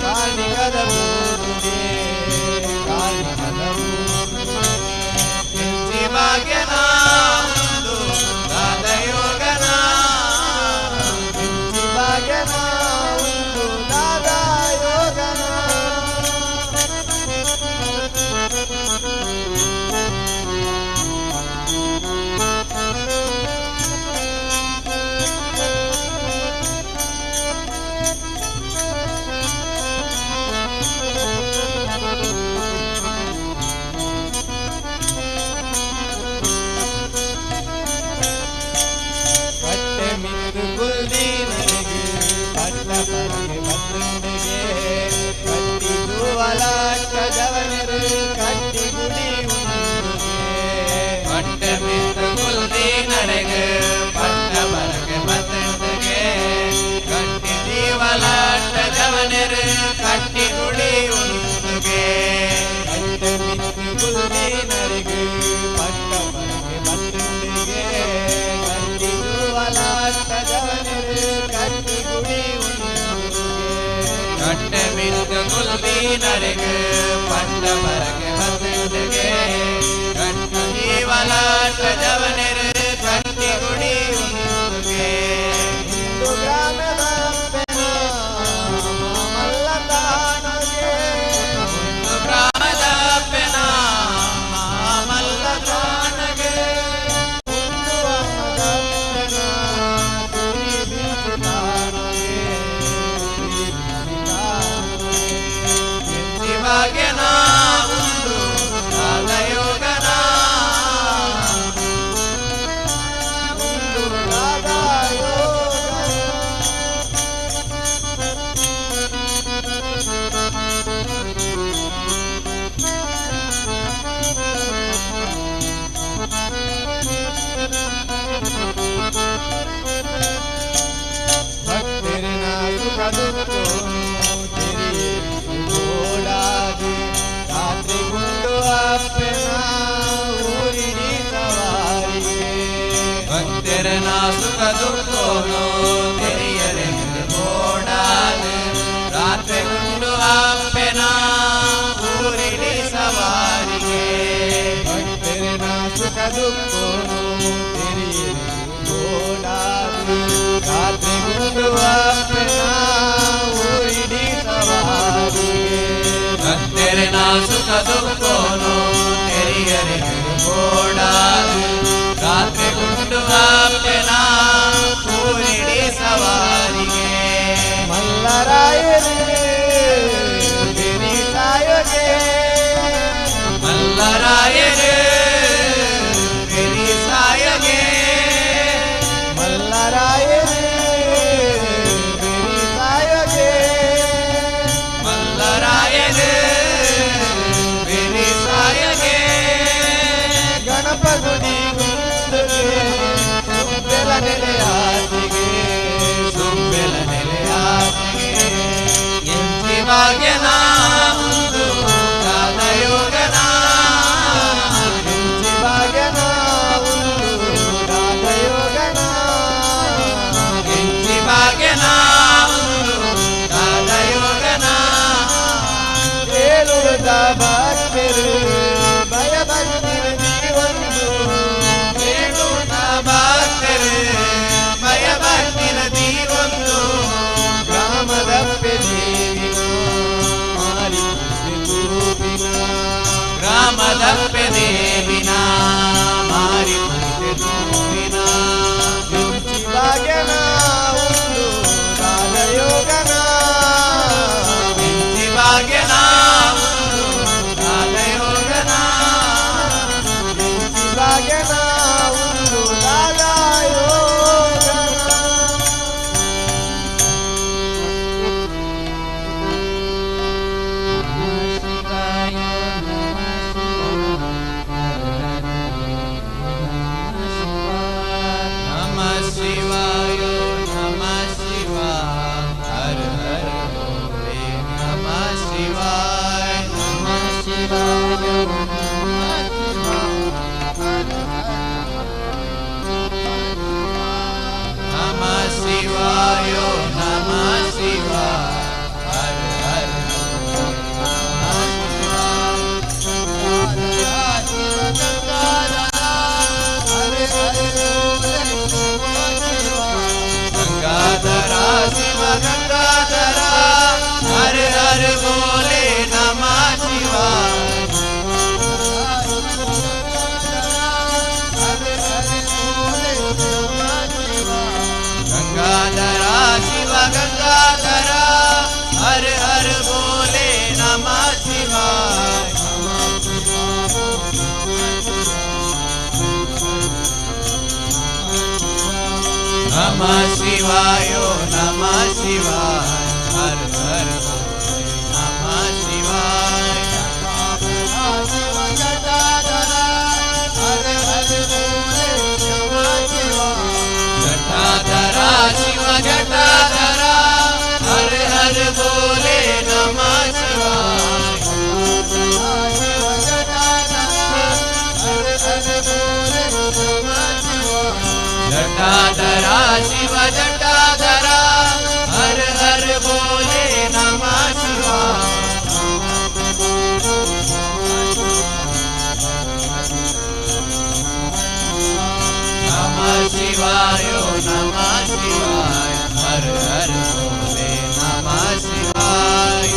ಕಾಣಿಗದ ಮೂರುಗೆ ಕಾಣಿಗದ ಮೂರುಗೆ ಭಾಗ್ಯನ ಒಂದು ದಾದಯೋಗನ ಭಾಗ್ಯನ ಒಂದು ದಾದಯೋಗನ ಕುಲ್ದೀನರಿಗೆ ಪಟ್ಟ ಪರಗೆ ಬಂದುಂಡಿಗೆ ಕಟ್ಟಿ ಜುವಲಾಟ ಜವನರು ಕಟ್ಟಿ ಗುಡಿ ಉಂಡುಗೆ ಪಟ್ಟ ಮಿತ್ರ ಕುಲ್ದೀನರಿಗೆ ಪಟ್ಟ ಪರಗೆ ಬಂದುಂಡಿಗೆ ಕಟ್ಟಿ ಜೀವಲಾಟ ಜವನರು ಕಟ್ಟಿ ಗುಡಿ ಉಂಡುಗೆ ಪಟ್ಟ ಮಿತ್ರ ಕುಲ್ದೀನರಿಗೆ ಪಟ್ಟ ಪರಗೆ ಬಂದುಂಡಿಗೆ ಕಟ್ಟಿ ಜುವಲಾಟ ಕಟ್ಟಿ ಗುಡಿ ಕಟ್ಟ ಮಿತ್ರ ಕುಲ್ದೀನರಿಗೆ ಪಟ್ಟ ಪರಗೆ ಬಂದುಂಡಿಗೆ ಕಟ್ಟಿ ಜೀವಲಾಟ ಜವನರು ಕಟ್ಟಿ ಗುಡಿ ಉಂಡುಗೆ ಹಿಂದೂ ಗ್ರಾಮದ ಮಲ್ಲ ತಾನಗೆ ಹಿಂದೂ ಗ್ರಾಮದ ಪೆನ ಮಲ್ಲ ತಾನಗೆ ಭಾಗ್ಯನ ಒಂದು ದಾದಯೋಗನ ಒಂದು ಭಕ್ತರಿನ ಸುಖ ಓಡಾದಿ ರಾತ್ರಿ ಗುಂಡು ಅಪ್ಪನ ಊರಿಡಿ ಸವಾರಿಗೆ ಭಕ್ತರನ ಸುಖ ದುಃಖೋನು ತೆರೆಯರೆ ಓಡಾದಿ ರಾತ್ರಿ ಗುಂಡು ಅಪ್ಪನ ಊರಿಡಿ ಸವಾರಿಗೆ ಭಕ್ತರನ ಸುಖ ದುಃಖೋನು ತೆರೆಯರೆ ಓಡಾದಿ ರಾತ್ರಿ ಗುಂಡು ಅಪ್ಪನ ಊರಿಡಿ ಸವಾರಿಗೆ ಭಕ್ತರನ ಸುಖ ದುಃಖೋನು ತೆರೆಯರೆ ಓಡಾದು ರಾತ್ರಿ ಗುಂಡು ಅಪ್ಪನ ಊರಿಡಿ ಸವಾರಿಗೆ ಮಲ್ಲರಾಯರೇ ಮಲ್ಲರಾಯರೇ ಭಕ್ತರು ಭಯಭಕ್ತಿರದಿ ಒಂದು ಕೇಳುತ್ತ ಭಕ್ತರು ಭಯಭಕ್ತಿರದಿ ಒಂದು ಗ್ರಾಮದಪ್ಪೆ ದೇವಿನ ಮಾರಿ ತೂಪಿನ ಗ್ರಾಮದಪ್ಪೆ ದೇವಿನ ಮಾರಿ ತೂಪಿನ ಭಾಗ್ಯನ ಒಂದು ರಾಜಯೋಗನ ಭಾಗ್ಯನ ಒಂದು ರಾಜಯೋಗನ ಭಾಗ್ಯನ ಒಂದು ರಾಜಯೋಗನ नमः शिवाय नमः शिवाय हर हर भोले नमः शिवाय नमः शिवाय नमः शिवाय नमः शिवाय हर हर गंगाधरा शिव गंगाधरा हर हर बोले नमः शिवाय गंगाधरा शिव गंगाधरा हर हर बोले नमः शिवाय नमः शिवाय नमः शिवाय हर हर भोले नमः शिवाय जटाधरा शिव जटाधरा हर हर बोले नमः शिवाय जटाधरा शिव जटाधरा हर हर बोले नमः शिवाय नमः शिवाय नमः शिवाय हर हर बोले नमः शिवाय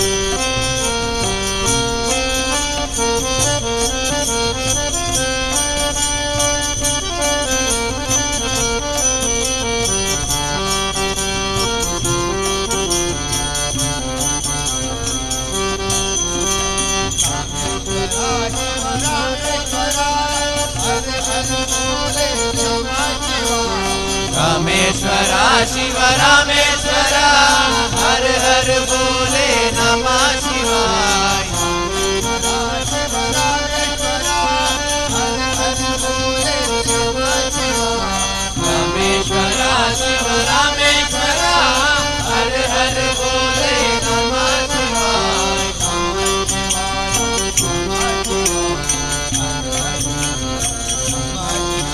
रामेश्वरा शिव रामेश्वरा हर हर बोले नमः शिवाय रामेश्वरा शिव रामेश्वरा हर हर बोले नमः शिवाय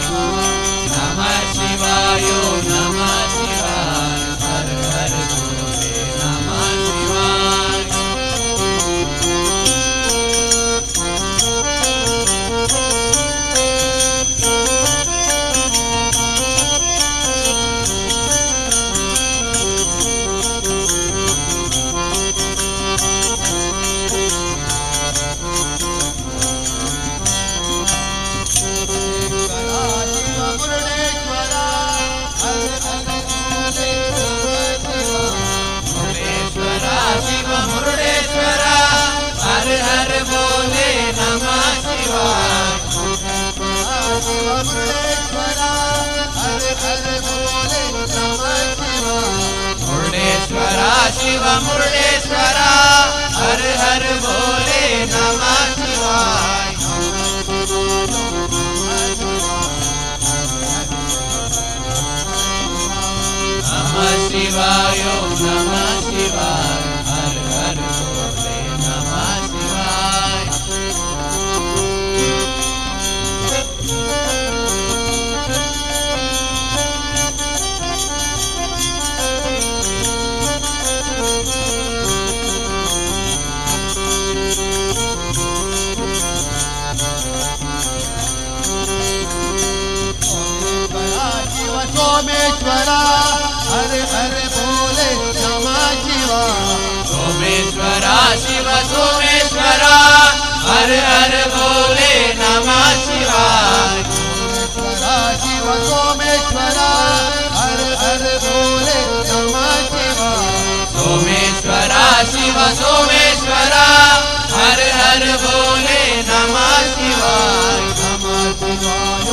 नमः शिवाय नमः शिवाय हर हर बोले नमः शिवाय मुरुडेश्वरा शिव मुरुडेश्वरा हर हर बोले नमः शिवाय मुरुडेश्वरा शिव मुरुडेश्वरा हर हर बोले नमः शिवाय नमः शिवाय नमः शिवाय हर हर बोले नमः शिवाय सोमेश्वर हर हर बोले नमः शिवाय शिव सोमेश्वर हर हर बोले नमः शिवाय सोमेश्वर शिव सोमेश्वर हर हर बोले नमः शिवाय नमः शिवाय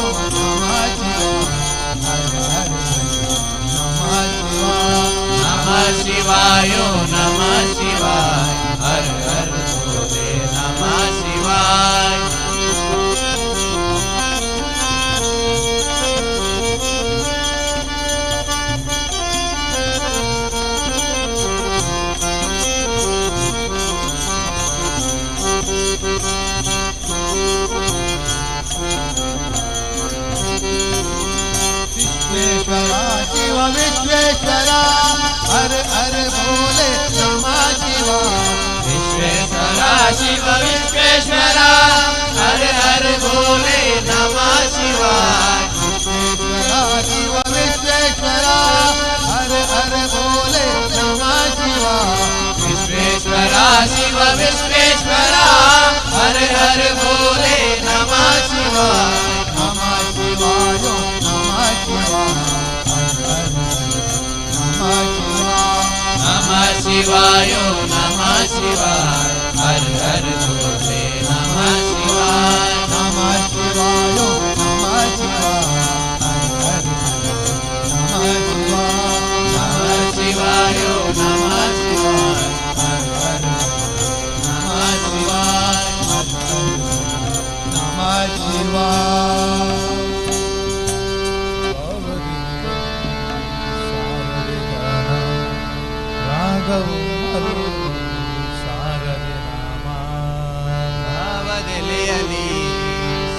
नमः शिवाय नमः शिवाय हर हर बोले नमः शिवाय शिव विश्वेश्वर हर हर बोले नमः शिवाय विश्वेश्वर शिव विश्वेश्वर हर हर बोले नमः शिवाय शिव विश्वेश्वर हर हर बोले नमः शिवाय विश्वेश्वर शिव विश्वेश्वर हर हर बोले नमः शिवाय नमः शिवाय नमः शिवाय नमः शिवाय हर हर बोले नमः शिवाय नमः शिवाय नमः शिवाय नमः शिवाय नमः शिवाय हर हर नमः शिवाय नमः शिवाय ಭಾವದೆಲೆಯಲಿ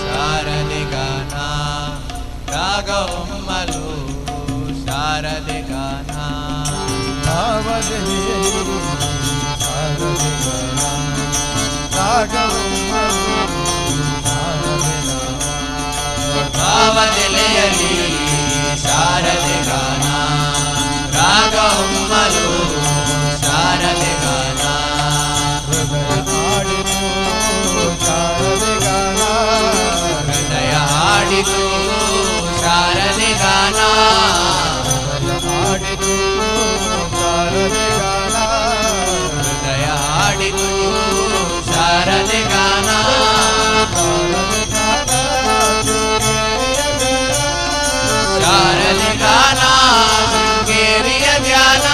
ಶಾರದೆ ಗಾನ ರಾಗವಮ್ಮಲು ಶಾರದೆ ಗಾನ ಭಾವದೆಲೆಯಲಿ ಶಾರದೆ ಗಾನ ರಾಗವಮ್ಮಲು ಭಾವದೆಲೆಯಲಿ ಶಾರದೆ ಗಾನ ರಾಗವಮ್ಮಲು ಶಾರದೆ ಗಾನ ಹೃದಯ ಹಾಡಿತು ಶಾರದೆ ಗಾನ ಹೃದಯ ಹಾಡಿತು ಶಾರದೆ ಗಾನ ಶಾರದೆ ಗಾನ ಶೃಂಗೇರಿಯ ಧ್ಯಾನ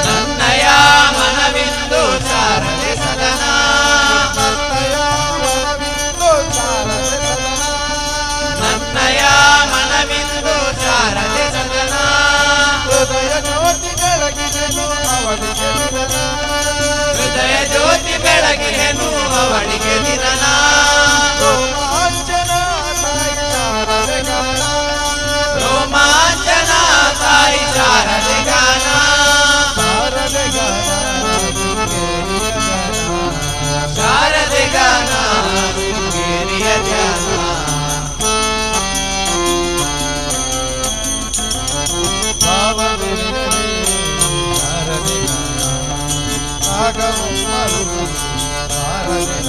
ನನ್ನಯ ಮನವಿಂದು ಶಾರದೆ ಸದನ ನನ್ನಯ ಮನವಿಂದು ಶಾರದೆ ಸದನ ಹೃದಯ ಜ್ಯೋತಿ ಬೆಳಗಿದೆನು ಅವಳಿಗೆ ದಿನನ ಹೃದಯ ಜ್ಯೋತಿ ಬೆಳಗಿದೆನು ಅವಳಿಗೆ ದಿನನ ರೋಮಾಂಚನ ತಾಯಿ ಶಾರದೆ ಗಾನ ರೋಮಾಂಚನ ತಾಯಿ ಶಾರದೆ ಗಾನ ಶಾರದೆ ಗಾನ ಶಾರದೆ ಗಾನ ಶೃಂಗೇರಿಯ ಧ್ಯಾನ ಭಾವದೆಲೆಯಲಿ ಶಾರದೆ ಗಾನ ರಾಗವಮ್ಮಲು ಶಾರದೆ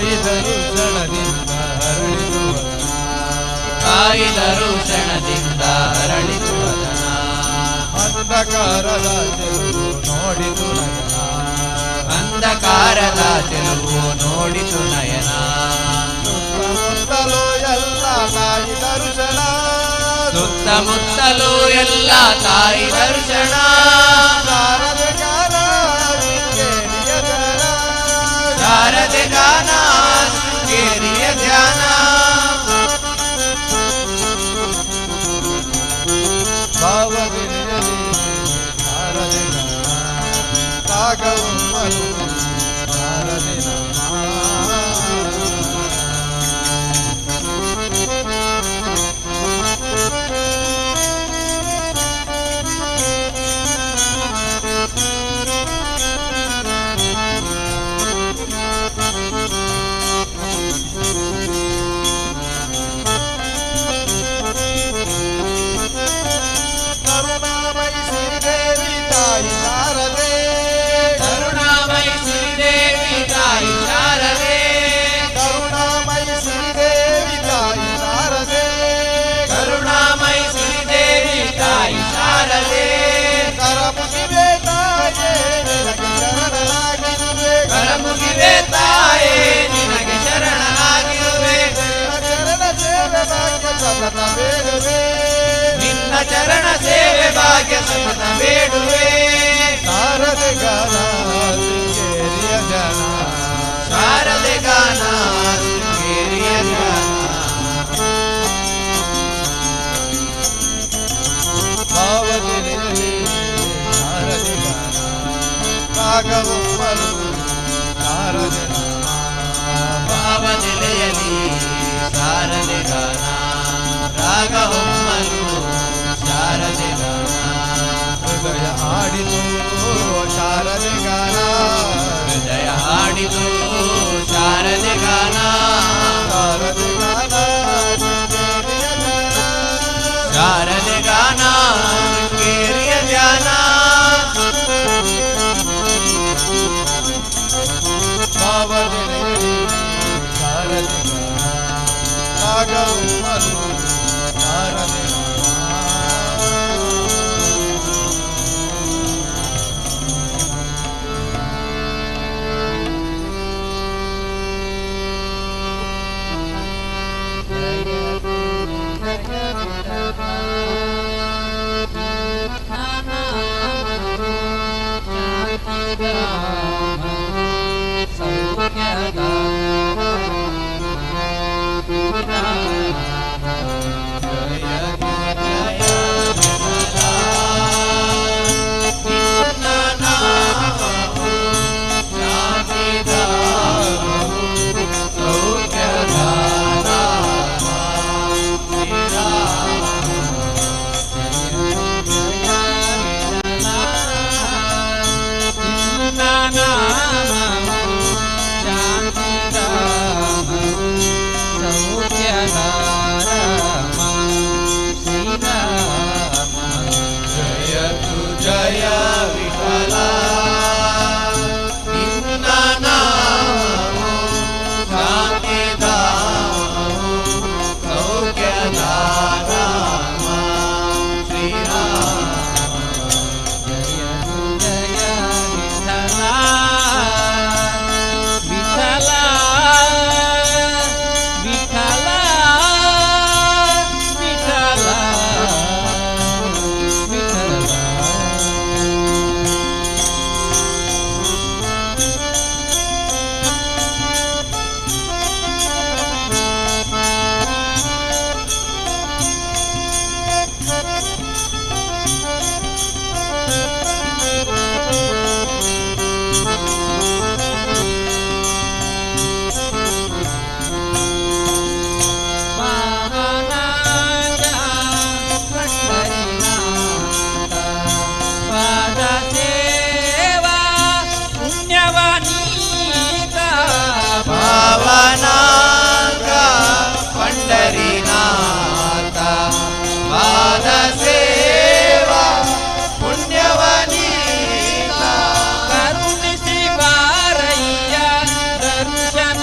ಕಾಯಿದರು ಕ್ಷಣದಿಂದ ಹರಳಿದು ಕಾಯಿದರು ಕ್ಷಣದಿಂದ ಹರಳಿತು ವದನ ಅಂಧಕಾರದ ಚೆಲುವು ನೋಡಿತು ನಯನ ಅಂಧಕಾರದ ಚೆಲುವು ನೋಡಿತು ನಯನ ಸುತ್ತಮುತ್ತಲೂ ಎಲ್ಲ ತಾಯಿ ದರ್ಶನ ಸುತ್ತಮುತ್ತಲೂ ಎಲ್ಲ ತಾಯಿ ದರ್ಶನ ಶಾರದೆ ಗಾನ ಶೃಂಗೇರಿಯ ಧ್ಯಾನ ಶಾರದೆ ಗಾನ ಶೃಂಗೇರಿಯ ಧ್ಯಾನ ಭಾವಗಿರಿಯಲಿ ಶಾರದೆ ಗಾನ ರಾಗವು ಮರು ಶಾರದೆ ಕರುಣಾಮಯಿ ಶ್ರೀದೇವಿ ತಾಯಿ ಶಾರದೆ ಕರುಣಾಮಯಿ ಶ್ರೀದೇವಿ ತಾಯಿ ಶಾರದೆ ಕರುಣಾಮಯಿ ಶ್ರೀದೇವಿ ತಾಯಿ ಶಾರದೆ ಕರುಣಾಮಯಿ ಶ್ರೀದೇವಿ ತಾಯಿ ಶಾರದೆ ಕರಮುಗಿವೆ ತಾಯೇ ನಿನಗೆ ಶರಣನಾಗಿರುವೆ ಕರಮುಗಿವೆ ತಾಯೇ ನಿನಗೆ ಶರಣನಾಗಿರುವೆ ಚರಣ ಸೇವೆ ಭಾಗ್ಯ ಸತತ ಬೇಡುವೆ ನಿನ್ನ ಚರಣ ಸೇವೆ ಭಾಗ್ಯ ಸತತ ಬೇಡುವೆ ಶಾರದೆ ಗಾನ ಶೃಂಗೇರಿಯ ಧ್ಯಾನ ಶಾರದೆ ಗಾನ ಶೃಂಗೇರಿಯ ಧ್ಯಾನ ಭಾವಗಿರಿಯಲಿ ಶಾರದೆ ಗಾನ ರಾಗವು ಮರು ಶಾರದೆ ಭಾವನೆಲೆಯಲಿ ಶಾರದೆ ಗಾನ ರಾಗ ಹೊಮ್ಮಲು ಶಾರದೆ ಗಾನ ಹೃದಯ ಹಾಡಿತು ಶಾರದೆ ಗಾನ ಹೃದಯ ಹಾಡಿತು ಶಾರದೆ ಗಾನ ಶಾರದೆ ಗಾನ ಶೃಂಗೇರಿಯ ಧ್ಯಾನ ಶಾರದೆ ಗಾನ ಶೃಂಗೇರಿಯ ಧ್ಯಾನ ಭಾವಗಿರಿಯಲಿ ಶಾರದೆ ಗಾನ ರಾಗವು ಮರು ಶಾರದೆ ಜಯ ವಿಠಲ ನಿನ್ನ ನಾಮವು ಶಾಂತಿಧಾಮವು ಸೌಖ್ಯದ ನಾಮ ಶ್ರೀರಾಮ ಜಯ ಜಯ ವಿಠಲ ವಿಠಲ ವಿಠಲ ವಿಠಲ ಕರುಣಿಸಿ ಬಾರಯ್ಯ ದರ್ಶನ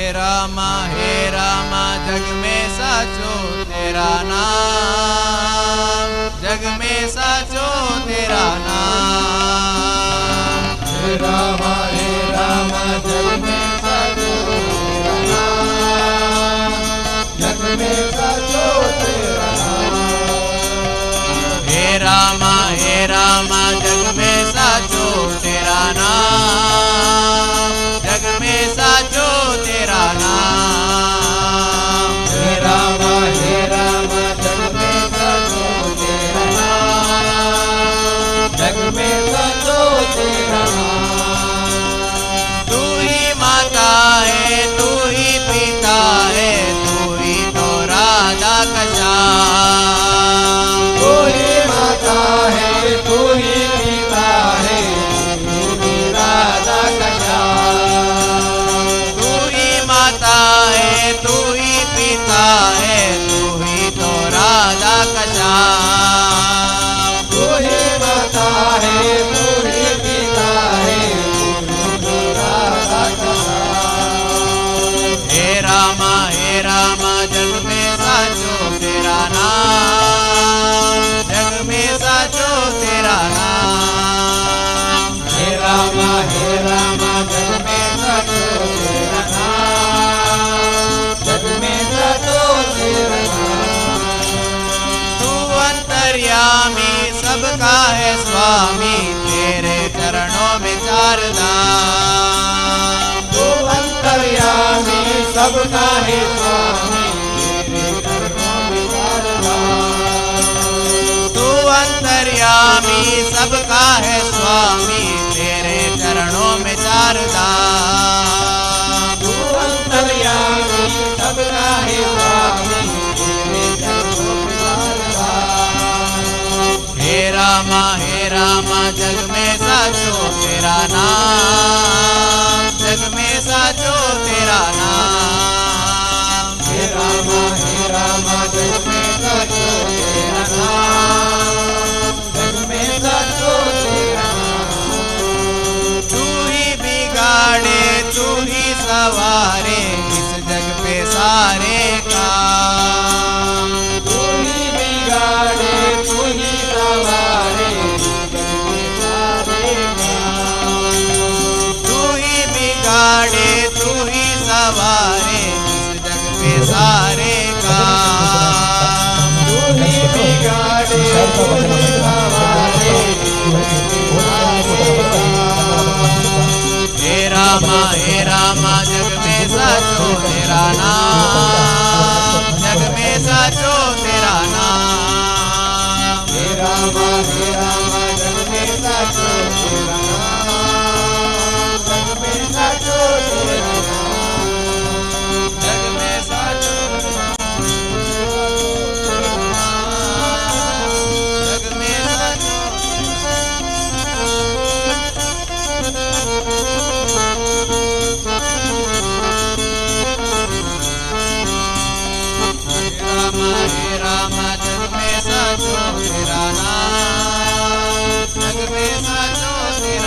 हे रामा जग में साचो तेरा नाम, जग में साचो तेरा नाम। हे रामा जग में साचो तेरा नाम, जग में साचो तेरा नाम। हे रामा जग में साचो तेरा नाम, जग में साचो तेरा नाम। हे रामा जग में साचो तेरा नाम, जग में साचो तेरा नाम। तू ही माता है, तू ही पिता है, तू ही तो राधा का श्याम। तू ही माता है, तू ही पिता है, तू ही राधा का श्याम। तू ही माता है, तू ही पिता है, तू ही तो राधा का श्याम। तू ही माता है, तू ही पिता है, तू ही तो राधा का श्याम। हे रामा जग में साचो तेरा नाम, जग में साचो तेरा नाम। हे रामा जग में साचो तेरा नाम, जग में साचो तेरा नाम। तू अंतर्यामी सबका है स्वामी, तेरे चरणों में चार धाम। तू अंतर्यामी सबका है स्वामी, तेरे चरणों में चार धाम। तू अंतर्यामी सबका है स्वामी, तेरे चरणों में चार धाम। तू अंतर्यामी सबका है स्वामी, तेरे चरणों में चार धाम। हे रामा जग में साचो तेरा नाम, जग में साचो तेरा नाम। हे रामा जग में साचो तेरा नाम, जग में साचो तेरा नाम। तू ही बिगाड़े, तू ही सवारे, इस जग पे सारे काम। तू ही बिगाड़े, तू ही सवारे, इस जग पे सारे काम। तू ही बिगाड़े, तू ही सवारे, इस जग पे सारे काम। तू ही बिगाड़े, तू ही सवारे, इस जग पे सारे काम। हे रामा जग में साचो तेरा नाम, जग में साचो तेरा नाम। हे रामा जग में साचो तेरा नाम, जग में साचो तेरा नाम। जग में साचो तेरा नाम, जग में साचो। हे रामा जग में साचो तेरा नाम, जग में साचो तेरा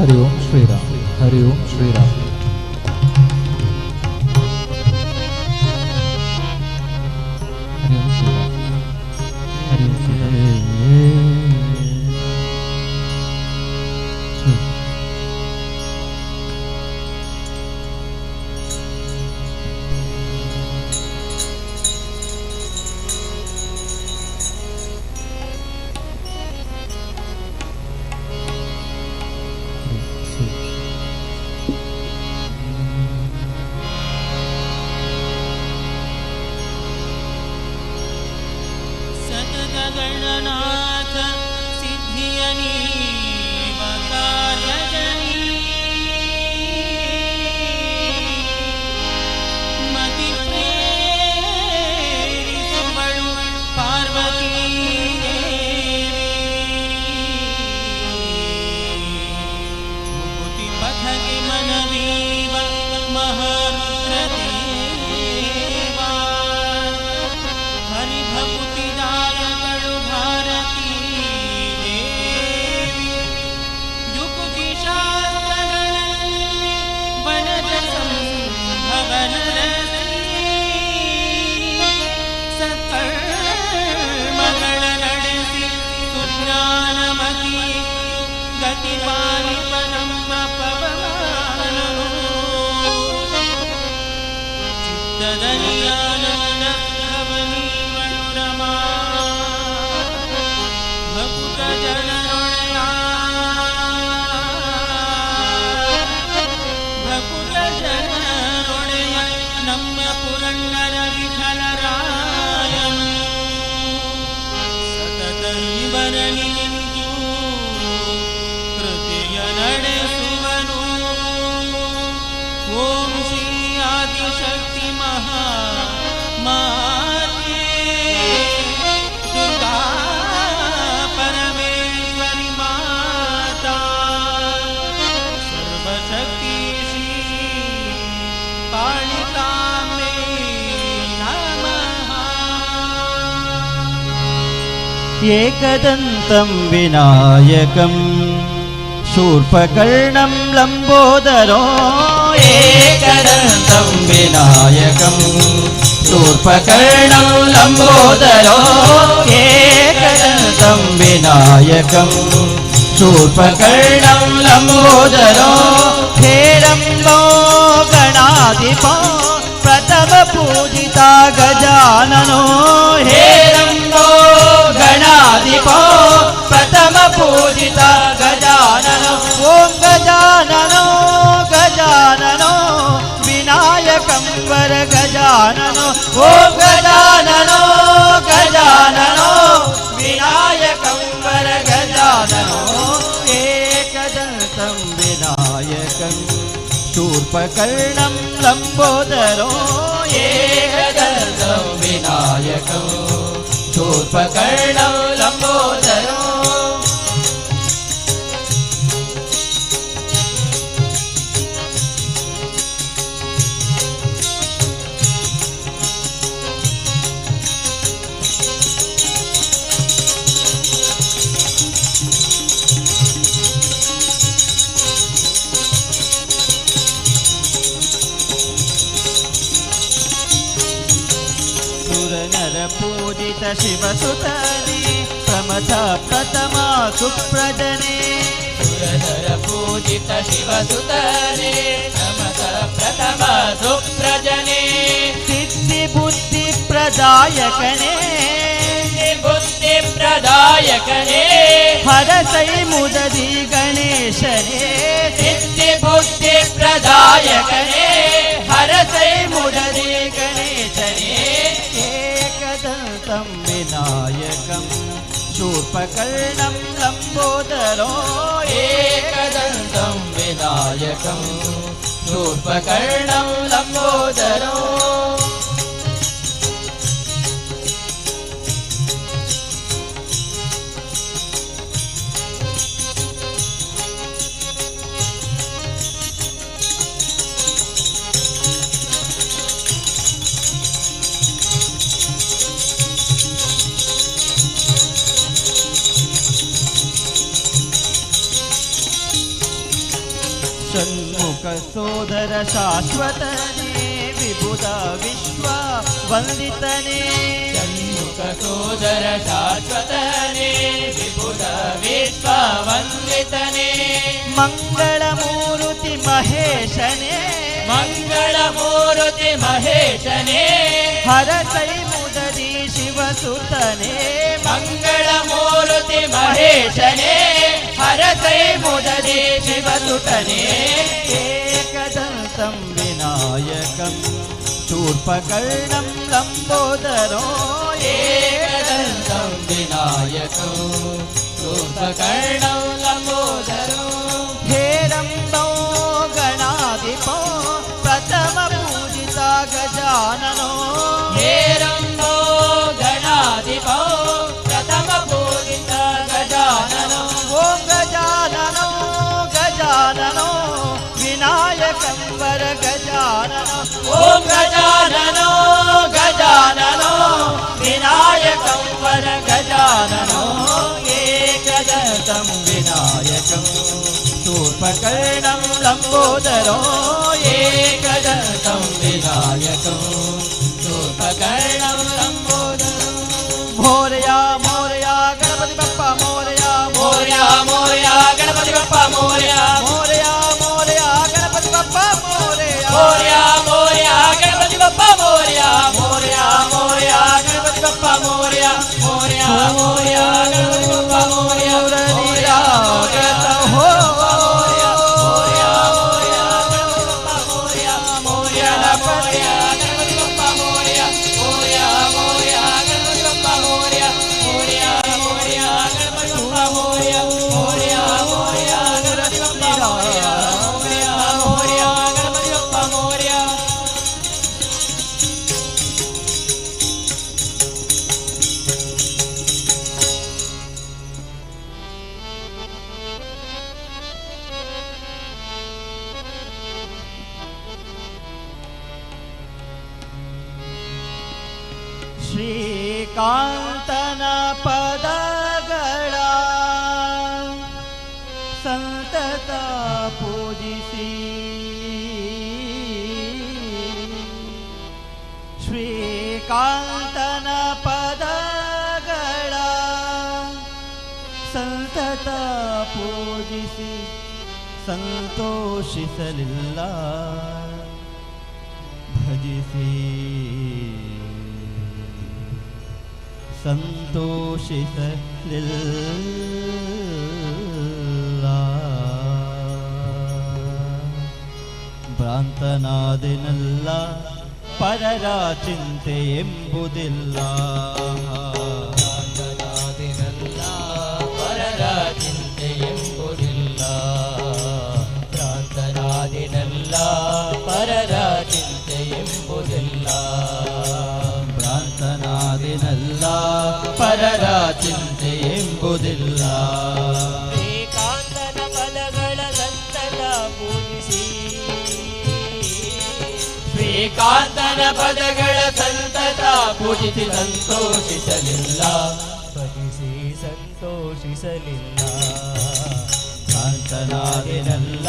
ಹರಿ ಓಂ ಶ್ರೀರಾಮ್. ಹರಿ ಓಂ ಶ್ರೀರಾಮ್. ಹರಿ ಓಂ ಶ್ರೀರಾಮ್. ಹರಿ ಓಂ ಶ್ರೀರಾಮ್. ಸತತ ಗಣನಾಥ ಸಿದ್ಧಿಯನೀವ ಕಾರ್ಯಜನೀ ಮತಿ ಪ್ರೇರಿಸುವಳು ಪಾರ್ವತೀ ಮುಕುತಿ ಪಥಗೆ ಮನವೀವ ಮಹಾರುದ್ರದೇವಾ ಹರಿಭಕುತಿದಾಯಗಳು ಭಾರತೀ ದೇವಿ ಯುಕುತಿ ಶಾಸ್ತ್ರಗಳಲ್ಲಿ ವನಜ ಸಂಭವನ ಸತ್ಕರ್ಮಗಳ ನಡೆಸಿ ಸುಜ್ಞಾನಮತಿ ಗತಿ ಪಾಲಿಪ ನಮ್ಮ ಪವಮಾನನು ಚಿತ್ತದನಿಯಾನಂದ ಭವನಿ ಮನುರಮಾ ಭಕುತ ಜನರೊಡೆಯ ಭಕುತ ಜನರೊಡೆಯ ನಮ್ಮ ಪುರಂದರ ವಿಠಲರಾಯನು ಸತತ ಬರಲಿ ನಿಂತು ಕೃತಿಯ ನಡೆಸುವನು ಓಂ ಶ್ರೀ ಆದಿಶಕ್ತಿ ಮಹಾ ಮಾತೆ ದುರ್ಗಾ ಪರಮೇಶ್ವರಿ ಮಾತಾ ಸರ್ವಶಕ್ತಿ ಶ್ರೀ ಕಾಳಿಕಾಂಬೆ ನಮಃ. ಏಕದಂತಂ ವಿನಾಯಕಂ ಶೂರ್ಪಕರ್ಣಂ ಲಂಬೋದರೋ ಏಕದಂತಂ ವಿನಾಯಕಂ ಶೂರ್ಪಕರ್ಣಂ ಲಂಬೋದರೋ ಏಕದಂತಂ ವಿನಾಯಕಂ ಶೂರ್ಪಕರ್ಣಂ ಲಂಬೋದರೋ ಹೇರಂಬೋ ಗಣಾಧಿಪೋ ಪ್ರಥಮ ಪೂಜಿತ ಗಜಾನನೋ ಹೇರಂಬೋ ಗಣಾಧಿಪೋ ಪ್ರಥಮ ಪೂಜಿತ ಗಜಾನನೋ ಓಂ ಗಜಾನನೋ ಗಜಾನನೋ ವಿನಾಯಕಂ ವರ ಗಜಾನನೋ ಓಂ ಗಜಾನನೋ ಗಜಾನನೋ ವಿನಾಯಕಂ ವರ ಗಜಾನನೋ ಏಕದಂತಂ ವಿನಾಯಕಂ ಶೂರ್ಪಕರ್ಣಂ ಲಂಬೋದರೋ ಏಕದಂತಂ ವಿನಾಯಕಂ ಶೂರ್ಪಕರ್ಣಂ ಲಂಬೋದರೋ ಸುರನರ ಪೂಜಿತ ಶಿವಸುತನೆ ಪ್ರಮಥ ಪ್ರಥಮ ಸುಪ್ರಜನೆ ಸುರನರ ಪೂಜಿತ ಶಿವಸುತನೆ ಪ್ರಮಥ ಪ್ರಥಮ ಸುಪ್ರಜನೆ ಸಿದ್ಧಿ ಬುದ್ಧಿ ಪ್ರದಾಯಕನೇ ಬುದ್ಧಿ ಪ್ರದಾಯಕನೇ ಹರಸೈ ಮುದದಿ ಗಣೇಶನೇ ಸಿದ್ಧಿ ಬುದ್ಧಿ ಪ್ರದಾಯಕನೇ ಹರಸೈ ಮುದದಿ ಗಣೇಶನೇ ಏಕದಂತಂ ವಿನಾಯಕಂ ಶೂರ್ಪಕರ್ಣಂ ಲಂಬೋದರೋ ಏಕದಂತಂ ವಿನಾಯಕಂ ಶೂರ್ಪಕರ್ಣಂ ಲಂಬೋದರೋ ಷಣ್ಮುಖ ಸೋದರ ಶಾಶ್ವತನೇ ವಿಭುಧ ವಿಶ್ವ ವಂದಿತನೇ ಷಣ್ಮುಖ ಸೋದರ ಶಾಶ್ವತನೇ ವಿಭುಧ ವಿಶ್ವ ವಂದಿತನೇ ಮಂಗಳ ಮೂರುತಿ ಮಹೇಶನೇ ಮಂಗಳ ಮೂರುತಿ ಮಹೇಶನೇ ಹರಸೈ ಮುದರಿ ಶಿವಸುತನೇ ಮಂಗಳ ಮೂರುತಿ ಮಹೇಶನೇ ಹರಸೈ ಮುದರಿ ಶಿವಸುತನೇ ಏಕದಂತಂ ವಿನಾಯಕಂ ಶೂರ್ಪಕರ್ಣಂ ಲಂಬೋದರೋ ಏಕದಂತಂ ವಿನಾಯಕಂ ಶೂರ್ಪಕರ್ಣಂ ಲಂಬೋದರೋ ಹೇರಂಬೋ ಗಣಾಧಿಪೋ ಪ್ರಥಮ ಪೂಜಿತ ಗಜಾನನೋ ಹೇರಂಬೋ ಗಣಾಧಿಪೋ ಪ್ರಥಮ ಪೂಜಿತ ಗಜಾನನೋ ಓಂ ಗಜಾನನೋ ಗಜಾನನೋ ವಿನಾಯಕಂ ವರ ಗಜಾನನೋ ಓಂ ಗಜಾನನೋ ಗಜಾನನೋ ವಿನಾಯಕಂ ವರ ಗಜಾನನೋ ಏಕದಂತಂ ವಿನಾಯಕಂ ಶೂರ್ಪಕರ್ಣಂ ಲಂಬೋದರೋ ಏಕದಂತಂ ವಿನಾಯಕಂ ಶೂರ್ಪಕರ್ಣಂ ಲಂಬೋದರೋ ಮೋರಯಾ ಮೋರಯಾ ಗಣಪತಿ ಬಪ್ಪ ಮೋರಯಾ ಮೋರ್ಯಾ ಮೋರ್ಯಾ ಗಣಪತಿ ಬಪ್ಪ ಮೋರ್ಯಾ ಮೋರಯಾ ಮೋರಯಾ ಗಣಪತಿ ಬಪ್ಪ ಮೋರಯಾ ಮೋರ್ಯಾ ಮೋರ್ಯಾ ಗಣಪತಿ ಬಪ್ಪ ಮೋರ್ಯಾ ಮೋರ್ಯಾ ಮೋರ್ಯಾ ಗಣಪತಿ ಬಪ್ಪ ಮೋರ್ಯಾ ಮೋರ್ಯಾ ಮೋರ್ಯಾ ಗಣಪತಿ ಬಪ್ಪ ಮೋರ್ಯಾ ಮೋರ್ಯಾ ಹೋ ಶ್ರೀಕಾಂತನ ಪದಗಳ ಸಂತತ ಪೂಜಿಸಿ ಶ್ರೀಕಾಂತನ ಪದಗಳ ಸಂತತ ಪೂಜಿಸಿ ಸಂತೋಷಿಸಲಿಲ್ಲ ಭಜಿಸಿ ಸಂತೋಷಿಸಲಿಲ್ಲ ಭ್ರಾಂತನಾದೆನಲ್ಲ ಪರರ ಚಿಂತೆ ಎಂಬುದಿಲ್ಲ ಭ್ರಾಂತನಾದೆನಲ್ಲ ಪರರ ಚಿಂತೆ ಎಂಬುದಿಲ್ಲ ಭ್ರಾಂತನಾದೆನಲ್ಲ ಪರರ ಚಿಂತೆ ಎಂಬುದಿಲ್ಲ ಭ್ರಾಂತನಾದೆನಲ್ಲ ಪರರ ಚಿಂತೆ ಎಂಬುದಿಲ್ಲ ಏಕಾಂತನ ಪದಗಳ ಸಂತತ ಪೂಜಿಸಿ ಶ್ರೀಕಾಂತನ ಪದಗಳ ಸಂತತ ಪೂಜಿಸಿ ಸಂತೋಷಿಸಲಿಲ್ಲ ಭಜಿಸಿ ಸಂತೋಷಿಸಲಿಲ್ಲ ಭ್ರಾಂತನಾದೆನಲ್ಲ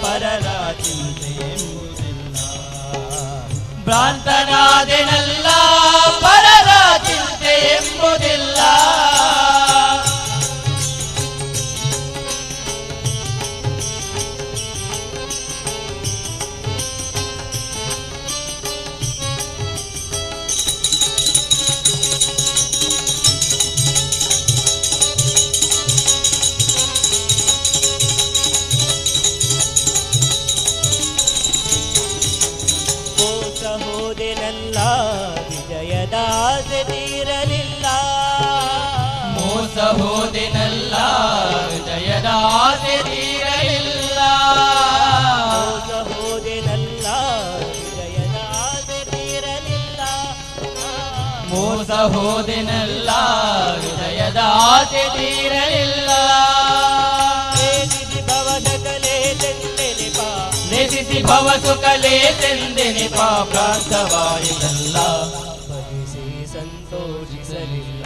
ಪರರ ಚಿಂತೆ ಎಂಬುದಿಲ್ಲ ಭ್ರಾಂತನಾದೆನಲ್ಲ ಪರರ ಚಿಂತೆ ಎಂಬುದಿಲ್ಲ ಮೋಸ ಹೋದೆನಲ್ಲ ವಿಜಯದ ಆಸೆ ತೀರಲಿಲ್ಲ ಮೋಸ ಹೋದೆನಲ್ಲ ವಿಜಯದ ಆಸೆ ತೀರಲಿಲ್ಲ ಮೋಸ ಹೋದೆನಲ್ಲ ವಿಜಯದ ಆಸೆ ತೀರಲಿಲ್ಲ ಮೋಸ ಹೋದೆನಲ್ಲ ವಿಜಯದ ಆಸೆ ತೀರಲಿಲ್ಲ ಲೇಸಿಸಿ ಭವ ಸುಖಲೇ ತೆಂದೆನೆಪ ಪ್ರಾಂತವಾಯಿತಲ್ಲ ಭಜಿಸಿ ಸಂತೋಷಿಸಲಿಲ್ಲ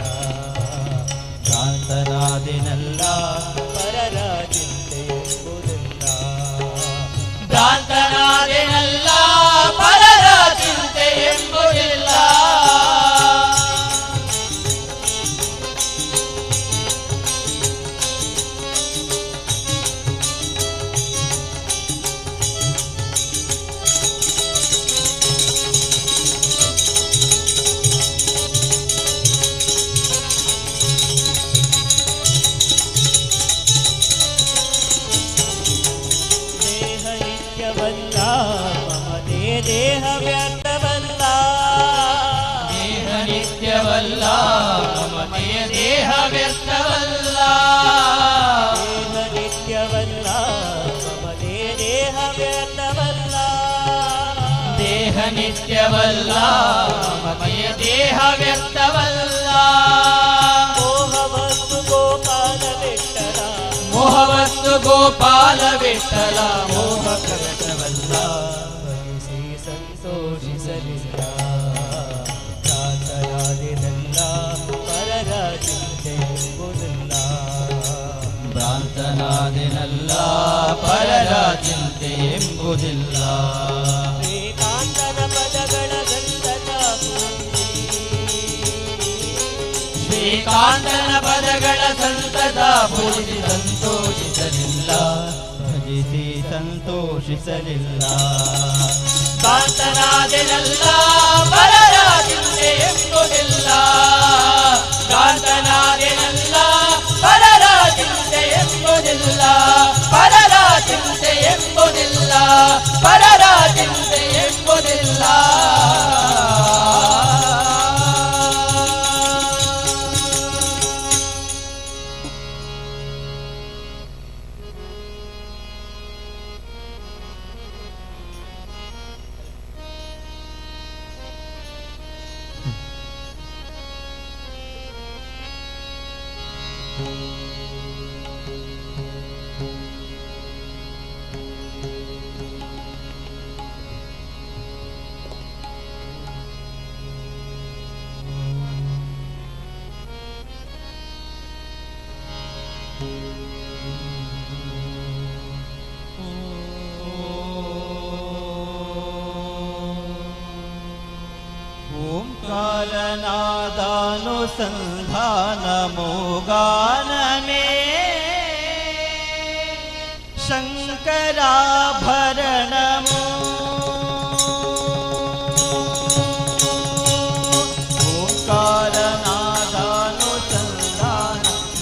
ಭ್ರಾಂತನಾದೆನಲ್ಲ ಪರರ ಚಿಂತೆ ಎಂಬುದಿಲ್ಲ ನಿತ್ಯವಲ್ಲ ಮಮತೆಯ ದೇಹ ವ್ಯರ್ಥವಲ್ಲ ನಿತ್ಯವಲ್ಲ ಮಮತೆಯ ದೇಹ ವ್ಯರ್ಥವಲ್ಲ ದೇಹ ನಿತ್ಯವಲ್ಲ ಮಮತೆಯ ದೇಹ ವ್ಯರ್ಥವಲ್ಲ ಮೋಹವಸ್ತು ಗೋಪಾಲ ವಿಠಲ ಮೋಹವಸ್ತು ಗೋಪಾಲ ವಿಠಲ ಮೋಹ ಕವಚವಲ್ಲ ಬಯಸಿ ಸಂತೋಷಿಸಲಿಲ್ಲ ಭ್ರಾಂತನಾದಿನಲ್ಲ ಪರರ ಚಿಂತೆ ಎಂಬುದಿಲ್ಲ ಭ್ರಾಂತನಾದೆನಲ್ಲ ಪರರ ಚಿಂತೆ ಎಂಬುದಿಲ್ಲ ಶ್ರೀಕಾಂತನ ಪದಗಳ ಸಂತತ ಶ್ರೀಕಾಂತನ ಪದಗಳ ಸಂತತ ಪೂಜಿಸಿ ಸಂತೋಷಿಸಲಿಲ್ಲ ಭಜಿಸಿ ಸಂತೋಷಿಸಲಿಲ್ಲ ಕಾಂತನಾದೆನಲ್ಲ ಪರರ ಚಿಂತೆ ಎಂಬುದಿಲ್ಲ ಕಾಂತನಾದೆನಲ್ಲ ಪರರ ಚಿಂತೆ ಎಂಬುದಿಲ್ಲ ಪರರ ಚಿಂತೆ ಎಂಬುದಿಲ್ಲ ಪರರ ಚಿಂತೆ ಎಂಬುದಿಲ್ಲ ओंकारनादानुसंधानमोगानमे शंकराभरणमो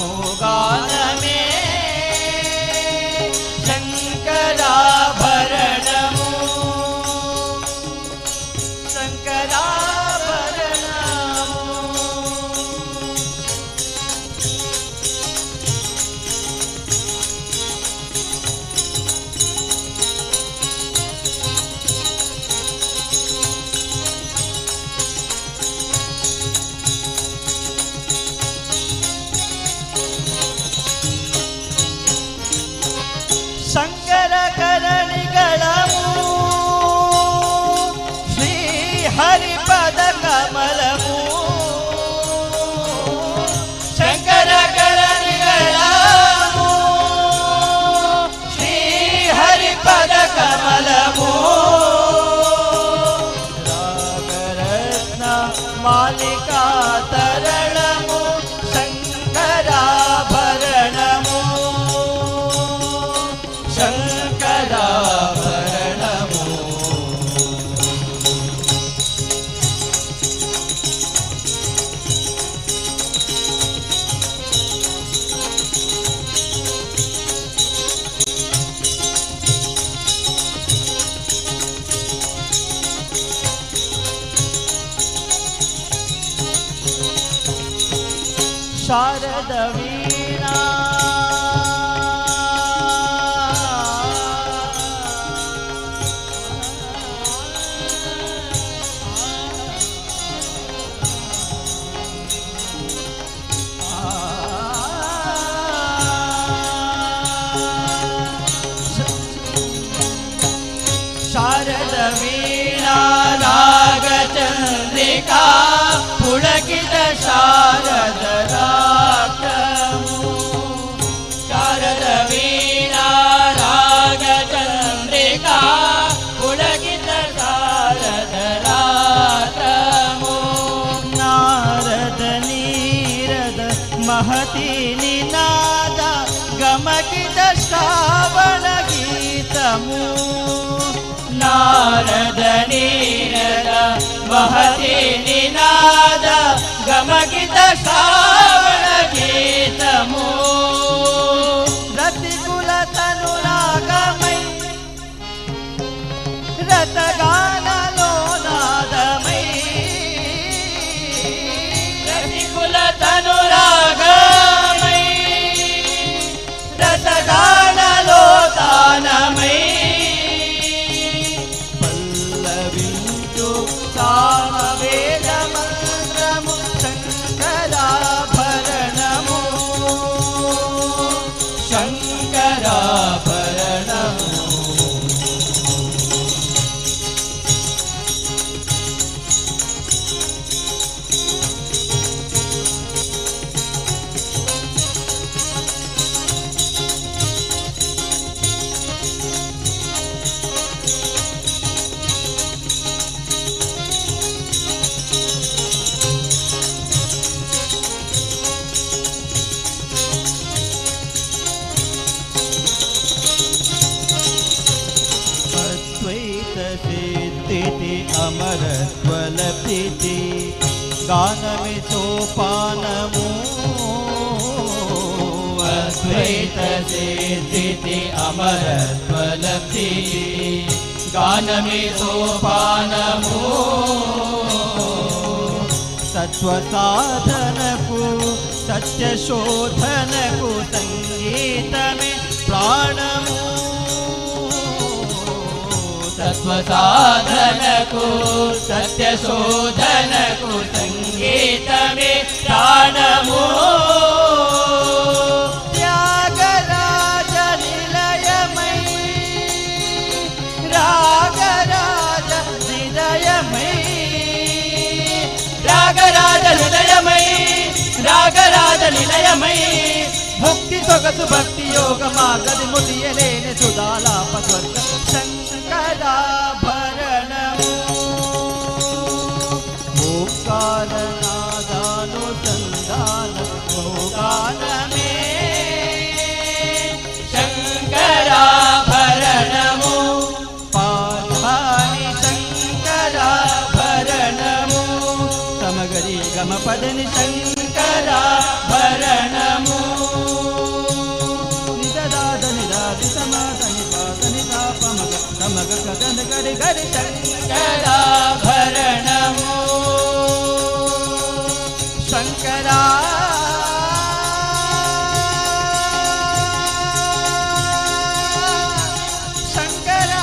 ओंकारनादानुसंधानमोगानमे शंकराभरणमो शंकरकरणिगळमु श्री हरिपद कमलमु शंकरकरणिगळमु श्री हरिपद कमलमु रागरत्न मालिका तरळमु शंकराभरणमु शंकराभरणमु शारद वीणा शारद वीणा रागचंद्रिका पुलकित शारद रागमु शारद वीणा रागचंद्रिका पुलकित शारद रागमु नारद नीरद महती निनाद गमकित श्रावण गीतमु नारद नीरद महति निनाद गमकित श्रावण गीतमु रतिकुल तनुरागमय रतगानलोनादमय गानमे सोपानमु अद्वैत सिद्धि अमरत्वलब्धि गानमे सोपानमु सत्वसाधनकु सत्यशोधनकु संगीतमे प्राणमु सत्वसाधनकु सत्यशोधनकु संगीतमे प्राणमु त्यागराज निलयमयी रागराज हृदयमयी रागराज हृदयमयी रागराज निलयमयी भक्ति सొగసు भक्ति योग मार्गदि मुदियलेने सुदालाप स्वर्ग शंकराभरणमु ओंकारनादानुसंधान गानमे शंकराभरणमु पाधानि शंकराभरणमु समगरि गम पदनि शंकराभरणमु शंकराभरणमु शंकरा शंकरा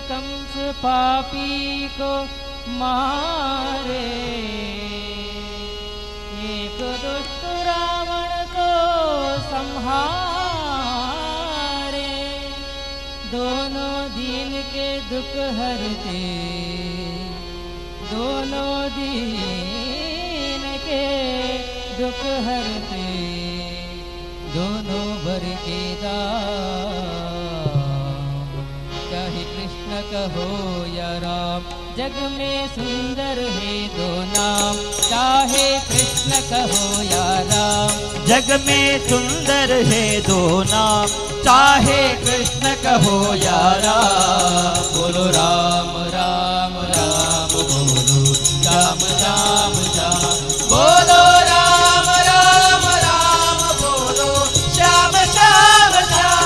कंस पापी को मारे एक दुष्ट रावण को संहारे दोनों दीन के दुख हरते दोनों दीन के दुख हरते दोनों भर के चाहे कृष्ण कहो या राम जग में सुंदर है दो नाम चाहे कृष्ण कहो या राम जग में सुंदर है दो नाम चाहे कृष्ण कहो या राम बोलो राम राम राम बोलो श्याम श्याम श्याम बोलो राम राम राम बोलो श्याम श्याम श्याम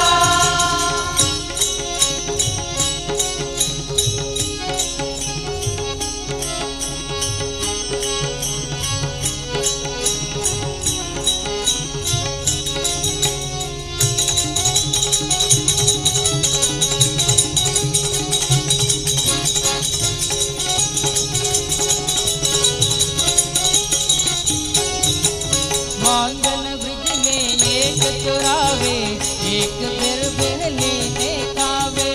मांगन ब्रिज में एक चुरावे एक बिर बिरले देखावे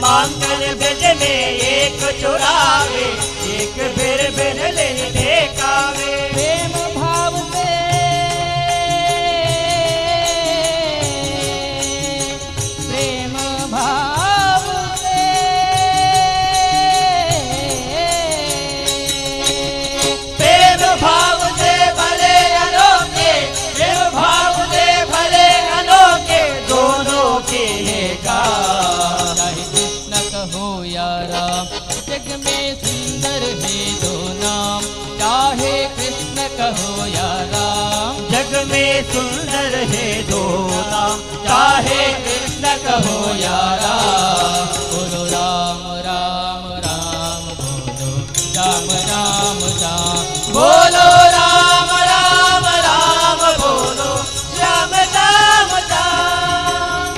मांगल ब्रज में एक चुरावे एक बिर बिरले देखावे प्रेम भाव से प्रेम भाव से प्रेम भाव से भले अनोखे प्रेम भाव से भले अनोखे दोनों के काम चाहे कृष्ण कहो या राम जग में सुंदर है दो नाम चाहे कृष्ण कहो या राम जग में सुंदर है दो नाम चाहे कृष्ण कहो या राम बोलो राम राम राम बोलो राम राम राम बोलो राम राम राम बोलो श्याम श्याम श्याम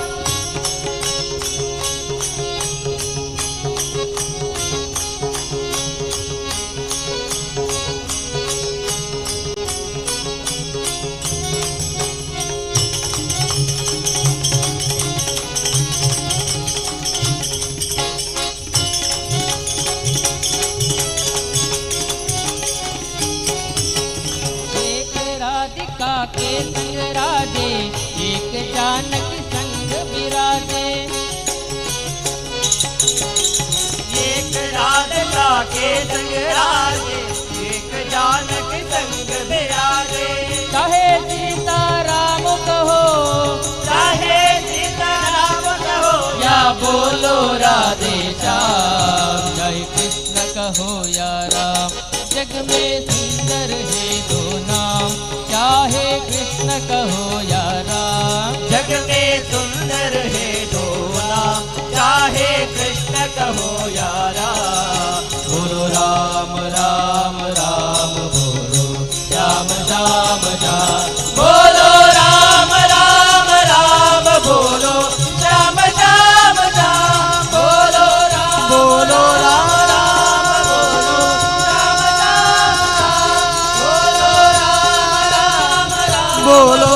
बोलो राधे श्याम। जय कृष्ण कहो या राम, जग में सुंदर है दो नाम, चाहे कृष्ण कहो या राम। जग में सुंदर है दो नाम, चाहे कृष्ण कहो या राम। बोलो राम राम राम, बोलो श्याम श्याम श्याम। बोलो राम राम राम, बोलो श्याम श्याम श्याम। बोलो राम, बोलो राम राम, बोलो श्याम श्याम श्याम। बोलो राम राम, बोलो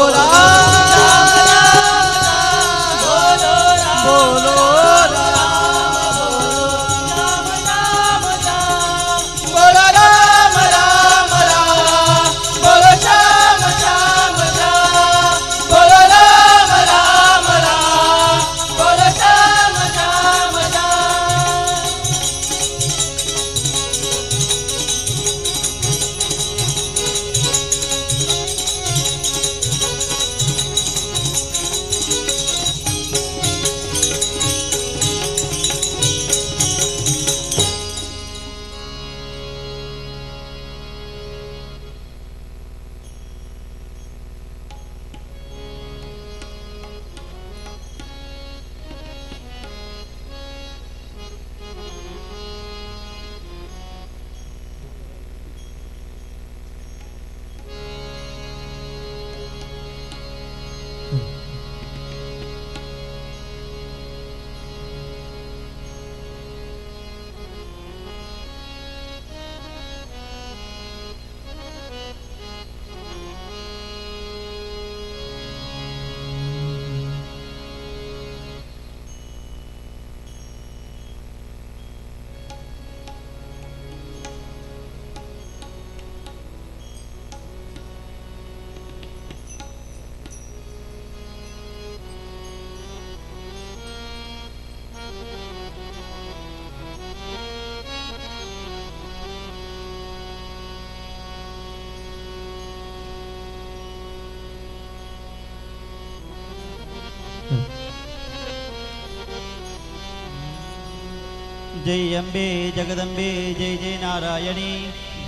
जय अम्बे जगदम्बे जय जय नारायणी।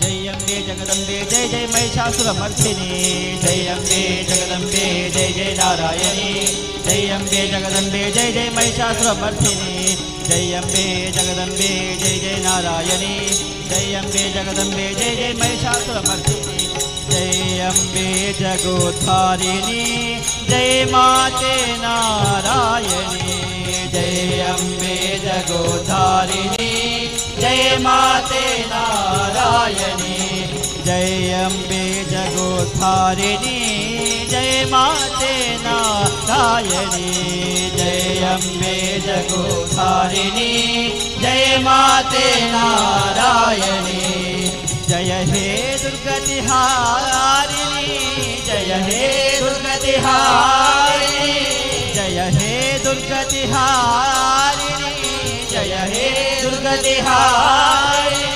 जय अम्बे जगदम्बे जय जय महिषासुरमर्दिनी। जय अम्बे जगदम्बे जय जय नारायणी। जय अम्बे जगदम्बे जय जय महिषासुरमर्दिनी। जय अम्बे जगदम्बे जय जय नारायणी। जय अम्बे जगदम्बे जय जय महिषासुरमर्दिनी। जय अम्बे जगोद्धारिणी जय माते नारायणी। जय अम्बे जगोद्धारिणी जय माते नारायणी। जय अम्बे जगोद्धारिणी जय माते नारायणी। जय अम्बे जगोद्धारिणी जय माते नारायणी। जय हे दुर्गति हारिणी जय हे दुर्गति हारिणी। जय हे दुर्गति हारिणी जय हे दुर्गति हारिणी।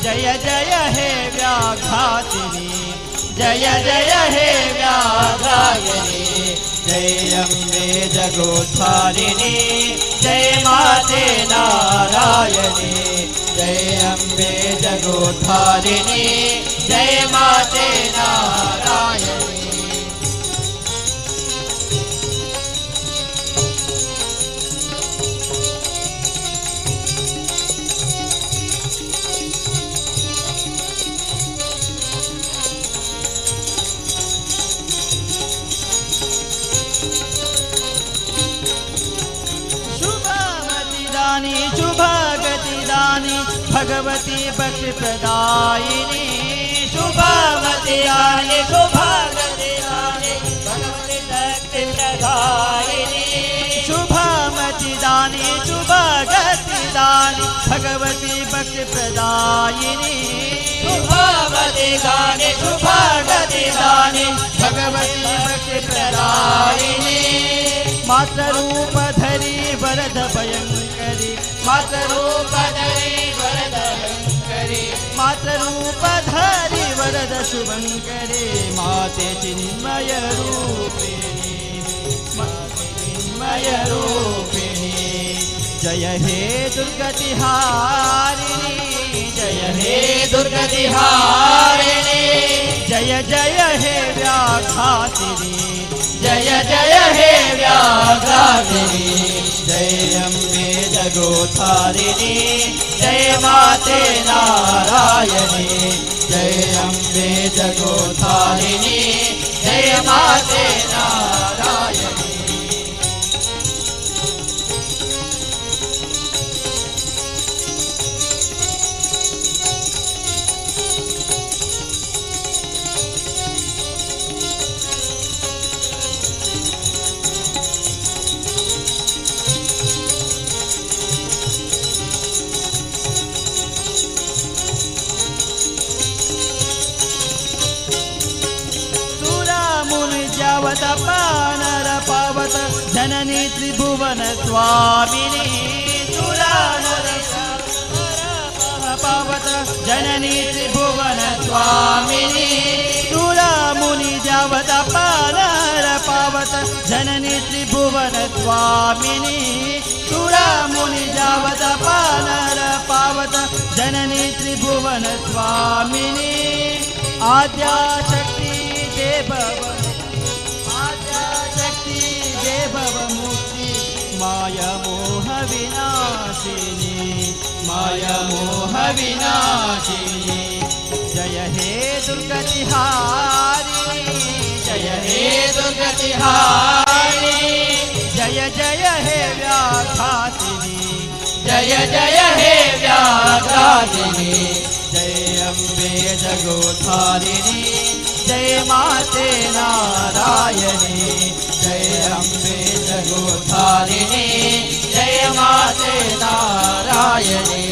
जय जय हे व्याघातिनी जय जय हे व्याघ्रायणी। जय अम्बे जगोद्धारिणी जय माते नारायणी। जय अम्बे जगोद्धारिणी जय माते नारायणी। शुभगतिदानी भगवती भक्ति प्रदायिनी। शुभमतिदानी शुभगतिदानी भगवती भक्ति प्रदायिनी। शुभमतिदानी शुभगतिदानी भगवती भक्ति प्रदायिनी। शुभमतिदानी शुभगतिदानी भगवती भक्ति प्रदायिनी। मातरूप धरी वरद भयंकरी मातरूप धरी वरद भयंकरी। मातरूप धरी वरद शुभंकरी माते चिन्मय रूपिणी। माते चिन्मय रूपिणी जय हे दुर्गतिहारिणी जय हे दुर्गतिहारिणी जय जय हे व्याघातिनी जय जय हे व्याघ्रातिनी जय अम्बे जगोधारिणी जय माते नारायणी जय अम्बे जगोधारिणी जय माते नारायणी जावत पानर पावत जननी त्रिभुवन स्वामिनी सुरानर पावत जननी त्रिभुवन स्वामिनी सुरा मुनि जावत पानर पावत जननी त्रिभुवन स्वामिनी सुरा मुनि जावत पानर पावत जननी त्रिभुवन स्वामिनी आद्या शक्ति देव मुक्ति माया मोह विनाशिनी माया मोह विनाशिनी जय हे दुर्गतिहारिणी जय हे दुर्गतिहारिणी जय जय हे व्याघातिनी जय जय हे व्याघ्रातिनी जय अम्बे जगोधारिणी जय माते नारायणी जय अम्बे जगोधारिणी जय माते नारायणी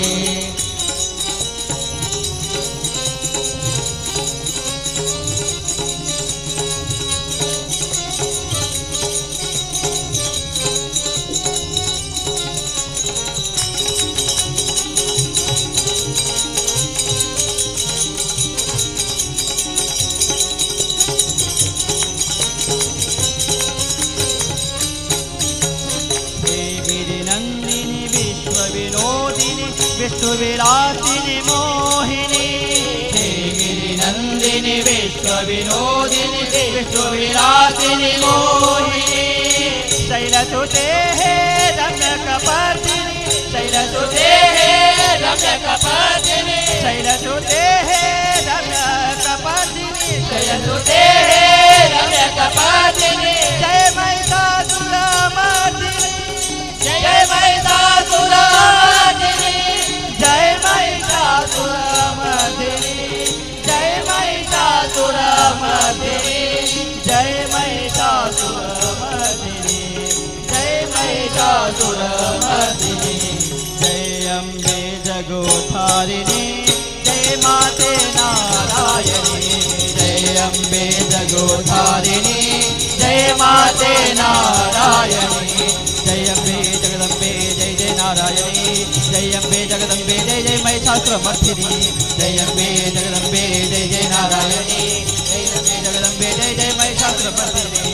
विष्णुविलासिनी मोहिनी हे गिरिनन्दिनी विश्वविनोदिनी विष्णुविलासिनी मोहिनी शैलसुते हे रम्यकपर्दिनी शैलसुते हे रम्यकपर्दिनी शैलसुते हे रम्यकपर्दिनी शैलसुते हे रम्यकपर्दिनी जय महिषासुरमर्दिनी जय महिषासुरमर्दिनी जय महिषासुरमर्दिनी जय महिषासुरमर्दिनी जय महिषासुरमर्दिनी जय महिषासुरमर्दिनी जय अम्बे जगोधारिणी जय माते नारायणी जय अम्बे जगोधारिणी जय माते नारायणी जय अम्बे जगदम्बे जय जय नारायणी जय अम्बे जगदम्बे जय जय महिषासुरमर्दिनी जय अम्बे जगदम्बे जय जय नारायणी जय अम्बे जगदम्बे जय जय महिषासुरमर्दिनी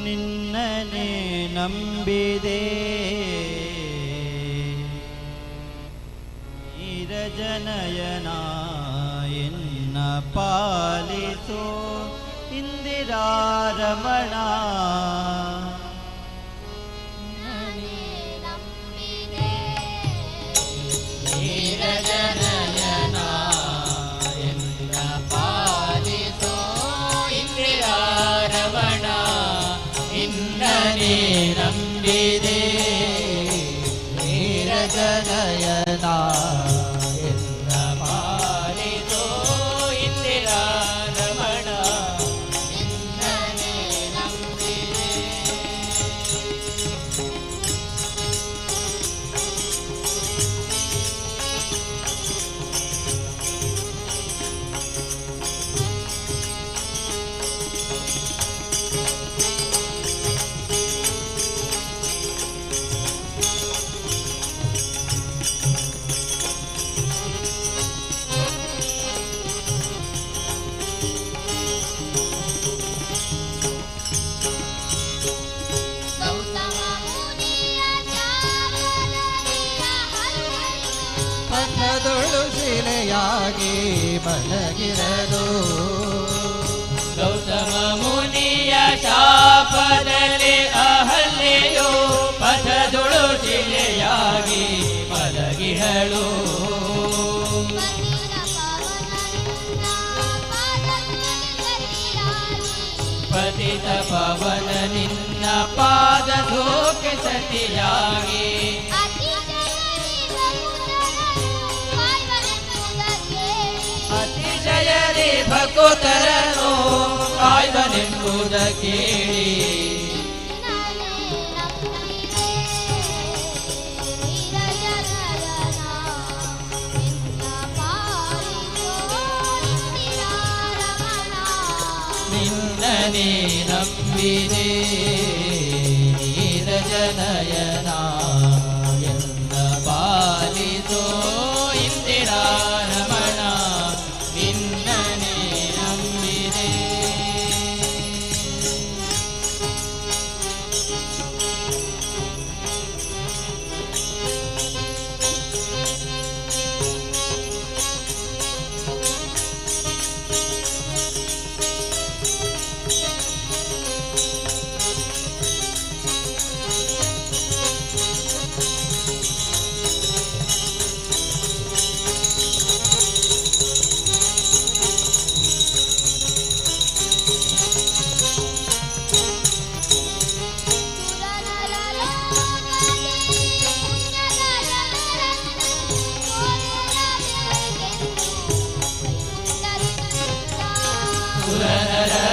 ನಿನ್ನನೆ ನಂಬಿದೆ ನೀರಜನಯನ ಎನ್ನ ಪಾಲಿಸೋ ಇಂದಿರಾ ರಮಣ ನೀರಜನಯನ ಎನ್ನ ಪಾಲಿಸೋ ಇಂದಿರಾ ರಮಣ ನಿನ್ನನೇ ನಂಬಿದೆ ನೀರಜನಯನ ಎನ್ನ ಪಾಲಿಸೋ ಇಂದಿರಾ ರಮಣ ನಿನ್ನನೇ ನಂಬಿದೆ. ಪಥದೊಳು ಶಿಲೆಯಾಗಿ ಮಲಗಿರಲು ಗೌತಮ ಮುನಿಯ ಶಾಪದಲ್ಲಿ ಅಹಲ್ಯೆಯೋ ಪಥದೊಳು ಶಿಲೆಯಾಗಿ ಮಲಗಿಹಳು. ಪತಿತ ಪವನ ನಿನ್ನ ಪಾದ ಧೋಕೆ ಸತಿಯಾಗಿ ಅತಿಶಯರಿ ಭಕುತರನು ಕಾಯ್ವನೆಂಬುದ ಕೇಳಿ ನಿನ್ನನೇ ನಂಬಿದೆ ನೀರಜನಯನ ಎನ್ನ ಪಾಲಿಸೋ ಇಂದಿರಾ ರಮಣ ನಿನ್ನನೇ ನಂಬಿದೆ.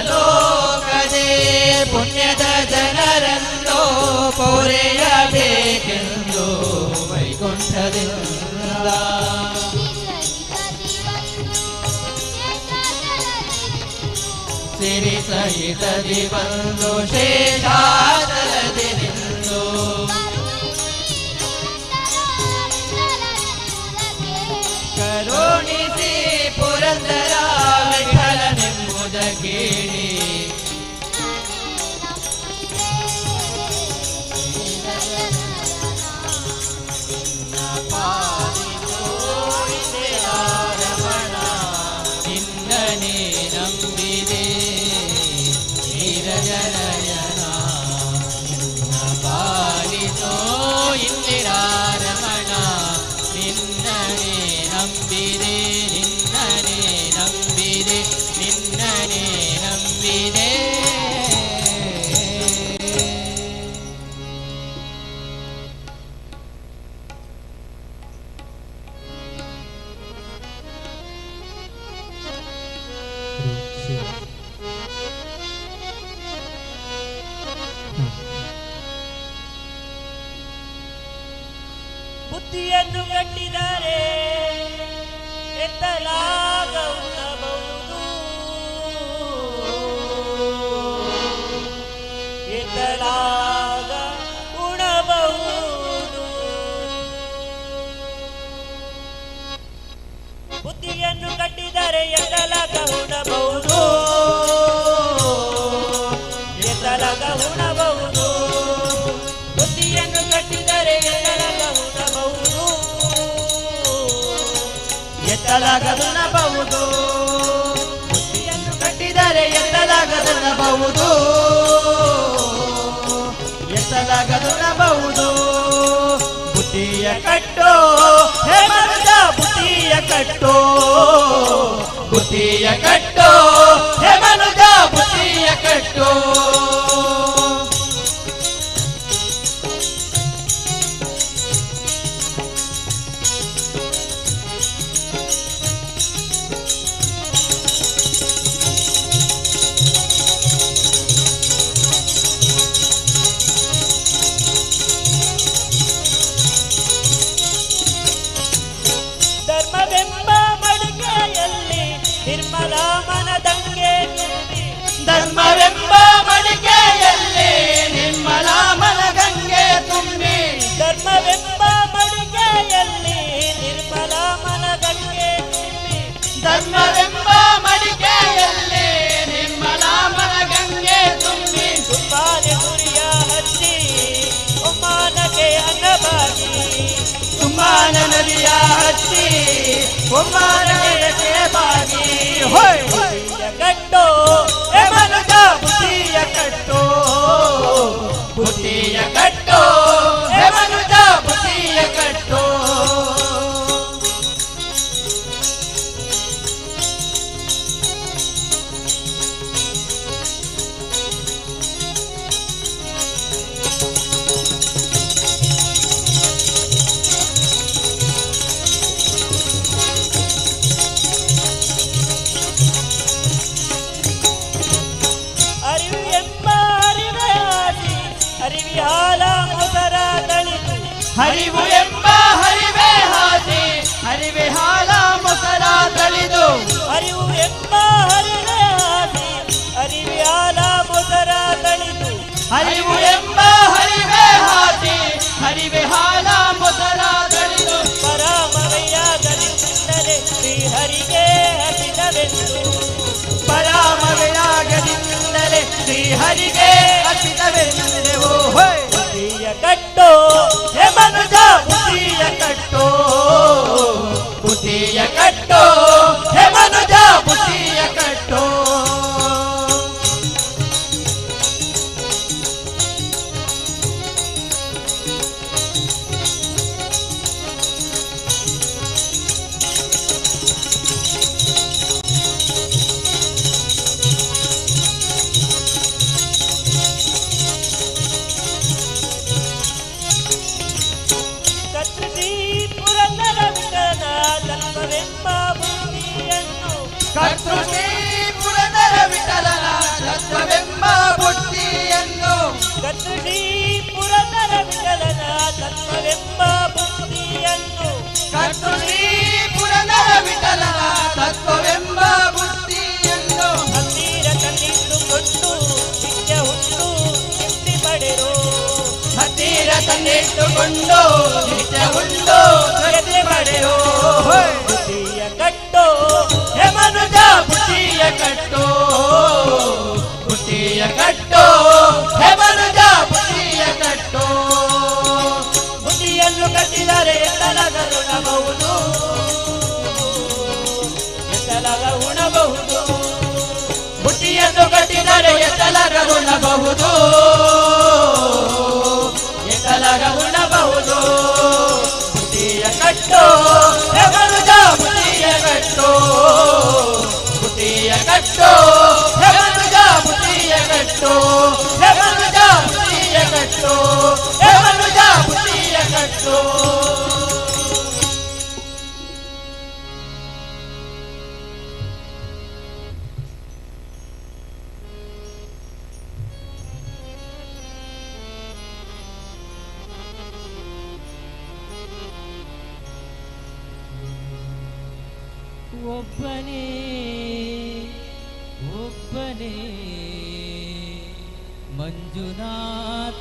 ಲೋಕದೇ ಪುಣ್ಯದ ಜನರನ್ನು ಪೌರೆಯಬೇಕೆಂದು ವೈಕುಂಠದಿಂದ ಸಿರಿ ಸಹಿತದಿ ಬಂದು ಶೇಷಾಚಲದಿ ನಿಂದು ಕರುಣಿಸಿ ಪುರಂದರ ವಿಠಲನೆಂಬುದ ಕೇಳಿ ನಿನ್ನನೇ ನಂಬಿದೆ ನೀರಜನಯನ ಪಾಲಿಸೋ ಇಂದಿರಾ ರಮಣ ನಿನ್ನನೇ ನಂಬಿದೆ ನಿನ್ನನೇ ನಂಬಿದೆ ನಿನ್ನನೇ ನಂಬಿದೆ. ಬುದ್ಧಿಯನ್ನು ಕಟ್ಟಿದರೆ ಎತ್ತಲಾಗಬಹುದು ಎತ್ತಲಾಗ ಉಣಬಹುದು. ಬುದ್ಧಿಯನ್ನು ಕಟ್ಟಿದರೆ ಎತ್ತಲಾಗ ಉಣಬಹುದು ಎತ್ತಲಾಗ ಉಣಬಹುದು. ಬುದ್ಧಿಯನ್ನು ಕಟ್ಟಿದರೆ ಎತ್ತಲಾಗ ಉಣಬಹುದು ಎತ್ತಲಾಗ ಉಣಬಹುದು. ಬುದ್ಧಿಯನ್ನು ಕಟ್ಟಿದರೆ ಎತ್ತಲಾಗ ಕಟ್ಟೋ ಹೇ ಮನುಜ ಬುದ್ಧಿಯ ಕಟ್ಟೋ ಬುದ್ಧಿಯ ಕಟ್ಟೋ ಹೇ ಮನುಜ ಬುದ್ಧಿಯ ಕಟ್ಟೋ ಧರ್ಮವೆಂಬ ಮಡಿಕೆಯಲ್ಲಿ ನಿರ್ಮಲ ಮನದಂಗೆ ತುಂಬಿ ಧರ್ಮವೆಂಬ ಮಡಿಕೆಯಲ್ಲಿ ನಿರ್ಮಲ ಮನಗಂಗೆ ತುಂಬಿ ಧರ್ಮವೆಂಬ ಮಡಿಕೆಯಲ್ಲಿ ನಿರ್ಮಲ ಮನಗಂಗೆ ತುಂಬಿ ಧರ್ಮವೆಂಬ ಮಡಿಕೆಯಲ್ಲಿ ನಿರ್ಮಲ ಮನಗಂಗೆ ತುಂಬಿ ತುಮ್ಮಾನೆ ಗುರಿಯ ಹಚ್ಚಿ ಒಮ್ಮಾನಗೆ ಅನ್ನಬಾಗಿ ತುಮ್ಮಾನ ನದಿಯ ಹಚ್ಚಿ ಒಮ್ಮಾನಗೆ ಬಾಗಿ ಬುದ್ಧಿಯ ಕಟ್ಟೋ ಹೇ ಮನುಜ ಬುದ್ಧಿಯ ಕಟ್ಟೋ ಬುದ್ಧಿಯ ಕಟ್ಟೋ ಹೇ ಮನುಜ ಬುದ್ಧಿಯ ಕಟ್ಟೋ ಅರಿವು ಎಂಬ ಅರಿವೇ ಆದಿ ಅರಿವಿ ಹಾಲ ಮೊಸರ ತಳಿದು ಹರಿವು ಎಂಬ ಹರಿವೇ ಹಾದಿ ಹರಿವೆ ಹಾಲ ಮೊಸರ ತಳಿದು ಅರಿವು ಎಂಬ ಹರಿವೇ ಹಾದಿ ಅರಿವಿ ಹಾಲ ಮೊಸರ ತಳಿದು ಹರಿವು ಎಂಬ ಹರಿವೇ ಹಾದಿ ಹರಿವೆ ಹಾಲ ಮೊಸರ ತಳಿದು ಪರಾಮವೆಯಾಗದಿಂದಲೇ ಶ್ರೀಹರಿಗೆ ಹಸಿದವೆಂದು ಪರಾಮವೆಯಾಗದಿಂದಲೇ ಶ್ರೀಹರಿಗೆ ಹಸಿದವೆಂದೆವು ಬುದ್ಧಿಯ ಕಟ್ಟೋ ಹೇ ಮನುಜ ಬುದ್ಧಿಯ ಕಟ್ಟೋ ಬುದ್ಧಿಯ ಕಟ್ಟೋ ಹೇ ಮನುಜ ಬುದ್ಧಿಯ ಕಟ್ಟೋ ಕತ್ತೃಶ್ರೀ ಪುರಂದರ ವಿಠಲನ ತತ್ವವೆಂಬ ಬುದ್ಧಿಯನ್ನು ಕರ್ತೃಶ್ರೀ ಪುರಂದರ ವಿಠಲನ ತತ್ವವೆಂಬ ಬುದ್ಧಿಯನ್ನು ಕರ್ತೃಶ್ರೀ ಪುರಂದರ ವಿಠಲನ ತತ್ವವೆಂಬ ಬುದ್ಧಿಯನ್ನು ಕರ್ತೃಶ್ರೀ ಪುರಂದರ ವಿಠಲನ ತತ್ವವೆಂಬ ಬುದ್ಧಿಯನ್ನು ಹತ್ತಿರ ತಂದಿಟ್ಟುಕೊಂಡು ನಿತ್ಯ ಹುಟ್ಟು ಮುಕ್ತಿ ಪಡೆರು ಹತ್ತಿರ ತಂದಿಟ್ಟುಕೊಂಡು ನಿತ್ಯ ಉಂಡು ಮುಕ್ತಿ ಪಡೆರು ಬುದ್ಧಿಯ ಕಟ್ಟೋ ಹೇ ಮನುಜ ಬುದ್ಧಿಯ ಕಟ್ಟೋ ಬುದ್ಧಿಯ ಕಟ್ಟೋ ಹೇ ಮನುಜ ಬುದ್ಧಿಯ ಕಟ್ಟೋ ಬುದ್ಧಿಯನ್ನು ಕಟ್ಟಿದರೆ ಎತ್ತಲಗ ಉಣಬಹುದು ಎತ್ತಲಗ ಉಣಬಹುದು ಬುದ್ಧಿಯನ್ನು ಕಟ್ಟಿದರೆ ಎತ್ತಲಗ ಉಣಬಹುದು ಎತ್ತಲಗ ಉಣಬಹುದು ಬುದ್ಧಿಯ ಕಟ್ಟೋ ಹೇ ಮನುಜ ಬುದ್ಧಿಯ ಕಟ್ಟೋ ಬುದ್ಧಿಯ ಕಟ್ಟೋ ಹೇ ಮನುಜ ಬುದ್ಧಿಯ ಕಟ್ಟೋ ಹೇ ಮನುಜ ಬುದ್ಧಿಯ ಕಟ್ಟೋ ಹೇ ಮನುಜ ಬುದ್ಧಿಯ ಕಟ್ಟೋ ಒಬ್ಬನೇ ಒಬ್ಬನೇ ಮಂಜುನಾಥನೊಬ್ಬನೇ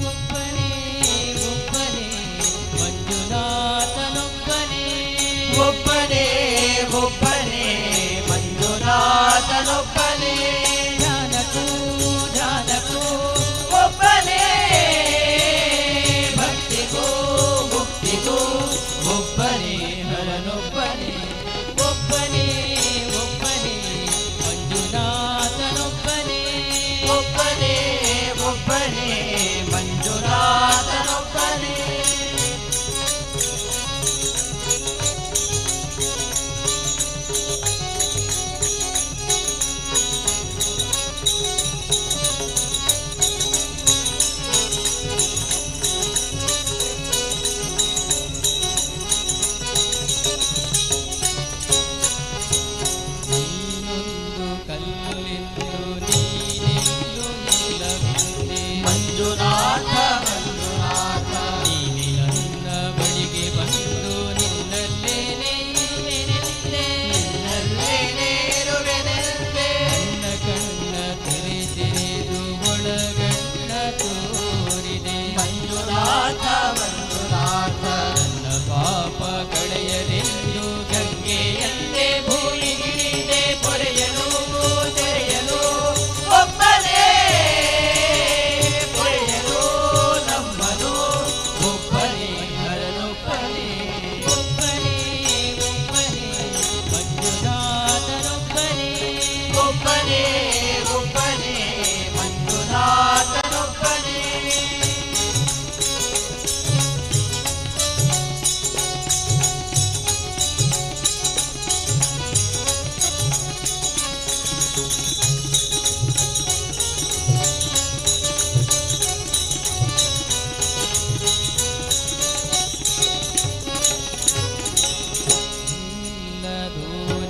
ಒಬ್ಬನೇ ಒಬ್ಬನೇ ಮಂಜುನಾಥನೊಬ್ಬನೇ ಒಬ್ಬನೇ ಒಬ್ಬನೇ ಮಂಜುನಾಥನೊಬ್ಬನೇ ಧ್ಯಾನಕ್ಕೂ ಧ್ಯಾನಕ್ಕೂ ಒಬ್ಬನೇ ಭಕ್ತಿಗೂ ಮುಕ್ತಿಗೂ ಒಬ್ಬನೇ ಹರನೊಬ್ಬನೇ ಒಬ್ಬನೇ ಒಬ್ಬನೇ ಮಂಜುನಾಥನೊಬ್ಬನೇ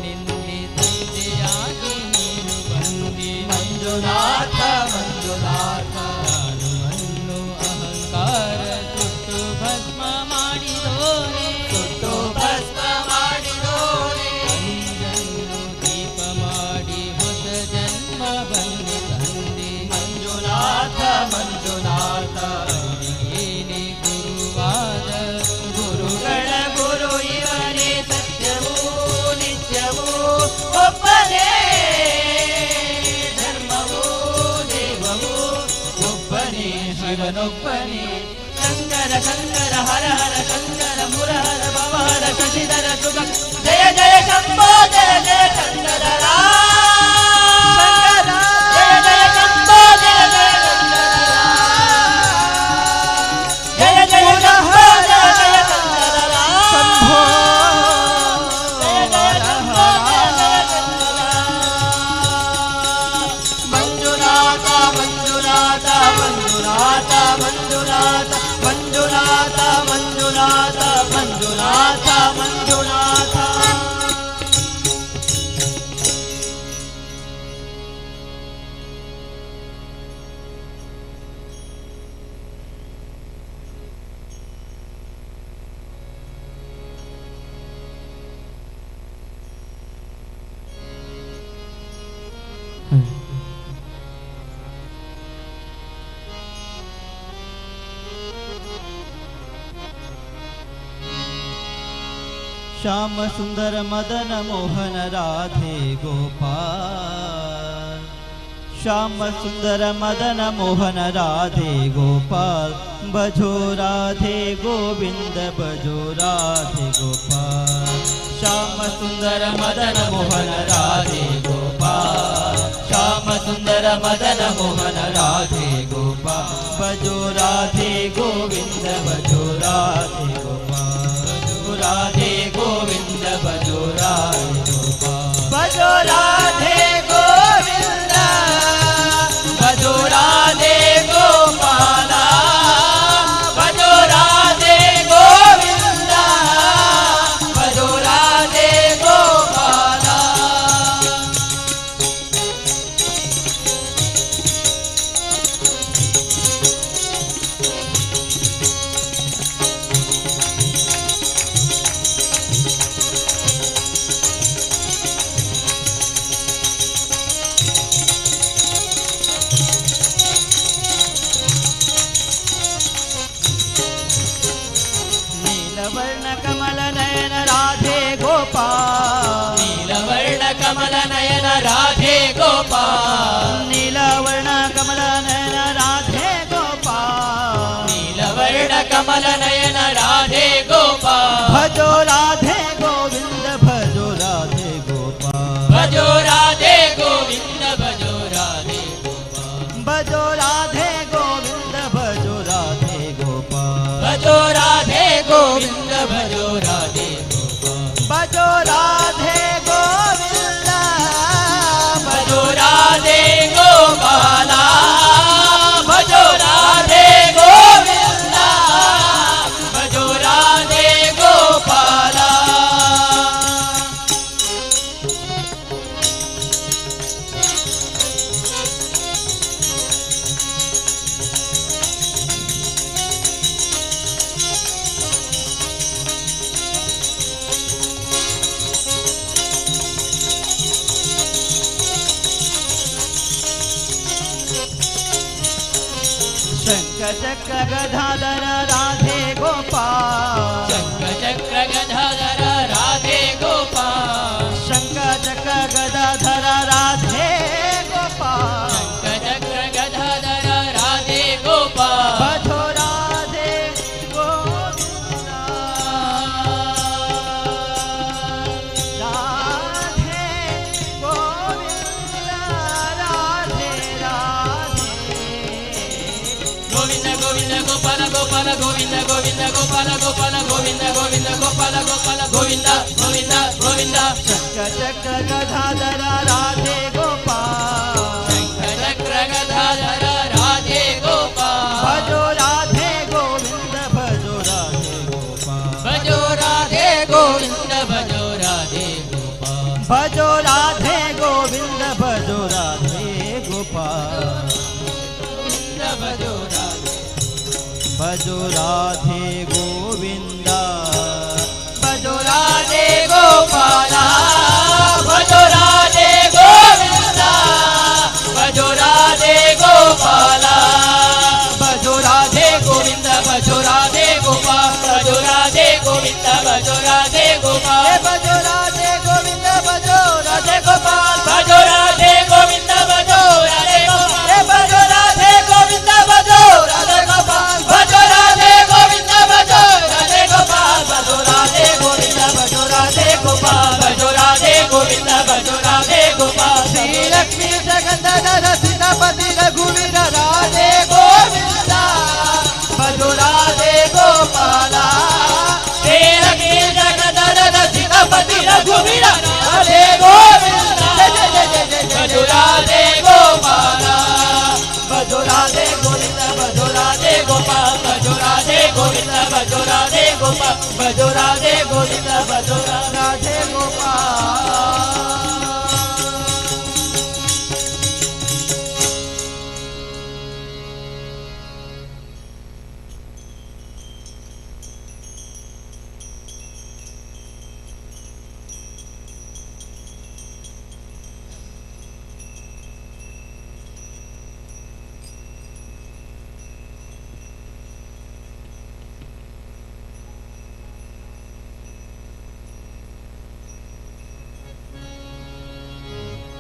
ನಿನ್ನೆ ತಂದೆಯಾಗಿ ನೀನು ಬಂದಿ ಮಂಜುನಾಥ ಮಂಜುನಾಥ ನಾನು ಅನ್ನು ಅಹಂಕಾರ ಸುಟ್ಟು ಭಸ್ಮ ಮಾಡಿದೋನೆ ಸುಟ್ಟು ಭಸ್ಮ ಮಾಡಿದೋನೆ ಅಂಜನ್ನು ದೀಪ ಮಾಡಿ ಹೊಸ ಜನ್ಮ ಬಂದೆ ತಂದೆ ಮಂಜುನಾಥ ಮಂಜುನಾಥ ಏನೇ ಗುರುವಾದ ಗುರುಗಳ ಗುರು ಇವನೇ ಸತ್ಯವೂ ನಿತ್ಯವೂ ಒಬ್ಬನೇ ಧರ್ಮವೂ ದೇವವೂ ಒಬ್ಬನೇ ಶಿವನೊಬ್ಬನೇ ಶಂಕರ ಶಂಕರ ಹರ ಹರ ಶಂಕರ ಮುರಹರ ಭವಹರ ಶಶಿಧರ ಸುಖ ಜಯ ಜಯ ಶಂಭೋ ಜಯ ಜಯ ಶಂಕರ ಜಯ ಜಯ ಶಂಭೋ ಜಯ ಜಯ ಜಯ ಜಯ ಶಂಭೋ ಜಯ ಜಯ ಶಂಭೋ ಜಯ ಜಯ ಶಂಭೋ ಜಯ ಜಯ ಮಂಜುನಾಥ ಮಂಜುನಾಥ ಮಂಜುನಾಥ ಮಂಜುನಾಥ ಮಂಜುನಾಥ ಮಂಜುನಾಥ ಮಂಜುನಾಥ ಮಂಜುನಾಥ श्याम सुंदर मदन मोहन राधे गोपाल श्याम सुंदर मदन मोहन राधे गोपाल भजो राधे गोविंद भजो राधे गोपाल श्याम सुंदर मदन मोहन राधे गोपाल श्याम सुंदर मदन मोहन राधे गोपाल भजो राधे गोविंद भजो राधे गोपाल राधे गोविंद भजो राधे गोपाल भजो राधे गोविंद भजो राधे गोपाला भजो राधे गोविंद भजो राधे गोपाला नीलवर्ण कमल नयन राधे गोपाल नीलवर्ण कमल नयन राधे गोपाल नीलवर्ण कमल नयन राधे गोपाल नीलवर्ण कमल नयन राधे गोपाल भजो राधे गोविंद भजो राधे गोपाल भजो राधे गोविंद भजो राधे गोपाल भजो राधे गोविंद भजो राधे गोपाल भजो राधे गोविंद भजो राधे गोपाल भजो राधे गोविंद भजो राधे गोपाला भजो राधे गोविंद भजो राधे गोपाला शंख चक्र गदाधर राधे गोपाल शंख चक्र गदाधर राधे गोपाल शंख चक्र गदाधर राधे गोपाल शंख चक्र गदाधर राधे गोपाल भजो राधे गोविंद राधे गोविंद राधे राधे गोविंद गोविंद गोपाल गोपाल गोविंद गोविंद गोपाल गोपाल गोविंद गोविंद गोपाल गोपाल गोविंद गोविंद गोविंद शंख चक्र गदाधर राधे गोपाल शंख चक्र गदाधर राधे गोपाल भजो राधे गोविंद भजो राधे गोपाल भजो राधे गोविंद भजो राधे गोपाल भजो राधे गोविंद भजो राधे गोपाल भजो राधे भजो राधे गोविंद भजो राधे गोपाला भजो राधे गोविंदा भजो राधे गोपाला भजो राधे गोविंद भजो राधे गोपाल भजो राधे गोविंद भजो राधे गोपाल भजो राधे गोविंद भजो राधे गोपाल भजो राधे गोविंद भजो राधे गोपाल भजो राधे गोविंद भजो राधे गोपाल भजो राधे गोविंद भजो राधे गोपाल भजो राधे गोविंद भजो राधे गोपाल भजो राधे गोविंद भजो राधे गोपाल श्री लक्ष्मी जगन्नाथ सीतापति रघुवीर राधे गोविंद भजो राधे गोपाला श्री लक्ष्मी जगन्नाथ सीतापति रघुवीर राधे गोविंद भजो राधे गोपाला भजो राधे गोविंद भजो राधे गोपाल भजो राधे गोविंद भजो राधे गोपाल भजो राधे गोविंद भजो राधे गोपाल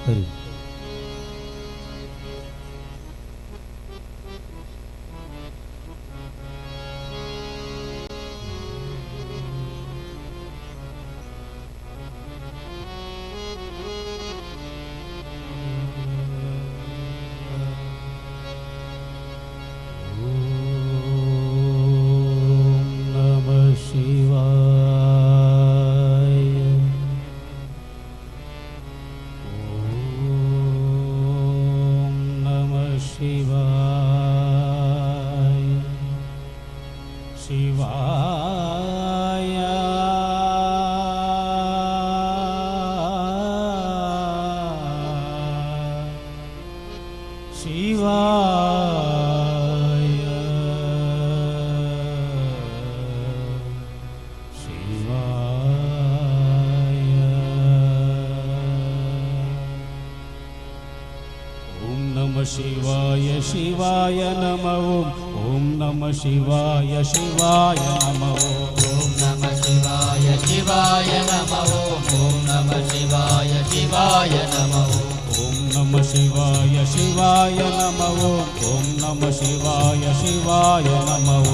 हरि शिवाय शिवाय नमः ओम नमः शिवाय शिवाय नमः ओम नमः शिवाय शिवाय नमः ओम नमः शिवाय शिवाय नमः ओम नमः शिवाय शिवाय नमः ओम नमः शिवाय शिवाय नमः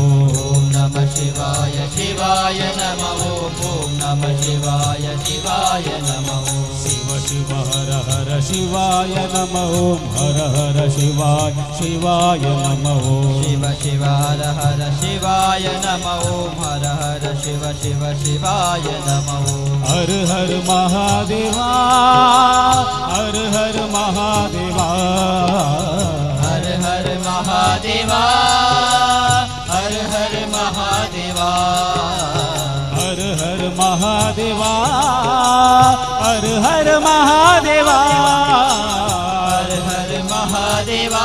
ओम नमः शिवाय शिवाय नमः ओम नमः शिवाय शिवाय नमः शिव शिव हर हर शिवाय नमः हर हर शिवाय शिवाय नमः शिव शिव हर हर शिवाय नमः हर हर शिव शिव शिवाय नमः हर हर महादेवा हर हर महादेवा हर हर महादेवा हर हर महादेवा हर हर महादेवा हर हर महादेवा हर हर महादेवा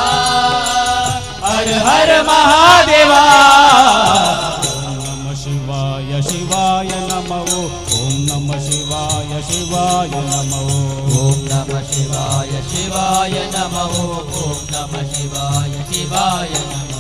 हर हर महादेवा ओम नमः शिवाय शिवाय नमः ओम नमः शिवाय शिवाय नमः ओम नमः शिवाय शिवाय नमः ओम नमः शिवाय शिवाय नमः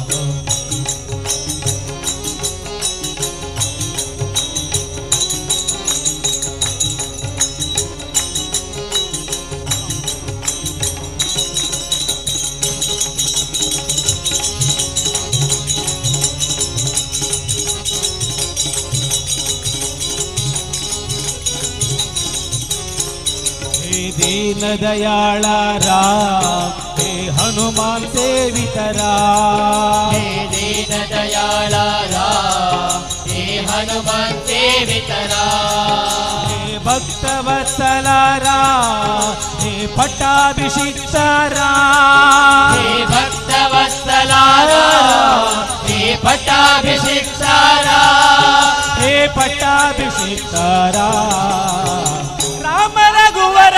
दीन दयाळा राम हे हनुमान सेवित राम हे दीन दयाळा राम हे हनुमान सेवित राम हे भक्त वत्सला राम हे पट्टाभिषिक्त राम हे भक्त वत्सला राम हे पट्टाभिषिक्त राम हे पट्टाभिषिक्त राम राम रघुवर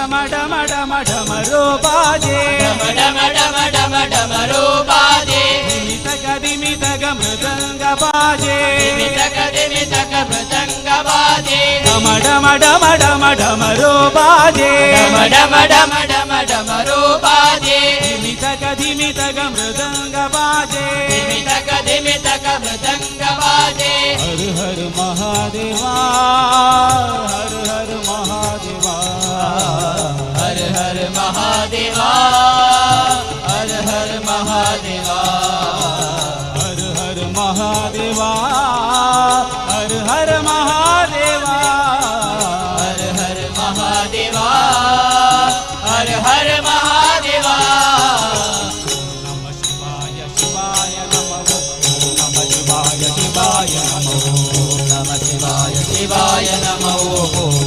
ಡಮ ಡಮ ಡಮ ಡಮರು ಬಾಜೆ ಡಮ ಡಮ ಡಮ ಡಮ ಡಮರು ಬಾಜೆ ದಿಮಿತಕ ಮೃದಂಗ ಬಾಜೆ ದಿಮಿತಕ ಮೃದಂಗ ಬಾಜೆ ಡಮ ಡಮ ಡಮ ಡಮ ಡಮರು ಬಾಜೆ ಡಮ ಡಮ ಡಮ ಡಮ ಡಮರು ಬಾಜೆ ದಿಮಿತಕ ಮೃದಂಗ ಬಾಜೆ ದಿಮಿತಕ ಮೃದಂಗ ಬಾಜೆ ಹರ ಹರ ಮಹಾದೇವಾ ಹರ ಹರ ಮಹಾದೇವಾ ಹರ ಹರ ಮಹಾದೇವಾ ಹರ ಹರ ಮಹಾದೇವಾ ಹರ ಹರ ಮಹಾದೇವಾ ಹರ ಹರ ಮಹಾದೇವಾ ಹರ ಹರ ಮಹಾದೇವಾ ಹರ ಹರ ಮಹಾದೇವಾ ನಮ ಶಿವಾಯ ಶಿವಾಯ ನಮಃ ನಮ ಶಿವಾಯ ಶಿವಾಯ ನಮಃ ನಮ ಶಿವಾಯ ಶಿವಾಯ ನಮೋ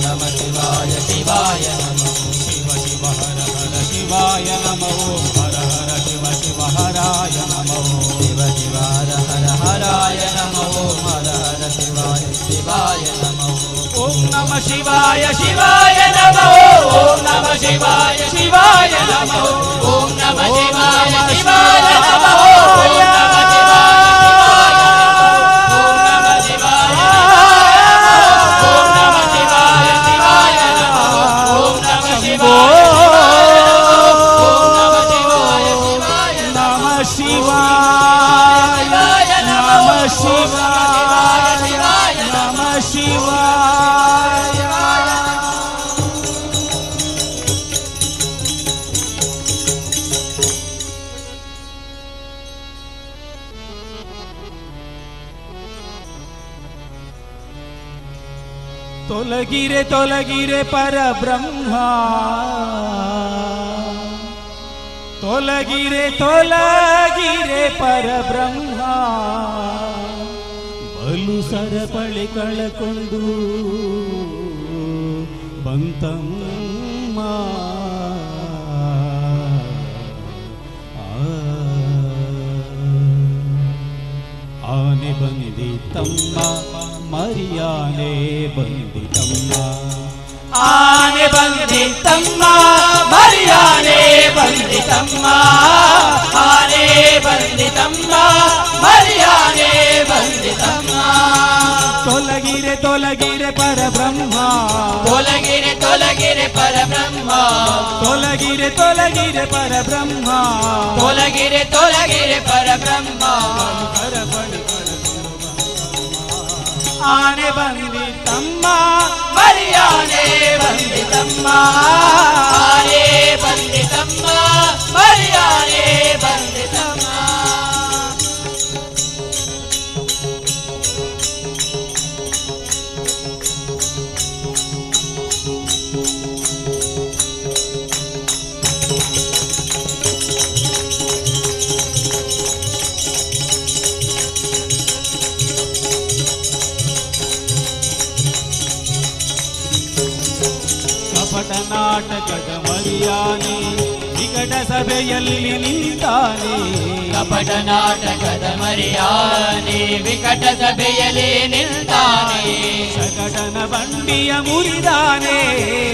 ನಮ ಶಿವಾಯ ಶಿವಾಯ ನಮೋ ಶಿವ ಶಿವ ಹರ ಹರ ಶಿವಾಯ ನಮಃ ಹರ ಹರ ಶಿವ ಶಿವ ಹರಾಯ ನಮಃ ಶಿವ ಶಿವ ಹರ ಹರ ಹರಾಯ ನಮೋ ಹರ ಹರ ಶಿವಾಯ ಶಿವಾಯ ನಮೋ ಓಂ ನಮ ಶಿವಾಯ ಶಿವಾಯ ನಮೋ ಓಂ ನಮ ಶಿವಾಯ ಶಿವಾಯ ನಮೋ ಓಂ ನಮ ಶಿವಾಯ ಶಿವಾಯ ನಮೋ ಓಂ ನಮ ಶಿವಾಯ ಓಂ ನಮ ಶಿವಾಯ ಶಿವಾಯ ನಮೋ ಓಂ ನಮ ಶಿವಾಯ ನಮ ಶಿವಾಯ ನಮ ಶಿವಾಯ ನಮ ಶಿವಾಯ ತೊಲಗಿರೆ ತೊಲಗಿರೆ ಪರಬ್ರಹ್ಮ ತೊಲಗಿರೆ ತೊಲಗಿರೆ ಪರಬ್ರಹ್ಮ ಬಲು ಸರಪಳಿ ಕಳಕೊಂಡು ಬಂತಮ್ಮ ಆನೆ ಬಂದಿತಮ್ಮ ಮರಿಯಾನೆ ಬಂದಿತಮ್ಮ ಆನೆ ಬಂದಿತಮ್ಮ ಮರಿಯಾನೆ ಬಂದಿತಮ್ಮ ಆನೆ ಬಂದಿತಮ್ಮ ಮರಿಯಾನೆ ಬಂದಿತಮ್ಮ ತೊಲಗಿರೆ ತೊಲಗಿರೆ ಪರಬ್ರಹ್ಮ ತೊಲಗಿರೆ ತೊಲಗಿರೆ ಪರಬ್ರಹ್ಮ ತೊಲಗಿರೆ ತೊಲಗಿರೆ ಪರಬ್ರಹ್ಮ ತೊಲಗಿರೆ ತೊಲಗಿರೆ ಪರಬ್ರಹ್ಮ ಆನೆ ಬಂದಿತಮ್ಮ ಮರಿಯಾನೆ ಬಂದಿತಮ್ಮ ಆನೆ ಬಂದಿತಮ್ಮ ಮರಿಯಾನೆ ಬಂದಿತಮ್ಮ ಕಪಟ ನಾಟಕದ ಮರಿಯಾನೆ ವಿಕಟ ಸಭೆಯಲ್ಲಿ ನಿಂತಾನೆ ಕಪಟ ನಾಟಕದ ಮರಿಯಾನೆ ವಿಕಟ ಸಭೆಯಲ್ಲಿ ನಿಲ್ತಾನೆ ಶಕಟನ ಬಂಡಿಯ ಮುರಿದಾನೆ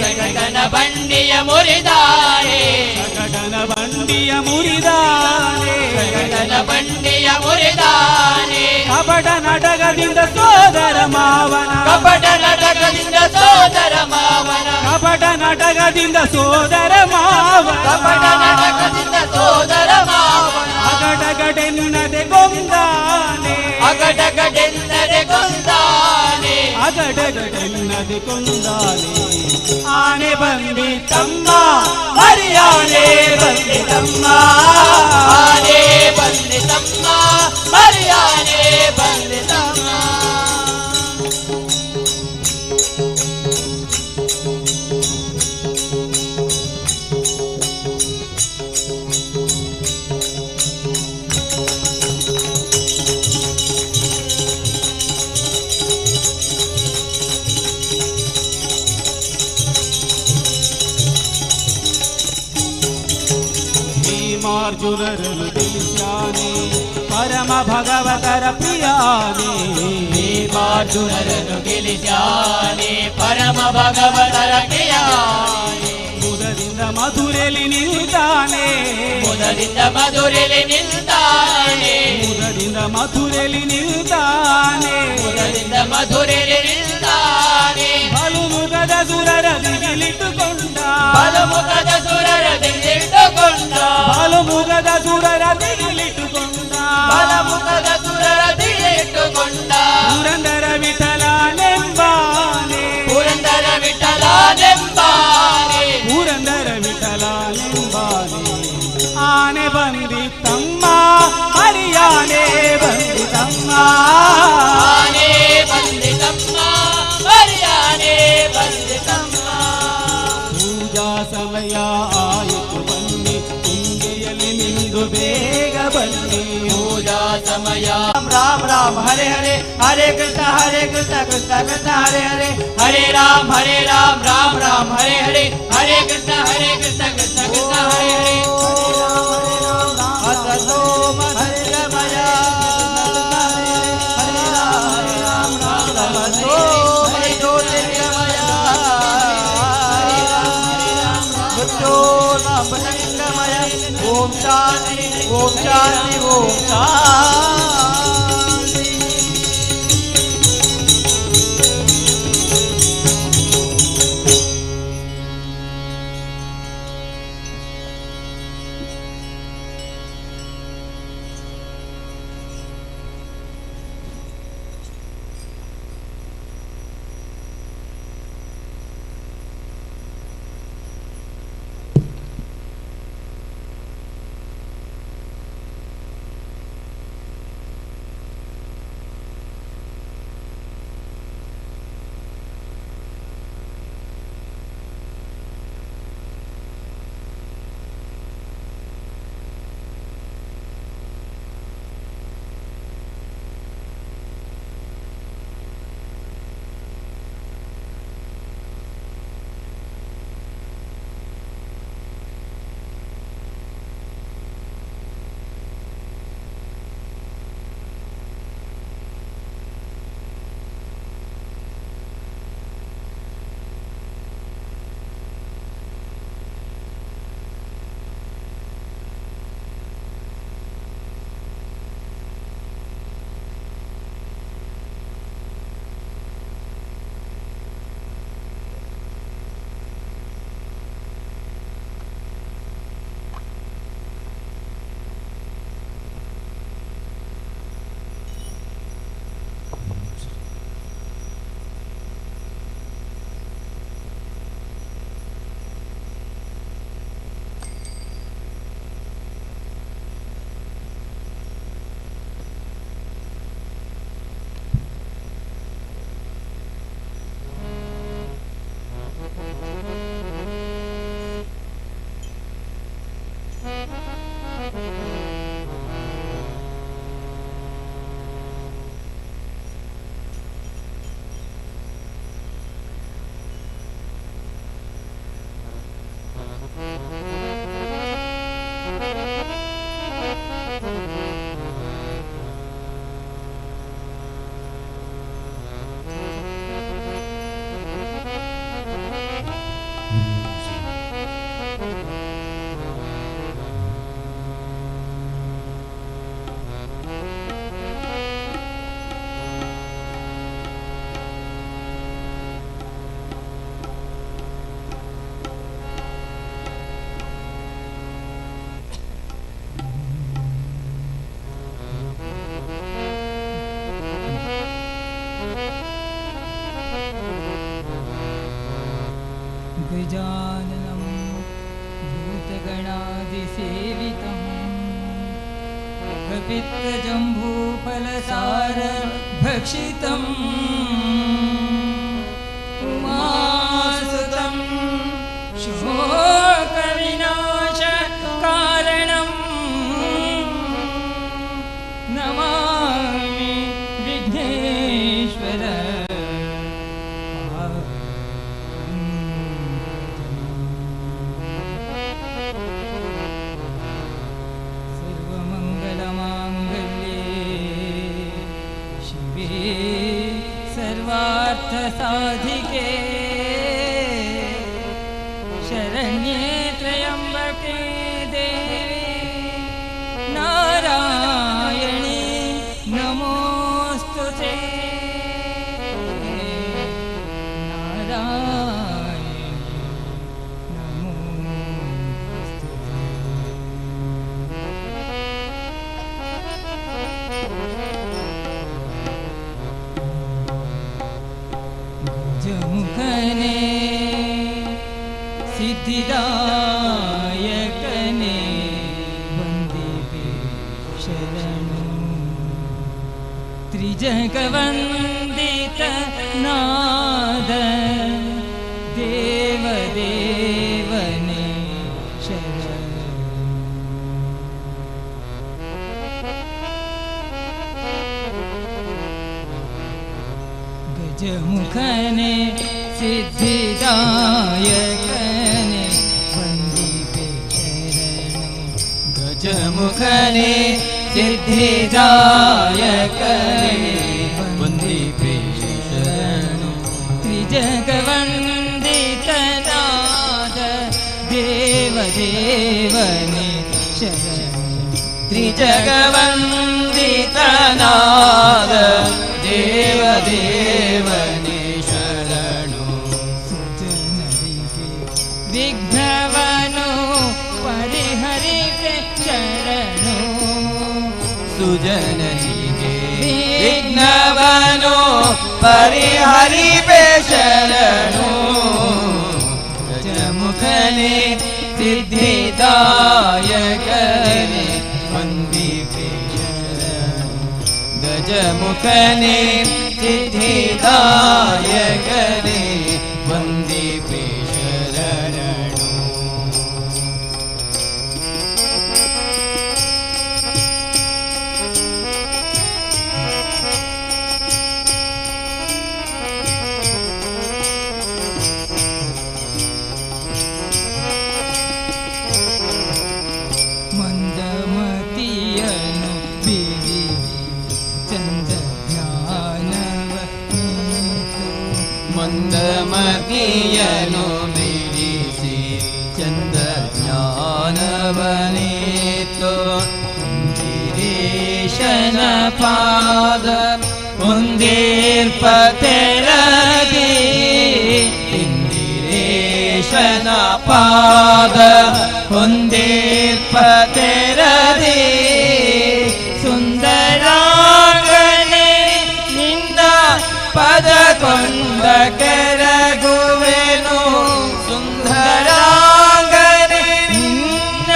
ಶಕಟನ ಬಂಡಿಯ ಮುರಿದಾನೆ ಶಕಟನ ಬಂಡಿಯ ಮುರಿದಾನೆ ಶಕಟನ ಬಂಡಿಯ ಮುರಿದಾನೆ ಕಪಟ ನಾಟಕದಿಂದ ಸೋದರ ಮಾವನ ಕಪಟ ನಾಟಕದಿಂದ ಸೋದರ ಮಾವನ ಕಪಟ ನಾಟಕದಿಂದ ಸೋದರ ಮಾವನ ಕಪಟ ನಾಟಕದಿಂದ ಸೋದರ ಮಾವನ ಅಗಟಗಡೆನ್ನದೆ ಕೊಂದಾನೆ ಅಗಟಗಡೆನ್ನದೆ ಕೊಂದಾನೆ ಅಗಟಗಡೆನ್ನದೆ ಕೊಂದಾನೆ ಆನೆ ಬಂದಿತಮ್ಮ ಮರಿಯಾನೆ ಬಂದಿತಮ್ಮ ಆನೆ ಬಂದಿತಮ್ಮ ಮರಿಯಾನೆ ಬಂದಿತಮ್ಮ ಭೀಮಾರ್ಜುನರನ್ನು ತಿಳಿಸ್ಯಾನೆ ಪರಮ ಭಗವತರ ಪ್ರಿಯಾನೆ ಭೀಮಾರ್ಜುನರನ್ನು ಗೆಲಿಸ್ಯಾನೆ ಪರಮ ಭಗವತರ ಪ್ರಿಯಾನೆ ಮುದದಿಂದ ಮಧುರೆಯಲ್ಲಿ ನಿಲ್ತಾನೆ ಮುದದಿಂದ ಮಧುರೆಯಲ್ಲಿ ನಿಲ್ತಾನೆ ಮುದದಿಂದ ಮಧುರೆಯಲ್ಲಿ ನಿಲ್ತಾನೆ ಮುದದಿಂದ ಮಧುರೆಯಲ್ಲಿ ನಿಲ್ತಾನೆ ಬಲು ಮುಖದ ಸುರರ ದಿಗಿಲಿಟ್ಟುಕೊಂಡ ಬಲು ಮುಖದ ಸುರರ ದಿಗಿಲಿಟ್ಟುಕೊಂಡ ಬಲು ಮುಖದ ಸುರರ ದಿಗಿಲಿಟ್ಟುಕೊಂಡ ಬಲ ಮುಖದ ಸುರರ ದಿಗಿಲಿಟ್ಟುಕೊಂಡ ಪುರಂದರ ವಿಠಲನೆಂಬಾನೆ ಪುರಂದರ ವಿಠಲನೆಂಬಾನೆ ಪುರಂದರ ವಿಠಲನೆಂಬಾನೆ ಆನೆ ಬಂದಿತಮ್ಮ ಹರಿಯಾನೆ ಬಂದಿತಮ್ಮ ಆನೆ ಬಂದಿತಮ್ಮ ಹರಿಯಾನೆ ಬಂದಿತಮ್ಮ ಪೂಜಾ ಸಮಯ ಆಯಿತು ಬನ್ನಿ ತುಂಗೆಯಲ್ಲಿ ನಿಂದು ಬೇಗ ಬನ್ನಿ ಪೂಜಾ ಸಮಯ ರಾಮ ರಾಮ ಹರೆ ಹರೆ ಹರೆ ಕೃಷ್ಣ ಕೃಷ್ಣ ಕೃಷ್ಣ ಹರೆ ಹರೆ ಹರೆ ರಾಮ ರಾಮ ರಾಮ ಹರೆ ಹರೆ ಹರೆ ಕೃಷ್ಣ ಕೃಷ್ಣ ಕೃಷ್ಣ ಹರೆ ಹರೆ ಅಸತೋ ಮಂಗಲಮಯ ಹರೆ ರಾಮ ತಮಸೋ ಜ್ಯೋತಿರ್ಗಮಯ ಮೃತ್ಯೋ ನಾಮಲಿಂಗಮಯ ಓಂ ಶಾಂತಿ ಓಂ ಶಾಂತಿ ಓಂ ಶಾಂತಿ. गजाननं भूतगणादिसेवितं कपित्तजम्बूफलसारभक्षितम् उमासुतं शोकविनाशकारणं नमामि विघ्नेश्वर सर्वार्थसाधिके शरण्ये ಗಜಮುಖನೇ ಸಿದ್ಧಿದಾಯಕನೇ ವಂದಿಪೆ ಶರಣು ತ್ರಿಜಗವಂದಿತ ನಾದ ದೇವದೇವನೇ ಶರಣು ಗಜಮುಖನೇ ಸಿದ್ಧಿದಾಯಕನೇ ವಂದಿಪೆ ಶರಣು ಗಜಮುಖನೇ ಸಿದ್ಧಿದಾಯಕನೇ ವಂದಿಪೆ ಶರಣು ತ್ರಿಜಗವಂದಿತನಾದ ದೇವದೇವನೇ ಶರಣು ತ್ರಿಜಗವಂದಿತನಾದ ದೇವದೇವನೇ ಶರಣು ಸುಜನರಿಗೆ ವಿಘ್ನವನು ಪರಿಹರಿಸೆ ಶರಣು ಸುಜನರಿಗೆ ವಿಘ್ನವನು ಪರಿಹರಿಪೆ ಶರಣು ಗಜಮುಖನೇ ಸಿದ್ಧಿದಾಯಕನೇ ವಂದಿಪೆ ಶರಣು ಗಜಮುಖನೇ ಸಿದ್ಧಿದಾಯಕನೇ ವಂದಿಪೆ ಶರಣು ಮಂದಮತಿಯನು ಬಿಡಿ ಚಂದ ಜ್ಞಾನವ ನೀತು ಮಂದಮತಿಯನು ಬಿಡಿಸಿ ಚಂದ ಜ್ಞಾನವನೇತು ಗಿರೀಶನ ಪಾದ ಒಂದೇರ್ಪತೆರದಿ ಇಂದಿರೇಶನ ಪಾದ ಒಂದೇರ್ಪತೆರದಿ ಸುಂದರಾಂಗನೆ ನಿನ್ನ ಪದ ಕೊಂಡ ಕೆರಗುವೆನು ಸುಂದರಾಂಗನೆ ನಿನ್ನ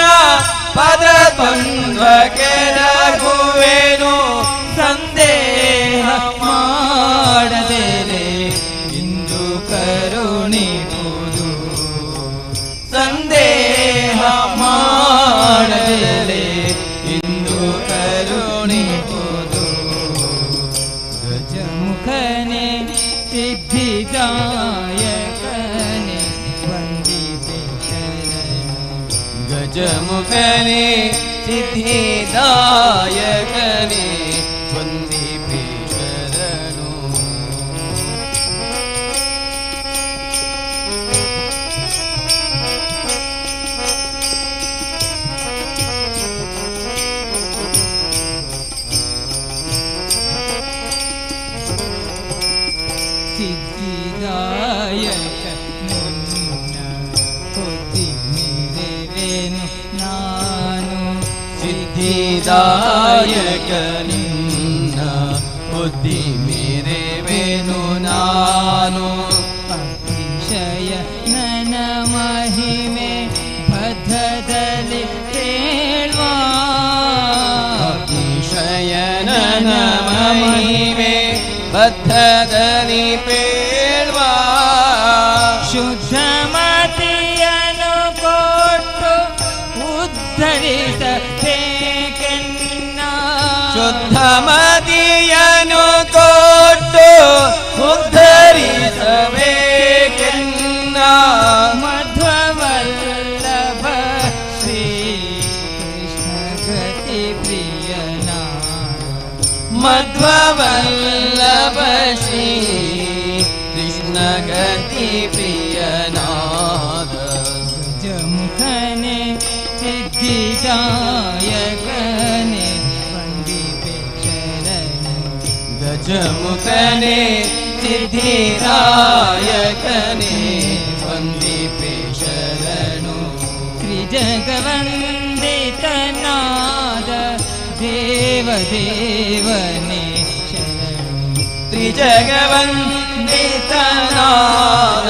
ಪದ ಕೊಂಡ ಕೆರಗುವೆನು ಸಂದೇಹ ಮಾಡದೆ ಇಂದು ಕರುಣಿಪುದು ಸಂದೇಹ ಮಾಡದೆ ಇಂದು ಕರುಣಿಪುದು ಗಜಮುಖನೇ ಸಿದ್ಧಿದಾಯಕನೇ ವಂದಿಪೆ ಶರಣು ಗಜಮುಖನೇ ಸಿದ್ಧಿದಾಯಕನೇ ವಂದಿಪೆ ಶರಣು ಸಿದ್ಧಿದಾಯಕ ನಿನ್ನ ಕೊದ್ದಿ ಮೀರೆವೆನು ನಾನು ಸಿದ್ಧಿದಾಯಕ ನಿನ್ನ ಬುದ್ಧಿ ಮೇರೆವೆನು ನಾನು ಅತಿಶಯ ನನ್ನ ಮಹಿಮೆ ಬದ್ಧದಲ್ಲಿ ಕೇಳುವ ಅತಿಶಯನನ ಮಹಿಮೆ ಬದ್ಧದಲ್ಲಿ ಪೇಳ್ವ ಶುದ್ಧ ಮತಿಯನು ಕೊಟ್ಟು ಉದ್ಧರಿಸಬೇಕೆನ್ನ ಶುದ್ಧ ಮತಿಯನು ಕೊಟ್ಟು ಉದ್ಧರಿಸಬೇಕೆನ್ನ ಮಧ್ವವಲ್ಲಭ ಶ್ರೀ ಕೃಷ್ಣ ಗತಿ ಪ್ರಿಯನ ಮಧ್ವವಲ್ಲಭ ಶ್ರೀ ಕೃಷ್ಣ ಗತಿ ಪ್ರಿಯನಾದ ಗಜಮುಖನೇ ಸಿದ್ಧಿದಾಯಕನೇ ವಂದಿಪೆ ಶರಣು ಗಜಮುಖನೇ ಸಿದ್ಧಿದಾಯಕನೇ ವಂದಿಪೆ ಶರಣು ತ್ರಿಜಗವಂದಿತನಾದ ದೇವದೇವನೇ ಶರಣು ತ್ರಿಜಗವಂದಿತನಾದ ನಿತನಾದ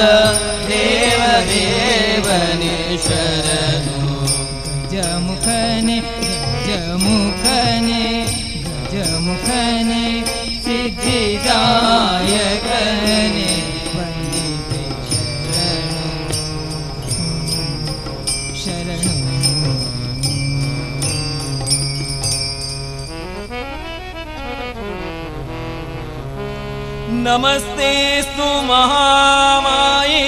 ದೇವ ದೇವನೇ ಶರಣು. ಗಜಮುಖನೆ ಗಜಮುಖನೆ ಗಜಮುಖನೆ ಸಿದ್ಧಿದಾಯಕನೆ ವಂದಿತೆ ಶರಣು ಶರಣು. ನಮಸ್ತೆಸ್ತು ಮಹಾಮಾಯೇ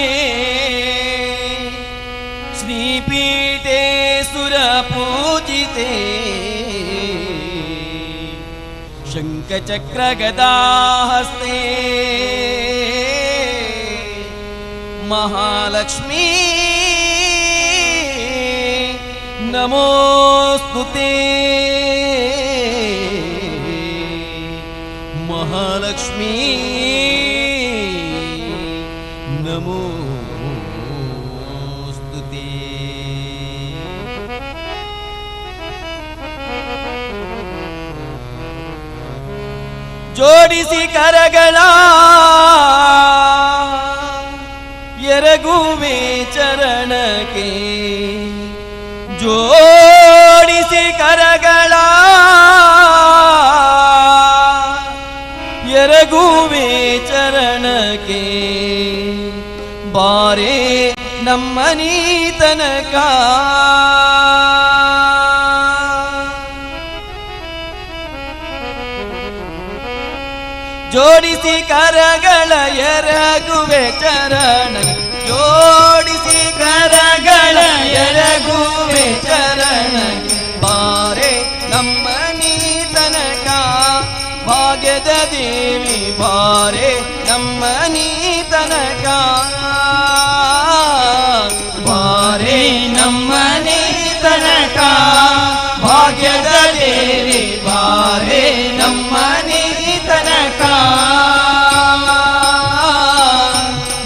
ಶ್ರೀಪೀಠೆ ಸುರಪೂಜಿತೆ ಶಂಖಚಕ್ರಗದಾಹಸ್ತೆ ಮಹಾಲಕ್ಷ್ಮೀ ನಮೋಸ್ತುತೆ. ಮಹಾಲಕ್ಷ್ಮೀ ನಮೋಸ್ತುತೆ. ಜೋಡಿಸಿ ಕರಗಳ ಎರಗುವೆ ಚರಣಕ್ಕೆ, ಜೋಡಿಸಿ ಕರಗಳ ಎರಗುವೆ ಚರಣಕ್ಕೆ, ಬಾರೆ ನಮ್ಮನಿ ತನಕ. ಜೋಡಿಸಿ ಕರಗಳ ಎರಗುವೆ ಚರಣ, ಜೋಡಿಸಿ ಕರಗಳ ಎರಗುವೆ ಚರಣ, ಬಾರೆ ನಮ್ಮನಿ ತನಕ. ಭಾಗ್ಯದ ದೇವಿ ಬಾರೆ ನಮ್ಮನಿ ತನಕ, ಬಾರೆ ನಮ್ಮನಿ ತನಕ. ಭಾಗ್ಯದ ದೇವಿ ಬಾರೆ ನಮ್ಮನಿ ತನಕ,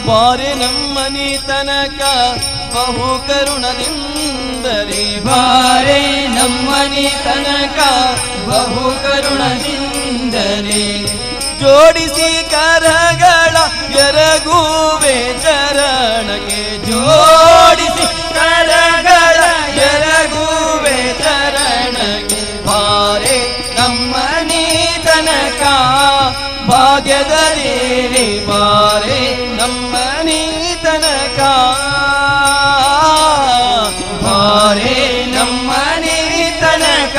ಬಾರೆ ನಮ್ಮನಿ ತನಕ. ಬಹು ಕರುಣದಿಂದಲೇ ಬಾರೆ ನಮ್ಮನಿ ತನಕ, ಬಹು ಕರುಣದಿಂದಲೇ. ಜೋಡಿಸಿ ಕರಗಳ ಎರಗುವೆ ಚರಣಕ್ಕೆ, ಜೋಡಿಸಿ ಕರಗಳ ಎರಗುವೆ ಚರಣಕ್ಕೆ, ಬಾರೆ ನಮ್ಮನಿ ತನಕ. ಭಾಗ್ಯದ ದೇವಿ ಬಾರೆ ನಮ್ಮನಿ ತನಕ, ಬಾರೆ ನಮ್ಮನಿ ತನಕ.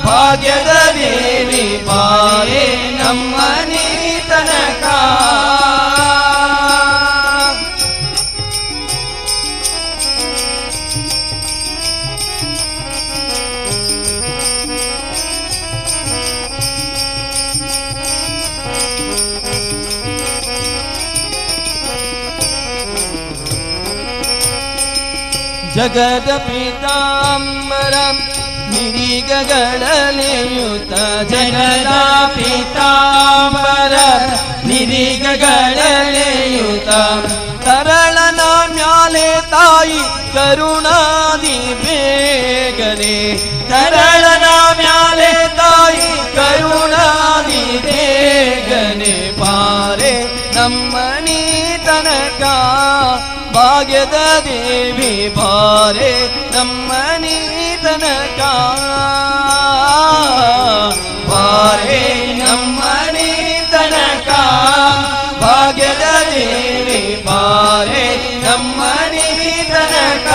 ಭಾಗ್ಯದ ದೇವಿ ಬಾರೆ ನಮ್ಮನಿ ತನಕ. ಜಗದ ಪೀತಾಂಬರ ನಿರಿಗಗಳಲೆಯುತ, ಜಗದ ಪೀತಾಂಬರ ನಿರಿಗಗಳಲೆಯುತ. ತರಳನ ಮ್ಯಾಲೆ ತಾಯಿ ಕರುಣಾದಿ ಬೇಗನೆ, ತರಳನ ಮ್ಯಾಲೆ ತಾಯಿ ಕರುಣಾದಿ ಬೇಗನೆ, ಬಾರೆ ನಮ್ಮನಿ ತನಕ. ಭಾಗ್ಯದ ದೇವಿ ಬಾರೆ ನಮ್ಮನಿ ತನಕ, ಬಾರೆ ನಮ್ಮನಿ ತನಕ. ಭಾಗ್ಯದ ದೇವಿ ಬಾರೆ ನಮ್ಮನಿ ತನಕ.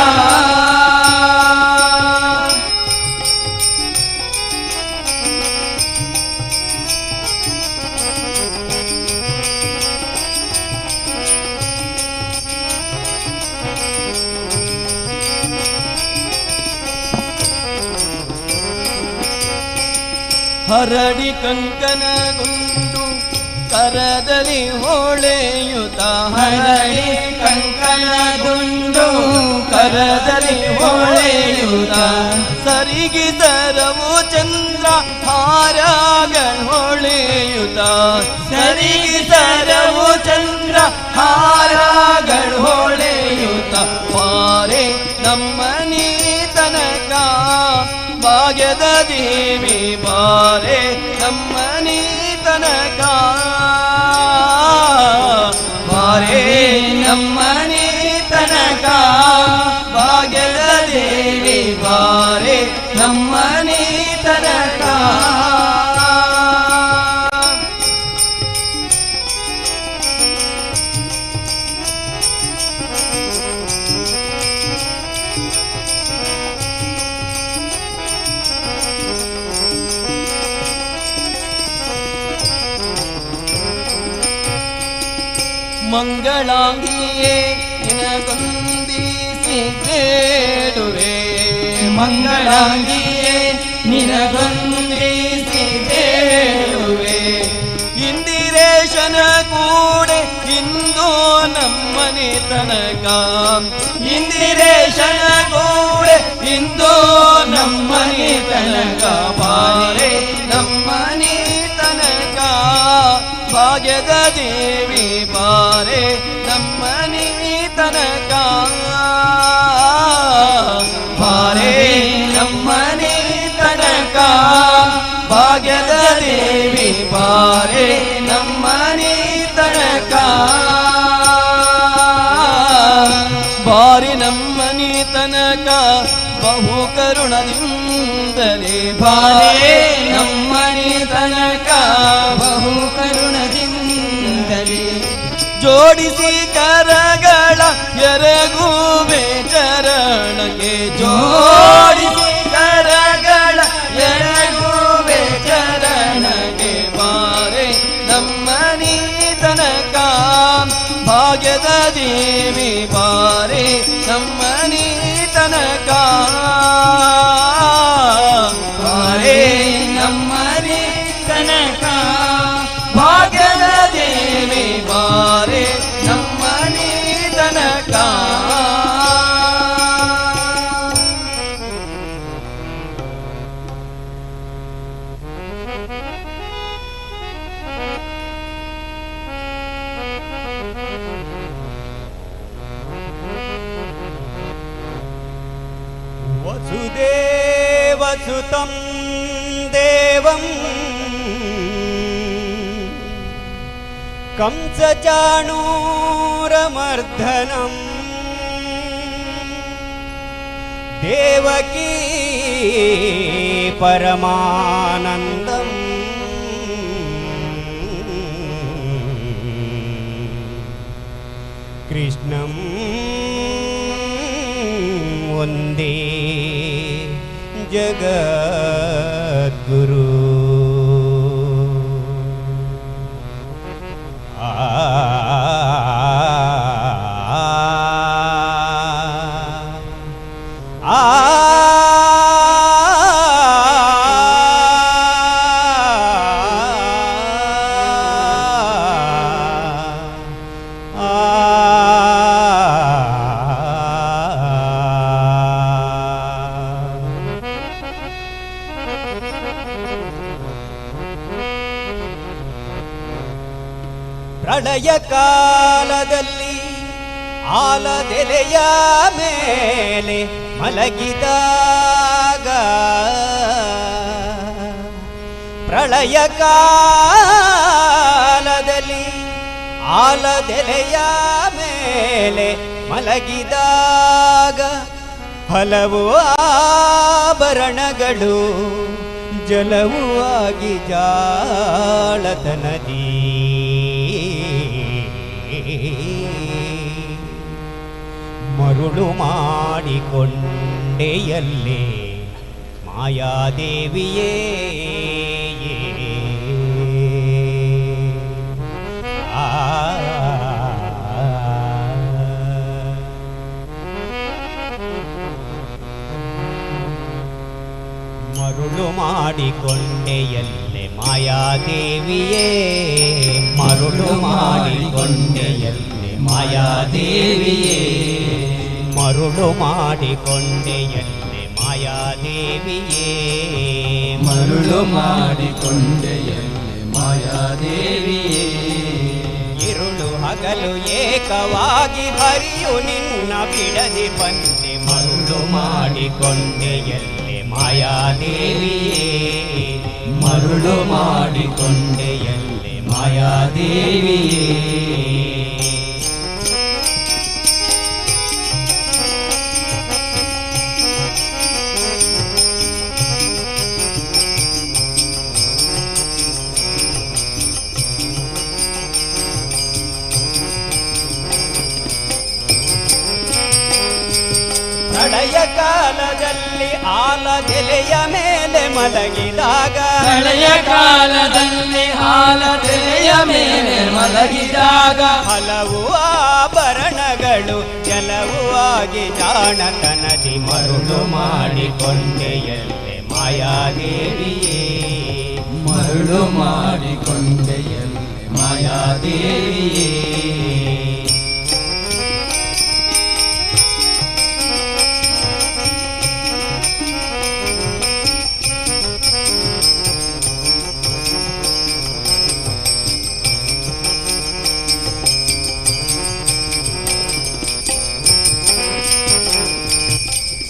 ಹರಡಿ ಕಂಕನಗುಂಡು ಕರದಲ್ಲಿ ಹೊಳೆಯುತ, ಹರಡಿ ಕಂಕನಗುಂಡು ಕರದಲ್ಲಿ ಹೊಳೆಯುತ. ಸರಿಗಿದರವು ಚಂದ್ರ ಹಾರಗಳು ಹೊಳೆಯುತ, ಸರಿಗಿದರವು ಚಂದ್ರ ಹಾರಗಳು ಹೊಳೆಯುತ. ಬಾರೆ ನಮ್ಮನಿ ತನಕ, ಭಾಗ್ಯದ ದೇವಿ ಬಾರೆ ನಮ್ಮನಿ ತನಕ. ಮಂಗಳಾಂಗಿಯೇ ನಿನಗೊಂದಿಸಿ ಬೇಡುವೆ ಮಂಗಳಾಂಗಿಯೇ ನಿನಗೊಂದಿಸಿ ಬೇಡುವೆ ಇಂದಿರೇಶನ ಕೂಡೆ ಇಂದು ನಮ್ಮನೆ ತನಕ ಇಂದಿರೇಶನ ಕೂಡೆ ಇಂದು ನಮ್ಮನೆ ತನಕ ಬಾರೆ ನಮ್ಮನೆ ತನಕ ಭಾಗ್ಯದ ದೇವಿ ಬಾರೆ ನಮ್ಮನೆ ತನಕ ಬಾರೆ ನಮ್ಮನೆ ತನಕ ಭಾಗ್ಯದ ದೇವಿ ಬಾರೆ ನಮ್ಮನೆ ತನಕ ಬಾರಿ ನಮ್ಮನೆ ತನಕ ಬಹು ಕರುಣದಿಂದಲೇ ಬಾರೆ ನಮ್ಮನೆ ತನಕ ಬಹು ಕರುಣದಿಂದಲೇ ಜೋಡಿಸಿ ಕರಗಳ ಎರಗುವೆ ಚರಣಕ್ಕೆ ಜೋಡಿಸಿ ಕರಗಳ ಎರಗುವೆ ಚರಣಕ್ಕೆ ಬಾರೆ ನಮ್ಮನೆ ತನಕ ಭಾಗ್ಯದ ದೇವಿ ಬಾರೆ ನಮ್ಮನೆ ತನಕ ಬಾರೆ ನಮ್ಮನೆ ತನಕ ಭಾಗ್ಯದ ದೇವಿ ಬಾರೆ ನಮ್ಮನೆ ತನಕ ವಸುದೇವಸುತಂ ದೇವಂ ಕಂಸಚಾಣೂರಮರ್ಧನಂ ದೇವಕೀ ಪರಮಾನಂದಂ ಕೃಷ್ಣಂ ವಂದೇ ಜಗದ್ಗುರು ಪ್ರಳಯ ಕಾಲದಲ್ಲಿ ಆಲದೆಲೆಯ ಮೇಲೆ ಮಲಗಿದಾಗ ಪ್ರಳಯ ಕಾಲದಲ್ಲಿ ಆಲದೆಲೆಯ ಮೇಲೆ ಮಲಗಿದಾಗ ಹಲವು ಆಭರಣಗಳು ಜಲವು ಆಗಿ ಜಾಳತನದಿ ಮರುಳು ಮಾಡಿಕೊಂಡೆಯಲ್ಲೇ ಮಾಯಾದೇವಿಯೇ ಮರುಳು ಮಾಡಿಕೊಂಡೆಯಲ್ಲೇ ಮಾಯಾದೇವಿಯೇ ಮರುಳು ಮಾಡಿಕೊಂಡೆಯಲ್ಲೇ ಮಾಯಾದೇವಿಯೇ ಮರುಳು ಮಾಡಿಕೊಂಡೆಯಲ್ಲೇ ಮಾಯಾದೇವಿಯೇ ಮರುಳು ಮಾಡಿಕೊಂಡೆಯಲ್ಲೇ ಮಾಯಾದೇವಿಯೇ ഇരുളു ಹಗಲು ಏಕವಾಗಿ ಹರಿಯು ನಿನ್ನ ಬಿಡದಿ ಬಂದೆ ಮರುಳು ಮಾಡಿಕೊಂಡೆಯಲ್ಲೇ ಮಾಯಾದೇವಿಯೇ ಮರುಳು ಮಾಡಿಕೊಂಡೆಯಲ್ಲೇ ಮಾಯಾದೇವಿಯೇ ಪ್ರಳಯ ಕಾಲದಲ್ಲಿ ಆಲದೆಲೆಯ ಮೇಲೆ ಮಲಗಿದಾಗ ಹಳೆಯ ಕಾಲದಲ್ಲಿ ಹಾಲತೆಯ ಮೇಲೆ ಮಲಗಿದಾಗ ಹಲವು ಆಭರಣಗಳು ಕೆಲವು ಆಗಿ ಜಾಣತನದಿ ಮರುಳು ಮಾಡಿಕೊಂಡೆಯಲ್ಲೇ ಮಾಯಾದೇವಿಯೇ ಮರುಳು ಮಾಡಿಕೊಂಡೆಯಲ್ಲೇ ಮಾಯಾದೇವಿಯೇ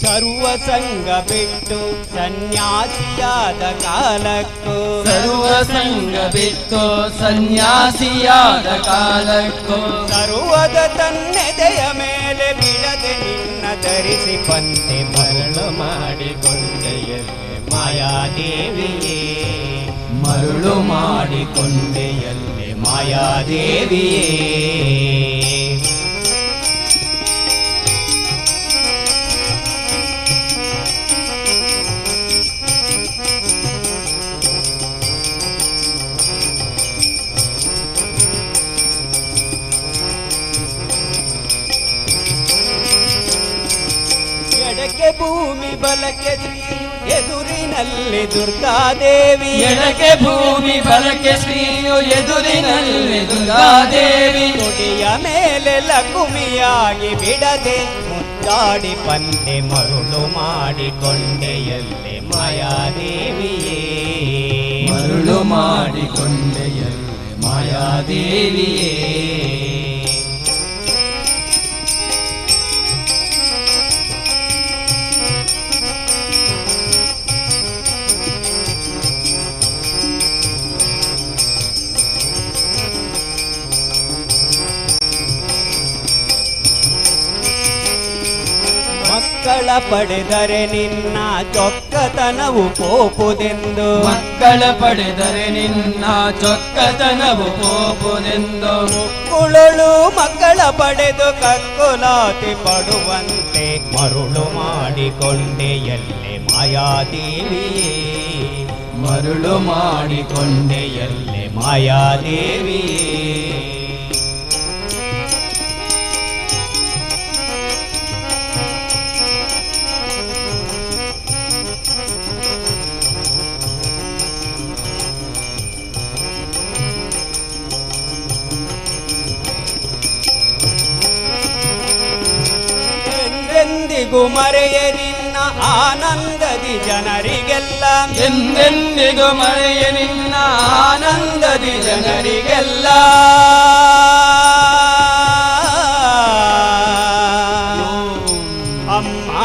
ಸರ್ವ ಸಂಗ ಬಿಟ್ಟು ಸನ್ಯಾಸಿಯಾದ ಕಾಲಕ್ಕೂ ಸರ್ವ ಸಂಗ ಬಿಟ್ಟು ಸನ್ಯಾಸಿಯಾದ ಕಾಲಕ್ಕೂ ಸರ್ವದ ತನ್ನೆದೆಯ ಮೇಲೆ ಬಿಡದೆ ನಿನ್ನ ಧರಿಸಿ ಪಂತೆ ಮರಳು ಮಾಡಿಕೊಂಡೆಯಲ್ಲೇ ಮಾಯಾದೇವಿಯೇ ಮರುಳು ಮಾಡಿಕೊಂಡೆಯಲ್ಲೇ ಮಾಯಾದೇವಿಯೇ ಎಡಕ್ಕೆ ಭೂಮಿ ಬಲಕ್ಕೆ ಶ್ರೀಯು ಎದುರಿನಲ್ಲಿ ದುರ್ಗಾದೇವಿ ಎಡಕ್ಕೆ ಭೂಮಿ ಬಲಕ್ಕೆ ಶ್ರೀಯು ಎದುರಿನಲ್ಲಿ ದುರ್ಗಾದೇವಿ ತೊಡೆಯ ಮೇಲೆ ಲಕುಮಿಯಾಗಿ ಬಿಡದೆ ಮುದ್ದಾಡಿ ಪಂದೆ ಮರುಳು ಮಾಡಿಕೊಂಡೆಯಲ್ಲೇ ಮಾಯಾದೇವಿಯೇ ಮರುಳು ಮಾಡಿಕೊಂಡೆಯಲ್ಲೇ ಮಾಯಾದೇವಿಯೇ ಮಕ್ಕಳ ಪಡೆದರೆ ನಿನ್ನ ಚೊಕ್ಕತನವು ಪೋಪುದೆಂದು ಮಕ್ಕಳ ಪಡೆದರೆ ನಿನ್ನ ಚೊಕ್ಕತನವು ಪೋಪುದೆಂದು ಮುಕ್ಕುಳಳು ಮಕ್ಕಳ ಪಡೆದು ಕಕ್ಕುಲಾತಿ ಪಡುವಂತೆ ಮರುಳು ಮಾಡಿಕೊಂಡೆಯಲ್ಲೇ ಮಾಯಾದೇವಿಯೇ ಮರುಳು ಮಾಡಿಕೊಂಡೆಯಲ್ಲೇ ಮಾಯಾದೇವಿಯೇ ಎಂದೆಂದಿಗೂ ಮರೆಯ ನಿನ್ನ ಆನಂದದಿ ಜನರಿಗೆಲ್ಲ ಎಂದೆಂದಿಗೂ ಮರೆಯ ನಿನ್ನ ಆನಂದದಿ ಜನರಿಗೆಲ್ಲ ಅಮ್ಮ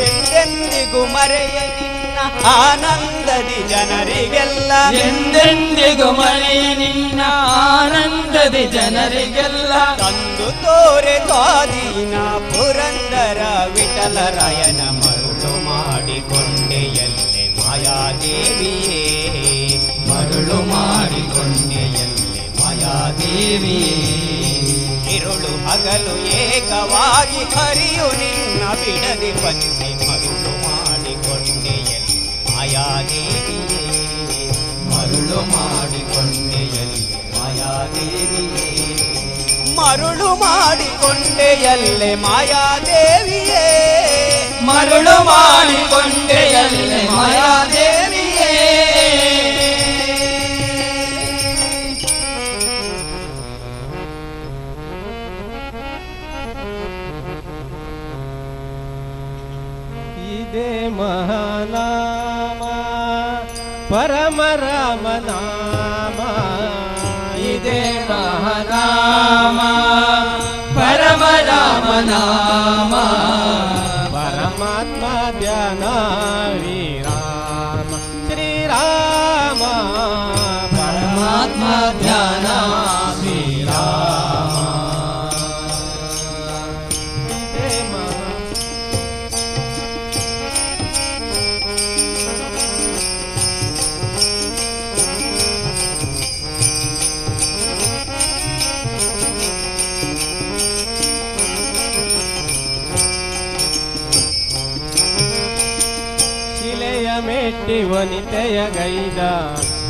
ಎಂದೆಂದಿಗೂ ಮರೆಯ ನಿನ್ನ ಆನಂದದಿ ಜನರಿಗೆಲ್ಲ ಎಂದೆಂದಿಗೂ ಮರೆಯ ನಿನ್ನ ಆನಂದದಿ ಜನರಿಗೆಲ್ಲ ತಂದು ತೋರೆ ಸ್ವಾಧೀನ ಪುರಂದರ ವಿಠಲರಾಯನ ಮರುಳು ಮಾಡಿಕೊಂಡೆಯಲ್ಲೇ ಮಾಯಾದೇವಿಯೇ ಮರುಳು ಮಾಡಿಕೊಂಡೆಯಲ್ಲೇ ಮಾಯಾದೇವಿಯೇ ಇರುಳು ಹಗಲು ಏಕವಾಗಿ ಹರಿಯು ನಿನ್ನ ಬಿಡದೆ ಪಂಚೆ ಮರುಳು ಮಾಡಿಕೊಂಡೆಯಲ್ಲಿ ಮಾಯಾದೇವಿಯೇ ಮರುಳು ಮಾಡಿಕೊಂಡೆಯಲ್ಲಿ ಮಾಯಾದೇವಿಯೇ ಮರುಳು ಮಾಡಿಕೊಂಡೆಯಲ್ಲೇ ಮಾಯಾದೇವಿಯೇ ಮರುಳು ಮಾಡಿಕೊಂಡೆಯಲ್ಲೇ ಮಾಯಾದೇವಿಯೇ ಇದೇ ಮಹಾನಾಮ ಪರಮ ರಾಮ ನಾಮ ಇದೇ ಮಹಾನಾಮ ಪರಮ ರಾಮ ನಾಮ ಪರಮಾತ್ಮ ಧ್ಯಾನ ಶ್ರೀರಾಮ ಶ್ರೀರಾಮ ಪರಮಾತ್ಮ ಧ್ಯಾನ ಮೆಟ್ಟಿ ವನಿತೆಯ ಗೈದ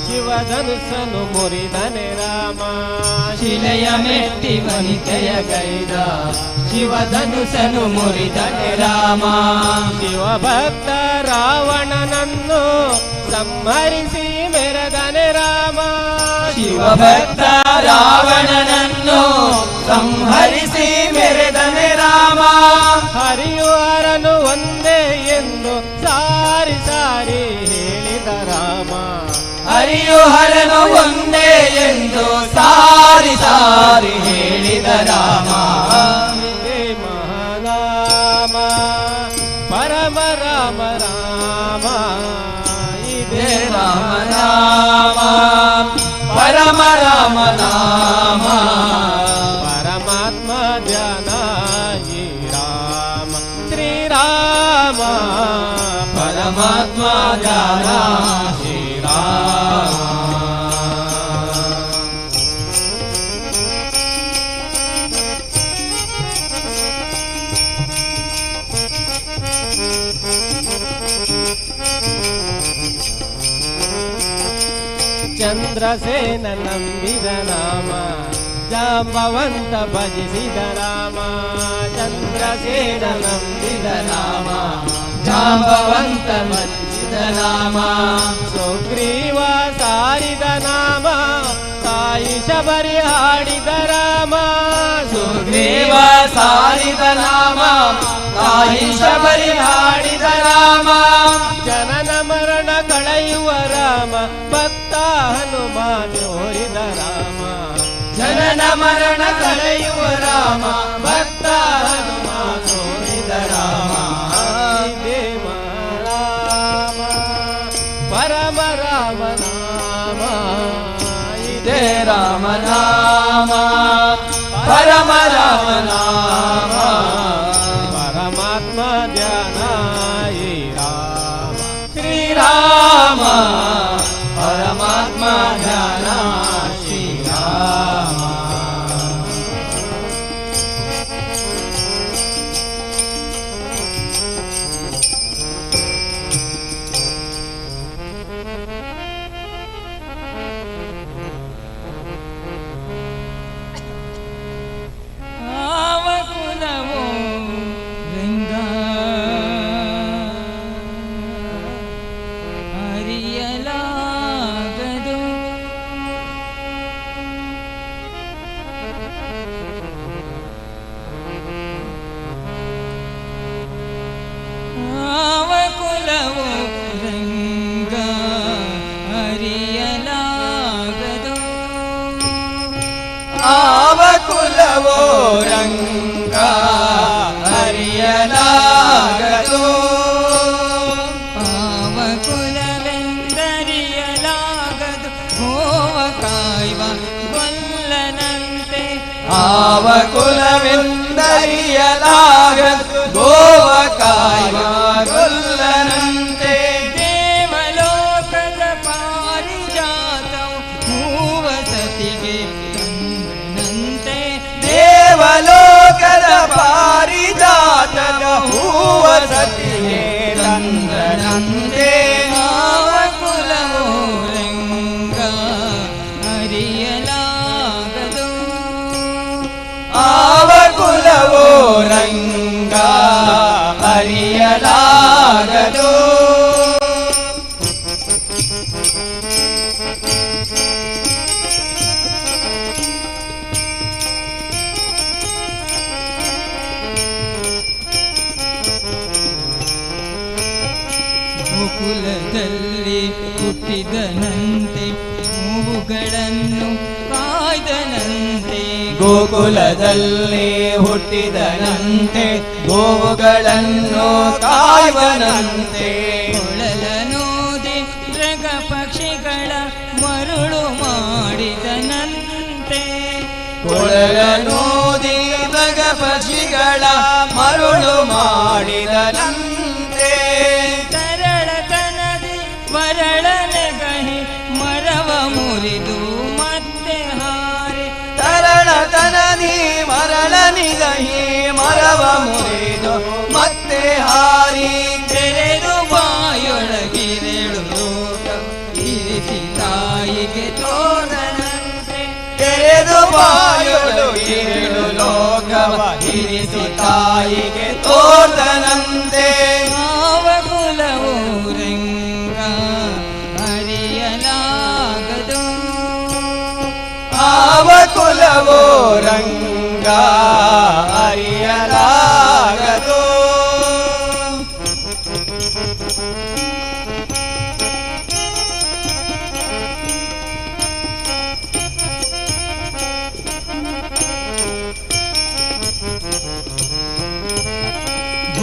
ಶಿವಧನುಸನು ಮುರಿದನೆ ರಾಮ ಶಿಲೆಯ ಮೆಟ್ಟಿ ವನಿತೆಯ ಗೈದ ಶಿವಧನುಸನು ಮುರಿದನೆ ರಾಮ ಶಿವಭಕ್ತ ರಾವಣನನ್ನು ಸಂಹರಿಸಿ ಮೆರೆದನೆ ರಾಮ ಶಿವಭಕ್ತ ರಾವಣನನ್ನು ಸಂಹರಿಸಿ ಮೆರೆದನೆ ರಾಮ ಹರಿಯು ಹರನು ಒಂದೇ ಎಂದು ಸಾರಿ ಸಾರಿ ಹೇಳಿದ ರಾಮ ಹರಿಯು ಹರನು ಒಂದೇ ಎಂದು ಸಾರಿ ಸಾರಿ ಹೇಳಿದ ರಾಮ ಇದೇ ಮಹಾನಾಮ ಪರಮ ರಾಮ ರಾಮ ಇದೇ ರಾಮ ನಾಮ ಪರಮ ರಾಮ ನಾಮ ಪರಮಾತ್ಮ ಧ್ಯಾನ ಈ ರಾಮ ಶ್ರೀರಾಮ ಪರಮಾತ್ಮ ಧ್ಯಾನ ಶ್ರೀರಾಮ ಚಂದ್ರಸೇನ ನಂಬಿದ ನಾಮ ಜಾಂಬವಂತ ಭಜಿಸಿದ ರಾಮ ಚಂದ್ರಸೇನ ನಂಬಿದ ನಾಮ ಜಾಂಬವಂತ ಭಜಿಸಿದ ನಾಮ ಸುಗ್ರೀವ ಸಾರಿದ ನಾಮ ತಾಯಿ ಶಬರಿ ಹಾಡಿದ ರಾಮ ಸುಗ್ರೀವ ಸಾರಿದ ನಾಮ ತಾಯಿ ಶಬರಿ ಹಾಡಿದ ರಾಮ ಜನನ ಮರಣ ಕಳೆಯುವ ರಾಮ ಭಕ್ತ ಹನುಮ ತೋರಿದ ರಾಮ ಜನನ ಮರಣ ಕಳೆಯುವ ರಾಮ ಭಕ್ತ ಹನುಮ ತೋರಿದ ರಾಮ ಇದೇ ರಾಮ ಪರಮ ರಾಮ ನಾಮ ಇದೇ ರಾಮ ನಾಮ ಪರಮ ರಾಮ ನಾಮ ಪರಮಾತ್ಮ ಧ್ಯಾನ ಈ ರಾಮ ಶ್ರೀರಾಮ ಪರಮಾತ್ಮ ಧ್ಯಾನ ಶ್ರೀರಾಮ ಆವಕುಲವೋ ರಂಗ ಅರಿಯಲಾಗದು ಆವಕುಲವೋ ರಂಗ ಅರಿಯಲಾಗದು ಆವಕುಲವೋ ರಂಗ ಅರಿಯಲಾಗದು ಆವಕುಲವೆಂದರಿಯಲಾಗದು ಗೋವ ಕಾಯ್ವ ಗೊಲ್ಲನಂತೆ ಆವಕುಲವೆಂದರಿಯಲಾಗದು ಗೋವ ಕಾಯ್ವ ಗೊಲ್ಲನಂತೆ ದೇವಲೋಕದ ಪಾರಿಜಾತವು ಹೂವ ಸತಿಗೆ ತಂದನಂತೆ ದೇವಲೋಕದ ಪಾರಿಜಾತದ ಹೂವ ಸತಿಗೆ ತಂದನಂತೆ ಆವಕುಲವೋ ರಂಗ ಅರಿಯಲಾಗದು ಆವಕುಲವೋ ರಂಗ ಅರಿಯಲಾಗದು ಗೋಕುಲದಲ್ಲಿ ಹುಟ್ಟಿದನಂತೆ ಹೂವುಗಳನ್ನು ಕಾಯ್ದನಂತೆ ಗೋಕುಲದಲ್ಲಿ ಹುಟ್ಟಿದನಂತೆ ಗೋವುಗಳನ್ನು ಕಾಯ್ವನಂತೆ ಕೊಳಲನೋದಿ ಮೃಗ ಪಕ್ಷಿಗಳ ಮರುಳು ಮಾಡಿದನಂತೆ ಕೊಳಲನೋದಿ ಮೃಗ ಪಕ್ಷಿಗಳ ಮರುಳು ಮಾಡಿದನಂತೆ ತರಳತನದಿ ಮರಳನೆ ಗಹಿ ಮರವ ಮುರಿದು ಮತ್ತೆ ಹಾರಿ ತರಳತನದಿ ಮರಳನಿಗಹಿ ಮರವ ಮುರಿದು ಮತ್ತೆ ಹಾರಿ ತೆರೆದು ಬಾಯೊಳಗಿರೆಳು ಇರುಳು ಲೋಕವ ಇರಿಸಿ ತಾಯಿಗೆ ತೋರ್ದನಂತೆ ಯಾವ ಕುಲವು ರಂಗ ಅರಿಯಲಾಗದು ಆವ ಕುಲವೋ ರಂಗ ಅರಿಯಲಾಗದು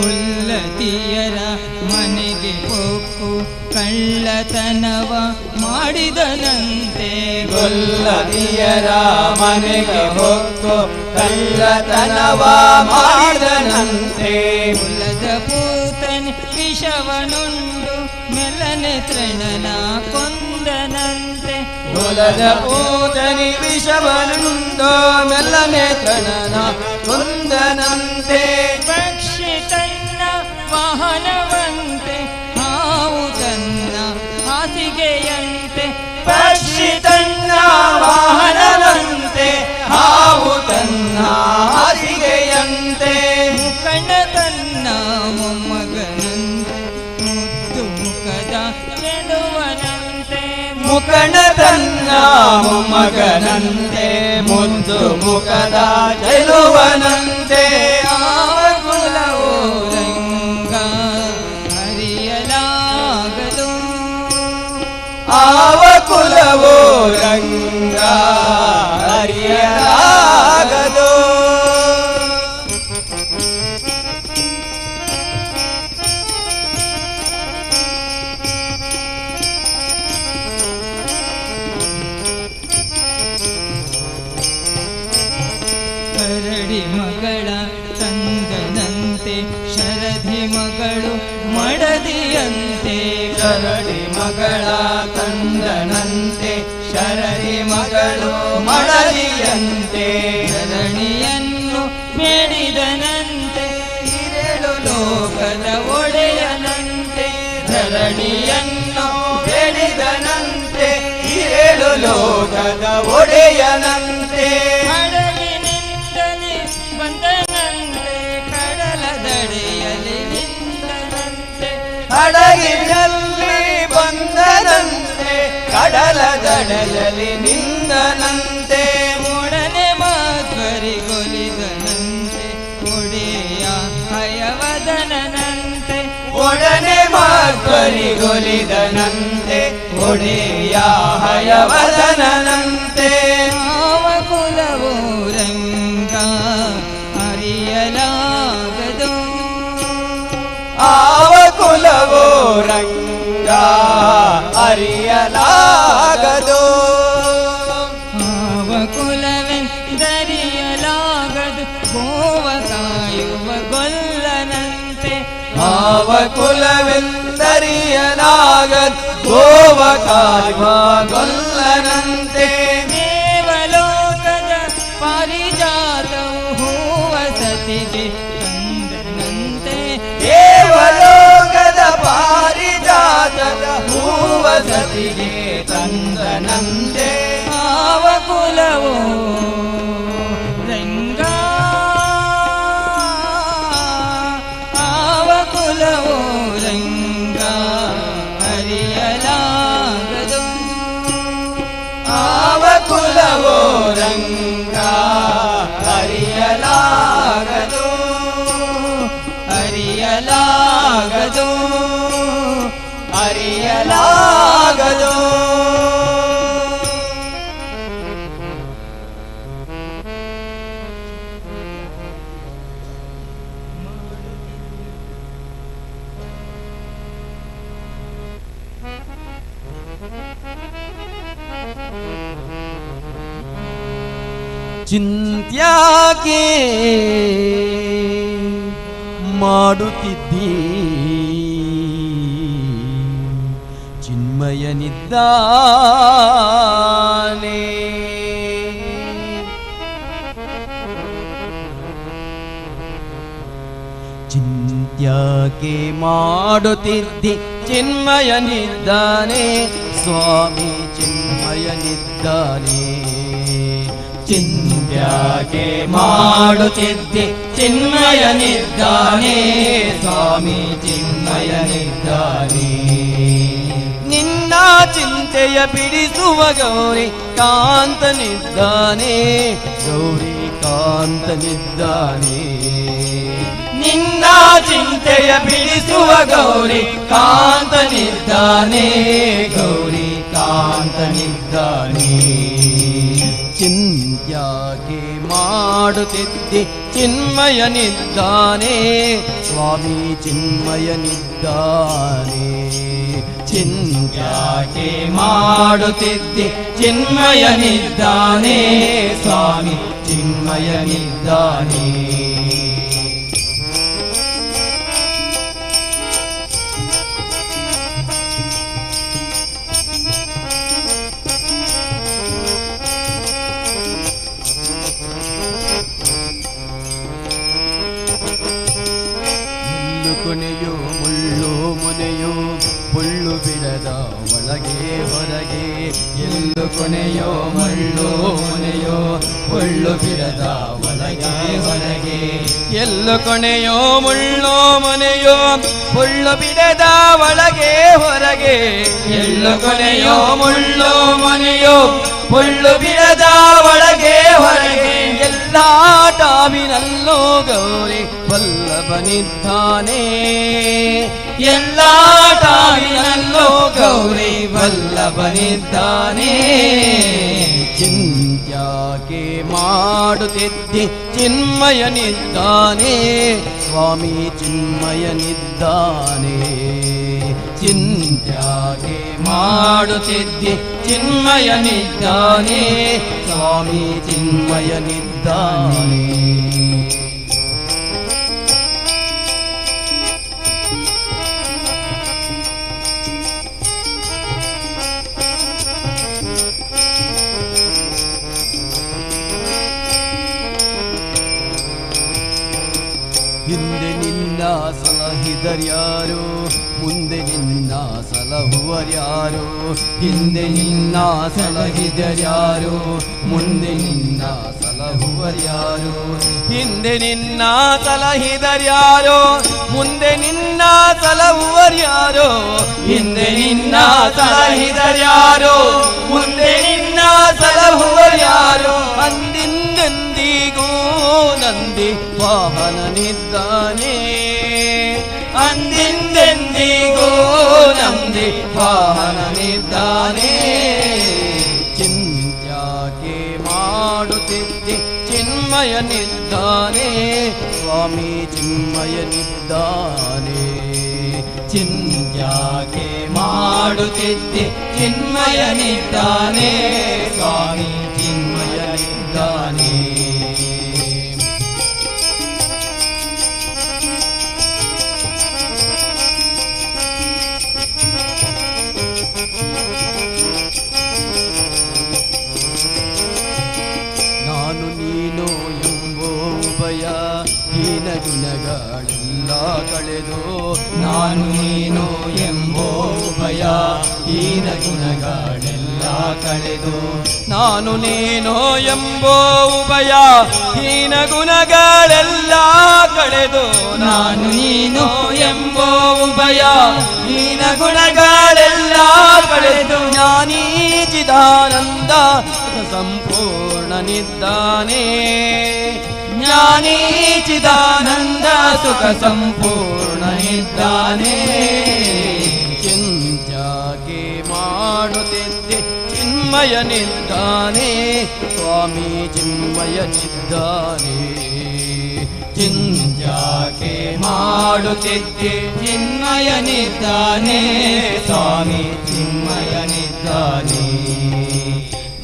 ಗೊಲ್ಲತಿಯರ ಮನೆಗೆ ಹೊಕ್ಕು ಕಳ್ಳತನವ ಮಾಡಿದನಂತೆ ಗೊಲ್ಲದಿಯರ ಮನೆಗೆ ಹೊಕ್ಕು ಕಳ್ಳತನವ ಮಾಡಿದನಂತೆ ಕುಲದ ಪೂತನೆ ವಿಷವನುಂಡು ಮೆಲ್ಲನೆ ತೃಣನ ಕೊಂದನಂತೆ ಕುಲದ ಪೂತನಿ ವಿಷವನುಂಡು ಮೆಲ್ಲನೆ ತೃಣನ ಕೊಂದನಂತೆ ಪಕ್ಷಿ ತನ್ನ ವಾಹನವಂತೆ ಹಾವು ತನ್ನ ಹಾಸಿಗೆಯಂತೆ ಪಕ್ಷಿ ತನ್ನ ವಾಹನವಂತೆ ಹಾವು ತನ್ನ ಹಾಸಿಗೆಯಂತೆ ಮುಖಂಡ ತನ್ನ ಮೊಮ್ಮಗನಂತೆ ಮುದ್ದು ಮುಖದ ಚೆಲುವನಂತೆ ಮುಖಂಡ ತನ್ನ ಮೊಮ್ಮಗನಂತೆ ಮುದ್ದು ಮುಖದ ಚೆಲುವನಂತೆ ಯಾವ ಕುಲವೋ ರಂಗ ಅರಿಯಲಾಗದು ಆವ ಕುಲವೋ ರಂಗ ಅರಿಯಲಾಗದು ಕರಡಿ ಮಗಳ ಚಂದನಂತೆ ಶರಧಿ ಮಗಳು ಮಡದಿಯಂತೆ ಕರಡಿ ಮಗಳ ಕಂದನಂತೆ ಶರದಿ ಮಗಳು ಮಡದಿಯಂತೆ ಧರಣಿಯನ್ನು ಬೇಡಿದನಂತೆ ಹಿರೇಳು ಲೋಕದ ಒಡೆಯನಂತೆ ಧರಣಿಯನ್ನು ಬೇಡಿದನಂತೆ ಹಿರೇಳು ಲೋಕದ ಒಡೆಯನಂತೆ ಹಡಗಿನಿಂದಲೇ ಬಂದನಂತೆ ಕಡಲ ದಡೆಯಲ್ಲಿ ನಿಂದನಂತೆ ಹಡಗಿನಲ್ಲಿ ಬಂದನಂತೆ ಕಡಲ ದಡದಲ್ಲಿ ನಿಂದನಂತೆ ಒಡನೆ ಮಾಧ್ವರಿಗೊಲಿದನಂತೆ ಒಡೆಯ ಹಯವದನಂತೆ ಒಡನೆ ಮಾಧ್ವರಿಗೊಲಿದನಂತೆ ಒಡೆಯ ಹಯವದನಂತೆ ಯಾವ ಕುಲವೋ ರಂಗ ಅರಿಯಲಾಗದು ಆವ ಕುಲವೋ ರಂಗ ಅರಿಯಲಾಗದು ಆವ ಕುಲವೆಂದರಿಯಲಾಗದು ಗೋವ ಕಾಯುವ ಗೊಲ್ಲನಂತೆ ಆವ ಕುಲವೆಂದರಿಯಲಾಗದು ಗೋವ ಕಾಯುವ ಗೊಲ್ಲನಂತೆ ದೇವಲೋಕದ ಪಾರಿಜಾತವು ಹೂವ ಸತಿಗೆ ತಂದನಂತೆ ದೇವಲೋಕದ ಪಾರಿಜಾತದ ಹೂವ ಸತಿಗೆ ತಂದನಂತೆ ಆವ ಕುಲವೋ ರಂಗ ಆವ ಕುಲವೋ ರಂಗ ಅರಿಯಲಾಗದು ಆವ ಕುಲವೋ ರಂಗ ಅರಿಯಲಾಗದು ಅರಿಯಲಾಗದು ಅರಿಯಲಾಗದು ಚಿಂತ್ಯಾಕೆ ಮಾಡುತ್ತಿದ್ದೀ ಚಿನ್ಮಯನಿದ್ದಾನೆ ಚಿಂತ್ಯಾಕೆ ಮಾಡುತ್ತಿದ್ದಿ ಚಿನ್ಮಯನಿದ್ದಾನೆ ಸ್ವಾಮಿ ಚಿನ್ಮಯನಿದ್ದಾನೆ ಚಿಂತ್ಯಾಕೆ ಮಾಡುತ್ತಿದ್ದೆ ಚಿನ್ಮಯನಿದ್ದಾನೆ ಸ್ವಾಮಿ ಚಿನ್ಮಯನಿದ್ದಾನೆ ನಿನ್ನ ಚಿಂತೆಯ ಬಿಡಿಸುವ ಗೌರಿ ಕಾಂತನಿದ್ದಾನೆ ಗೌರಿ ಕಾಂತನಿದ್ದಾನೆ ನಿನ್ನ ಚಿಂತೆಯ ಬಿಡಿಸುವ ಗೌರಿ ಕಾಂತನಿದ್ದಾನೆ ಗೌರಿ ಕಾಂತನಿದ್ದಾನೆ ಚಿಂತ್ಯಾಕೆ ಮಾಡುತ್ತಿದ್ದೆ ಚಿನ್ಮಯನಿದ್ದಾನೆ ಸ್ವಾಮಿ ಚಿನ್ಮಯನಿದ್ದಾನೆ ಚಿಂತ್ಯಾಕೆ ಮಾಡುತ್ತಿದ್ದೆ ಚಿನ್ಮಯನಿದ್ದಾನೆ ಸ್ವಾಮಿ ಚಿನ್ಮಯನಿದ್ದಾನೆ ಕೊನೆಯೋ ಮುಳ್ಳು ಮುನೆಯೋ ಮುಳ್ಳು ಬಿಡದ ಒಳಗೆ ಹೊರಗೆ ಎಲ್ಲು ಕೊನೆಯೋ ಮುಳ್ಳು ಮುನೆಯೋ ಮುಳ್ಳು ಬಿಡದ ಒಳಗೆ ಹೊರಗೆ ಎಲ್ಲು ಕೊನೆಯೋ ಮುಳ್ಳು ಮುನೆಯೋ ಮುಳ್ಳು ಬಿಡದ ಒಳಗೆ ಹೊರಗೆ ಎಲ್ಲು ಕೊನೆಯೋ ಮುಳ್ಳು ಮುನೆಯೋ ಮುಳ್ಳು ಬಿಡದ ಒಳಗೆ ಹೊರಗೆ ಎಲ್ಲ ಟಾವಿನಲ್ಲೂ ಗೌರಿ ವಲ್ಲಭನಿದ್ದಾನೆ ಎಲ್ಲ ಟಾವಿನಲ್ಲೂ ಗೌರಿ ವಲ್ಲಭನಿದ್ದಾನೆ ಚಿಂತ್ಯಾಕೆ ಮಾಡುತ್ತಿದ್ದೆ ಚಿನ್ಮಯನಿದ್ದಾನೆ ಸ್ವಾಮಿ ಚಿನ್ಮಯನಿದ್ದಾನೆ ಚಿಂತ್ಯಾಕೆ ಮಾಡುತ್ತಿದ್ದೆ ಚಿನ್ಮಯನಿದ್ದಾನೆ ಸ್ವಾಮಿ ಚಿನ್ಮಯನಿದ್ದಾನೆ ಹಿಂದೆ ನಿನ್ನ ಸಲಹಿದರ್ಯಾರು ಮುಂದೆ ನಿನ್ನ ಸಲಹುವರ್ಯಾರು ಹಿಂದೆ ನಿನ್ನ ಸಲಹಿದರ್ಯಾರು ಮುಂದೆ ನಿನ್ನ ಸಲಹುವರ್ಯಾರು ಹಿಂದೆ ನಿನ್ನ ಸಲಹಿದರ್ಯಾರು ಮುಂದೆ ನಿನ್ನ ಸಲಹುವರ್ಯಾರು ಹಿಂದೆ ನಿನ್ನ ಸಲಹಿದರ್ಯಾರು ಮುಂದೆ ನಿನ್ನ ಸಲಹುವರ್ಯಾರು ಅಂದಿಂದೆಂದಿಗೂ ನಂದಿ ವಾಹನನಿದ್ದಾನೆ ಅಂದಿಂದೆಂದಿಗೂ ನಂದಿ ವಾಹನನಿದ್ದಾನೆ ಚಿಂತ್ಯಾಕೆ ಮಾಡುತ್ತಿದ್ದೆ ಚಿನ್ಮಯನಿದ್ದಾನೆ ಸ್ವಾಮಿ ಚಿನ್ಮಯನಿದ್ದಾನೆ ಚಿಂತ್ಯಾಕೆ ಮಾಡುತ್ತಿದ್ದೆ ಚಿನ್ಮಯನಿದ್ದಾನೆ ಸ್ವಾಮಿ ಚಿನ್ಮಯನಿದ್ದಾನೆ ನಾನು ನೀನು ಎಂಬೋ ಉಭಯ ಹೀನ ಗುಣಗಳೆಲ್ಲ ಕಳೆದು ನಾನು ನೀನು ಎಂಬೋ ಉಭಯ ಹೀನ ಗುಣಗಳೆಲ್ಲ ಕಳೆದು ನಾನು ನೀನು ಎಂಬೋ ಉಭಯ ಹೀನ ಗುಣಗಳೆಲ್ಲ ಕಳೆದು ನಾನು ನೀನು ಎಂಬೋ ಉಭಯ ಹೀನ ಗುಣಗಳೆಲ್ಲ ಕಳೆದು ಜ್ಞಾನಿ ಚಿದಾನಂದ ಸಂಪೂರ್ಣನಿದ್ದಾನೆ ಜ್ಞಾನಿ ಚಿದಾನಂದ ಸುಖ ಸಂಪೂರ್ಣನಿದ್ದಾನೆ ಚಿಂತ್ಯಾಕೆ ಮಾಡುತ್ತಿದ್ದೆ ಚಿನ್ಮಯನಿದ್ದಾನೆ ಸ್ವಾಮಿ ಚಿನ್ಮಯನಿದ್ದಾನೆ ಚಿಂತ್ಯಾಕೆ ಮಾಡುತ್ತಿದ್ದೆ ಚಿನ್ಮಯನಿದ್ದಾನೆ ಸ್ವಾಮಿ ಚಿನ್ಮಯನಿದ್ದಾನೆ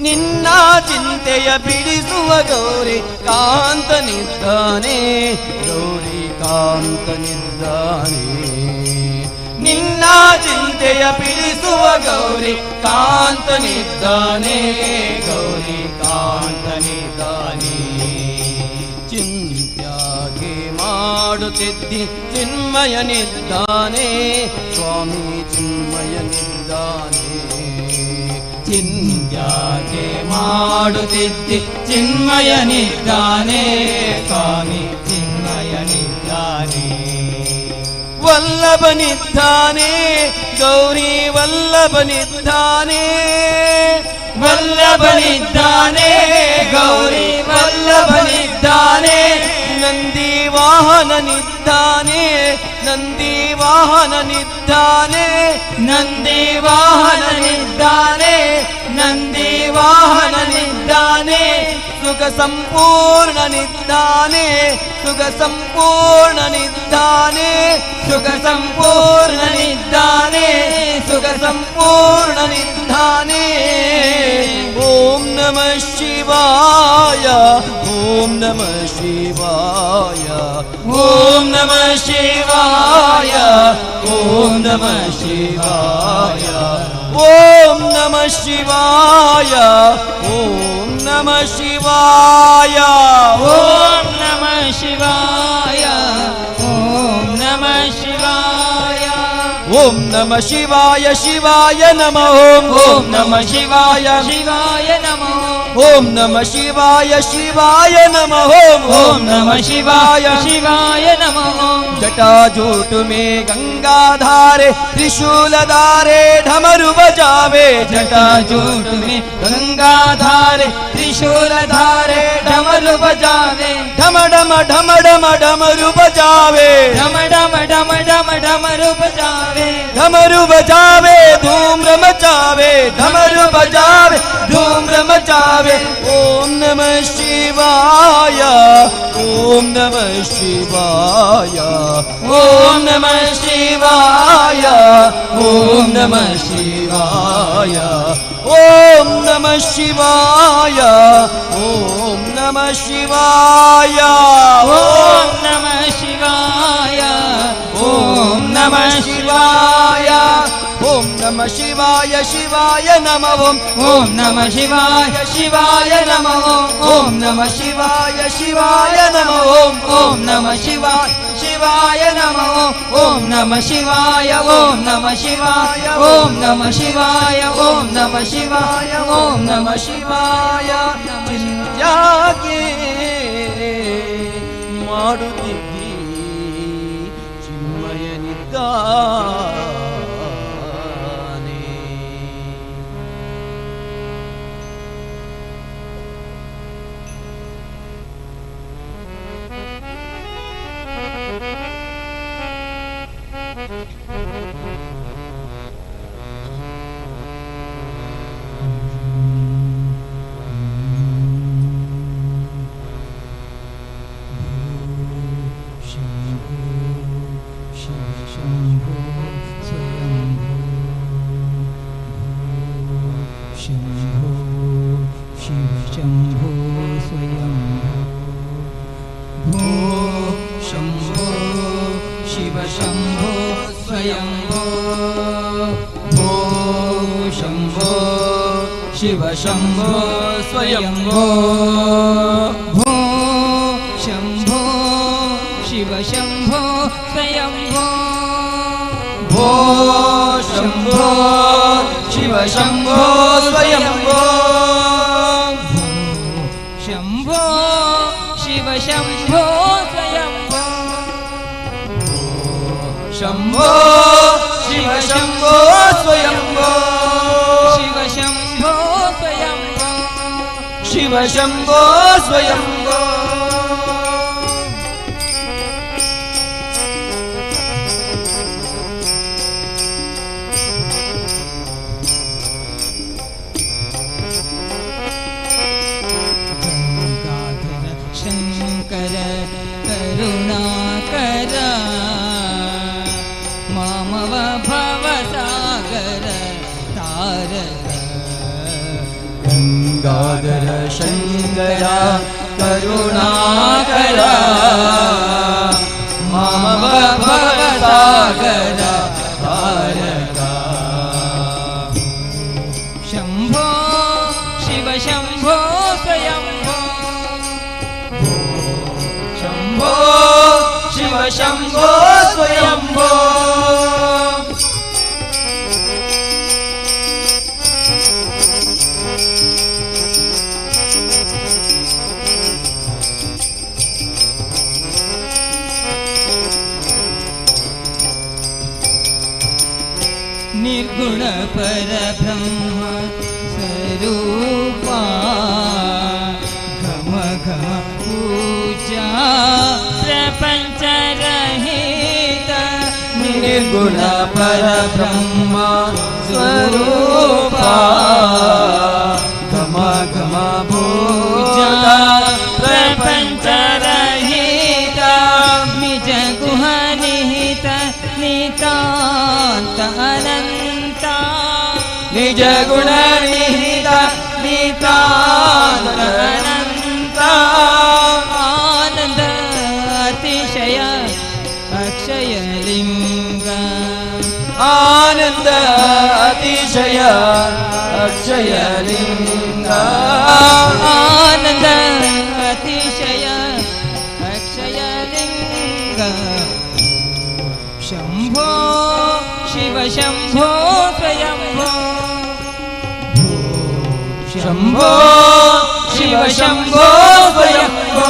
ನಿನ್ನ ಚಿಂತೆಯ ಬಿಡಿಸುವ ಗೌರಿ ಕಾಂತನಿದ್ದಾನೆ ಗೌರಿ ಕಾಂತನಿದ್ದಾನೆ ನಿನ್ನ ಚಿಂತೆಯ ಬಿಡಿಸುವ ಗೌರಿ ಕಾಂತನಿದ್ದಾನೆ ಗೌರಿ ಕಾಂತನಿದ್ದಾನೆ ಚಿಂತ್ಯಾಕೆ ಮಾಡುತ್ತಿದ್ದಿ ಚಿನ್ಮಯನಿದ್ದಾನೆ ಸ್ವಾಮಿ ಚಿನ್ಮಯನಿದ್ದಾನೆ ಚಿಂತ್ಯಾಕೆ ಮಾಡುತ್ತಿದ್ದಿ ಚಿನ್ಮಯನಿದ್ದಾನೆ ಸ್ವಾಮಿ ಚಿನ್ಮಯನಿದ್ದಾನೆ ವಲ್ಲಭನಿದ್ದಾನೆ ಗೌರಿ ವಲ್ಲಭನಿದ್ದಾನೆ ವಲ್ಲಭನಿದ್ದಾನೆ ಗೌರಿ ವಲ್ಲಭನಿದ್ದಾನೆ ನಂದಿ ವಾಹನನಿದ್ದಾನೆ ನಂದಿ ವಾಹನನಿದ್ದಾನೆ ನಂದಿ ವಾಹನನಿದ್ದಾನೆ ನಂದಿ ವಾಹನನಿದ್ದಾನೆ ಸುಖ ಸಂಪೂರ್ಣನಿದ್ದಾನೆ ಸುಖ ಸಂಪೂರ್ಣನಿದ್ದಾನೆ ಸುಖ ಸಂಪೂರ್ಣನಿದ್ದಾನೆ ಸುಖ ಸಂಪೂರ್ಣನಿದ್ದಾನೆ ಓಂ ನಮಃ ಶಿವಾಯ ಓಂ ನಮಃ ಶಿವಾಯ ಓಂ ನಮಃ ಶಿವಾಯ ಓಂ ನಮಃ ಶಿವಾಯ ಓಂ ನಮಃ ಶಿವಾಯ ಓಂ ನಮಃ ಶಿವಾಯ ಓಂ ನಮಃ ಶಿವಾಯ ಓಂ ನಮಃ ಶಿವಾಯ ಓಂ ನಮಃ ಶಿವಾಯ ಶಿವಾಯ ನಮಃ ಓಂ ನಮಃ ಶಿವಾಯ ಶಿವಾಯ ನಮಃ ಓಂ ನಮಃ ಶಿವಾಯ ಶಿವಾಯ ನಮಃ ಓಂ ನಮಃ ಶಿವಾಯ ಶಿವಾಯ ನಮಃ जटाजूट में गंगाधारे त्रिशूलधारे ढमरु बजावे जटाजूट में गंगाधारे त्रिशूलधारे ढमरु बजावे ढम ढम ढम ढम ढमरु बजावे ढम ढम ढम ढम ढमरु बजावे ढमरु बजावे धूम्र मचावे ढमरु बजावे धूम्र मचावे ओम नमः शिवाय ओम नमः शिवाय ओम नमः शिवाय ओम नमः शिवाय ओम नमः शिवाय ओम नमः शिवाय ओम नमः शिवाय ओम नमः शिवाय ओम नमः शिवाय शिवाय नमः ओम नमः शिवाय शिवाय नमः ओम नमः शिवाय शिवाय नमः ओम नमः शिवाय शिवाय नमः ओम नमः शिवाय ओम नमः शिवाय ओम नमः शिवाय ओम नमः शिवाय ओम नमः शिवाय ಚಿಂತ್ಯಾಗೆ ಮಾಡುತ್ತಿದ್ದಿ ಚಿನ್ಮಯನಿದ್ದಾನೆ शिव शंभो स्वयंभो भो शंभो शिव शंभो स्वयंभो भो शंभो शिव शंभो स्वयंभो शंभो शिव शंभो स्वयंभो शंभो शिव शंभो स्वयंभो शिव शंभो स्वयंभो शिव शंभो स्वयंभो शंकर करुणाकर मामव भवसागर तारक गंगाधर शंकर करुणाकर मामव भवसागर तारक शंभो शिव शंभो स्वयंभो शंभो शिव शंभो स्वयंभो ಗುಣ ಪರಬ್ರಹ್ಮ ಸ್ವರೂಪ ಘಮ ಘಮ ಪೂಜಾ ಪ್ರಪಂಚ ರಹಿತ ನಿರ್ಗುಣ ಪರಬ್ರಹ್ಮ ಸ್ವರೂಪ ಘಮ ಘಮ ಪೂಜಾ ಪ್ರಪಂಚ ರಹಿತ ನಿಜ ಗುಹ ನಿಹಿತ ನಿತಾಂತ ಅನಂತ ನಿಜ ಗುಣ ನಿಹಿತ ನಿತಾಂತ ಅನಂತ ಆನಂದ ಅತಿಶಯ ಅಕ್ಷಯ ಲಿಂಗ ಆನಂದ ಅತಿಶಯ ಅಕ್ಷಯ ಲಿಂಗ ಆನಂದ ಅತಿಶಯ ಅಕ್ಷಯ ಲಿಂಗ ಶಂಭೋ ಶಿವ ಶಂಭೋ ಸ್ವಯಂಭೋ ಶಂಭೋ ಶಿವ ಶಂಭೋ ಸ್ವಯಂಭೋ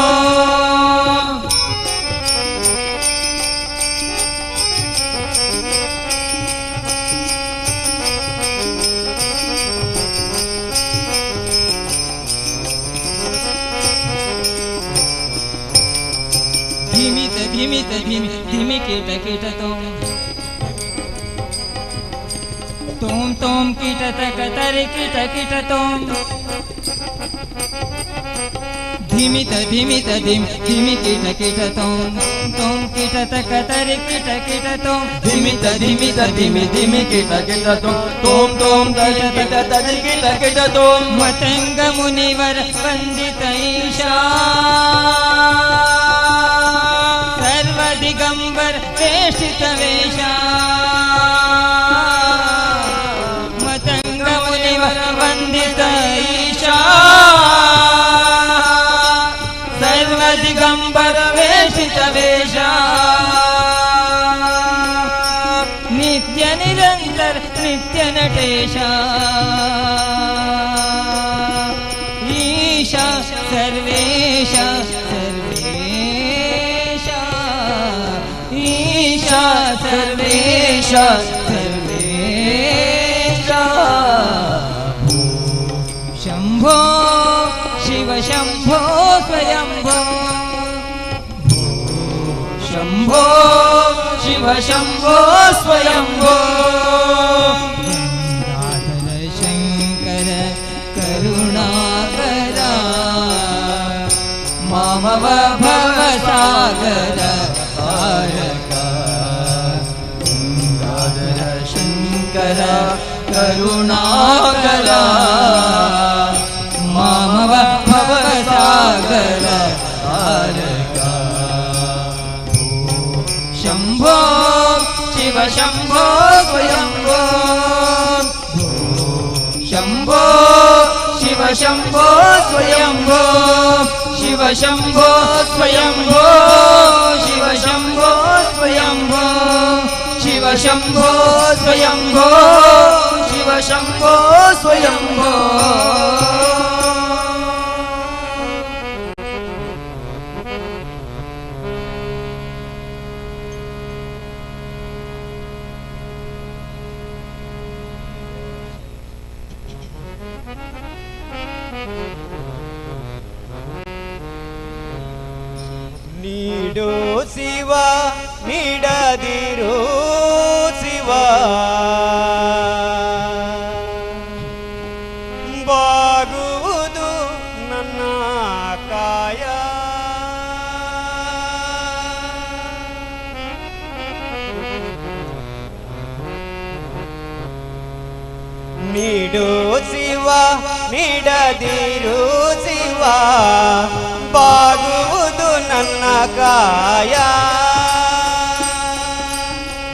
ಧಿಮಿತ ಧಿಮಿತ ಧಿಮಿ ಧಿಮಿ ಕೀಟ ಕೀಟ ತೋಂ ತೋಂ ಕೀಟ ತಕ ತರಿ ಕೀಟ ಕೀಟ ತೋಂ ಧಿಮಿತ ಧಿಮಿತ ಧಿಮಿ ಧಿಮಿ ಕೀಟ ಕೀಟ ತೋಂ ತೋಂ ಕೀಟ ತಕ ತರಿ ಕೀಟ ಕೀಟ ತೋಂ ಧಿಮಿತ ಧಿಮಿತ ಧಿಮಿ ಧಿಮಿ ಕೀಟ ಕೀಟ ತೋಂ ತೋಂ ತೋಂ ಕೀಟ ಕೀಟ ತರಿ ಕೀಟ ಕೀಟ ತೋಂ ಮತಂಗ ಮುನಿವರ ವಂದಿತ ಈಶಾ ದಿಗಂಬರ ವೇಷಿತ ವೇಷ ಮತಂಗ ಮುನಿವರ ವಂದಿತ ಈಶಾ ಸರ್ವ ದಿಗಂಬರ ವೇಷಿತ ವೇಷ ನಿತ್ಯ ನಿರಂತರ ನಿತ್ಯ ನಟೇಶ ಈಶಾ ಸರ್ವೇಶ ಈಶಾ ಸರ್ವೇಶ ಸರ್ವೇಶ ಶಂಭೋ ಶಿವ ಶಂಭೋ ಸ್ವಯಂಭೋ ಶಂಭೋ ಶಿವ ಶಂಭೋ ಸ್ವಯಂಭೋ ಗಂಗಾಧರ ಶಂಕರ ಕರುಣಾಕರ ಮಾಮವ ಭವಸಾಗರ ಗಂಗಾಧರ ಶಂಕರ ಕರುಣಾಕರ ಮಾಮವ ಭವಸಾಗರ ತಾರಕ ಶಂಭೋ ಶಿವ ಶಂಭೋ ಸ್ವಯಂಭೋ ಶಂಭೋ ಶಿವ ಶಂಭೋ ಸ್ವಯಂಭೋ ಶಿವ ಶಂಭೋ ಸ್ವಯಂಭೋ ಶಿವ ಶಂಭೋ ಸ್ವಯಂಭೋ ಶಿವ ಶಂಭೋ ಸ್ವಯಂಭೋ ಶಿವ ಶಂಭೋ ಸ್ವಯಂಭೋ ನೀಡೋ ಶಿವ ನೀಡದಿರೋ ಶಿವ ಬಾಗುವುದು ನನ್ನ ಕಾಯ ನೀಡೋ ಶಿವ ನೀಡದಿರೋ ಶಿವ ಬಾಗುವುದು ನನ್ನ ಕಾಯ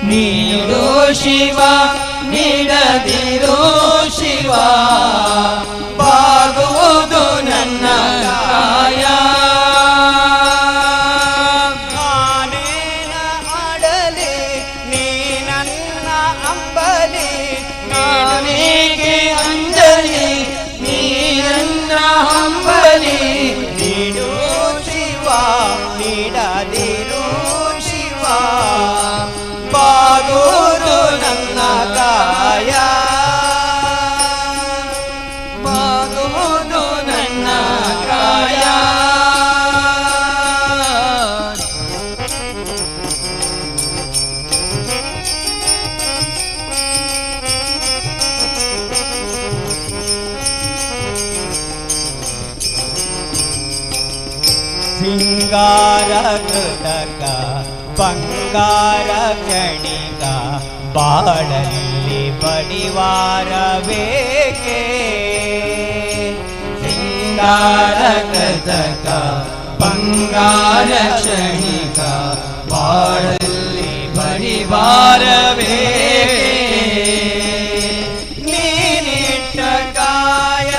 ನೀಡೋ ಶಿವ ನೀಡದಿರೋ ಶಿವ ಬಾಗುವುದು ನನ್ನ ಕಾಯ ನಾನೇನ ಆಡಲಿ ನೀ ನನ್ನ ಅಂಬಲಿ ನಾನೇಗೆ ಅಂಜಲಿ ನೀ ನನ್ನ ಹಂಬಲಿ ನೀಡು ಶಿವ ನೀಡದಿರು ಶಿವ ಬಾಗುವುದು ನನ್ನ ಕಾಯ ಸಿಂಗಾರ ಕೃತಕ ಬಂಗಾರ ಕ್ಷಣಿಕ ಬಾಳಲ್ಲಿ ಬಡಿವಾರ ಬೇಕೆ ಸಿಂಗಾರ ಕೃತಕ ಬಂಗಾರ ಕ್ಷಣಿಕ ಬಾಳಲ್ಲಿ ಬಡಿವಾರ ಬೇಕೆ ನೀನಿಟ್ಟ ಕಾಯ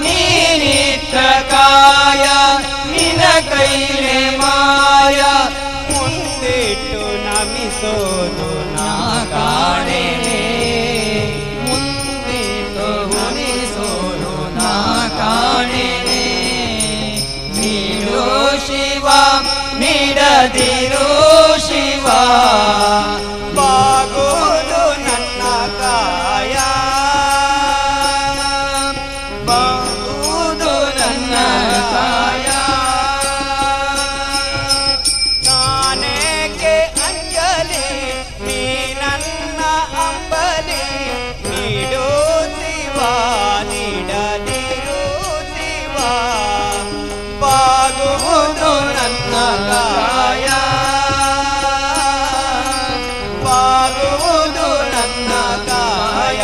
ನೀನಿಟ್ಟ ಕಾಯ ನಿನ ಕೈಲೆ ಮಾಯ ಮುಂದಿಟ್ಟು ನಮಿಸೋದು ನಾ ಕಾಣೆನೆ ಮುಂದಿಟ್ಟು ನಮಿಸೋದು ನಾ ಕಾಣೆನೆ ನೀಡೋ ಶಿವ ನೀಡದಿರೋ ಶಿವ ಬಾಗೋದು ನನ್ನ ಕಾಯ ಬಾಗೋದು ನನ್ನ ಕಾಯ ನಾನೇಕೆ ಅಂಜಲಿ ನೀ ನನ್ನ ಅಂಬಲಿ ನೀಡೋ ಶಿವ ನೀಡದಿರೋ ಶಿವ ಬಾಗುವುದು ನನ್ನ ಕಾಯ ಬಾಗುವುದು ನನ್ನ ಕಾಯ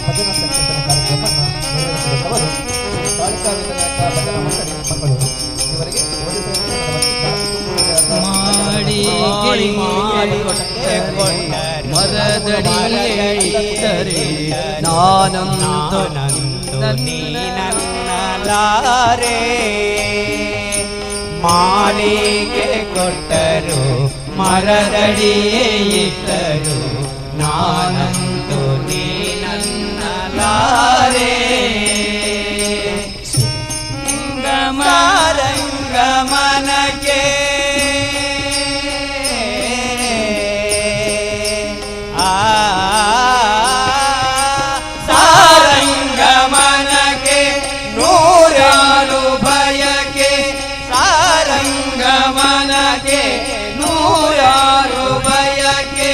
ಭಜನಾ ಸಂಕೀರ್ತನೆ ಕಾರ್ಯಕ್ರಮವನ್ನು ನೆರವೇರಿಸಿದವರು ಕಾಳಿಕಾ ವಿನಾಯಕ ಭಜನಾ ಮಂಡಳಿ ಮಂಗಳೂರು. ಇವರಿಗೆ ಮರದಡಿಯೇ ನಾನಂತು ನೀನನ್ನಲಾರೆ ಮಾಲಿಗೆ ಕೊಟ್ಟರು ಮರದಡಿಯೇ ಇಟ್ಟರು ನಾನಂತು ನೀನನ್ನಲಾರೆ ರಂಗಮನಕ್ಕೆ ಸಾರಂಗಮನಕ್ಕೆ ನೂರಾರು ಭಯಕ್ಕೆ ಸಾರಂಗಮನಕ್ಕೆ ನೂರಾರು ಭಯಕ್ಕೆ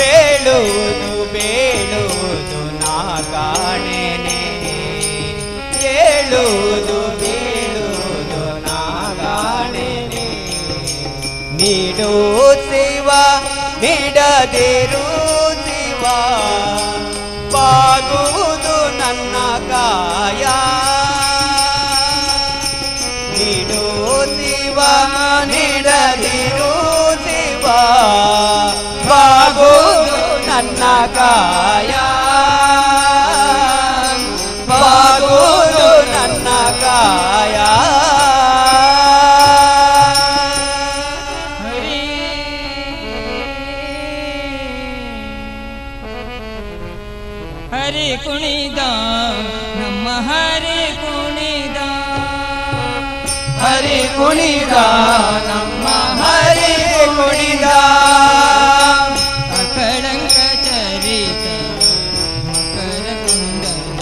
ಏಳುವುದು ಬೇಳುವುದು ನಾ ಕಾಣೆನೆ ಏಳುವುದು ಬೇಳುವುದು ನಾ ಕಾಣೆನೆ ನೀಡು ಶಿವ ನೀಡದಿರು ಶಿವ ಬಾಗುವುದು ನನ್ನ ಕಾಯ ನೀಡು ಶಿವ ನೀಡದಿರು ಶಿವ ಬಾಗುವುದು ನನ್ನ ಕಾಯ ಬಾಗುವುದು ನನ್ನ ಕಾಯ ಹರಿ ಕುಣಿದ ನಮ್ಮ ಹರಿ ಕುಣಿದ ಹರಿ ಕುಣಿದ ನಮ್ಮ ಹರಿ ಕುಣಿದ ಅಕಳಂಕ ಚರಿತ ಮಕರ ಕುಂಡಲ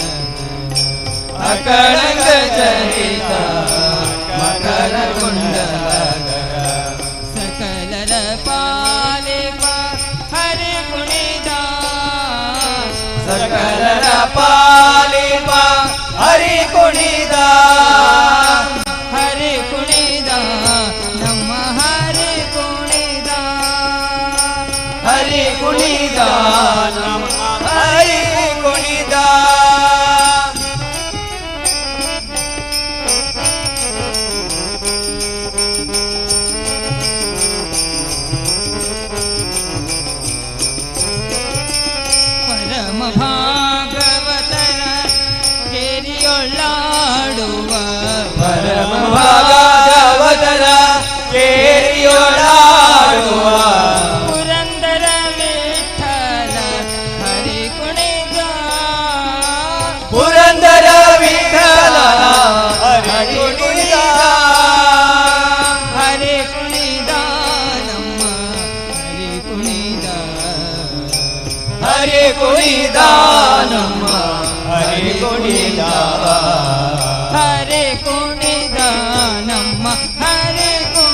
ಅಕಳಂಕ ಚರಿತ ಮಕರ ಕುಂಡಲ ಸಕಲರ ಪಾಲಿಪ ಹರಿ ಕುಣಿದ ಸಕಲರ ಪಾಲಿಪ ಹರಿ ಕುಣಿದ ಹರಿ ಕುಣಿದ ನಮ್ಮ ಹರಿ ಕುಣಿದ ಹರಿ ಕುಣಿದ ನಮ್ಮ ಹರಿ ಕುಣಿದ ಪರಮ ಭಾಗವತರ ಕೇರಿಯೊಳ್ಳಾಡುವ ಪರಮ ಭಾಗವತರ ಕೇರಿಯೊಳಾಡುವ ಪುರಂದರ ವಿಠಲ ಹರಿ ಕುಣಿದ ಪುರಂದರ ವಿಠಲ ಹರಿ ಕುಣಿದ ಹರಿ ಕುಣಿದ ನಮ್ಮ ಹರಿ ಕುಣಿದ ಹರಿ ಕುಣಿದ ನಮ್ಮ ಹರಿ ಕುಣಿದ ಹರಿ ಕುಣಿದ ನಮ್ಮ ಹರಿ ಕುಣಿದ